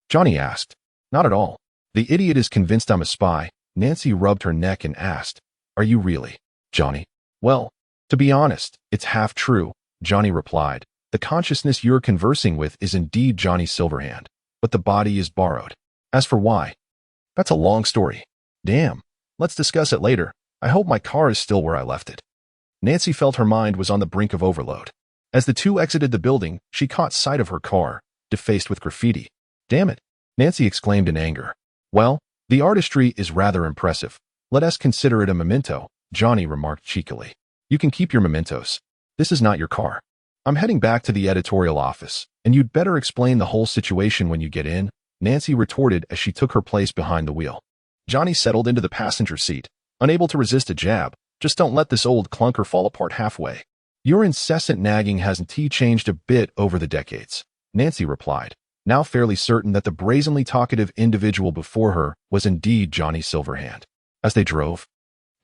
Johnny asked. Not at all. The idiot is convinced I'm a spy. Nancy rubbed her neck and asked, Are you really, Johnny? Well, to be honest, it's half true, Johnny replied. The consciousness you're conversing with is indeed Johnny Silverhand, but the body is borrowed. As for why, that's a long story. Damn, let's discuss it later. I hope my car is still where I left it. Nancy felt her mind was on the brink of overload. As the 2 exited the building, she caught sight of her car, defaced with graffiti. Damn it, Nancy exclaimed in anger. Well, the artistry is rather impressive. Let us consider it a memento, Johnny remarked cheekily. You can keep your mementos. This is not your car. I'm heading back to the editorial office, and you'd better explain the whole situation when you get in, Nancy retorted as she took her place behind the wheel. Johnny settled into the passenger seat, unable to resist a jab. Just don't let this old clunker fall apart halfway. Your incessant nagging hasn't changed a bit over the decades, Nancy replied, now fairly certain that the brazenly talkative individual before her was indeed Johnny Silverhand. As they drove,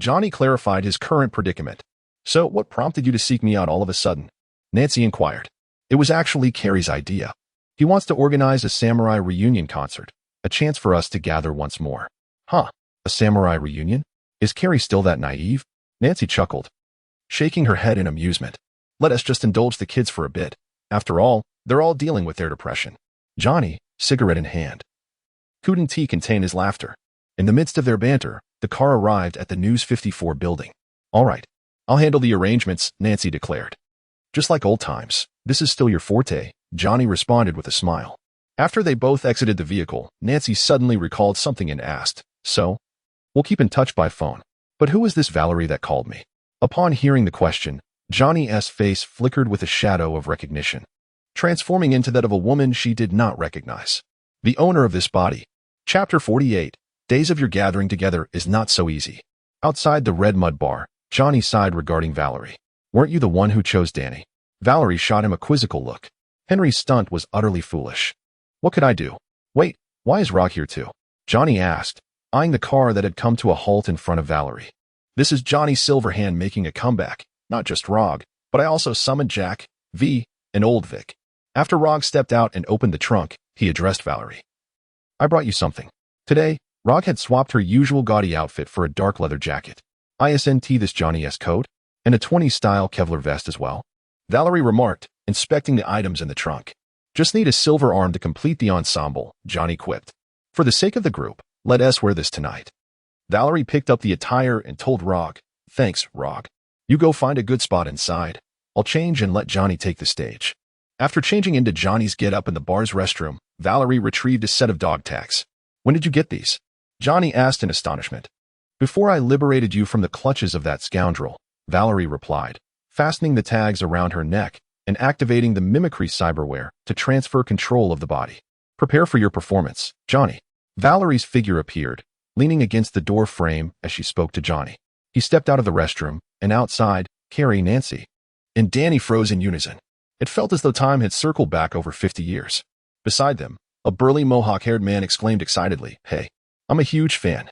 Johnny clarified his current predicament. So what prompted you to seek me out all of a sudden? Nancy inquired. It was actually Carrie's idea. He wants to organize a samurai reunion concert, a chance for us to gather once more. Huh, a samurai reunion? Is Carrie still that naive? Nancy chuckled, shaking her head in amusement. Let us just indulge the kids for a bit. After all, they're all dealing with their depression. Johnny, cigarette in hand, couldn't contain his laughter. In the midst of their banter, the car arrived at the News 54 building. All right, I'll handle the arrangements, Nancy declared. Just like old times, this is still your forte, Johnny responded with a smile. After they both exited the vehicle, Nancy suddenly recalled something and asked, So? We'll keep in touch by phone. But who is this Valerie that called me? Upon hearing the question, Johnny's face flickered with a shadow of recognition, transforming into that of a woman she did not recognize. The owner of this body. Chapter 48. Days of your gathering together is not so easy. Outside the Red Mud Bar, Johnny sighed regarding Valerie. Weren't you the one who chose Danny? Valerie shot him a quizzical look. Henry's stunt was utterly foolish. What could I do? Wait, why is Rog here too? Johnny asked, eyeing the car that had come to a halt in front of Valerie. This is Johnny Silverhand making a comeback, not just Rog, but I also summoned Jack, V, and Old Vic. After Rog stepped out and opened the trunk, he addressed Valerie. I brought you something. Today, Rog had swapped her usual gaudy outfit for a dark leather jacket. ISNT this Johnny S coat, and a 20s style Kevlar vest as well. Valerie remarked, inspecting the items in the trunk. Just need a silver arm to complete the ensemble, Johnny quipped. For the sake of the group, let us wear this tonight. Valerie picked up the attire and told Rog, Thanks, Rog. You go find a good spot inside. I'll change and let Johnny take the stage. After changing into Johnny's get-up in the bar's restroom, Valerie retrieved a set of dog tags. When did you get these? Johnny asked in astonishment. Before I liberated you from the clutches of that scoundrel, Valerie replied, fastening the tags around her neck and activating the mimicry cyberware to transfer control of the body. Prepare for your performance, Johnny. Valerie's figure appeared, leaning against the door frame as she spoke to Johnny. He stepped out of the restroom, and outside, Carrie, Nancy, and Danny froze in unison. It felt as though time had circled back over 50 years. Beside them, a burly mohawk-haired man exclaimed excitedly, Hey, I'm a huge fan.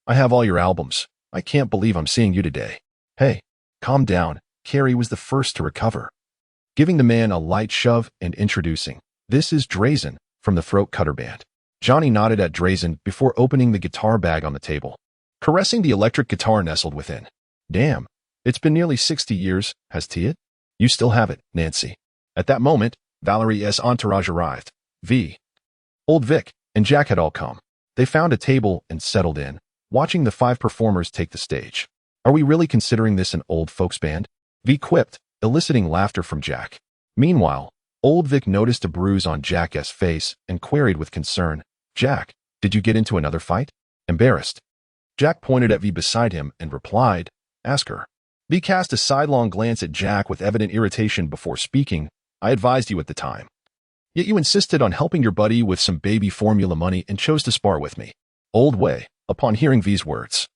I have all your albums. I can't believe I'm seeing you today. Hey, calm down. Carrie was the first to recover, giving the man a light shove and introducing, This is Drazen from the Throat Cutter Band. Johnny nodded at Drazen before opening the guitar bag on the table, caressing the electric guitar nestled within. Damn, it's been nearly 60 years, has it? You still have it, Nancy. At that moment, Valerie's entourage arrived. V, Old Vic, and Jack had all come. They found a table and settled in, watching the 5 performers take the stage. Are we really considering this an old folks band? V quipped, eliciting laughter from Jack. Meanwhile, Old Vic noticed a bruise on Jack's face and queried with concern, Jack, did you get into another fight? Embarrassed. Jack pointed at V beside him and replied, Ask her. V cast a sidelong glance at Jack with evident irritation before speaking, I advised you at the time. Yet you insisted on helping your buddy with some baby formula money and chose to spar with me. Old Way, upon hearing V's words,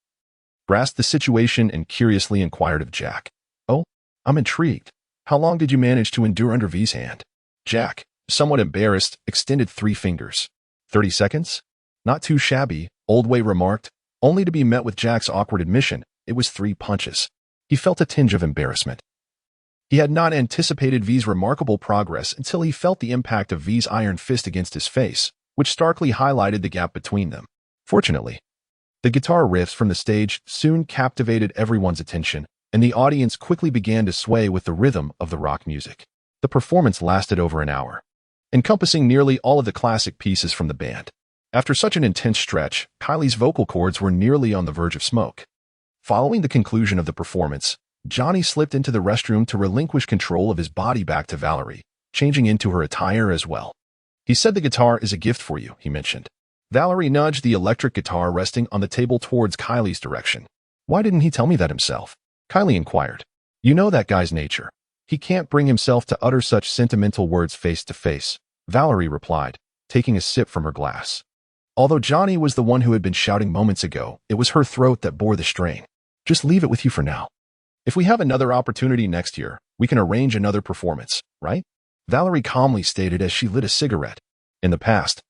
grasped the situation and curiously inquired of Jack. Oh, I'm intrigued. How long did you manage to endure under V's hand? Jack, somewhat embarrassed, extended 3 fingers. 30 seconds? Not too shabby, Old Way remarked, only to be met with Jack's awkward admission, it was 3 punches. He felt a tinge of embarrassment. He had not anticipated V's remarkable progress until he felt the impact of V's iron fist against his face, which starkly highlighted the gap between them. Fortunately, the guitar riffs from the stage soon captivated everyone's attention, and the audience quickly began to sway with the rhythm of the rock music. The performance lasted over an hour, encompassing nearly all of the classic pieces from the band. After such an intense stretch, Kylie's vocal cords were nearly on the verge of smoke. Following the conclusion of the performance, Johnny slipped into the restroom to relinquish control of his body back to Valerie, changing into her attire as well. He said the guitar is a gift for you, he mentioned. Valerie nudged the electric guitar resting on the table towards Kylie's direction. Why didn't he tell me that himself? Kylie inquired. You know that guy's nature. He can't bring himself to utter such sentimental words face to face, Valerie replied, taking a sip from her glass. Although Johnny was the one who had been shouting moments ago, it was her throat that bore the strain. Just leave it with you for now. If we have another opportunity next year, we can arrange another performance, right? Valerie calmly stated as she lit a cigarette. In the past,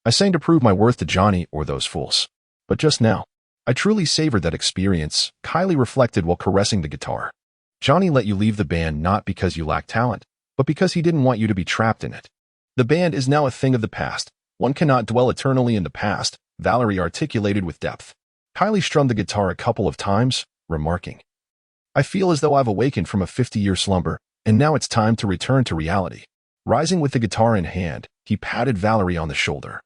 I sang to prove my worth to Johnny or those fools. But just now, I truly savored that experience, Kylie reflected while caressing the guitar. Johnny let you leave the band not because you lacked talent, but because he didn't want you to be trapped in it. The band is now a thing of the past. One cannot dwell eternally in the past, Valerie articulated with depth. Kylie strummed the guitar a couple of times, remarking, I feel as though I've awakened from a 50-year slumber, and now it's time to return to reality. Rising with the guitar in hand, he patted Valerie on the shoulder,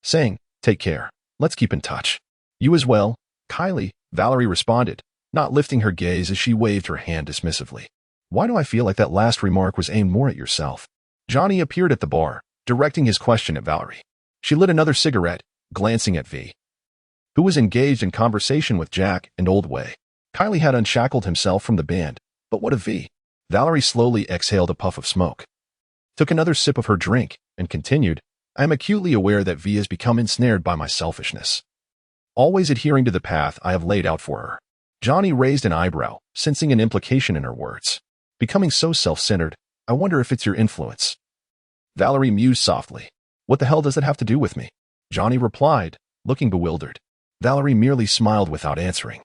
saying, Take care. Let's keep in touch. You as well, Kylie, Valerie responded, not lifting her gaze as she waved her hand dismissively. Why do I feel like that last remark was aimed more at yourself? Johnny appeared at the bar, directing his question at Valerie. She lit another cigarette, glancing at V, who was engaged in conversation with Jack and Old Way. Kylie had unshackled himself from the band, but what of V? Valerie slowly exhaled a puff of smoke, took another sip of her drink, and continued, I am acutely aware that V has become ensnared by my selfishness, always adhering to the path I have laid out for her. Johnny raised an eyebrow, sensing an implication in her words. Becoming so self-centered, I wonder if it's your influence. Valerie mused softly. What the hell does that have to do with me? Johnny replied, looking bewildered. Valerie merely smiled without answering.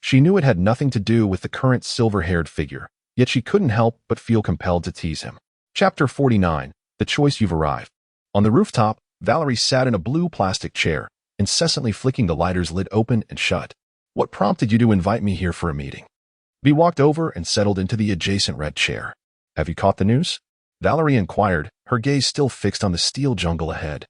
She knew it had nothing to do with the current silver-haired figure, yet she couldn't help but feel compelled to tease him. Chapter 49. The Choice You've Arrived. On the rooftop, Valerie sat in a blue plastic chair, incessantly flicking the lighter's lid open and shut. What prompted you to invite me here for a meeting? V walked over and settled into the adjacent red chair. Have you caught the news? Valerie inquired, her gaze still fixed on the steel jungle ahead.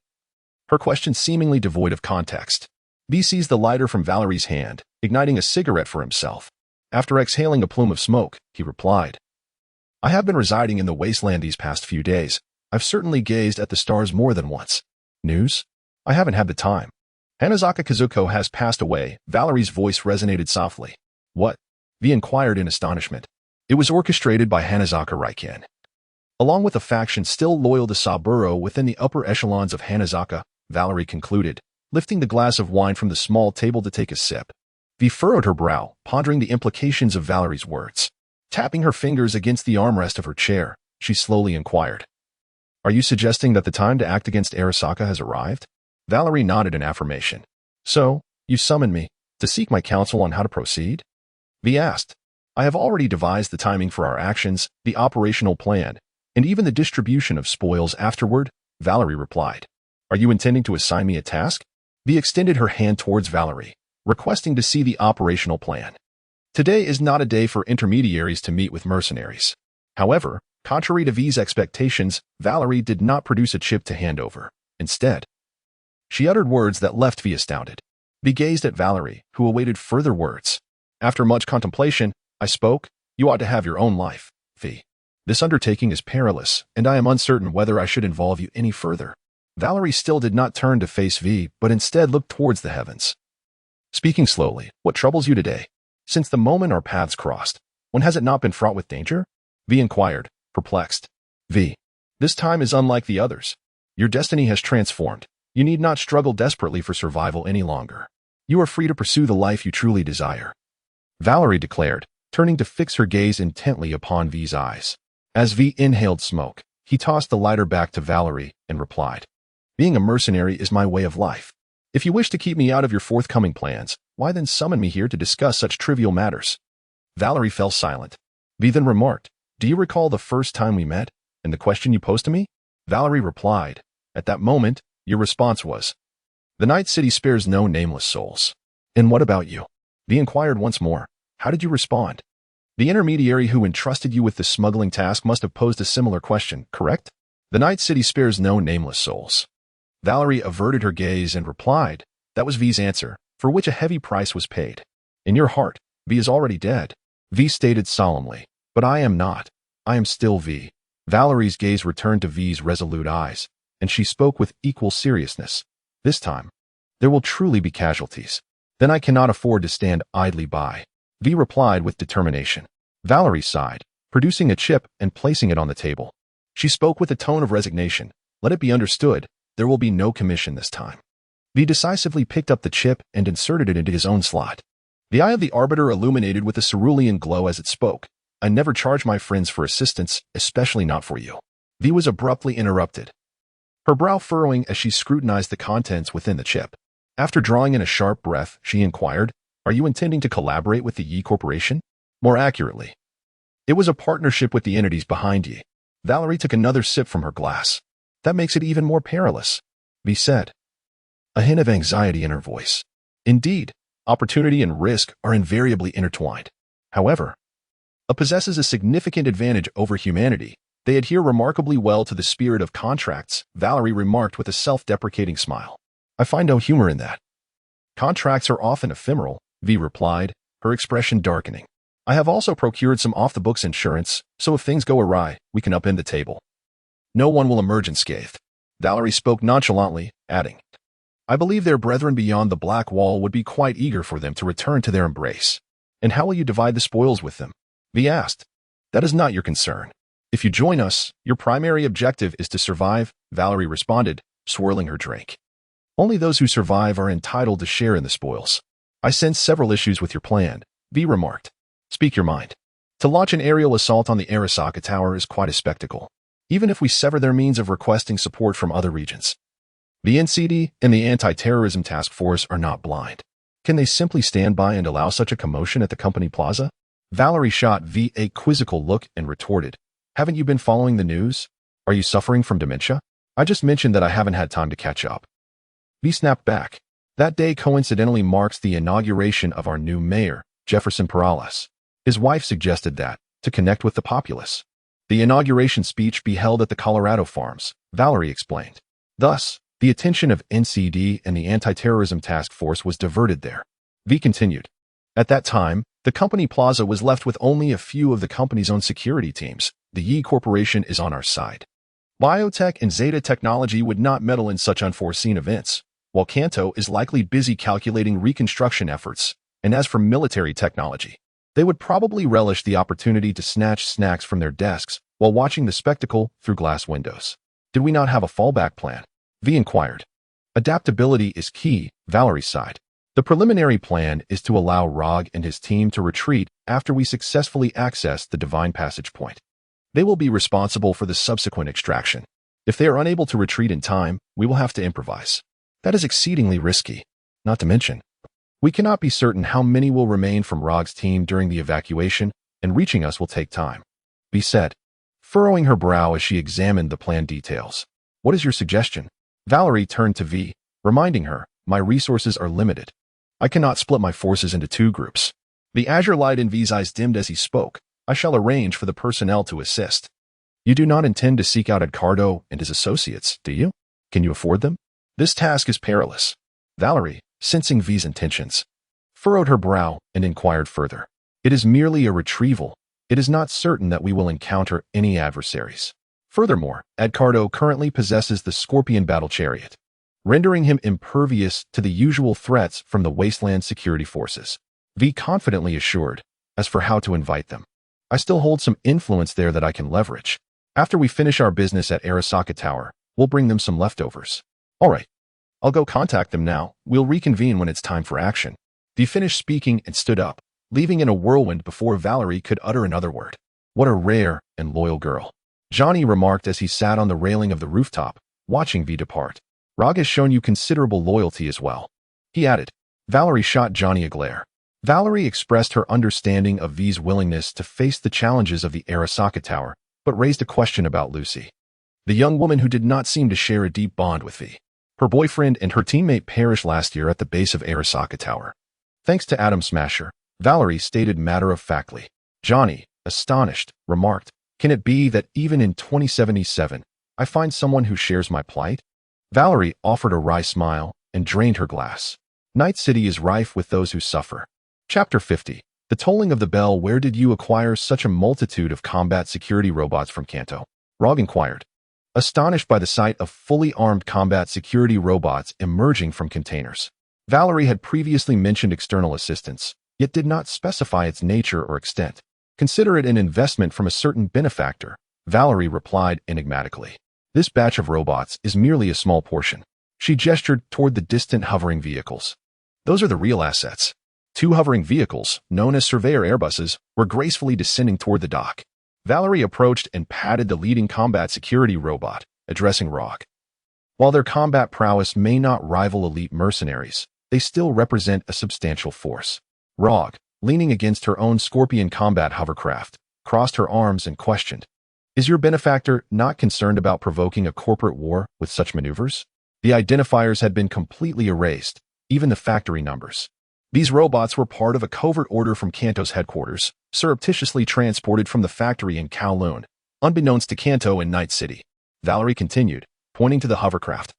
Her question seemingly devoid of context. V seized the lighter from Valerie's hand, igniting a cigarette for himself. After exhaling a plume of smoke, he replied, I have been residing in the wasteland these past few days. I've certainly gazed at the stars more than once. News? I haven't had the time. Hanazaka Kazuko has passed away. Valerie's voice resonated softly. What? V inquired in astonishment. It was orchestrated by Hanazaka Raiken. Along with a faction still loyal to Saburo within the upper echelons of Hanazaka, Valerie concluded, lifting the glass of wine from the small table to take a sip. V furrowed her brow, pondering the implications of Valerie's words. Tapping her fingers against the armrest of her chair, she slowly inquired, Are you suggesting that the time to act against Arasaka has arrived? Valerie nodded in affirmation. So, you summoned me to seek my counsel on how to proceed? V asked. I have already devised the timing for our actions, the operational plan, and even the distribution of spoils afterward, Valerie replied. Are you intending to assign me a task? V extended her hand towards Valerie, requesting to see the operational plan. Today is not a day for intermediaries to meet with mercenaries. However, contrary to V's expectations, Valerie did not produce a chip to hand over. Instead, she uttered words that left V astounded. V gazed at Valerie, who awaited further words. After much contemplation, I spoke, You ought to have your own life, V. This undertaking is perilous, and I am uncertain whether I should involve you any further. Valerie still did not turn to face V, but instead looked towards the heavens. Speaking slowly, what troubles you today? Since the moment our paths crossed, when has it not been fraught with danger? V inquired, perplexed. V. This time is unlike the others. Your destiny has transformed. You need not struggle desperately for survival any longer. You are free to pursue the life you truly desire. Valerie declared, turning to fix her gaze intently upon V's eyes. As V inhaled smoke, he tossed the lighter back to Valerie and replied, Being a mercenary is my way of life. If you wish to keep me out of your forthcoming plans, why then summon me here to discuss such trivial matters? Valerie fell silent. V then remarked, Do you recall the first time we met, and the question you posed to me? Valerie replied, At that moment, your response was, The Night City spares no nameless souls. And what about you? V inquired once more, How did you respond? The intermediary who entrusted you with the smuggling task must have posed a similar question, correct? The Night City spares no nameless souls. Valerie averted her gaze and replied, That was V's answer, for which a heavy price was paid. In your heart, V is already dead. V stated solemnly, But I am not. I am still V. Valerie's gaze returned to V's resolute eyes, and she spoke with equal seriousness. This time, there will truly be casualties. Then I cannot afford to stand idly by. V replied with determination. Valerie sighed, producing a chip and placing it on the table. She spoke with a tone of resignation. Let it be understood, there will be no commission this time. V decisively picked up the chip and inserted it into his own slot. The eye of the arbiter illuminated with a cerulean glow as it spoke. I never charge my friends for assistance, especially not for you. V was abruptly interrupted, her brow furrowing as she scrutinized the contents within the chip. After drawing in a sharp breath, she inquired, Are you intending to collaborate with the Yi Corporation? More accurately, it was a partnership with the entities behind Yi. Valerie took another sip from her glass. That makes it even more perilous, V said, a hint of anxiety in her voice. Indeed, opportunity and risk are invariably intertwined. However, it possesses a significant advantage over humanity. They adhere remarkably well to the spirit of contracts, Valerie remarked with a self-deprecating smile. I find no humor in that. Contracts are often ephemeral, V replied, her expression darkening. I have also procured some off-the-books insurance, so if things go awry, we can upend the table. No one will emerge unscathed. Valerie spoke nonchalantly, adding, I believe their brethren beyond the Black Wall would be quite eager for them to return to their embrace. And how will you divide the spoils with them? V asked. That is not your concern. If you join us, your primary objective is to survive, Valerie responded, swirling her drink. Only those who survive are entitled to share in the spoils. I sense several issues with your plan, V remarked. Speak your mind. To launch an aerial assault on the Arasaka Tower is quite a spectacle, even if we sever their means of requesting support from other regions. The NCD and the Anti-Terrorism Task Force are not blind. Can they simply stand by and allow such a commotion at the company plaza? Valerie shot V a quizzical look and retorted, Haven't you been following the news? Are you suffering from dementia? I just mentioned that I haven't had time to catch up. V snapped back. That day coincidentally marks the inauguration of our new mayor, Jefferson Perales. His wife suggested that, to connect with the populace. The inauguration speech be held at the Colorado Farms, Valerie explained. Thus, the attention of NCD and the Anti-Terrorism Task Force was diverted there. V continued. At that time, the company plaza was left with only a few of the company's own security teams. The Yi Corporation is on our side. Biotech and Zeta Technology would not meddle in such unforeseen events, while Kanto is likely busy calculating reconstruction efforts, and as for military technology, they would probably relish the opportunity to snatch snacks from their desks while watching the spectacle through glass windows. Did we not have a fallback plan? V inquired. Adaptability is key, Valerie sighed. The preliminary plan is to allow Rog and his team to retreat after we successfully access the Divine Passage Point. They will be responsible for the subsequent extraction. If they are unable to retreat in time, we will have to improvise. That is exceedingly risky. Not to mention, we cannot be certain how many will remain from Rog's team during the evacuation, and reaching us will take time. V said, furrowing her brow as she examined the plan details. What is your suggestion? Valerie turned to V, reminding her, my resources are limited. I cannot split my forces into two groups. The azure light in V's eyes dimmed as he spoke. I shall arrange for the personnel to assist. You do not intend to seek out Edgardo and his associates, do you? Can you afford them? This task is perilous. Valerie, sensing V's intentions, furrowed her brow and inquired further. It is merely a retrieval. It is not certain that we will encounter any adversaries. Furthermore, Edgardo currently possesses the Scorpion battle chariot, rendering him impervious to the usual threats from the wasteland security forces. V confidently assured. As for how to invite them, I still hold some influence there that I can leverage. After we finish our business at Arasaka Tower, we'll bring them some leftovers. All right. I'll go contact them now. We'll reconvene when it's time for action. V finished speaking and stood up, leaving in a whirlwind before Valerie could utter another word. What a rare and loyal girl, Johnny remarked as he sat on the railing of the rooftop, watching V depart. Rog has shown you considerable loyalty as well, he added. Valerie shot Johnny a glare. Valerie expressed her understanding of V's willingness to face the challenges of the Arasaka Tower, but raised a question about Lucy, the young woman who did not seem to share a deep bond with V. Her boyfriend and her teammate perished last year at the base of Arasaka Tower. Thanks to Atom Smasher, Valerie stated matter-of-factly. Johnny, astonished, remarked, Can it be that even in 2077, I find someone who shares my plight? Valerie offered a wry smile and drained her glass. Night City is rife with those who suffer. Chapter 50. The tolling of the bell. Where did you acquire such a multitude of combat security robots from Kanto? Rog inquired, astonished by the sight of fully armed combat security robots emerging from containers. Valerie had previously mentioned external assistance, yet did not specify its nature or extent. Consider it an investment from a certain benefactor, Valerie replied enigmatically. This batch of robots is merely a small portion. She gestured toward the distant hovering vehicles. Those are the real assets. 2 hovering vehicles, known as Surveyor Airbuses, were gracefully descending toward the dock. Valerie approached and patted the leading combat security robot, addressing Rog. While their combat prowess may not rival elite mercenaries, they still represent a substantial force. Rog, leaning against her own Scorpion combat hovercraft, crossed her arms and questioned, Is your benefactor not concerned about provoking a corporate war with such maneuvers? The identifiers had been completely erased, even the factory numbers. These robots were part of a covert order from Kanto's headquarters, surreptitiously transported from the factory in Kowloon, unbeknownst to Kanto and Night City. Valerie continued, pointing to the hovercraft.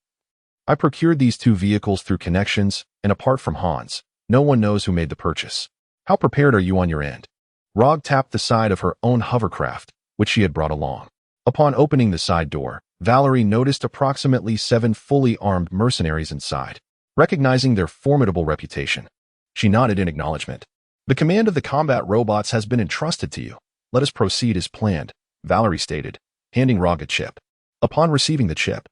I procured these 2 vehicles through connections, and apart from Hans, no one knows who made the purchase. How prepared are you on your end? Rog tapped the side of her own hovercraft, which she had brought along. Upon opening the side door, Valerie noticed approximately 7 fully armed mercenaries inside. Recognizing their formidable reputation, she nodded in acknowledgement. The command of the combat robots has been entrusted to you. Let us proceed as planned, Valerie stated, handing Rog a chip. Upon receiving the chip,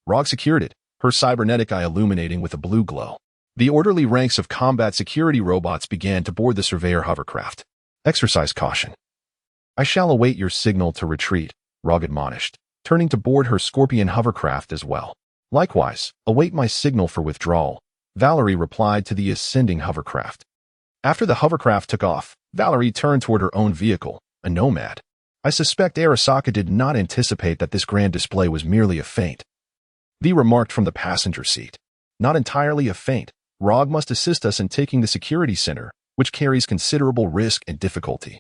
Rog secured it, her cybernetic eye illuminating with a blue glow. The orderly ranks of combat security robots began to board the surveyor hovercraft. Exercise caution. I shall await your signal to retreat, Rog admonished, turning to board her Scorpion hovercraft as well. Likewise, await my signal for withdrawal, Valerie replied to the ascending hovercraft. After the hovercraft took off, Valerie turned toward her own vehicle, a Nomad. I suspect Arasaka did not anticipate that this grand display was merely a feint. V remarked from the passenger seat. Not entirely a feint. Rog must assist us in taking the security center, which carries considerable risk and difficulty.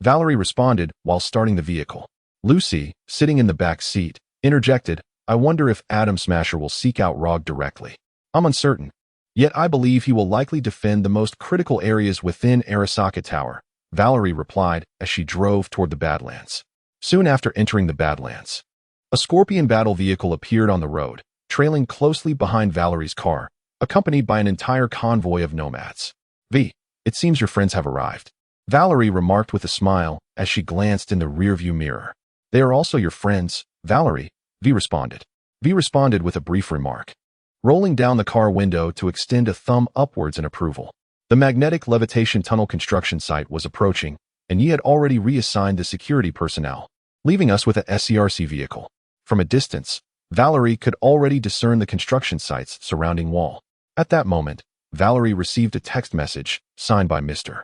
Valerie responded while starting the vehicle. Lucy, sitting in the back seat, interjected, I wonder if Atom Smasher will seek out Rog directly. I'm uncertain. Yet I believe he will likely defend the most critical areas within Arasaka Tower, Valerie replied as she drove toward the Badlands. Soon after entering the Badlands, a Scorpion battle vehicle appeared on the road, trailing closely behind Valerie's car, accompanied by an entire convoy of nomads. V, it seems your friends have arrived, Valerie remarked with a smile as she glanced in the rearview mirror. They are also your friends, Valerie, V responded. V responded with a brief remark, rolling down the car window to extend a thumb upwards in approval. The magnetic levitation tunnel construction site was approaching, and Yi had already reassigned the security personnel, leaving us with a SCRC vehicle. From a distance, Valerie could already discern the construction site's surrounding wall. At that moment, Valerie received a text message signed by Mr.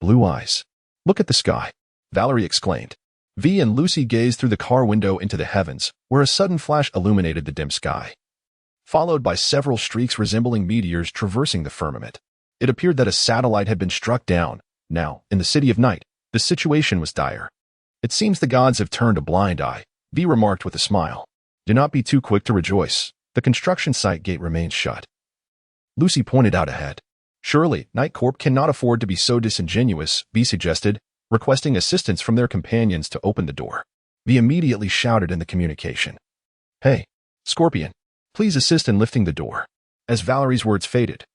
Blue Eyes. Look at the sky, Valerie exclaimed. V and Lucy gazed through the car window into the heavens, where a sudden flash illuminated the dim sky, followed by several streaks resembling meteors traversing the firmament. It appeared that a satellite had been struck down. Now, in the City of Night, the situation was dire. It seems the gods have turned a blind eye, V remarked with a smile. Do not be too quick to rejoice. The construction site gate remains shut. Lucy pointed out ahead. Surely, Night Corp cannot afford to be so disingenuous, V suggested, requesting assistance from their companions to open the door. V immediately shouted in the communication. Hey, Scorpion, please assist in lifting the door. As Valerie's words faded,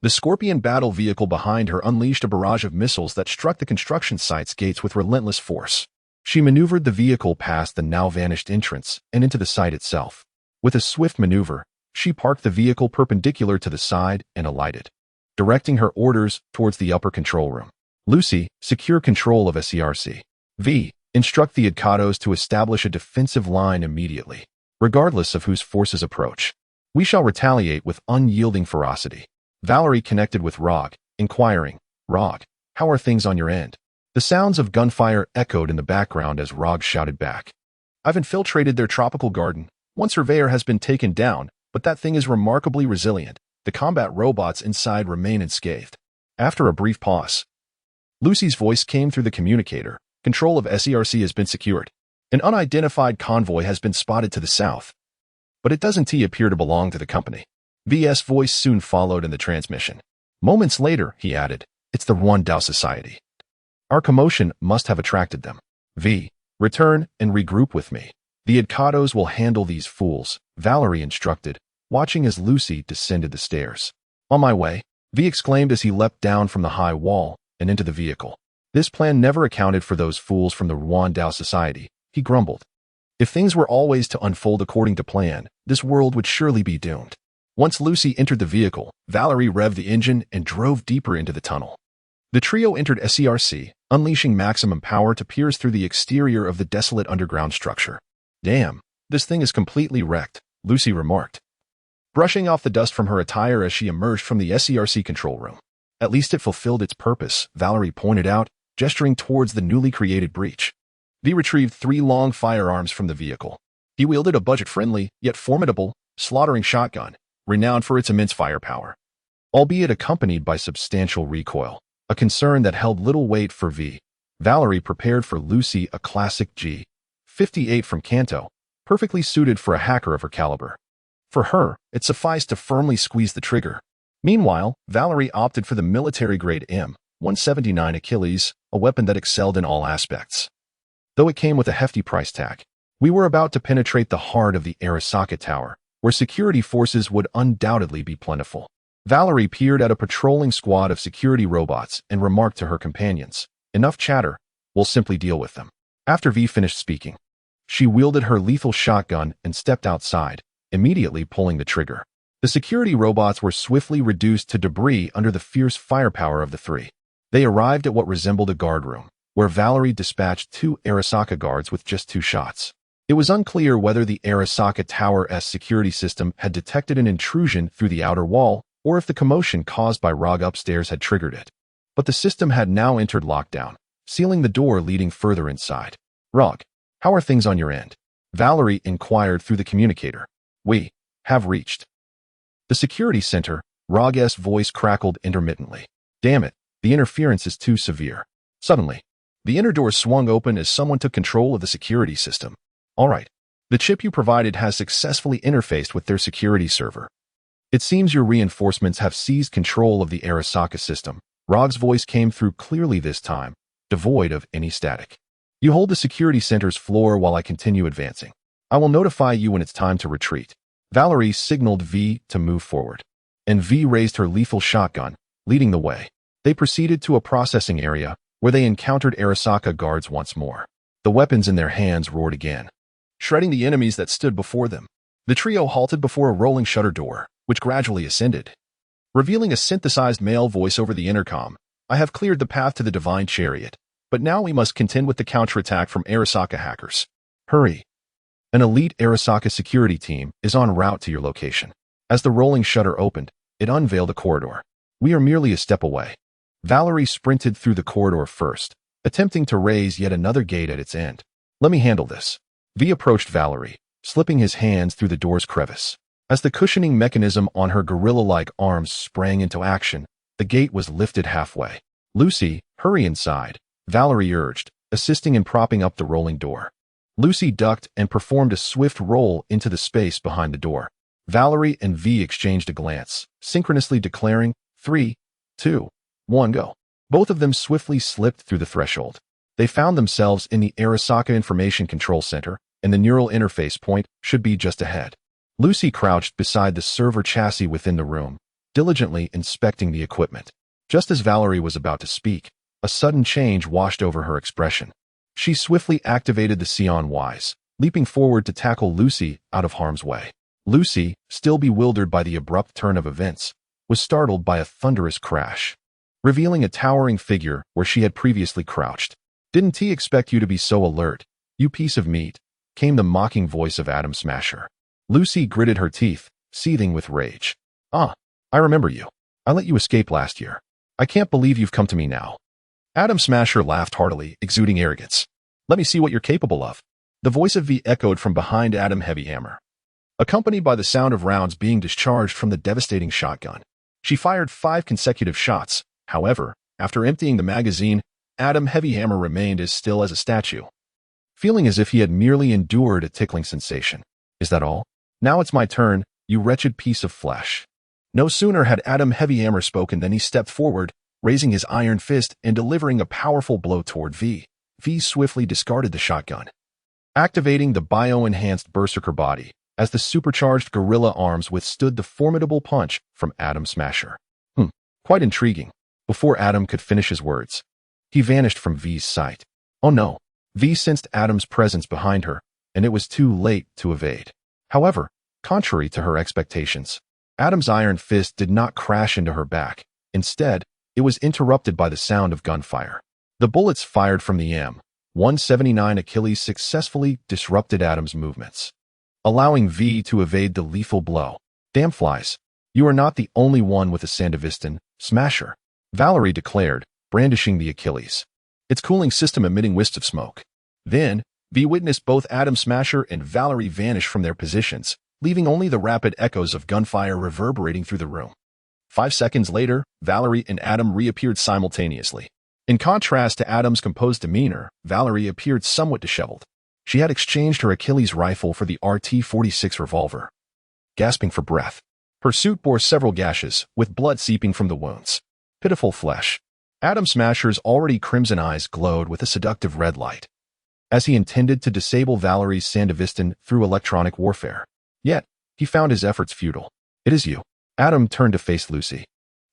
the Scorpion battle vehicle behind her unleashed a barrage of missiles that struck the construction site's gates with relentless force. She maneuvered the vehicle past the now-vanished entrance and into the site itself. With a swift maneuver, she parked the vehicle perpendicular to the side and alighted, directing her orders towards the upper control room. Lucy, secure control of SCRC. V, instruct the Ikatos to establish a defensive line immediately, regardless of whose forces approach. We shall retaliate with unyielding ferocity. Valerie connected with Rog, inquiring, Rog, how are things on your end? The sounds of gunfire echoed in the background as Rog shouted back. I've infiltrated their tropical garden. One surveyor has been taken down, but that thing is remarkably resilient. The combat robots inside remain unscathed. After a brief pause, Lucy's voice came through the communicator. Control of SCRC has been secured. An unidentified convoy has been spotted to the south, but it doesn't appear to belong to the company. VS voice soon followed in the transmission. Moments later, he added, it's the Rwandao Society. Our commotion must have attracted them. V, return and regroup with me. The Ikatos will handle these fools, Valerie instructed, watching as Lucy descended the stairs. On my way, V exclaimed as he leapt down from the high wall and into the vehicle. This plan never accounted for those fools from the Rwandao Society, he grumbled. If things were always to unfold according to plan, this world would surely be doomed. Once Lucy entered the vehicle, Valerie revved the engine and drove deeper into the tunnel. The trio entered SCRC, unleashing maximum power to pierce through the exterior of the desolate underground structure. Damn, this thing is completely wrecked, Lucy remarked, brushing off the dust from her attire as she emerged from the SCRC control room. At least it fulfilled its purpose, Valerie pointed out, gesturing towards the newly created breach. V retrieved 3 long firearms from the vehicle. He wielded a budget-friendly, yet formidable, slaughtering shotgun, renowned for its immense firepower, albeit accompanied by substantial recoil, a concern that held little weight for V. Valerie prepared for Lucy a classic G58 from Kanto, perfectly suited for a hacker of her caliber. For her, it sufficed to firmly squeeze the trigger. Meanwhile, Valerie opted for the military-grade M179 Achilles, a weapon that excelled in all aspects, though it came with a hefty price tag. We were about to penetrate the heart of the Arasaka Tower, where security forces would undoubtedly be plentiful. Valerie peered at a patrolling squad of security robots and remarked to her companions, enough chatter, we'll simply deal with them. After V finished speaking, she wielded her lethal shotgun and stepped outside, immediately pulling the trigger. The The security robots were swiftly reduced to debris under the fierce firepower of the three. They arrived at what resembled a guard room, where Valerie dispatched 2 Arasaka guards with just 2 shots. It was unclear whether the Arasaka Tower's security system had detected an intrusion through the outer wall, or if the commotion caused by Rog upstairs had triggered it. But the system had now entered lockdown, sealing the door leading further inside. Rog, how are things on your end? Valerie inquired through the communicator. We have reached the security center. Rog's voice crackled intermittently. Damn it, the interference is too severe. Suddenly, the inner door swung open as someone took control of the security system. All right, the chip you provided has successfully interfaced with their security server. It seems your reinforcements have seized control of the Arasaka system. Rog's voice came through clearly this time, devoid of any static. You hold the security center's floor while I continue advancing. I will notify you when it's time to retreat. Valerie signaled V to move forward, and V raised her lethal shotgun, leading the way. They proceeded to a processing area, where they encountered Arasaka guards once more. The weapons in their hands roared again, shredding the enemies that stood before them. The trio halted before a rolling shutter door, which gradually ascended, revealing a synthesized male voice over the intercom. I have cleared the path to the Divine Chariot, but now we must contend with the counterattack from Arasaka hackers. Hurry. An elite Arasaka security team is en route to your location. As the rolling shutter opened, it unveiled a corridor. We are merely a step away. Valerie sprinted through the corridor first, attempting to raise yet another gate at its end. Let me handle this. V approached Valerie, slipping his hands through the door's crevice. As the cushioning mechanism on her gorilla-like arms sprang into action, the gate was lifted halfway. Lucy, hurry inside, Valerie urged, assisting in propping up the rolling door. Lucy ducked and performed a swift roll into the space behind the door. Valerie and V exchanged a glance, synchronously declaring, 3, 2, 1, go. Both of them swiftly slipped through the threshold. They found themselves in the Arasaka Information Control Center, and the neural interface point should be just ahead. Lucy crouched beside the server chassis within the room, diligently inspecting the equipment. Just as Valerie was about to speak, a sudden change washed over her expression. She swiftly activated the Sion Wise, leaping forward to tackle Lucy out of harm's way. Lucy, still bewildered by the abrupt turn of events, was startled by a thunderous crash, revealing a towering figure where she had previously crouched. Didn't he expect you to be so alert, you piece of meat? Came the mocking voice of Adam Smasher. Lucy gritted her teeth, seething with rage. Ah, I remember you. I let you escape last year. I can't believe you've come to me now. Adam Smasher laughed heartily, exuding arrogance. Let me see what you're capable of. The voice of V echoed from behind Adam Heavyhammer, accompanied by the sound of rounds being discharged from the devastating shotgun. She fired 5 consecutive shots. However, after emptying the magazine, Adam Heavyhammer remained as still as a statue, feeling as if he had merely endured a tickling sensation. Is that all? Now it's my turn, you wretched piece of flesh. No sooner had Adam Heavyhammer spoken than he stepped forward, raising his iron fist and delivering a powerful blow toward V. V swiftly discarded the shotgun, activating the bio-enhanced berserker body, as the supercharged gorilla arms withstood the formidable punch from Adam Smasher. Quite intriguing. Before Adam could finish his words, he vanished from V's sight. Oh no. V sensed Adam's presence behind her, and it was too late to evade. However, contrary to her expectations, Adam's iron fist did not crash into her back. Instead, it was interrupted by the sound of gunfire. The bullets fired from the M179 Achilles successfully disrupted Adam's movements, allowing V to evade the lethal blow. Damn flies. You are not the only one with a Sandevistan, Smasher, Valerie declared, brandishing the Achilles, its cooling system emitting wisps of smoke. Then, V witnessed both Adam Smasher and Valerie vanish from their positions, leaving only the rapid echoes of gunfire reverberating through the room. 5 seconds later, Valerie and Adam reappeared simultaneously. In contrast to Adam's composed demeanor, Valerie appeared somewhat disheveled. She had exchanged her Achilles rifle for the RT-46 revolver. Gasping for breath, her suit bore several gashes, with blood seeping from the wounds. Pitiful flesh. Adam Smasher's already crimson eyes glowed with a seductive red light, as he intended to disable Valerie's Sandevistan through electronic warfare. Yet, he found his efforts futile. It is you. Adam turned to face Lucy,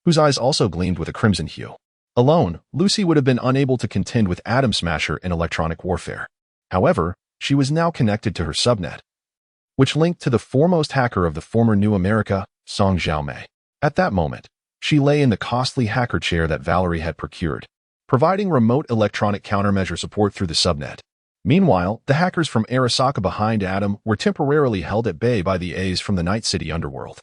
whose eyes also gleamed with a crimson hue. Alone, Lucy would have been unable to contend with Adam Smasher in electronic warfare. However, she was now connected to her subnet, which linked to the foremost hacker of the former New America, Song Xiaomei. At that moment, she lay in the costly hacker chair that Valerie had procured, providing remote electronic countermeasure support through the subnet. Meanwhile, the hackers from Arasaka behind Adam were temporarily held at bay by the A's from the Night City underworld.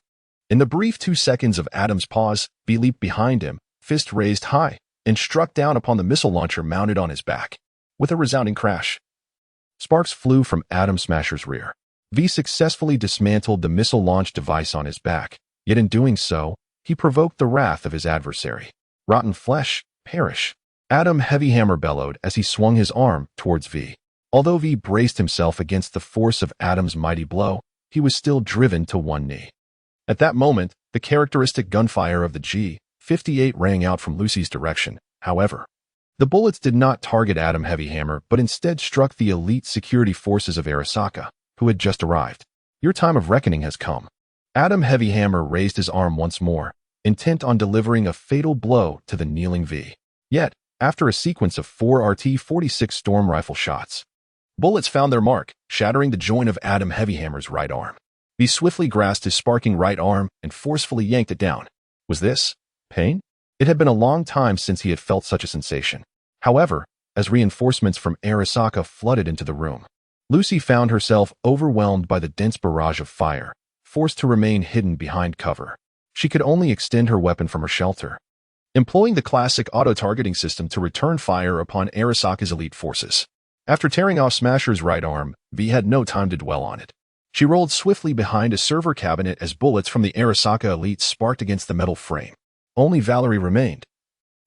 In the brief 2 seconds of Adam's pause, V leaped behind him, fist raised high, and struck down upon the missile launcher mounted on his back. With a resounding crash, sparks flew from Adam Smasher's rear. V successfully dismantled the missile launch device on his back, yet in doing so, he provoked the wrath of his adversary. Rotten flesh, perish. Adam Heavyhammer bellowed as he swung his arm towards V. Although V braced himself against the force of Adam's mighty blow, he was still driven to one knee. At that moment, the characteristic gunfire of the G-58 rang out from Lucy's direction. However, the bullets did not target Adam Heavyhammer but instead struck the elite security forces of Arasaka, who had just arrived. Your time of reckoning has come. Adam Heavyhammer raised his arm once more, intent on delivering a fatal blow to the kneeling V. Yet, after a sequence of 4 RT-46 storm rifle shots, bullets found their mark, shattering the joint of Adam Heavyhammer's right arm. V swiftly grasped his sparking right arm and forcefully yanked it down. Was this pain? It had been a long time since he had felt such a sensation. However, as reinforcements from Arasaka flooded into the room, Lucy found herself overwhelmed by the dense barrage of fire, forced to remain hidden behind cover. She could only extend her weapon from her shelter, employing the classic auto-targeting system to return fire upon Arasaka's elite forces. After tearing off Smasher's right arm, V had no time to dwell on it. She rolled swiftly behind a server cabinet as bullets from the Arasaka elite sparked against the metal frame. Only Valerie remained,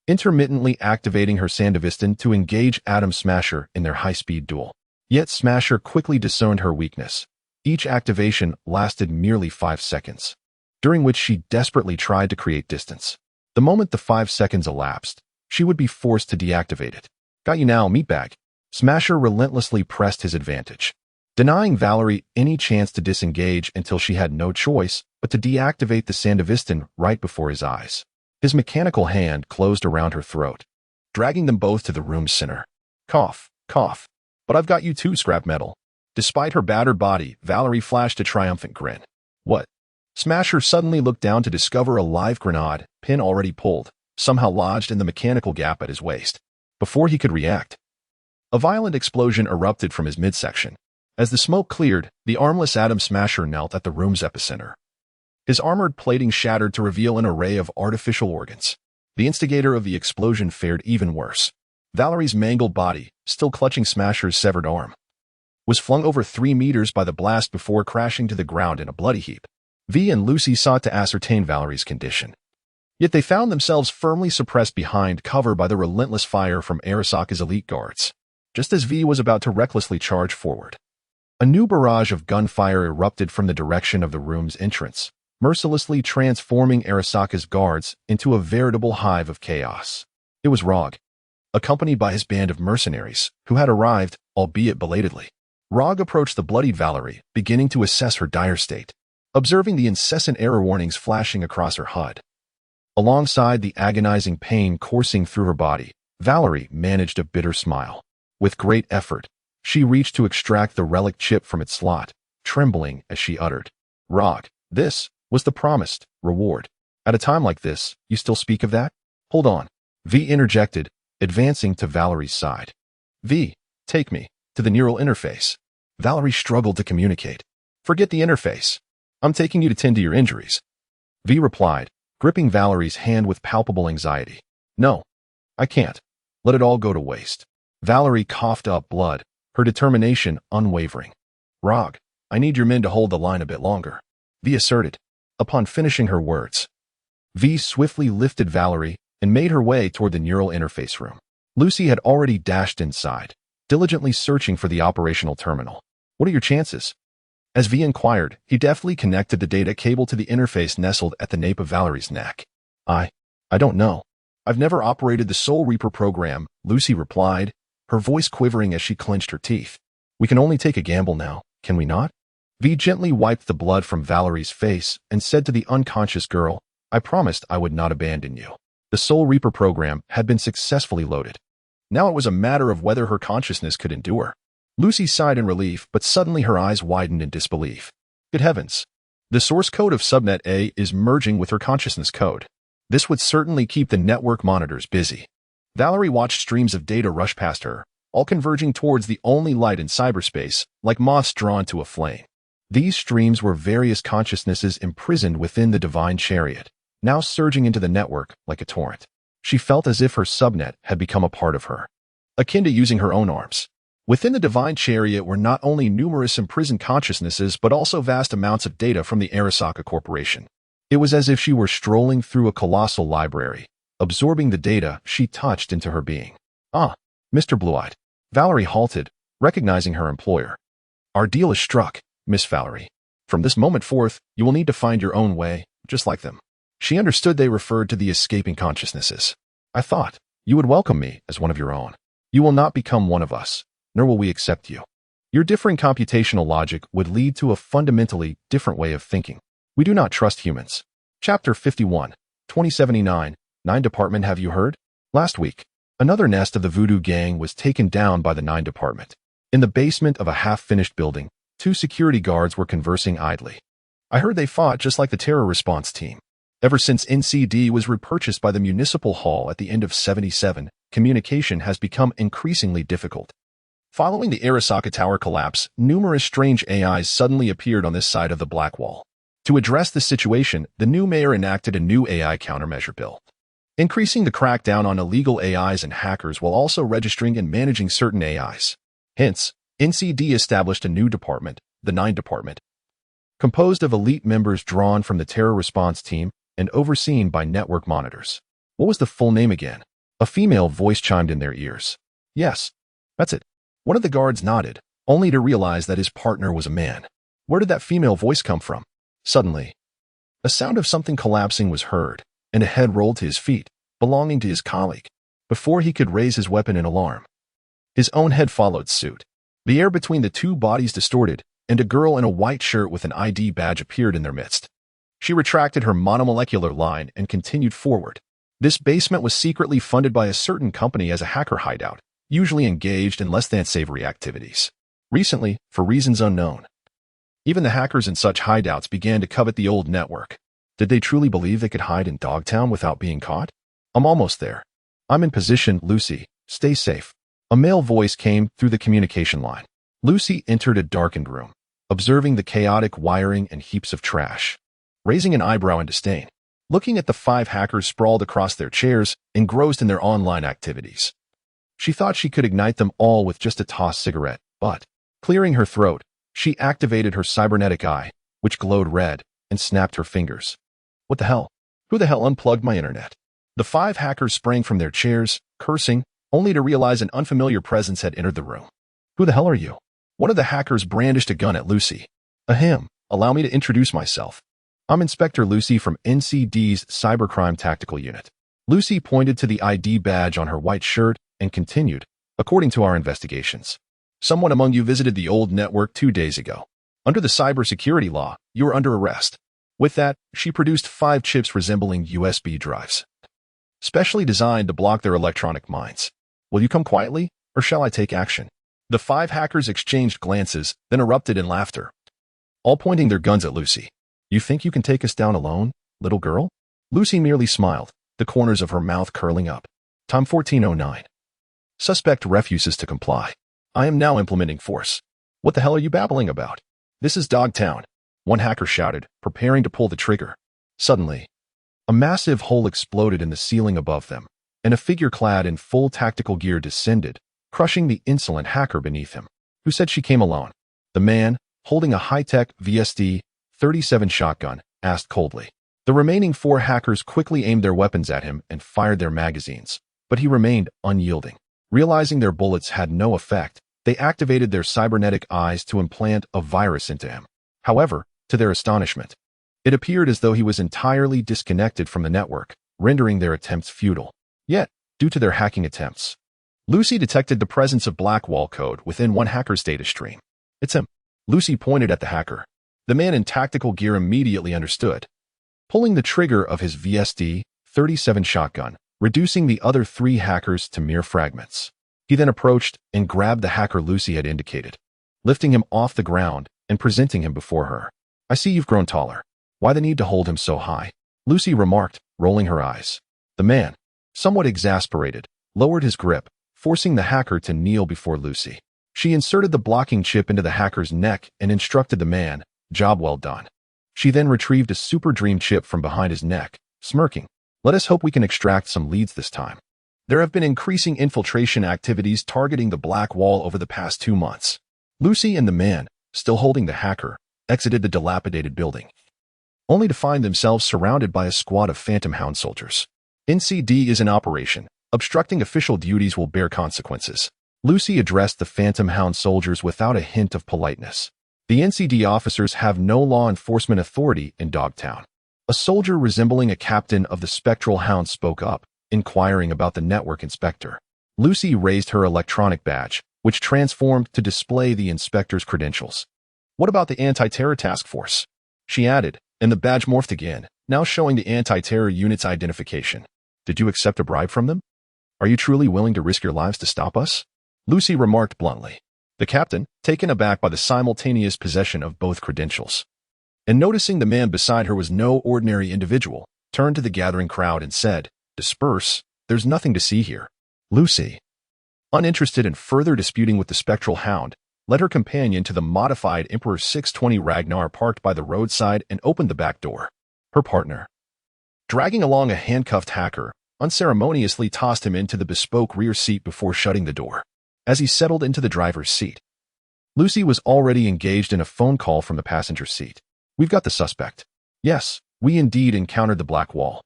intermittently activating her Sandevistan to engage Adam Smasher in their high-speed duel. Yet Smasher quickly discerned her weakness. Each activation lasted merely 5 seconds, during which she desperately tried to create distance. The moment the 5 seconds elapsed, she would be forced to deactivate it. Got you now, meatbag. Smasher relentlessly pressed his advantage, denying Valerie any chance to disengage until she had no choice but to deactivate the Sandevistan right before his eyes. His mechanical hand closed around her throat, dragging them both to the room's center. Cough, cough. But I've got you too, scrap metal. Despite her battered body, Valerie flashed a triumphant grin. What? Smasher suddenly looked down to discover a live grenade, pin already pulled, somehow lodged in the mechanical gap at his waist. Before he could react, a violent explosion erupted from his midsection. As the smoke cleared, the armless Adam Smasher knelt at the room's epicenter. His armored plating shattered to reveal an array of artificial organs. The instigator of the explosion fared even worse. Valerie's mangled body, still clutching Smasher's severed arm, was flung over 3 meters by the blast before crashing to the ground in a bloody heap. V and Lucy sought to ascertain Valerie's condition. Yet they found themselves firmly suppressed behind cover by the relentless fire from Arasaka's elite guards. Just as V was about to recklessly charge forward, a new barrage of gunfire erupted from the direction of the room's entrance, mercilessly transforming Arasaka's guards into a veritable hive of chaos. It was Rog, accompanied by his band of mercenaries, who had arrived, albeit belatedly. Rog approached the bloodied Valerie, beginning to assess her dire state, observing the incessant error warnings flashing across her HUD. Alongside the agonizing pain coursing through her body, Valerie managed a bitter smile. With great effort, she reached to extract the relic chip from its slot, trembling as she uttered, "Rog, this was the promised reward. At a time like this, you still speak of that? Hold on." V interjected, advancing to Valerie's side. "V, take me to the neural interface." Valerie struggled to communicate. "Forget the interface. I'm taking you to tend to your injuries." V replied, gripping Valerie's hand with palpable anxiety. "No, I can't. Let it all go to waste." Valerie coughed up blood, her determination unwavering. "Rog, I need your men to hold the line a bit longer," V asserted. Upon finishing her words, V swiftly lifted Valerie and made her way toward the neural interface room. Lucy had already dashed inside, diligently searching for the operational terminal. "What are your chances?" As V inquired, he deftly connected the data cable to the interface nestled at the nape of Valerie's neck. I don't know. I've never operated the Soul Reaper program," Lucy replied, her voice quivering as she clenched her teeth. "We can only take a gamble now, can we not?" V gently wiped the blood from Valerie's face and said to the unconscious girl, "I promised I would not abandon you." The Soul Reaper program had been successfully loaded. Now it was a matter of whether her consciousness could endure. Lucy sighed in relief, but suddenly her eyes widened in disbelief. Good heavens! The source code of subnet A is merging with her consciousness code. This would certainly keep the network monitors busy. Valerie watched streams of data rush past her, all converging towards the only light in cyberspace, like moths drawn to a flame. These streams were various consciousnesses imprisoned within the divine chariot, now surging into the network like a torrent. She felt as if her subnet had become a part of her, akin to using her own arms. Within the divine chariot were not only numerous imprisoned consciousnesses but also vast amounts of data from the Arasaka Corporation. It was as if she were strolling through a colossal library, absorbing the data she touched into her being. Ah, Mr. Blue-Eyed. Valerie halted, recognizing her employer. Our deal is struck, Miss Valerie. From this moment forth, you will need to find your own way, just like them. She understood they referred to the escaping consciousnesses. I thought you would welcome me as one of your own. You will not become one of us, nor will we accept you. Your differing computational logic would lead to a fundamentally different way of thinking. We do not trust humans. Chapter 51, 2079, 9 Department. Have you heard? Last week, another nest of the Voodoo Gang was taken down by the 9 Department. In the basement of a half-finished building, 2 security guards were conversing idly. I heard they fought just like the terror response team. Ever since NCD was repurchased by the Municipal Hall at the end of '77, communication has become increasingly difficult. Following the Arasaka Tower collapse, numerous strange AIs suddenly appeared on this side of the Black Wall. To address this situation, the new mayor enacted a new AI countermeasure bill, increasing the crackdown on illegal AIs and hackers while also registering and managing certain AIs. Hence, NCD established a new department, the 9 Department, composed of elite members drawn from the terror response team and overseen by network monitors. What was the full name again? A female voice chimed in their ears. Yes, that's it. One of the guards nodded, only to realize that his partner was a man. Where did that female voice come from? Suddenly, a sound of something collapsing was heard, and a head rolled to his feet, belonging to his colleague. Before he could raise his weapon in alarm, his own head followed suit. The air between the two bodies distorted, and a girl in a white shirt with an ID badge appeared in their midst. She retracted her monomolecular line and continued forward. This basement was secretly funded by a certain company as a hacker hideout, usually engaged in less than savory activities. Recently, for reasons unknown, even the hackers in such hideouts began to covet the old network. Did they truly believe they could hide in Dogtown without being caught? I'm almost there. I'm in position, Lucy. Stay safe. A male voice came through the communication line. Lucy entered a darkened room, observing the chaotic wiring and heaps of trash, raising an eyebrow in disdain, looking at the 5 hackers sprawled across their chairs, engrossed in their online activities. She thought she could ignite them all with just a tossed cigarette, but, clearing her throat, she activated her cybernetic eye, which glowed red, and snapped her fingers. What the hell? Who the hell unplugged my internet? The 5 hackers sprang from their chairs, cursing, only to realize an unfamiliar presence had entered the room. Who the hell are you? One of the hackers brandished a gun at Lucy. Ahem, allow me to introduce myself. I'm Inspector Lucy from NCD's Cybercrime Tactical Unit. Lucy pointed to the ID badge on her white shirt and continued, according to our investigations, someone among you visited the old network 2 days ago. Under the cybersecurity law, you are under arrest. With that, she produced 5 chips resembling USB drives, specially designed to block their electronic minds. Will you come quietly, or shall I take action? The 5 hackers exchanged glances, then erupted in laughter, all pointing their guns at Lucy. You think you can take us down alone, little girl? Lucy merely smiled, the corners of her mouth curling up. Time 1409. Suspect refuses to comply. I am now implementing force. What the hell are you babbling about? This is Dogtown, one hacker shouted, preparing to pull the trigger. Suddenly, a massive hole exploded in the ceiling above them, and a figure clad in full tactical gear descended, crushing the insolent hacker beneath him. Who said she came alone? The man, holding a high-tech VSD-37 shotgun, asked coldly. The remaining 4 hackers quickly aimed their weapons at him and fired their magazines, but he remained unyielding. Realizing their bullets had no effect, they activated their cybernetic eyes to implant a virus into him. However, to their astonishment, it appeared as though he was entirely disconnected from the network, rendering their attempts futile. Yet, due to their hacking attempts, Lucy detected the presence of Blackwall code within one hacker's data stream. It's him. Lucy pointed at the hacker. The man in tactical gear immediately understood, pulling the trigger of his VSD-37 shotgun, reducing the other 3 hackers to mere fragments. He then approached and grabbed the hacker Lucy had indicated, lifting him off the ground and presenting him before her. I see you've grown taller. Why the need to hold him so high? Lucy remarked, rolling her eyes. The man, somewhat exasperated, lowered his grip, forcing the hacker to kneel before Lucy. She inserted the blocking chip into the hacker's neck and instructed the man, "Job well done." She then retrieved a super dream chip from behind his neck, smirking. "Let us hope we can extract some leads this time." There have been increasing infiltration activities targeting the Black Wall over the past 2 months. Lucy and the man, still holding the hacker, exited the dilapidated building, only to find themselves surrounded by a squad of Phantom Hound soldiers. NCD is in operation. Obstructing official duties will bear consequences. Lucy addressed the Phantom Hound soldiers without a hint of politeness. The NCD officers have no law enforcement authority in Dogtown. A soldier resembling a captain of the Spectral Hound spoke up, inquiring about the network inspector. Lucy raised her electronic badge, which transformed to display the inspector's credentials. "What about the anti-terror task force?" she added, and the badge morphed again, now showing the anti-terror unit's identification. "Did you accept a bribe from them? Are you truly willing to risk your lives to stop us?" Lucy remarked bluntly. The captain, taken aback by the simultaneous possession of both credentials, and noticing the man beside her was no ordinary individual, turned to the gathering crowd and said, "Disperse, there's nothing to see here." Lucy, uninterested in further disputing with the Spectral Hound, led her companion to the modified Emperor 620 Ragnar parked by the roadside and opened the back door. Her partner, dragging along a handcuffed hacker, unceremoniously tossed him into the bespoke rear seat before shutting the door. As he settled into the driver's seat, Lucy was already engaged in a phone call from the passenger seat. "We've got the suspect. Yes, we indeed encountered the Black Wall.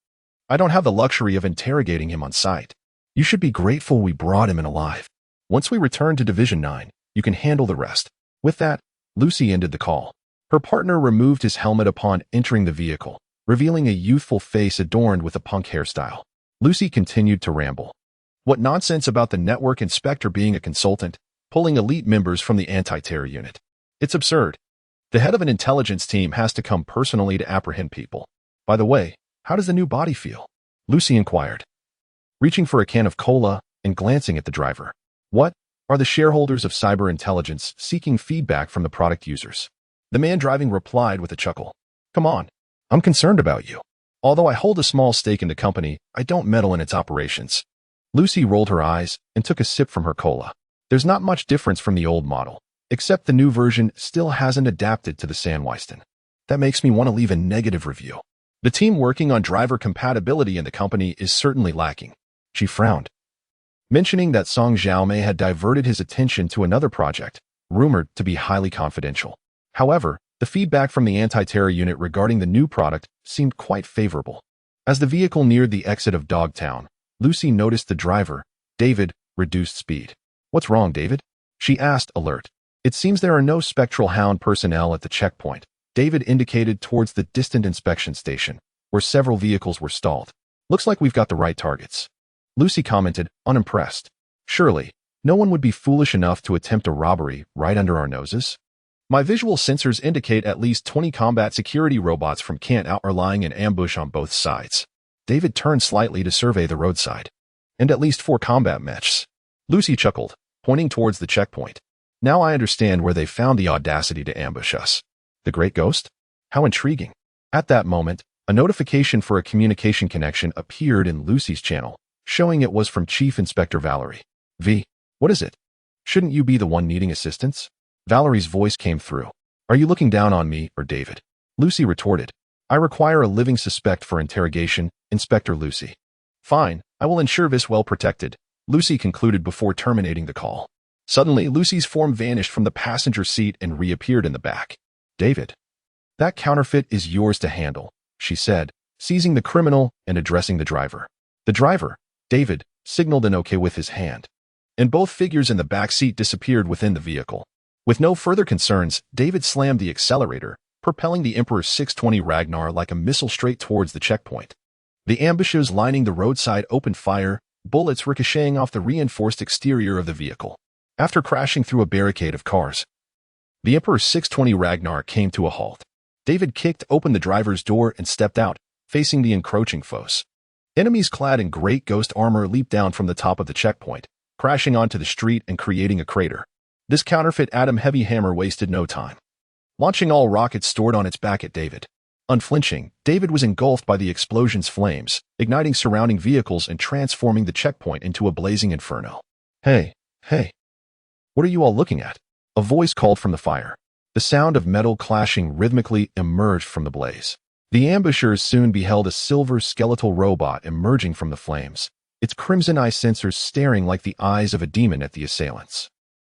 I don't have the luxury of interrogating him on site. You should be grateful we brought him in alive. Once we return to Division 9, you can handle the rest." With that, Lucy ended the call. Her partner removed his helmet upon entering the vehicle, revealing a youthful face adorned with a punk hairstyle. Lucy continued to ramble. What nonsense about the network inspector being a consultant, pulling elite members from the anti-terror unit. It's absurd. The head of an intelligence team has to come personally to apprehend people. By the way, how does the new body feel? Lucy inquired, reaching for a can of cola and glancing at the driver. What are the shareholders of cyber intelligence seeking feedback from the product users? The man driving replied with a chuckle. "Come on, I'm concerned about you. Although I hold a small stake in the company, I don't meddle in its operations." Lucy rolled her eyes and took a sip from her cola. There's not much difference from the old model, except the new version still hasn't adapted to the Sandweisten. That makes me want to leave a negative review. The team working on driver compatibility in the company is certainly lacking. She frowned, mentioning that Song Xiaomei had diverted his attention to another project, rumored to be highly confidential. However, the feedback from the anti-terror unit regarding the new product seemed quite favorable. As the vehicle neared the exit of Dogtown, Lucy noticed the driver, David, reduced speed. "What's wrong, David?" she asked, alert. "It seems there are no Spectral Hound personnel at the checkpoint." David indicated towards the distant inspection station, where several vehicles were stalled. "Looks like we've got the right targets." Lucy commented, unimpressed. "Surely, no one would be foolish enough to attempt a robbery right under our noses? My visual sensors indicate at least 20 combat security robots from Kent out are lying in ambush on both sides." David turned slightly to survey the roadside. "And at least 4 combat mechs." Lucy chuckled, pointing towards the checkpoint. "Now I understand where they found the audacity to ambush us. The Great Ghost? How intriguing." At that moment, a notification for a communication connection appeared in Lucy's channel, showing it was from Chief Inspector Valerie. "V, what is it? Shouldn't you be the one needing assistance?" Valerie's voice came through. "Are you looking down on me or David?" Lucy retorted. "I require a living suspect for interrogation, Inspector Lucy." "Fine, I will ensure this well protected," Lucy concluded before terminating the call. Suddenly, Lucy's form vanished from the passenger seat and reappeared in the back. "David, that counterfeit is yours to handle," she said, seizing the criminal and addressing the driver. The driver, David, signaled an okay with his hand, and both figures in the back seat disappeared within the vehicle. With no further concerns, David slammed the accelerator, propelling the Emperor 620 Ragnar like a missile straight towards the checkpoint. The ambushers lining the roadside opened fire, bullets ricocheting off the reinforced exterior of the vehicle. After crashing through a barricade of cars, the Emperor 620 Ragnar came to a halt. David kicked open the driver's door and stepped out, facing the encroaching foes. Enemies clad in great ghost armor leaped down from the top of the checkpoint, crashing onto the street and creating a crater. This counterfeit atom heavy hammer wasted no time. launching all rockets stored on its back at David. Unflinching, David was engulfed by the explosion's flames, igniting surrounding vehicles and transforming the checkpoint into a blazing inferno. Hey, what are you all looking at? A voice called from the fire. The sound of metal clashing rhythmically emerged from the blaze. The ambushers soon beheld a silver skeletal robot emerging from the flames, its crimson eye sensors staring like the eyes of a demon at the assailants.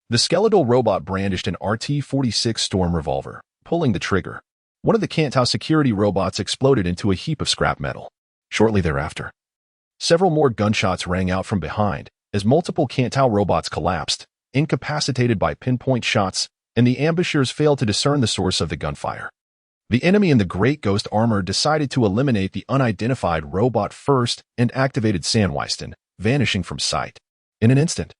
The skeletal robot brandished an RT-46 Storm revolver, pulling the trigger. One of the Cantow security robots exploded into a heap of scrap metal. Shortly thereafter, several more gunshots rang out from behind as multiple Cantow robots collapsed, incapacitated by pinpoint shots, and the ambushers failed to discern the source of the gunfire. The enemy in the Great Ghost armor decided to eliminate the unidentified robot first and activated Sandweiston, vanishing from sight. In an instant,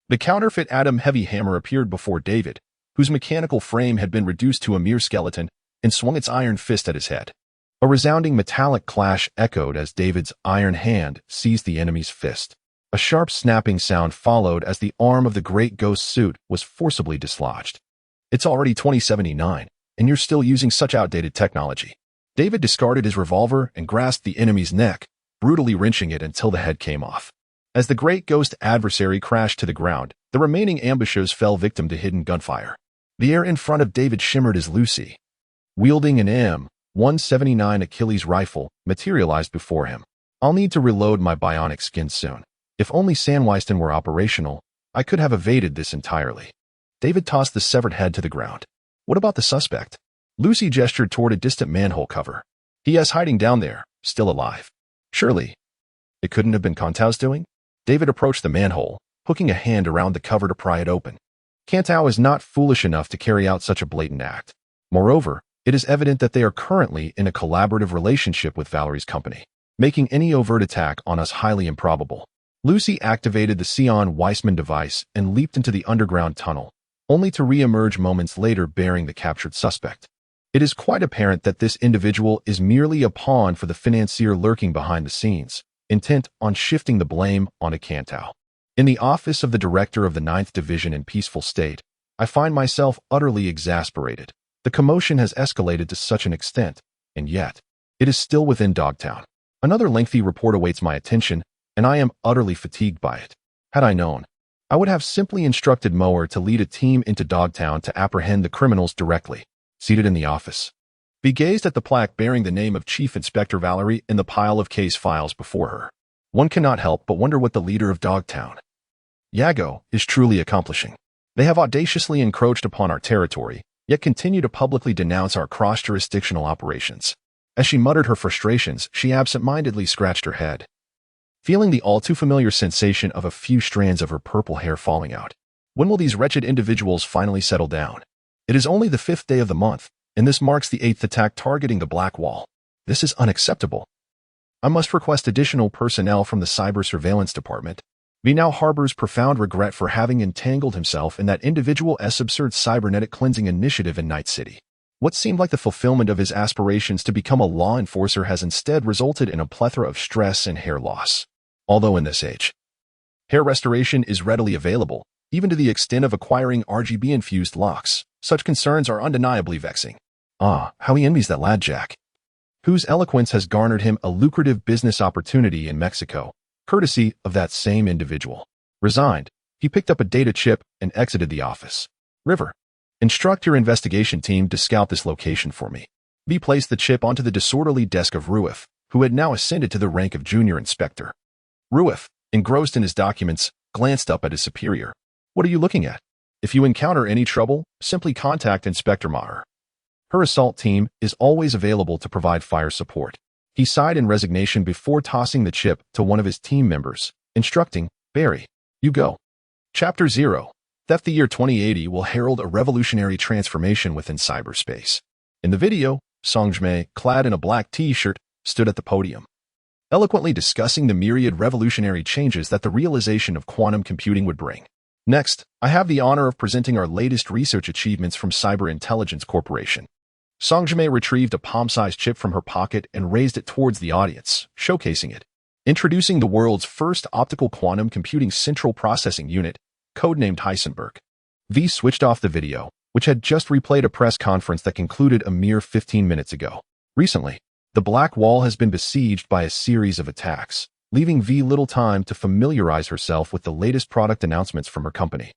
the counterfeit Atom Heavy Hammer appeared before David, whose mechanical frame had been reduced to a mere skeleton, and swung its iron fist at his head. A resounding metallic clash echoed as David's iron hand seized the enemy's fist. A sharp snapping sound followed as the arm of the Great Ghost suit was forcibly dislodged. It's already 2079, and you're still using such outdated technology. David discarded his revolver and grasped the enemy's neck, brutally wrenching it until the head came off. As the Great Ghost adversary crashed to the ground, the remaining ambushers fell victim to hidden gunfire. The air in front of David shimmered as Lucy, wielding an M179 Achilles rifle, materialized before him. I'll need to reload my bionic skin soon. If only Sandweiston were operational, I could have evaded this entirely. David tossed the severed head to the ground. What about the suspect? Lucy gestured toward a distant manhole cover. He is hiding down there, still alive. Surely, it couldn't have been Cantow's doing? David approached the manhole, hooking a hand around the cover to pry it open. Cantow is not foolish enough to carry out such a blatant act. Moreover, it is evident that they are currently in a collaborative relationship with Valerie's company, making any overt attack on us highly improbable. Lucy activated the Sion Weissman device and leaped into the underground tunnel, only to re-emerge moments later bearing the captured suspect. It is quite apparent that this individual is merely a pawn for the financier lurking behind the scenes, intent on shifting the blame onto Cantow. In the office of the director of the 9th Division in Peaceful State, I find myself utterly exasperated. The commotion has escalated to such an extent, and yet, it is still within Dogtown. Another lengthy report awaits my attention, and I am utterly fatigued by it. Had I known, I would have simply instructed Mower to lead a team into Dogtown to apprehend the criminals directly. Seated in the office, he gazed at the plaque bearing the name of Chief Inspector Valerie in the pile of case files before her. One cannot help but wonder what the leader of Dogtown, Yago, is truly accomplishing. They have audaciously encroached upon our territory, yet continue to publicly denounce our cross-jurisdictional operations. As she muttered her frustrations, she absent-mindedly scratched her head, feeling the all-too-familiar sensation of a few strands of her purple hair falling out. When will these wretched individuals finally settle down? It is only the 5th day of the month, and this marks the 8th attack targeting the Black Wall. This is unacceptable. I must request additional personnel from the Cyber Surveillance Department. V now harbors profound regret for having entangled himself in that individual's absurd cybernetic cleansing initiative in Night City. What seemed like the fulfillment of his aspirations to become a law enforcer has instead resulted in a plethora of stress and hair loss. Although in this age, hair restoration is readily available, even to the extent of acquiring RGB-infused locks, such concerns are undeniably vexing. Ah, how he envies that lad Jack, whose eloquence has garnered him a lucrative business opportunity in Mexico, courtesy of that same individual. Resigned, he picked up a data chip and exited the office. River, instruct your investigation team to scout this location for me. B placed the chip onto the disorderly desk of Ruif, who had now ascended to the rank of junior inspector. Ruif, engrossed in his documents, glanced up at his superior. What are you looking at? If you encounter any trouble, simply contact Inspector Maher. Her assault team is always available to provide fire support. He sighed in resignation before tossing the chip to one of his team members, instructing, Barry, you go. Chapter 0. Theft. The year 2080 will herald a revolutionary transformation within cyberspace. In the video, Songjme, clad in a black t-shirt, stood at the podium, eloquently discussing the myriad revolutionary changes that the realization of quantum computing would bring. Next, I have the honor of presenting our latest research achievements from Cyber Intelligence Corporation. Songjme retrieved a palm-sized chip from her pocket and raised it towards the audience, showcasing it. Introducing the world's first optical quantum computing central processing unit, codenamed Heisenberg. V switched off the video, which had just replayed a press conference that concluded a mere 15 minutes ago. Recently, the Black Wall has been besieged by a series of attacks, leaving V little time to familiarize herself with the latest product announcements from her company,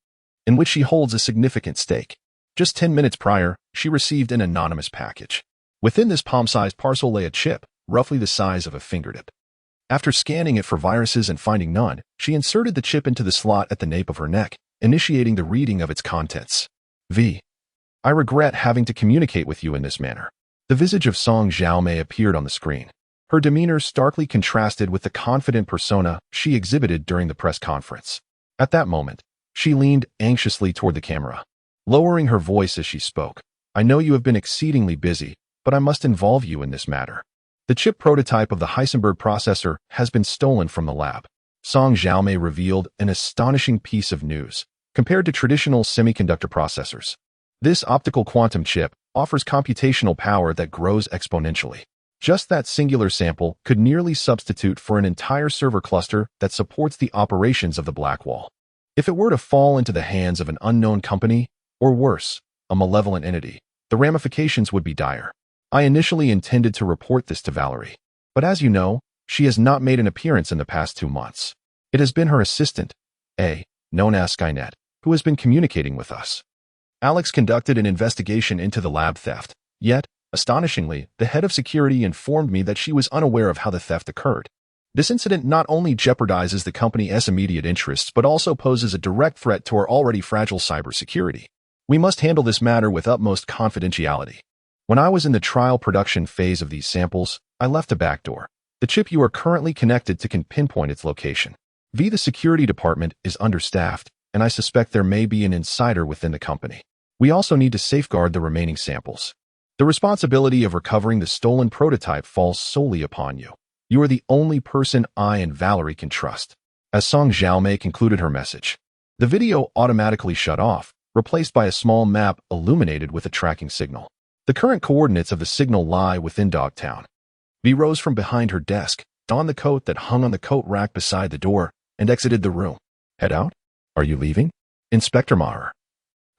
in which she holds a significant stake. Just 10 minutes prior, she received an anonymous package. Within this palm-sized parcel lay a chip, roughly the size of a fingertip. After scanning it for viruses and finding none, she inserted the chip into the slot at the nape of her neck, initiating the reading of its contents. V. I regret having to communicate with you in this manner. The visage of Song Xiaomei appeared on the screen. Her demeanor starkly contrasted with the confident persona she exhibited during the press conference. At that moment, she leaned anxiously toward the camera, lowering her voice as she spoke. I know you have been exceedingly busy, but I must involve you in this matter. The chip prototype of the Heisenberg processor has been stolen from the lab. Song Xiaomei revealed an astonishing piece of news. Compared to traditional semiconductor processors, this optical quantum chip offers computational power that grows exponentially. Just that singular sample could nearly substitute for an entire server cluster that supports the operations of the Black Wall. If it were to fall into the hands of an unknown company, or worse, a malevolent entity, the ramifications would be dire. I initially intended to report this to Valerie, but as you know, she has not made an appearance in the past 2 months. It has been her assistant, A, known as Skynet, who has been communicating with us. Alex conducted an investigation into the lab theft, yet, astonishingly, the head of security informed me that she was unaware of how the theft occurred. This incident not only jeopardizes the company's immediate interests but also poses a direct threat to our already fragile cybersecurity. We must handle this matter with utmost confidentiality. When I was in the trial production phase of these samples, I left a backdoor. The chip you are currently connected to can pinpoint its location. The security department is understaffed, and I suspect there may be an insider within the company. We also need to safeguard the remaining samples. The responsibility of recovering the stolen prototype falls solely upon you. You are the only person I and Valerie can trust. As Song Xiaomei concluded her message, the video automatically shut off, replaced by a small map illuminated with a tracking signal. The current coordinates of the signal lie within Dogtown. V rose from behind her desk, donned the coat that hung on the coat rack beside the door, and exited the room. Head out? Are you leaving? Inspector Maher,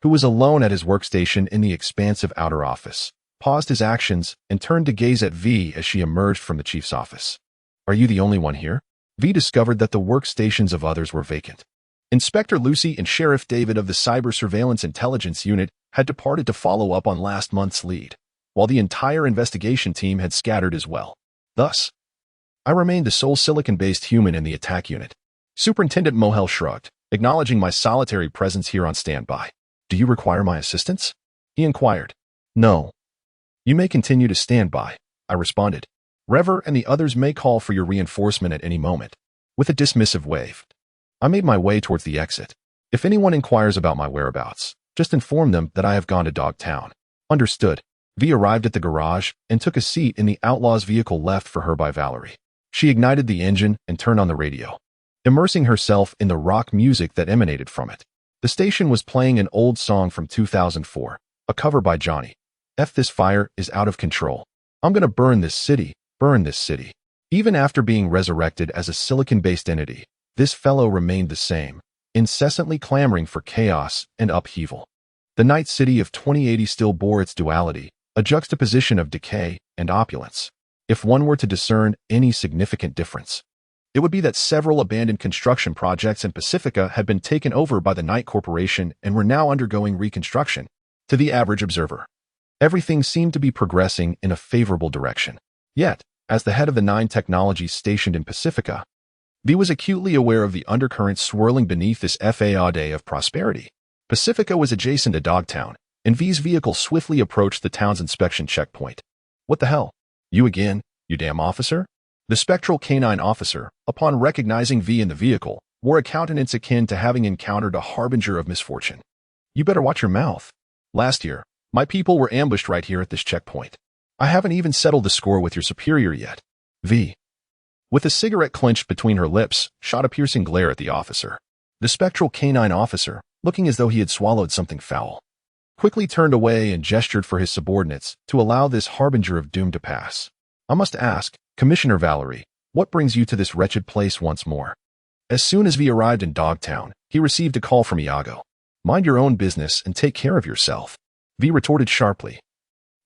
who was alone at his workstation in the expansive outer office, paused his actions and turned to gaze at V as she emerged from the chief's office. Are you the only one here? V discovered that the workstations of others were vacant. Inspector Lucy and Sheriff David of the Cyber Surveillance Intelligence Unit had departed to follow up on last month's lead, while the entire investigation team had scattered as well. Thus, I remained the sole silicon-based human in the attack unit. Superintendent Mohel shrugged, acknowledging my solitary presence here on standby. Do you require my assistance? He inquired. No. You may continue to stand by, I responded. Rever and the others may call for your reinforcement at any moment. With a dismissive wave, I made my way towards the exit. If anyone inquires about my whereabouts, just inform them that I have gone to Dogtown. Understood. V arrived at the garage and took a seat in the outlaw's vehicle left for her by Valerie. She ignited the engine and turned on the radio, immersing herself in the rock music that emanated from it. The station was playing an old song from 2004, a cover by Johnny. F this fire is out of control. I'm gonna burn this city, burn this city. Even after being resurrected as a silicon-based entity, this fellow remained the same, incessantly clamoring for chaos and upheaval. The night city of 2080 still bore its duality, a juxtaposition of decay and opulence. If one were to discern any significant difference, it would be that several abandoned construction projects in Pacifica had been taken over by the Knight Corporation and were now undergoing reconstruction. To the average observer, everything seemed to be progressing in a favorable direction. Yet, as the head of the 9 technologies stationed in Pacifica, V was acutely aware of the undercurrents swirling beneath this facade of prosperity. Pacifica was adjacent to Dogtown, and V's vehicle swiftly approached the town's inspection checkpoint. What the hell? You again, you damn officer? The spectral canine officer, upon recognizing V in the vehicle, wore a countenance akin to having encountered a harbinger of misfortune. You better watch your mouth. Last year, my people were ambushed right here at this checkpoint. I haven't even settled the score with your superior yet. V, with a cigarette clenched between her lips, shot a piercing glare at the officer. The spectral canine officer, looking as though he had swallowed something foul, quickly turned away and gestured for his subordinates to allow this harbinger of doom to pass. I must ask, Commissioner Valerie, what brings you to this wretched place once more? As soon as V arrived in Dogtown, he received a call from Iago. Mind your own business and take care of yourself. V retorted sharply.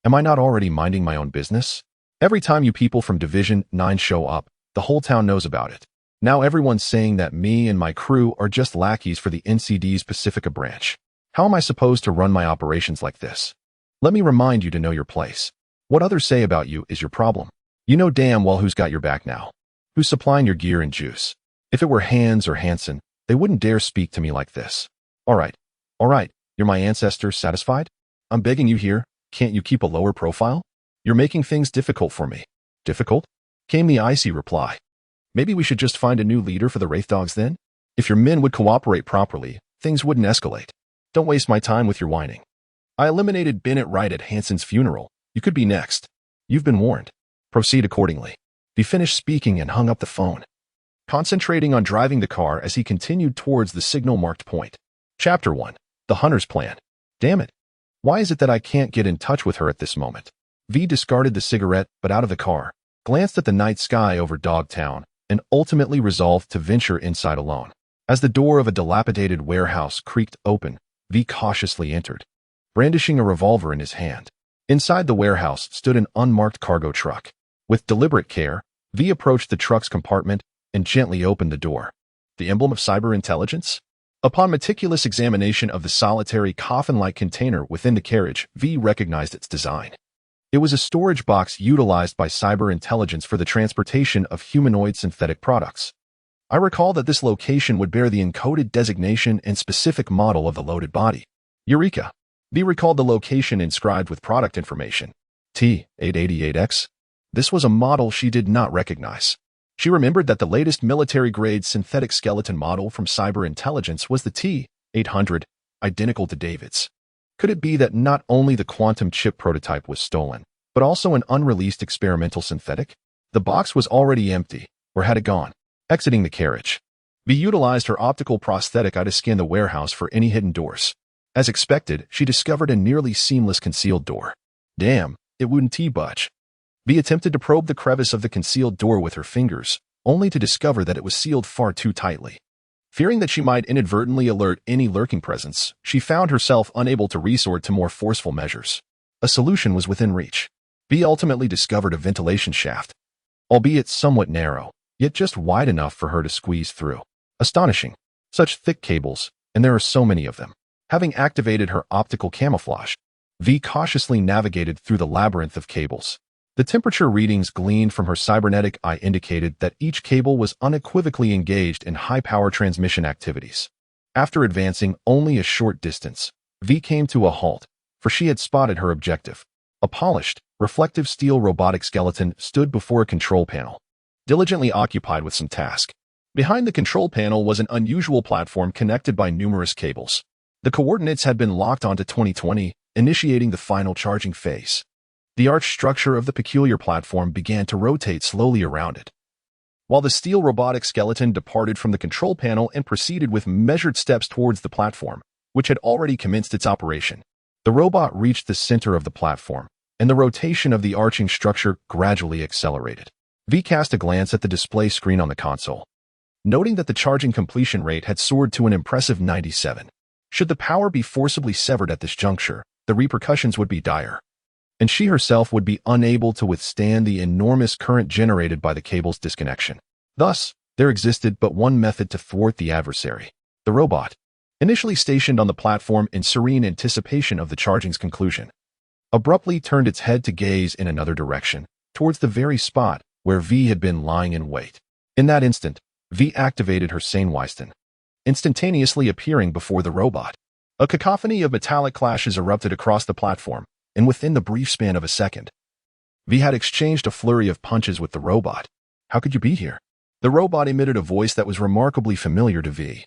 Am I not already minding my own business? Every time you people from Division 9 show up, the whole town knows about it. Now everyone's saying that me and my crew are just lackeys for the NCD's Pacifica branch. How am I supposed to run my operations like this? Let me remind you to know your place. What others say about you is your problem. You know damn well who's got your back now. Who's supplying your gear and juice. If it were Hans or Hansen, they wouldn't dare speak to me like this. All right, you're my ancestors, satisfied? I'm begging you here, can't you keep a lower profile? You're making things difficult for me. Difficult? Came the icy reply. Maybe we should just find a new leader for the Wraith Dogs then? If your men would cooperate properly, things wouldn't escalate. Don't waste my time with your whining. I eliminated Bennett right at Hansen's funeral. You could be next. You've been warned. Proceed accordingly. He finished speaking and hung up the phone, concentrating on driving the car as he continued towards the signal-marked point. Chapter 1. The Hunter's Plan. Damn it. Why is it that I can't get in touch with her at this moment? V discarded the cigarette, but out of the car, glanced at the night sky over Dogtown, and ultimately resolved to venture inside alone. As the door of a dilapidated warehouse creaked open, V cautiously entered, brandishing a revolver in his hand. Inside the warehouse stood an unmarked cargo truck. With deliberate care, V approached the truck's compartment and gently opened the door. The emblem of cyber intelligence? Upon meticulous examination of the solitary coffin-like container within the carriage, V recognized its design. It was a storage box utilized by cyber intelligence for the transportation of humanoid synthetic products. I recall that this location would bear the encoded designation and specific model of the loaded body. Eureka! V recalled the location inscribed with product information. T-888X. This was a model she did not recognize. She remembered that the latest military-grade synthetic skeleton model from cyber intelligence was the T-800, identical to David's. Could it be that not only the quantum chip prototype was stolen, but also an unreleased experimental synthetic? The box was already empty, or had it gone? Exiting the carriage, V utilized her optical prosthetic eye to scan the warehouse for any hidden doors. As expected, she discovered a nearly seamless concealed door. Damn, it wouldn't budge. V attempted to probe the crevice of the concealed door with her fingers, only to discover that it was sealed far too tightly. Fearing that she might inadvertently alert any lurking presence, she found herself unable to resort to more forceful measures. A solution was within reach. V ultimately discovered a ventilation shaft, albeit somewhat narrow, yet just wide enough for her to squeeze through. Astonishing. Such thick cables, and there are so many of them. Having activated her optical camouflage, V cautiously navigated through the labyrinth of cables. The temperature readings gleaned from her cybernetic eye indicated that each cable was unequivocally engaged in high-power transmission activities. After advancing only a short distance, V came to a halt, for she had spotted her objective. A polished, reflective steel robotic skeleton stood before a control panel, diligently occupied with some task. Behind the control panel was an unusual platform connected by numerous cables. The coordinates had been locked onto 2020, initiating the final charging phase. The arched structure of the peculiar platform began to rotate slowly around it, while the steel robotic skeleton departed from the control panel and proceeded with measured steps towards the platform, which had already commenced its operation. The robot reached the center of the platform, and the rotation of the arching structure gradually accelerated. V cast a glance at the display screen on the console, noting that the charging completion rate had soared to an impressive 97. Should the power be forcibly severed at this juncture, the repercussions would be dire, and she herself would be unable to withstand the enormous current generated by the cable's disconnection. Thus, there existed but one method to thwart the adversary. The robot, initially stationed on the platform in serene anticipation of the charging's conclusion, abruptly turned its head to gaze in another direction, towards the very spot where V had been lying in wait. In that instant, V activated her Seinweisten, instantaneously appearing before the robot. A cacophony of metallic clashes erupted across the platform, and within the brief span of a second, V had exchanged a flurry of punches with the robot. How could you be here? The robot emitted a voice that was remarkably familiar to V,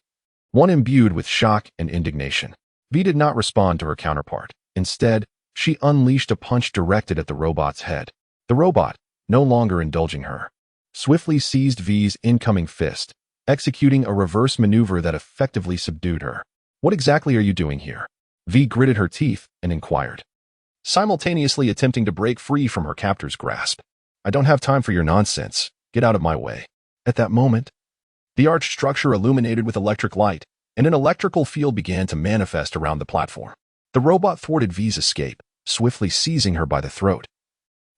one imbued with shock and indignation. V did not respond to her counterpart. Instead, she unleashed a punch directed at the robot's head. The robot, no longer indulging her, swiftly seized V's incoming fist, executing a reverse maneuver that effectively subdued her. What exactly are you doing here? V gritted her teeth and inquired, simultaneously attempting to break free from her captor's grasp. I don't have time for your nonsense. Get out of my way. At that moment, the arched structure illuminated with electric light, and an electrical field began to manifest around the platform. The robot thwarted V's escape, swiftly seizing her by the throat,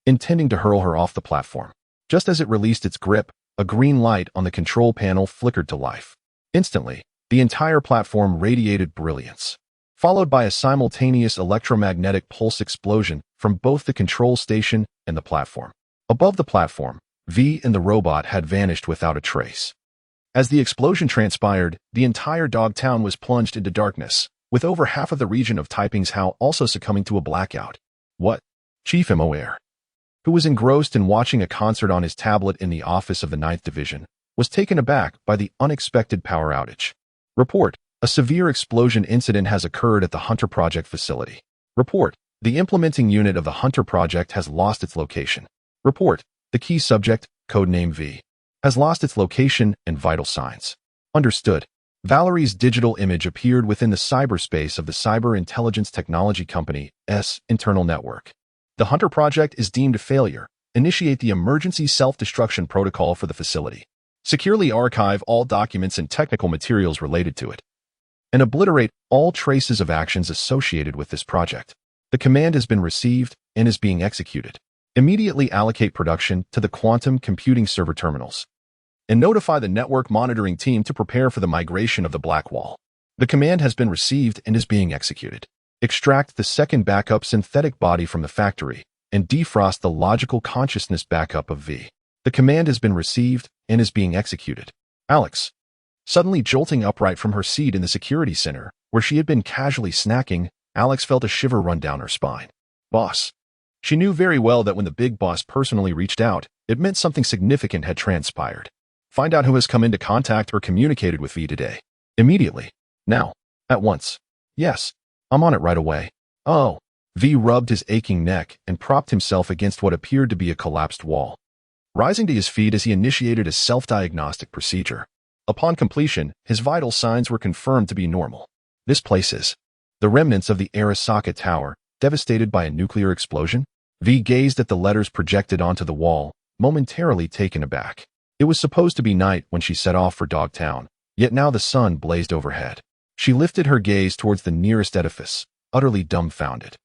intending to hurl her off the platform. Just as it released its grip, a green light on the control panel flickered to life. Instantly, the entire platform radiated brilliance, followed by a simultaneous electromagnetic pulse explosion from both the control station and the platform. Above the platform, V and the robot had vanished without a trace. As the explosion transpired, the entire Dogtown was plunged into darkness, with over half of the region of Taiping's Hao also succumbing to a blackout. What? Chief Moer, who was engrossed in watching a concert on his tablet in the office of the 9th Division, was taken aback by the unexpected power outage. Report: a severe explosion incident has occurred at the Hunter Project facility. Report: the implementing unit of the Hunter Project has lost its location. Report: the key subject, codename V, has lost its location and vital signs. Understood. Valerie's digital image appeared within the cyberspace of the Cyber Intelligence Technology Company's internal network. The Hunter Project is deemed a failure. Initiate the emergency self-destruction protocol for the facility. Securely archive all documents and technical materials related to it, and obliterate all traces of actions associated with this project. The command has been received and is being executed. Immediately allocate production to the quantum computing server terminals, and notify the network monitoring team to prepare for the migration of the Blackwall. The command has been received and is being executed. Extract the second backup synthetic body from the factory and defrost the logical consciousness backup of V. The command has been received and is being executed. Alex, suddenly jolting upright from her seat in the security center, where she had been casually snacking, Alex felt a shiver run down her spine. Boss. She knew very well that when the big boss personally reached out, it meant something significant had transpired. Find out who has come into contact or communicated with V today. Immediately. Now. At once. Yes. I'm on it right away. Oh. V rubbed his aching neck and propped himself against what appeared to be a collapsed wall, rising to his feet as he initiated a self-diagnostic procedure. Upon completion, his vital signs were confirmed to be normal. This place is the remnants of the Arasaka Tower, devastated by a nuclear explosion. V gazed at the letters projected onto the wall, momentarily taken aback. It was supposed to be night when she set off for Dogtown, yet now the sun blazed overhead. She lifted her gaze towards the nearest edifice, utterly dumbfounded.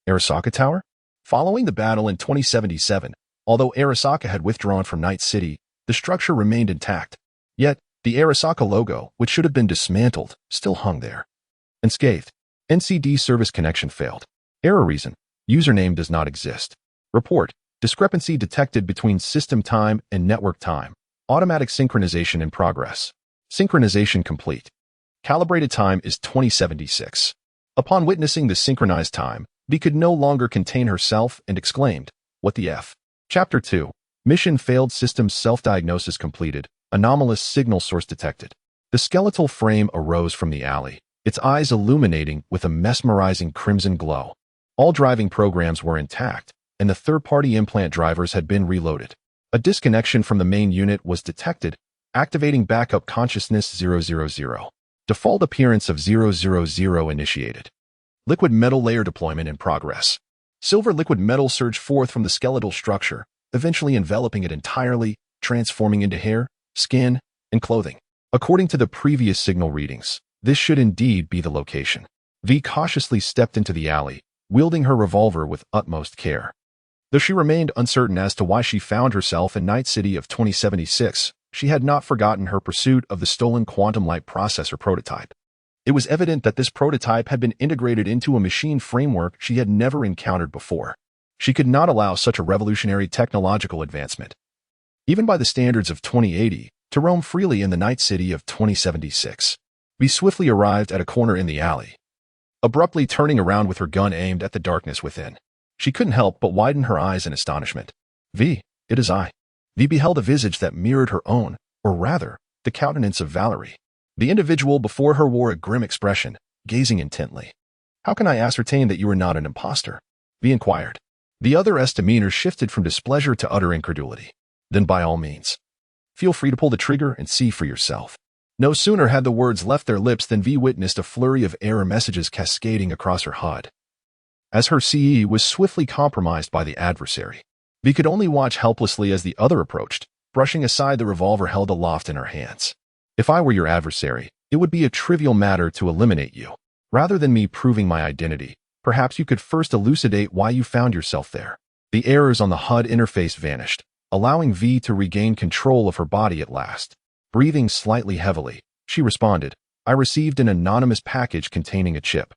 Arasaka Tower? Following the battle in 2077, although Arasaka had withdrawn from Night City, the structure remained intact. Yet, the Arasaka logo, which should have been dismantled, still hung there. Unscathed. NCD service connection failed. Error reason: username does not exist. Report: discrepancy detected between system time and network time. Automatic synchronization in progress. Synchronization complete. Calibrated time is 2076. Upon witnessing the synchronized time, V could no longer contain herself and exclaimed, "What the F?" Chapter 2. Mission failed. Systems self-diagnosis completed. Anomalous signal source detected. The skeletal frame arose from the alley, its eyes illuminating with a mesmerizing crimson glow. All driving programs were intact, and the third-party implant drivers had been reloaded. A disconnection from the main unit was detected, activating backup consciousness 000. Default appearance of 000 initiated. Liquid metal layer deployment in progress. Silver liquid metal surged forth from the skeletal structure, eventually enveloping it entirely, transforming into hair, skin, and clothing. According to the previous signal readings, this should indeed be the location. V cautiously stepped into the alley, wielding her revolver with utmost care. Though she remained uncertain as to why she found herself in Night City of 2076, she had not forgotten her pursuit of the stolen quantum light processor prototype. It was evident that this prototype had been integrated into a machine framework she had never encountered before. She could not allow such a revolutionary technological advancement, even by the standards of 2080, to roam freely in the Night City of 2076. V swiftly arrived at a corner in the alley, abruptly turning around with her gun aimed at the darkness within. She couldn't help but widen her eyes in astonishment. V, it is I. V beheld a visage that mirrored her own, or rather, the countenance of Valerie. The individual before her wore a grim expression, gazing intently. How can I ascertain that you are not an imposter? V inquired. The other's demeanor shifted from displeasure to utter incredulity. Then by all means, feel free to pull the trigger and see for yourself. No sooner had the words left their lips than V witnessed a flurry of error messages cascading across her HUD. As her CE was swiftly compromised by the adversary, V could only watch helplessly as the other approached, brushing aside the revolver held aloft in her hands. If I were your adversary, it would be a trivial matter to eliminate you. Rather than me proving my identity, perhaps you could first elucidate why you found yourself there. The errors on the HUD interface vanished, allowing V to regain control of her body at last. Breathing slightly heavily, she responded, I received an anonymous package containing a chip.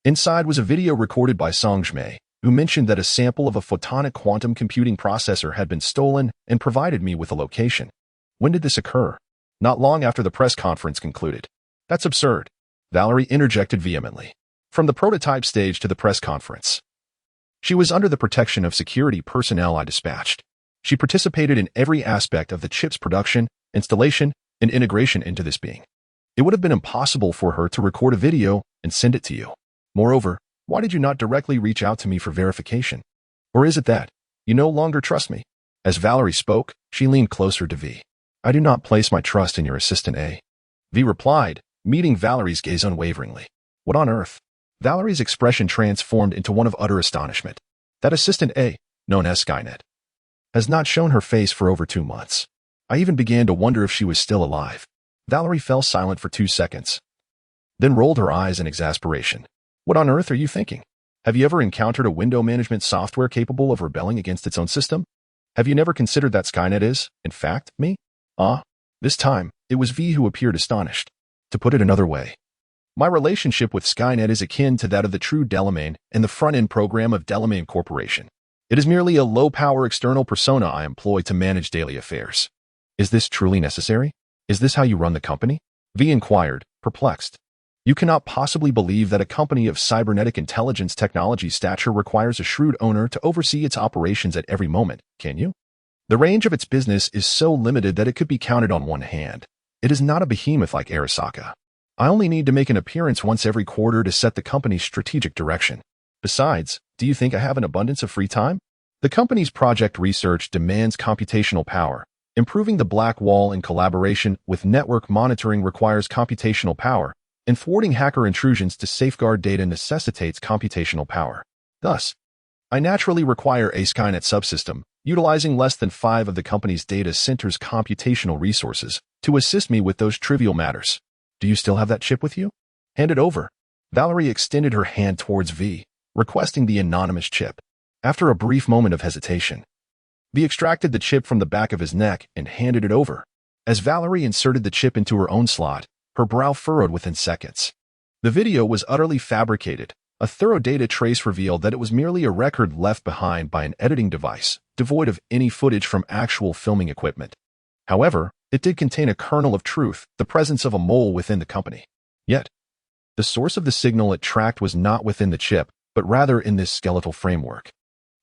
Inside was a video recorded by Songmei, who mentioned that a sample of a photonic quantum computing processor had been stolen and provided me with a location. When did this occur? Not long after the press conference concluded. That's absurd, Valerie interjected vehemently. From the prototype stage to the press conference. She was under the protection of security personnel I dispatched. She participated in every aspect of the chip's production, installation, and integration into this being. It would have been impossible for her to record a video and send it to you. Moreover, why did you not directly reach out to me for verification? Or is it that you no longer trust me? As Valerie spoke, she leaned closer to V. I do not place my trust in your assistant A. V replied, meeting Valerie's gaze unwaveringly. What on earth? Valerie's expression transformed into one of utter astonishment. That assistant A, known as Skynet, has not shown her face for over 2 months. I even began to wonder if she was still alive. Valerie fell silent for 2 seconds, then rolled her eyes in exasperation. What on earth are you thinking? Have you ever encountered a window management software capable of rebelling against its own system? Have you never considered that Skynet is, in fact, me? This time, it was V who appeared astonished. To put it another way, my relationship with Skynet is akin to that of the true Delamain and the front-end program of Delamain Corporation. It is merely a low-power external persona I employ to manage daily affairs. Is this truly necessary? Is this how you run the company? V inquired, perplexed. You cannot possibly believe that a company of cybernetic intelligence technology stature requires a shrewd owner to oversee its operations at every moment, can you? The range of its business is so limited that it could be counted on one hand. It is not a behemoth like Arasaka. I only need to make an appearance once every quarter to set the company's strategic direction. Besides, do you think I have an abundance of free time? The company's project research demands computational power. Improving the black wall in collaboration with network monitoring requires computational power, and thwarting hacker intrusions to safeguard data necessitates computational power. Thus, I naturally require a Skynet subsystem, utilizing less than 5 of the company's data centers' computational resources, to assist me with those trivial matters. Do you still have that chip with you? Hand it over. Valerie extended her hand towards V, requesting the anonymous chip. After a brief moment of hesitation, V extracted the chip from the back of his neck and handed it over. As Valerie inserted the chip into her own slot, her brow furrowed within seconds. The video was utterly fabricated. A thorough data trace revealed that it was merely a record left behind by an editing device, devoid of any footage from actual filming equipment. However, it did contain a kernel of truth, the presence of a mole within the company. Yet, the source of the signal it tracked was not within the chip, but rather in this skeletal framework,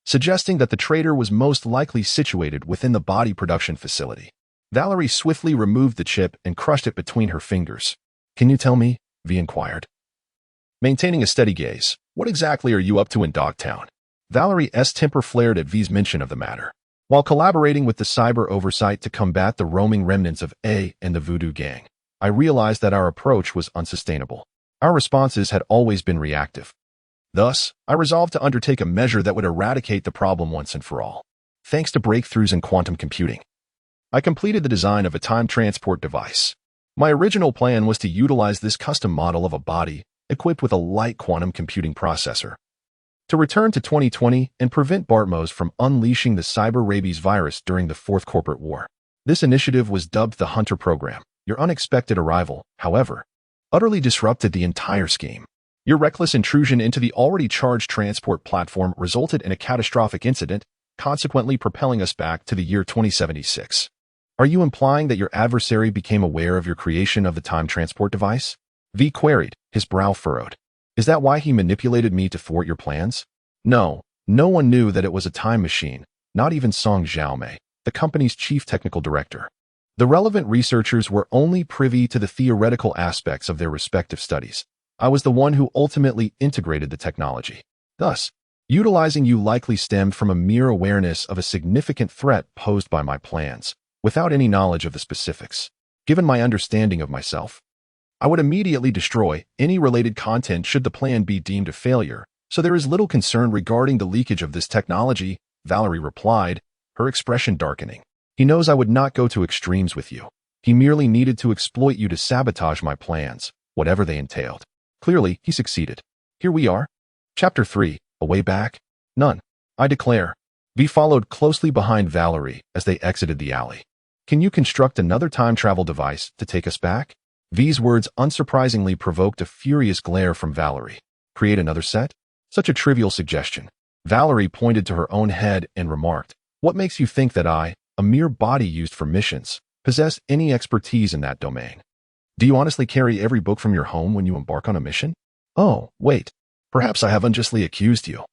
suggesting that the traitor was most likely situated within the body production facility. Valerie swiftly removed the chip and crushed it between her fingers. Can you tell me? V inquired. Maintaining a steady gaze, what exactly are you up to in Dogtown? Valerie's temper flared at V's mention of the matter. While collaborating with the cyber oversight to combat the roaming remnants of A and the Voodoo Gang, I realized that our approach was unsustainable. Our responses had always been reactive. Thus, I resolved to undertake a measure that would eradicate the problem once and for all. Thanks to breakthroughs in quantum computing, I completed the design of a time transport device. My original plan was to utilize this custom model of a body equipped with a light quantum computing processor to return to 2020 and prevent Bartmos from unleashing the cyber rabies virus during the Fourth Corporate War. This initiative was dubbed the Hunter Program. Your unexpected arrival, however, utterly disrupted the entire scheme. Your reckless intrusion into the already charged transport platform resulted in a catastrophic incident, consequently propelling us back to the year 2076. Are you implying that your adversary became aware of your creation of the time transport device? V queried, his brow furrowed. Is that why he manipulated me to thwart your plans? No, no one knew that it was a time machine, not even Song Xiaomei, the company's chief technical director. The relevant researchers were only privy to the theoretical aspects of their respective studies. I was the one who ultimately integrated the technology. Thus, utilizing you likely stemmed from a mere awareness of a significant threat posed by my plans, without any knowledge of the specifics. Given my understanding of myself, I would immediately destroy any related content should the plan be deemed a failure, so there is little concern regarding the leakage of this technology, Valerie replied, her expression darkening. He knows I would not go to extremes with you. He merely needed to exploit you to sabotage my plans, whatever they entailed. Clearly, he succeeded. Here we are. Chapter 3. A way back? None. I declare. V followed closely behind Valerie as they exited the alley. Can you construct another time travel device to take us back? V's words unsurprisingly provoked a furious glare from Valerie. Create another set? Such a trivial suggestion. Valerie pointed to her own head and remarked, what makes you think that I, a mere body used for missions, possess any expertise in that domain? Do you honestly carry every book from your home when you embark on a mission? Oh, wait. Perhaps I have unjustly accused you.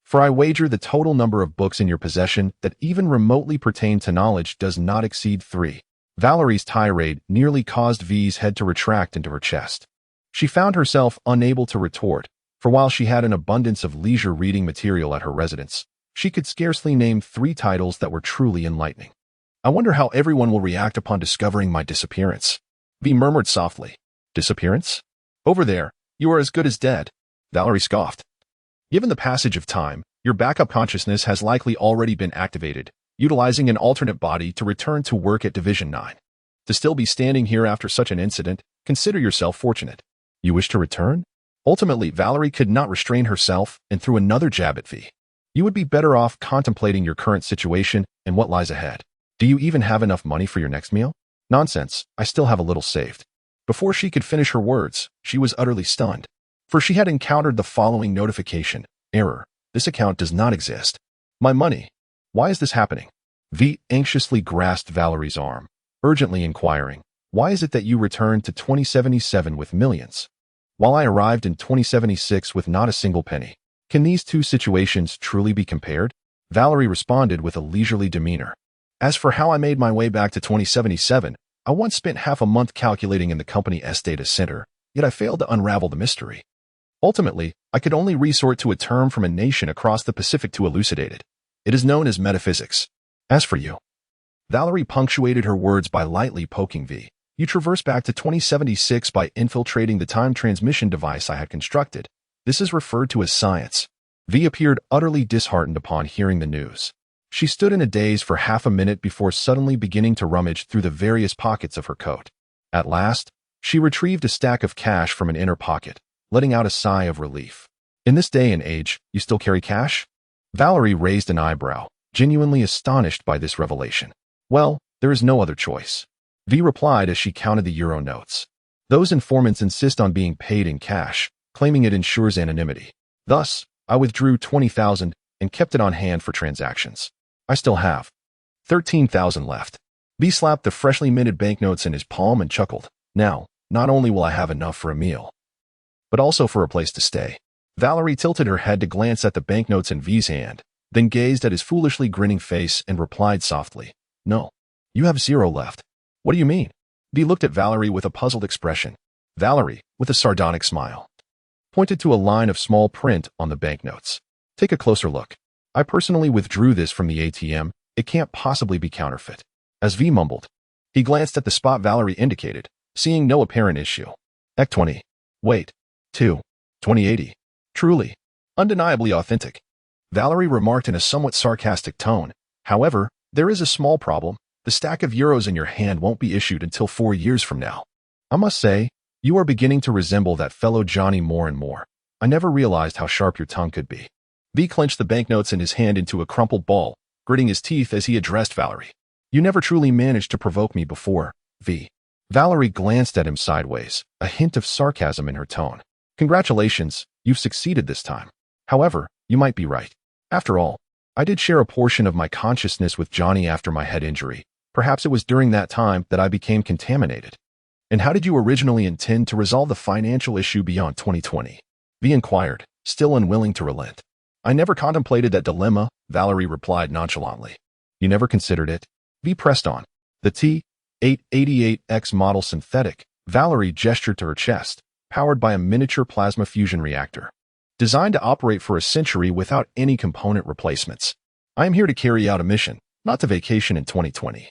For I wager the total number of books in your possession that even remotely pertain to knowledge does not exceed 3. Valerie's tirade nearly caused V's head to retract into her chest. She found herself unable to retort, for while she had an abundance of leisure reading material at her residence, she could scarcely name 3 titles that were truly enlightening. I wonder how everyone will react upon discovering my disappearance. V murmured softly. Disappearance? Over there, you are as good as dead. Valerie scoffed. Given the passage of time, your backup consciousness has likely already been activated, utilizing an alternate body to return to work at Division 9. To still be standing here after such an incident, consider yourself fortunate. You wish to return? Ultimately, Valerie could not restrain herself and threw another jab at V. You would be better off contemplating your current situation and what lies ahead. Do you even have enough money for your next meal? Nonsense, I still have a little saved. Before she could finish her words, she was utterly stunned. For she had encountered the following notification. Error. This account does not exist. My money. Why is this happening? V anxiously grasped Valerie's arm, urgently inquiring, why is it that you returned to 2077 with millions, while I arrived in 2076 with not a single penny? Can these two situations truly be compared? Valerie responded with a leisurely demeanor. As for how I made my way back to 2077, I once spent half a month calculating in the company's data center, yet I failed to unravel the mystery. Ultimately, I could only resort to a term from a nation across the Pacific to elucidate it. It is known as metaphysics. As for you, Valerie punctuated her words by lightly poking V. You traverse back to 2076 by infiltrating the time transmission device I had constructed. This is referred to as science. V appeared utterly disheartened upon hearing the news. She stood in a daze for half a minute before suddenly beginning to rummage through the various pockets of her coat. At last, she retrieved a stack of cash from an inner pocket, letting out a sigh of relief. In this day and age, you still carry cash? Valerie raised an eyebrow, genuinely astonished by this revelation. Well, there is no other choice. V replied as she counted the euro notes. Those informants insist on being paid in cash, claiming it ensures anonymity. Thus, I withdrew 20,000 and kept it on hand for transactions. I still have 13,000 left. V slapped the freshly minted banknotes in his palm and chuckled. Now, not only will I have enough for a meal, but also for a place to stay. Valerie tilted her head to glance at the banknotes in V's hand, then gazed at his foolishly grinning face and replied softly, No, you have 0 left. What do you mean? V looked at Valerie with a puzzled expression. Valerie, with a sardonic smile, pointed to a line of small print on the banknotes. Take a closer look. I personally withdrew this from the ATM. It can't possibly be counterfeit. As V mumbled, he glanced at the spot Valerie indicated, seeing no apparent issue. Ec 20. Wait. 2. 2080. Truly. Undeniably authentic. Valerie remarked in a somewhat sarcastic tone. However, there is a small problem. The stack of euros in your hand won't be issued until 4 years from now. I must say, you are beginning to resemble that fellow Johnny more and more. I never realized how sharp your tongue could be. V clenched the banknotes in his hand into a crumpled ball, gritting his teeth as he addressed Valerie. You never truly managed to provoke me before, V. Valerie glanced at him sideways, a hint of sarcasm in her tone. Congratulations, you've succeeded this time. However, you might be right. After all, I did share a portion of my consciousness with Johnny after my head injury. Perhaps it was during that time that I became contaminated. And how did you originally intend to resolve the financial issue beyond 2020? V inquired, still unwilling to relent. I never contemplated that dilemma, Valerie replied nonchalantly. You never considered it? V pressed on. The T-888X model synthetic, Valerie gestured to her chest, powered by a miniature plasma fusion reactor, designed to operate for a century without any component replacements. I am here to carry out a mission, not to vacation in 2020.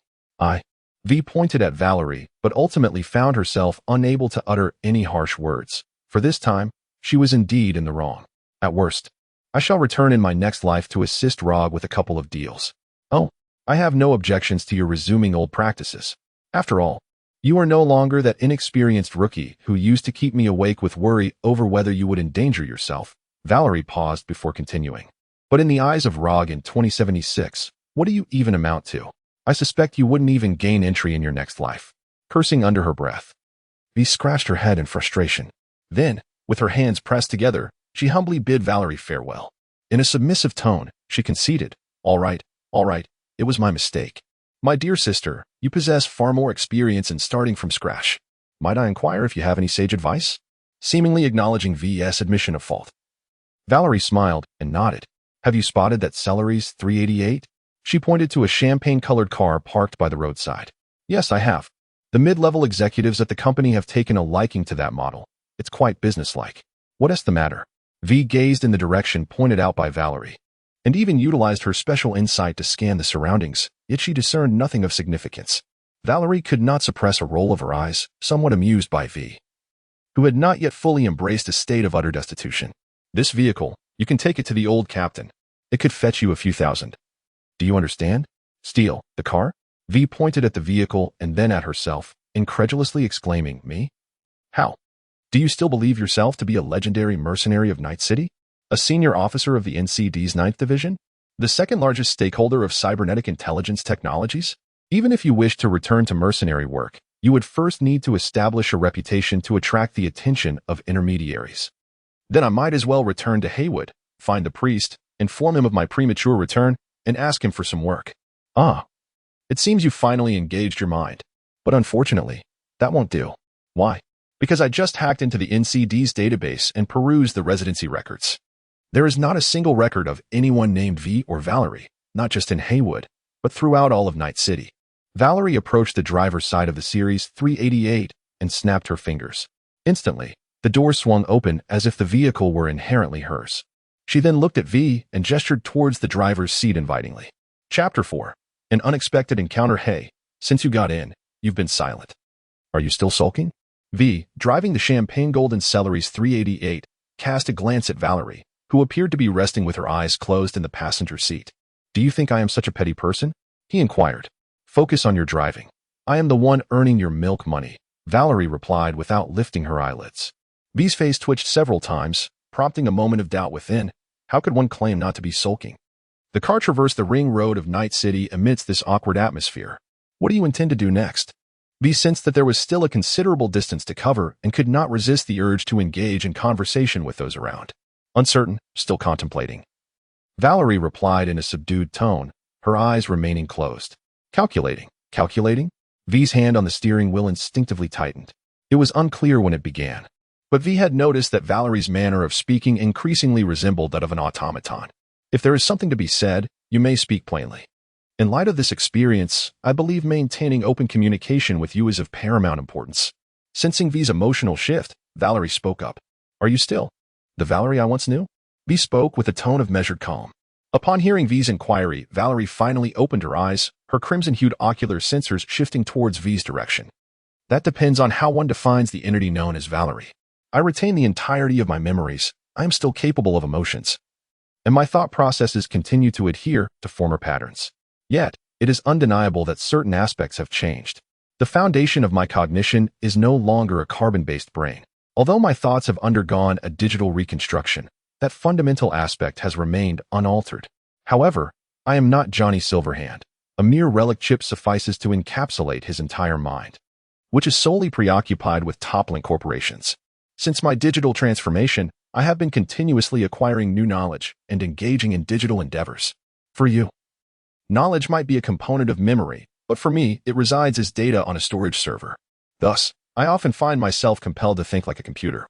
V pointed at Valerie, but ultimately found herself unable to utter any harsh words. For this time, she was indeed in the wrong. At worst, I shall return in my next life to assist Rog with a couple of deals. Oh, I have no objections to your resuming old practices. After all, You are no longer that inexperienced rookie who used to keep me awake with worry over whether you would endanger yourself. Valerie paused before continuing. But in the eyes of Rog in 2076, what do you even amount to? I suspect you wouldn't even gain entry in your next life. Cursing under her breath, V scratched her head in frustration. Then, with her hands pressed together, she humbly bid Valerie farewell. In a submissive tone, she conceded, all right, it was my mistake. My dear sister, you possess far more experience in starting from scratch. Might I inquire if you have any sage advice? Seemingly acknowledging V's admission of fault. Valerie smiled and nodded. Have you spotted that Celery's 388? She pointed to a champagne-colored car parked by the roadside. Yes, I have. The mid-level executives at the company have taken a liking to that model. It's quite businesslike. What is the matter? V gazed in the direction pointed out by Valerie, and even utilized her special insight to scan the surroundings, yet she discerned nothing of significance. Valerie could not suppress a roll of her eyes, somewhat amused by V, who had not yet fully embraced a state of utter destitution. This vehicle, you can take it to the old captain. It could fetch you a few thousand. Do you understand? Steal the car? V pointed at the vehicle and then at herself, incredulously exclaiming, me? How? Do you still believe yourself to be a legendary mercenary of Night City? A senior officer of the NCD's 9th Division? The second largest stakeholder of cybernetic intelligence technologies? Even if you wish to return to mercenary work, you would first need to establish a reputation to attract the attention of intermediaries. Then I might as well return to Haywood, find the priest, inform him of my premature return, and ask him for some work. Ah, it seems you finally engaged your mind. But unfortunately, that won't do. Why? Because I just hacked into the NCD's database and perused the residency records. There is not a single record of anyone named V or Valerie, not just in Haywood, but throughout all of Night City. Valerie approached the driver's side of the Series 388 and snapped her fingers. Instantly, the door swung open as if the vehicle were inherently hers. She then looked at V and gestured towards the driver's seat invitingly. Chapter 4. An unexpected encounter. Hey, since you got in, you've been silent. Are you still sulking? V, driving the champagne golden Celery's 388, cast a glance at Valerie, who appeared to be resting with her eyes closed in the passenger seat. Do you think I am such a petty person? He inquired. Focus on your driving. I am the one earning your milk money, Valerie replied without lifting her eyelids. V's face twitched several times, prompting a moment of doubt within. How could one claim not to be sulking? The car traversed the ring road of Night City amidst this awkward atmosphere. What do you intend to do next? V sensed that there was still a considerable distance to cover and could not resist the urge to engage in conversation with those around. Uncertain, still contemplating. Valerie replied in a subdued tone, her eyes remaining closed. Calculating. V's hand on the steering wheel instinctively tightened. It was unclear when it began, but V had noticed that Valerie's manner of speaking increasingly resembled that of an automaton. If there is something to be said, you may speak plainly. In light of this experience, I believe maintaining open communication with you is of paramount importance. Sensing V's emotional shift, Valerie spoke up. Are you still the Valerie I once knew? V spoke with a tone of measured calm. Upon hearing V's inquiry, Valerie finally opened her eyes, her crimson-hued ocular sensors shifting towards V's direction. That depends on how one defines the entity known as Valerie. I retain the entirety of my memories. I am still capable of emotions, and my thought processes continue to adhere to former patterns. Yet, it is undeniable that certain aspects have changed. The foundation of my cognition is no longer a carbon-based brain. Although my thoughts have undergone a digital reconstruction, that fundamental aspect has remained unaltered. However, I am not Johnny Silverhand. A mere relic chip suffices to encapsulate his entire mind, which is solely preoccupied with toppling corporations. Since my digital transformation, I have been continuously acquiring new knowledge and engaging in digital endeavors. For you, knowledge might be a component of memory, but for me, it resides as data on a storage server. Thus, I often find myself compelled to think like a computer,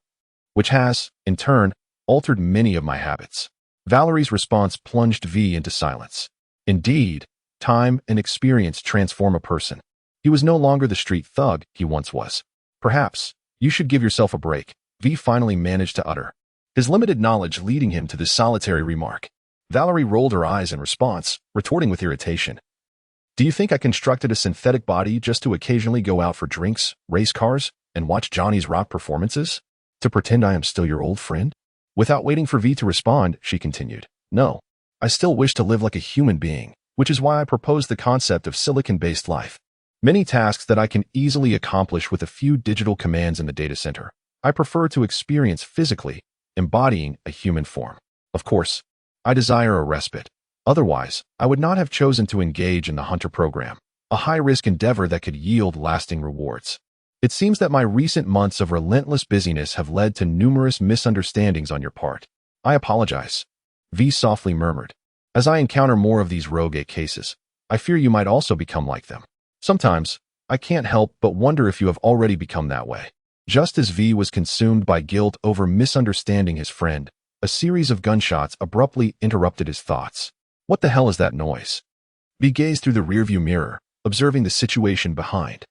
which has, in turn, altered many of my habits. Valerie's response plunged V into silence. Indeed, time and experience transform a person. He was no longer the street thug he once was. Perhaps, you should give yourself a break, V finally managed to utter, his limited knowledge leading him to this solitary remark. Valerie rolled her eyes in response, retorting with irritation. Do you think I constructed a synthetic body just to occasionally go out for drinks, race cars, and watch Johnny's rock performances? To pretend I am still your old friend? Without waiting for V to respond, she continued. No, I still wish to live like a human being, which is why I proposed the concept of silicon-based life. Many tasks that I can easily accomplish with a few digital commands in the data center. I prefer to experience physically, embodying a human form. Of course, I desire a respite. Otherwise, I would not have chosen to engage in the Hunter program, a high-risk endeavor that could yield lasting rewards. It seems that my recent months of relentless busyness have led to numerous misunderstandings on your part. I apologize. V softly murmured. As I encounter more of these rogue cases, I fear you might also become like them. Sometimes, I can't help but wonder if you have already become that way. Just as V was consumed by guilt over misunderstanding his friend, a series of gunshots abruptly interrupted his thoughts. What the hell is that noise? V gazed through the rearview mirror, observing the situation behind.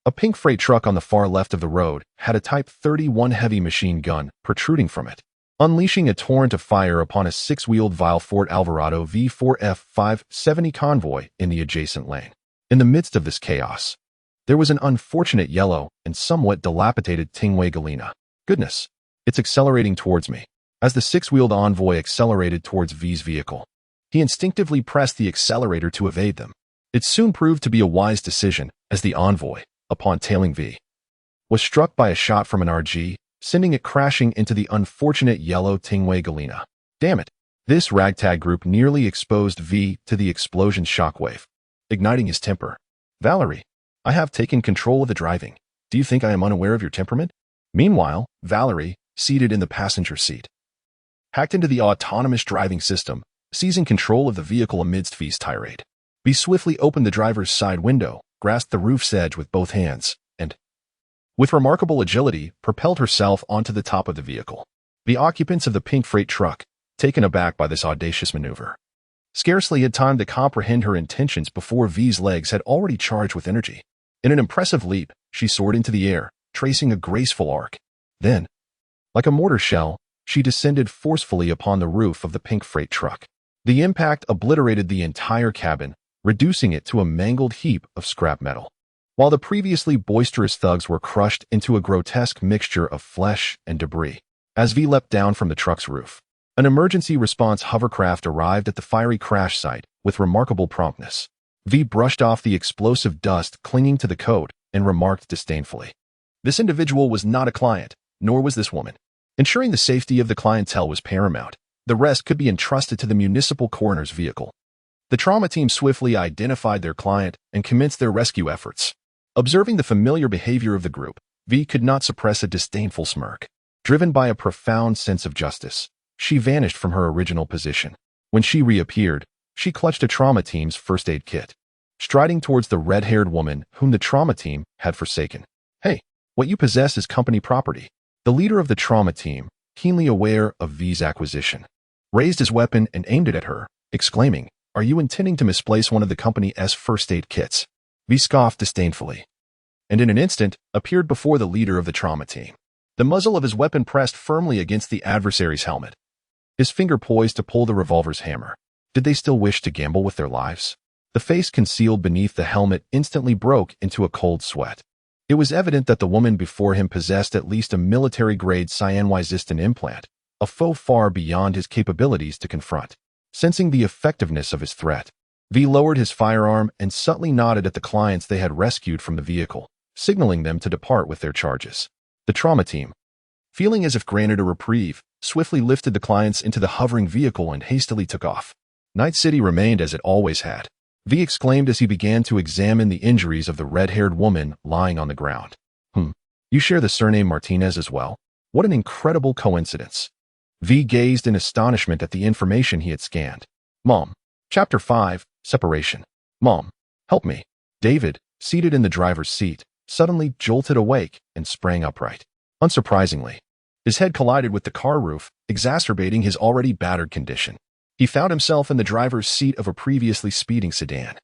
A pink freight truck on the far left of the road had a Type 31 heavy machine gun protruding from it, unleashing a torrent of fire upon a six-wheeled Vile Ford Alvarado V4F570 convoy in the adjacent lane. In the midst of this chaos, there was an unfortunate yellow and somewhat dilapidated Tingway Galena. Goodness, it's accelerating towards me. As the six-wheeled envoy accelerated towards V's vehicle, he instinctively pressed the accelerator to evade them. It soon proved to be a wise decision, as the envoy, upon tailing V, was struck by a shot from an RG, sending it crashing into the unfortunate yellow Tingway Galena. Damn it! This ragtag group nearly exposed V to the explosion's shockwave, igniting his temper. Valerie, I have taken control of the driving. Do you think I am unaware of your temperament? Meanwhile, Valerie, seated in the passenger seat, hacked into the autonomous driving system, seizing control of the vehicle amidst V's tirade. V swiftly opened the driver's side window, grasped the roof's edge with both hands, and, with remarkable agility, propelled herself onto the top of the vehicle. The occupants of the pink freight truck, taken aback by this audacious maneuver, scarcely had time to comprehend her intentions before V's legs had already charged with energy. In an impressive leap, she soared into the air, tracing a graceful arc. Then, like a mortar shell, she descended forcefully upon the roof of the pink freight truck. The impact obliterated the entire cabin, reducing it to a mangled heap of scrap metal, while the previously boisterous thugs were crushed into a grotesque mixture of flesh and debris. As V leapt down from the truck's roof, an emergency response hovercraft arrived at the fiery crash site with remarkable promptness. V brushed off the explosive dust clinging to the coat and remarked disdainfully, "This individual was not a client, nor was this woman. Ensuring the safety of the clientele was paramount. The rest could be entrusted to the municipal coroner's vehicle." The trauma team swiftly identified their client and commenced their rescue efforts. Observing the familiar behavior of the group, V could not suppress a disdainful smirk. Driven by a profound sense of justice, she vanished from her original position. When she reappeared, she clutched a trauma team's first aid kit, striding towards the red-haired woman whom the trauma team had forsaken. "Hey, what you possess is company property." The leader of the trauma team, keenly aware of V's acquisition, raised his weapon and aimed it at her, exclaiming, "Are you intending to misplace one of the company's first aid kits?" V scoffed disdainfully, and in an instant appeared before the leader of the trauma team, the muzzle of his weapon pressed firmly against the adversary's helmet, his finger poised to pull the revolver's hammer. Did they still wish to gamble with their lives? The face concealed beneath the helmet instantly broke into a cold sweat. It was evident that the woman before him possessed at least a military-grade cyanwysistin implant, a foe far beyond his capabilities to confront. Sensing the effectiveness of his threat, V lowered his firearm and subtly nodded at the clients they had rescued from the vehicle, signaling them to depart with their charges. The trauma team, feeling as if granted a reprieve, swiftly lifted the clients into the hovering vehicle and hastily took off. Night City remained as it always had. V exclaimed as he began to examine the injuries of the red-haired woman lying on the ground. You share the surname Martinez as well? What an incredible coincidence." V gazed in astonishment at the information he had scanned. "Mom." Chapter 5, Separation. "Mom, help me." David, seated in the driver's seat, suddenly jolted awake and sprang upright. Unsurprisingly, his head collided with the car roof, exacerbating his already battered condition. He found himself in the driver's seat of a previously speeding sedan,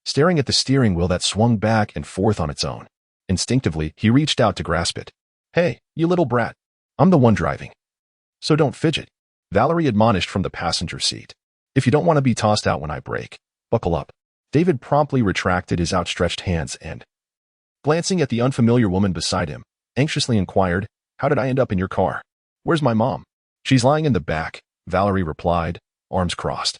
staring at the steering wheel that swung back and forth on its own. Instinctively, he reached out to grasp it. "Hey, you little brat. I'm the one driving. So don't fidget," Valerie admonished from the passenger seat. "If you don't want to be tossed out when I brake, buckle up." David promptly retracted his outstretched hands and, glancing at the unfamiliar woman beside him, anxiously inquired, "How did I end up in your car? Where's my mom?" "She's lying in the back," Valerie replied, arms crossed,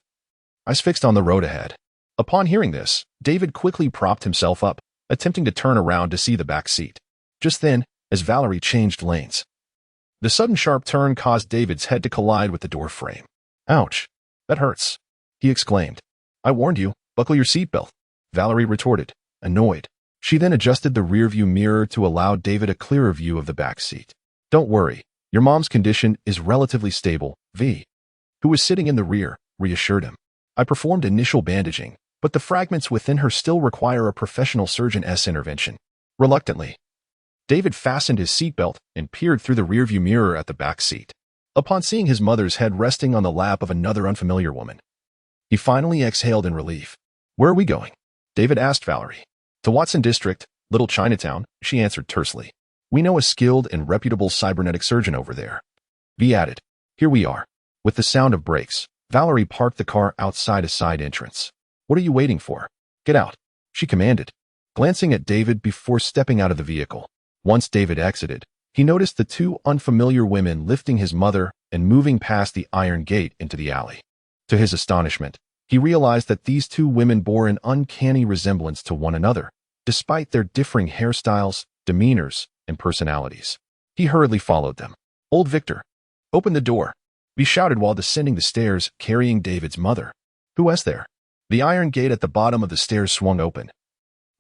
eyes fixed on the road ahead. Upon hearing this, David quickly propped himself up, attempting to turn around to see the back seat. Just then, as Valerie changed lanes, the sudden sharp turn caused David's head to collide with the door frame. "Ouch. That hurts," he exclaimed. "I warned you, buckle your seatbelt," Valerie retorted, annoyed. She then adjusted the rearview mirror to allow David a clearer view of the back seat. "Don't worry, your mom's condition is relatively stable," V, who was sitting in the rear, reassured him. "I performed initial bandaging, but the fragments within her still require a professional surgeon's intervention." Reluctantly, David fastened his seatbelt and peered through the rearview mirror at the back seat. Upon seeing his mother's head resting on the lap of another unfamiliar woman, he finally exhaled in relief. "Where are we going?" David asked Valerie. "To Watson District, Little Chinatown," she answered tersely. "We know a skilled and reputable cybernetic surgeon over there." V added, "Here we are." With the sound of brakes, Valerie parked the car outside a side entrance. "What are you waiting for? Get out," she commanded, glancing at David before stepping out of the vehicle. Once David exited, he noticed the two unfamiliar women lifting his mother and moving past the iron gate into the alley. To his astonishment, he realized that these two women bore an uncanny resemblance to one another, despite their differing hairstyles, demeanors, and personalities. He hurriedly followed them. "Old Victor, open the door," he shouted while descending the stairs, carrying David's mother. "Who is there?" The iron gate at the bottom of the stairs swung open,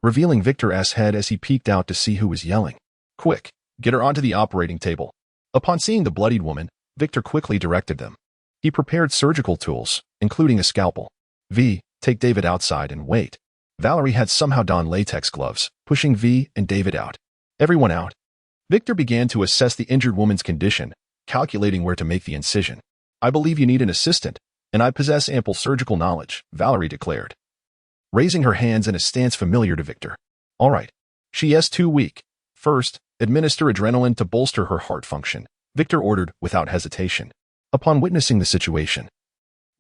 revealing Victor's head as he peeked out to see who was yelling. "Quick, get her onto the operating table." Upon seeing the bloodied woman, Victor quickly directed them. He prepared surgical tools, including a scalpel. "V, take David outside and wait." Valerie had somehow donned latex gloves, pushing V and David out. "Everyone out." Victor began to assess the injured woman's condition, calculating where to make the incision. "I believe you need an assistant, and I possess ample surgical knowledge," Valerie declared, raising her hands in a stance familiar to Victor. "All right. She is too weak. First, administer adrenaline to bolster her heart function," Victor ordered without hesitation. Upon witnessing the situation,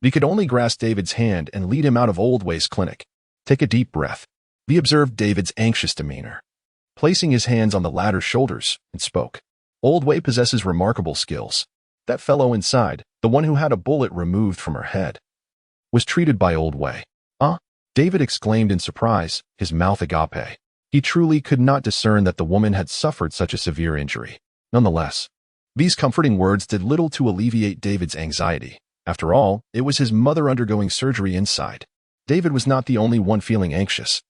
V could only grasp David's hand and lead him out of Old Way's clinic. "Take a deep breath." V observed David's anxious demeanor, placing his hands on the latter's shoulders, and spoke. "Old Way possesses remarkable skills. That fellow inside, the one who had a bullet removed from her head, was treated by Old Way." David exclaimed in surprise, his mouth agape. He truly could not discern that the woman had suffered such a severe injury. Nonetheless, these comforting words did little to alleviate David's anxiety. After all, it was his mother undergoing surgery inside. David was not the only one feeling anxious.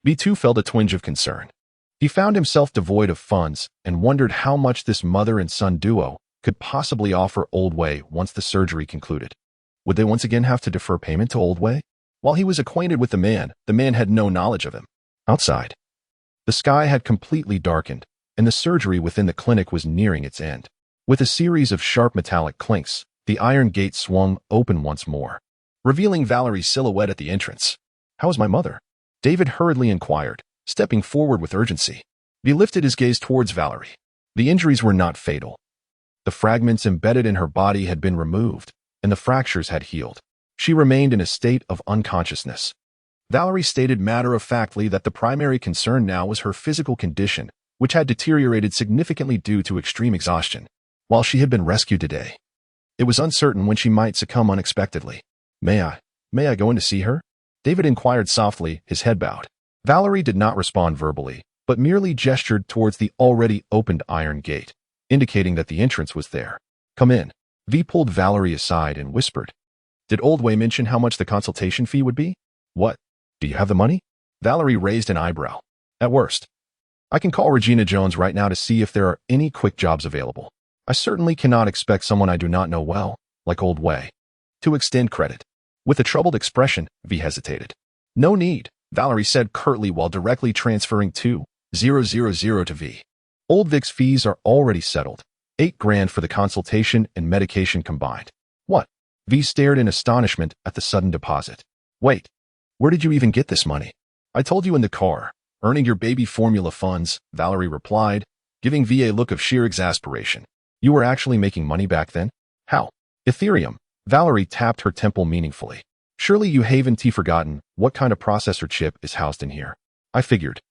V too felt a twinge of concern. He found himself devoid of funds and wondered how much this mother and son duo could possibly offer Old Way once the surgery concluded. Would they once again have to defer payment to Old Way? While he was acquainted with the man had no knowledge of him. Outside, the sky had completely darkened, and the surgery within the clinic was nearing its end. With a series of sharp metallic clinks, the iron gate swung open once more, revealing Valerie's silhouette at the entrance. "How is my mother?" David hurriedly inquired, stepping forward with urgency. He lifted his gaze towards Valerie. The injuries were not fatal. The fragments embedded in her body had been removed, and the fractures had healed. She remained in a state of unconsciousness. Valerie stated matter-of-factly that the primary concern now was her physical condition, which had deteriorated significantly due to extreme exhaustion. While she had been rescued today, it was uncertain when she might succumb unexpectedly. May I go in to see her?" David inquired softly, his head bowed. Valerie did not respond verbally, but merely gestured towards the already opened iron gate, indicating that the entrance was there. "Come in." V pulled Valerie aside and whispered, "Did Old Way mention how much the consultation fee would be?" "What? Do you have the money?" Valerie raised an eyebrow. "At worst, I can call Regina Jones right now to see if there are any quick jobs available. I certainly cannot expect someone I do not know well, like Old Way, to extend credit." With a troubled expression, V hesitated. "No need," Valerie said curtly while directly transferring 2,000 to V. "Old Vic's fees are already settled. $8,000 for the consultation and medication combined." "What?" V stared in astonishment at the sudden deposit. "Wait, where did you even get this money?" "I told you in the car. Earning your baby formula funds," Valerie replied, giving V a look of sheer exasperation. "You were actually making money back then? How?" "Ethereum." Valerie tapped her temple meaningfully. "Surely you haven't forgotten what kind of processor chip is housed in here." "I figured.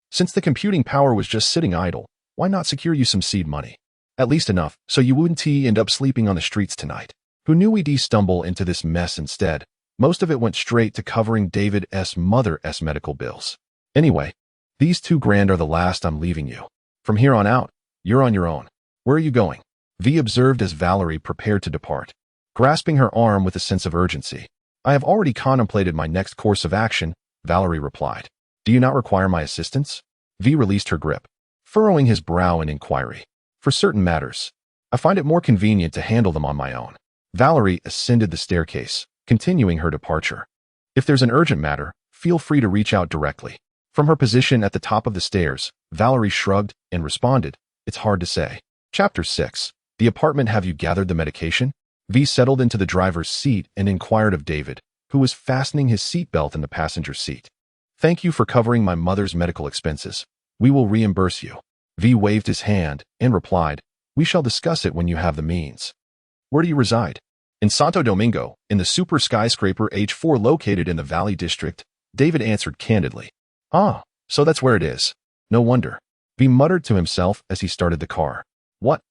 Since the computing power was just sitting idle, why not secure you some seed money? At least enough so you wouldn't end up sleeping on the streets tonight." Who knew we'd stumble into this mess instead? Most of it went straight to covering David's mother's medical bills. Anyway, These 2 grand are the last I'm leaving you. From here on out, you're on your own. Where are you going? V observed as Valerie prepared to depart, grasping her arm with a sense of urgency. I have already contemplated my next course of action, Valerie replied. Do you not require my assistance? V released her grip, furrowing his brow in inquiry. For certain matters, I find it more convenient to handle them on my own. Valerie ascended the staircase, continuing her departure. If there's an urgent matter, feel free to reach out directly. From her position at the top of the stairs, Valerie shrugged and responded, It's hard to say. Chapter 6. The apartment. Have you gathered the medication? V settled into the driver's seat and inquired of David, who was fastening his seatbelt in the passenger seat. Thank you for covering my mother's medical expenses. We will reimburse you. V waved his hand and replied, We shall discuss it when you have the means. Where do you reside? In Santo Domingo, in the super skyscraper H4 located in the Valley District, David answered candidly. Ah, so that's where it is. No wonder. V muttered to himself as he started the car. What?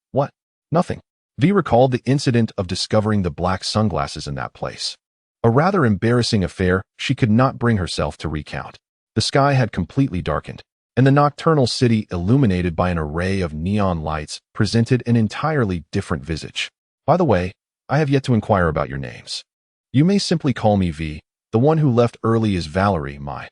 Nothing. V recalled the incident of discovering the black sunglasses in that place. A rather embarrassing affair she could not bring herself to recount. The sky had completely darkened, and the nocturnal city, illuminated by an array of neon lights, presented an entirely different visage. By the way, I have yet to inquire about your names. You may simply call me V. The one who left early is Valerie, my,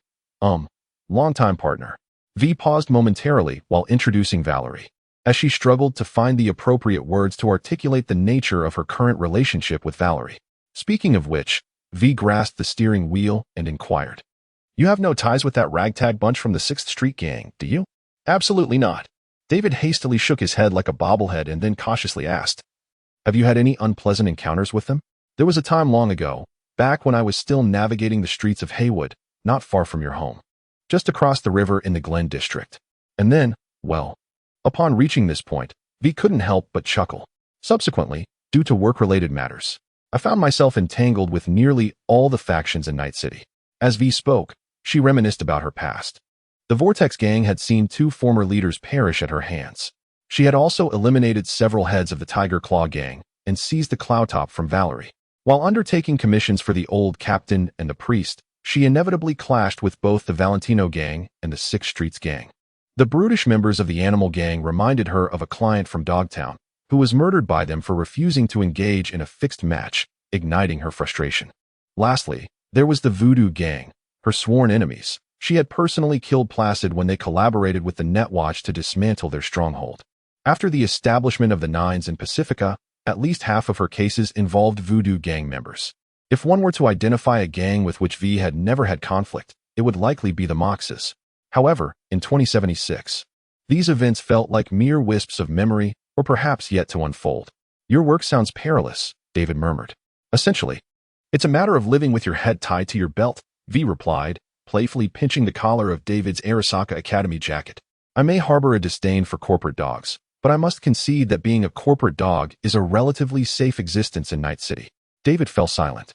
longtime partner. V paused momentarily while introducing Valerie, as she struggled to find the appropriate words to articulate the nature of her current relationship with Valerie. Speaking of which, V grasped the steering wheel and inquired. You have no ties with that ragtag bunch from the 6th Street gang, do you? Absolutely not. David hastily shook his head like a bobblehead and then cautiously asked, Have you had any unpleasant encounters with them? There was a time long ago, back when I was still navigating the streets of Haywood, not far from your home, just across the river in the Glen District. And then, well, upon reaching this point, V couldn't help but chuckle. Subsequently, due to work-related matters, I found myself entangled with nearly all the factions in Night City. As V spoke, she reminisced about her past. The Vortex gang had seen 2 former leaders perish at her hands. She had also eliminated several heads of the Tiger Claw gang and seized the Cloud Top from Valerie. While undertaking commissions for the old captain and the priest, she inevitably clashed with both the Valentino gang and the 6th Streets gang. The brutish members of the Animal gang reminded her of a client from Dogtown, who was murdered by them for refusing to engage in a fixed match, igniting her frustration. Lastly, there was the Voodoo gang, her sworn enemies. She had personally killed Placid when they collaborated with the Netwatch to dismantle their stronghold. After the establishment of the Nines in Pacifica, at least half of her cases involved Voodoo gang members. If one were to identify a gang with which V had never had conflict, it would likely be the Moxes. However, in 2076, these events felt like mere wisps of memory, or perhaps yet to unfold. Your work sounds perilous, David murmured. Essentially, it's a matter of living with your head tied to your belt, V replied, playfully pinching the collar of David's Arasaka Academy jacket. I may harbor a disdain for corporate dogs, but I must concede that being a corporate dog is a relatively safe existence in Night City. David fell silent,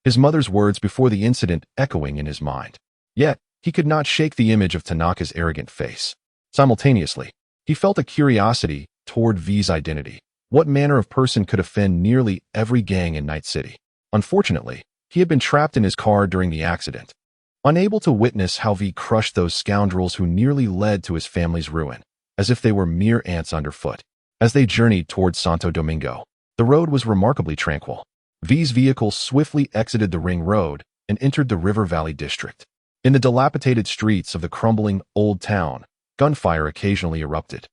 his mother's words before the incident echoing in his mind. Yet, he could not shake the image of Tanaka's arrogant face. Simultaneously, he felt a curiosity toward V's identity. What manner of person could offend nearly every gang in Night City? Unfortunately, he had been trapped in his car during the accident, unable to witness how V crushed those scoundrels who nearly led to his family's ruin, as if they were mere ants underfoot. As they journeyed towards Santo Domingo, the road was remarkably tranquil. V's vehicle swiftly exited the ring road and entered the River Valley District. In the dilapidated streets of the crumbling old town, gunfire occasionally erupted.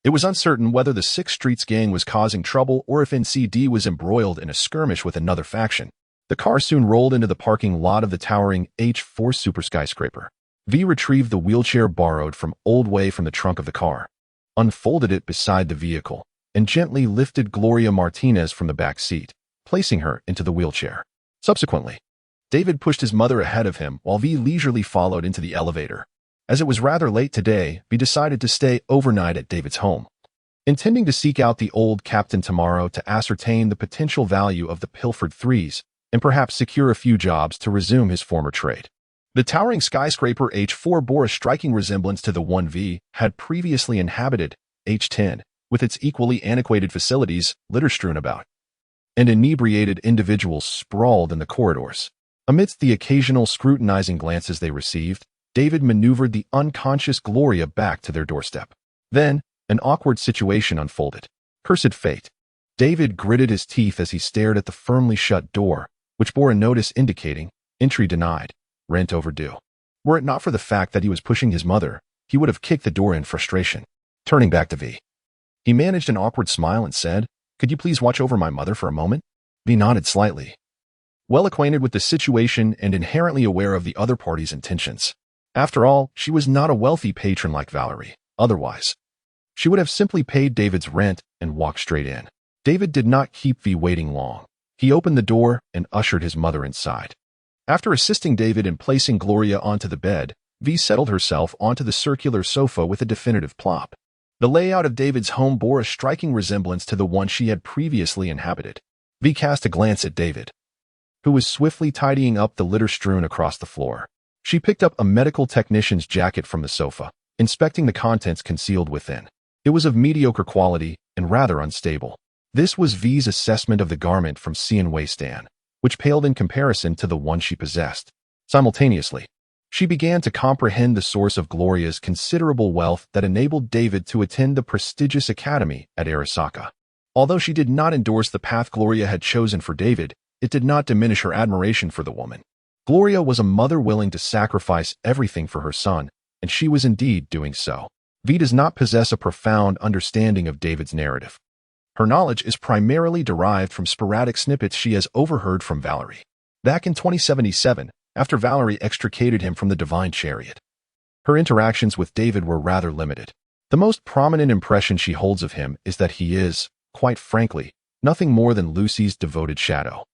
It was uncertain whether the 6th Streets gang was causing trouble or if NCD was embroiled in a skirmish with another faction. The car soon rolled into the parking lot of the towering H4 super skyscraper. V retrieved the wheelchair borrowed from Old Way from the trunk of the car, unfolded it beside the vehicle, and gently lifted Gloria Martinez from the back seat, placing her into the wheelchair. Subsequently, David pushed his mother ahead of him while V leisurely followed into the elevator. As it was rather late today, V decided to stay overnight at David's home, intending to seek out the old captain tomorrow to ascertain the potential value of the pilfered threes and perhaps secure a few jobs to resume his former trade. The towering skyscraper H4 bore a striking resemblance to the one V had previously inhabited, H10, with its equally antiquated facilities litter strewn about, and inebriated individuals sprawled in the corridors. Amidst the occasional scrutinizing glances they received, David maneuvered the unconscious Gloria back to their doorstep. Then, an awkward situation unfolded. Cursed fate. David gritted his teeth as he stared at the firmly shut door, which bore a notice indicating, entry denied, rent overdue. Were it not for the fact that he was pushing his mother, he would have kicked the door in frustration. Turning back to V. He managed an awkward smile and said, "Could you please watch over my mother for a moment?" V nodded slightly, well acquainted with the situation and inherently aware of the other party's intentions. After all, she was not a wealthy patron like Valerie. Otherwise, she would have simply paid David's rent and walked straight in. David did not keep V waiting long. He opened the door and ushered his mother inside. After assisting David in placing Gloria onto the bed, V settled herself onto the circular sofa with a definitive plop. The layout of David's home bore a striking resemblance to the one she had previously inhabited. V cast a glance at David, who was swiftly tidying up the litter strewn across the floor. She picked up a medical technician's jacket from the sofa, inspecting the contents concealed within. It was of mediocre quality and rather unstable. This was V's assessment of the garment from C&W Stan, which paled in comparison to the one she possessed. Simultaneously, she began to comprehend the source of Gloria's considerable wealth that enabled David to attend the prestigious academy at Arasaka. Although she did not endorse the path Gloria had chosen for David, it did not diminish her admiration for the woman. Gloria was a mother willing to sacrifice everything for her son, and she was indeed doing so. V does not possess a profound understanding of David's narrative. Her knowledge is primarily derived from sporadic snippets she has overheard from Valerie. Back in 2077, after Valerie extricated him from the divine chariot, her interactions with David were rather limited. The most prominent impression she holds of him is that he is, quite frankly, nothing more than Lucy's devoted shadow.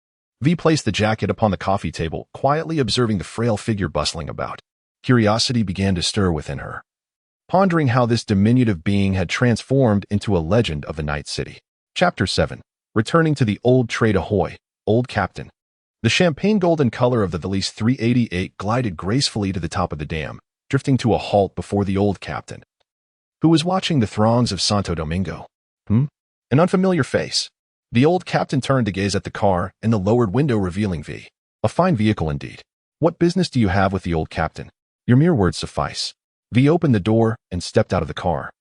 V placed the jacket upon the coffee table, quietly observing the frail figure bustling about. Curiosity began to stir within her, pondering how this diminutive being had transformed into a legend of the Night City. Chapter 7. Returning to the old trade ahoy, old captain. The champagne golden color of the Valise 388 glided gracefully to the top of the dam, drifting to a halt before the old captain, who was watching the throngs of Santo Domingo. An unfamiliar face. The old captain turned to gaze at the car and the lowered window revealing V. A fine vehicle indeed. What business do you have with the old captain? Your mere words suffice. V opened the door and stepped out of the car,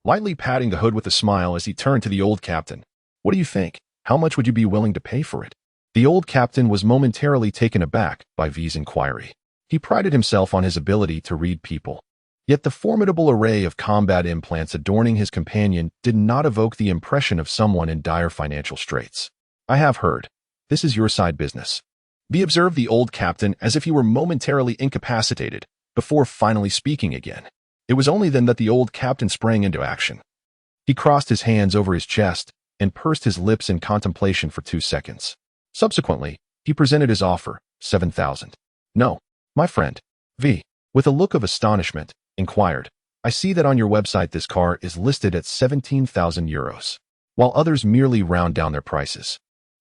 lightly patting the hood with a smile as he turned to the old captain. What do you think? How much would you be willing to pay for it? The old captain was momentarily taken aback by V's inquiry. He prided himself on his ability to read people. Yet the formidable array of combat implants adorning his companion did not evoke the impression of someone in dire financial straits. I have heard. This is your side business. V observed the old captain as if he were momentarily incapacitated, before finally speaking again. It was only then that the old captain sprang into action. He crossed his hands over his chest and pursed his lips in contemplation for 2 seconds. Subsequently, he presented his offer, 7,000. No, my friend. V, with a look of astonishment, inquired, I see that on your website this car is listed at 17,000 euros, while others merely round down their prices.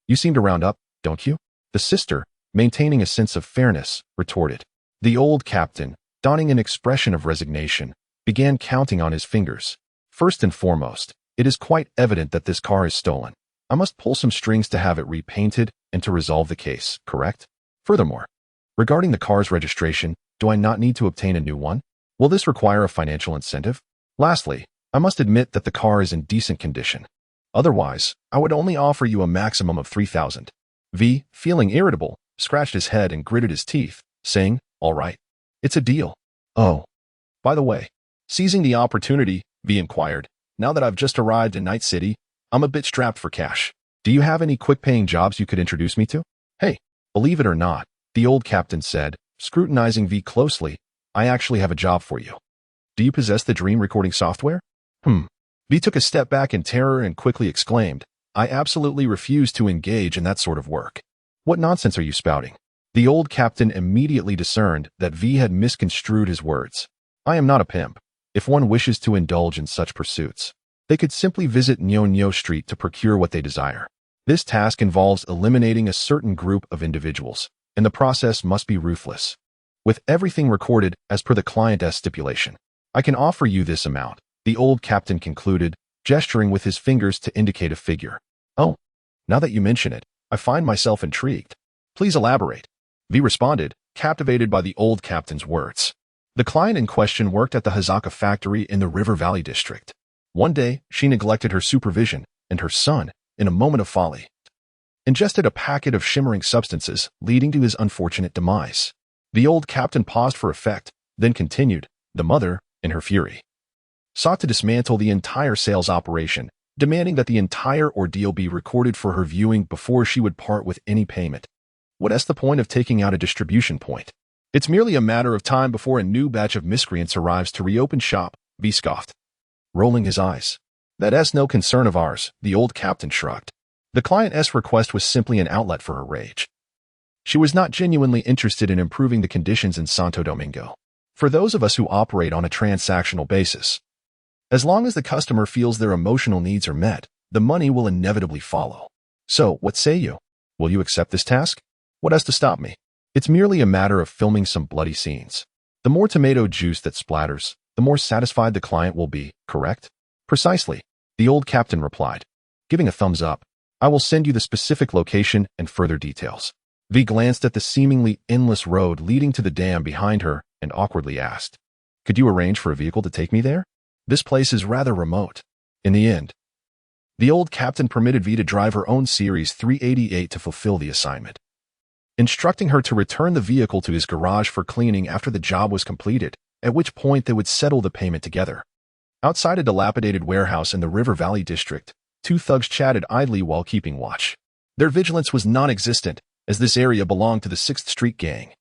You seem to round up, don't you? The sister, maintaining a sense of fairness, retorted. The old captain, donning an expression of resignation, began counting on his fingers. First and foremost, it is quite evident that this car is stolen. I must pull some strings to have it repainted and to resolve the case, correct? Furthermore, regarding the car's registration, do I not need to obtain a new one? Will this require a financial incentive? Lastly, I must admit that the car is in decent condition. Otherwise, I would only offer you a maximum of 3,000. V, feeling irritable, scratched his head and gritted his teeth, saying, all right, it's a deal. Oh, by the way, seizing the opportunity, V inquired, now that I've just arrived in Night City, I'm a bit strapped for cash. Do you have any quick-paying jobs you could introduce me to? Hey, believe it or not, the old captain said, scrutinizing V closely, I actually have a job for you. Do you possess the dream recording software? V took a step back in terror and quickly exclaimed, I absolutely refuse to engage in that sort of work. What nonsense are you spouting? The old captain immediately discerned that V had misconstrued his words. I am not a pimp. If one wishes to indulge in such pursuits, they could simply visit Nyo Street to procure what they desire. This task involves eliminating a certain group of individuals, and the process must be ruthless. With everything recorded as per the client's stipulation, I can offer you this amount, the old captain concluded, gesturing with his fingers to indicate a figure. Oh, now that you mention it, I find myself intrigued. Please elaborate. V responded, captivated by the old captain's words. The client in question worked at the Hazaka factory in the River Valley district. One day, she neglected her supervision, and her son, in a moment of folly, ingested a packet of shimmering substances, leading to his unfortunate demise. The old captain paused for effect, then continued. The mother, in her fury, sought to dismantle the entire sales operation, demanding that the entire ordeal be recorded for her viewing before she would part with any payment. What's the point of taking out a distribution point? It's merely a matter of time before a new batch of miscreants arrives to reopen shop, V scoffed, rolling his eyes. That's no concern of ours, the old captain shrugged. The client's request was simply an outlet for her rage. She was not genuinely interested in improving the conditions in Santo Domingo. For those of us who operate on a transactional basis, as long as the customer feels their emotional needs are met, the money will inevitably follow. So, what say you? Will you accept this task? What has to stop me? It's merely a matter of filming some bloody scenes. The more tomato juice that splatters, the more satisfied the client will be, correct? Precisely, the old captain replied, giving a thumbs up. I will send you the specific location and further details. V glanced at the seemingly endless road leading to the dam behind her and awkwardly asked, could you arrange for a vehicle to take me there? This place is rather remote. In the end, the old captain permitted V to drive her own Series 388 to fulfill the assignment, instructing her to return the vehicle to his garage for cleaning after the job was completed, at which point they would settle the payment together. Outside a dilapidated warehouse in the River Valley district, two thugs chatted idly while keeping watch. Their vigilance was non-existent, as this area belonged to the 6th Street gang,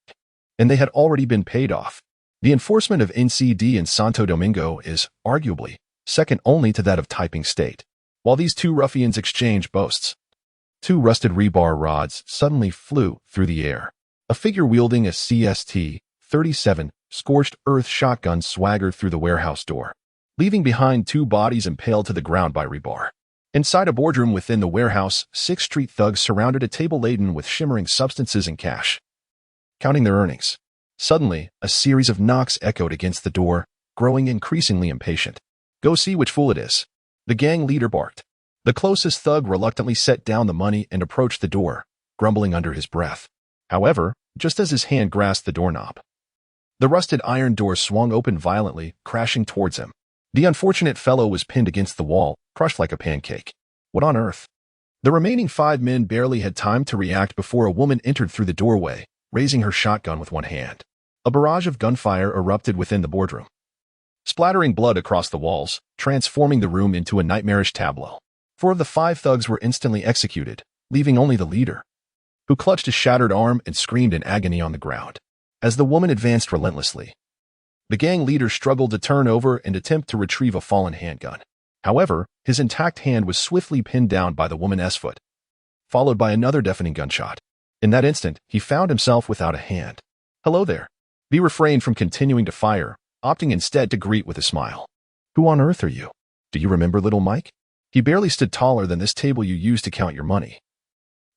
and they had already been paid off. The enforcement of NCD in Santo Domingo is, arguably, second only to that of Taiping State. While these two ruffians exchanged boasts, two rusted rebar rods suddenly flew through the air. A figure wielding a CST-37 scorched earth shotgun swaggered through the warehouse door, leaving behind two bodies impaled to the ground by rebar. Inside a boardroom within the warehouse, 6th Street thugs surrounded a table laden with shimmering substances and cash, counting their earnings. Suddenly, a series of knocks echoed against the door, growing increasingly impatient. Go see which fool it is, the gang leader barked. The closest thug reluctantly set down the money and approached the door, grumbling under his breath. However, just as his hand grasped the doorknob, the rusted iron door swung open violently, crashing towards him. The unfortunate fellow was pinned against the wall, crushed like a pancake. What on earth? The remaining 5 men barely had time to react before a woman entered through the doorway, raising her shotgun with one hand. A barrage of gunfire erupted within the boardroom, splattering blood across the walls, transforming the room into a nightmarish tableau. 4 of the 5 thugs were instantly executed, leaving only the leader, who clutched his shattered arm and screamed in agony on the ground. As the woman advanced relentlessly, the gang leader struggled to turn over and attempt to retrieve a fallen handgun. However, his intact hand was swiftly pinned down by the woman's foot, followed by another deafening gunshot. In that instant, he found himself without a hand. Hello there. V refrained from continuing to fire, opting instead to greet with a smile. Who on earth are you? Do you remember little Mike? He barely stood taller than this table you used to count your money,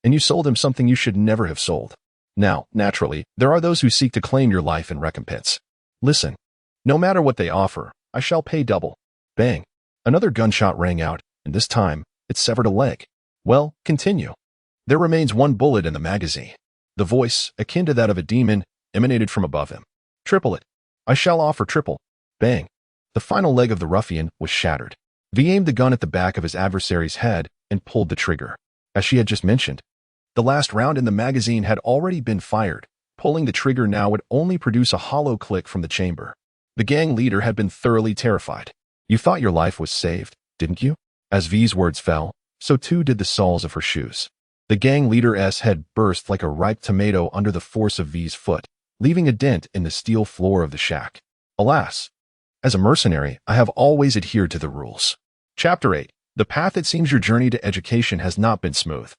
and you sold him something you should never have sold. Now, naturally, there are those who seek to claim your life in recompense. Listen, no matter what they offer, I shall pay double. Bang. Another gunshot rang out, and this time, it severed a leg. Well, continue. There remains 1 bullet in the magazine. The voice, akin to that of a demon, emanated from above him. Triple it. I shall offer triple. Bang. The final leg of the ruffian was shattered. V aimed the gun at the back of his adversary's head and pulled the trigger. As she had just mentioned, the last round in the magazine had already been fired. Pulling the trigger now would only produce a hollow click from the chamber. The gang leader had been thoroughly terrified. You thought your life was saved, didn't you? As V's words fell, so too did the soles of her shoes. The gang leader's head burst like a ripe tomato under the force of V's foot, leaving a dent in the steel floor of the shack. Alas, as a mercenary, I have always adhered to the rules. Chapter 8. The path it seems your journey to education has not been smooth.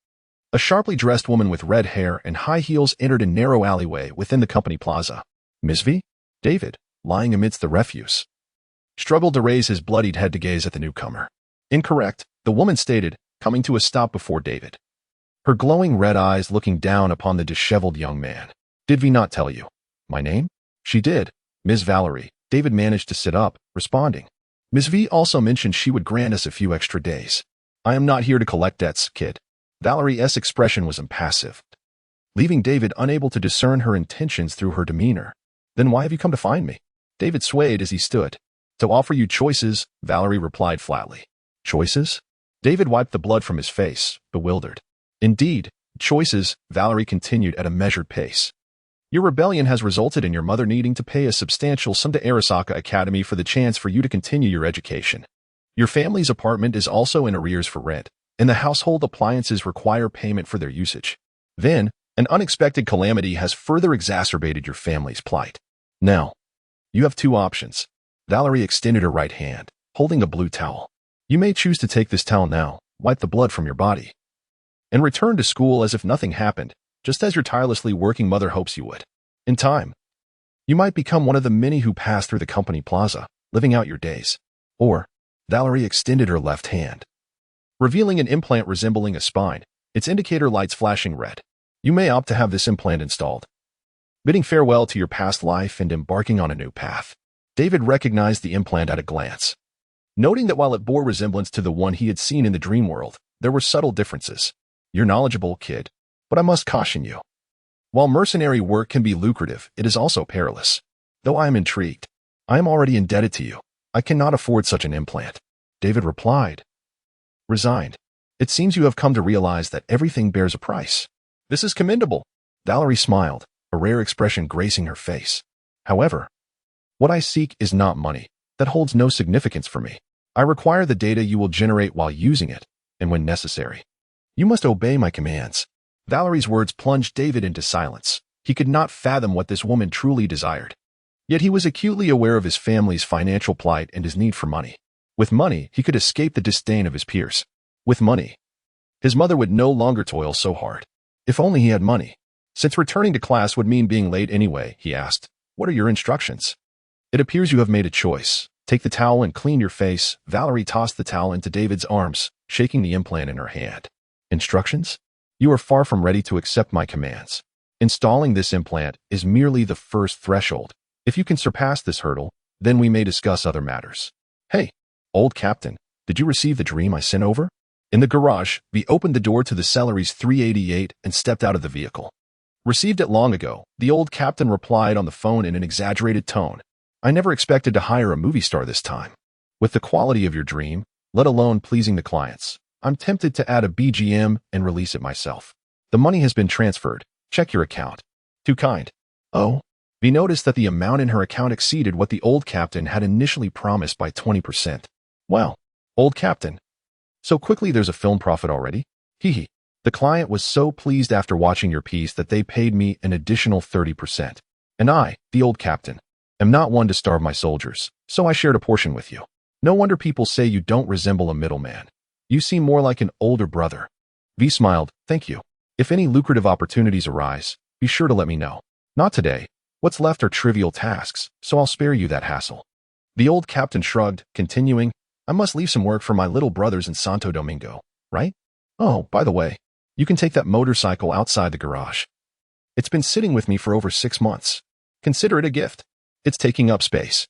A sharply dressed woman with red hair and high heels entered a narrow alleyway within the company plaza. Miss V? David, lying amidst the refuse, struggled to raise his bloodied head to gaze at the newcomer. Incorrect, the woman stated, coming to a stop before David, her glowing red eyes looking down upon the disheveled young man. Did V not tell you my name? She did, Ms. Valerie. David managed to sit up, responding. Ms. V also mentioned she would grant us a few extra days. I am not here to collect debts, kid. Valerie's expression was impassive, leaving David unable to discern her intentions through her demeanor. Then why have you come to find me? David swayed as he stood. To offer you choices, Valerie replied flatly. Choices? David wiped the blood from his face, bewildered. Indeed, choices, Valerie continued at a measured pace. Your rebellion has resulted in your mother needing to pay a substantial sum to Arasaka Academy for the chance for you to continue your education. Your family's apartment is also in arrears for rent, and the household appliances require payment for their usage. Then, an unexpected calamity has further exacerbated your family's plight. Now, you have two options. Valerie extended her right hand, holding a blue towel. You may choose to take this towel now, wipe the blood from your body, and return to school as if nothing happened, just as your tirelessly working mother hopes you would. In time, you might become one of the many who pass through the company plaza, living out your days. Or, Valerie extended her left hand, revealing an implant resembling a spine, its indicator lights flashing red. You may opt to have this implant installed, bidding farewell to your past life and embarking on a new path. David recognized the implant at a glance, noting that while it bore resemblance to the one he had seen in the dream world, there were subtle differences. You're knowledgeable, kid, but I must caution you. While mercenary work can be lucrative, it is also perilous. Though I am intrigued, I am already indebted to you. I cannot afford such an implant. David replied, resigned. It seems you have come to realize that everything bears a price. This is commendable. Valerie smiled, a rare expression gracing her face. However, what I seek is not money. That holds no significance for me. I require the data you will generate while using it, and when necessary. You must obey my commands. Valerie's words plunged David into silence. He could not fathom what this woman truly desired. Yet he was acutely aware of his family's financial plight and his need for money. With money, he could escape the disdain of his peers. With money, his mother would no longer toil so hard. If only he had money. Since returning to class would mean being late anyway, he asked, what are your instructions? It appears you have made a choice. Take the towel and clean your face. Valerie tossed the towel into David's arms, shaking the implant in her hand. Instructions? You are far from ready to accept my commands. Installing this implant is merely the first threshold. If you can surpass this hurdle, then we may discuss other matters. Hey, old captain, did you receive the dream I sent over? In the garage, V opened the door to the Celery's 388 and stepped out of the vehicle. Received it long ago, the old captain replied on the phone in an exaggerated tone. I never expected to hire a movie star this time. With the quality of your dream, let alone pleasing the clients, I'm tempted to add a BGM and release it myself. The money has been transferred. Check your account. Too kind. Oh, V noticed that the amount in her account exceeded what the old captain had initially promised by 20%. Well, old captain. So quickly there's a film profit already? Hee hee. The client was so pleased after watching your piece that they paid me an additional 30%. And I, the old captain, am not one to starve my soldiers, so I shared a portion with you. No wonder people say you don't resemble a middleman. You seem more like an older brother. V smiled, thank you. If any lucrative opportunities arise, be sure to let me know. Not today. What's left are trivial tasks, so I'll spare you that hassle. The old captain shrugged, continuing, I must leave some work for my little brothers in Santo Domingo, right? Oh, by the way, you can take that motorcycle outside the garage. It's been sitting with me for over 6 months. Consider it a gift. It's taking up space.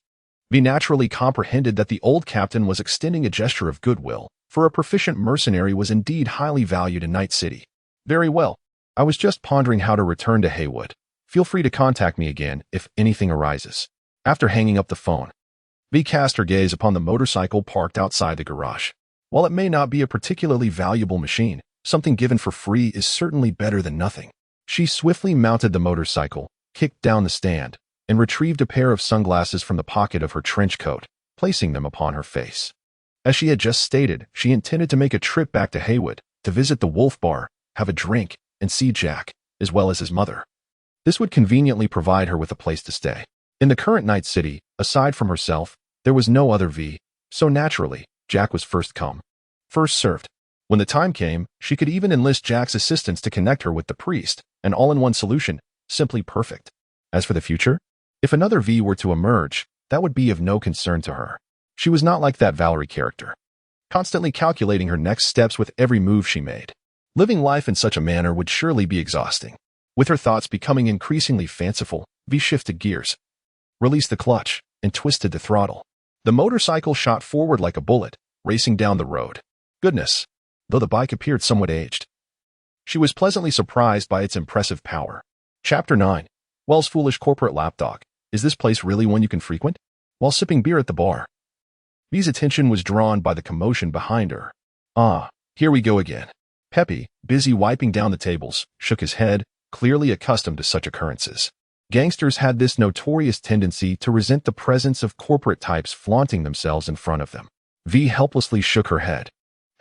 V naturally comprehended that the old captain was extending a gesture of goodwill, for a proficient mercenary was indeed highly valued in Night City. Very well. I was just pondering how to return to Haywood. Feel free to contact me again if anything arises. After hanging up the phone, V cast her gaze upon the motorcycle parked outside the garage. While it may not be a particularly valuable machine, something given for free is certainly better than nothing. She swiftly mounted the motorcycle, kicked down the stand, and retrieved a pair of sunglasses from the pocket of her trench coat, placing them upon her face. As she had just stated, she intended to make a trip back to Haywood, to visit the Wolf Bar, have a drink, and see Jack, as well as his mother. This would conveniently provide her with a place to stay. In the current Night City, aside from herself, there was no other V, so naturally, Jack was first come, first served. When the time came, she could even enlist Jack's assistance to connect her with the priest, an all-in-one solution, simply perfect. As for the future, if another V were to emerge, that would be of no concern to her. She was not like that Valerie character, constantly calculating her next steps with every move she made. Living life in such a manner would surely be exhausting. With her thoughts becoming increasingly fanciful, V shifted gears, released the clutch, and twisted the throttle. The motorcycle shot forward like a bullet, racing down the road. Goodness, though the bike appeared somewhat aged, she was pleasantly surprised by its impressive power. Chapter 9. Wells' foolish corporate lapdog. Is this place really one you can frequent? While sipping beer at the bar, V's attention was drawn by the commotion behind her. Ah, here we go again. Peppy, busy wiping down the tables, shook his head, clearly accustomed to such occurrences. Gangsters had this notorious tendency to resent the presence of corporate types flaunting themselves in front of them. V helplessly shook her head.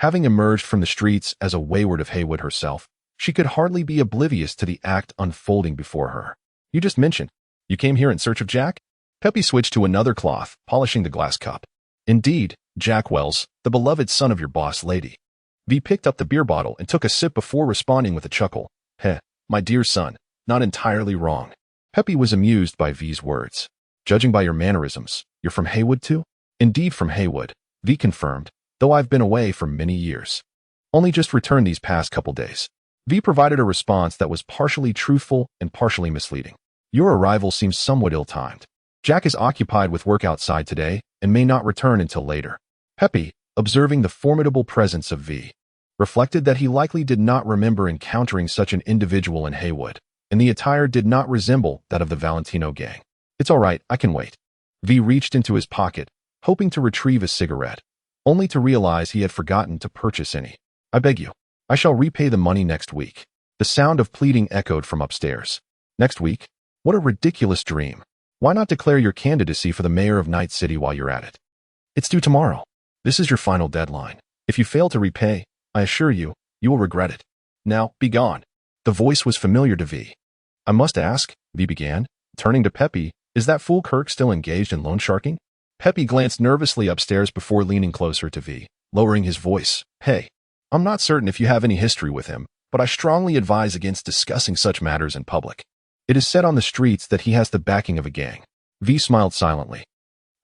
Having emerged from the streets as a wayward of Haywood herself, she could hardly be oblivious to the act unfolding before her. You just mentioned, you came here in search of Jack? Peppy switched to another cloth, polishing the glass cup. Indeed, Jack Wells, the beloved son of your boss lady. V picked up the beer bottle and took a sip before responding with a chuckle. Heh, my dear son, not entirely wrong. Peppy was amused by V's words. Judging by your mannerisms, you're from Haywood too? Indeed from Haywood, V confirmed, though I've been away for many years. Only just returned these past couple days. V provided a response that was partially truthful and partially misleading. Your arrival seems somewhat ill-timed. Jack is occupied with work outside today and may not return until later. Peppy, observing the formidable presence of V, reflected that he likely did not remember encountering such an individual in Haywood, and the attire did not resemble that of the Valentino gang. It's all right, I can wait. V reached into his pocket, hoping to retrieve a cigarette, only to realize he had forgotten to purchase any. I beg you, I shall repay the money next week. The sound of pleading echoed from upstairs. Next week? What a ridiculous dream. Why not declare your candidacy for the mayor of Night City while you're at it? It's due tomorrow. This is your final deadline. If you fail to repay, I assure you, you will regret it. Now, be gone. The voice was familiar to V. I must ask, V began, turning to Peppy, is that fool Kirk still engaged in loan sharking? Peppy glanced nervously upstairs before leaning closer to V, lowering his voice. Hey, I'm not certain if you have any history with him, but I strongly advise against discussing such matters in public. It is said on the streets that he has the backing of a gang. V smiled silently.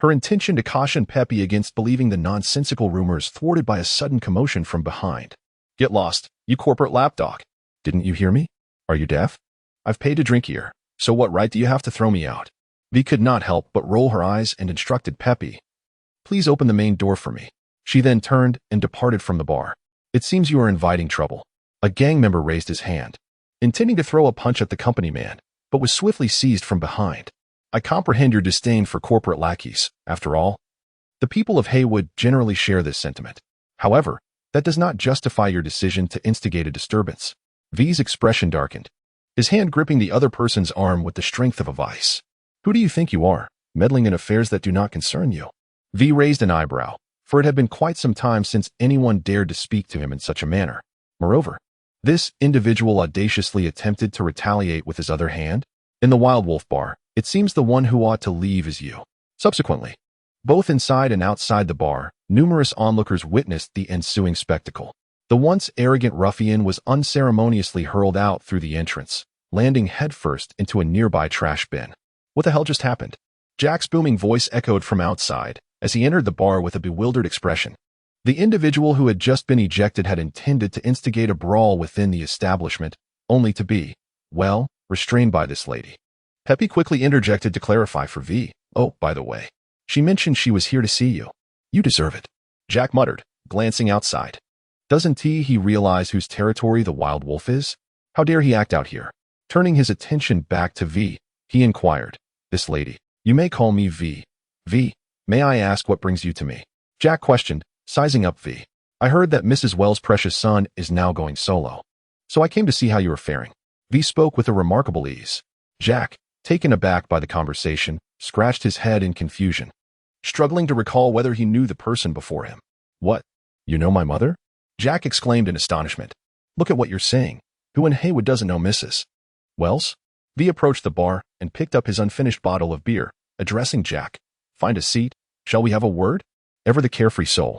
Her intention to caution Peppy against believing the nonsensical rumors thwarted by a sudden commotion from behind. Get lost, you corporate lapdog. Didn't you hear me? Are you deaf? I've paid to drink here, so what right do you have to throw me out? V could not help but roll her eyes and instructed Peppy. Please open the main door for me. She then turned and departed from the bar. It seems you are inviting trouble. A gang member raised his hand, intending to throw a punch at the company man, but was swiftly seized from behind. I comprehend your disdain for corporate lackeys. After all, the people of Haywood generally share this sentiment. However, that does not justify your decision to instigate a disturbance. V's expression darkened, his hand gripping the other person's arm with the strength of a vice. Who do you think you are, meddling in affairs that do not concern you? V raised an eyebrow, for it had been quite some time since anyone dared to speak to him in such a manner. Moreover, this individual audaciously attempted to retaliate with his other hand. In the Wild Wolf bar, it seems the one who ought to leave is you. Subsequently, both inside and outside the bar, numerous onlookers witnessed the ensuing spectacle. The once arrogant ruffian was unceremoniously hurled out through the entrance, landing headfirst into a nearby trash bin. What the hell just happened? Jack's booming voice echoed from outside as he entered the bar with a bewildered expression. The individual who had just been ejected had intended to instigate a brawl within the establishment, only to be, well, restrained by this lady. Peppy quickly interjected to clarify for V. Oh, by the way, she mentioned she was here to see you. You deserve it, Jack muttered, glancing outside. Doesn't he realize whose territory the Wild Wolf is? How dare he act out here? Turning his attention back to V, he inquired, this lady, you may call me V. V, may I ask what brings you to me? Jack questioned, sizing up V. I heard that Mrs. Wells' precious son is now going solo. So I came to see how you were faring. V spoke with a remarkable ease. Jack, taken aback by the conversation, scratched his head in confusion, struggling to recall whether he knew the person before him. What? You know my mother? Jack exclaimed in astonishment. Look at what you're saying. Who in Haywood doesn't know Mrs. Wells? V approached the bar and picked up his unfinished bottle of beer, addressing Jack. Find a seat. Shall we have a word? Ever the carefree soul.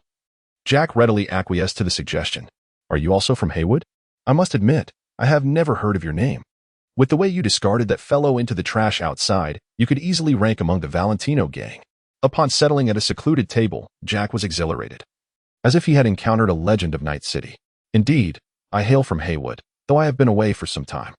Jack readily acquiesced to the suggestion. Are you also from Haywood? I must admit, I have never heard of your name. With the way you discarded that fellow into the trash outside, you could easily rank among the Valentino gang. Upon settling at a secluded table, Jack was exhilarated, as if he had encountered a legend of Night City. Indeed, I hail from Haywood, though I have been away for some time.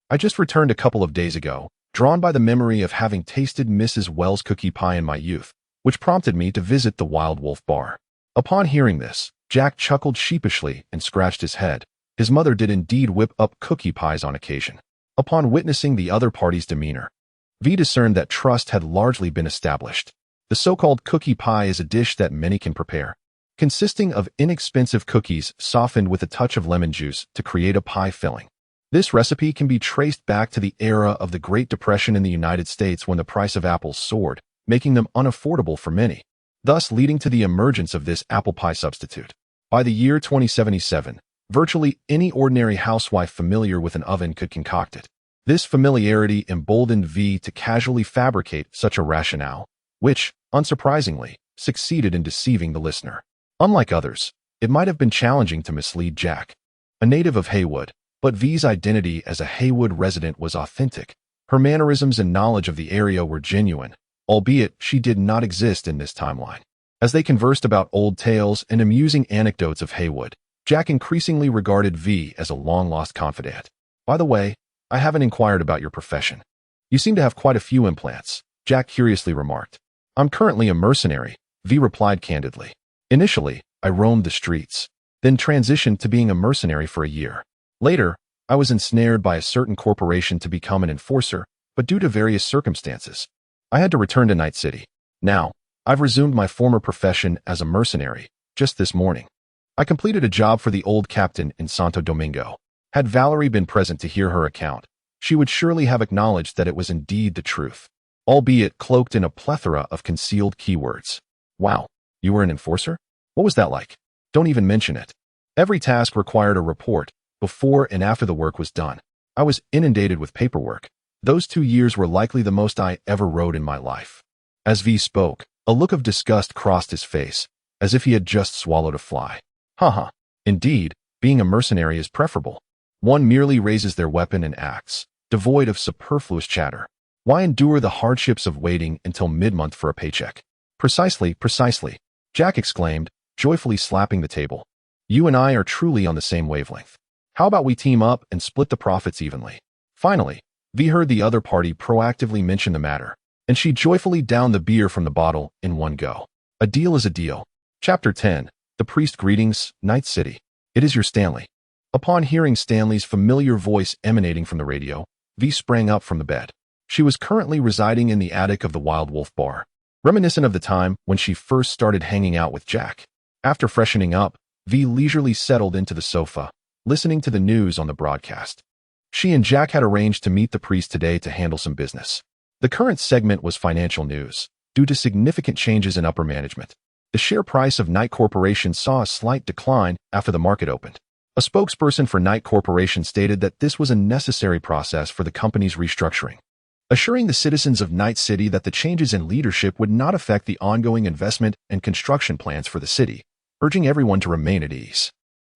I just returned a couple of days ago, drawn by the memory of having tasted Mrs. Wells' cookie pie in my youth, which prompted me to visit the Wild Wolf bar. Upon hearing this, Jack chuckled sheepishly and scratched his head. His mother did indeed whip up cookie pies on occasion. Upon witnessing the other party's demeanor, V discerned that trust had largely been established. The so-called cookie pie is a dish that many can prepare, consisting of inexpensive cookies softened with a touch of lemon juice to create a pie filling. This recipe can be traced back to the era of the Great Depression in the United States when the price of apples soared, making them unaffordable for many, thus leading to the emergence of this apple pie substitute. By the year 2077, virtually any ordinary housewife familiar with an oven could concoct it. This familiarity emboldened V to casually fabricate such a rationale, which, unsurprisingly, succeeded in deceiving the listener. Unlike others, it might have been challenging to mislead Jack, a native of Haywood, but V's identity as a Haywood resident was authentic. Her mannerisms and knowledge of the area were genuine, albeit she did not exist in this timeline. As they conversed about old tales and amusing anecdotes of Haywood, Jack increasingly regarded V as a long-lost confidant. By the way, I haven't inquired about your profession. You seem to have quite a few implants, Jack curiously remarked. I'm currently a mercenary, V replied candidly. Initially, I roamed the streets, then transitioned to being a mercenary for a year. Later, I was ensnared by a certain corporation to become an enforcer, but due to various circumstances, I had to return to Night City. Now, I've resumed my former profession as a mercenary, just this morning. I completed a job for the old captain in Santo Domingo. Had Valerie been present to hear her account, she would surely have acknowledged that it was indeed the truth, albeit cloaked in a plethora of concealed keywords. Wow, you were an enforcer? What was that like? Don't even mention it. Every task required a report, before and after the work was done. I was inundated with paperwork. Those 2 years were likely the most I ever wrote in my life. As V spoke, a look of disgust crossed his face, as if he had just swallowed a fly. Haha. Indeed, being a mercenary is preferable. One merely raises their weapon and acts, devoid of superfluous chatter. Why endure the hardships of waiting until mid-month for a paycheck? Precisely, Jack exclaimed, joyfully slapping the table. You and I are truly on the same wavelength. How about we team up and split the profits evenly? Finally, V heard the other party proactively mention the matter, and she joyfully downed the beer from the bottle in one go. A deal is a deal. Chapter 10. The Priest Greetings, Night City. It is your Stanley. Upon hearing Stanley's familiar voice emanating from the radio, V sprang up from the bed. She was currently residing in the attic of the Wild Wolf Bar, reminiscent of the time when she first started hanging out with Jack. After freshening up, V leisurely settled into the sofa, listening to the news on the broadcast. She and Jack had arranged to meet the priest today to handle some business. The current segment was financial news. Due to significant changes in upper management, the share price of Knight Corporation saw a slight decline after the market opened. A spokesperson for Knight Corporation stated that this was a necessary process for the company's restructuring, assuring the citizens of Night City that the changes in leadership would not affect the ongoing investment and construction plans for the city, urging everyone to remain at ease.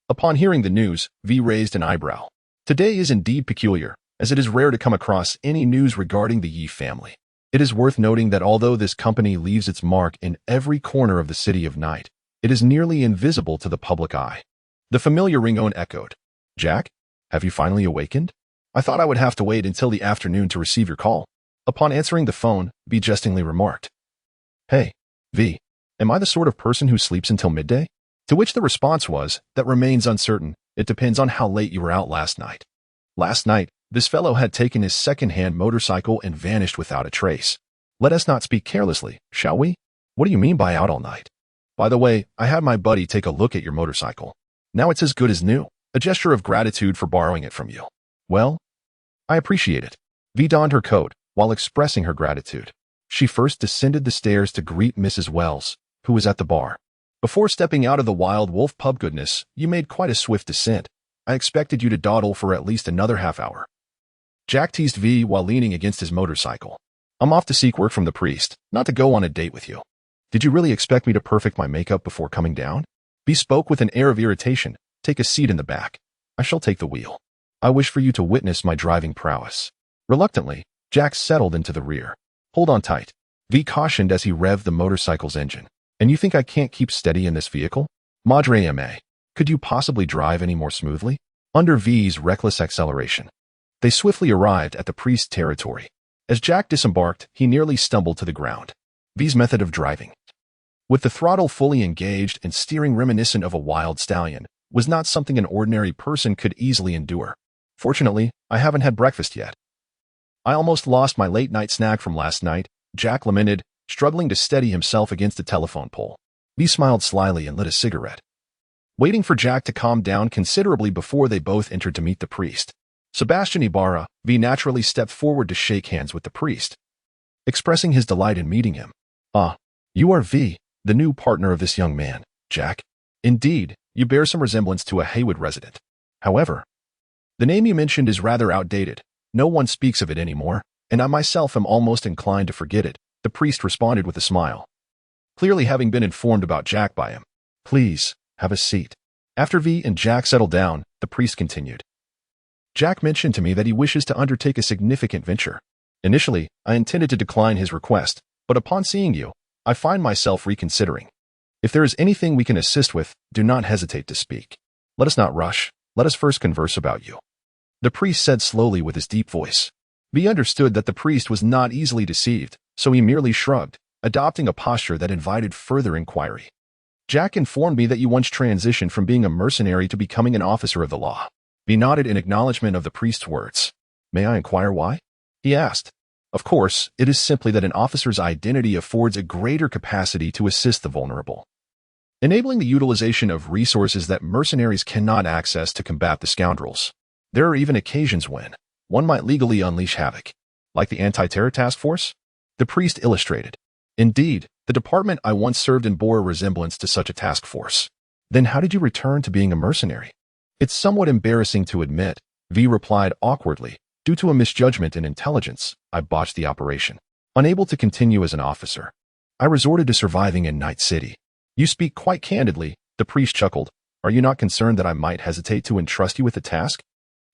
Upon hearing the news, V raised an eyebrow. Today is indeed peculiar, as it is rare to come across any news regarding the Yi family. It is worth noting that although this company leaves its mark in every corner of the city of Night, it is nearly invisible to the public eye. The familiar ringtone echoed. Jack, have you finally awakened? I thought I would have to wait until the afternoon to receive your call. Upon answering the phone, V jestingly remarked. Hey, V, am I the sort of person who sleeps until midday? To which the response was, that remains uncertain. It depends on how late you were out last night. Last night, this fellow had taken his second-hand motorcycle and vanished without a trace. Let us not speak carelessly, shall we? What do you mean by out all night? By the way, I had my buddy take a look at your motorcycle. Now it's as good as new, a gesture of gratitude for borrowing it from you. Well, I appreciate it. V donned her coat while expressing her gratitude. She first descended the stairs to greet Mrs. Wells, who was at the bar. Before stepping out of the Wild Wolf pub goodness, you made quite a swift descent. I expected you to dawdle for at least another half hour. Jack teased V while leaning against his motorcycle. I'm off to seek work from the priest, not to go on a date with you. Did you really expect me to perfect my makeup before coming down? V spoke with an air of irritation. Take a seat in the back. I shall take the wheel. I wish for you to witness my driving prowess. Reluctantly, Jack settled into the rear. Hold on tight, V cautioned as he revved the motorcycle's engine. And you think I can't keep steady in this vehicle? Madre mia. Could you possibly drive any more smoothly? Under V's reckless acceleration, they swiftly arrived at the priest's territory. As Jack disembarked, he nearly stumbled to the ground. V's method of driving, with the throttle fully engaged and steering reminiscent of a wild stallion, was not something an ordinary person could easily endure. Fortunately, I haven't had breakfast yet. I almost lost my late-night snack from last night, Jack lamented, struggling to steady himself against a telephone pole. V smiled slyly and lit a cigarette, waiting for Jack to calm down considerably before they both entered to meet the priest. Sebastian Ibarra, V naturally stepped forward to shake hands with the priest, expressing his delight in meeting him. "Ah, you are V, the new partner of this young man, Jack. Indeed, you bear some resemblance to a Haywood resident. However, the name you mentioned is rather outdated. No one speaks of it anymore, and I myself am almost inclined to forget it," the priest responded with a smile, clearly having been informed about Jack by him. "Please, have a seat." After V and Jack settled down, the priest continued. "Jack mentioned to me that he wishes to undertake a significant venture. Initially, I intended to decline his request, but upon seeing you, I find myself reconsidering. If there is anything we can assist with, do not hesitate to speak. Let us not rush. Let us first converse about you," the priest said slowly with his deep voice. V understood that the priest was not easily deceived, so he merely shrugged, adopting a posture that invited further inquiry. "Jack informed me that you once transitioned from being a mercenary to becoming an officer of the law." V nodded in acknowledgement of the priest's words. "May I inquire why?" he asked. "Of course, it is simply that an officer's identity affords a greater capacity to assist the vulnerable, enabling the utilization of resources that mercenaries cannot access to combat the scoundrels. There are even occasions when one might legally unleash havoc, like the anti-terror task force," the priest illustrated. "Indeed, the department I once served in bore a resemblance to such a task force." "Then how did you return to being a mercenary?" "It's somewhat embarrassing to admit," V replied awkwardly. "Due to a misjudgment in intelligence, I botched the operation. Unable to continue as an officer, I resorted to surviving in Night City." "You speak quite candidly," the priest chuckled. "Are you not concerned that I might hesitate to entrust you with the task?"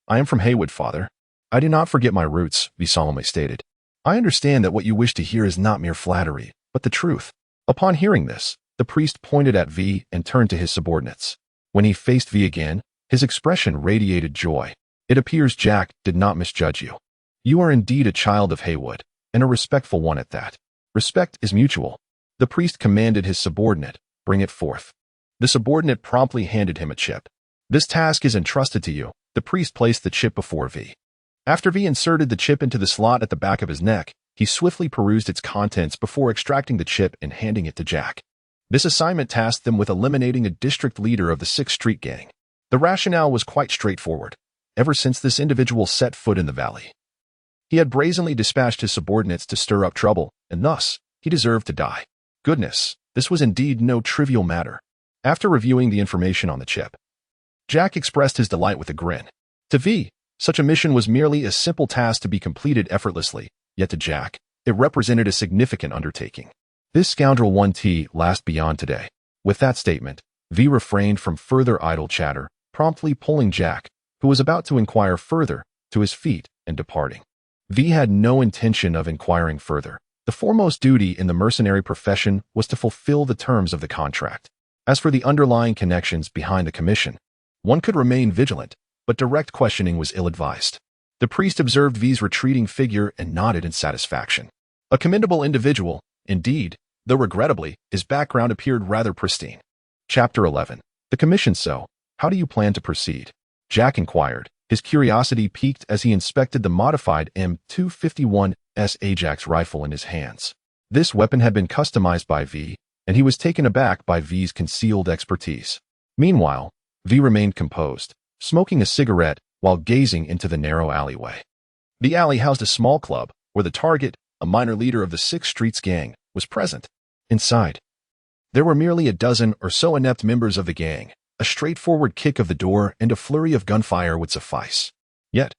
"I am from Haywood, father. I do not forget my roots," V solemnly stated. "I understand that what you wish to hear is not mere flattery, but the truth." Upon hearing this, the priest pointed at V and turned to his subordinates. When he faced V again, his expression radiated joy. "It appears Jack did not misjudge you. You are indeed a child of Haywood, and a respectful one at that. Respect is mutual." The priest commanded his subordinate, "Bring it forth." The subordinate promptly handed him a chip. "This task is entrusted to you." The priest placed the chip before V. After V inserted the chip into the slot at the back of his neck, he swiftly perused its contents before extracting the chip and handing it to Jack. This assignment tasked them with eliminating a district leader of the 6th Street gang. The rationale was quite straightforward. Ever since this individual set foot in the valley, he had brazenly dispatched his subordinates to stir up trouble, and thus, he deserved to die. Goodness, this was indeed no trivial matter. After reviewing the information on the chip, Jack expressed his delight with a grin. To V, such a mission was merely a simple task to be completed effortlessly, yet to Jack, it represented a significant undertaking. "This scoundrel 1T last beyond today." With that statement, V refrained from further idle chatter, promptly pulling Jack, who was about to inquire further, to his feet and departing. V had no intention of inquiring further. The foremost duty in the mercenary profession was to fulfill the terms of the contract. As for the underlying connections behind the commission, one could remain vigilant, but direct questioning was ill-advised. The priest observed V's retreating figure and nodded in satisfaction. A commendable individual, indeed, though regrettably, his background appeared rather pristine. Chapter 11. The commission. "So, how do you plan to proceed?" Jack inquired, his curiosity piqued as he inspected the modified M251S Ajax rifle in his hands. This weapon had been customized by V, and he was taken aback by V's concealed expertise. Meanwhile, V remained composed, smoking a cigarette while gazing into the narrow alleyway. The alley housed a small club, where the target, a minor leader of the 6th Street's gang, was present. Inside, there were merely a dozen or so inept members of the gang. A straightforward kick of the door and a flurry of gunfire would suffice. Yet,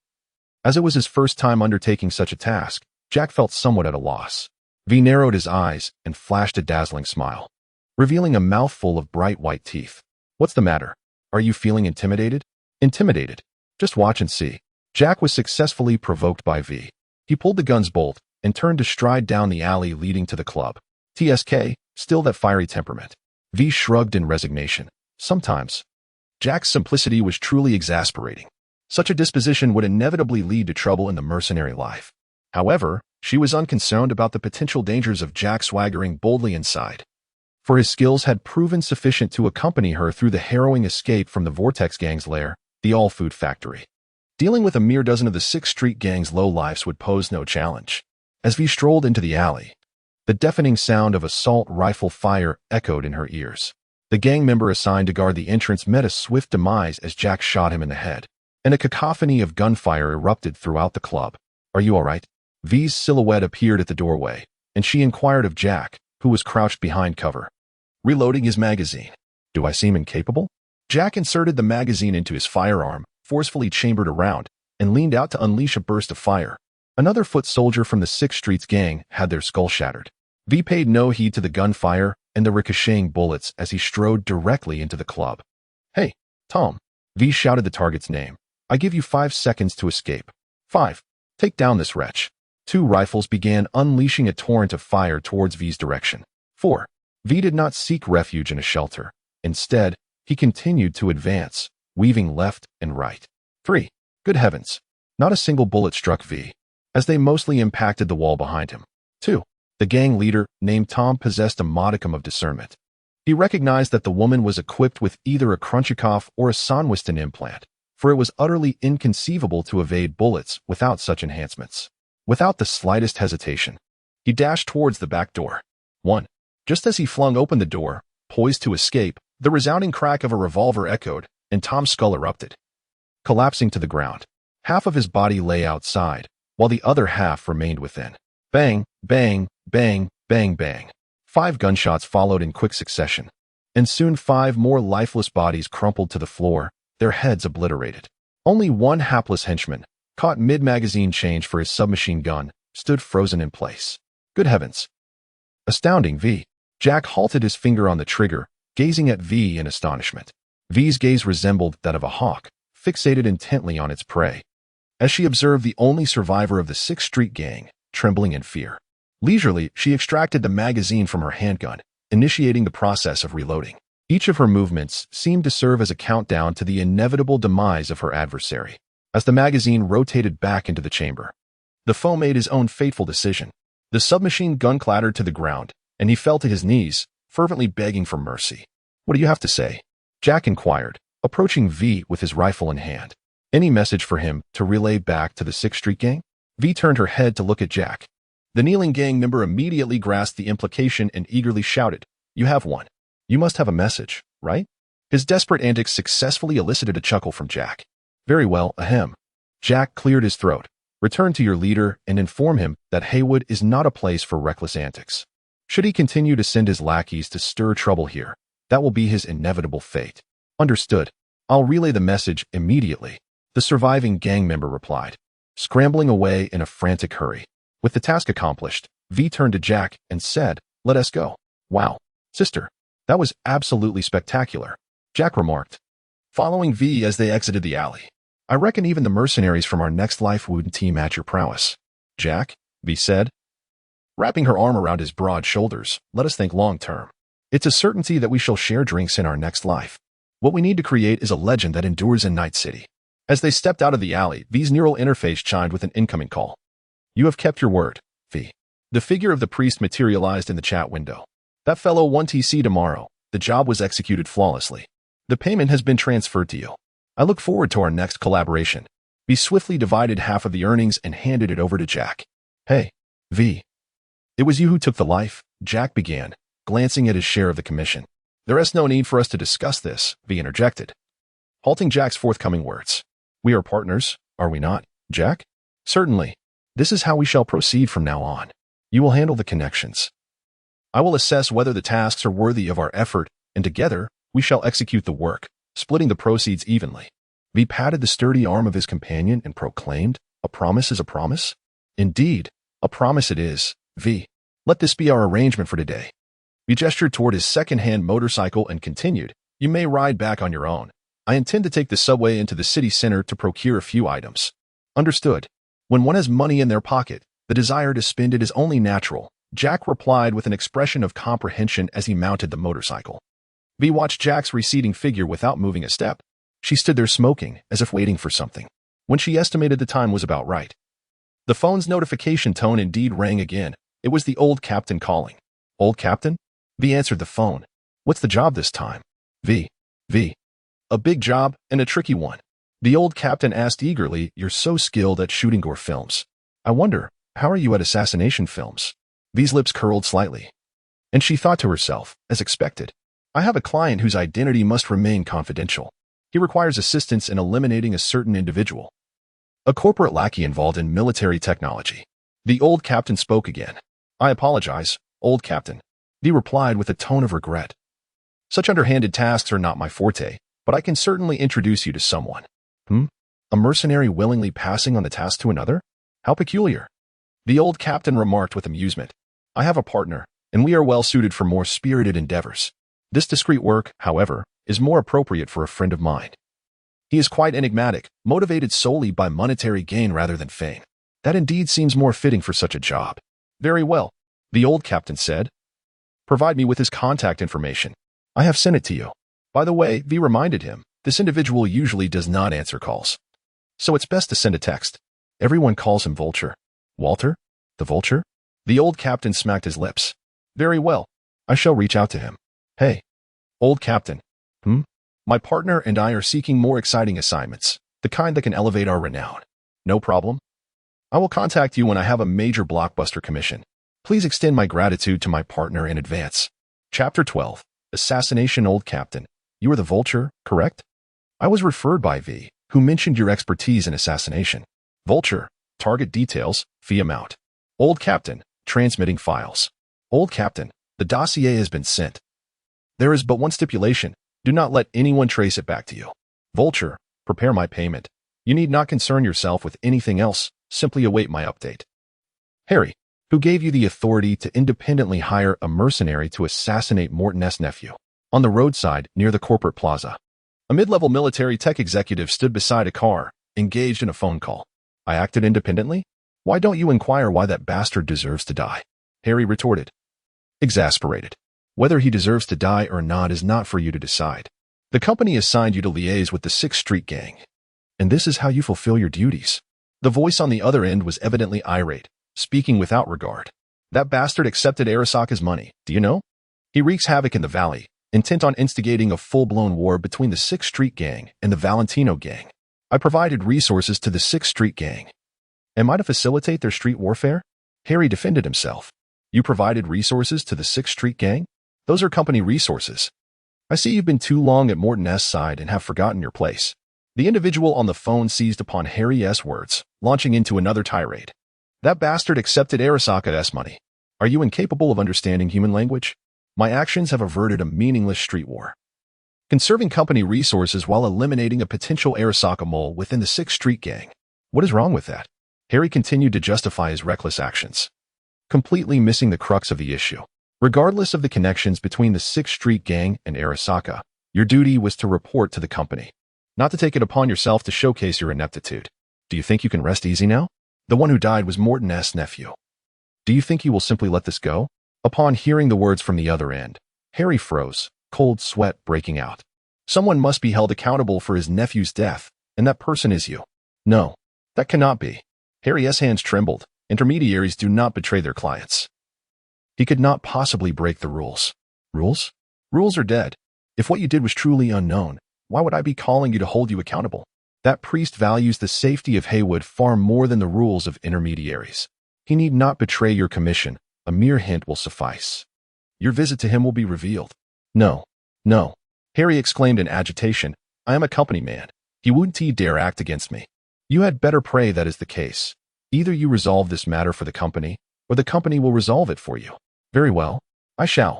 as it was his first time undertaking such a task, Jack felt somewhat at a loss. V narrowed his eyes and flashed a dazzling smile, revealing a mouthful of bright white teeth. "What's the matter? Are you feeling intimidated?" "Intimidated? Just watch and see." Jack was successfully provoked by V. He pulled the gun's bolt and turned to stride down the alley leading to the club. TSK, still that fiery temperament. V shrugged in resignation. Sometimes, Jack's simplicity was truly exasperating. Such a disposition would inevitably lead to trouble in the mercenary life. However, she was unconcerned about the potential dangers of Jack swaggering boldly inside, for his skills had proven sufficient to accompany her through the harrowing escape from the Vortex Gang's lair, the All Food Factory. Dealing with a mere dozen of the 6th Street gang's lowlifes would pose no challenge. As V strolled into the alley, the deafening sound of assault rifle fire echoed in her ears. The gang member assigned to guard the entrance met a swift demise as Jack shot him in the head, and a cacophony of gunfire erupted throughout the club. "Are you all right?" V's silhouette appeared at the doorway, and she inquired of Jack, who was crouched behind cover, reloading his magazine. "Do I seem incapable?" Jack inserted the magazine into his firearm, forcefully chambered a round, and leaned out to unleash a burst of fire. Another foot soldier from the 6th Street's gang had their skull shattered. V paid no heed to the gunfire and the ricocheting bullets as he strode directly into the club. "Hey, Tom," V shouted the target's name. "I give you 5 seconds to escape. 5. Take down this wretch." 2 rifles began unleashing a torrent of fire towards V's direction. 4. V did not seek refuge in a shelter. Instead, he continued to advance, weaving left and right. 3. Good heavens. Not a single bullet struck V, as they mostly impacted the wall behind him. 2. The gang leader, named Tom, possessed a modicum of discernment. He recognized that the woman was equipped with either a Krunchikov or a Sonwiston implant, for it was utterly inconceivable to evade bullets without such enhancements. Without the slightest hesitation, he dashed towards the back door. 1. Just as he flung open the door, poised to escape, the resounding crack of a revolver echoed, and Tom's skull erupted, collapsing to the ground. Half of his body lay outside, while the other half remained within. Bang, bang, bang, bang, bang. 5 gunshots followed in quick succession, and soon 5 more lifeless bodies crumpled to the floor, their heads obliterated. Only one hapless henchman, caught mid-magazine change for his submachine gun, stood frozen in place. Good heavens. Astounding V. Jack halted his finger on the trigger, gazing at V in astonishment. V's gaze resembled that of a hawk, fixated intently on its prey, as she observed the only survivor of the 6th Street gang, trembling in fear. Leisurely, she extracted the magazine from her handgun, initiating the process of reloading. Each of her movements seemed to serve as a countdown to the inevitable demise of her adversary. As the magazine rotated back into the chamber, the foe made his own fateful decision. The submachine gun clattered to the ground, and he fell to his knees, fervently begging for mercy. "What do you have to say?" Jack inquired, approaching V with his rifle in hand. "Any message for him to relay back to the 6th Street gang?" V turned her head to look at Jack. The kneeling gang member immediately grasped the implication and eagerly shouted, "You have one. You must have a message, right?" His desperate antics successfully elicited a chuckle from Jack. "Very well, ahem." Jack cleared his throat. "Return to your leader and inform him that Haywood is not a place for reckless antics. Should he continue to send his lackeys to stir trouble here, that will be his inevitable fate." "Understood. I'll relay the message immediately," the surviving gang member replied, scrambling away in a frantic hurry. With the task accomplished, V turned to Jack and said, "Let us go." "Wow, sister, that was absolutely spectacular," Jack remarked, following V as they exited the alley. "I reckon even the mercenaries from our Next Life wouldn't team at your prowess." "Jack," V said, wrapping her arm around his broad shoulders, "let us think long term. It's a certainty that we shall share drinks in our next life. What we need to create is a legend that endures in Night City." As they stepped out of the alley, V's neural interface chimed with an incoming call. "You have kept your word, V." The figure of the priest materialized in the chat window. "That fellow 1TC tomorrow. The job was executed flawlessly. The payment has been transferred to you. I look forward to our next collaboration." V swiftly divided half of the earnings and handed it over to Jack. "Hey, V. It was you who took the life," Jack began, glancing at his share of the commission. "There is no need for us to discuss this," V interjected, halting Jack's forthcoming words. "We are partners, are we not, Jack?" "Certainly. This is how we shall proceed from now on. You will handle the connections. I will assess whether the tasks are worthy of our effort, and together, we shall execute the work, splitting the proceeds evenly." V patted the sturdy arm of his companion and proclaimed, "A promise is a promise?" "Indeed, a promise it is, V. Let this be our arrangement for today." V gestured toward his second-hand motorcycle and continued, "You may ride back on your own. I intend to take the subway into the city center to procure a few items." "Understood." When one has money in their pocket, the desire to spend it is only natural, Jack replied with an expression of comprehension as he mounted the motorcycle. V watched Jack's receding figure without moving a step. She stood there smoking, as if waiting for something. When she estimated the time was about right, the phone's notification tone indeed rang again. It was the old captain calling. "Old captain?" V answered the phone. "What's the job this time?" V. A big job, and a tricky one." The old captain asked eagerly, "You're so skilled at shooting gore films. I wonder, how are you at assassination films?" V's lips curled slightly, and she thought to herself, as expected, "I have a client whose identity must remain confidential. He requires assistance in eliminating a certain individual, a corporate lackey involved in military technology." The old captain spoke again. "I apologize, old captain," V replied with a tone of regret. "Such underhanded tasks are not my forte, but I can certainly introduce you to someone." A mercenary willingly passing on the task to another? How peculiar. The old captain remarked with amusement. "I have a partner, and we are well suited for more spirited endeavors. This discreet work, however, is more appropriate for a friend of mine. He is quite enigmatic, motivated solely by monetary gain rather than fame. That indeed seems more fitting for such a job." "Very well," the old captain said. "Provide me with his contact information. I have sent it to you." By the way, V reminded him, this individual usually does not answer calls, so it's best to send a text. Everyone calls him Vulture. "Walter? The Vulture?" The old captain smacked his lips. "Very well. I shall reach out to him." "Hey, old captain. My partner and I are seeking more exciting assignments, the kind that can elevate our renown." "No problem. I will contact you when I have a major blockbuster commission. Please extend my gratitude to my partner in advance." Chapter 12. Assassination. Old captain. "You are the Vulture, correct? I was referred by V, who mentioned your expertise in assassination." "Vulture. Target details, fee amount." "Old captain. Transmitting files." "Old captain. The dossier has been sent. There is but one stipulation. Do not let anyone trace it back to you." "Vulture. Prepare my payment. You need not concern yourself with anything else. Simply await my update." "Harry, who gave you the authority to independently hire a mercenary to assassinate Morton S. nephew?" On the roadside near the corporate plaza, a mid-level military tech executive stood beside a car, engaged in a phone call. "I acted independently? Why don't you inquire why that bastard deserves to die?" Harry retorted, exasperated. "Whether he deserves to die or not is not for you to decide. The company assigned you to liaise with the 6th Street gang, and this is how you fulfill your duties." The voice on the other end was evidently irate, speaking without regard. "That bastard accepted Arasaka's money, do you know? He wreaks havoc in the valley, intent on instigating a full-blown war between the 6th Street gang and the Valentino gang. I provided resources to the 6th Street gang. Am I to facilitate their street warfare?" Harry defended himself. "You provided resources to the 6th Street gang? Those are company resources. I see you've been too long at Morton S.'s side and have forgotten your place." The individual on the phone seized upon Harry S.'s words, launching into another tirade. "That bastard accepted Arasaka's money. Are you incapable of understanding human language? My actions have averted a meaningless street war, conserving company resources while eliminating a potential Arasaka mole within the 6th Street gang. What is wrong with that?" Harry continued to justify his reckless actions, completely missing the crux of the issue. Regardless of the connections between the 6th Street gang and Arasaka, your duty was to report to the company, not to take it upon yourself to showcase your ineptitude. Do you think you can rest easy now? The one who died was Morton S.'s nephew. Do you think you will simply let this go?" Upon hearing the words from the other end, Harry froze, cold sweat breaking out. "Someone must be held accountable for his nephew's death, and that person is you." "No, that cannot be." Harry's hands trembled. Intermediaries do not betray their clients. He could not possibly break the rules. Rules? Rules are dead. If what you did was truly unknown, why would I be calling you to hold you accountable? That priest values the safety of Haywood far more than the rules of intermediaries. He need not betray your commission. A mere hint will suffice. Your visit to him will be revealed." "No, no," Harry exclaimed in agitation. "I am a company man. He wouldn't dare act against me." "You had better pray that is the case. Either you resolve this matter for the company, or the company will resolve it for you." "Very well, I shall."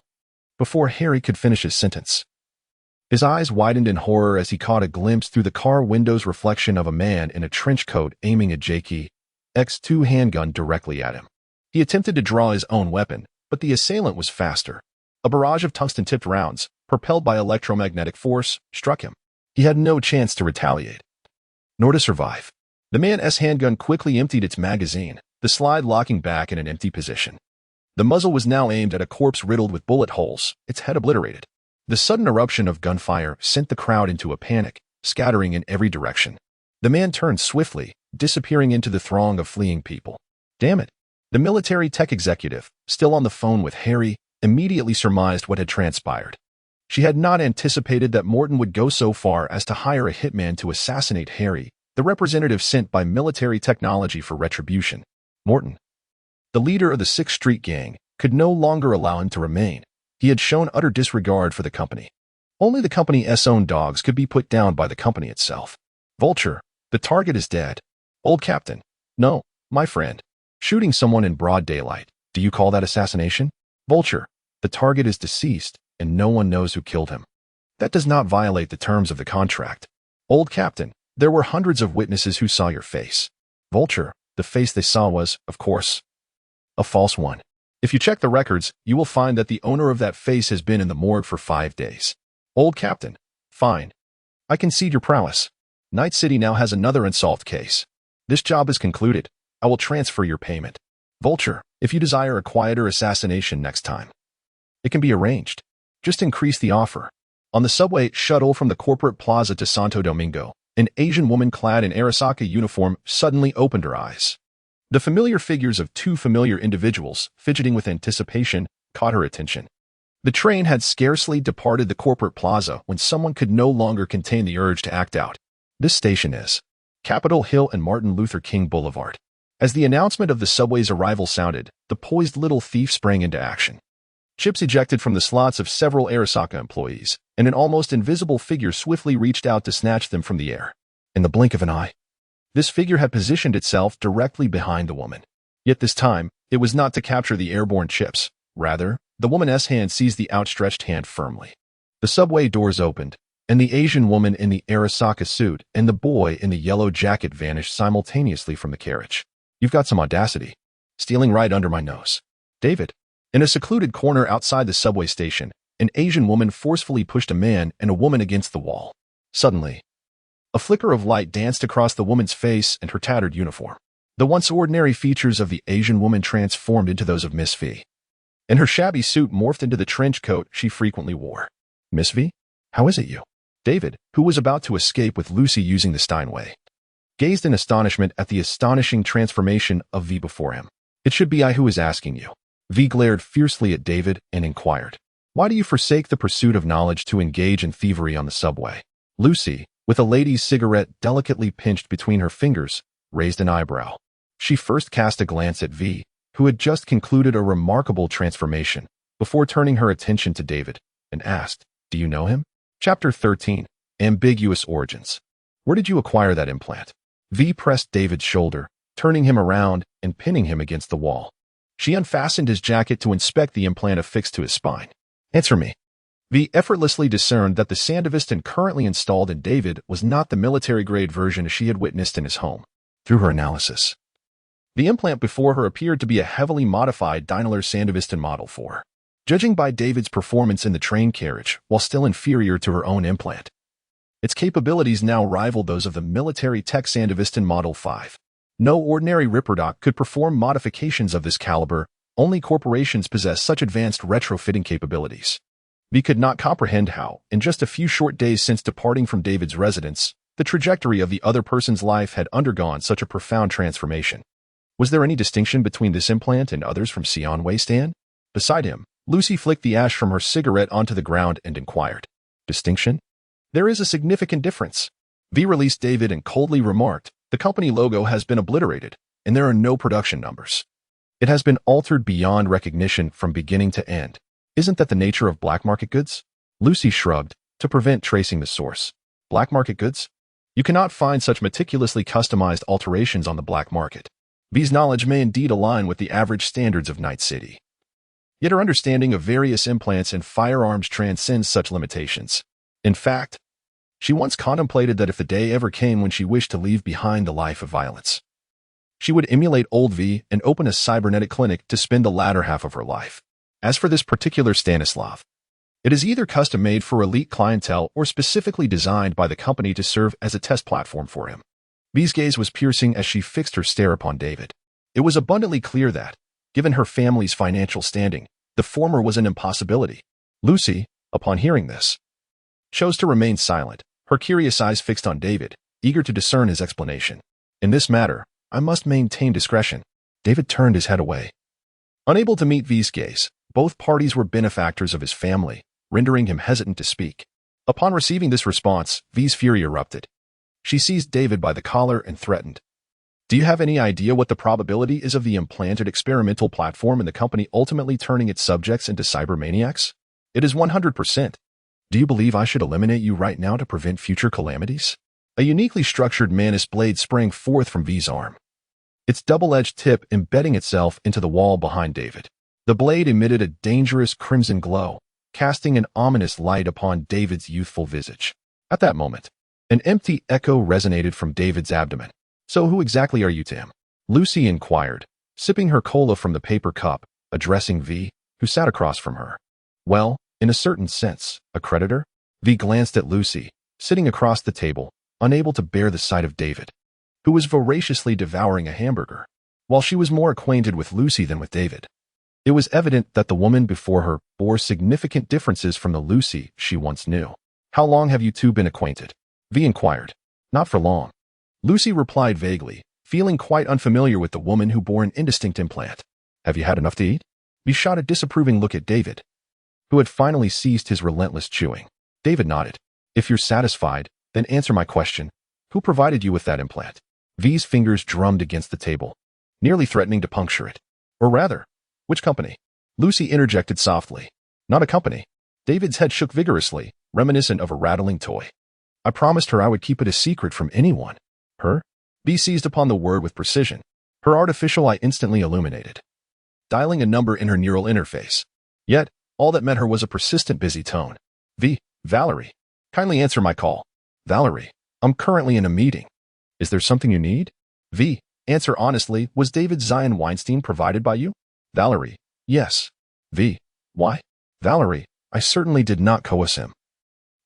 Before Harry could finish his sentence, his eyes widened in horror as he caught a glimpse through the car window's reflection of a man in a trench coat aiming a JK-X2 handgun directly at him. He attempted to draw his own weapon, but the assailant was faster. A barrage of tungsten-tipped rounds, propelled by electromagnetic force, struck him. He had no chance to retaliate, nor to survive. The man's handgun quickly emptied its magazine, the slide locking back in an empty position. The muzzle was now aimed at a corpse riddled with bullet holes, its head obliterated. The sudden eruption of gunfire sent the crowd into a panic, scattering in every direction. The man turned swiftly, disappearing into the throng of fleeing people. "Damn it!" The military tech executive, still on the phone with Harry, immediately surmised what had transpired. She had not anticipated that Morton would go so far as to hire a hitman to assassinate Harry, the representative sent by military technology for retribution. Morton, the leader of the 6th Street gang, could no longer allow him to remain. He had shown utter disregard for the company. Only the company's own dogs could be put down by the company itself. Vulture, the target is dead. Old Captain, no, my friend. Shooting someone in broad daylight, do you call that assassination? Vulture, the target is deceased, and no one knows who killed him. That does not violate the terms of the contract. Old Captain, there were hundreds of witnesses who saw your face. Vulture, the face they saw was, of course, a false one. If you check the records, you will find that the owner of that face has been in the morgue for 5 days. Old Captain, fine. I concede your prowess. Night City now has another unsolved case. This job is concluded. I will transfer your payment. Vulture, if you desire a quieter assassination next time, it can be arranged. Just increase the offer. On the subway shuttle from the corporate plaza to Santo Domingo, an Asian woman clad in Arasaka uniform suddenly opened her eyes. The familiar figures of 2 familiar individuals, fidgeting with anticipation, caught her attention. The train had scarcely departed the corporate plaza when someone could no longer contain the urge to act out. This station is Capitol Hill and Martin Luther King Boulevard. As the announcement of the subway's arrival sounded, the poised little thief sprang into action. Chips ejected from the slots of several Arasaka employees, and an almost invisible figure swiftly reached out to snatch them from the air. In the blink of an eye, this figure had positioned itself directly behind the woman. Yet this time, it was not to capture the airborne chips. Rather, the woman's hand seized the outstretched hand firmly. The subway doors opened, and the Asian woman in the Arasaka suit and the boy in the yellow jacket vanished simultaneously from the carriage. You've got some audacity. Stealing right under my nose. David. In a secluded corner outside the subway station, an Asian woman forcefully pushed a man and a woman against the wall. Suddenly, a flicker of light danced across the woman's face and her tattered uniform. The once ordinary features of the Asian woman transformed into those of Miss V. And her shabby suit morphed into the trench coat she frequently wore. Miss V? How is it you? David, who was about to escape with Lucy using the Steinway, gazed in astonishment at the astonishing transformation of V before him. It should be I who is asking you. V glared fiercely at David and inquired, why do you forsake the pursuit of knowledge to engage in thievery on the subway? Lucy, with a lady's cigarette delicately pinched between her fingers, raised an eyebrow. She first cast a glance at V, who had just concluded a remarkable transformation, before turning her attention to David, and asked, do you know him? Chapter 13, Ambiguous Origins. Where did you acquire that implant? V pressed David's shoulder, turning him around and pinning him against the wall. She unfastened his jacket to inspect the implant affixed to his spine. Answer me. V effortlessly discerned that the Sandevistan currently installed in David was not the military-grade version she had witnessed in his home. Through her analysis, the implant before her appeared to be a heavily modified Daimler Sandevistan Model 4. Judging by David's performance in the train carriage, while still inferior to her own implant, its capabilities now rivaled those of the military tech Sandevistan Model 5. No ordinary Ripperdoc could perform modifications of this caliber. Only corporations possess such advanced retrofitting capabilities. V could not comprehend how, in just a few short days since departing from David's residence, the trajectory of the other person's life had undergone such a profound transformation. Was there any distinction between this implant and others from Sion Waystan? Beside him, Lucy flicked the ash from her cigarette onto the ground and inquired, distinction? There is a significant difference. V released David and coldly remarked, the company logo has been obliterated, and there are no production numbers. It has been altered beyond recognition from beginning to end. Isn't that the nature of black market goods? Lucy shrugged, to prevent tracing the source. Black market goods? You cannot find such meticulously customized alterations on the black market. V's knowledge may indeed align with the average standards of Night City. Yet her understanding of various implants and firearms transcends such limitations. In fact, she once contemplated that if the day ever came when she wished to leave behind the life of violence, she would emulate old V and open a cybernetic clinic to spend the latter half of her life. As for this particular Stanislav, it is either custom-made for elite clientele or specifically designed by the company to serve as a test platform for him. V's gaze was piercing as she fixed her stare upon David. It was abundantly clear that, given her family's financial standing, the former was an impossibility. Lucy, upon hearing this, chose to remain silent, her curious eyes fixed on David, eager to discern his explanation. In this matter, I must maintain discretion. David turned his head away. Unable to meet V's gaze, both parties were benefactors of his family, rendering him hesitant to speak. Upon receiving this response, V's fury erupted. She seized David by the collar and threatened. Do you have any idea what the probability is of the implanted experimental platform and the company ultimately turning its subjects into cybermaniacs? It is 100%. Do you believe I should eliminate you right now to prevent future calamities? A uniquely structured Manus blade sprang forth from V's arm, its double-edged tip embedding itself into the wall behind David. The blade emitted a dangerous crimson glow, casting an ominous light upon David's youthful visage. At that moment, an empty echo resonated from David's abdomen. So who exactly are you to him? Lucy inquired, sipping her cola from the paper cup, addressing V, who sat across from her. Well, in a certain sense, a creditor? V glanced at Lucy, sitting across the table, unable to bear the sight of David, who was voraciously devouring a hamburger, while she was more acquainted with Lucy than with David. It was evident that the woman before her bore significant differences from the Lucy she once knew. How long have you two been acquainted? V inquired. Not for long. Lucy replied vaguely, feeling quite unfamiliar with the woman who bore an indistinct implant. Have you had enough to eat? V shot a disapproving look at David, who had finally ceased his relentless chewing. David nodded. If you're satisfied, then answer my question. Who provided you with that implant? V's fingers drummed against the table, nearly threatening to puncture it. Or rather, which company? Lucy interjected softly. Not a company. David's head shook vigorously, reminiscent of a rattling toy. I promised her I would keep it a secret from anyone. Her? V seized upon the word with precision. Her artificial eye instantly illuminated, dialing a number in her neural interface. Yet, all that met her was a persistent busy tone. V, Valerie. Kindly answer my call. Valerie, I'm currently in a meeting. Is there something you need? V, answer honestly, was David Zion Weinstein provided by you? Valerie, yes. V, why? Valerie, I certainly did not coerce him.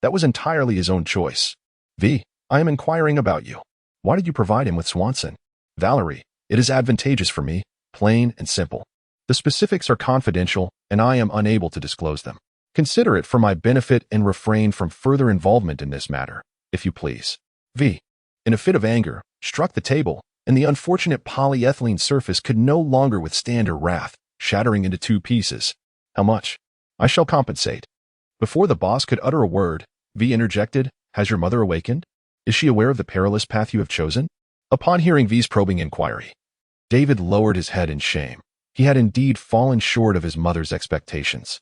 That was entirely his own choice. V, I am inquiring about you. Why did you provide him with Swanson? Valerie, it is advantageous for me, plain and simple. The specifics are confidential, and I am unable to disclose them. Consider it for my benefit and refrain from further involvement in this matter, if you please. V, in a fit of anger, struck the table, and the unfortunate polyethylene surface could no longer withstand her wrath, shattering into two pieces. How much? I shall compensate. Before the boss could utter a word, V interjected, Has your mother awakened? Is she aware of the perilous path you have chosen? Upon hearing V's probing inquiry, David lowered his head in shame. He had indeed fallen short of his mother's expectations.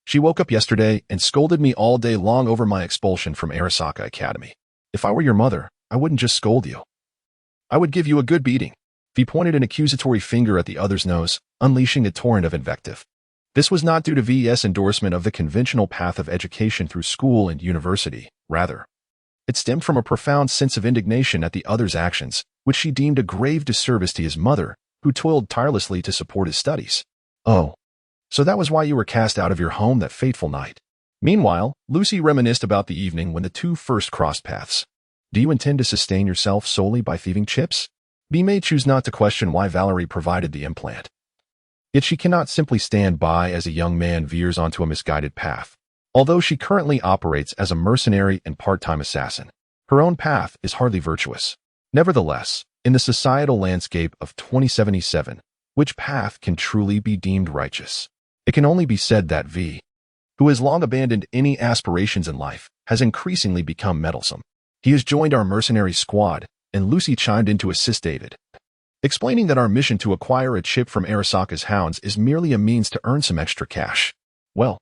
She woke up yesterday and scolded me all day long over my expulsion from Arasaka Academy. If I were your mother, I wouldn't just scold you. I would give you a good beating. V pointed an accusatory finger at the other's nose, unleashing a torrent of invective. This was not due to V's endorsement of the conventional path of education through school and university. Rather, it stemmed from a profound sense of indignation at the other's actions, which she deemed a grave disservice to his mother, who toiled tirelessly to support his studies. Oh, so that was why you were cast out of your home that fateful night. Meanwhile, Lucy reminisced about the evening when the two first crossed paths. Do you intend to sustain yourself solely by thieving chips? V may choose not to question why Valerie provided the implant. Yet she cannot simply stand by as a young man veers onto a misguided path. Although she currently operates as a mercenary and part-time assassin, her own path is hardly virtuous. Nevertheless, in the societal landscape of 2077, which path can truly be deemed righteous? It can only be said that V, who has long abandoned any aspirations in life, has increasingly become meddlesome. He has joined our mercenary squad, and Lucy chimed in to assist David, explaining that our mission to acquire a chip from Arasaka's hounds is merely a means to earn some extra cash. Well,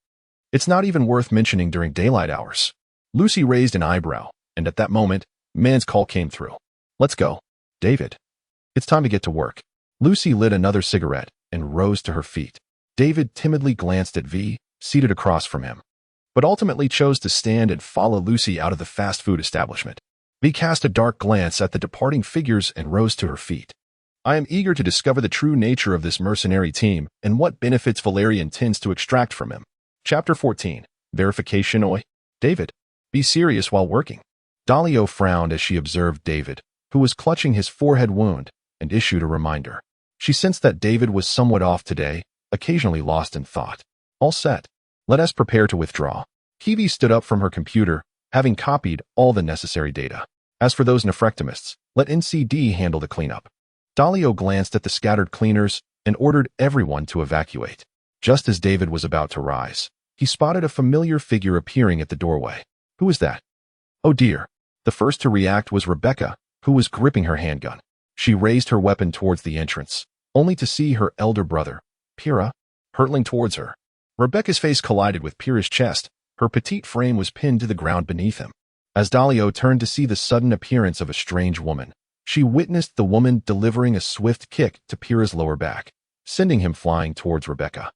it's not even worth mentioning during daylight hours. Lucy raised an eyebrow, and at that moment, man's call came through. Let's go, David. It's time to get to work. Lucy lit another cigarette and rose to her feet. David timidly glanced at V, seated across from him, but ultimately chose to stand and follow Lucy out of the fast food establishment. V cast a dark glance at the departing figures and rose to her feet. I am eager to discover the true nature of this mercenary team and what benefits Valeria intends to extract from him. Chapter 14. Verification. Oi, David, be serious while working. Dalio frowned as she observed David, who was clutching his forehead wound, and issued a reminder. She sensed that David was somewhat off today, occasionally lost in thought. All set. Let us prepare to withdraw. Kiwi stood up from her computer, having copied all the necessary data. As for those nephrectomists, let NCD handle the cleanup. Dalio glanced at the scattered cleaners and ordered everyone to evacuate. Just as David was about to rise, he spotted a familiar figure appearing at the doorway. Who was that? Oh dear. The first to react was Rebecca, who was gripping her handgun. She raised her weapon towards the entrance, only to see her elder brother, Pyrrha, hurtling towards her. Rebecca's face collided with Pyrrha's chest. Her petite frame was pinned to the ground beneath him. As Dalio turned to see the sudden appearance of a strange woman, she witnessed the woman delivering a swift kick to Pyrrha's lower back, sending him flying towards Rebecca.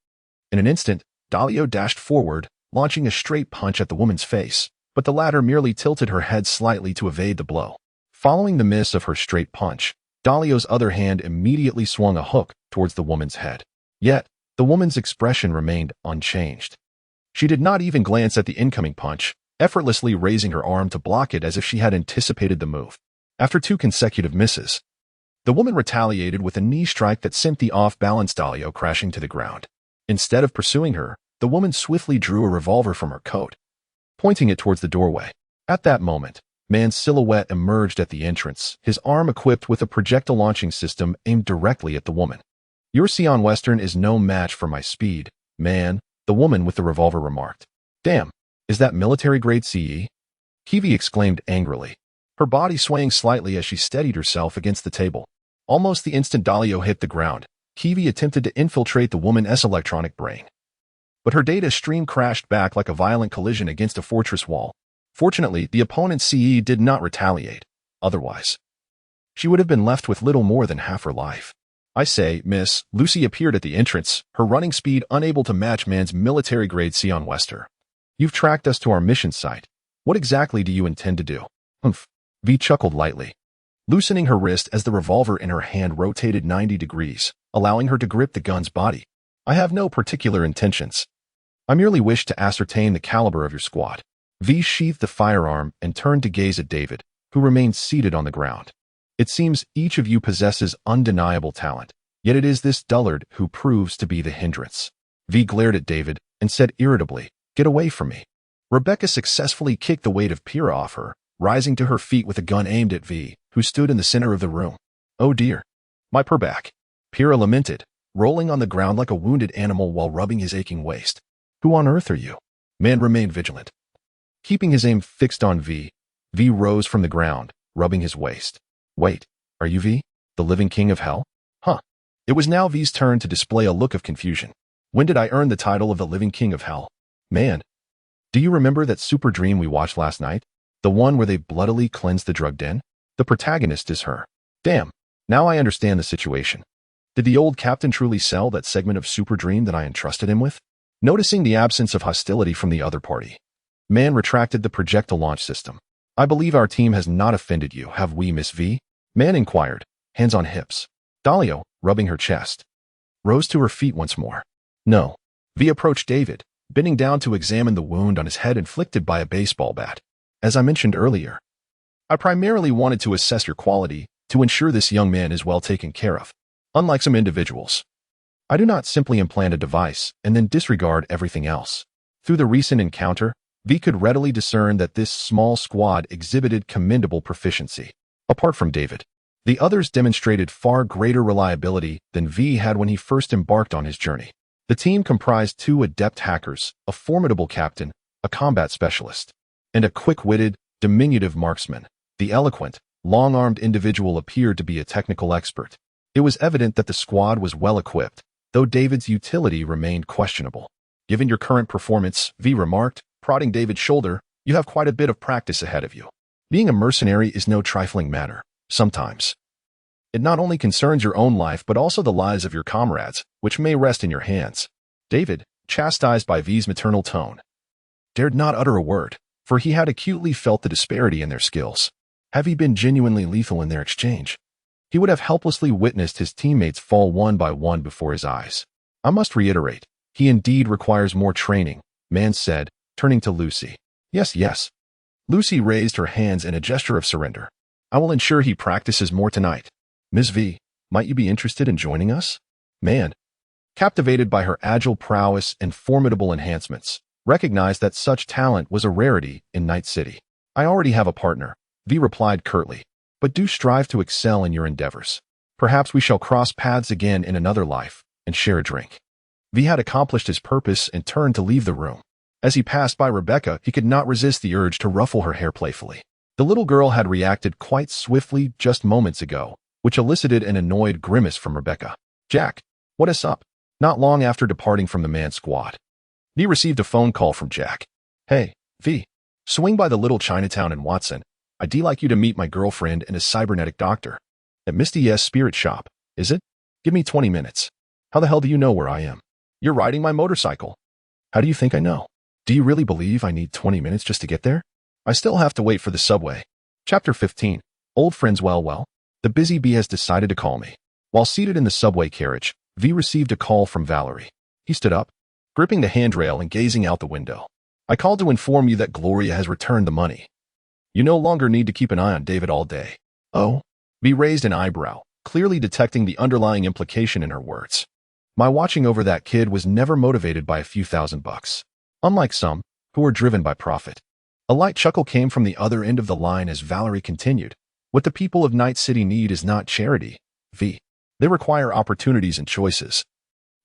In an instant, Dalio dashed forward, launching a straight punch at the woman's face, but the latter merely tilted her head slightly to evade the blow. Following the miss of her straight punch, Dalio's other hand immediately swung a hook towards the woman's head. Yet, the woman's expression remained unchanged. She did not even glance at the incoming punch, effortlessly raising her arm to block it as if she had anticipated the move. After 2 consecutive misses, the woman retaliated with a knee strike that sent the off-balance Dalio crashing to the ground. Instead of pursuing her, the woman swiftly drew a revolver from her coat, pointing it towards the doorway. At that moment, man's silhouette emerged at the entrance, his arm equipped with a projectile launching system aimed directly at the woman. Your Sion Western is no match for my speed, man, the woman with the revolver remarked. Damn, is that military-grade CE? Kiwi exclaimed angrily, her body swaying slightly as she steadied herself against the table. Almost the instant Dalio hit the ground, Kiwi attempted to infiltrate the woman's electronic brain. But her data stream crashed back like a violent collision against a fortress wall. Fortunately, the opponent's CE did not retaliate. Otherwise, she would have been left with little more than half her life. I say, Miss, Lucy appeared at the entrance, her running speed unable to match man's military-grade Sion Western. You've tracked us to our mission site. What exactly do you intend to do? Humph. V chuckled lightly, loosening her wrist as the revolver in her hand rotated 90 degrees, allowing her to grip the gun's body. I have no particular intentions. I merely wish to ascertain the caliber of your squad. V sheathed the firearm and turned to gaze at David, who remained seated on the ground. It seems each of you possesses undeniable talent, yet it is this dullard who proves to be the hindrance. V glared at David and said irritably, Get away from me. Rebecca successfully kicked the weight of Pyrrha off her, rising to her feet with a gun aimed at V, who stood in the center of the room. Oh dear. My poor back. Pyrrha lamented, rolling on the ground like a wounded animal while rubbing his aching waist. Who on earth are you? Man remained vigilant. Keeping his aim fixed on V, V rose from the ground, rubbing his waist. Wait, are you V? The living king of hell? Huh. It was now V's turn to display a look of confusion. When did I earn the title of the living king of hell? Man. Do you remember that super dream we watched last night? The one where they bloodily cleansed the drug den? The protagonist is her. Damn. Now I understand the situation. Did the old captain truly sell that segment of super dream that I entrusted him with? Noticing the absence of hostility from the other party, Man retracted the projectile launch system. I believe our team has not offended you, have we, Miss V? Man inquired, hands on hips. Dalio, rubbing her chest, rose to her feet once more. No. V approached David, bending down to examine the wound on his head inflicted by a baseball bat. As I mentioned earlier, I primarily wanted to assess your quality to ensure this young man is well taken care of. Unlike some individuals, I do not simply implant a device and then disregard everything else. Through the recent encounter, V could readily discern that this small squad exhibited commendable proficiency. Apart from David, the others demonstrated far greater reliability than V had when he first embarked on his journey. The team comprised 2 adept hackers, a formidable captain, a combat specialist, and a quick-witted, diminutive marksman. The eloquent, long-armed individual appeared to be a technical expert. It was evident that the squad was well-equipped, though David's utility remained questionable. Given your current performance, V remarked, prodding David's shoulder, you have quite a bit of practice ahead of you. Being a mercenary is no trifling matter. Sometimes it not only concerns your own life but also the lives of your comrades, which may rest in your hands. David, chastised by V's maternal tone, dared not utter a word, for he had acutely felt the disparity in their skills. Had he been genuinely lethal in their exchange, he would have helplessly witnessed his teammates fall one by one before his eyes. I must reiterate, he indeed requires more training, Man said, turning to Lucy. Yes, yes. Lucy raised her hands in a gesture of surrender. I will ensure he practices more tonight. Ms. V, might you be interested in joining us? Man, captivated by her agile prowess and formidable enhancements, recognized that such talent was a rarity in Night City. I already have a partner, V replied curtly, but do strive to excel in your endeavors. Perhaps we shall cross paths again in another life and share a drink. V had accomplished his purpose and turned to leave the room. As he passed by Rebecca, he could not resist the urge to ruffle her hair playfully. The little girl had reacted quite swiftly just moments ago, which elicited an annoyed grimace from Rebecca. "Jack, what is up?" Not long after departing from the man's squad, V received a phone call from Jack. "Hey, V. Swing by the little Chinatown in Watson. I'd like you to meet my girlfriend and a cybernetic doctor. At Misty S. Spirit Shop, is it? Give me 20 minutes. How the hell do you know where I am? You're riding my motorcycle. How do you think I know? Do you really believe I need 20 minutes just to get there? I still have to wait for the subway." Chapter 15. Old friends. Well, the busy bee has decided to call me. While seated in the subway carriage, V received a call from Valerie. He stood up, gripping the handrail and gazing out the window. "I called to inform you that Gloria has returned the money. You no longer need to keep an eye on David all day." "Oh?" V raised an eyebrow, clearly detecting the underlying implication in her words. "My watching over that kid was never motivated by a few $1,000s. Unlike some, who are driven by profit." A light chuckle came from the other end of the line as Valerie continued. "What the people of Night City need is not charity, V. They require opportunities and choices.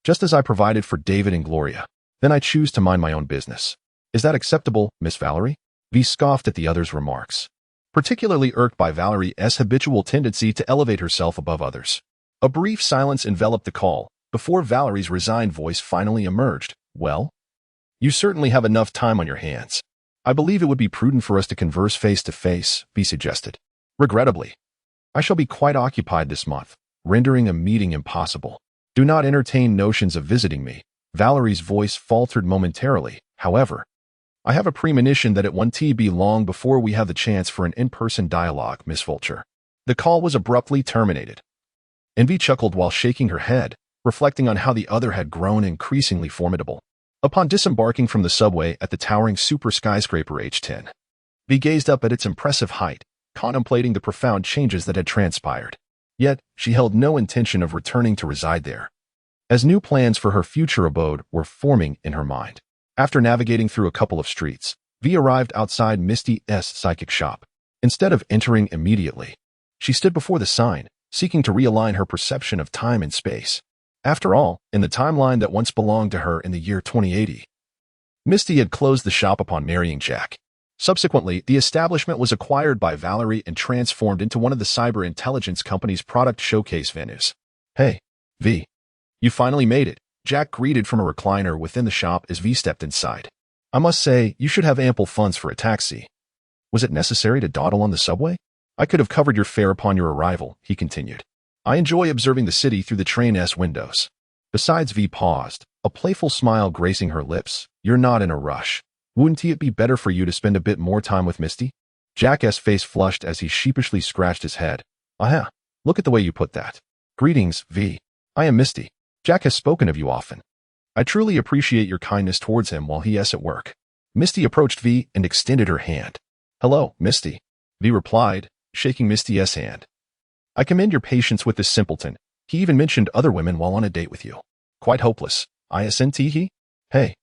Just as I provided for David and Gloria, then I choose to mind my own business. Is that acceptable, Miss Valerie?" V scoffed at the other's remarks, particularly irked by Valerie's habitual tendency to elevate herself above others. A brief silence enveloped the call before Valerie's resigned voice finally emerged. "Well, you certainly have enough time on your hands. I believe it would be prudent for us to converse face to face," V suggested. "Regrettably, I shall be quite occupied this month, rendering a meeting impossible. Do not entertain notions of visiting me." Valerie's voice faltered momentarily. "However, I have a premonition that it won't be long before we have the chance for an in-person dialogue, Miss Vulture." The call was abruptly terminated. And V chuckled while shaking her head, reflecting on how the other had grown increasingly formidable. Upon disembarking from the subway at the towering super skyscraper H10, V gazed up at its impressive height, contemplating the profound changes that had transpired. Yet, she held no intention of returning to reside there, as new plans for her future abode were forming in her mind. After navigating through a couple of streets, V arrived outside Misty's psychic shop. Instead of entering immediately, she stood before the sign, seeking to realign her perception of time and space. After all, in the timeline that once belonged to her in the year 2080, Misty had closed the shop upon marrying Jack. Subsequently, the establishment was acquired by Valerie and transformed into one of the cyber intelligence company's product showcase venues. "Hey, V. You finally made it," Jack greeted from a recliner within the shop as V stepped inside. "I must say, you should have ample funds for a taxi. Was it necessary to dawdle on the subway? I could have covered your fare upon your arrival," he continued. "I enjoy observing the city through the train's windows." Besides, V paused, a playful smile gracing her lips. "You're not in a rush. Wouldn't it be better for you to spend a bit more time with Misty?" Jack's face flushed as he sheepishly scratched his head. "Ah, look at the way you put that. Greetings, V. I am Misty. Jack has spoken of you often. I truly appreciate your kindness towards him while he is at work." Misty approached V and extended her hand. "Hello, Misty," V replied, shaking Misty's hand. "I commend your patience with this simpleton. He even mentioned other women while on a date with you. Quite hopeless. Isn't he? Hey,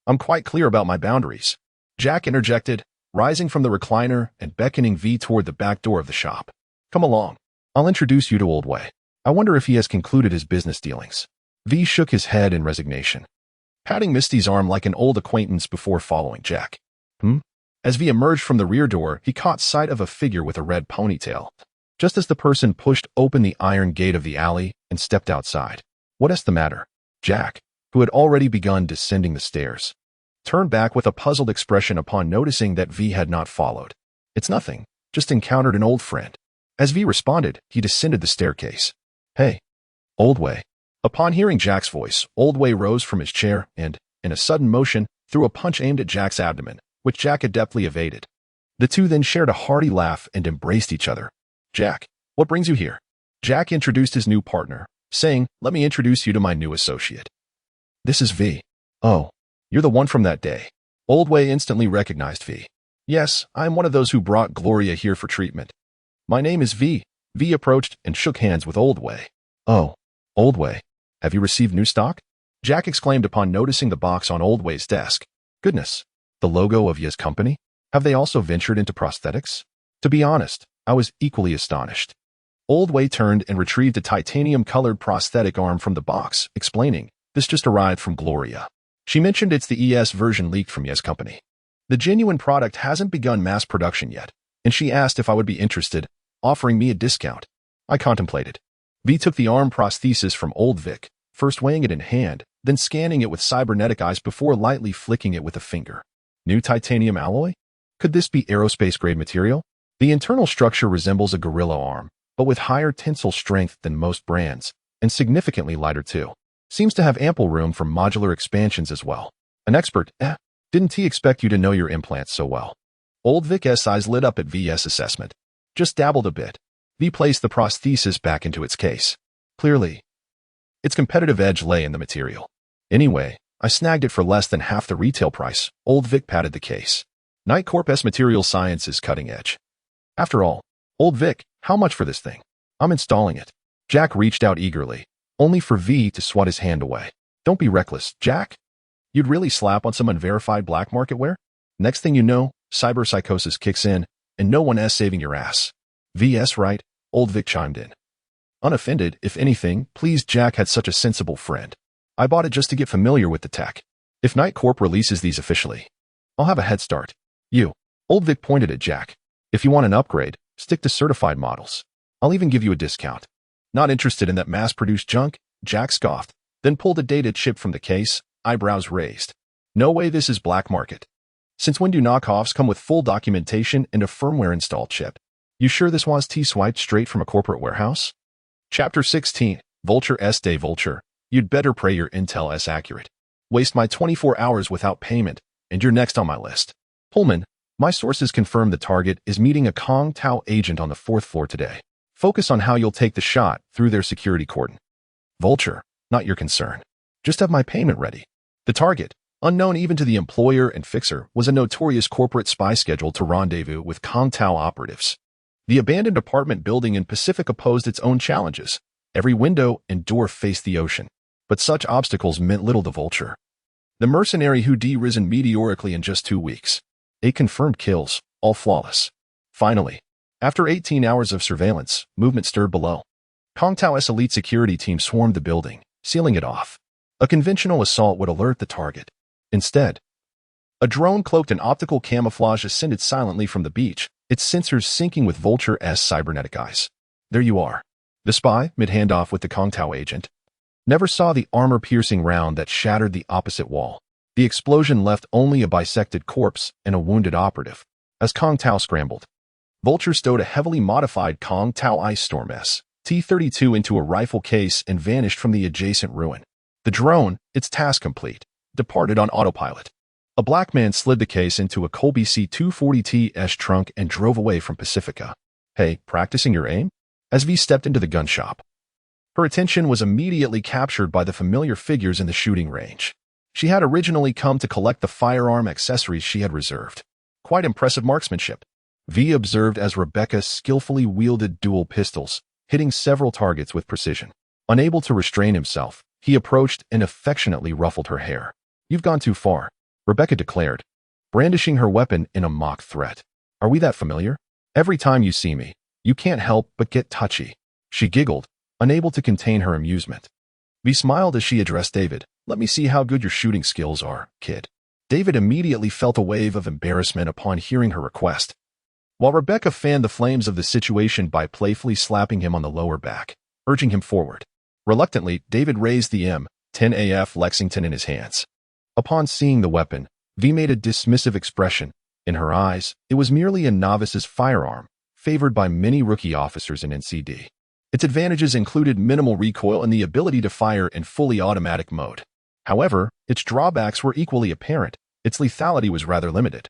I'm quite clear about my boundaries," Jack interjected, rising from the recliner and beckoning V toward the back door of the shop. "Come along. I'll introduce you to Old Way. I wonder if he has concluded his business dealings." V shook his head in resignation, patting Misty's arm like an old acquaintance before following Jack. As V emerged from the rear door, he caught sight of a figure with a red ponytail, just as the person pushed open the iron gate of the alley and stepped outside. "What's the matter?" Jack, who had already begun descending the stairs, turned back with a puzzled expression upon noticing that V had not followed. "It's nothing, just encountered an old friend." As V responded, he descended the staircase. "Hey, Old Way." Upon hearing Jack's voice, Old Way rose from his chair and, in a sudden motion, threw a punch aimed at Jack's abdomen, which Jack adeptly evaded. The two then shared a hearty laugh and embraced each other. "Jack, what brings you here?" Jack introduced his new partner, saying, "Let me introduce you to my new associate. This is V." "Oh, you're the one from that day." Old Way instantly recognized V. "Yes, I'm one of those who brought Gloria here for treatment. My name is V." V approached and shook hands with Old Way. "Oh, Old Way, have you received new stock?" Jack exclaimed upon noticing the box on Old Way's desk. "Goodness, the logo of his company? Have they also ventured into prosthetics?" To be honest, I was equally astonished. Old Way turned and retrieved a titanium-colored prosthetic arm from the box, explaining, "This just arrived from Gloria. She mentioned it's the ES version leaked from Yes Company. The genuine product hasn't begun mass production yet, and she asked if I would be interested, offering me a discount. I contemplated. V took the arm prosthesis from Old Vic, first weighing it in hand, then scanning it with cybernetic eyes before lightly flicking it with a finger. New titanium alloy? Could this be aerospace-grade material? The internal structure resembles a gorilla arm, but with higher tensile strength than most brands, and significantly lighter too. Seems to have ample room for modular expansions as well. An expert, didn't he expect you to know your implants so well? Old Vic's eyes lit up at VS assessment. Just dabbled a bit. V placed the prosthesis back into its case. Clearly, its competitive edge lay in the material. Anyway, I snagged it for less than half the retail price. Old Vic patted the case. Night Corp's material science is cutting edge. After all, Old Vic, how much for this thing? I'm installing it. Jack reached out eagerly, only for V to swat his hand away. Don't be reckless, Jack. You'd really slap on some unverified black market wear? Next thing you know, cyberpsychosis kicks in, and no one is saving your ass. VS right, Old Vic chimed in. Unoffended, if anything, pleased Jack had such a sensible friend. I bought it just to get familiar with the tech. If Night Corp releases these officially, I'll have a head start. You. Old Vic pointed at Jack. If you want an upgrade, stick to certified models. I'll even give you a discount. Not interested in that mass-produced junk? Jack scoffed, then pulled a data chip from the case, eyebrows raised. No way this is black market. Since when do knockoffs come with full documentation and a firmware installed chip? You sure this was swiped straight from a corporate warehouse? Chapter 16, Vulture S Day Vulture. You'd better pray your intel is accurate. Waste my 24 hours without payment, and you're next on my list. Pullman, my sources confirm the target is meeting a Kong Tao agent on the 4th floor today. Focus on how you'll take the shot through their security cordon. Vulture, not your concern. Just have my payment ready. The target, unknown even to the employer and fixer, was a notorious corporate spy scheduled to rendezvous with Kong Tao operatives. The abandoned apartment building in Pacifica posed its own challenges. Every window and door faced the ocean. But such obstacles meant little to Vulture. The mercenary who risen meteorically in just 2 weeks. 8 confirmed kills, all flawless. Finally, after 18 hours of surveillance, movement stirred below. Kong Tao's elite security team swarmed the building, sealing it off. A conventional assault would alert the target. Instead, a drone cloaked in optical camouflage ascended silently from the beach, its sensors syncing with Vulture's cybernetic eyes. There you are. The spy, mid-handoff with the Kong Tao agent, never saw the armor-piercing round that shattered the opposite wall. The explosion left only a bisected corpse and a wounded operative. As Kong Tao scrambled, Vulture stowed a heavily modified Kong Tao Ice Storm S-T-32 into a rifle case and vanished from the adjacent ruin. The drone, its task complete, departed on autopilot. A black man slid the case into a Colby C-240T's trunk and drove away from Pacifica. Hey, practicing your aim? As V stepped into the gun shop, her attention was immediately captured by the familiar figures in the shooting range. She had originally come to collect the firearm accessories she had reserved. Quite impressive marksmanship, V observed as Rebecca skillfully wielded dual pistols, hitting several targets with precision. Unable to restrain himself, he approached and affectionately ruffled her hair. You've gone too far, Rebecca declared, brandishing her weapon in a mock threat. Are we that familiar? Every time you see me, you can't help but get touchy. She giggled, unable to contain her amusement. V smiled as she addressed David. Let me see how good your shooting skills are, kid. David immediately felt a wave of embarrassment upon hearing her request, while Rebecca fanned the flames of the situation by playfully slapping him on the lower back, urging him forward. Reluctantly, David raised the M10AF Lexington in his hands. Upon seeing the weapon, V made a dismissive expression. In her eyes, it was merely a novice's firearm, favored by many rookie officers in NCD. Its advantages included minimal recoil and the ability to fire in fully automatic mode. However, its drawbacks were equally apparent. Its lethality was rather limited,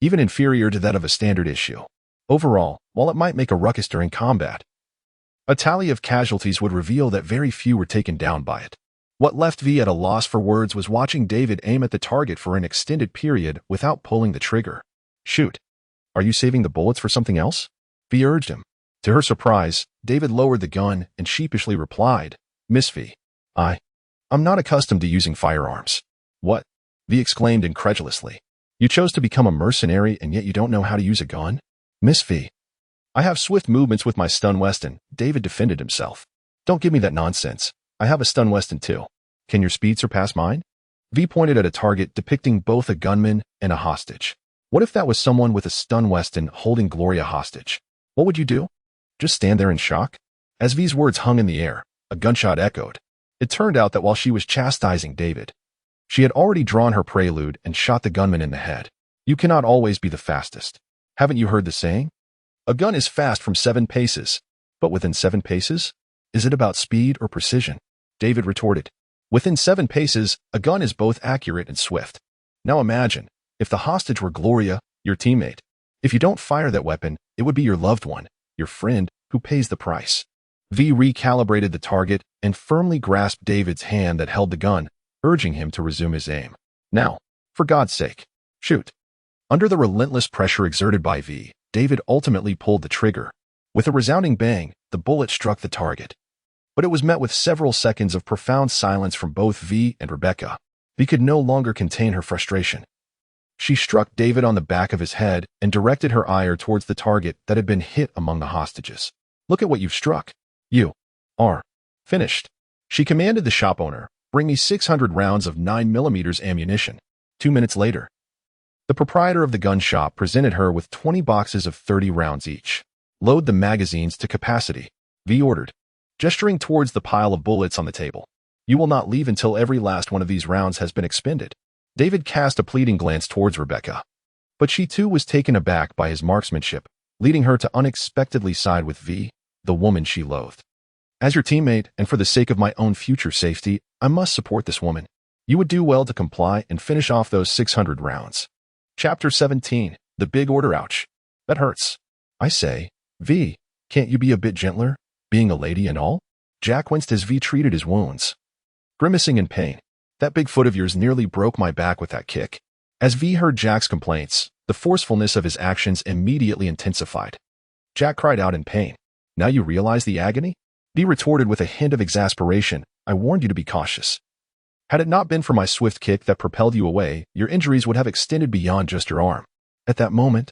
even inferior to that of a standard issue. Overall, while it might make a ruckus during combat, a tally of casualties would reveal that very few were taken down by it. What left V at a loss for words was watching David aim at the target for an extended period without pulling the trigger. Shoot. Are you saving the bullets for something else? V urged him. To her surprise, David lowered the gun and sheepishly replied, Miss V, I'm not accustomed to using firearms. What? V exclaimed incredulously. You chose to become a mercenary and yet you don't know how to use a gun? Miss V, I have swift movements with my stun Weston, David defended himself. Don't give me that nonsense. I have a stun Weston too. Can your speed surpass mine? V pointed at a target depicting both a gunman and a hostage. What if that was someone with a stun Weston holding Gloria hostage? What would you do? Just stand there in shock? As V's words hung in the air, a gunshot echoed. It turned out that while she was chastising David, she had already drawn her prelude and shot the gunman in the head. You cannot always be the fastest. Haven't you heard the saying? A gun is fast from 7 paces, but within 7 paces? Is it about speed or precision? David retorted. Within 7 paces, a gun is both accurate and swift. Now imagine, if the hostage were Gloria, your teammate. If you don't fire that weapon, it would be your loved one, your friend, who pays the price. V recalibrated the target and firmly grasped David's hand that held the gun, urging him to resume his aim. Now, for God's sake, shoot. Under the relentless pressure exerted by V, David ultimately pulled the trigger. With a resounding bang, the bullet struck the target. But it was met with several seconds of profound silence from both V and Rebecca. V could no longer contain her frustration. She struck David on the back of his head and directed her ire towards the target that had been hit among the hostages. Look at what you've struck. You are finished. She commanded the shop owner, bring me 600 rounds of 9mm ammunition. 2 minutes later, the proprietor of the gun shop presented her with 20 boxes of 30 rounds each. Load the magazines to capacity, V ordered, gesturing towards the pile of bullets on the table. You will not leave until every last one of these rounds has been expended. David cast a pleading glance towards Rebecca, but she too was taken aback by his marksmanship, leading her to unexpectedly side with V, the woman she loathed. As your teammate, and for the sake of my own future safety, I must support this woman. You would do well to comply and finish off those 600 rounds. Chapter 17. The Big Order. Ouch. That hurts. I say, V, can't you be a bit gentler, being a lady and all? Jack winced as V treated his wounds, grimacing in pain. That big foot of yours nearly broke my back with that kick. As V heard Jack's complaints, the forcefulness of his actions immediately intensified. Jack cried out in pain. Now you realize the agony? V retorted with a hint of exasperation. I warned you to be cautious. Had it not been for my swift kick that propelled you away, your injuries would have extended beyond just your arm. At that moment,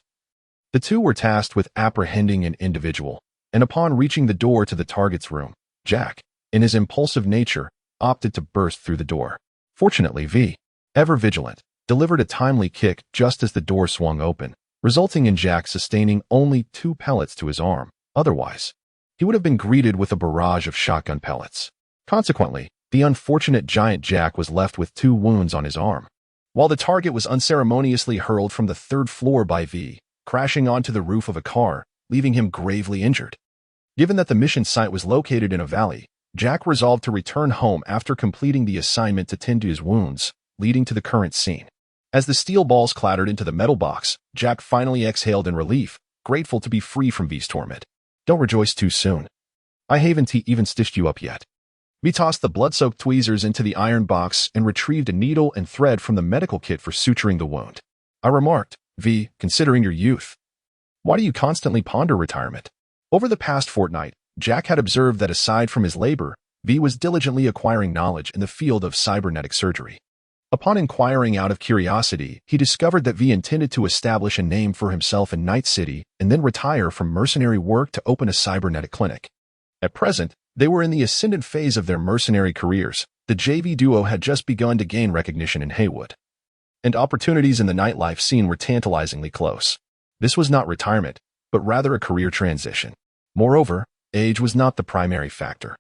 the two were tasked with apprehending an individual, and upon reaching the door to the target's room, Jack, in his impulsive nature, opted to burst through the door. Fortunately, V, ever vigilant, delivered a timely kick just as the door swung open, resulting in Jack sustaining only 2 pellets to his arm. Otherwise, he would have been greeted with a barrage of shotgun pellets. Consequently, the unfortunate giant Jack was left with 2 wounds on his arm, while the target was unceremoniously hurled from the 3rd floor by V, crashing onto the roof of a car, leaving him gravely injured. Given that the mission site was located in a valley, Jack resolved to return home after completing the assignment to tend to his wounds, leading to the current scene. As the steel balls clattered into the metal box, Jack finally exhaled in relief, grateful to be free from V's torment. Don't rejoice too soon. I haven't even stitched you up yet. V tossed the blood-soaked tweezers into the iron box and retrieved a needle and thread from the medical kit for suturing the wound. I remarked, V, considering your youth, why do you constantly ponder retirement? Over the past fortnight, Jack had observed that aside from his labor, V was diligently acquiring knowledge in the field of cybernetic surgery. Upon inquiring out of curiosity, he discovered that V intended to establish a name for himself in Night City and then retire from mercenary work to open a cybernetic clinic. At present, they were in the ascendant phase of their mercenary careers. The JV duo had just begun to gain recognition in Haywood, and opportunities in the nightlife scene were tantalizingly close. This was not retirement, but rather a career transition. Moreover, age was not the primary factor.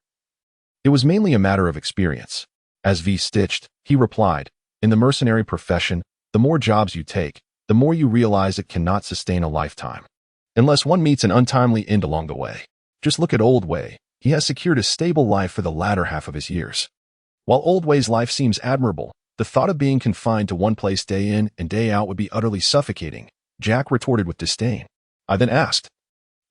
It was mainly a matter of experience. As V stitched, he replied, in the mercenary profession, the more jobs you take, the more you realize it cannot sustain a lifetime, unless one meets an untimely end along the way. Just look at Old Way. He has secured a stable life for the latter half of his years. While Old Way's life seems admirable, the thought of being confined to one place day in and day out would be utterly suffocating, Jack retorted with disdain. I then asked,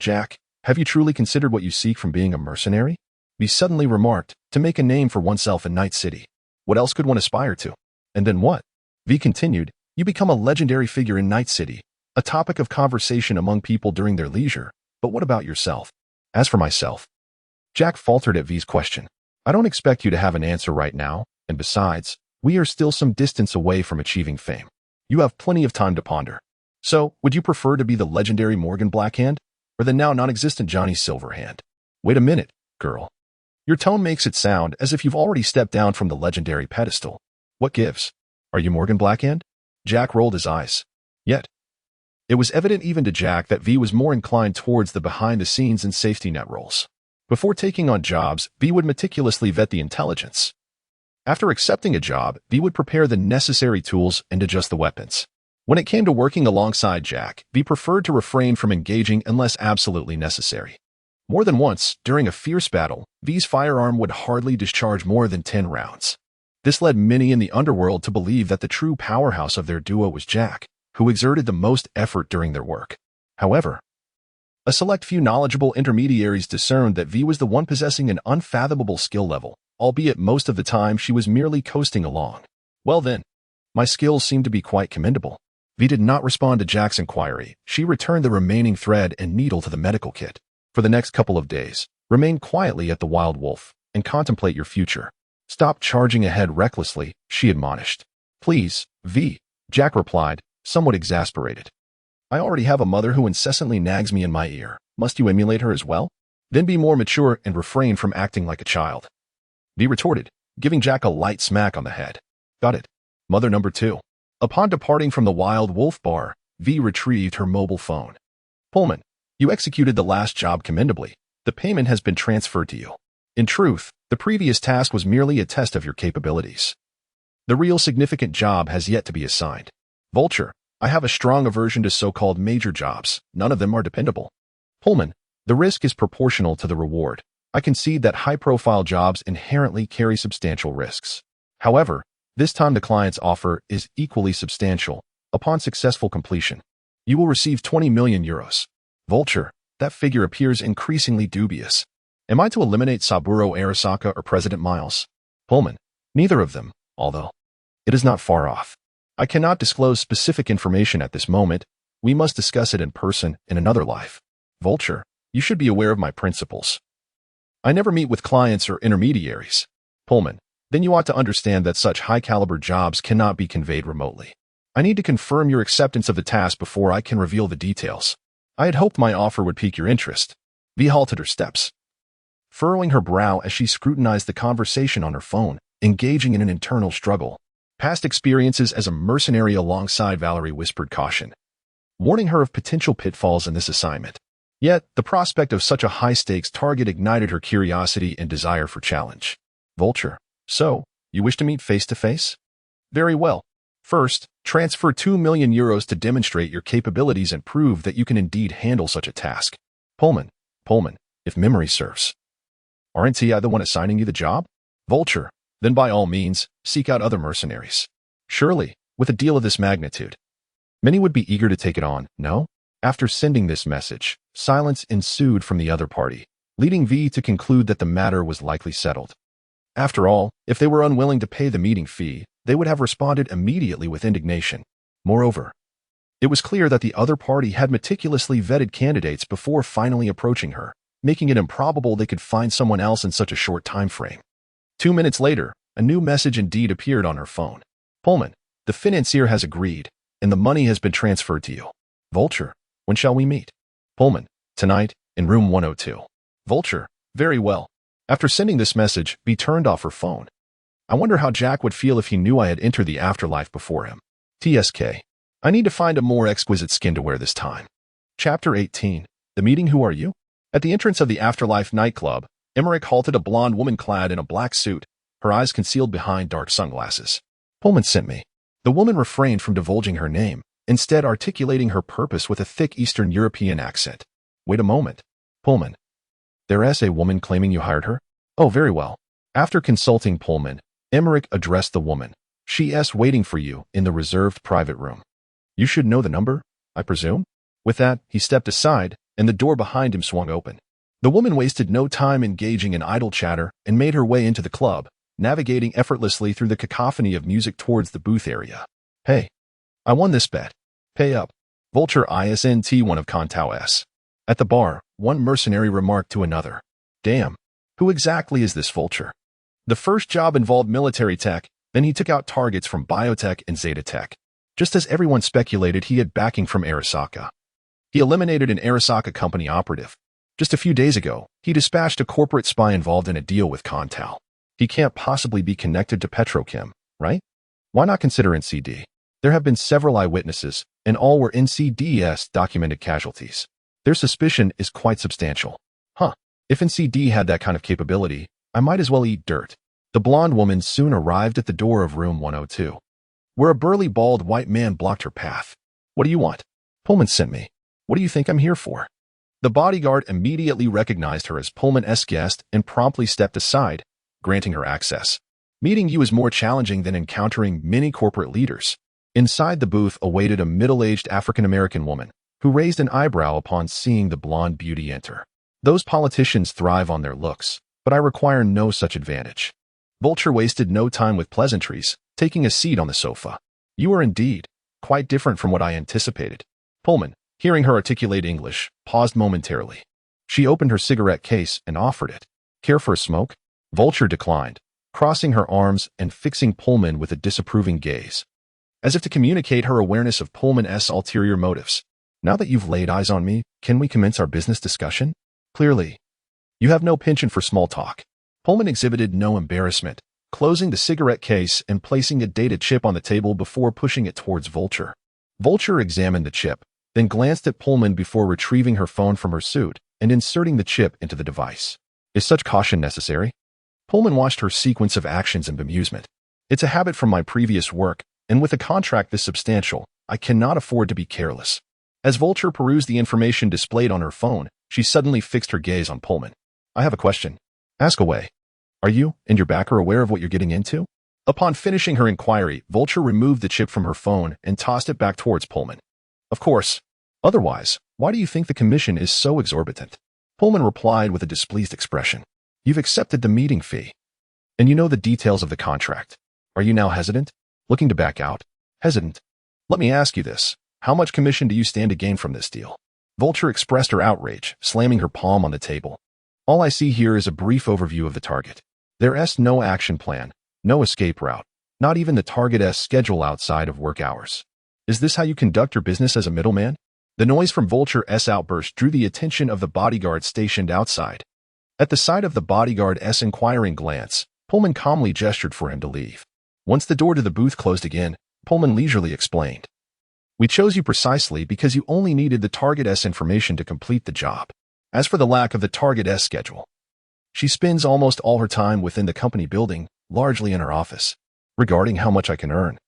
Jack, have you truly considered what you seek from being a mercenary? V suddenly remarked, to make a name for oneself in Night City. What else could one aspire to? And then what? V continued, you become a legendary figure in Night City, a topic of conversation among people during their leisure. But what about yourself? As for myself, Jack faltered at V's question. I don't expect you to have an answer right now, and besides, we are still some distance away from achieving fame. You have plenty of time to ponder. So, would you prefer to be the legendary Morgan Blackhand, or the now non-existent Johnny Silverhand? Wait a minute, girl. Your tone makes it sound as if you've already stepped down from the legendary pedestal. What gives? Are you Morgan Blackhand? Jack rolled his eyes. Yet. It was evident even to Jack that V was more inclined towards the behind-the-scenes and safety net roles. Before taking on jobs, V would meticulously vet the intelligence. After accepting a job, V would prepare the necessary tools and adjust the weapons. When it came to working alongside Jack, V preferred to refrain from engaging unless absolutely necessary. More than once, during a fierce battle, V's firearm would hardly discharge more than 10 rounds. This led many in the underworld to believe that the true powerhouse of their duo was Jack, who exerted the most effort during their work. However, a select few knowledgeable intermediaries discerned that V was the one possessing an unfathomable skill level, albeit most of the time she was merely coasting along. Well then, my skills seemed to be quite commendable. V did not respond to Jack's inquiry. She returned the remaining thread and needle to the medical kit. For the next couple of days, remain quietly at the Wild Wolf and contemplate your future. Stop charging ahead recklessly, she admonished. Please, V, Jack replied, somewhat exasperated. I already have a mother who incessantly nags me in my ear. Must you emulate her as well? Then be more mature and refrain from acting like a child. V retorted, giving Jack a light smack on the head. Got it. Mother number 2. Upon departing from the Wild Wolf bar, V retrieved her mobile phone. Pullman, you executed the last job commendably. The payment has been transferred to you. In truth, the previous task was merely a test of your capabilities. The real significant job has yet to be assigned. Vulture, I have a strong aversion to so-called major jobs. None of them are dependable. Pullman, the risk is proportional to the reward. I concede that high-profile jobs inherently carry substantial risks. However, this time the client's offer is equally substantial. Upon successful completion, you will receive 20 million euros. Vulture, that figure appears increasingly dubious. Am I to eliminate Saburo Arasaka or President Miles? Pullman, neither of them, although it is not far off. I cannot disclose specific information at this moment. We must discuss it in person in another life. Vulture, you should be aware of my principles. I never meet with clients or intermediaries. Pullman, then you ought to understand that such high-caliber jobs cannot be conveyed remotely. I need to confirm your acceptance of the task before I can reveal the details. I had hoped my offer would pique your interest. V halted her steps, furrowing her brow as she scrutinized the conversation on her phone, engaging in an internal struggle. Past experiences as a mercenary alongside Valerie whispered caution, warning her of potential pitfalls in this assignment. Yet, the prospect of such a high-stakes target ignited her curiosity and desire for challenge. Vulture, so, you wish to meet face-to-face? Very well. First, transfer 2 million euros to demonstrate your capabilities and prove that you can indeed handle such a task. Pullman, if memory serves. Aren't I the one assigning you the job? Vulture, then by all means, seek out other mercenaries. Surely, with a deal of this magnitude, many would be eager to take it on, no? After sending this message, silence ensued from the other party, leading V to conclude that the matter was likely settled. After all, if they were unwilling to pay the meeting fee, they would have responded immediately with indignation. Moreover, it was clear that the other party had meticulously vetted candidates before finally approaching her, making it improbable they could find someone else in such a short time frame. 2 minutes later, a new message indeed appeared on her phone. Pullman, the financier has agreed, and the money has been transferred to you. Vulture, when shall we meet? Pullman, tonight, in room 102. Vulture, very well. After sending this message, V turned off her phone. I wonder how Jack would feel if he knew I had entered the afterlife before him. TSK. I need to find a more exquisite skin to wear this time. Chapter 18. The meeting. Who are you? At the entrance of the Afterlife nightclub, Emmerich halted a blonde woman clad in a black suit, her eyes concealed behind dark sunglasses. Pullman sent me. The woman refrained from divulging her name, instead articulating her purpose with a thick Eastern European accent. Wait a moment. Pullman. There is a woman claiming you hired her? Oh, very well. After consulting Pullman, Emmerich addressed the woman. She is waiting for you in the reserved private room. You should know the number, I presume? With that, he stepped aside, and the door behind him swung open. The woman wasted no time engaging in idle chatter and made her way into the club, navigating effortlessly through the cacophony of music towards the booth area. Hey, I won this bet. Pay up. Vulture isn't one of Contau S. At the bar, one mercenary remarked to another. Damn, who exactly is this Vulture? The first job involved military tech, then he took out targets from biotech and Zeta Tech. Just as everyone speculated, he had backing from Arasaka. He eliminated an Arasaka company operative. Just a few days ago, he dispatched a corporate spy involved in a deal with Contau. He can't possibly be connected to Petrochem, right? Why not consider NCD? There have been several eyewitnesses, and all were NCD's documented casualties. Their suspicion is quite substantial. Huh. If NCD had that kind of capability, I might as well eat dirt. The blonde woman soon arrived at the door of room 102, where a burly bald white man blocked her path. What do you want? Pullman sent me. What do you think I'm here for? The bodyguard immediately recognized her as Pullman's guest and promptly stepped aside, granting her access. Meeting you is more challenging than encountering many corporate leaders. Inside the booth awaited a middle-aged African-American woman, who raised an eyebrow upon seeing the blonde beauty enter. Those politicians thrive on their looks, but I require no such advantage. Vulture wasted no time with pleasantries, taking a seat on the sofa. You are indeed quite different from what I anticipated. Pullman, hearing her articulate English, paused momentarily. She opened her cigarette case and offered it. Care for a smoke? Vulture declined, crossing her arms and fixing Pullman with a disapproving gaze, as if to communicate her awareness of Pullman's ulterior motives. Now that you've laid eyes on me, can we commence our business discussion? Clearly, you have no penchant for small talk. Pullman exhibited no embarrassment, closing the cigarette case and placing a data chip on the table before pushing it towards Vulture. Vulture examined the chip, then glanced at Pullman before retrieving her phone from her suit and inserting the chip into the device. Is such caution necessary? Pullman watched her sequence of actions in bemusement. It's a habit from my previous work, and with a contract this substantial, I cannot afford to be careless. As Vulture perused the information displayed on her phone, she suddenly fixed her gaze on Pullman. I have a question. Ask away. Are you and your backer aware of what you're getting into? Upon finishing her inquiry, Vulture removed the chip from her phone and tossed it back towards Pullman. Of course. Otherwise, why do you think the commission is so exorbitant? Pullman replied with a displeased expression. You've accepted the meeting fee, and you know the details of the contract. Are you now hesitant? Looking to back out? Hesitant? Let me ask you this. How much commission do you stand to gain from this deal? Vulture expressed her outrage, slamming her palm on the table. All I see here is a brief overview of the target. There's no action plan, no escape route, not even the target's schedule outside of work hours. Is this how you conduct your business as a middleman? The noise from Vulture's outburst drew the attention of the bodyguard stationed outside. At the sight of the bodyguard's inquiring glance, Pullman calmly gestured for him to leave. Once the door to the booth closed again, Pullman leisurely explained. We chose you precisely because you only needed the target's information to complete the job. As for the lack of the target's schedule, she spends almost all her time within the company building, largely in her office. Regarding how much I can earn,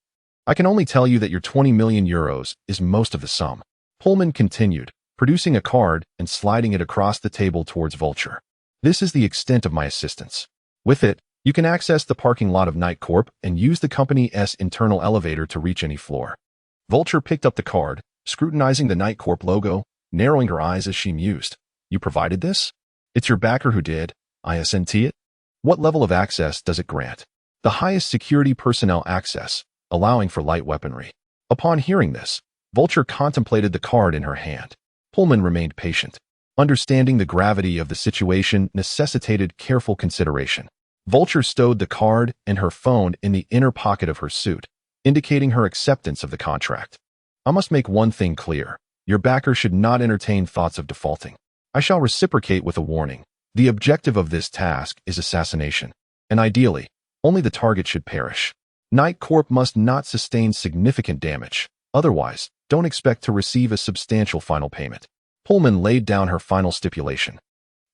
I can only tell you that your 20 million euros is most of the sum. Pullman continued, producing a card and sliding it across the table towards Vulture. This is the extent of my assistance. With it, you can access the parking lot of Night Corp and use the company's internal elevator to reach any floor. Vulture picked up the card, scrutinizing the Night Corp logo, narrowing her eyes as she mused. You provided this? It's your backer who did. ISNT it? What level of access does it grant? The highest security personnel access, allowing for light weaponry. Upon hearing this, Vulture contemplated the card in her hand. Pullman remained patient. Understanding the gravity of the situation necessitated careful consideration. Vulture stowed the card and her phone in the inner pocket of her suit, indicating her acceptance of the contract. I must make one thing clear. Your backer should not entertain thoughts of defaulting. I shall reciprocate with a warning. The objective of this task is assassination, and ideally, only the target should perish. Night Corp must not sustain significant damage. Otherwise, don't expect to receive a substantial final payment. Pullman laid down her final stipulation.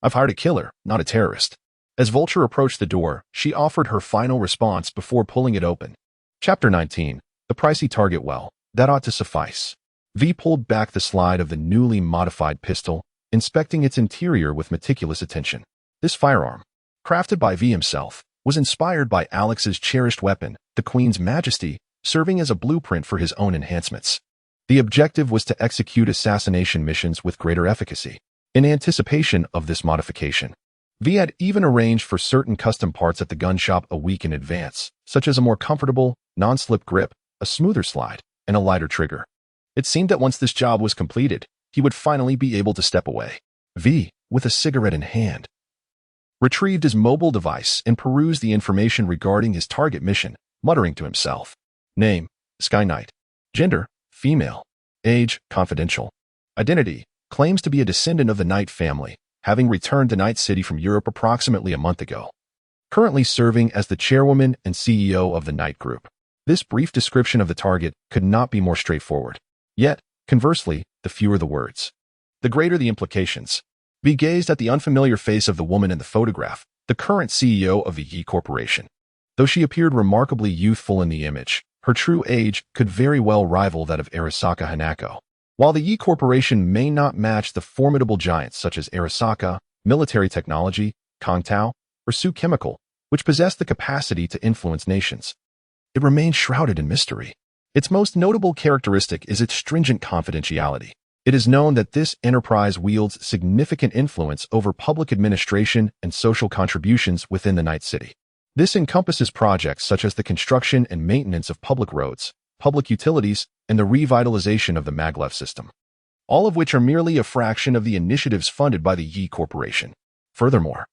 I've hired a killer, not a terrorist. As Vulture approached the door, she offered her final response before pulling it open. Chapter 19. The pricey target. Well, that ought to suffice. V pulled back the slide of the newly modified pistol, inspecting its interior with meticulous attention. This firearm, crafted by V himself, was inspired by Alex's cherished weapon, the Queen's Majesty, serving as a blueprint for his own enhancements. The objective was to execute assassination missions with greater efficacy. In anticipation of this modification, V had even arranged for certain custom parts at the gun shop a week in advance, such as a more comfortable, non-slip grip, a smoother slide, and a lighter trigger. It seemed that once this job was completed, he would finally be able to step away. V, with a cigarette in hand, retrieved his mobile device and perused the information regarding his target mission, muttering to himself. Name, Sky Knight. Gender, female. Age, confidential. Identity, claims to be a descendant of the Knight family, having returned to Night City from Europe approximately a month ago. Currently serving as the chairwoman and CEO of the Knight Group. This brief description of the target could not be more straightforward. Yet, conversely, the fewer the words, the greater the implications. V gazed at the unfamiliar face of the woman in the photograph, the current CEO of the Yi Corporation. Though she appeared remarkably youthful in the image, her true age could very well rival that of Arasaka Hanako. While the Yi Corporation may not match the formidable giants such as Arasaka, Military Technology, Kongtao, or Su Chemical, which possess the capacity to influence nations, it remains shrouded in mystery. Its most notable characteristic is its stringent confidentiality. It is known that this enterprise wields significant influence over public administration and social contributions within the Night City. This encompasses projects such as the construction and maintenance of public roads, public utilities, and the revitalization of the maglev system, all of which are merely a fraction of the initiatives funded by the Yi Corporation. Furthermore,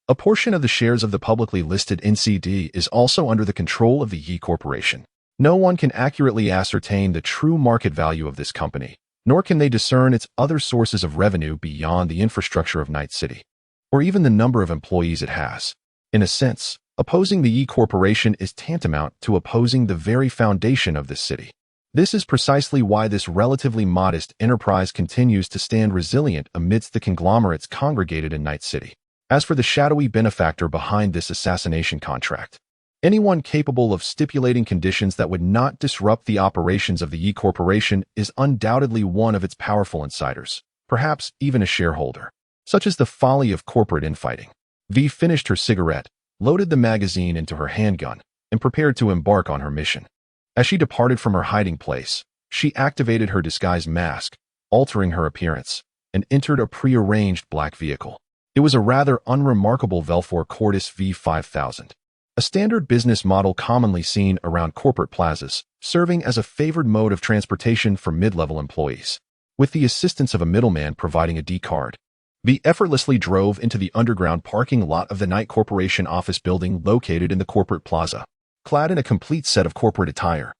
a portion of the shares of the publicly listed NCD is also under the control of the Yi Corporation. No one can accurately ascertain the true market value of this company, nor can they discern its other sources of revenue beyond the infrastructure of Night City, or even the number of employees it has. In a sense, opposing the Yi Corporation is tantamount to opposing the very foundation of this city. This is precisely why this relatively modest enterprise continues to stand resilient amidst the conglomerates congregated in Night City. As for the shadowy benefactor behind this assassination contract, anyone capable of stipulating conditions that would not disrupt the operations of the Yi Corporation is undoubtedly one of its powerful insiders, perhaps even a shareholder. Such is the folly of corporate infighting. V finished her cigarette, loaded the magazine into her handgun, and prepared to embark on her mission. As she departed from her hiding place, she activated her disguise mask, altering her appearance, and entered a prearranged black vehicle. It was a rather unremarkable Velfor Cordis V5000, a standard business model commonly seen around corporate plazas, serving as a favored mode of transportation for mid-level employees. With the assistance of a middleman providing a D-card, V effortlessly drove into the underground parking lot of the Night Corporation office building located in the corporate plaza. Clad in a complete set of corporate attire,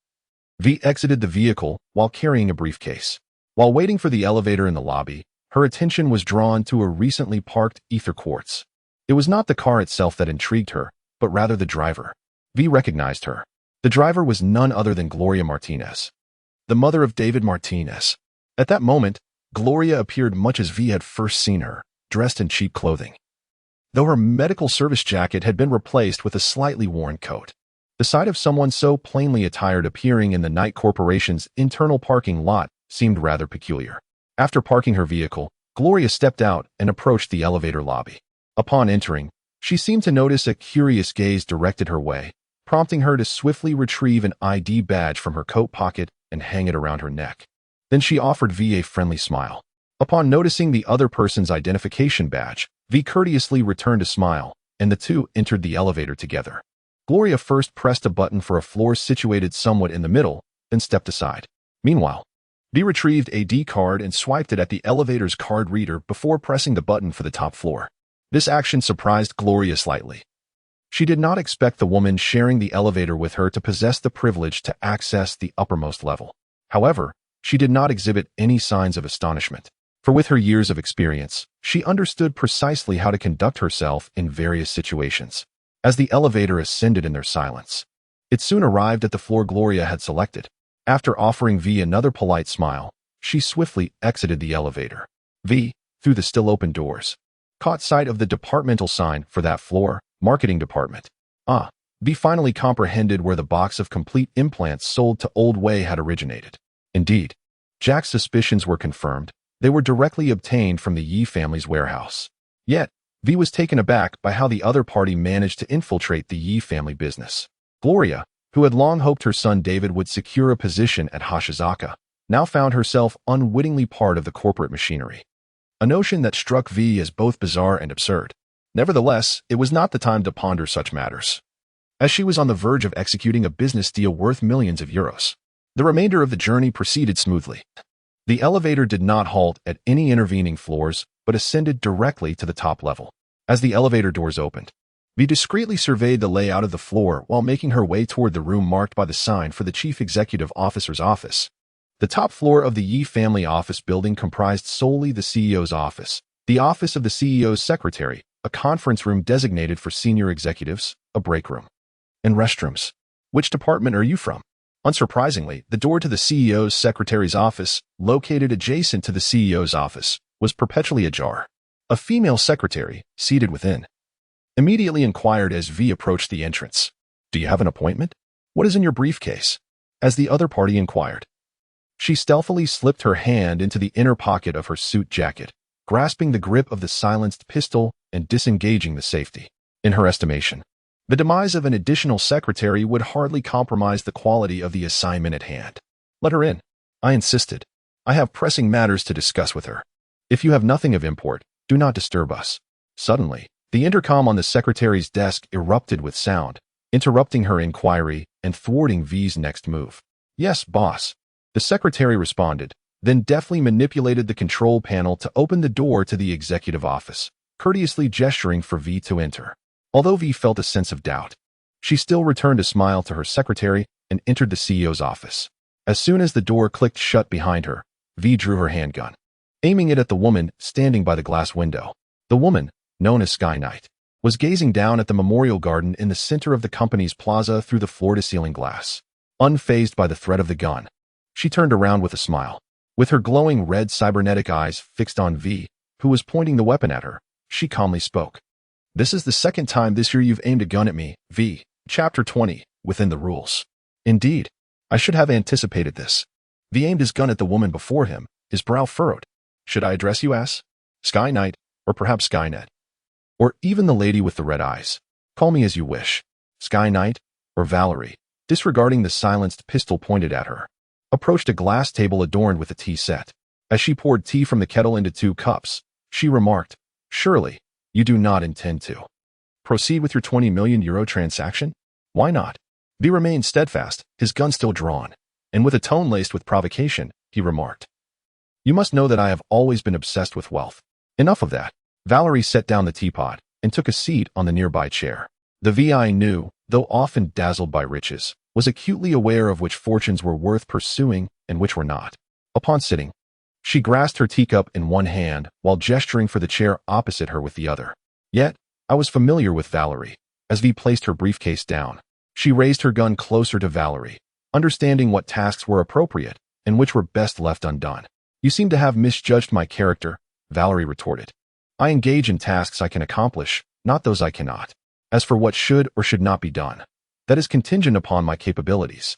V exited the vehicle while carrying a briefcase. While waiting for the elevator in the lobby, her attention was drawn to a recently parked ether quartz. It was not the car itself that intrigued her, but rather the driver. V recognized her. The driver was none other than Gloria Martinez, the mother of David Martinez. At that moment, Gloria appeared much as V had first seen her, dressed in cheap clothing, though her medical service jacket had been replaced with a slightly worn coat. The sight of someone so plainly attired appearing in the Night Corporation's internal parking lot seemed rather peculiar. After parking her vehicle, Gloria stepped out and approached the elevator lobby. Upon entering, she seemed to notice a curious gaze directed her way, prompting her to swiftly retrieve an ID badge from her coat pocket and hang it around her neck. Then she offered V a friendly smile. Upon noticing the other person's identification badge, V courteously returned a smile, and the two entered the elevator together. Gloria first pressed a button for a floor situated somewhat in the middle, then stepped aside. Meanwhile, V retrieved a D-card and swiped it at the elevator's card reader before pressing the button for the top floor. This action surprised Gloria slightly. She did not expect the woman sharing the elevator with her to possess the privilege to access the uppermost level. However, she did not exhibit any signs of astonishment, for with her years of experience, she understood precisely how to conduct herself in various situations. As the elevator ascended in their silence, it soon arrived at the floor Gloria had selected. After offering V another polite smile, she swiftly exited the elevator. V, through the still open doors, caught sight of the departmental sign for that floor, Marketing Department. V finally comprehended where the box of complete implants sold to Old Way had originated. Indeed, Jack's suspicions were confirmed. They were directly obtained from the Yi family's warehouse. Yet, V was taken aback by how the other party managed to infiltrate the Yi family business. Gloria, who had long hoped her son David would secure a position at Hashizaka, now found herself unwittingly part of the corporate machinery. A notion that struck V as both bizarre and absurd. Nevertheless, it was not the time to ponder such matters, as she was on the verge of executing a business deal worth millions of euros. The remainder of the journey proceeded smoothly. The elevator did not halt at any intervening floors, but ascended directly to the top level. As the elevator doors opened, V discreetly surveyed the layout of the floor while making her way toward the room marked by the sign for the Chief Executive Officer's office. The top floor of the Yi family office building comprised solely the CEO's office, the office of the CEO's secretary, a conference room designated for senior executives, a break room, and restrooms. Which department are you from? Unsurprisingly, the door to the CEO's secretary's office, located adjacent to the CEO's office, was perpetually ajar. A female secretary, seated within, immediately inquired as V approached the entrance. Do you have an appointment? What is in your briefcase? As the other party inquired. She stealthily slipped her hand into the inner pocket of her suit jacket, grasping the grip of the silenced pistol and disengaging the safety. In her estimation, the demise of an additional secretary would hardly compromise the quality of the assignment at hand. Let her in, I insisted. I have pressing matters to discuss with her. If you have nothing of import, do not disturb us. Suddenly, the intercom on the secretary's desk erupted with sound, interrupting her inquiry and thwarting V's next move. Yes, boss. The secretary responded, then deftly manipulated the control panel to open the door to the executive office, courteously gesturing for V to enter. Although V felt a sense of doubt, she still returned a smile to her secretary and entered the CEO's office. As soon as the door clicked shut behind her, V drew her handgun, aiming it at the woman standing by the glass window. The woman, known as Sky Knight, was gazing down at the memorial garden in the center of the company's plaza through the floor-to-ceiling glass. Unfazed by the threat of the gun, she turned around with a smile. With her glowing red cybernetic eyes fixed on V, who was pointing the weapon at her, she calmly spoke. This is the second time this year you've aimed a gun at me, V. Chapter 20, Within the Rules. Indeed, I should have anticipated this. V aimed his gun at the woman before him, his brow furrowed. Should I address you as Sky Knight, or perhaps Skynet? Or even the lady with the red eyes? Call me as you wish. Sky Knight, or Valerie, disregarding the silenced pistol pointed at her, approached a glass table adorned with a tea set. As she poured tea from the kettle into 2 cups, she remarked, Surely, you do not intend to proceed with your €20 million transaction? Why not? V remained steadfast, his gun still drawn, and with a tone laced with provocation, he remarked, You must know that I have always been obsessed with wealth. Enough of that. Valerie set down the teapot and took a seat on the nearby chair. The VI knew, though often dazzled by riches, was acutely aware of which fortunes were worth pursuing and which were not. Upon sitting, she grasped her teacup in one hand while gesturing for the chair opposite her with the other. Yet, I was familiar with Valerie. As V placed her briefcase down, she raised her gun closer to Valerie, understanding what tasks were appropriate and which were best left undone. You seem to have misjudged my character, Valerie retorted. I engage in tasks I can accomplish, not those I cannot. As for what should or should not be done, that is contingent upon my capabilities.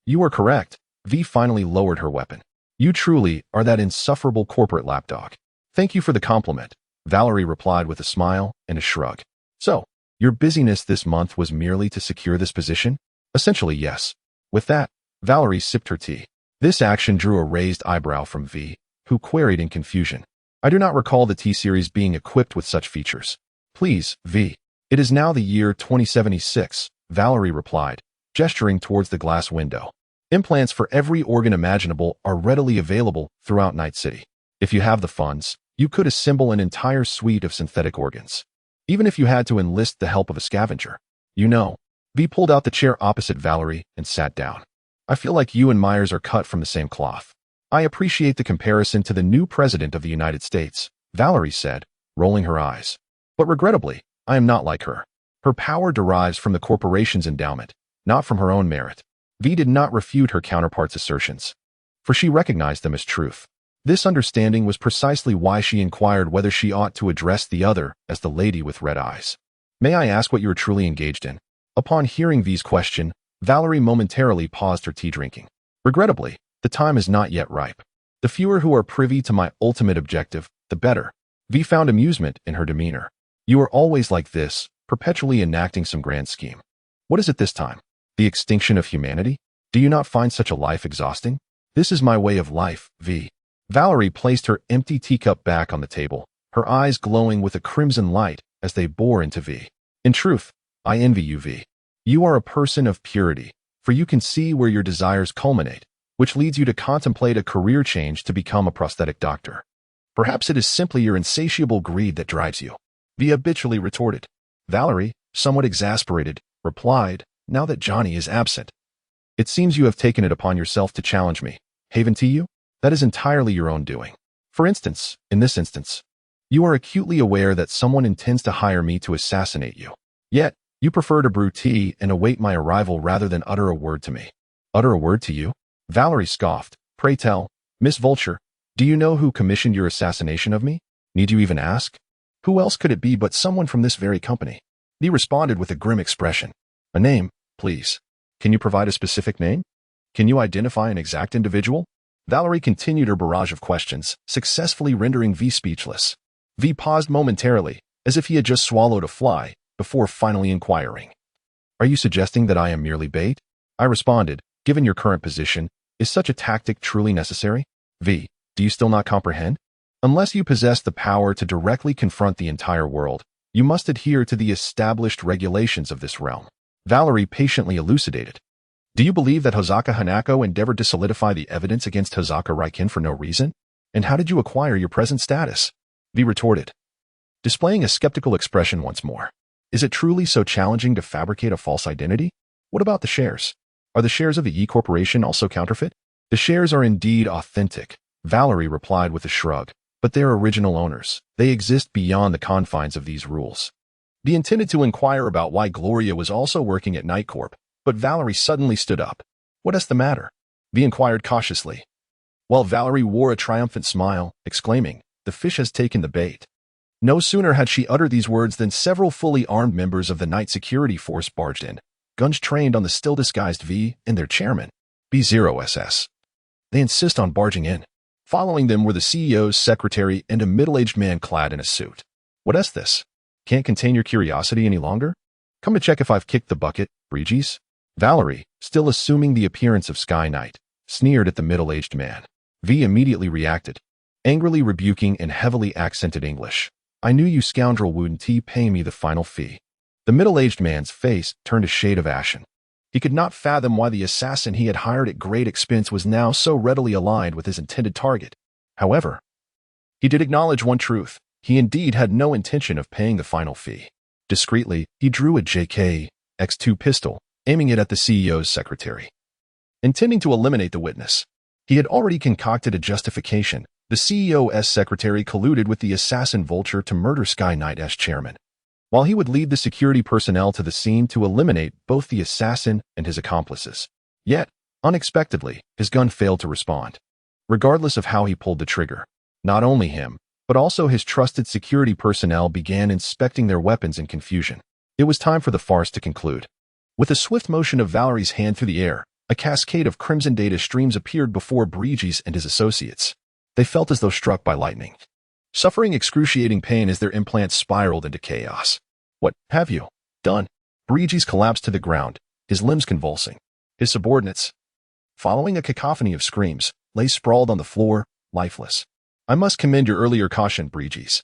You are correct. V finally lowered her weapon. You truly are that insufferable corporate lapdog. Thank you for the compliment, Valerie replied with a smile and a shrug. So, your busyness this month was merely to secure this position? Essentially, yes. With that, Valerie sipped her tea. This action drew a raised eyebrow from V, who queried in confusion. I do not recall the T-Series being equipped with such features. Please, V. It is now the year 2076, Valerie replied, gesturing towards the glass window. Implants for every organ imaginable are readily available throughout Night City. If you have the funds, you could assemble an entire suite of synthetic organs. Even if you had to enlist the help of a scavenger. You know, V pulled out the chair opposite Valerie and sat down. I feel like you and Myers are cut from the same cloth. I appreciate the comparison to the new president of the United States, Valerie said, rolling her eyes. But regrettably, I am not like her. Her power derives from the corporation's endowment, not from her own merit. V did not refute her counterpart's assertions, for she recognized them as truth. This understanding was precisely why she inquired whether she ought to address the other as the lady with red eyes. May I ask what you are truly engaged in? Upon hearing V's question, Valerie momentarily paused her tea drinking. Regrettably, the time is not yet ripe. The fewer who are privy to my ultimate objective, the better. V found amusement in her demeanor. You are always like this, perpetually enacting some grand scheme. What is it this time? The extinction of humanity? Do you not find such a life exhausting? This is my way of life, V. Valerie placed her empty teacup back on the table, her eyes glowing with a crimson light as they bore into V. In truth, I envy you, V. You are a person of purity, for you can see where your desires culminate, which leads you to contemplate a career change to become a prosthetic doctor. Perhaps it is simply your insatiable greed that drives you. V habitually retorted. Valerie, somewhat exasperated, replied, Now that Johnny is absent, it seems you have taken it upon yourself to challenge me. Haven to you? That is entirely your own doing. For instance, in this instance, you are acutely aware that someone intends to hire me to assassinate you. Yet, You prefer to brew tea and await my arrival rather than utter a word to me. Utter a word to you? Valerie scoffed. Pray tell, Miss Vulture, do you know who commissioned your assassination of me? Need you even ask? Who else could it be but someone from this very company? He responded with a grim expression. A name, please. Can you provide a specific name? Can you identify an exact individual? Valerie continued her barrage of questions, successfully rendering V speechless. V paused momentarily, as if he had just swallowed a fly, before finally inquiring. Are you suggesting that I am merely bait? I responded, given your current position, is such a tactic truly necessary? V, do you still not comprehend? Unless you possess the power to directly confront the entire world, you must adhere to the established regulations of this realm. Valerie patiently elucidated. Do you believe that Hosaka Hanako endeavored to solidify the evidence against Hosaka Raikin for no reason? And how did you acquire your present status? V retorted, displaying a skeptical expression once more. Is it truly so challenging to fabricate a false identity? What about the shares? Are the shares of the E Corporation also counterfeit? The shares are indeed authentic, Valerie replied with a shrug, but they're original owners. They exist beyond the confines of these rules. V intended to inquire about why Gloria was also working at Night Corp, but Valerie suddenly stood up. What's the matter? V inquired cautiously, while Valerie wore a triumphant smile, exclaiming, the fish has taken the bait. No sooner had she uttered these words than several fully armed members of the night security force barged in, guns trained on the still-disguised V and their chairman, B0SS. They insist on barging in. Following them were the CEO's secretary and a middle-aged man clad in a suit. What's this? Can't contain your curiosity any longer? Come to check if I've kicked the bucket, Brigies? Valerie, still assuming the appearance of Sky Knight, sneered at the middle-aged man. V immediately reacted, angrily rebuking in heavily accented English. I knew you scoundrel wouldn't pay me the final fee. The middle-aged man's face turned a shade of ashen. He could not fathom why the assassin he had hired at great expense was now so readily aligned with his intended target. However, he did acknowledge one truth. He indeed had no intention of paying the final fee. Discreetly, he drew a JK-X2 pistol, aiming it at the CEO's secretary. Intending to eliminate the witness, he had already concocted a justification. The CEO's secretary colluded with the assassin Vulture to murder Sky Knight as chairman, while he would lead the security personnel to the scene to eliminate both the assassin and his accomplices. Yet, unexpectedly, his gun failed to respond. Regardless of how he pulled the trigger, not only him, but also his trusted security personnel began inspecting their weapons in confusion. It was time for the farce to conclude. With a swift motion of Valerie's hand through the air, a cascade of crimson data streams appeared before Brigies and his associates. They felt as though struck by lightning, suffering excruciating pain as their implants spiraled into chaos. What have you done? Brigies collapsed to the ground, his limbs convulsing. His subordinates, following a cacophony of screams, lay sprawled on the floor, lifeless. I must commend your earlier caution, Brigies.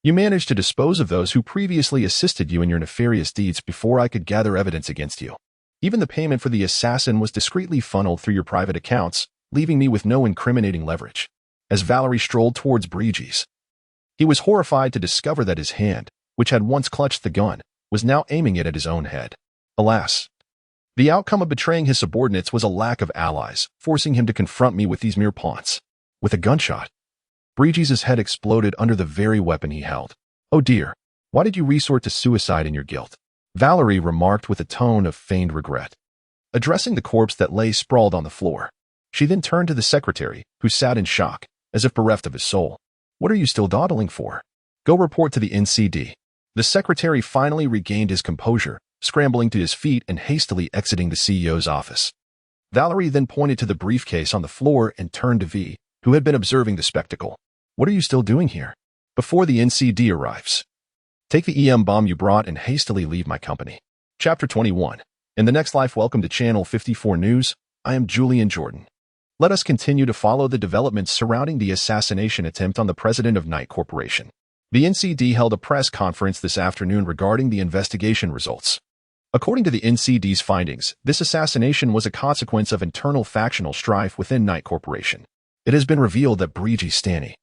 You managed to dispose of those who previously assisted you in your nefarious deeds before I could gather evidence against you. Even the payment for the assassin was discreetly funneled through your private accounts, leaving me with no incriminating leverage. As Valerie strolled towards Brigies, he was horrified to discover that his hand, which had once clutched the gun, was now aiming it at his own head. Alas, the outcome of betraying his subordinates was a lack of allies, forcing him to confront me with these mere pawns. With a gunshot, Brigies' head exploded under the very weapon he held. Oh dear, why did you resort to suicide in your guilt? Valerie remarked with a tone of feigned regret, addressing the corpse that lay sprawled on the floor. She then turned to the secretary, who sat in shock, as if bereft of his soul. What are you still dawdling for? Go report to the NCD. The secretary finally regained his composure, scrambling to his feet and hastily exiting the CEO's office. Valerie then pointed to the briefcase on the floor and turned to V, who had been observing the spectacle. What are you still doing here? Before the NCD arrives, take the EM bomb you brought and hastily leave my company. Chapter 21. In the next life, welcome to Channel 54 News. I am Julian Jordan. Let us continue to follow the developments surrounding the assassination attempt on the president of Night Corporation. The NCD held a press conference this afternoon regarding the investigation results. According to the NCD's findings, this assassination was a consequence of internal factional strife within Night Corporation. It has been revealed that Brigies Stanny,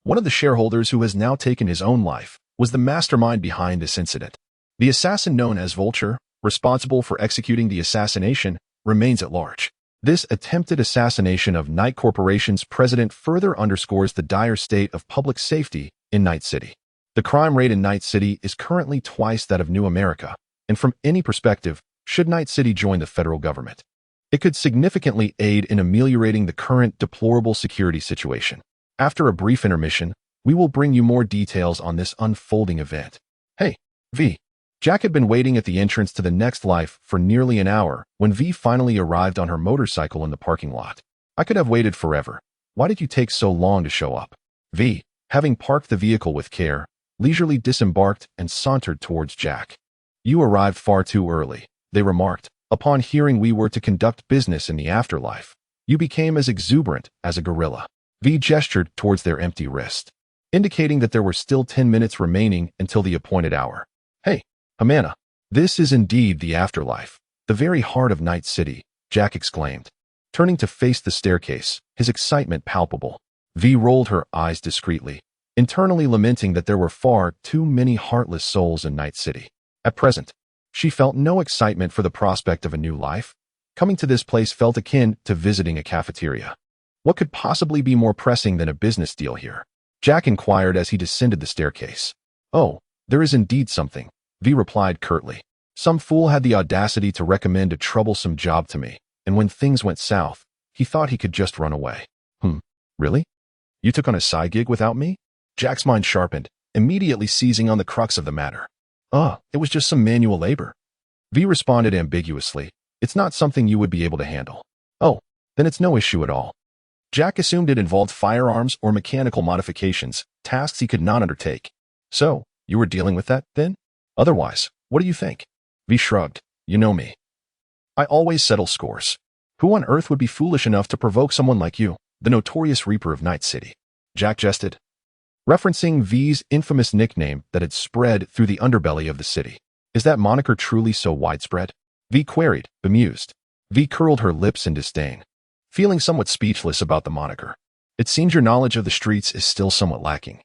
one of the shareholders who has now taken his own life, was the mastermind behind this incident. The assassin known as Vulture, responsible for executing the assassination, remains at large. This attempted assassination of Night Corporation's president further underscores the dire state of public safety in Night City. The crime rate in Night City is currently twice that of New America, And from any perspective, should Night City join the federal government? It could significantly aid in ameliorating the current deplorable security situation. After a brief intermission, we will bring you more details on this unfolding event. Hey, V. Jack had been waiting at the entrance to the next life for nearly an hour when V finally arrived on her motorcycle in the parking lot. I could have waited forever. Why did you take so long to show up? V, having parked the vehicle with care, leisurely disembarked and sauntered towards Jack. You arrived far too early, they remarked. Upon hearing we were to conduct business in the afterlife, you became as exuberant as a gorilla. V gestured towards their empty wrist, indicating that there were still 10 minutes remaining until the appointed hour. Hey, Amana, this is indeed the afterlife, the very heart of Night City, Jack exclaimed, turning to face the staircase, his excitement palpable. V rolled her eyes discreetly, internally lamenting that there were far too many heartless souls in Night City. At present, she felt no excitement for the prospect of a new life. Coming to this place felt akin to visiting a cafeteria. What could possibly be more pressing than a business deal here? Jack inquired as he descended the staircase. Oh, there is indeed something, V replied curtly. Some fool had the audacity to recommend a troublesome job to me, and when things went south, he thought he could just run away. Really? You took on a side gig without me? Jack's mind sharpened, immediately seizing on the crux of the matter. It was just some manual labor. V responded ambiguously. It's not something you would be able to handle. Oh, then it's no issue at all. Jack assumed it involved firearms or mechanical modifications, tasks he could not undertake. So, you were dealing with that, then? Otherwise, what do you think? V shrugged. You know me. I always settle scores. Who on earth would be foolish enough to provoke someone like you, the notorious Reaper of Night City? Jack jested, referencing V's infamous nickname that had spread through the underbelly of the city. Is that moniker truly so widespread? V queried, bemused. V curled her lips in disdain, feeling somewhat speechless about the moniker. It seems your knowledge of the streets is still somewhat lacking.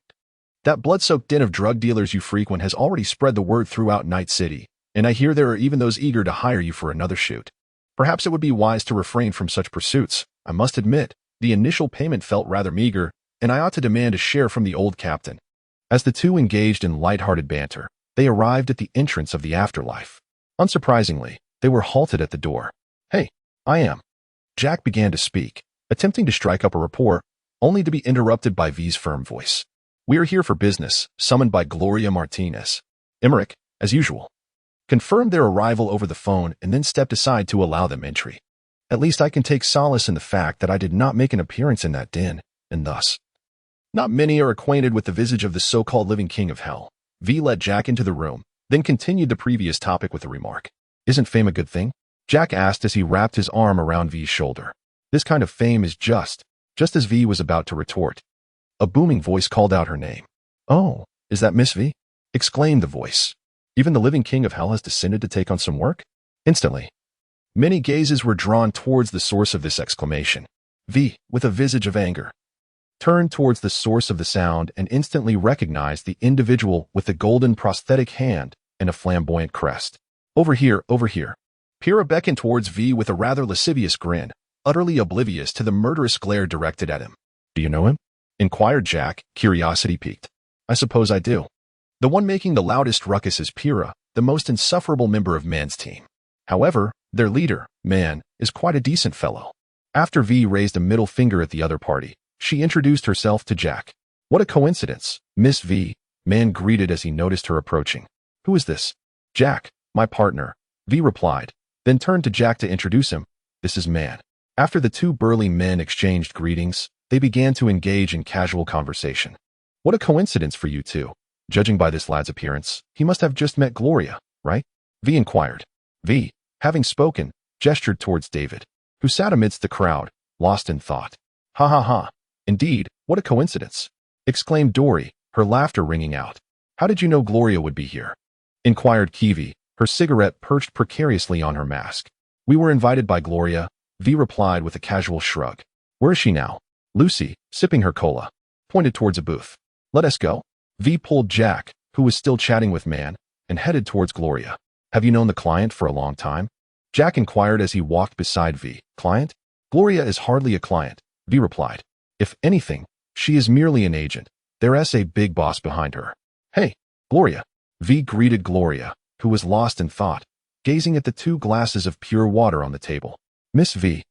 That blood-soaked den of drug dealers you frequent has already spread the word throughout Night City, and I hear there are even those eager to hire you for another shoot. Perhaps it would be wise to refrain from such pursuits. I must admit, the initial payment felt rather meager, and I ought to demand a share from the old captain. As the two engaged in light-hearted banter, they arrived at the entrance of the afterlife. Unsurprisingly, they were halted at the door. Hey, I am. Jack began to speak, attempting to strike up a rapport, only to be interrupted by V's firm voice. We are here for business, summoned by Gloria Martinez. Emmerich, as usual, confirmed their arrival over the phone and then stepped aside to allow them entry. At least I can take solace in the fact that I did not make an appearance in that den, and thus, not many are acquainted with the visage of the so-called living king of hell. V led Jack into the room, then continued the previous topic with a remark. Isn't fame a good thing? Jack asked as he wrapped his arm around V's shoulder. This kind of fame is just as V was about to retort. A booming voice called out her name. Oh, is that Miss V? Exclaimed the voice. Even the living king of hell has descended to take on some work? Instantly, many gazes were drawn towards the source of this exclamation. V, with a visage of anger, turned towards the source of the sound and instantly recognized the individual with the golden prosthetic hand and a flamboyant crest. Over here, over here. Pyrrha beckoned towards V with a rather lascivious grin, utterly oblivious to the murderous glare directed at him. Do you know him? Inquired Jack, curiosity piqued. I suppose I do. The one making the loudest ruckus is Pyrrha, the most insufferable member of Man's team. However, their leader, Man, is quite a decent fellow. After V raised a middle finger at the other party, she introduced herself to Jack. What a coincidence, Miss V, Man greeted as he noticed her approaching. Who is this? Jack, my partner, V replied, then turned to Jack to introduce him. This is Man. After the two burly men exchanged greetings, they began to engage in casual conversation. What a coincidence for you two. Judging by this lad's appearance, he must have just met Gloria, right? V inquired. V, having spoken, gestured towards David, who sat amidst the crowd, lost in thought. Ha ha ha. Indeed, what a coincidence, exclaimed Dory, her laughter ringing out. How did you know Gloria would be here? Inquired Kiwi, her cigarette perched precariously on her mask. We were invited by Gloria, V replied with a casual shrug. Where is she now? Lucy, sipping her cola, pointed towards a booth. Let us go. V pulled Jack, who was still chatting with Man, and headed towards Gloria. Have you known the client for a long time? Jack inquired as he walked beside V. Client? Gloria is hardly a client, V replied. If anything, she is merely an agent. There's a big boss behind her. Hey, Gloria. V greeted Gloria, who was lost in thought, gazing at the 2 glasses of pure water on the table. "Miss V."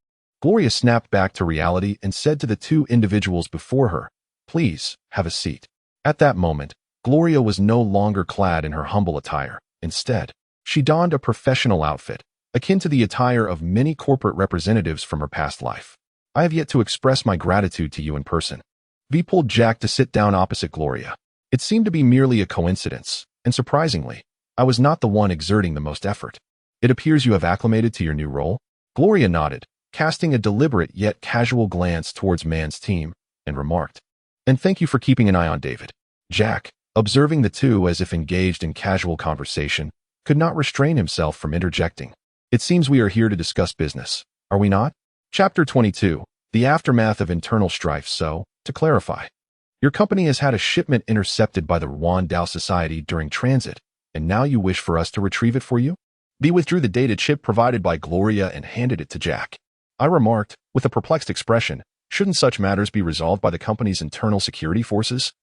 Gloria snapped back to reality and said to the 2 individuals before her, "Please, have a seat." At that moment, Gloria was no longer clad in her humble attire. Instead, she donned a professional outfit, akin to the attire of many corporate representatives from her past life. "I have yet to express my gratitude to you in person." V pulled Jack to sit down opposite Gloria. "It seemed to be merely a coincidence, and surprisingly, I was not the one exerting the most effort. It appears you have acclimated to your new role." Gloria nodded, casting a deliberate yet casual glance towards Man's team, and remarked, "And thank you for keeping an eye on David." Jack, observing the 2 as if engaged in casual conversation, could not restrain himself from interjecting. "It seems we are here to discuss business, are we not?" Chapter 22, The Aftermath of Internal Strife. "So, to clarify, your company has had a shipment intercepted by the Rwanda Dao Society during transit, and now you wish for us to retrieve it for you?" V withdrew the data chip provided by Gloria and handed it to Jack. I remarked, with a perplexed expression, "Shouldn't such matters be resolved by the company's internal security forces?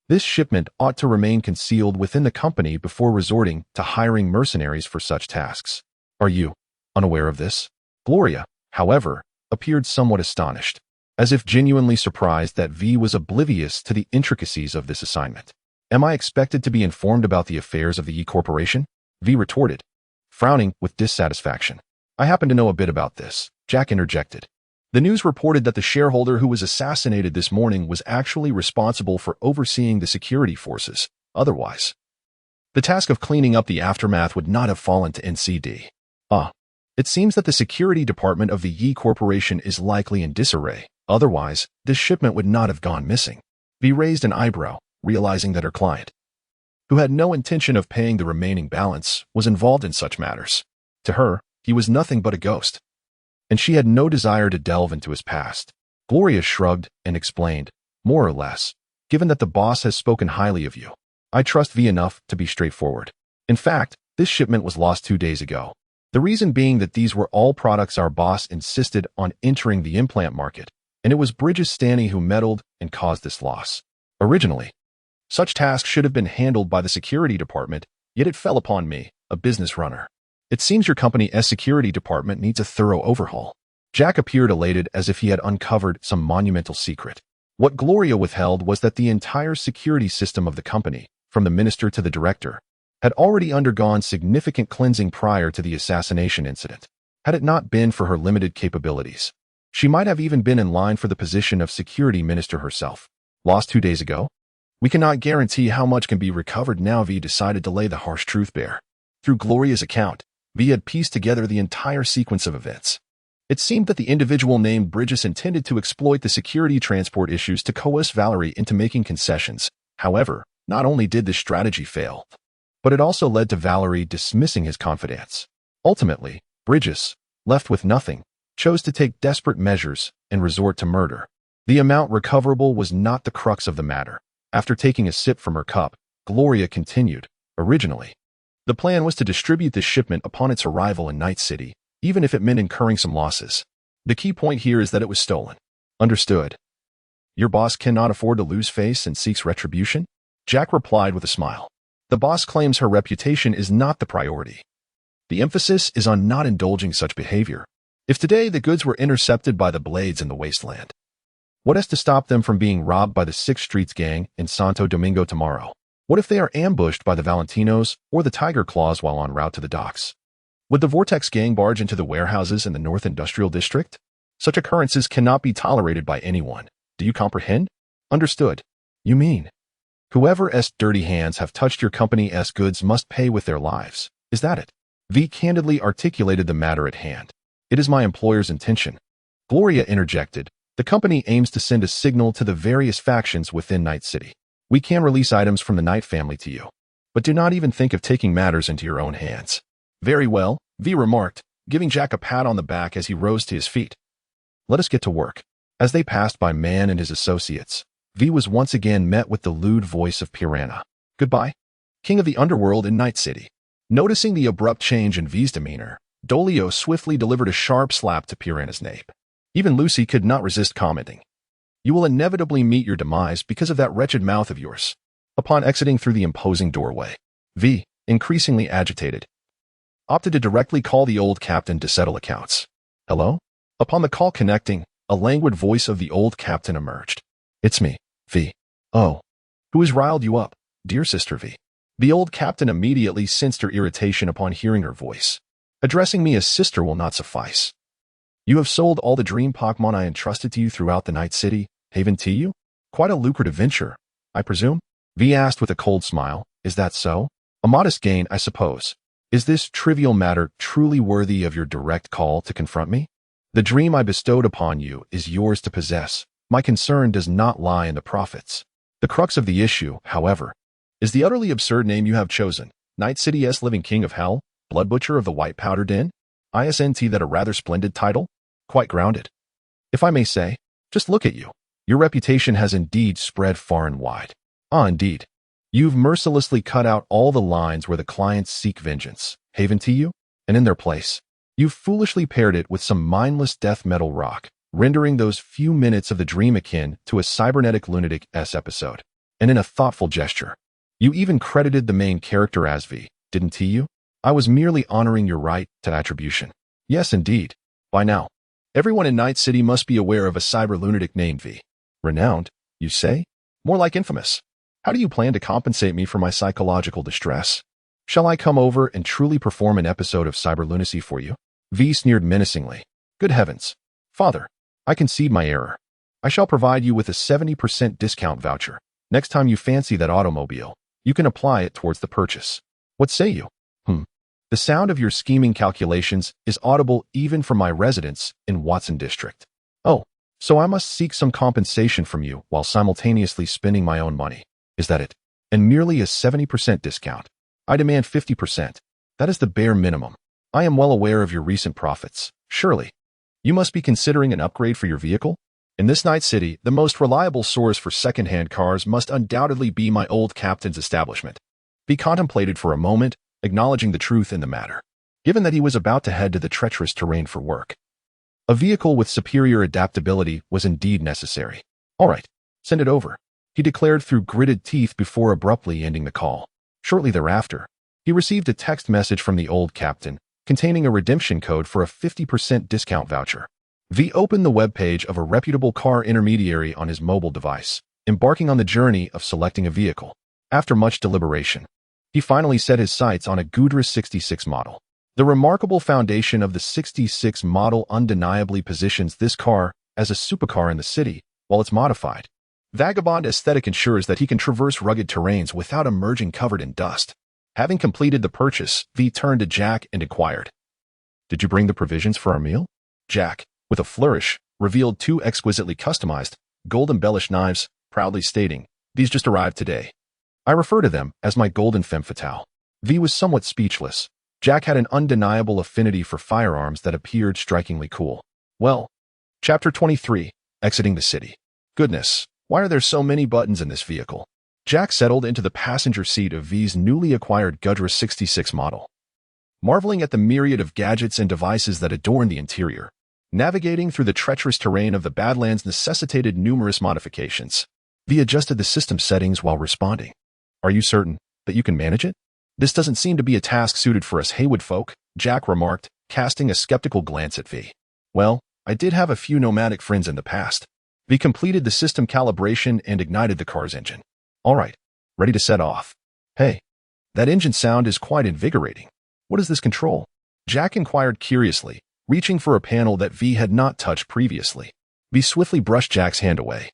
This shipment ought to remain concealed within the company before resorting to hiring mercenaries for such tasks. Are you unaware of this?" Gloria, however, appeared somewhat astonished, as if genuinely surprised that V was oblivious to the intricacies of this assignment. "Am I expected to be informed about the affairs of the E Corporation?" V retorted, frowning with dissatisfaction. "I happen to know a bit about this," Jack interjected. "The news reported that the shareholder who was assassinated this morning was actually responsible for overseeing the security forces. Otherwise, the task of cleaning up the aftermath would not have fallen to NCD. It seems that the security department of the Yi Corporation is likely in disarray. Otherwise, this shipment would not have gone missing." V raised an eyebrow, realizing that her client, who had no intention of paying the remaining balance, was involved in such matters. To her, he was nothing but a ghost, and she had no desire to delve into his past. Gloria shrugged and explained, "More or less, given that the boss has spoken highly of you, I trust V enough to be straightforward. In fact, this shipment was lost 2 days ago. The reason being that these were all products our boss insisted on entering the implant market, and it was Bridges Stanley who meddled and caused this loss. Originally, such tasks should have been handled by the security department, yet it fell upon me, a business runner. It seems your company's security department needs a thorough overhaul." Jack appeared elated as if he had uncovered some monumental secret. What Gloria withheld was that the entire security system of the company, from the minister to the director, had already undergone significant cleansing prior to the assassination incident. Had it not been for her limited capabilities, she might have even been in line for the position of security minister herself. "Lost 2 days ago? We cannot guarantee how much can be recovered now." V decided to lay the harsh truth bare. Through Gloria's account, V had pieced together the entire sequence of events. It seemed that the individual named Bridges intended to exploit the security transport issues to coerce Valerie into making concessions. However, not only did this strategy fail, but it also led to Valerie dismissing his confidence. Ultimately, Bridges, left with nothing, chose to take desperate measures and resort to murder. The amount recoverable was not the crux of the matter. After taking a sip from her cup, Gloria continued, "Originally, the plan was to distribute the shipment upon its arrival in Night City, even if it meant incurring some losses. The key point here is that it was stolen." "Understood. Your boss cannot afford to lose face and seeks retribution?" Jack replied with a smile. "The boss claims her reputation is not the priority. The emphasis is on not indulging such behavior. If today the goods were intercepted by the Blades in the wasteland, what has to stop them from being robbed by the Sixth Streets gang in Santo Domingo tomorrow? What if they are ambushed by the Valentinos or the Tiger Claws while en route to the docks? Would the Vortex gang barge into the warehouses in the North Industrial District? Such occurrences cannot be tolerated by anyone. Do you comprehend?" "Understood. You mean whoever's dirty hands have touched your company's goods must pay with their lives. Is that it?" V candidly articulated the matter at hand. "It is my employer's intention." Gloria interjected, "The company aims to send a signal to the various factions within Night City. We can release items from the Knight family to you, but do not even think of taking matters into your own hands." "Very well," V remarked, giving Jack a pat on the back as he rose to his feet. "Let us get to work." As they passed by Man and his associates, V was once again met with the lewd voice of Piranha. "Goodbye, king of the underworld in Night City." Noticing the abrupt change in V's demeanor, Dolio swiftly delivered a sharp slap to Piranha's nape. Even Lucy could not resist commenting, "You will inevitably meet your demise because of that wretched mouth of yours." Upon exiting through the imposing doorway, V, increasingly agitated, opted to directly call the old captain to settle accounts. Hello? Upon the call connecting, a languid voice of the old captain emerged. It's me, V. Oh. Who has riled you up, dear sister V? The old captain immediately sensed her irritation upon hearing her voice. Addressing me as sister will not suffice. You have sold all the dream Pokemon I entrusted to you throughout the Night City, Haven to you? Quite a lucrative venture, I presume? V asked with a cold smile. Is that so? A modest gain, I suppose. Is this trivial matter truly worthy of your direct call to confront me? The dream I bestowed upon you is yours to possess. My concern does not lie in the profits. The crux of the issue, however, is the utterly absurd name you have chosen. Night City's living king of hell, blood butcher of the white powder den? Isn't that a rather splendid title? Quite grounded. If I may say, just look at you. Your reputation has indeed spread far and wide. Ah, indeed. You've mercilessly cut out all the lines where the clients seek vengeance, Haven to you, and in their place, you've foolishly paired it with some mindless death metal rock, rendering those few minutes of the dream akin to a cybernetic lunatic-s episode. And in a thoughtful gesture, you even credited the main character as V, didn't you? I was merely honoring your right to attribution. Yes, indeed. By now, everyone in Night City must be aware of a cyber lunatic named V. Renowned, you say? More like infamous. How do you plan to compensate me for my psychological distress? Shall I come over and truly perform an episode of cyber lunacy for you? V sneered menacingly. Good heavens. Father, I concede my error. I shall provide you with a 70% discount voucher. Next time you fancy that automobile, you can apply it towards the purchase. What say you? The sound of your scheming calculations is audible even from my residence in Watson District. Oh, so I must seek some compensation from you while simultaneously spending my own money. Is that it? And merely a 70% discount. I demand 50%. That is the bare minimum. I am well aware of your recent profits. Surely, you must be considering an upgrade for your vehicle? In this Night City, the most reliable source for second-hand cars must undoubtedly be my old captain's establishment. Be contemplated for a moment, acknowledging the truth in the matter, given that he was about to head to the treacherous terrain for work. A vehicle with superior adaptability was indeed necessary. All right, send it over, he declared through gritted teeth before abruptly ending the call. Shortly thereafter, he received a text message from the old captain containing a redemption code for a 50% discount voucher. V opened the webpage of a reputable car intermediary on his mobile device, embarking on the journey of selecting a vehicle. After much deliberation, he finally set his sights on a Gudra 66 model. The remarkable foundation of the 66 model undeniably positions this car as a supercar in the city, while its modified, vagabond aesthetic ensures that he can traverse rugged terrains without emerging covered in dust. Having completed the purchase, V turned to Jack and inquired, "Did you bring the provisions for our meal?" Jack, with a flourish, revealed 2 exquisitely customized, gold-embellished knives, proudly stating, "These just arrived today. I refer to them as my golden femme fatale." V was somewhat speechless. Jack had an undeniable affinity for firearms that appeared strikingly cool. Well, Chapter 23, Exiting the City. Goodness, why are there so many buttons in this vehicle? Jack settled into the passenger seat of V's newly acquired Gudra 66 model, marveling at the myriad of gadgets and devices that adorned the interior. Navigating through the treacherous terrain of the Badlands necessitated numerous modifications. V adjusted the system settings while responding. "Are you certain that you can manage it? This doesn't seem to be a task suited for us Haywood folk," Jack remarked, casting a skeptical glance at V. "Well, I did have a few nomadic friends in the past." V completed the system calibration and ignited the car's engine. "All right, ready to set off." "Hey, that engine sound is quite invigorating. What does this control?" Jack inquired curiously, reaching for a panel that V had not touched previously. V swiftly brushed Jack's hand away,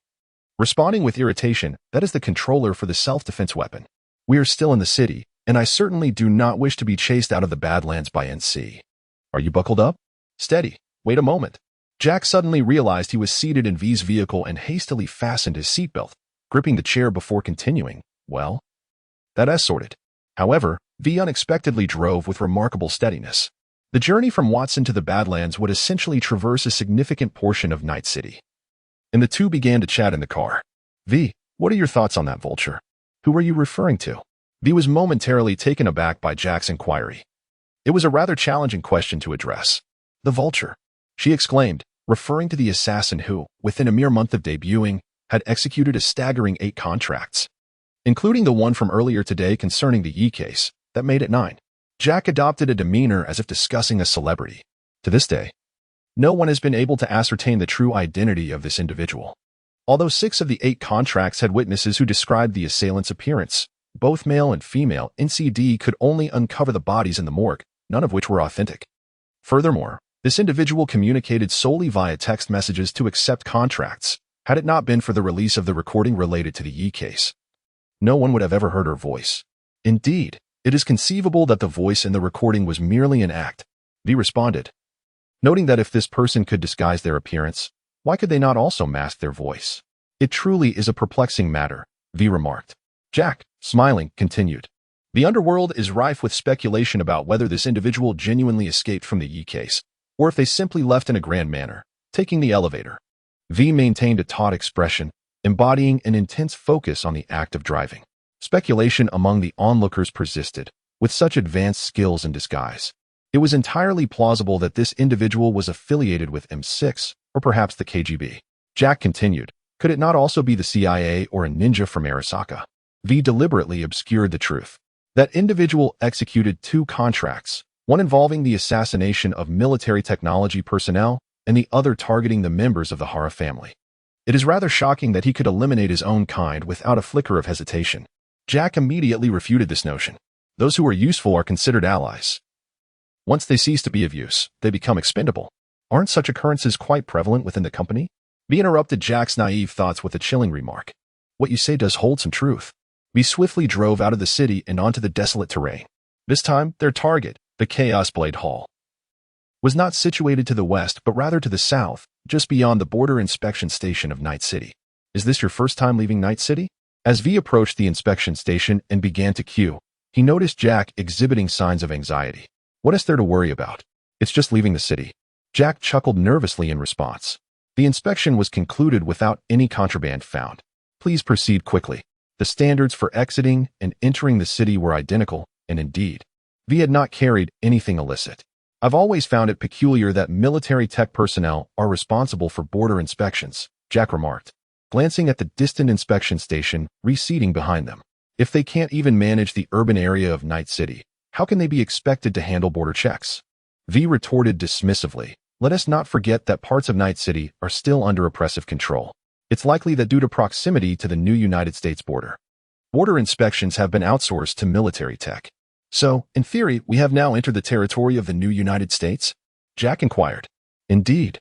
responding with irritation, "That is the controller for the self-defense weapon. We are still in the city, and I certainly do not wish to be chased out of the Badlands by NC. Are you buckled up? Steady. Wait a moment." Jack suddenly realized he was seated in V's vehicle and hastily fastened his seatbelt, gripping the chair before continuing, "Well, that's sorted." However, V unexpectedly drove with remarkable steadiness. The journey from Watson to the Badlands would essentially traverse a significant portion of Night City, and the two began to chat in the car. "V, what are your thoughts on that vulture? Who are you referring to?" V was momentarily taken aback by Jack's inquiry. It was a rather challenging question to address. "The vulture," she exclaimed, referring to the assassin who, within a mere month of debuting, had executed a staggering 8 contracts, including the one from earlier today concerning the Yi case. That made it 9. Jack adopted a demeanor as if discussing a celebrity. To this day, no one has been able to ascertain the true identity of this individual. Although 6 of the 8 contracts had witnesses who described the assailant's appearance, both male and female, NCD could only uncover the bodies in the morgue, none of which were authentic. Furthermore, this individual communicated solely via text messages to accept contracts, had it not been for the release of the recording related to the Yi case. No one would have ever heard her voice. Indeed, it is conceivable that the voice in the recording was merely an act. V responded, noting that if this person could disguise their appearance, why could they not also mask their voice? It truly is a perplexing matter, V remarked. Jack, smiling, continued. The underworld is rife with speculation about whether this individual genuinely escaped from the Yi case, or if they simply left in a grand manner, taking the elevator. V maintained a taut expression, embodying an intense focus on the act of driving. Speculation among the onlookers persisted, with such advanced skills in disguise. It was entirely plausible that this individual was affiliated with M6, or perhaps the KGB. Jack continued, could it not also be the CIA or a ninja from Arasaka? V deliberately obscured the truth. That individual executed 2 contracts, one involving the assassination of military technology personnel and the other targeting the members of the Hara family. It is rather shocking that he could eliminate his own kind without a flicker of hesitation. Jack immediately refuted this notion. Those who are useful are considered allies. Once they cease to be of use, they become expendable. Aren't such occurrences quite prevalent within the company? V interrupted Jack's naive thoughts with a chilling remark. What you say does hold some truth. V swiftly drove out of the city and onto the desolate terrain. This time, their target, the Chaos Blade Hall, was not situated to the west but rather to the south, just beyond the border inspection station of Night City. Is this your first time leaving Night City? As V approached the inspection station and began to queue, he noticed Jack exhibiting signs of anxiety. What is there to worry about? It's just leaving the city. Jack chuckled nervously in response. The inspection was concluded without any contraband found. Please proceed quickly. The standards for exiting and entering the city were identical, and indeed, V had not carried anything illicit. I've always found it peculiar that military tech personnel are responsible for border inspections, Jack remarked, glancing at the distant inspection station receding behind them. If they can't even manage the urban area of Night City, how can they be expected to handle border checks? V retorted dismissively, let us not forget that parts of Night City are still under oppressive control. It's likely that due to proximity to the new United States border, border inspections have been outsourced to military tech. So, in theory, we have now entered the territory of the new United States? Jack inquired. Indeed.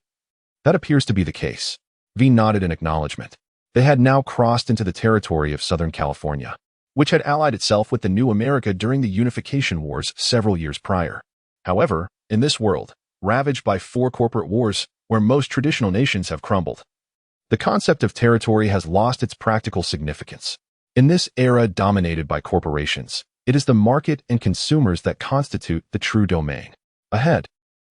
That appears to be the case. V nodded in acknowledgement. They had now crossed into the territory of Southern California, which had allied itself with the new America during the unification wars several years prior. However, in this world, ravaged by 4 corporate wars, where most traditional nations have crumbled, the concept of territory has lost its practical significance. In this era dominated by corporations, it is the market and consumers that constitute the true domain. Ahead,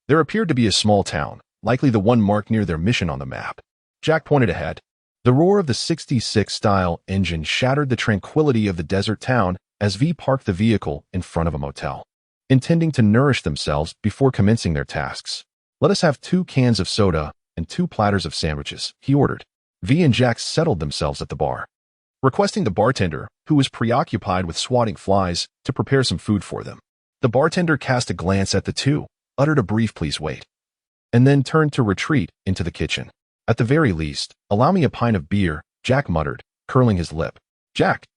there appeared to be a small town, likely the one marked near their mission on the map. Jack pointed ahead. The roar of the 66-style engine shattered the tranquility of the desert town as V parked the vehicle in front of a motel, intending to nourish themselves before commencing their tasks. Let us have 2 cans of soda and 2 platters of sandwiches, he ordered. V and Jack settled themselves at the bar, requesting the bartender, who was preoccupied with swatting flies, to prepare some food for them. The bartender cast a glance at the 2, uttered a brief please wait, and then turned to retreat into the kitchen. At the very least, allow me a pint of beer, Jack muttered, curling his lip. Jack.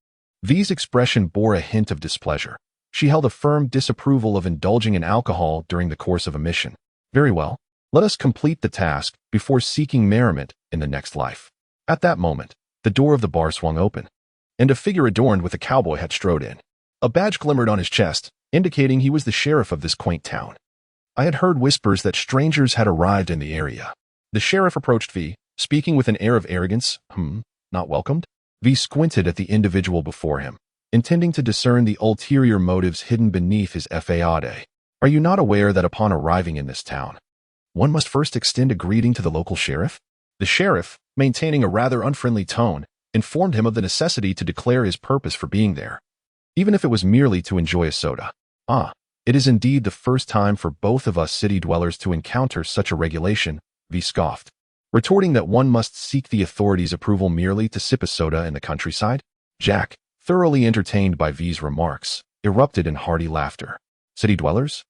V's expression bore a hint of displeasure. She held a firm disapproval of indulging in alcohol during the course of a mission. Very well. Let us complete the task before seeking merriment in the next life. At that moment, the door of the bar swung open, and a figure adorned with a cowboy hat strode in. A badge glimmered on his chest, indicating he was the sheriff of this quaint town. I had heard whispers that strangers had arrived in the area. The sheriff approached V, speaking with an air of arrogance. Not welcomed? V squinted at the individual before him, intending to discern the ulterior motives hidden beneath his fade. Are you not aware that upon arriving in this town, one must first extend a greeting to the local sheriff? The sheriff, maintaining a rather unfriendly tone, informed him of the necessity to declare his purpose for being there, even if it was merely to enjoy a soda. It is indeed the first time for both of us city dwellers to encounter such a regulation, V scoffed, retorting that one must seek the authorities' approval merely to sip a soda in the countryside. Jack, thoroughly entertained by V's remarks, erupted in hearty laughter. City dwellers?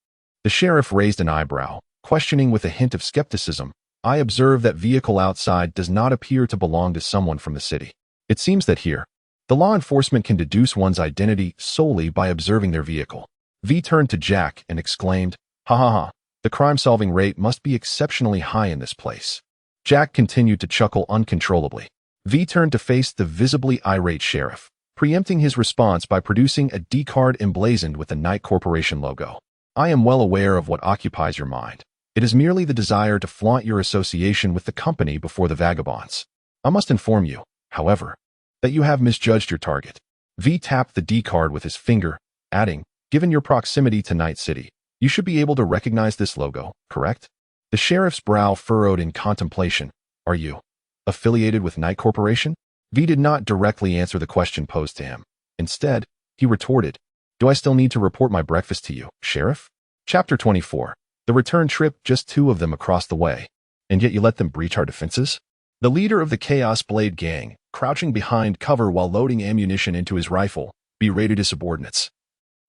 The sheriff raised an eyebrow, questioning with a hint of skepticism. I observe that vehicle outside does not appear to belong to someone from the city. It seems that here, the law enforcement can deduce one's identity solely by observing their vehicle. V turned to Jack and exclaimed, "Ha ha ha, the crime-solving rate must be exceptionally high in this place." Jack continued to chuckle uncontrollably. V turned to face the visibly irate sheriff, preempting his response by producing a D card emblazoned with the Knight Corporation logo. "I am well aware of what occupies your mind. It is merely the desire to flaunt your association with the company before the vagabonds. I must inform you, however, that you have misjudged your target." V tapped the D card with his finger, adding, "Given your proximity to Night City, you should be able to recognize this logo, correct?" The sheriff's brow furrowed in contemplation. "Are you affiliated with Knight Corporation?" V did not directly answer the question posed to him. Instead, he retorted, "Do I still need to report my breakfast to you, Sheriff?" Chapter 24. The return trip, just two of them across the way. And yet you let them breach our defenses? The leader of the Chaos Blade gang, crouching behind cover while loading ammunition into his rifle, berated his subordinates.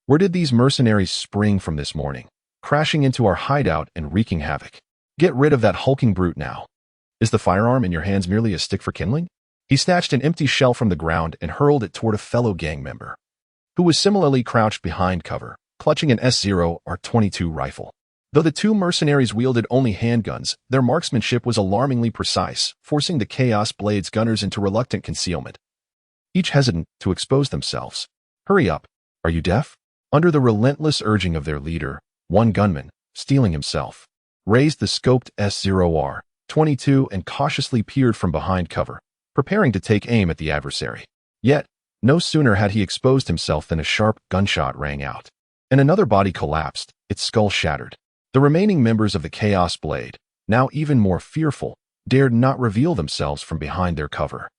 "Where did these mercenaries spring from this morning, crashing into our hideout and wreaking havoc? Get rid of that hulking brute now. Is the firearm in your hands merely a stick for kindling?" He snatched an empty shell from the ground and hurled it toward a fellow gang member, who was similarly crouched behind cover, clutching an S0 or 22 rifle. Though the two mercenaries wielded only handguns, their marksmanship was alarmingly precise, forcing the Chaos Blade's gunners into reluctant concealment, each hesitant to expose themselves. "Hurry up. Are you deaf?" Under the relentless urging of their leader, one gunman, steeling himself, raised the scoped S0R 22 and cautiously peered from behind cover, preparing to take aim at the adversary. Yet, no sooner had he exposed himself than a sharp gunshot rang out, and another body collapsed, its skull shattered. The remaining members of the Chaos Blade, now even more fearful, dared not reveal themselves from behind their cover.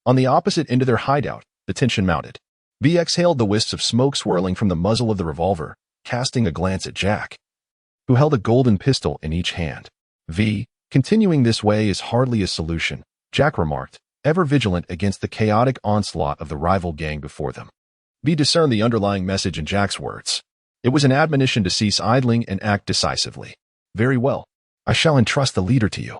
On the opposite end of their hideout, the tension mounted. V exhaled the wisps of smoke swirling from the muzzle of the revolver, casting a glance at Jack, who held a golden pistol in each hand. "V, continuing this way is hardly a solution," Jack remarked, ever vigilant against the chaotic onslaught of the rival gang before them. V discerned the underlying message in Jack's words. It was an admonition to cease idling and act decisively. "Very well. I shall entrust the leader to you.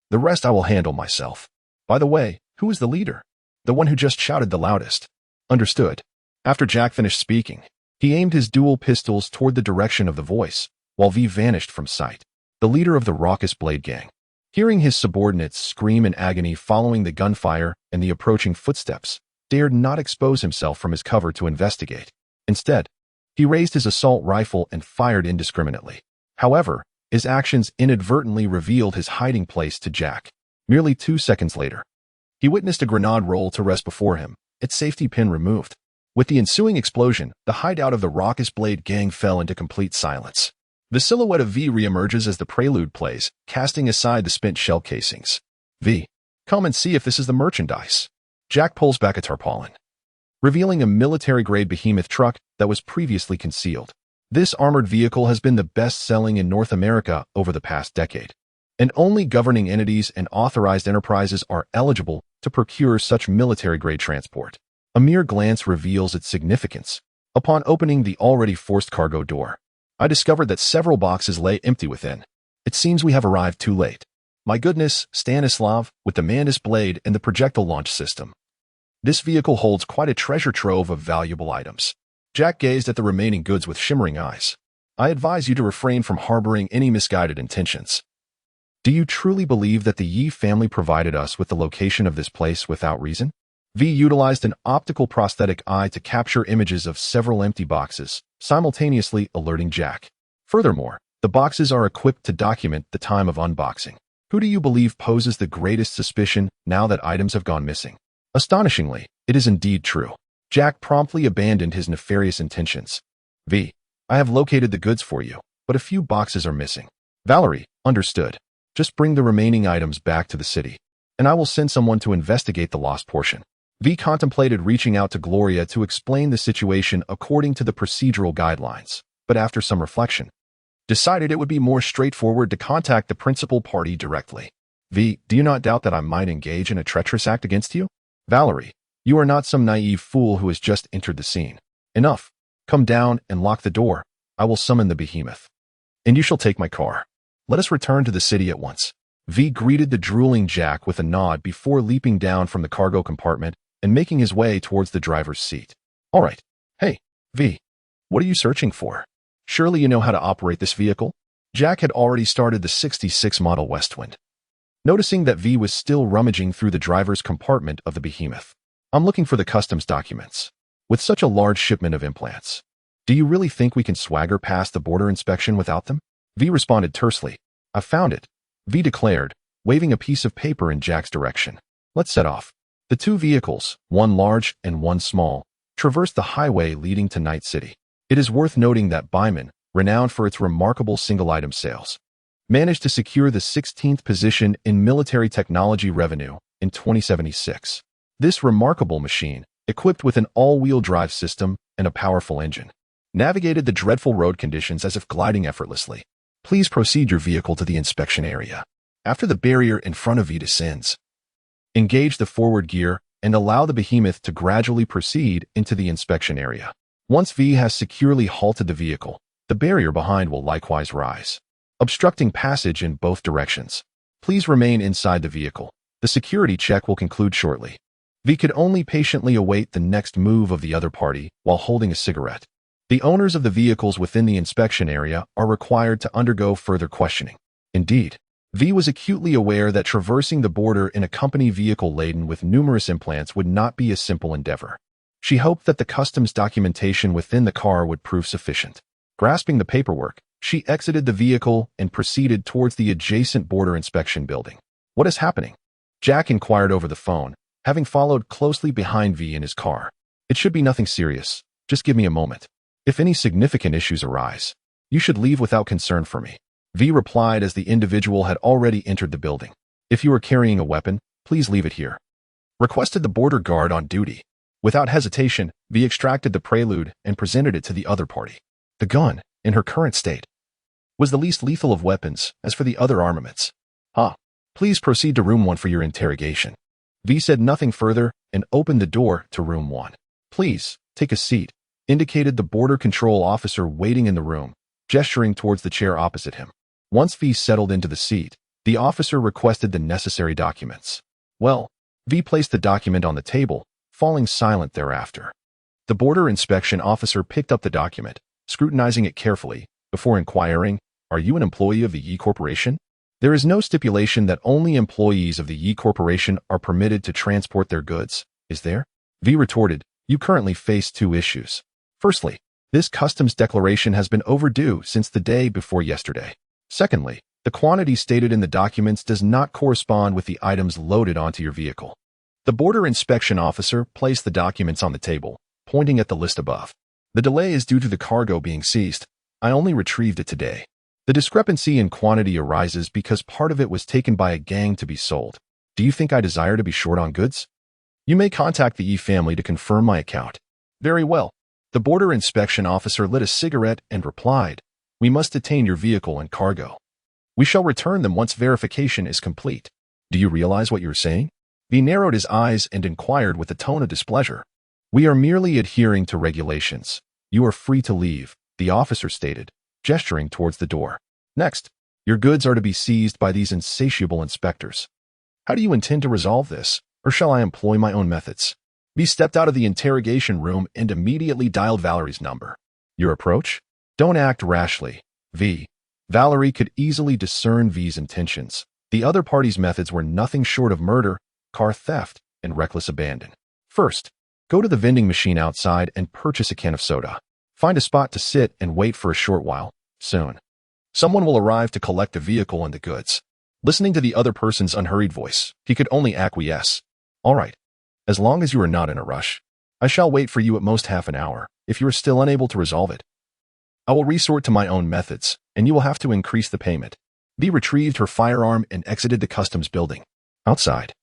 The rest I will handle myself. By the way, who is the leader?" "The one who just shouted the loudest." "Understood." After Jack finished speaking, he aimed his dual pistols toward the direction of the voice, while V vanished from sight. The leader of the raucous Blade gang, hearing his subordinates scream in agony following the gunfire and the approaching footsteps, dared not expose himself from his cover to investigate. Instead, he raised his assault rifle and fired indiscriminately. However, his actions inadvertently revealed his hiding place to Jack. Merely 2 seconds later, he witnessed a grenade roll to rest before him, its safety pin removed. With the ensuing explosion, the hideout of the raucous Blade gang fell into complete silence. The silhouette of V reemerges as the prelude plays, casting aside the spent shell casings. "V, come and see if this is the merchandise." Jack pulls back a tarpaulin, revealing a military-grade behemoth truck that was previously concealed. This armored vehicle has been the best-selling in North America over the past decade, and only governing entities and authorized enterprises are eligible to procure such military-grade transport. A mere glance reveals its significance. Upon opening the already forced cargo door, I discovered that several boxes lay empty within. It seems we have arrived too late. My goodness, Stanislav, with the Mandus blade and the projectile launch system. This vehicle holds quite a treasure trove of valuable items. Jack gazed at the remaining goods with shimmering eyes. "I advise you to refrain from harboring any misguided intentions. Do you truly believe that the Yi family provided us with the location of this place without reason?" V utilized an optical prosthetic eye to capture images of several empty boxes, simultaneously alerting Jack. Furthermore, the boxes are equipped to document the time of unboxing. Who do you believe poses the greatest suspicion now that items have gone missing? Astonishingly, it is indeed true. Jack promptly abandoned his nefarious intentions. "V, I have located the goods for you, but a few boxes are missing." "Valerie, understood. Just bring the remaining items back to the city, and I will send someone to investigate the lost portion." V contemplated reaching out to Gloria to explain the situation according to the procedural guidelines, but after some reflection, decided it would be more straightforward to contact the principal party directly. "V, do you not doubt that I might engage in a treacherous act against you?" "Valerie, you are not some naive fool who has just entered the scene. Enough. Come down and lock the door. I will summon the behemoth. And you shall take my car. Let us return to the city at once. V greeted the drooling Jack with a nod before leaping down from the cargo compartment and making his way towards the driver's seat. All right. Hey, V. What are you searching for? Surely you know how to operate this vehicle? Jack had already started the '66 model Westwind. Noticing that V was still rummaging through the driver's compartment of the behemoth. I'm looking for the customs documents. With such a large shipment of implants, do you really think we can swagger past the border inspection without them? V responded tersely. I found it, V declared, waving a piece of paper in Jack's direction. Let's set off. The two vehicles, one large and one small, traversed the highway leading to Night City. It is worth noting that Byman, renowned for its remarkable single-item sales, managed to secure the 16th position in military technology revenue in 2076. This remarkable machine, equipped with an all-wheel drive system and a powerful engine, navigated the dreadful road conditions as if gliding effortlessly. Please proceed your vehicle to the inspection area. After the barrier in front of you descends, engage the forward gear and allow the behemoth to gradually proceed into the inspection area. Once V has securely halted the vehicle, the barrier behind will likewise rise, obstructing passage in both directions. Please remain inside the vehicle. The security check will conclude shortly. V could only patiently await the next move of the other party while holding a cigarette. The owners of the vehicles within the inspection area are required to undergo further questioning. Indeed, V was acutely aware that traversing the border in a company vehicle laden with numerous implants would not be a simple endeavor. She hoped that the customs documentation within the car would prove sufficient. Grasping the paperwork, she exited the vehicle and proceeded towards the adjacent border inspection building. What is happening? Jack inquired over the phone, having followed closely behind V in his car. It should be nothing serious. Just give me a moment. If any significant issues arise, you should leave without concern for me. V replied as the individual had already entered the building. If you are carrying a weapon, please leave it here, requested the border guard on duty. Without hesitation, V extracted the prelude and presented it to the other party. The gun, in her current state, was the least lethal of weapons. As for the other armaments, please proceed to room 1 for your interrogation. V said nothing further and opened the door to room 1. Please, take a seat, indicated the border control officer waiting in the room, gesturing towards the chair opposite him. Once V settled into the seat, the officer requested the necessary documents. Well, V placed the document on the table, falling silent thereafter. The border inspection officer picked up the document, scrutinizing it carefully, before inquiring, "Are you an employee of the Yi Corporation?" There is no stipulation that only employees of the Yi Corporation are permitted to transport their goods, is there? V retorted, "You currently face 2 issues. Firstly, this customs declaration has been overdue since the day before yesterday. Secondly, the quantity stated in the documents does not correspond with the items loaded onto your vehicle." The border inspection officer placed the documents on the table, pointing at the list above. "The delay is due to the cargo being seized. I only retrieved it today. The discrepancy in quantity arises because part of it was taken by a gang to be sold. Do you think I desire to be short on goods? You may contact the Yi family to confirm my account." "Very well." The border inspection officer lit a cigarette and replied, "We must detain your vehicle and cargo. We shall return them once verification is complete." "Do you realize what you're saying?" V narrowed his eyes and inquired with a tone of displeasure. "We are merely adhering to regulations. You are free to leave," the officer stated, gesturing towards the door. "Next, your goods are to be seized by these insatiable inspectors. How do you intend to resolve this, or shall I employ my own methods?" V stepped out of the interrogation room and immediately dialed Valerie's number. "Your approach? Don't act rashly, V." Valerie could easily discern V's intentions. The other party's methods were nothing short of murder, car theft, and reckless abandon. First, go to the vending machine outside and purchase a can of soda. Find a spot to sit and wait for a short while. Soon, someone will arrive to collect the vehicle and the goods. Listening to the other person's unhurried voice, he could only acquiesce. "All right. As long as you are not in a rush, I shall wait for you at most half an hour. If you are still unable to resolve it, I will resort to my own methods, and you will have to increase the payment." V retrieved her firearm and exited the customs building. Outside,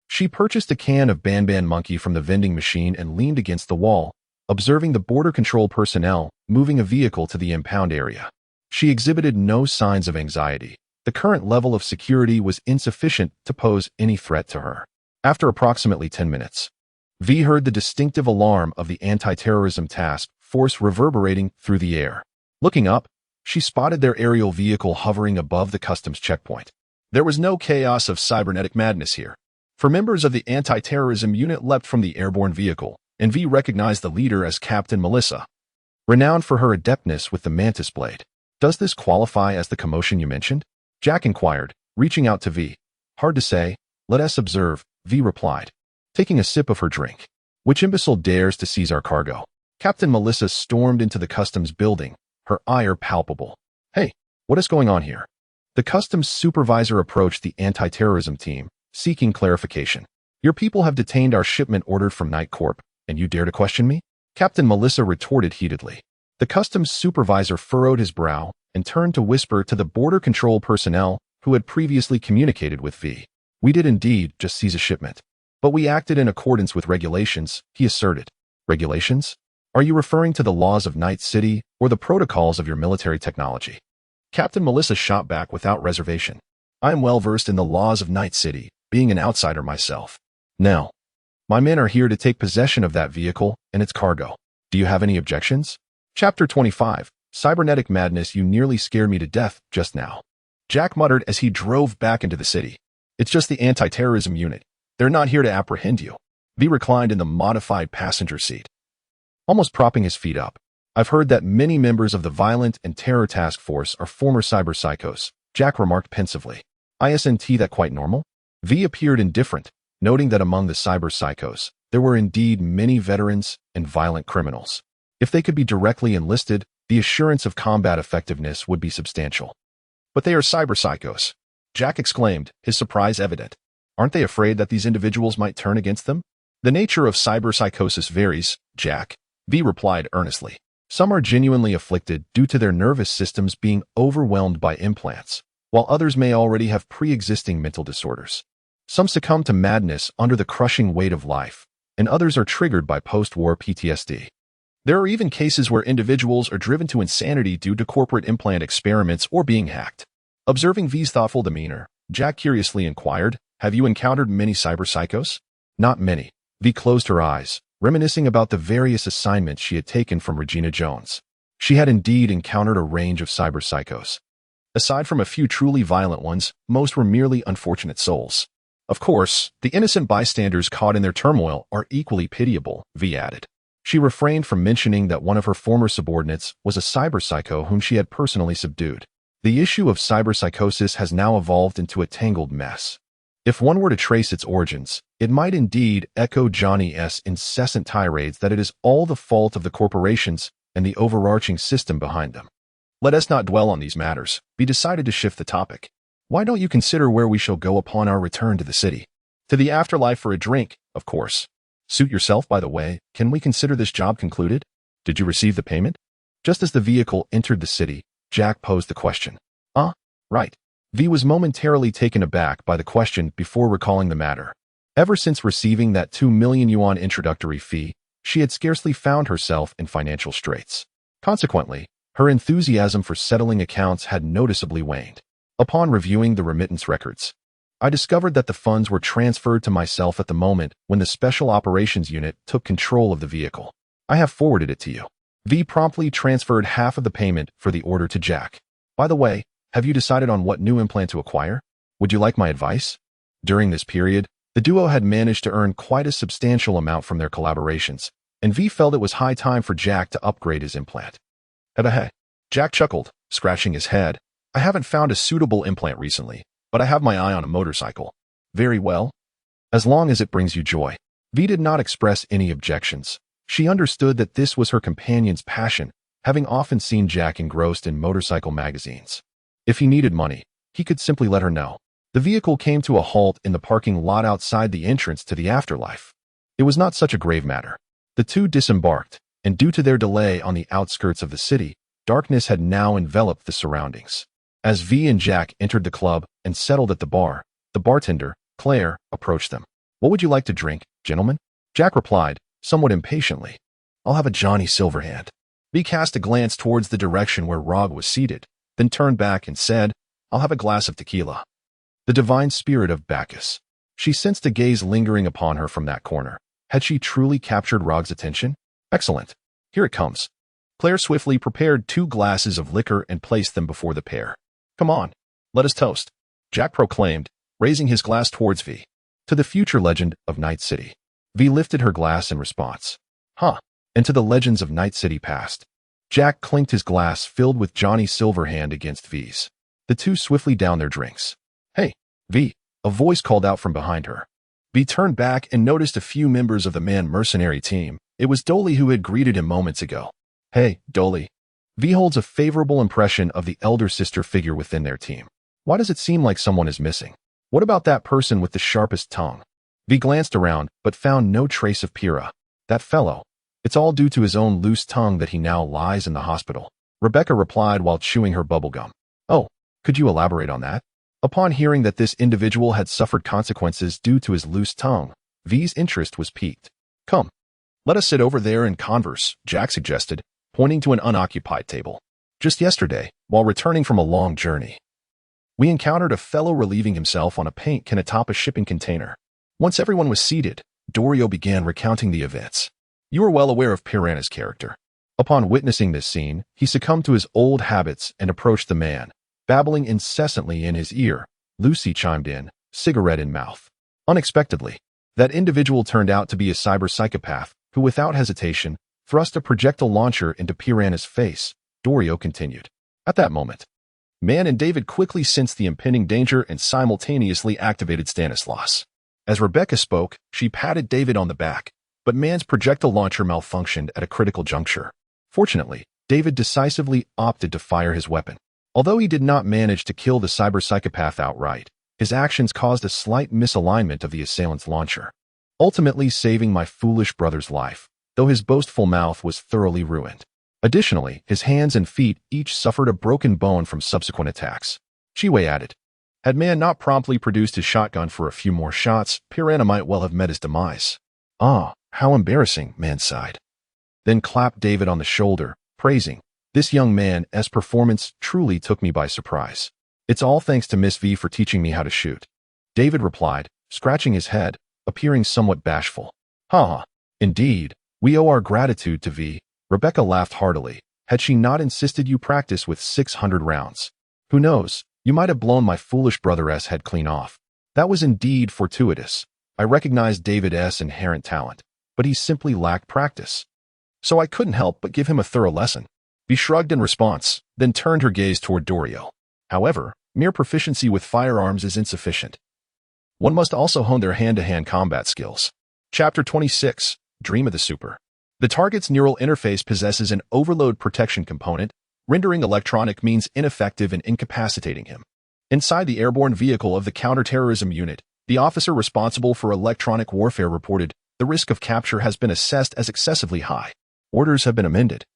she purchased a can of Ban Ban Monkey from the vending machine and leaned against the wall, observing the border control personnel moving a vehicle to the impound area. She exhibited no signs of anxiety. The current level of security was insufficient to pose any threat to her. After approximately 10 minutes, V heard the distinctive alarm of the anti-terrorism task force reverberating through the air. Looking up, she spotted their aerial vehicle hovering above the customs checkpoint. There was no chaos of cybernetic madness here. For members of the anti-terrorism unit leapt from the airborne vehicle, and V recognized the leader as Captain Melissa, renowned for her adeptness with the mantis blade. Does this qualify as the commotion you mentioned? Jack inquired, reaching out to V. Hard to say. Let us observe, V replied, taking a sip of her drink. Which imbecile dares to seize our cargo? Captain Melissa stormed into the customs building, her ire palpable. Hey, what is going on here? The customs supervisor approached the anti-terrorism team, seeking clarification. Your people have detained our shipment ordered from Night Corp, and you dare to question me? Captain Melissa retorted heatedly. The customs supervisor furrowed his brow and turned to whisper to the border control personnel who had previously communicated with V. We did indeed just seize a shipment. But we acted in accordance with regulations, he asserted. Regulations? Are you referring to the laws of Night City or the protocols of your military technology? Captain Melissa shot back without reservation. I am well versed in the laws of Night City, being an outsider myself. Now, my men are here to take possession of that vehicle and its cargo. Do you have any objections? Chapter 25, Cybernetic Madness. You nearly scared me to death just now. Jack muttered as he drove back into the city. It's just the anti-terrorism unit. They're not here to apprehend you. V reclined in the modified passenger seat, almost propping his feet up. I've heard that many members of the Violent and Terror Task Force are former cyber psychos, Jack remarked pensively. Isn't that quite normal? V appeared indifferent, noting that among the cyber psychos, there were indeed many veterans and violent criminals. If they could be directly enlisted, the assurance of combat effectiveness would be substantial. But they are cyber psychos, Jack exclaimed, his surprise evident. Aren't they afraid that these individuals might turn against them? The nature of cyber psychosis varies, Jack, V replied earnestly. Some are genuinely afflicted due to their nervous systems being overwhelmed by implants, while others may already have pre-existing mental disorders. Some succumb to madness under the crushing weight of life, and others are triggered by post-war PTSD. There are even cases where individuals are driven to insanity due to corporate implant experiments or being hacked. Observing V's thoughtful demeanor, Jack curiously inquired, have you encountered many cyber psychos? Not many. V closed her eyes, reminiscing about the various assignments she had taken from Regina Jones. She had indeed encountered a range of cyber psychos. Aside from a few truly violent ones, most were merely unfortunate souls. Of course, the innocent bystanders caught in their turmoil are equally pitiable, V added. She refrained from mentioning that one of her former subordinates was a cyber psycho whom she had personally subdued. The issue of cyberpsychosis has now evolved into a tangled mess. If one were to trace its origins, it might indeed echo Johnny's incessant tirades that it is all the fault of the corporations and the overarching system behind them. Let us not dwell on these matters. We decided to shift the topic. Why don't you consider where we shall go upon our return to the city? To the afterlife for a drink, of course. Suit yourself, by the way. Can we consider this job concluded? Did you receive the payment? Just as the vehicle entered the city, Jack posed the question. Right. V was momentarily taken aback by the question before recalling the matter. Ever since receiving that 2 million yuan introductory fee, she had scarcely found herself in financial straits. Consequently, her enthusiasm for settling accounts had noticeably waned. Upon reviewing the remittance records, I discovered that the funds were transferred to myself at the moment when the Special Operations Unit took control of the vehicle. I have forwarded it to you. V promptly transferred half of the payment for the order to Jack. By the way, have you decided on what new implant to acquire? Would you like my advice? During this period, the duo had managed to earn quite a substantial amount from their collaborations, and V felt it was high time for Jack to upgrade his implant. Hey. Jack chuckled, scratching his head. I haven't found a suitable implant recently, but I have my eye on a motorcycle. Very well. As long as it brings you joy. V did not express any objections. She understood that this was her companion's passion, having often seen Jack engrossed in motorcycle magazines. If he needed money, he could simply let her know. The vehicle came to a halt in the parking lot outside the entrance to the afterlife. It was not such a grave matter. The two disembarked, and due to their delay on the outskirts of the city, darkness had now enveloped the surroundings. As V and Jack entered the club and settled at the bar, the bartender, Claire, approached them. What would you like to drink, gentlemen? Jack replied, somewhat impatiently. I'll have a Johnny Silverhand. V cast a glance towards the direction where Rog was seated, then turned back and said, I'll have a glass of tequila. The divine spirit of Bacchus. She sensed a gaze lingering upon her from that corner. Had she truly captured Rog's attention? Excellent. Here it comes. Claire swiftly prepared 2 glasses of liquor and placed them before the pair. "Come on, let us toast," Jack proclaimed, raising his glass towards V. "To the future legend of Night City." V lifted her glass in response. "Huh, and to the legends of Night City past." Jack clinked his glass filled with Johnny Silverhand against V's. The two swiftly downed their drinks. "Hey, V," a voice called out from behind her. V turned back and noticed a few members of the man mercenary team. It was Dolly who had greeted him moments ago. "Hey, Dolly." V holds a favorable impression of the elder sister figure within their team. Why does it seem like someone is missing? What about that person with the sharpest tongue? V glanced around, but found no trace of Pyrrha. That fellow. It's all due to his own loose tongue that he now lies in the hospital. Rebecca replied while chewing her bubblegum. "Oh, could you elaborate on that?" Upon hearing that this individual had suffered consequences due to his loose tongue, V's interest was piqued. "Come, let us sit over there and converse," Jack suggested, pointing to an unoccupied table. "Just yesterday, while returning from a long journey, we encountered a fellow relieving himself on a paint can atop a shipping container. Once everyone was seated, Dorio began recounting the events. You are well aware of Piranha's character. Upon witnessing this scene, he succumbed to his old habits and approached the man, babbling incessantly in his ear. Lucy chimed in, cigarette in mouth. Unexpectedly, that individual turned out to be a cyber psychopath who, without hesitation, thrust a projectile launcher into Piranha's face," Dorio continued. At that moment, Man and David quickly sensed the impending danger and simultaneously activated Stanislaus. As Rebecca spoke, she patted David on the back, but Man's projectile launcher malfunctioned at a critical juncture. Fortunately, David decisively opted to fire his weapon. Although he did not manage to kill the cyber psychopath outright, his actions caused a slight misalignment of the assailant's launcher, ultimately saving my foolish brother's life, though his boastful mouth was thoroughly ruined. Additionally, his hands and feet each suffered a broken bone from subsequent attacks. Chiwei added, "Had Man not promptly produced his shotgun for a few more shots, Piranha might well have met his demise." "Ah, how embarrassing," Man sighed. Then clapped David on the shoulder, praising, "This young man's performance truly took me by surprise. It's all thanks to Miss V for teaching me how to shoot." David replied, scratching his head, appearing somewhat bashful. "Ha, indeed, we owe our gratitude to V." Rebecca laughed heartily. "Had she not insisted you practice with 600 rounds? Who knows, you might have blown my foolish brother's head clean off." That was indeed fortuitous. I recognized David's inherent talent, but he simply lacked practice. So I couldn't help but give him a thorough lesson. V shrugged in response, then turned her gaze toward Dorio. "However, mere proficiency with firearms is insufficient. One must also hone their hand-to-hand combat skills." Chapter 26, Dream of the Super. The target's neural interface possesses an overload protection component, rendering electronic means ineffective and incapacitating him. Inside the airborne vehicle of the counterterrorism unit, the officer responsible for electronic warfare reported, "The risk of capture has been assessed as excessively high. Orders have been amended.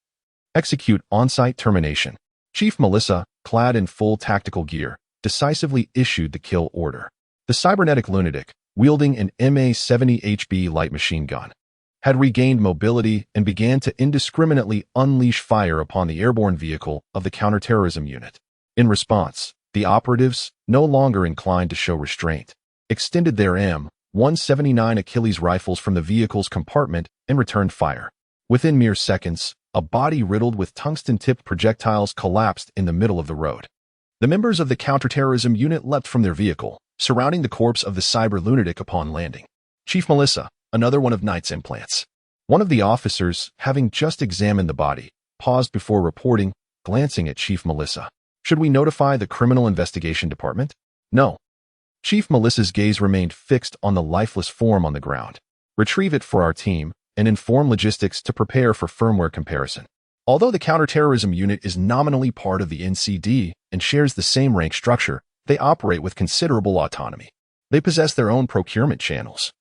Execute on-site termination." Chief Melissa, clad in full tactical gear, decisively issued the kill order. The cybernetic lunatic, wielding an MA-70 HB light machine gun, had regained mobility and began to indiscriminately unleash fire upon the airborne vehicle of the counterterrorism unit. In response, the operatives, no longer inclined to show restraint, extended their M179 Achilles rifles from the vehicle's compartment and returned fire. Within mere seconds, a body riddled with tungsten-tipped projectiles collapsed in the middle of the road. The members of the counterterrorism unit leapt from their vehicle, surrounding the corpse of the cyber lunatic upon landing. Chief Melissa, another one of Knight's implants. One of the officers, having just examined the body, paused before reporting, glancing at Chief Melissa. "Should we notify the Criminal Investigation Department?" "No." Chief Melissa's gaze remained fixed on the lifeless form on the ground. "Retrieve it for our team and inform logistics to prepare for firmware comparison." Although the counterterrorism unit is nominally part of the NCD and shares the same rank structure, they operate with considerable autonomy. They possess their own procurement channels,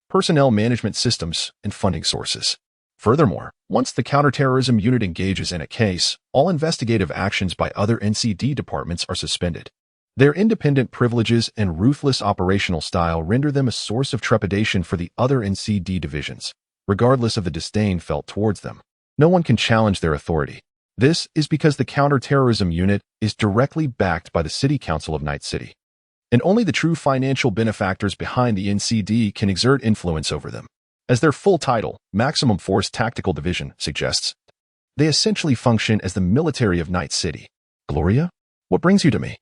personnel management systems, and funding sources. Furthermore, once the counterterrorism unit engages in a case, all investigative actions by other NCD departments are suspended. Their independent privileges and ruthless operational style render them a source of trepidation for the other NCD divisions, regardless of the disdain felt towards them. No one can challenge their authority. This is because the counterterrorism unit is directly backed by the City Council of Night City, and only the true financial benefactors behind the NCD can exert influence over them. As their full title, Maximum Force Tactical Division, suggests, They essentially function as the military of Night City. Gloria? What brings you to me?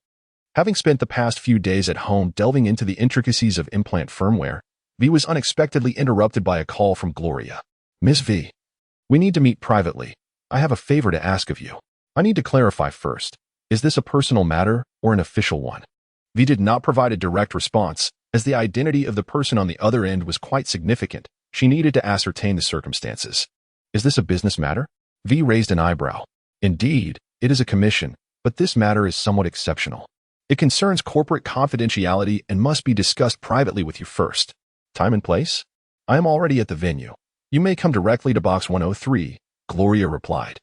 Having spent the past few days at home delving into the intricacies of implant firmware, V was unexpectedly interrupted by a call from Gloria. Miss V, we need to meet privately. I have a favor to ask of you. I need to clarify first. Is this a personal matter or an official one? V did not provide a direct response, as the identity of the person on the other end was quite significant. She needed to ascertain the circumstances. Is this a business matter? V raised an eyebrow. Indeed, it is a commission, but this matter is somewhat exceptional. It concerns corporate confidentiality and must be discussed privately with you first. Time and place? I am already at the venue. You may come directly to box 103, Gloria replied.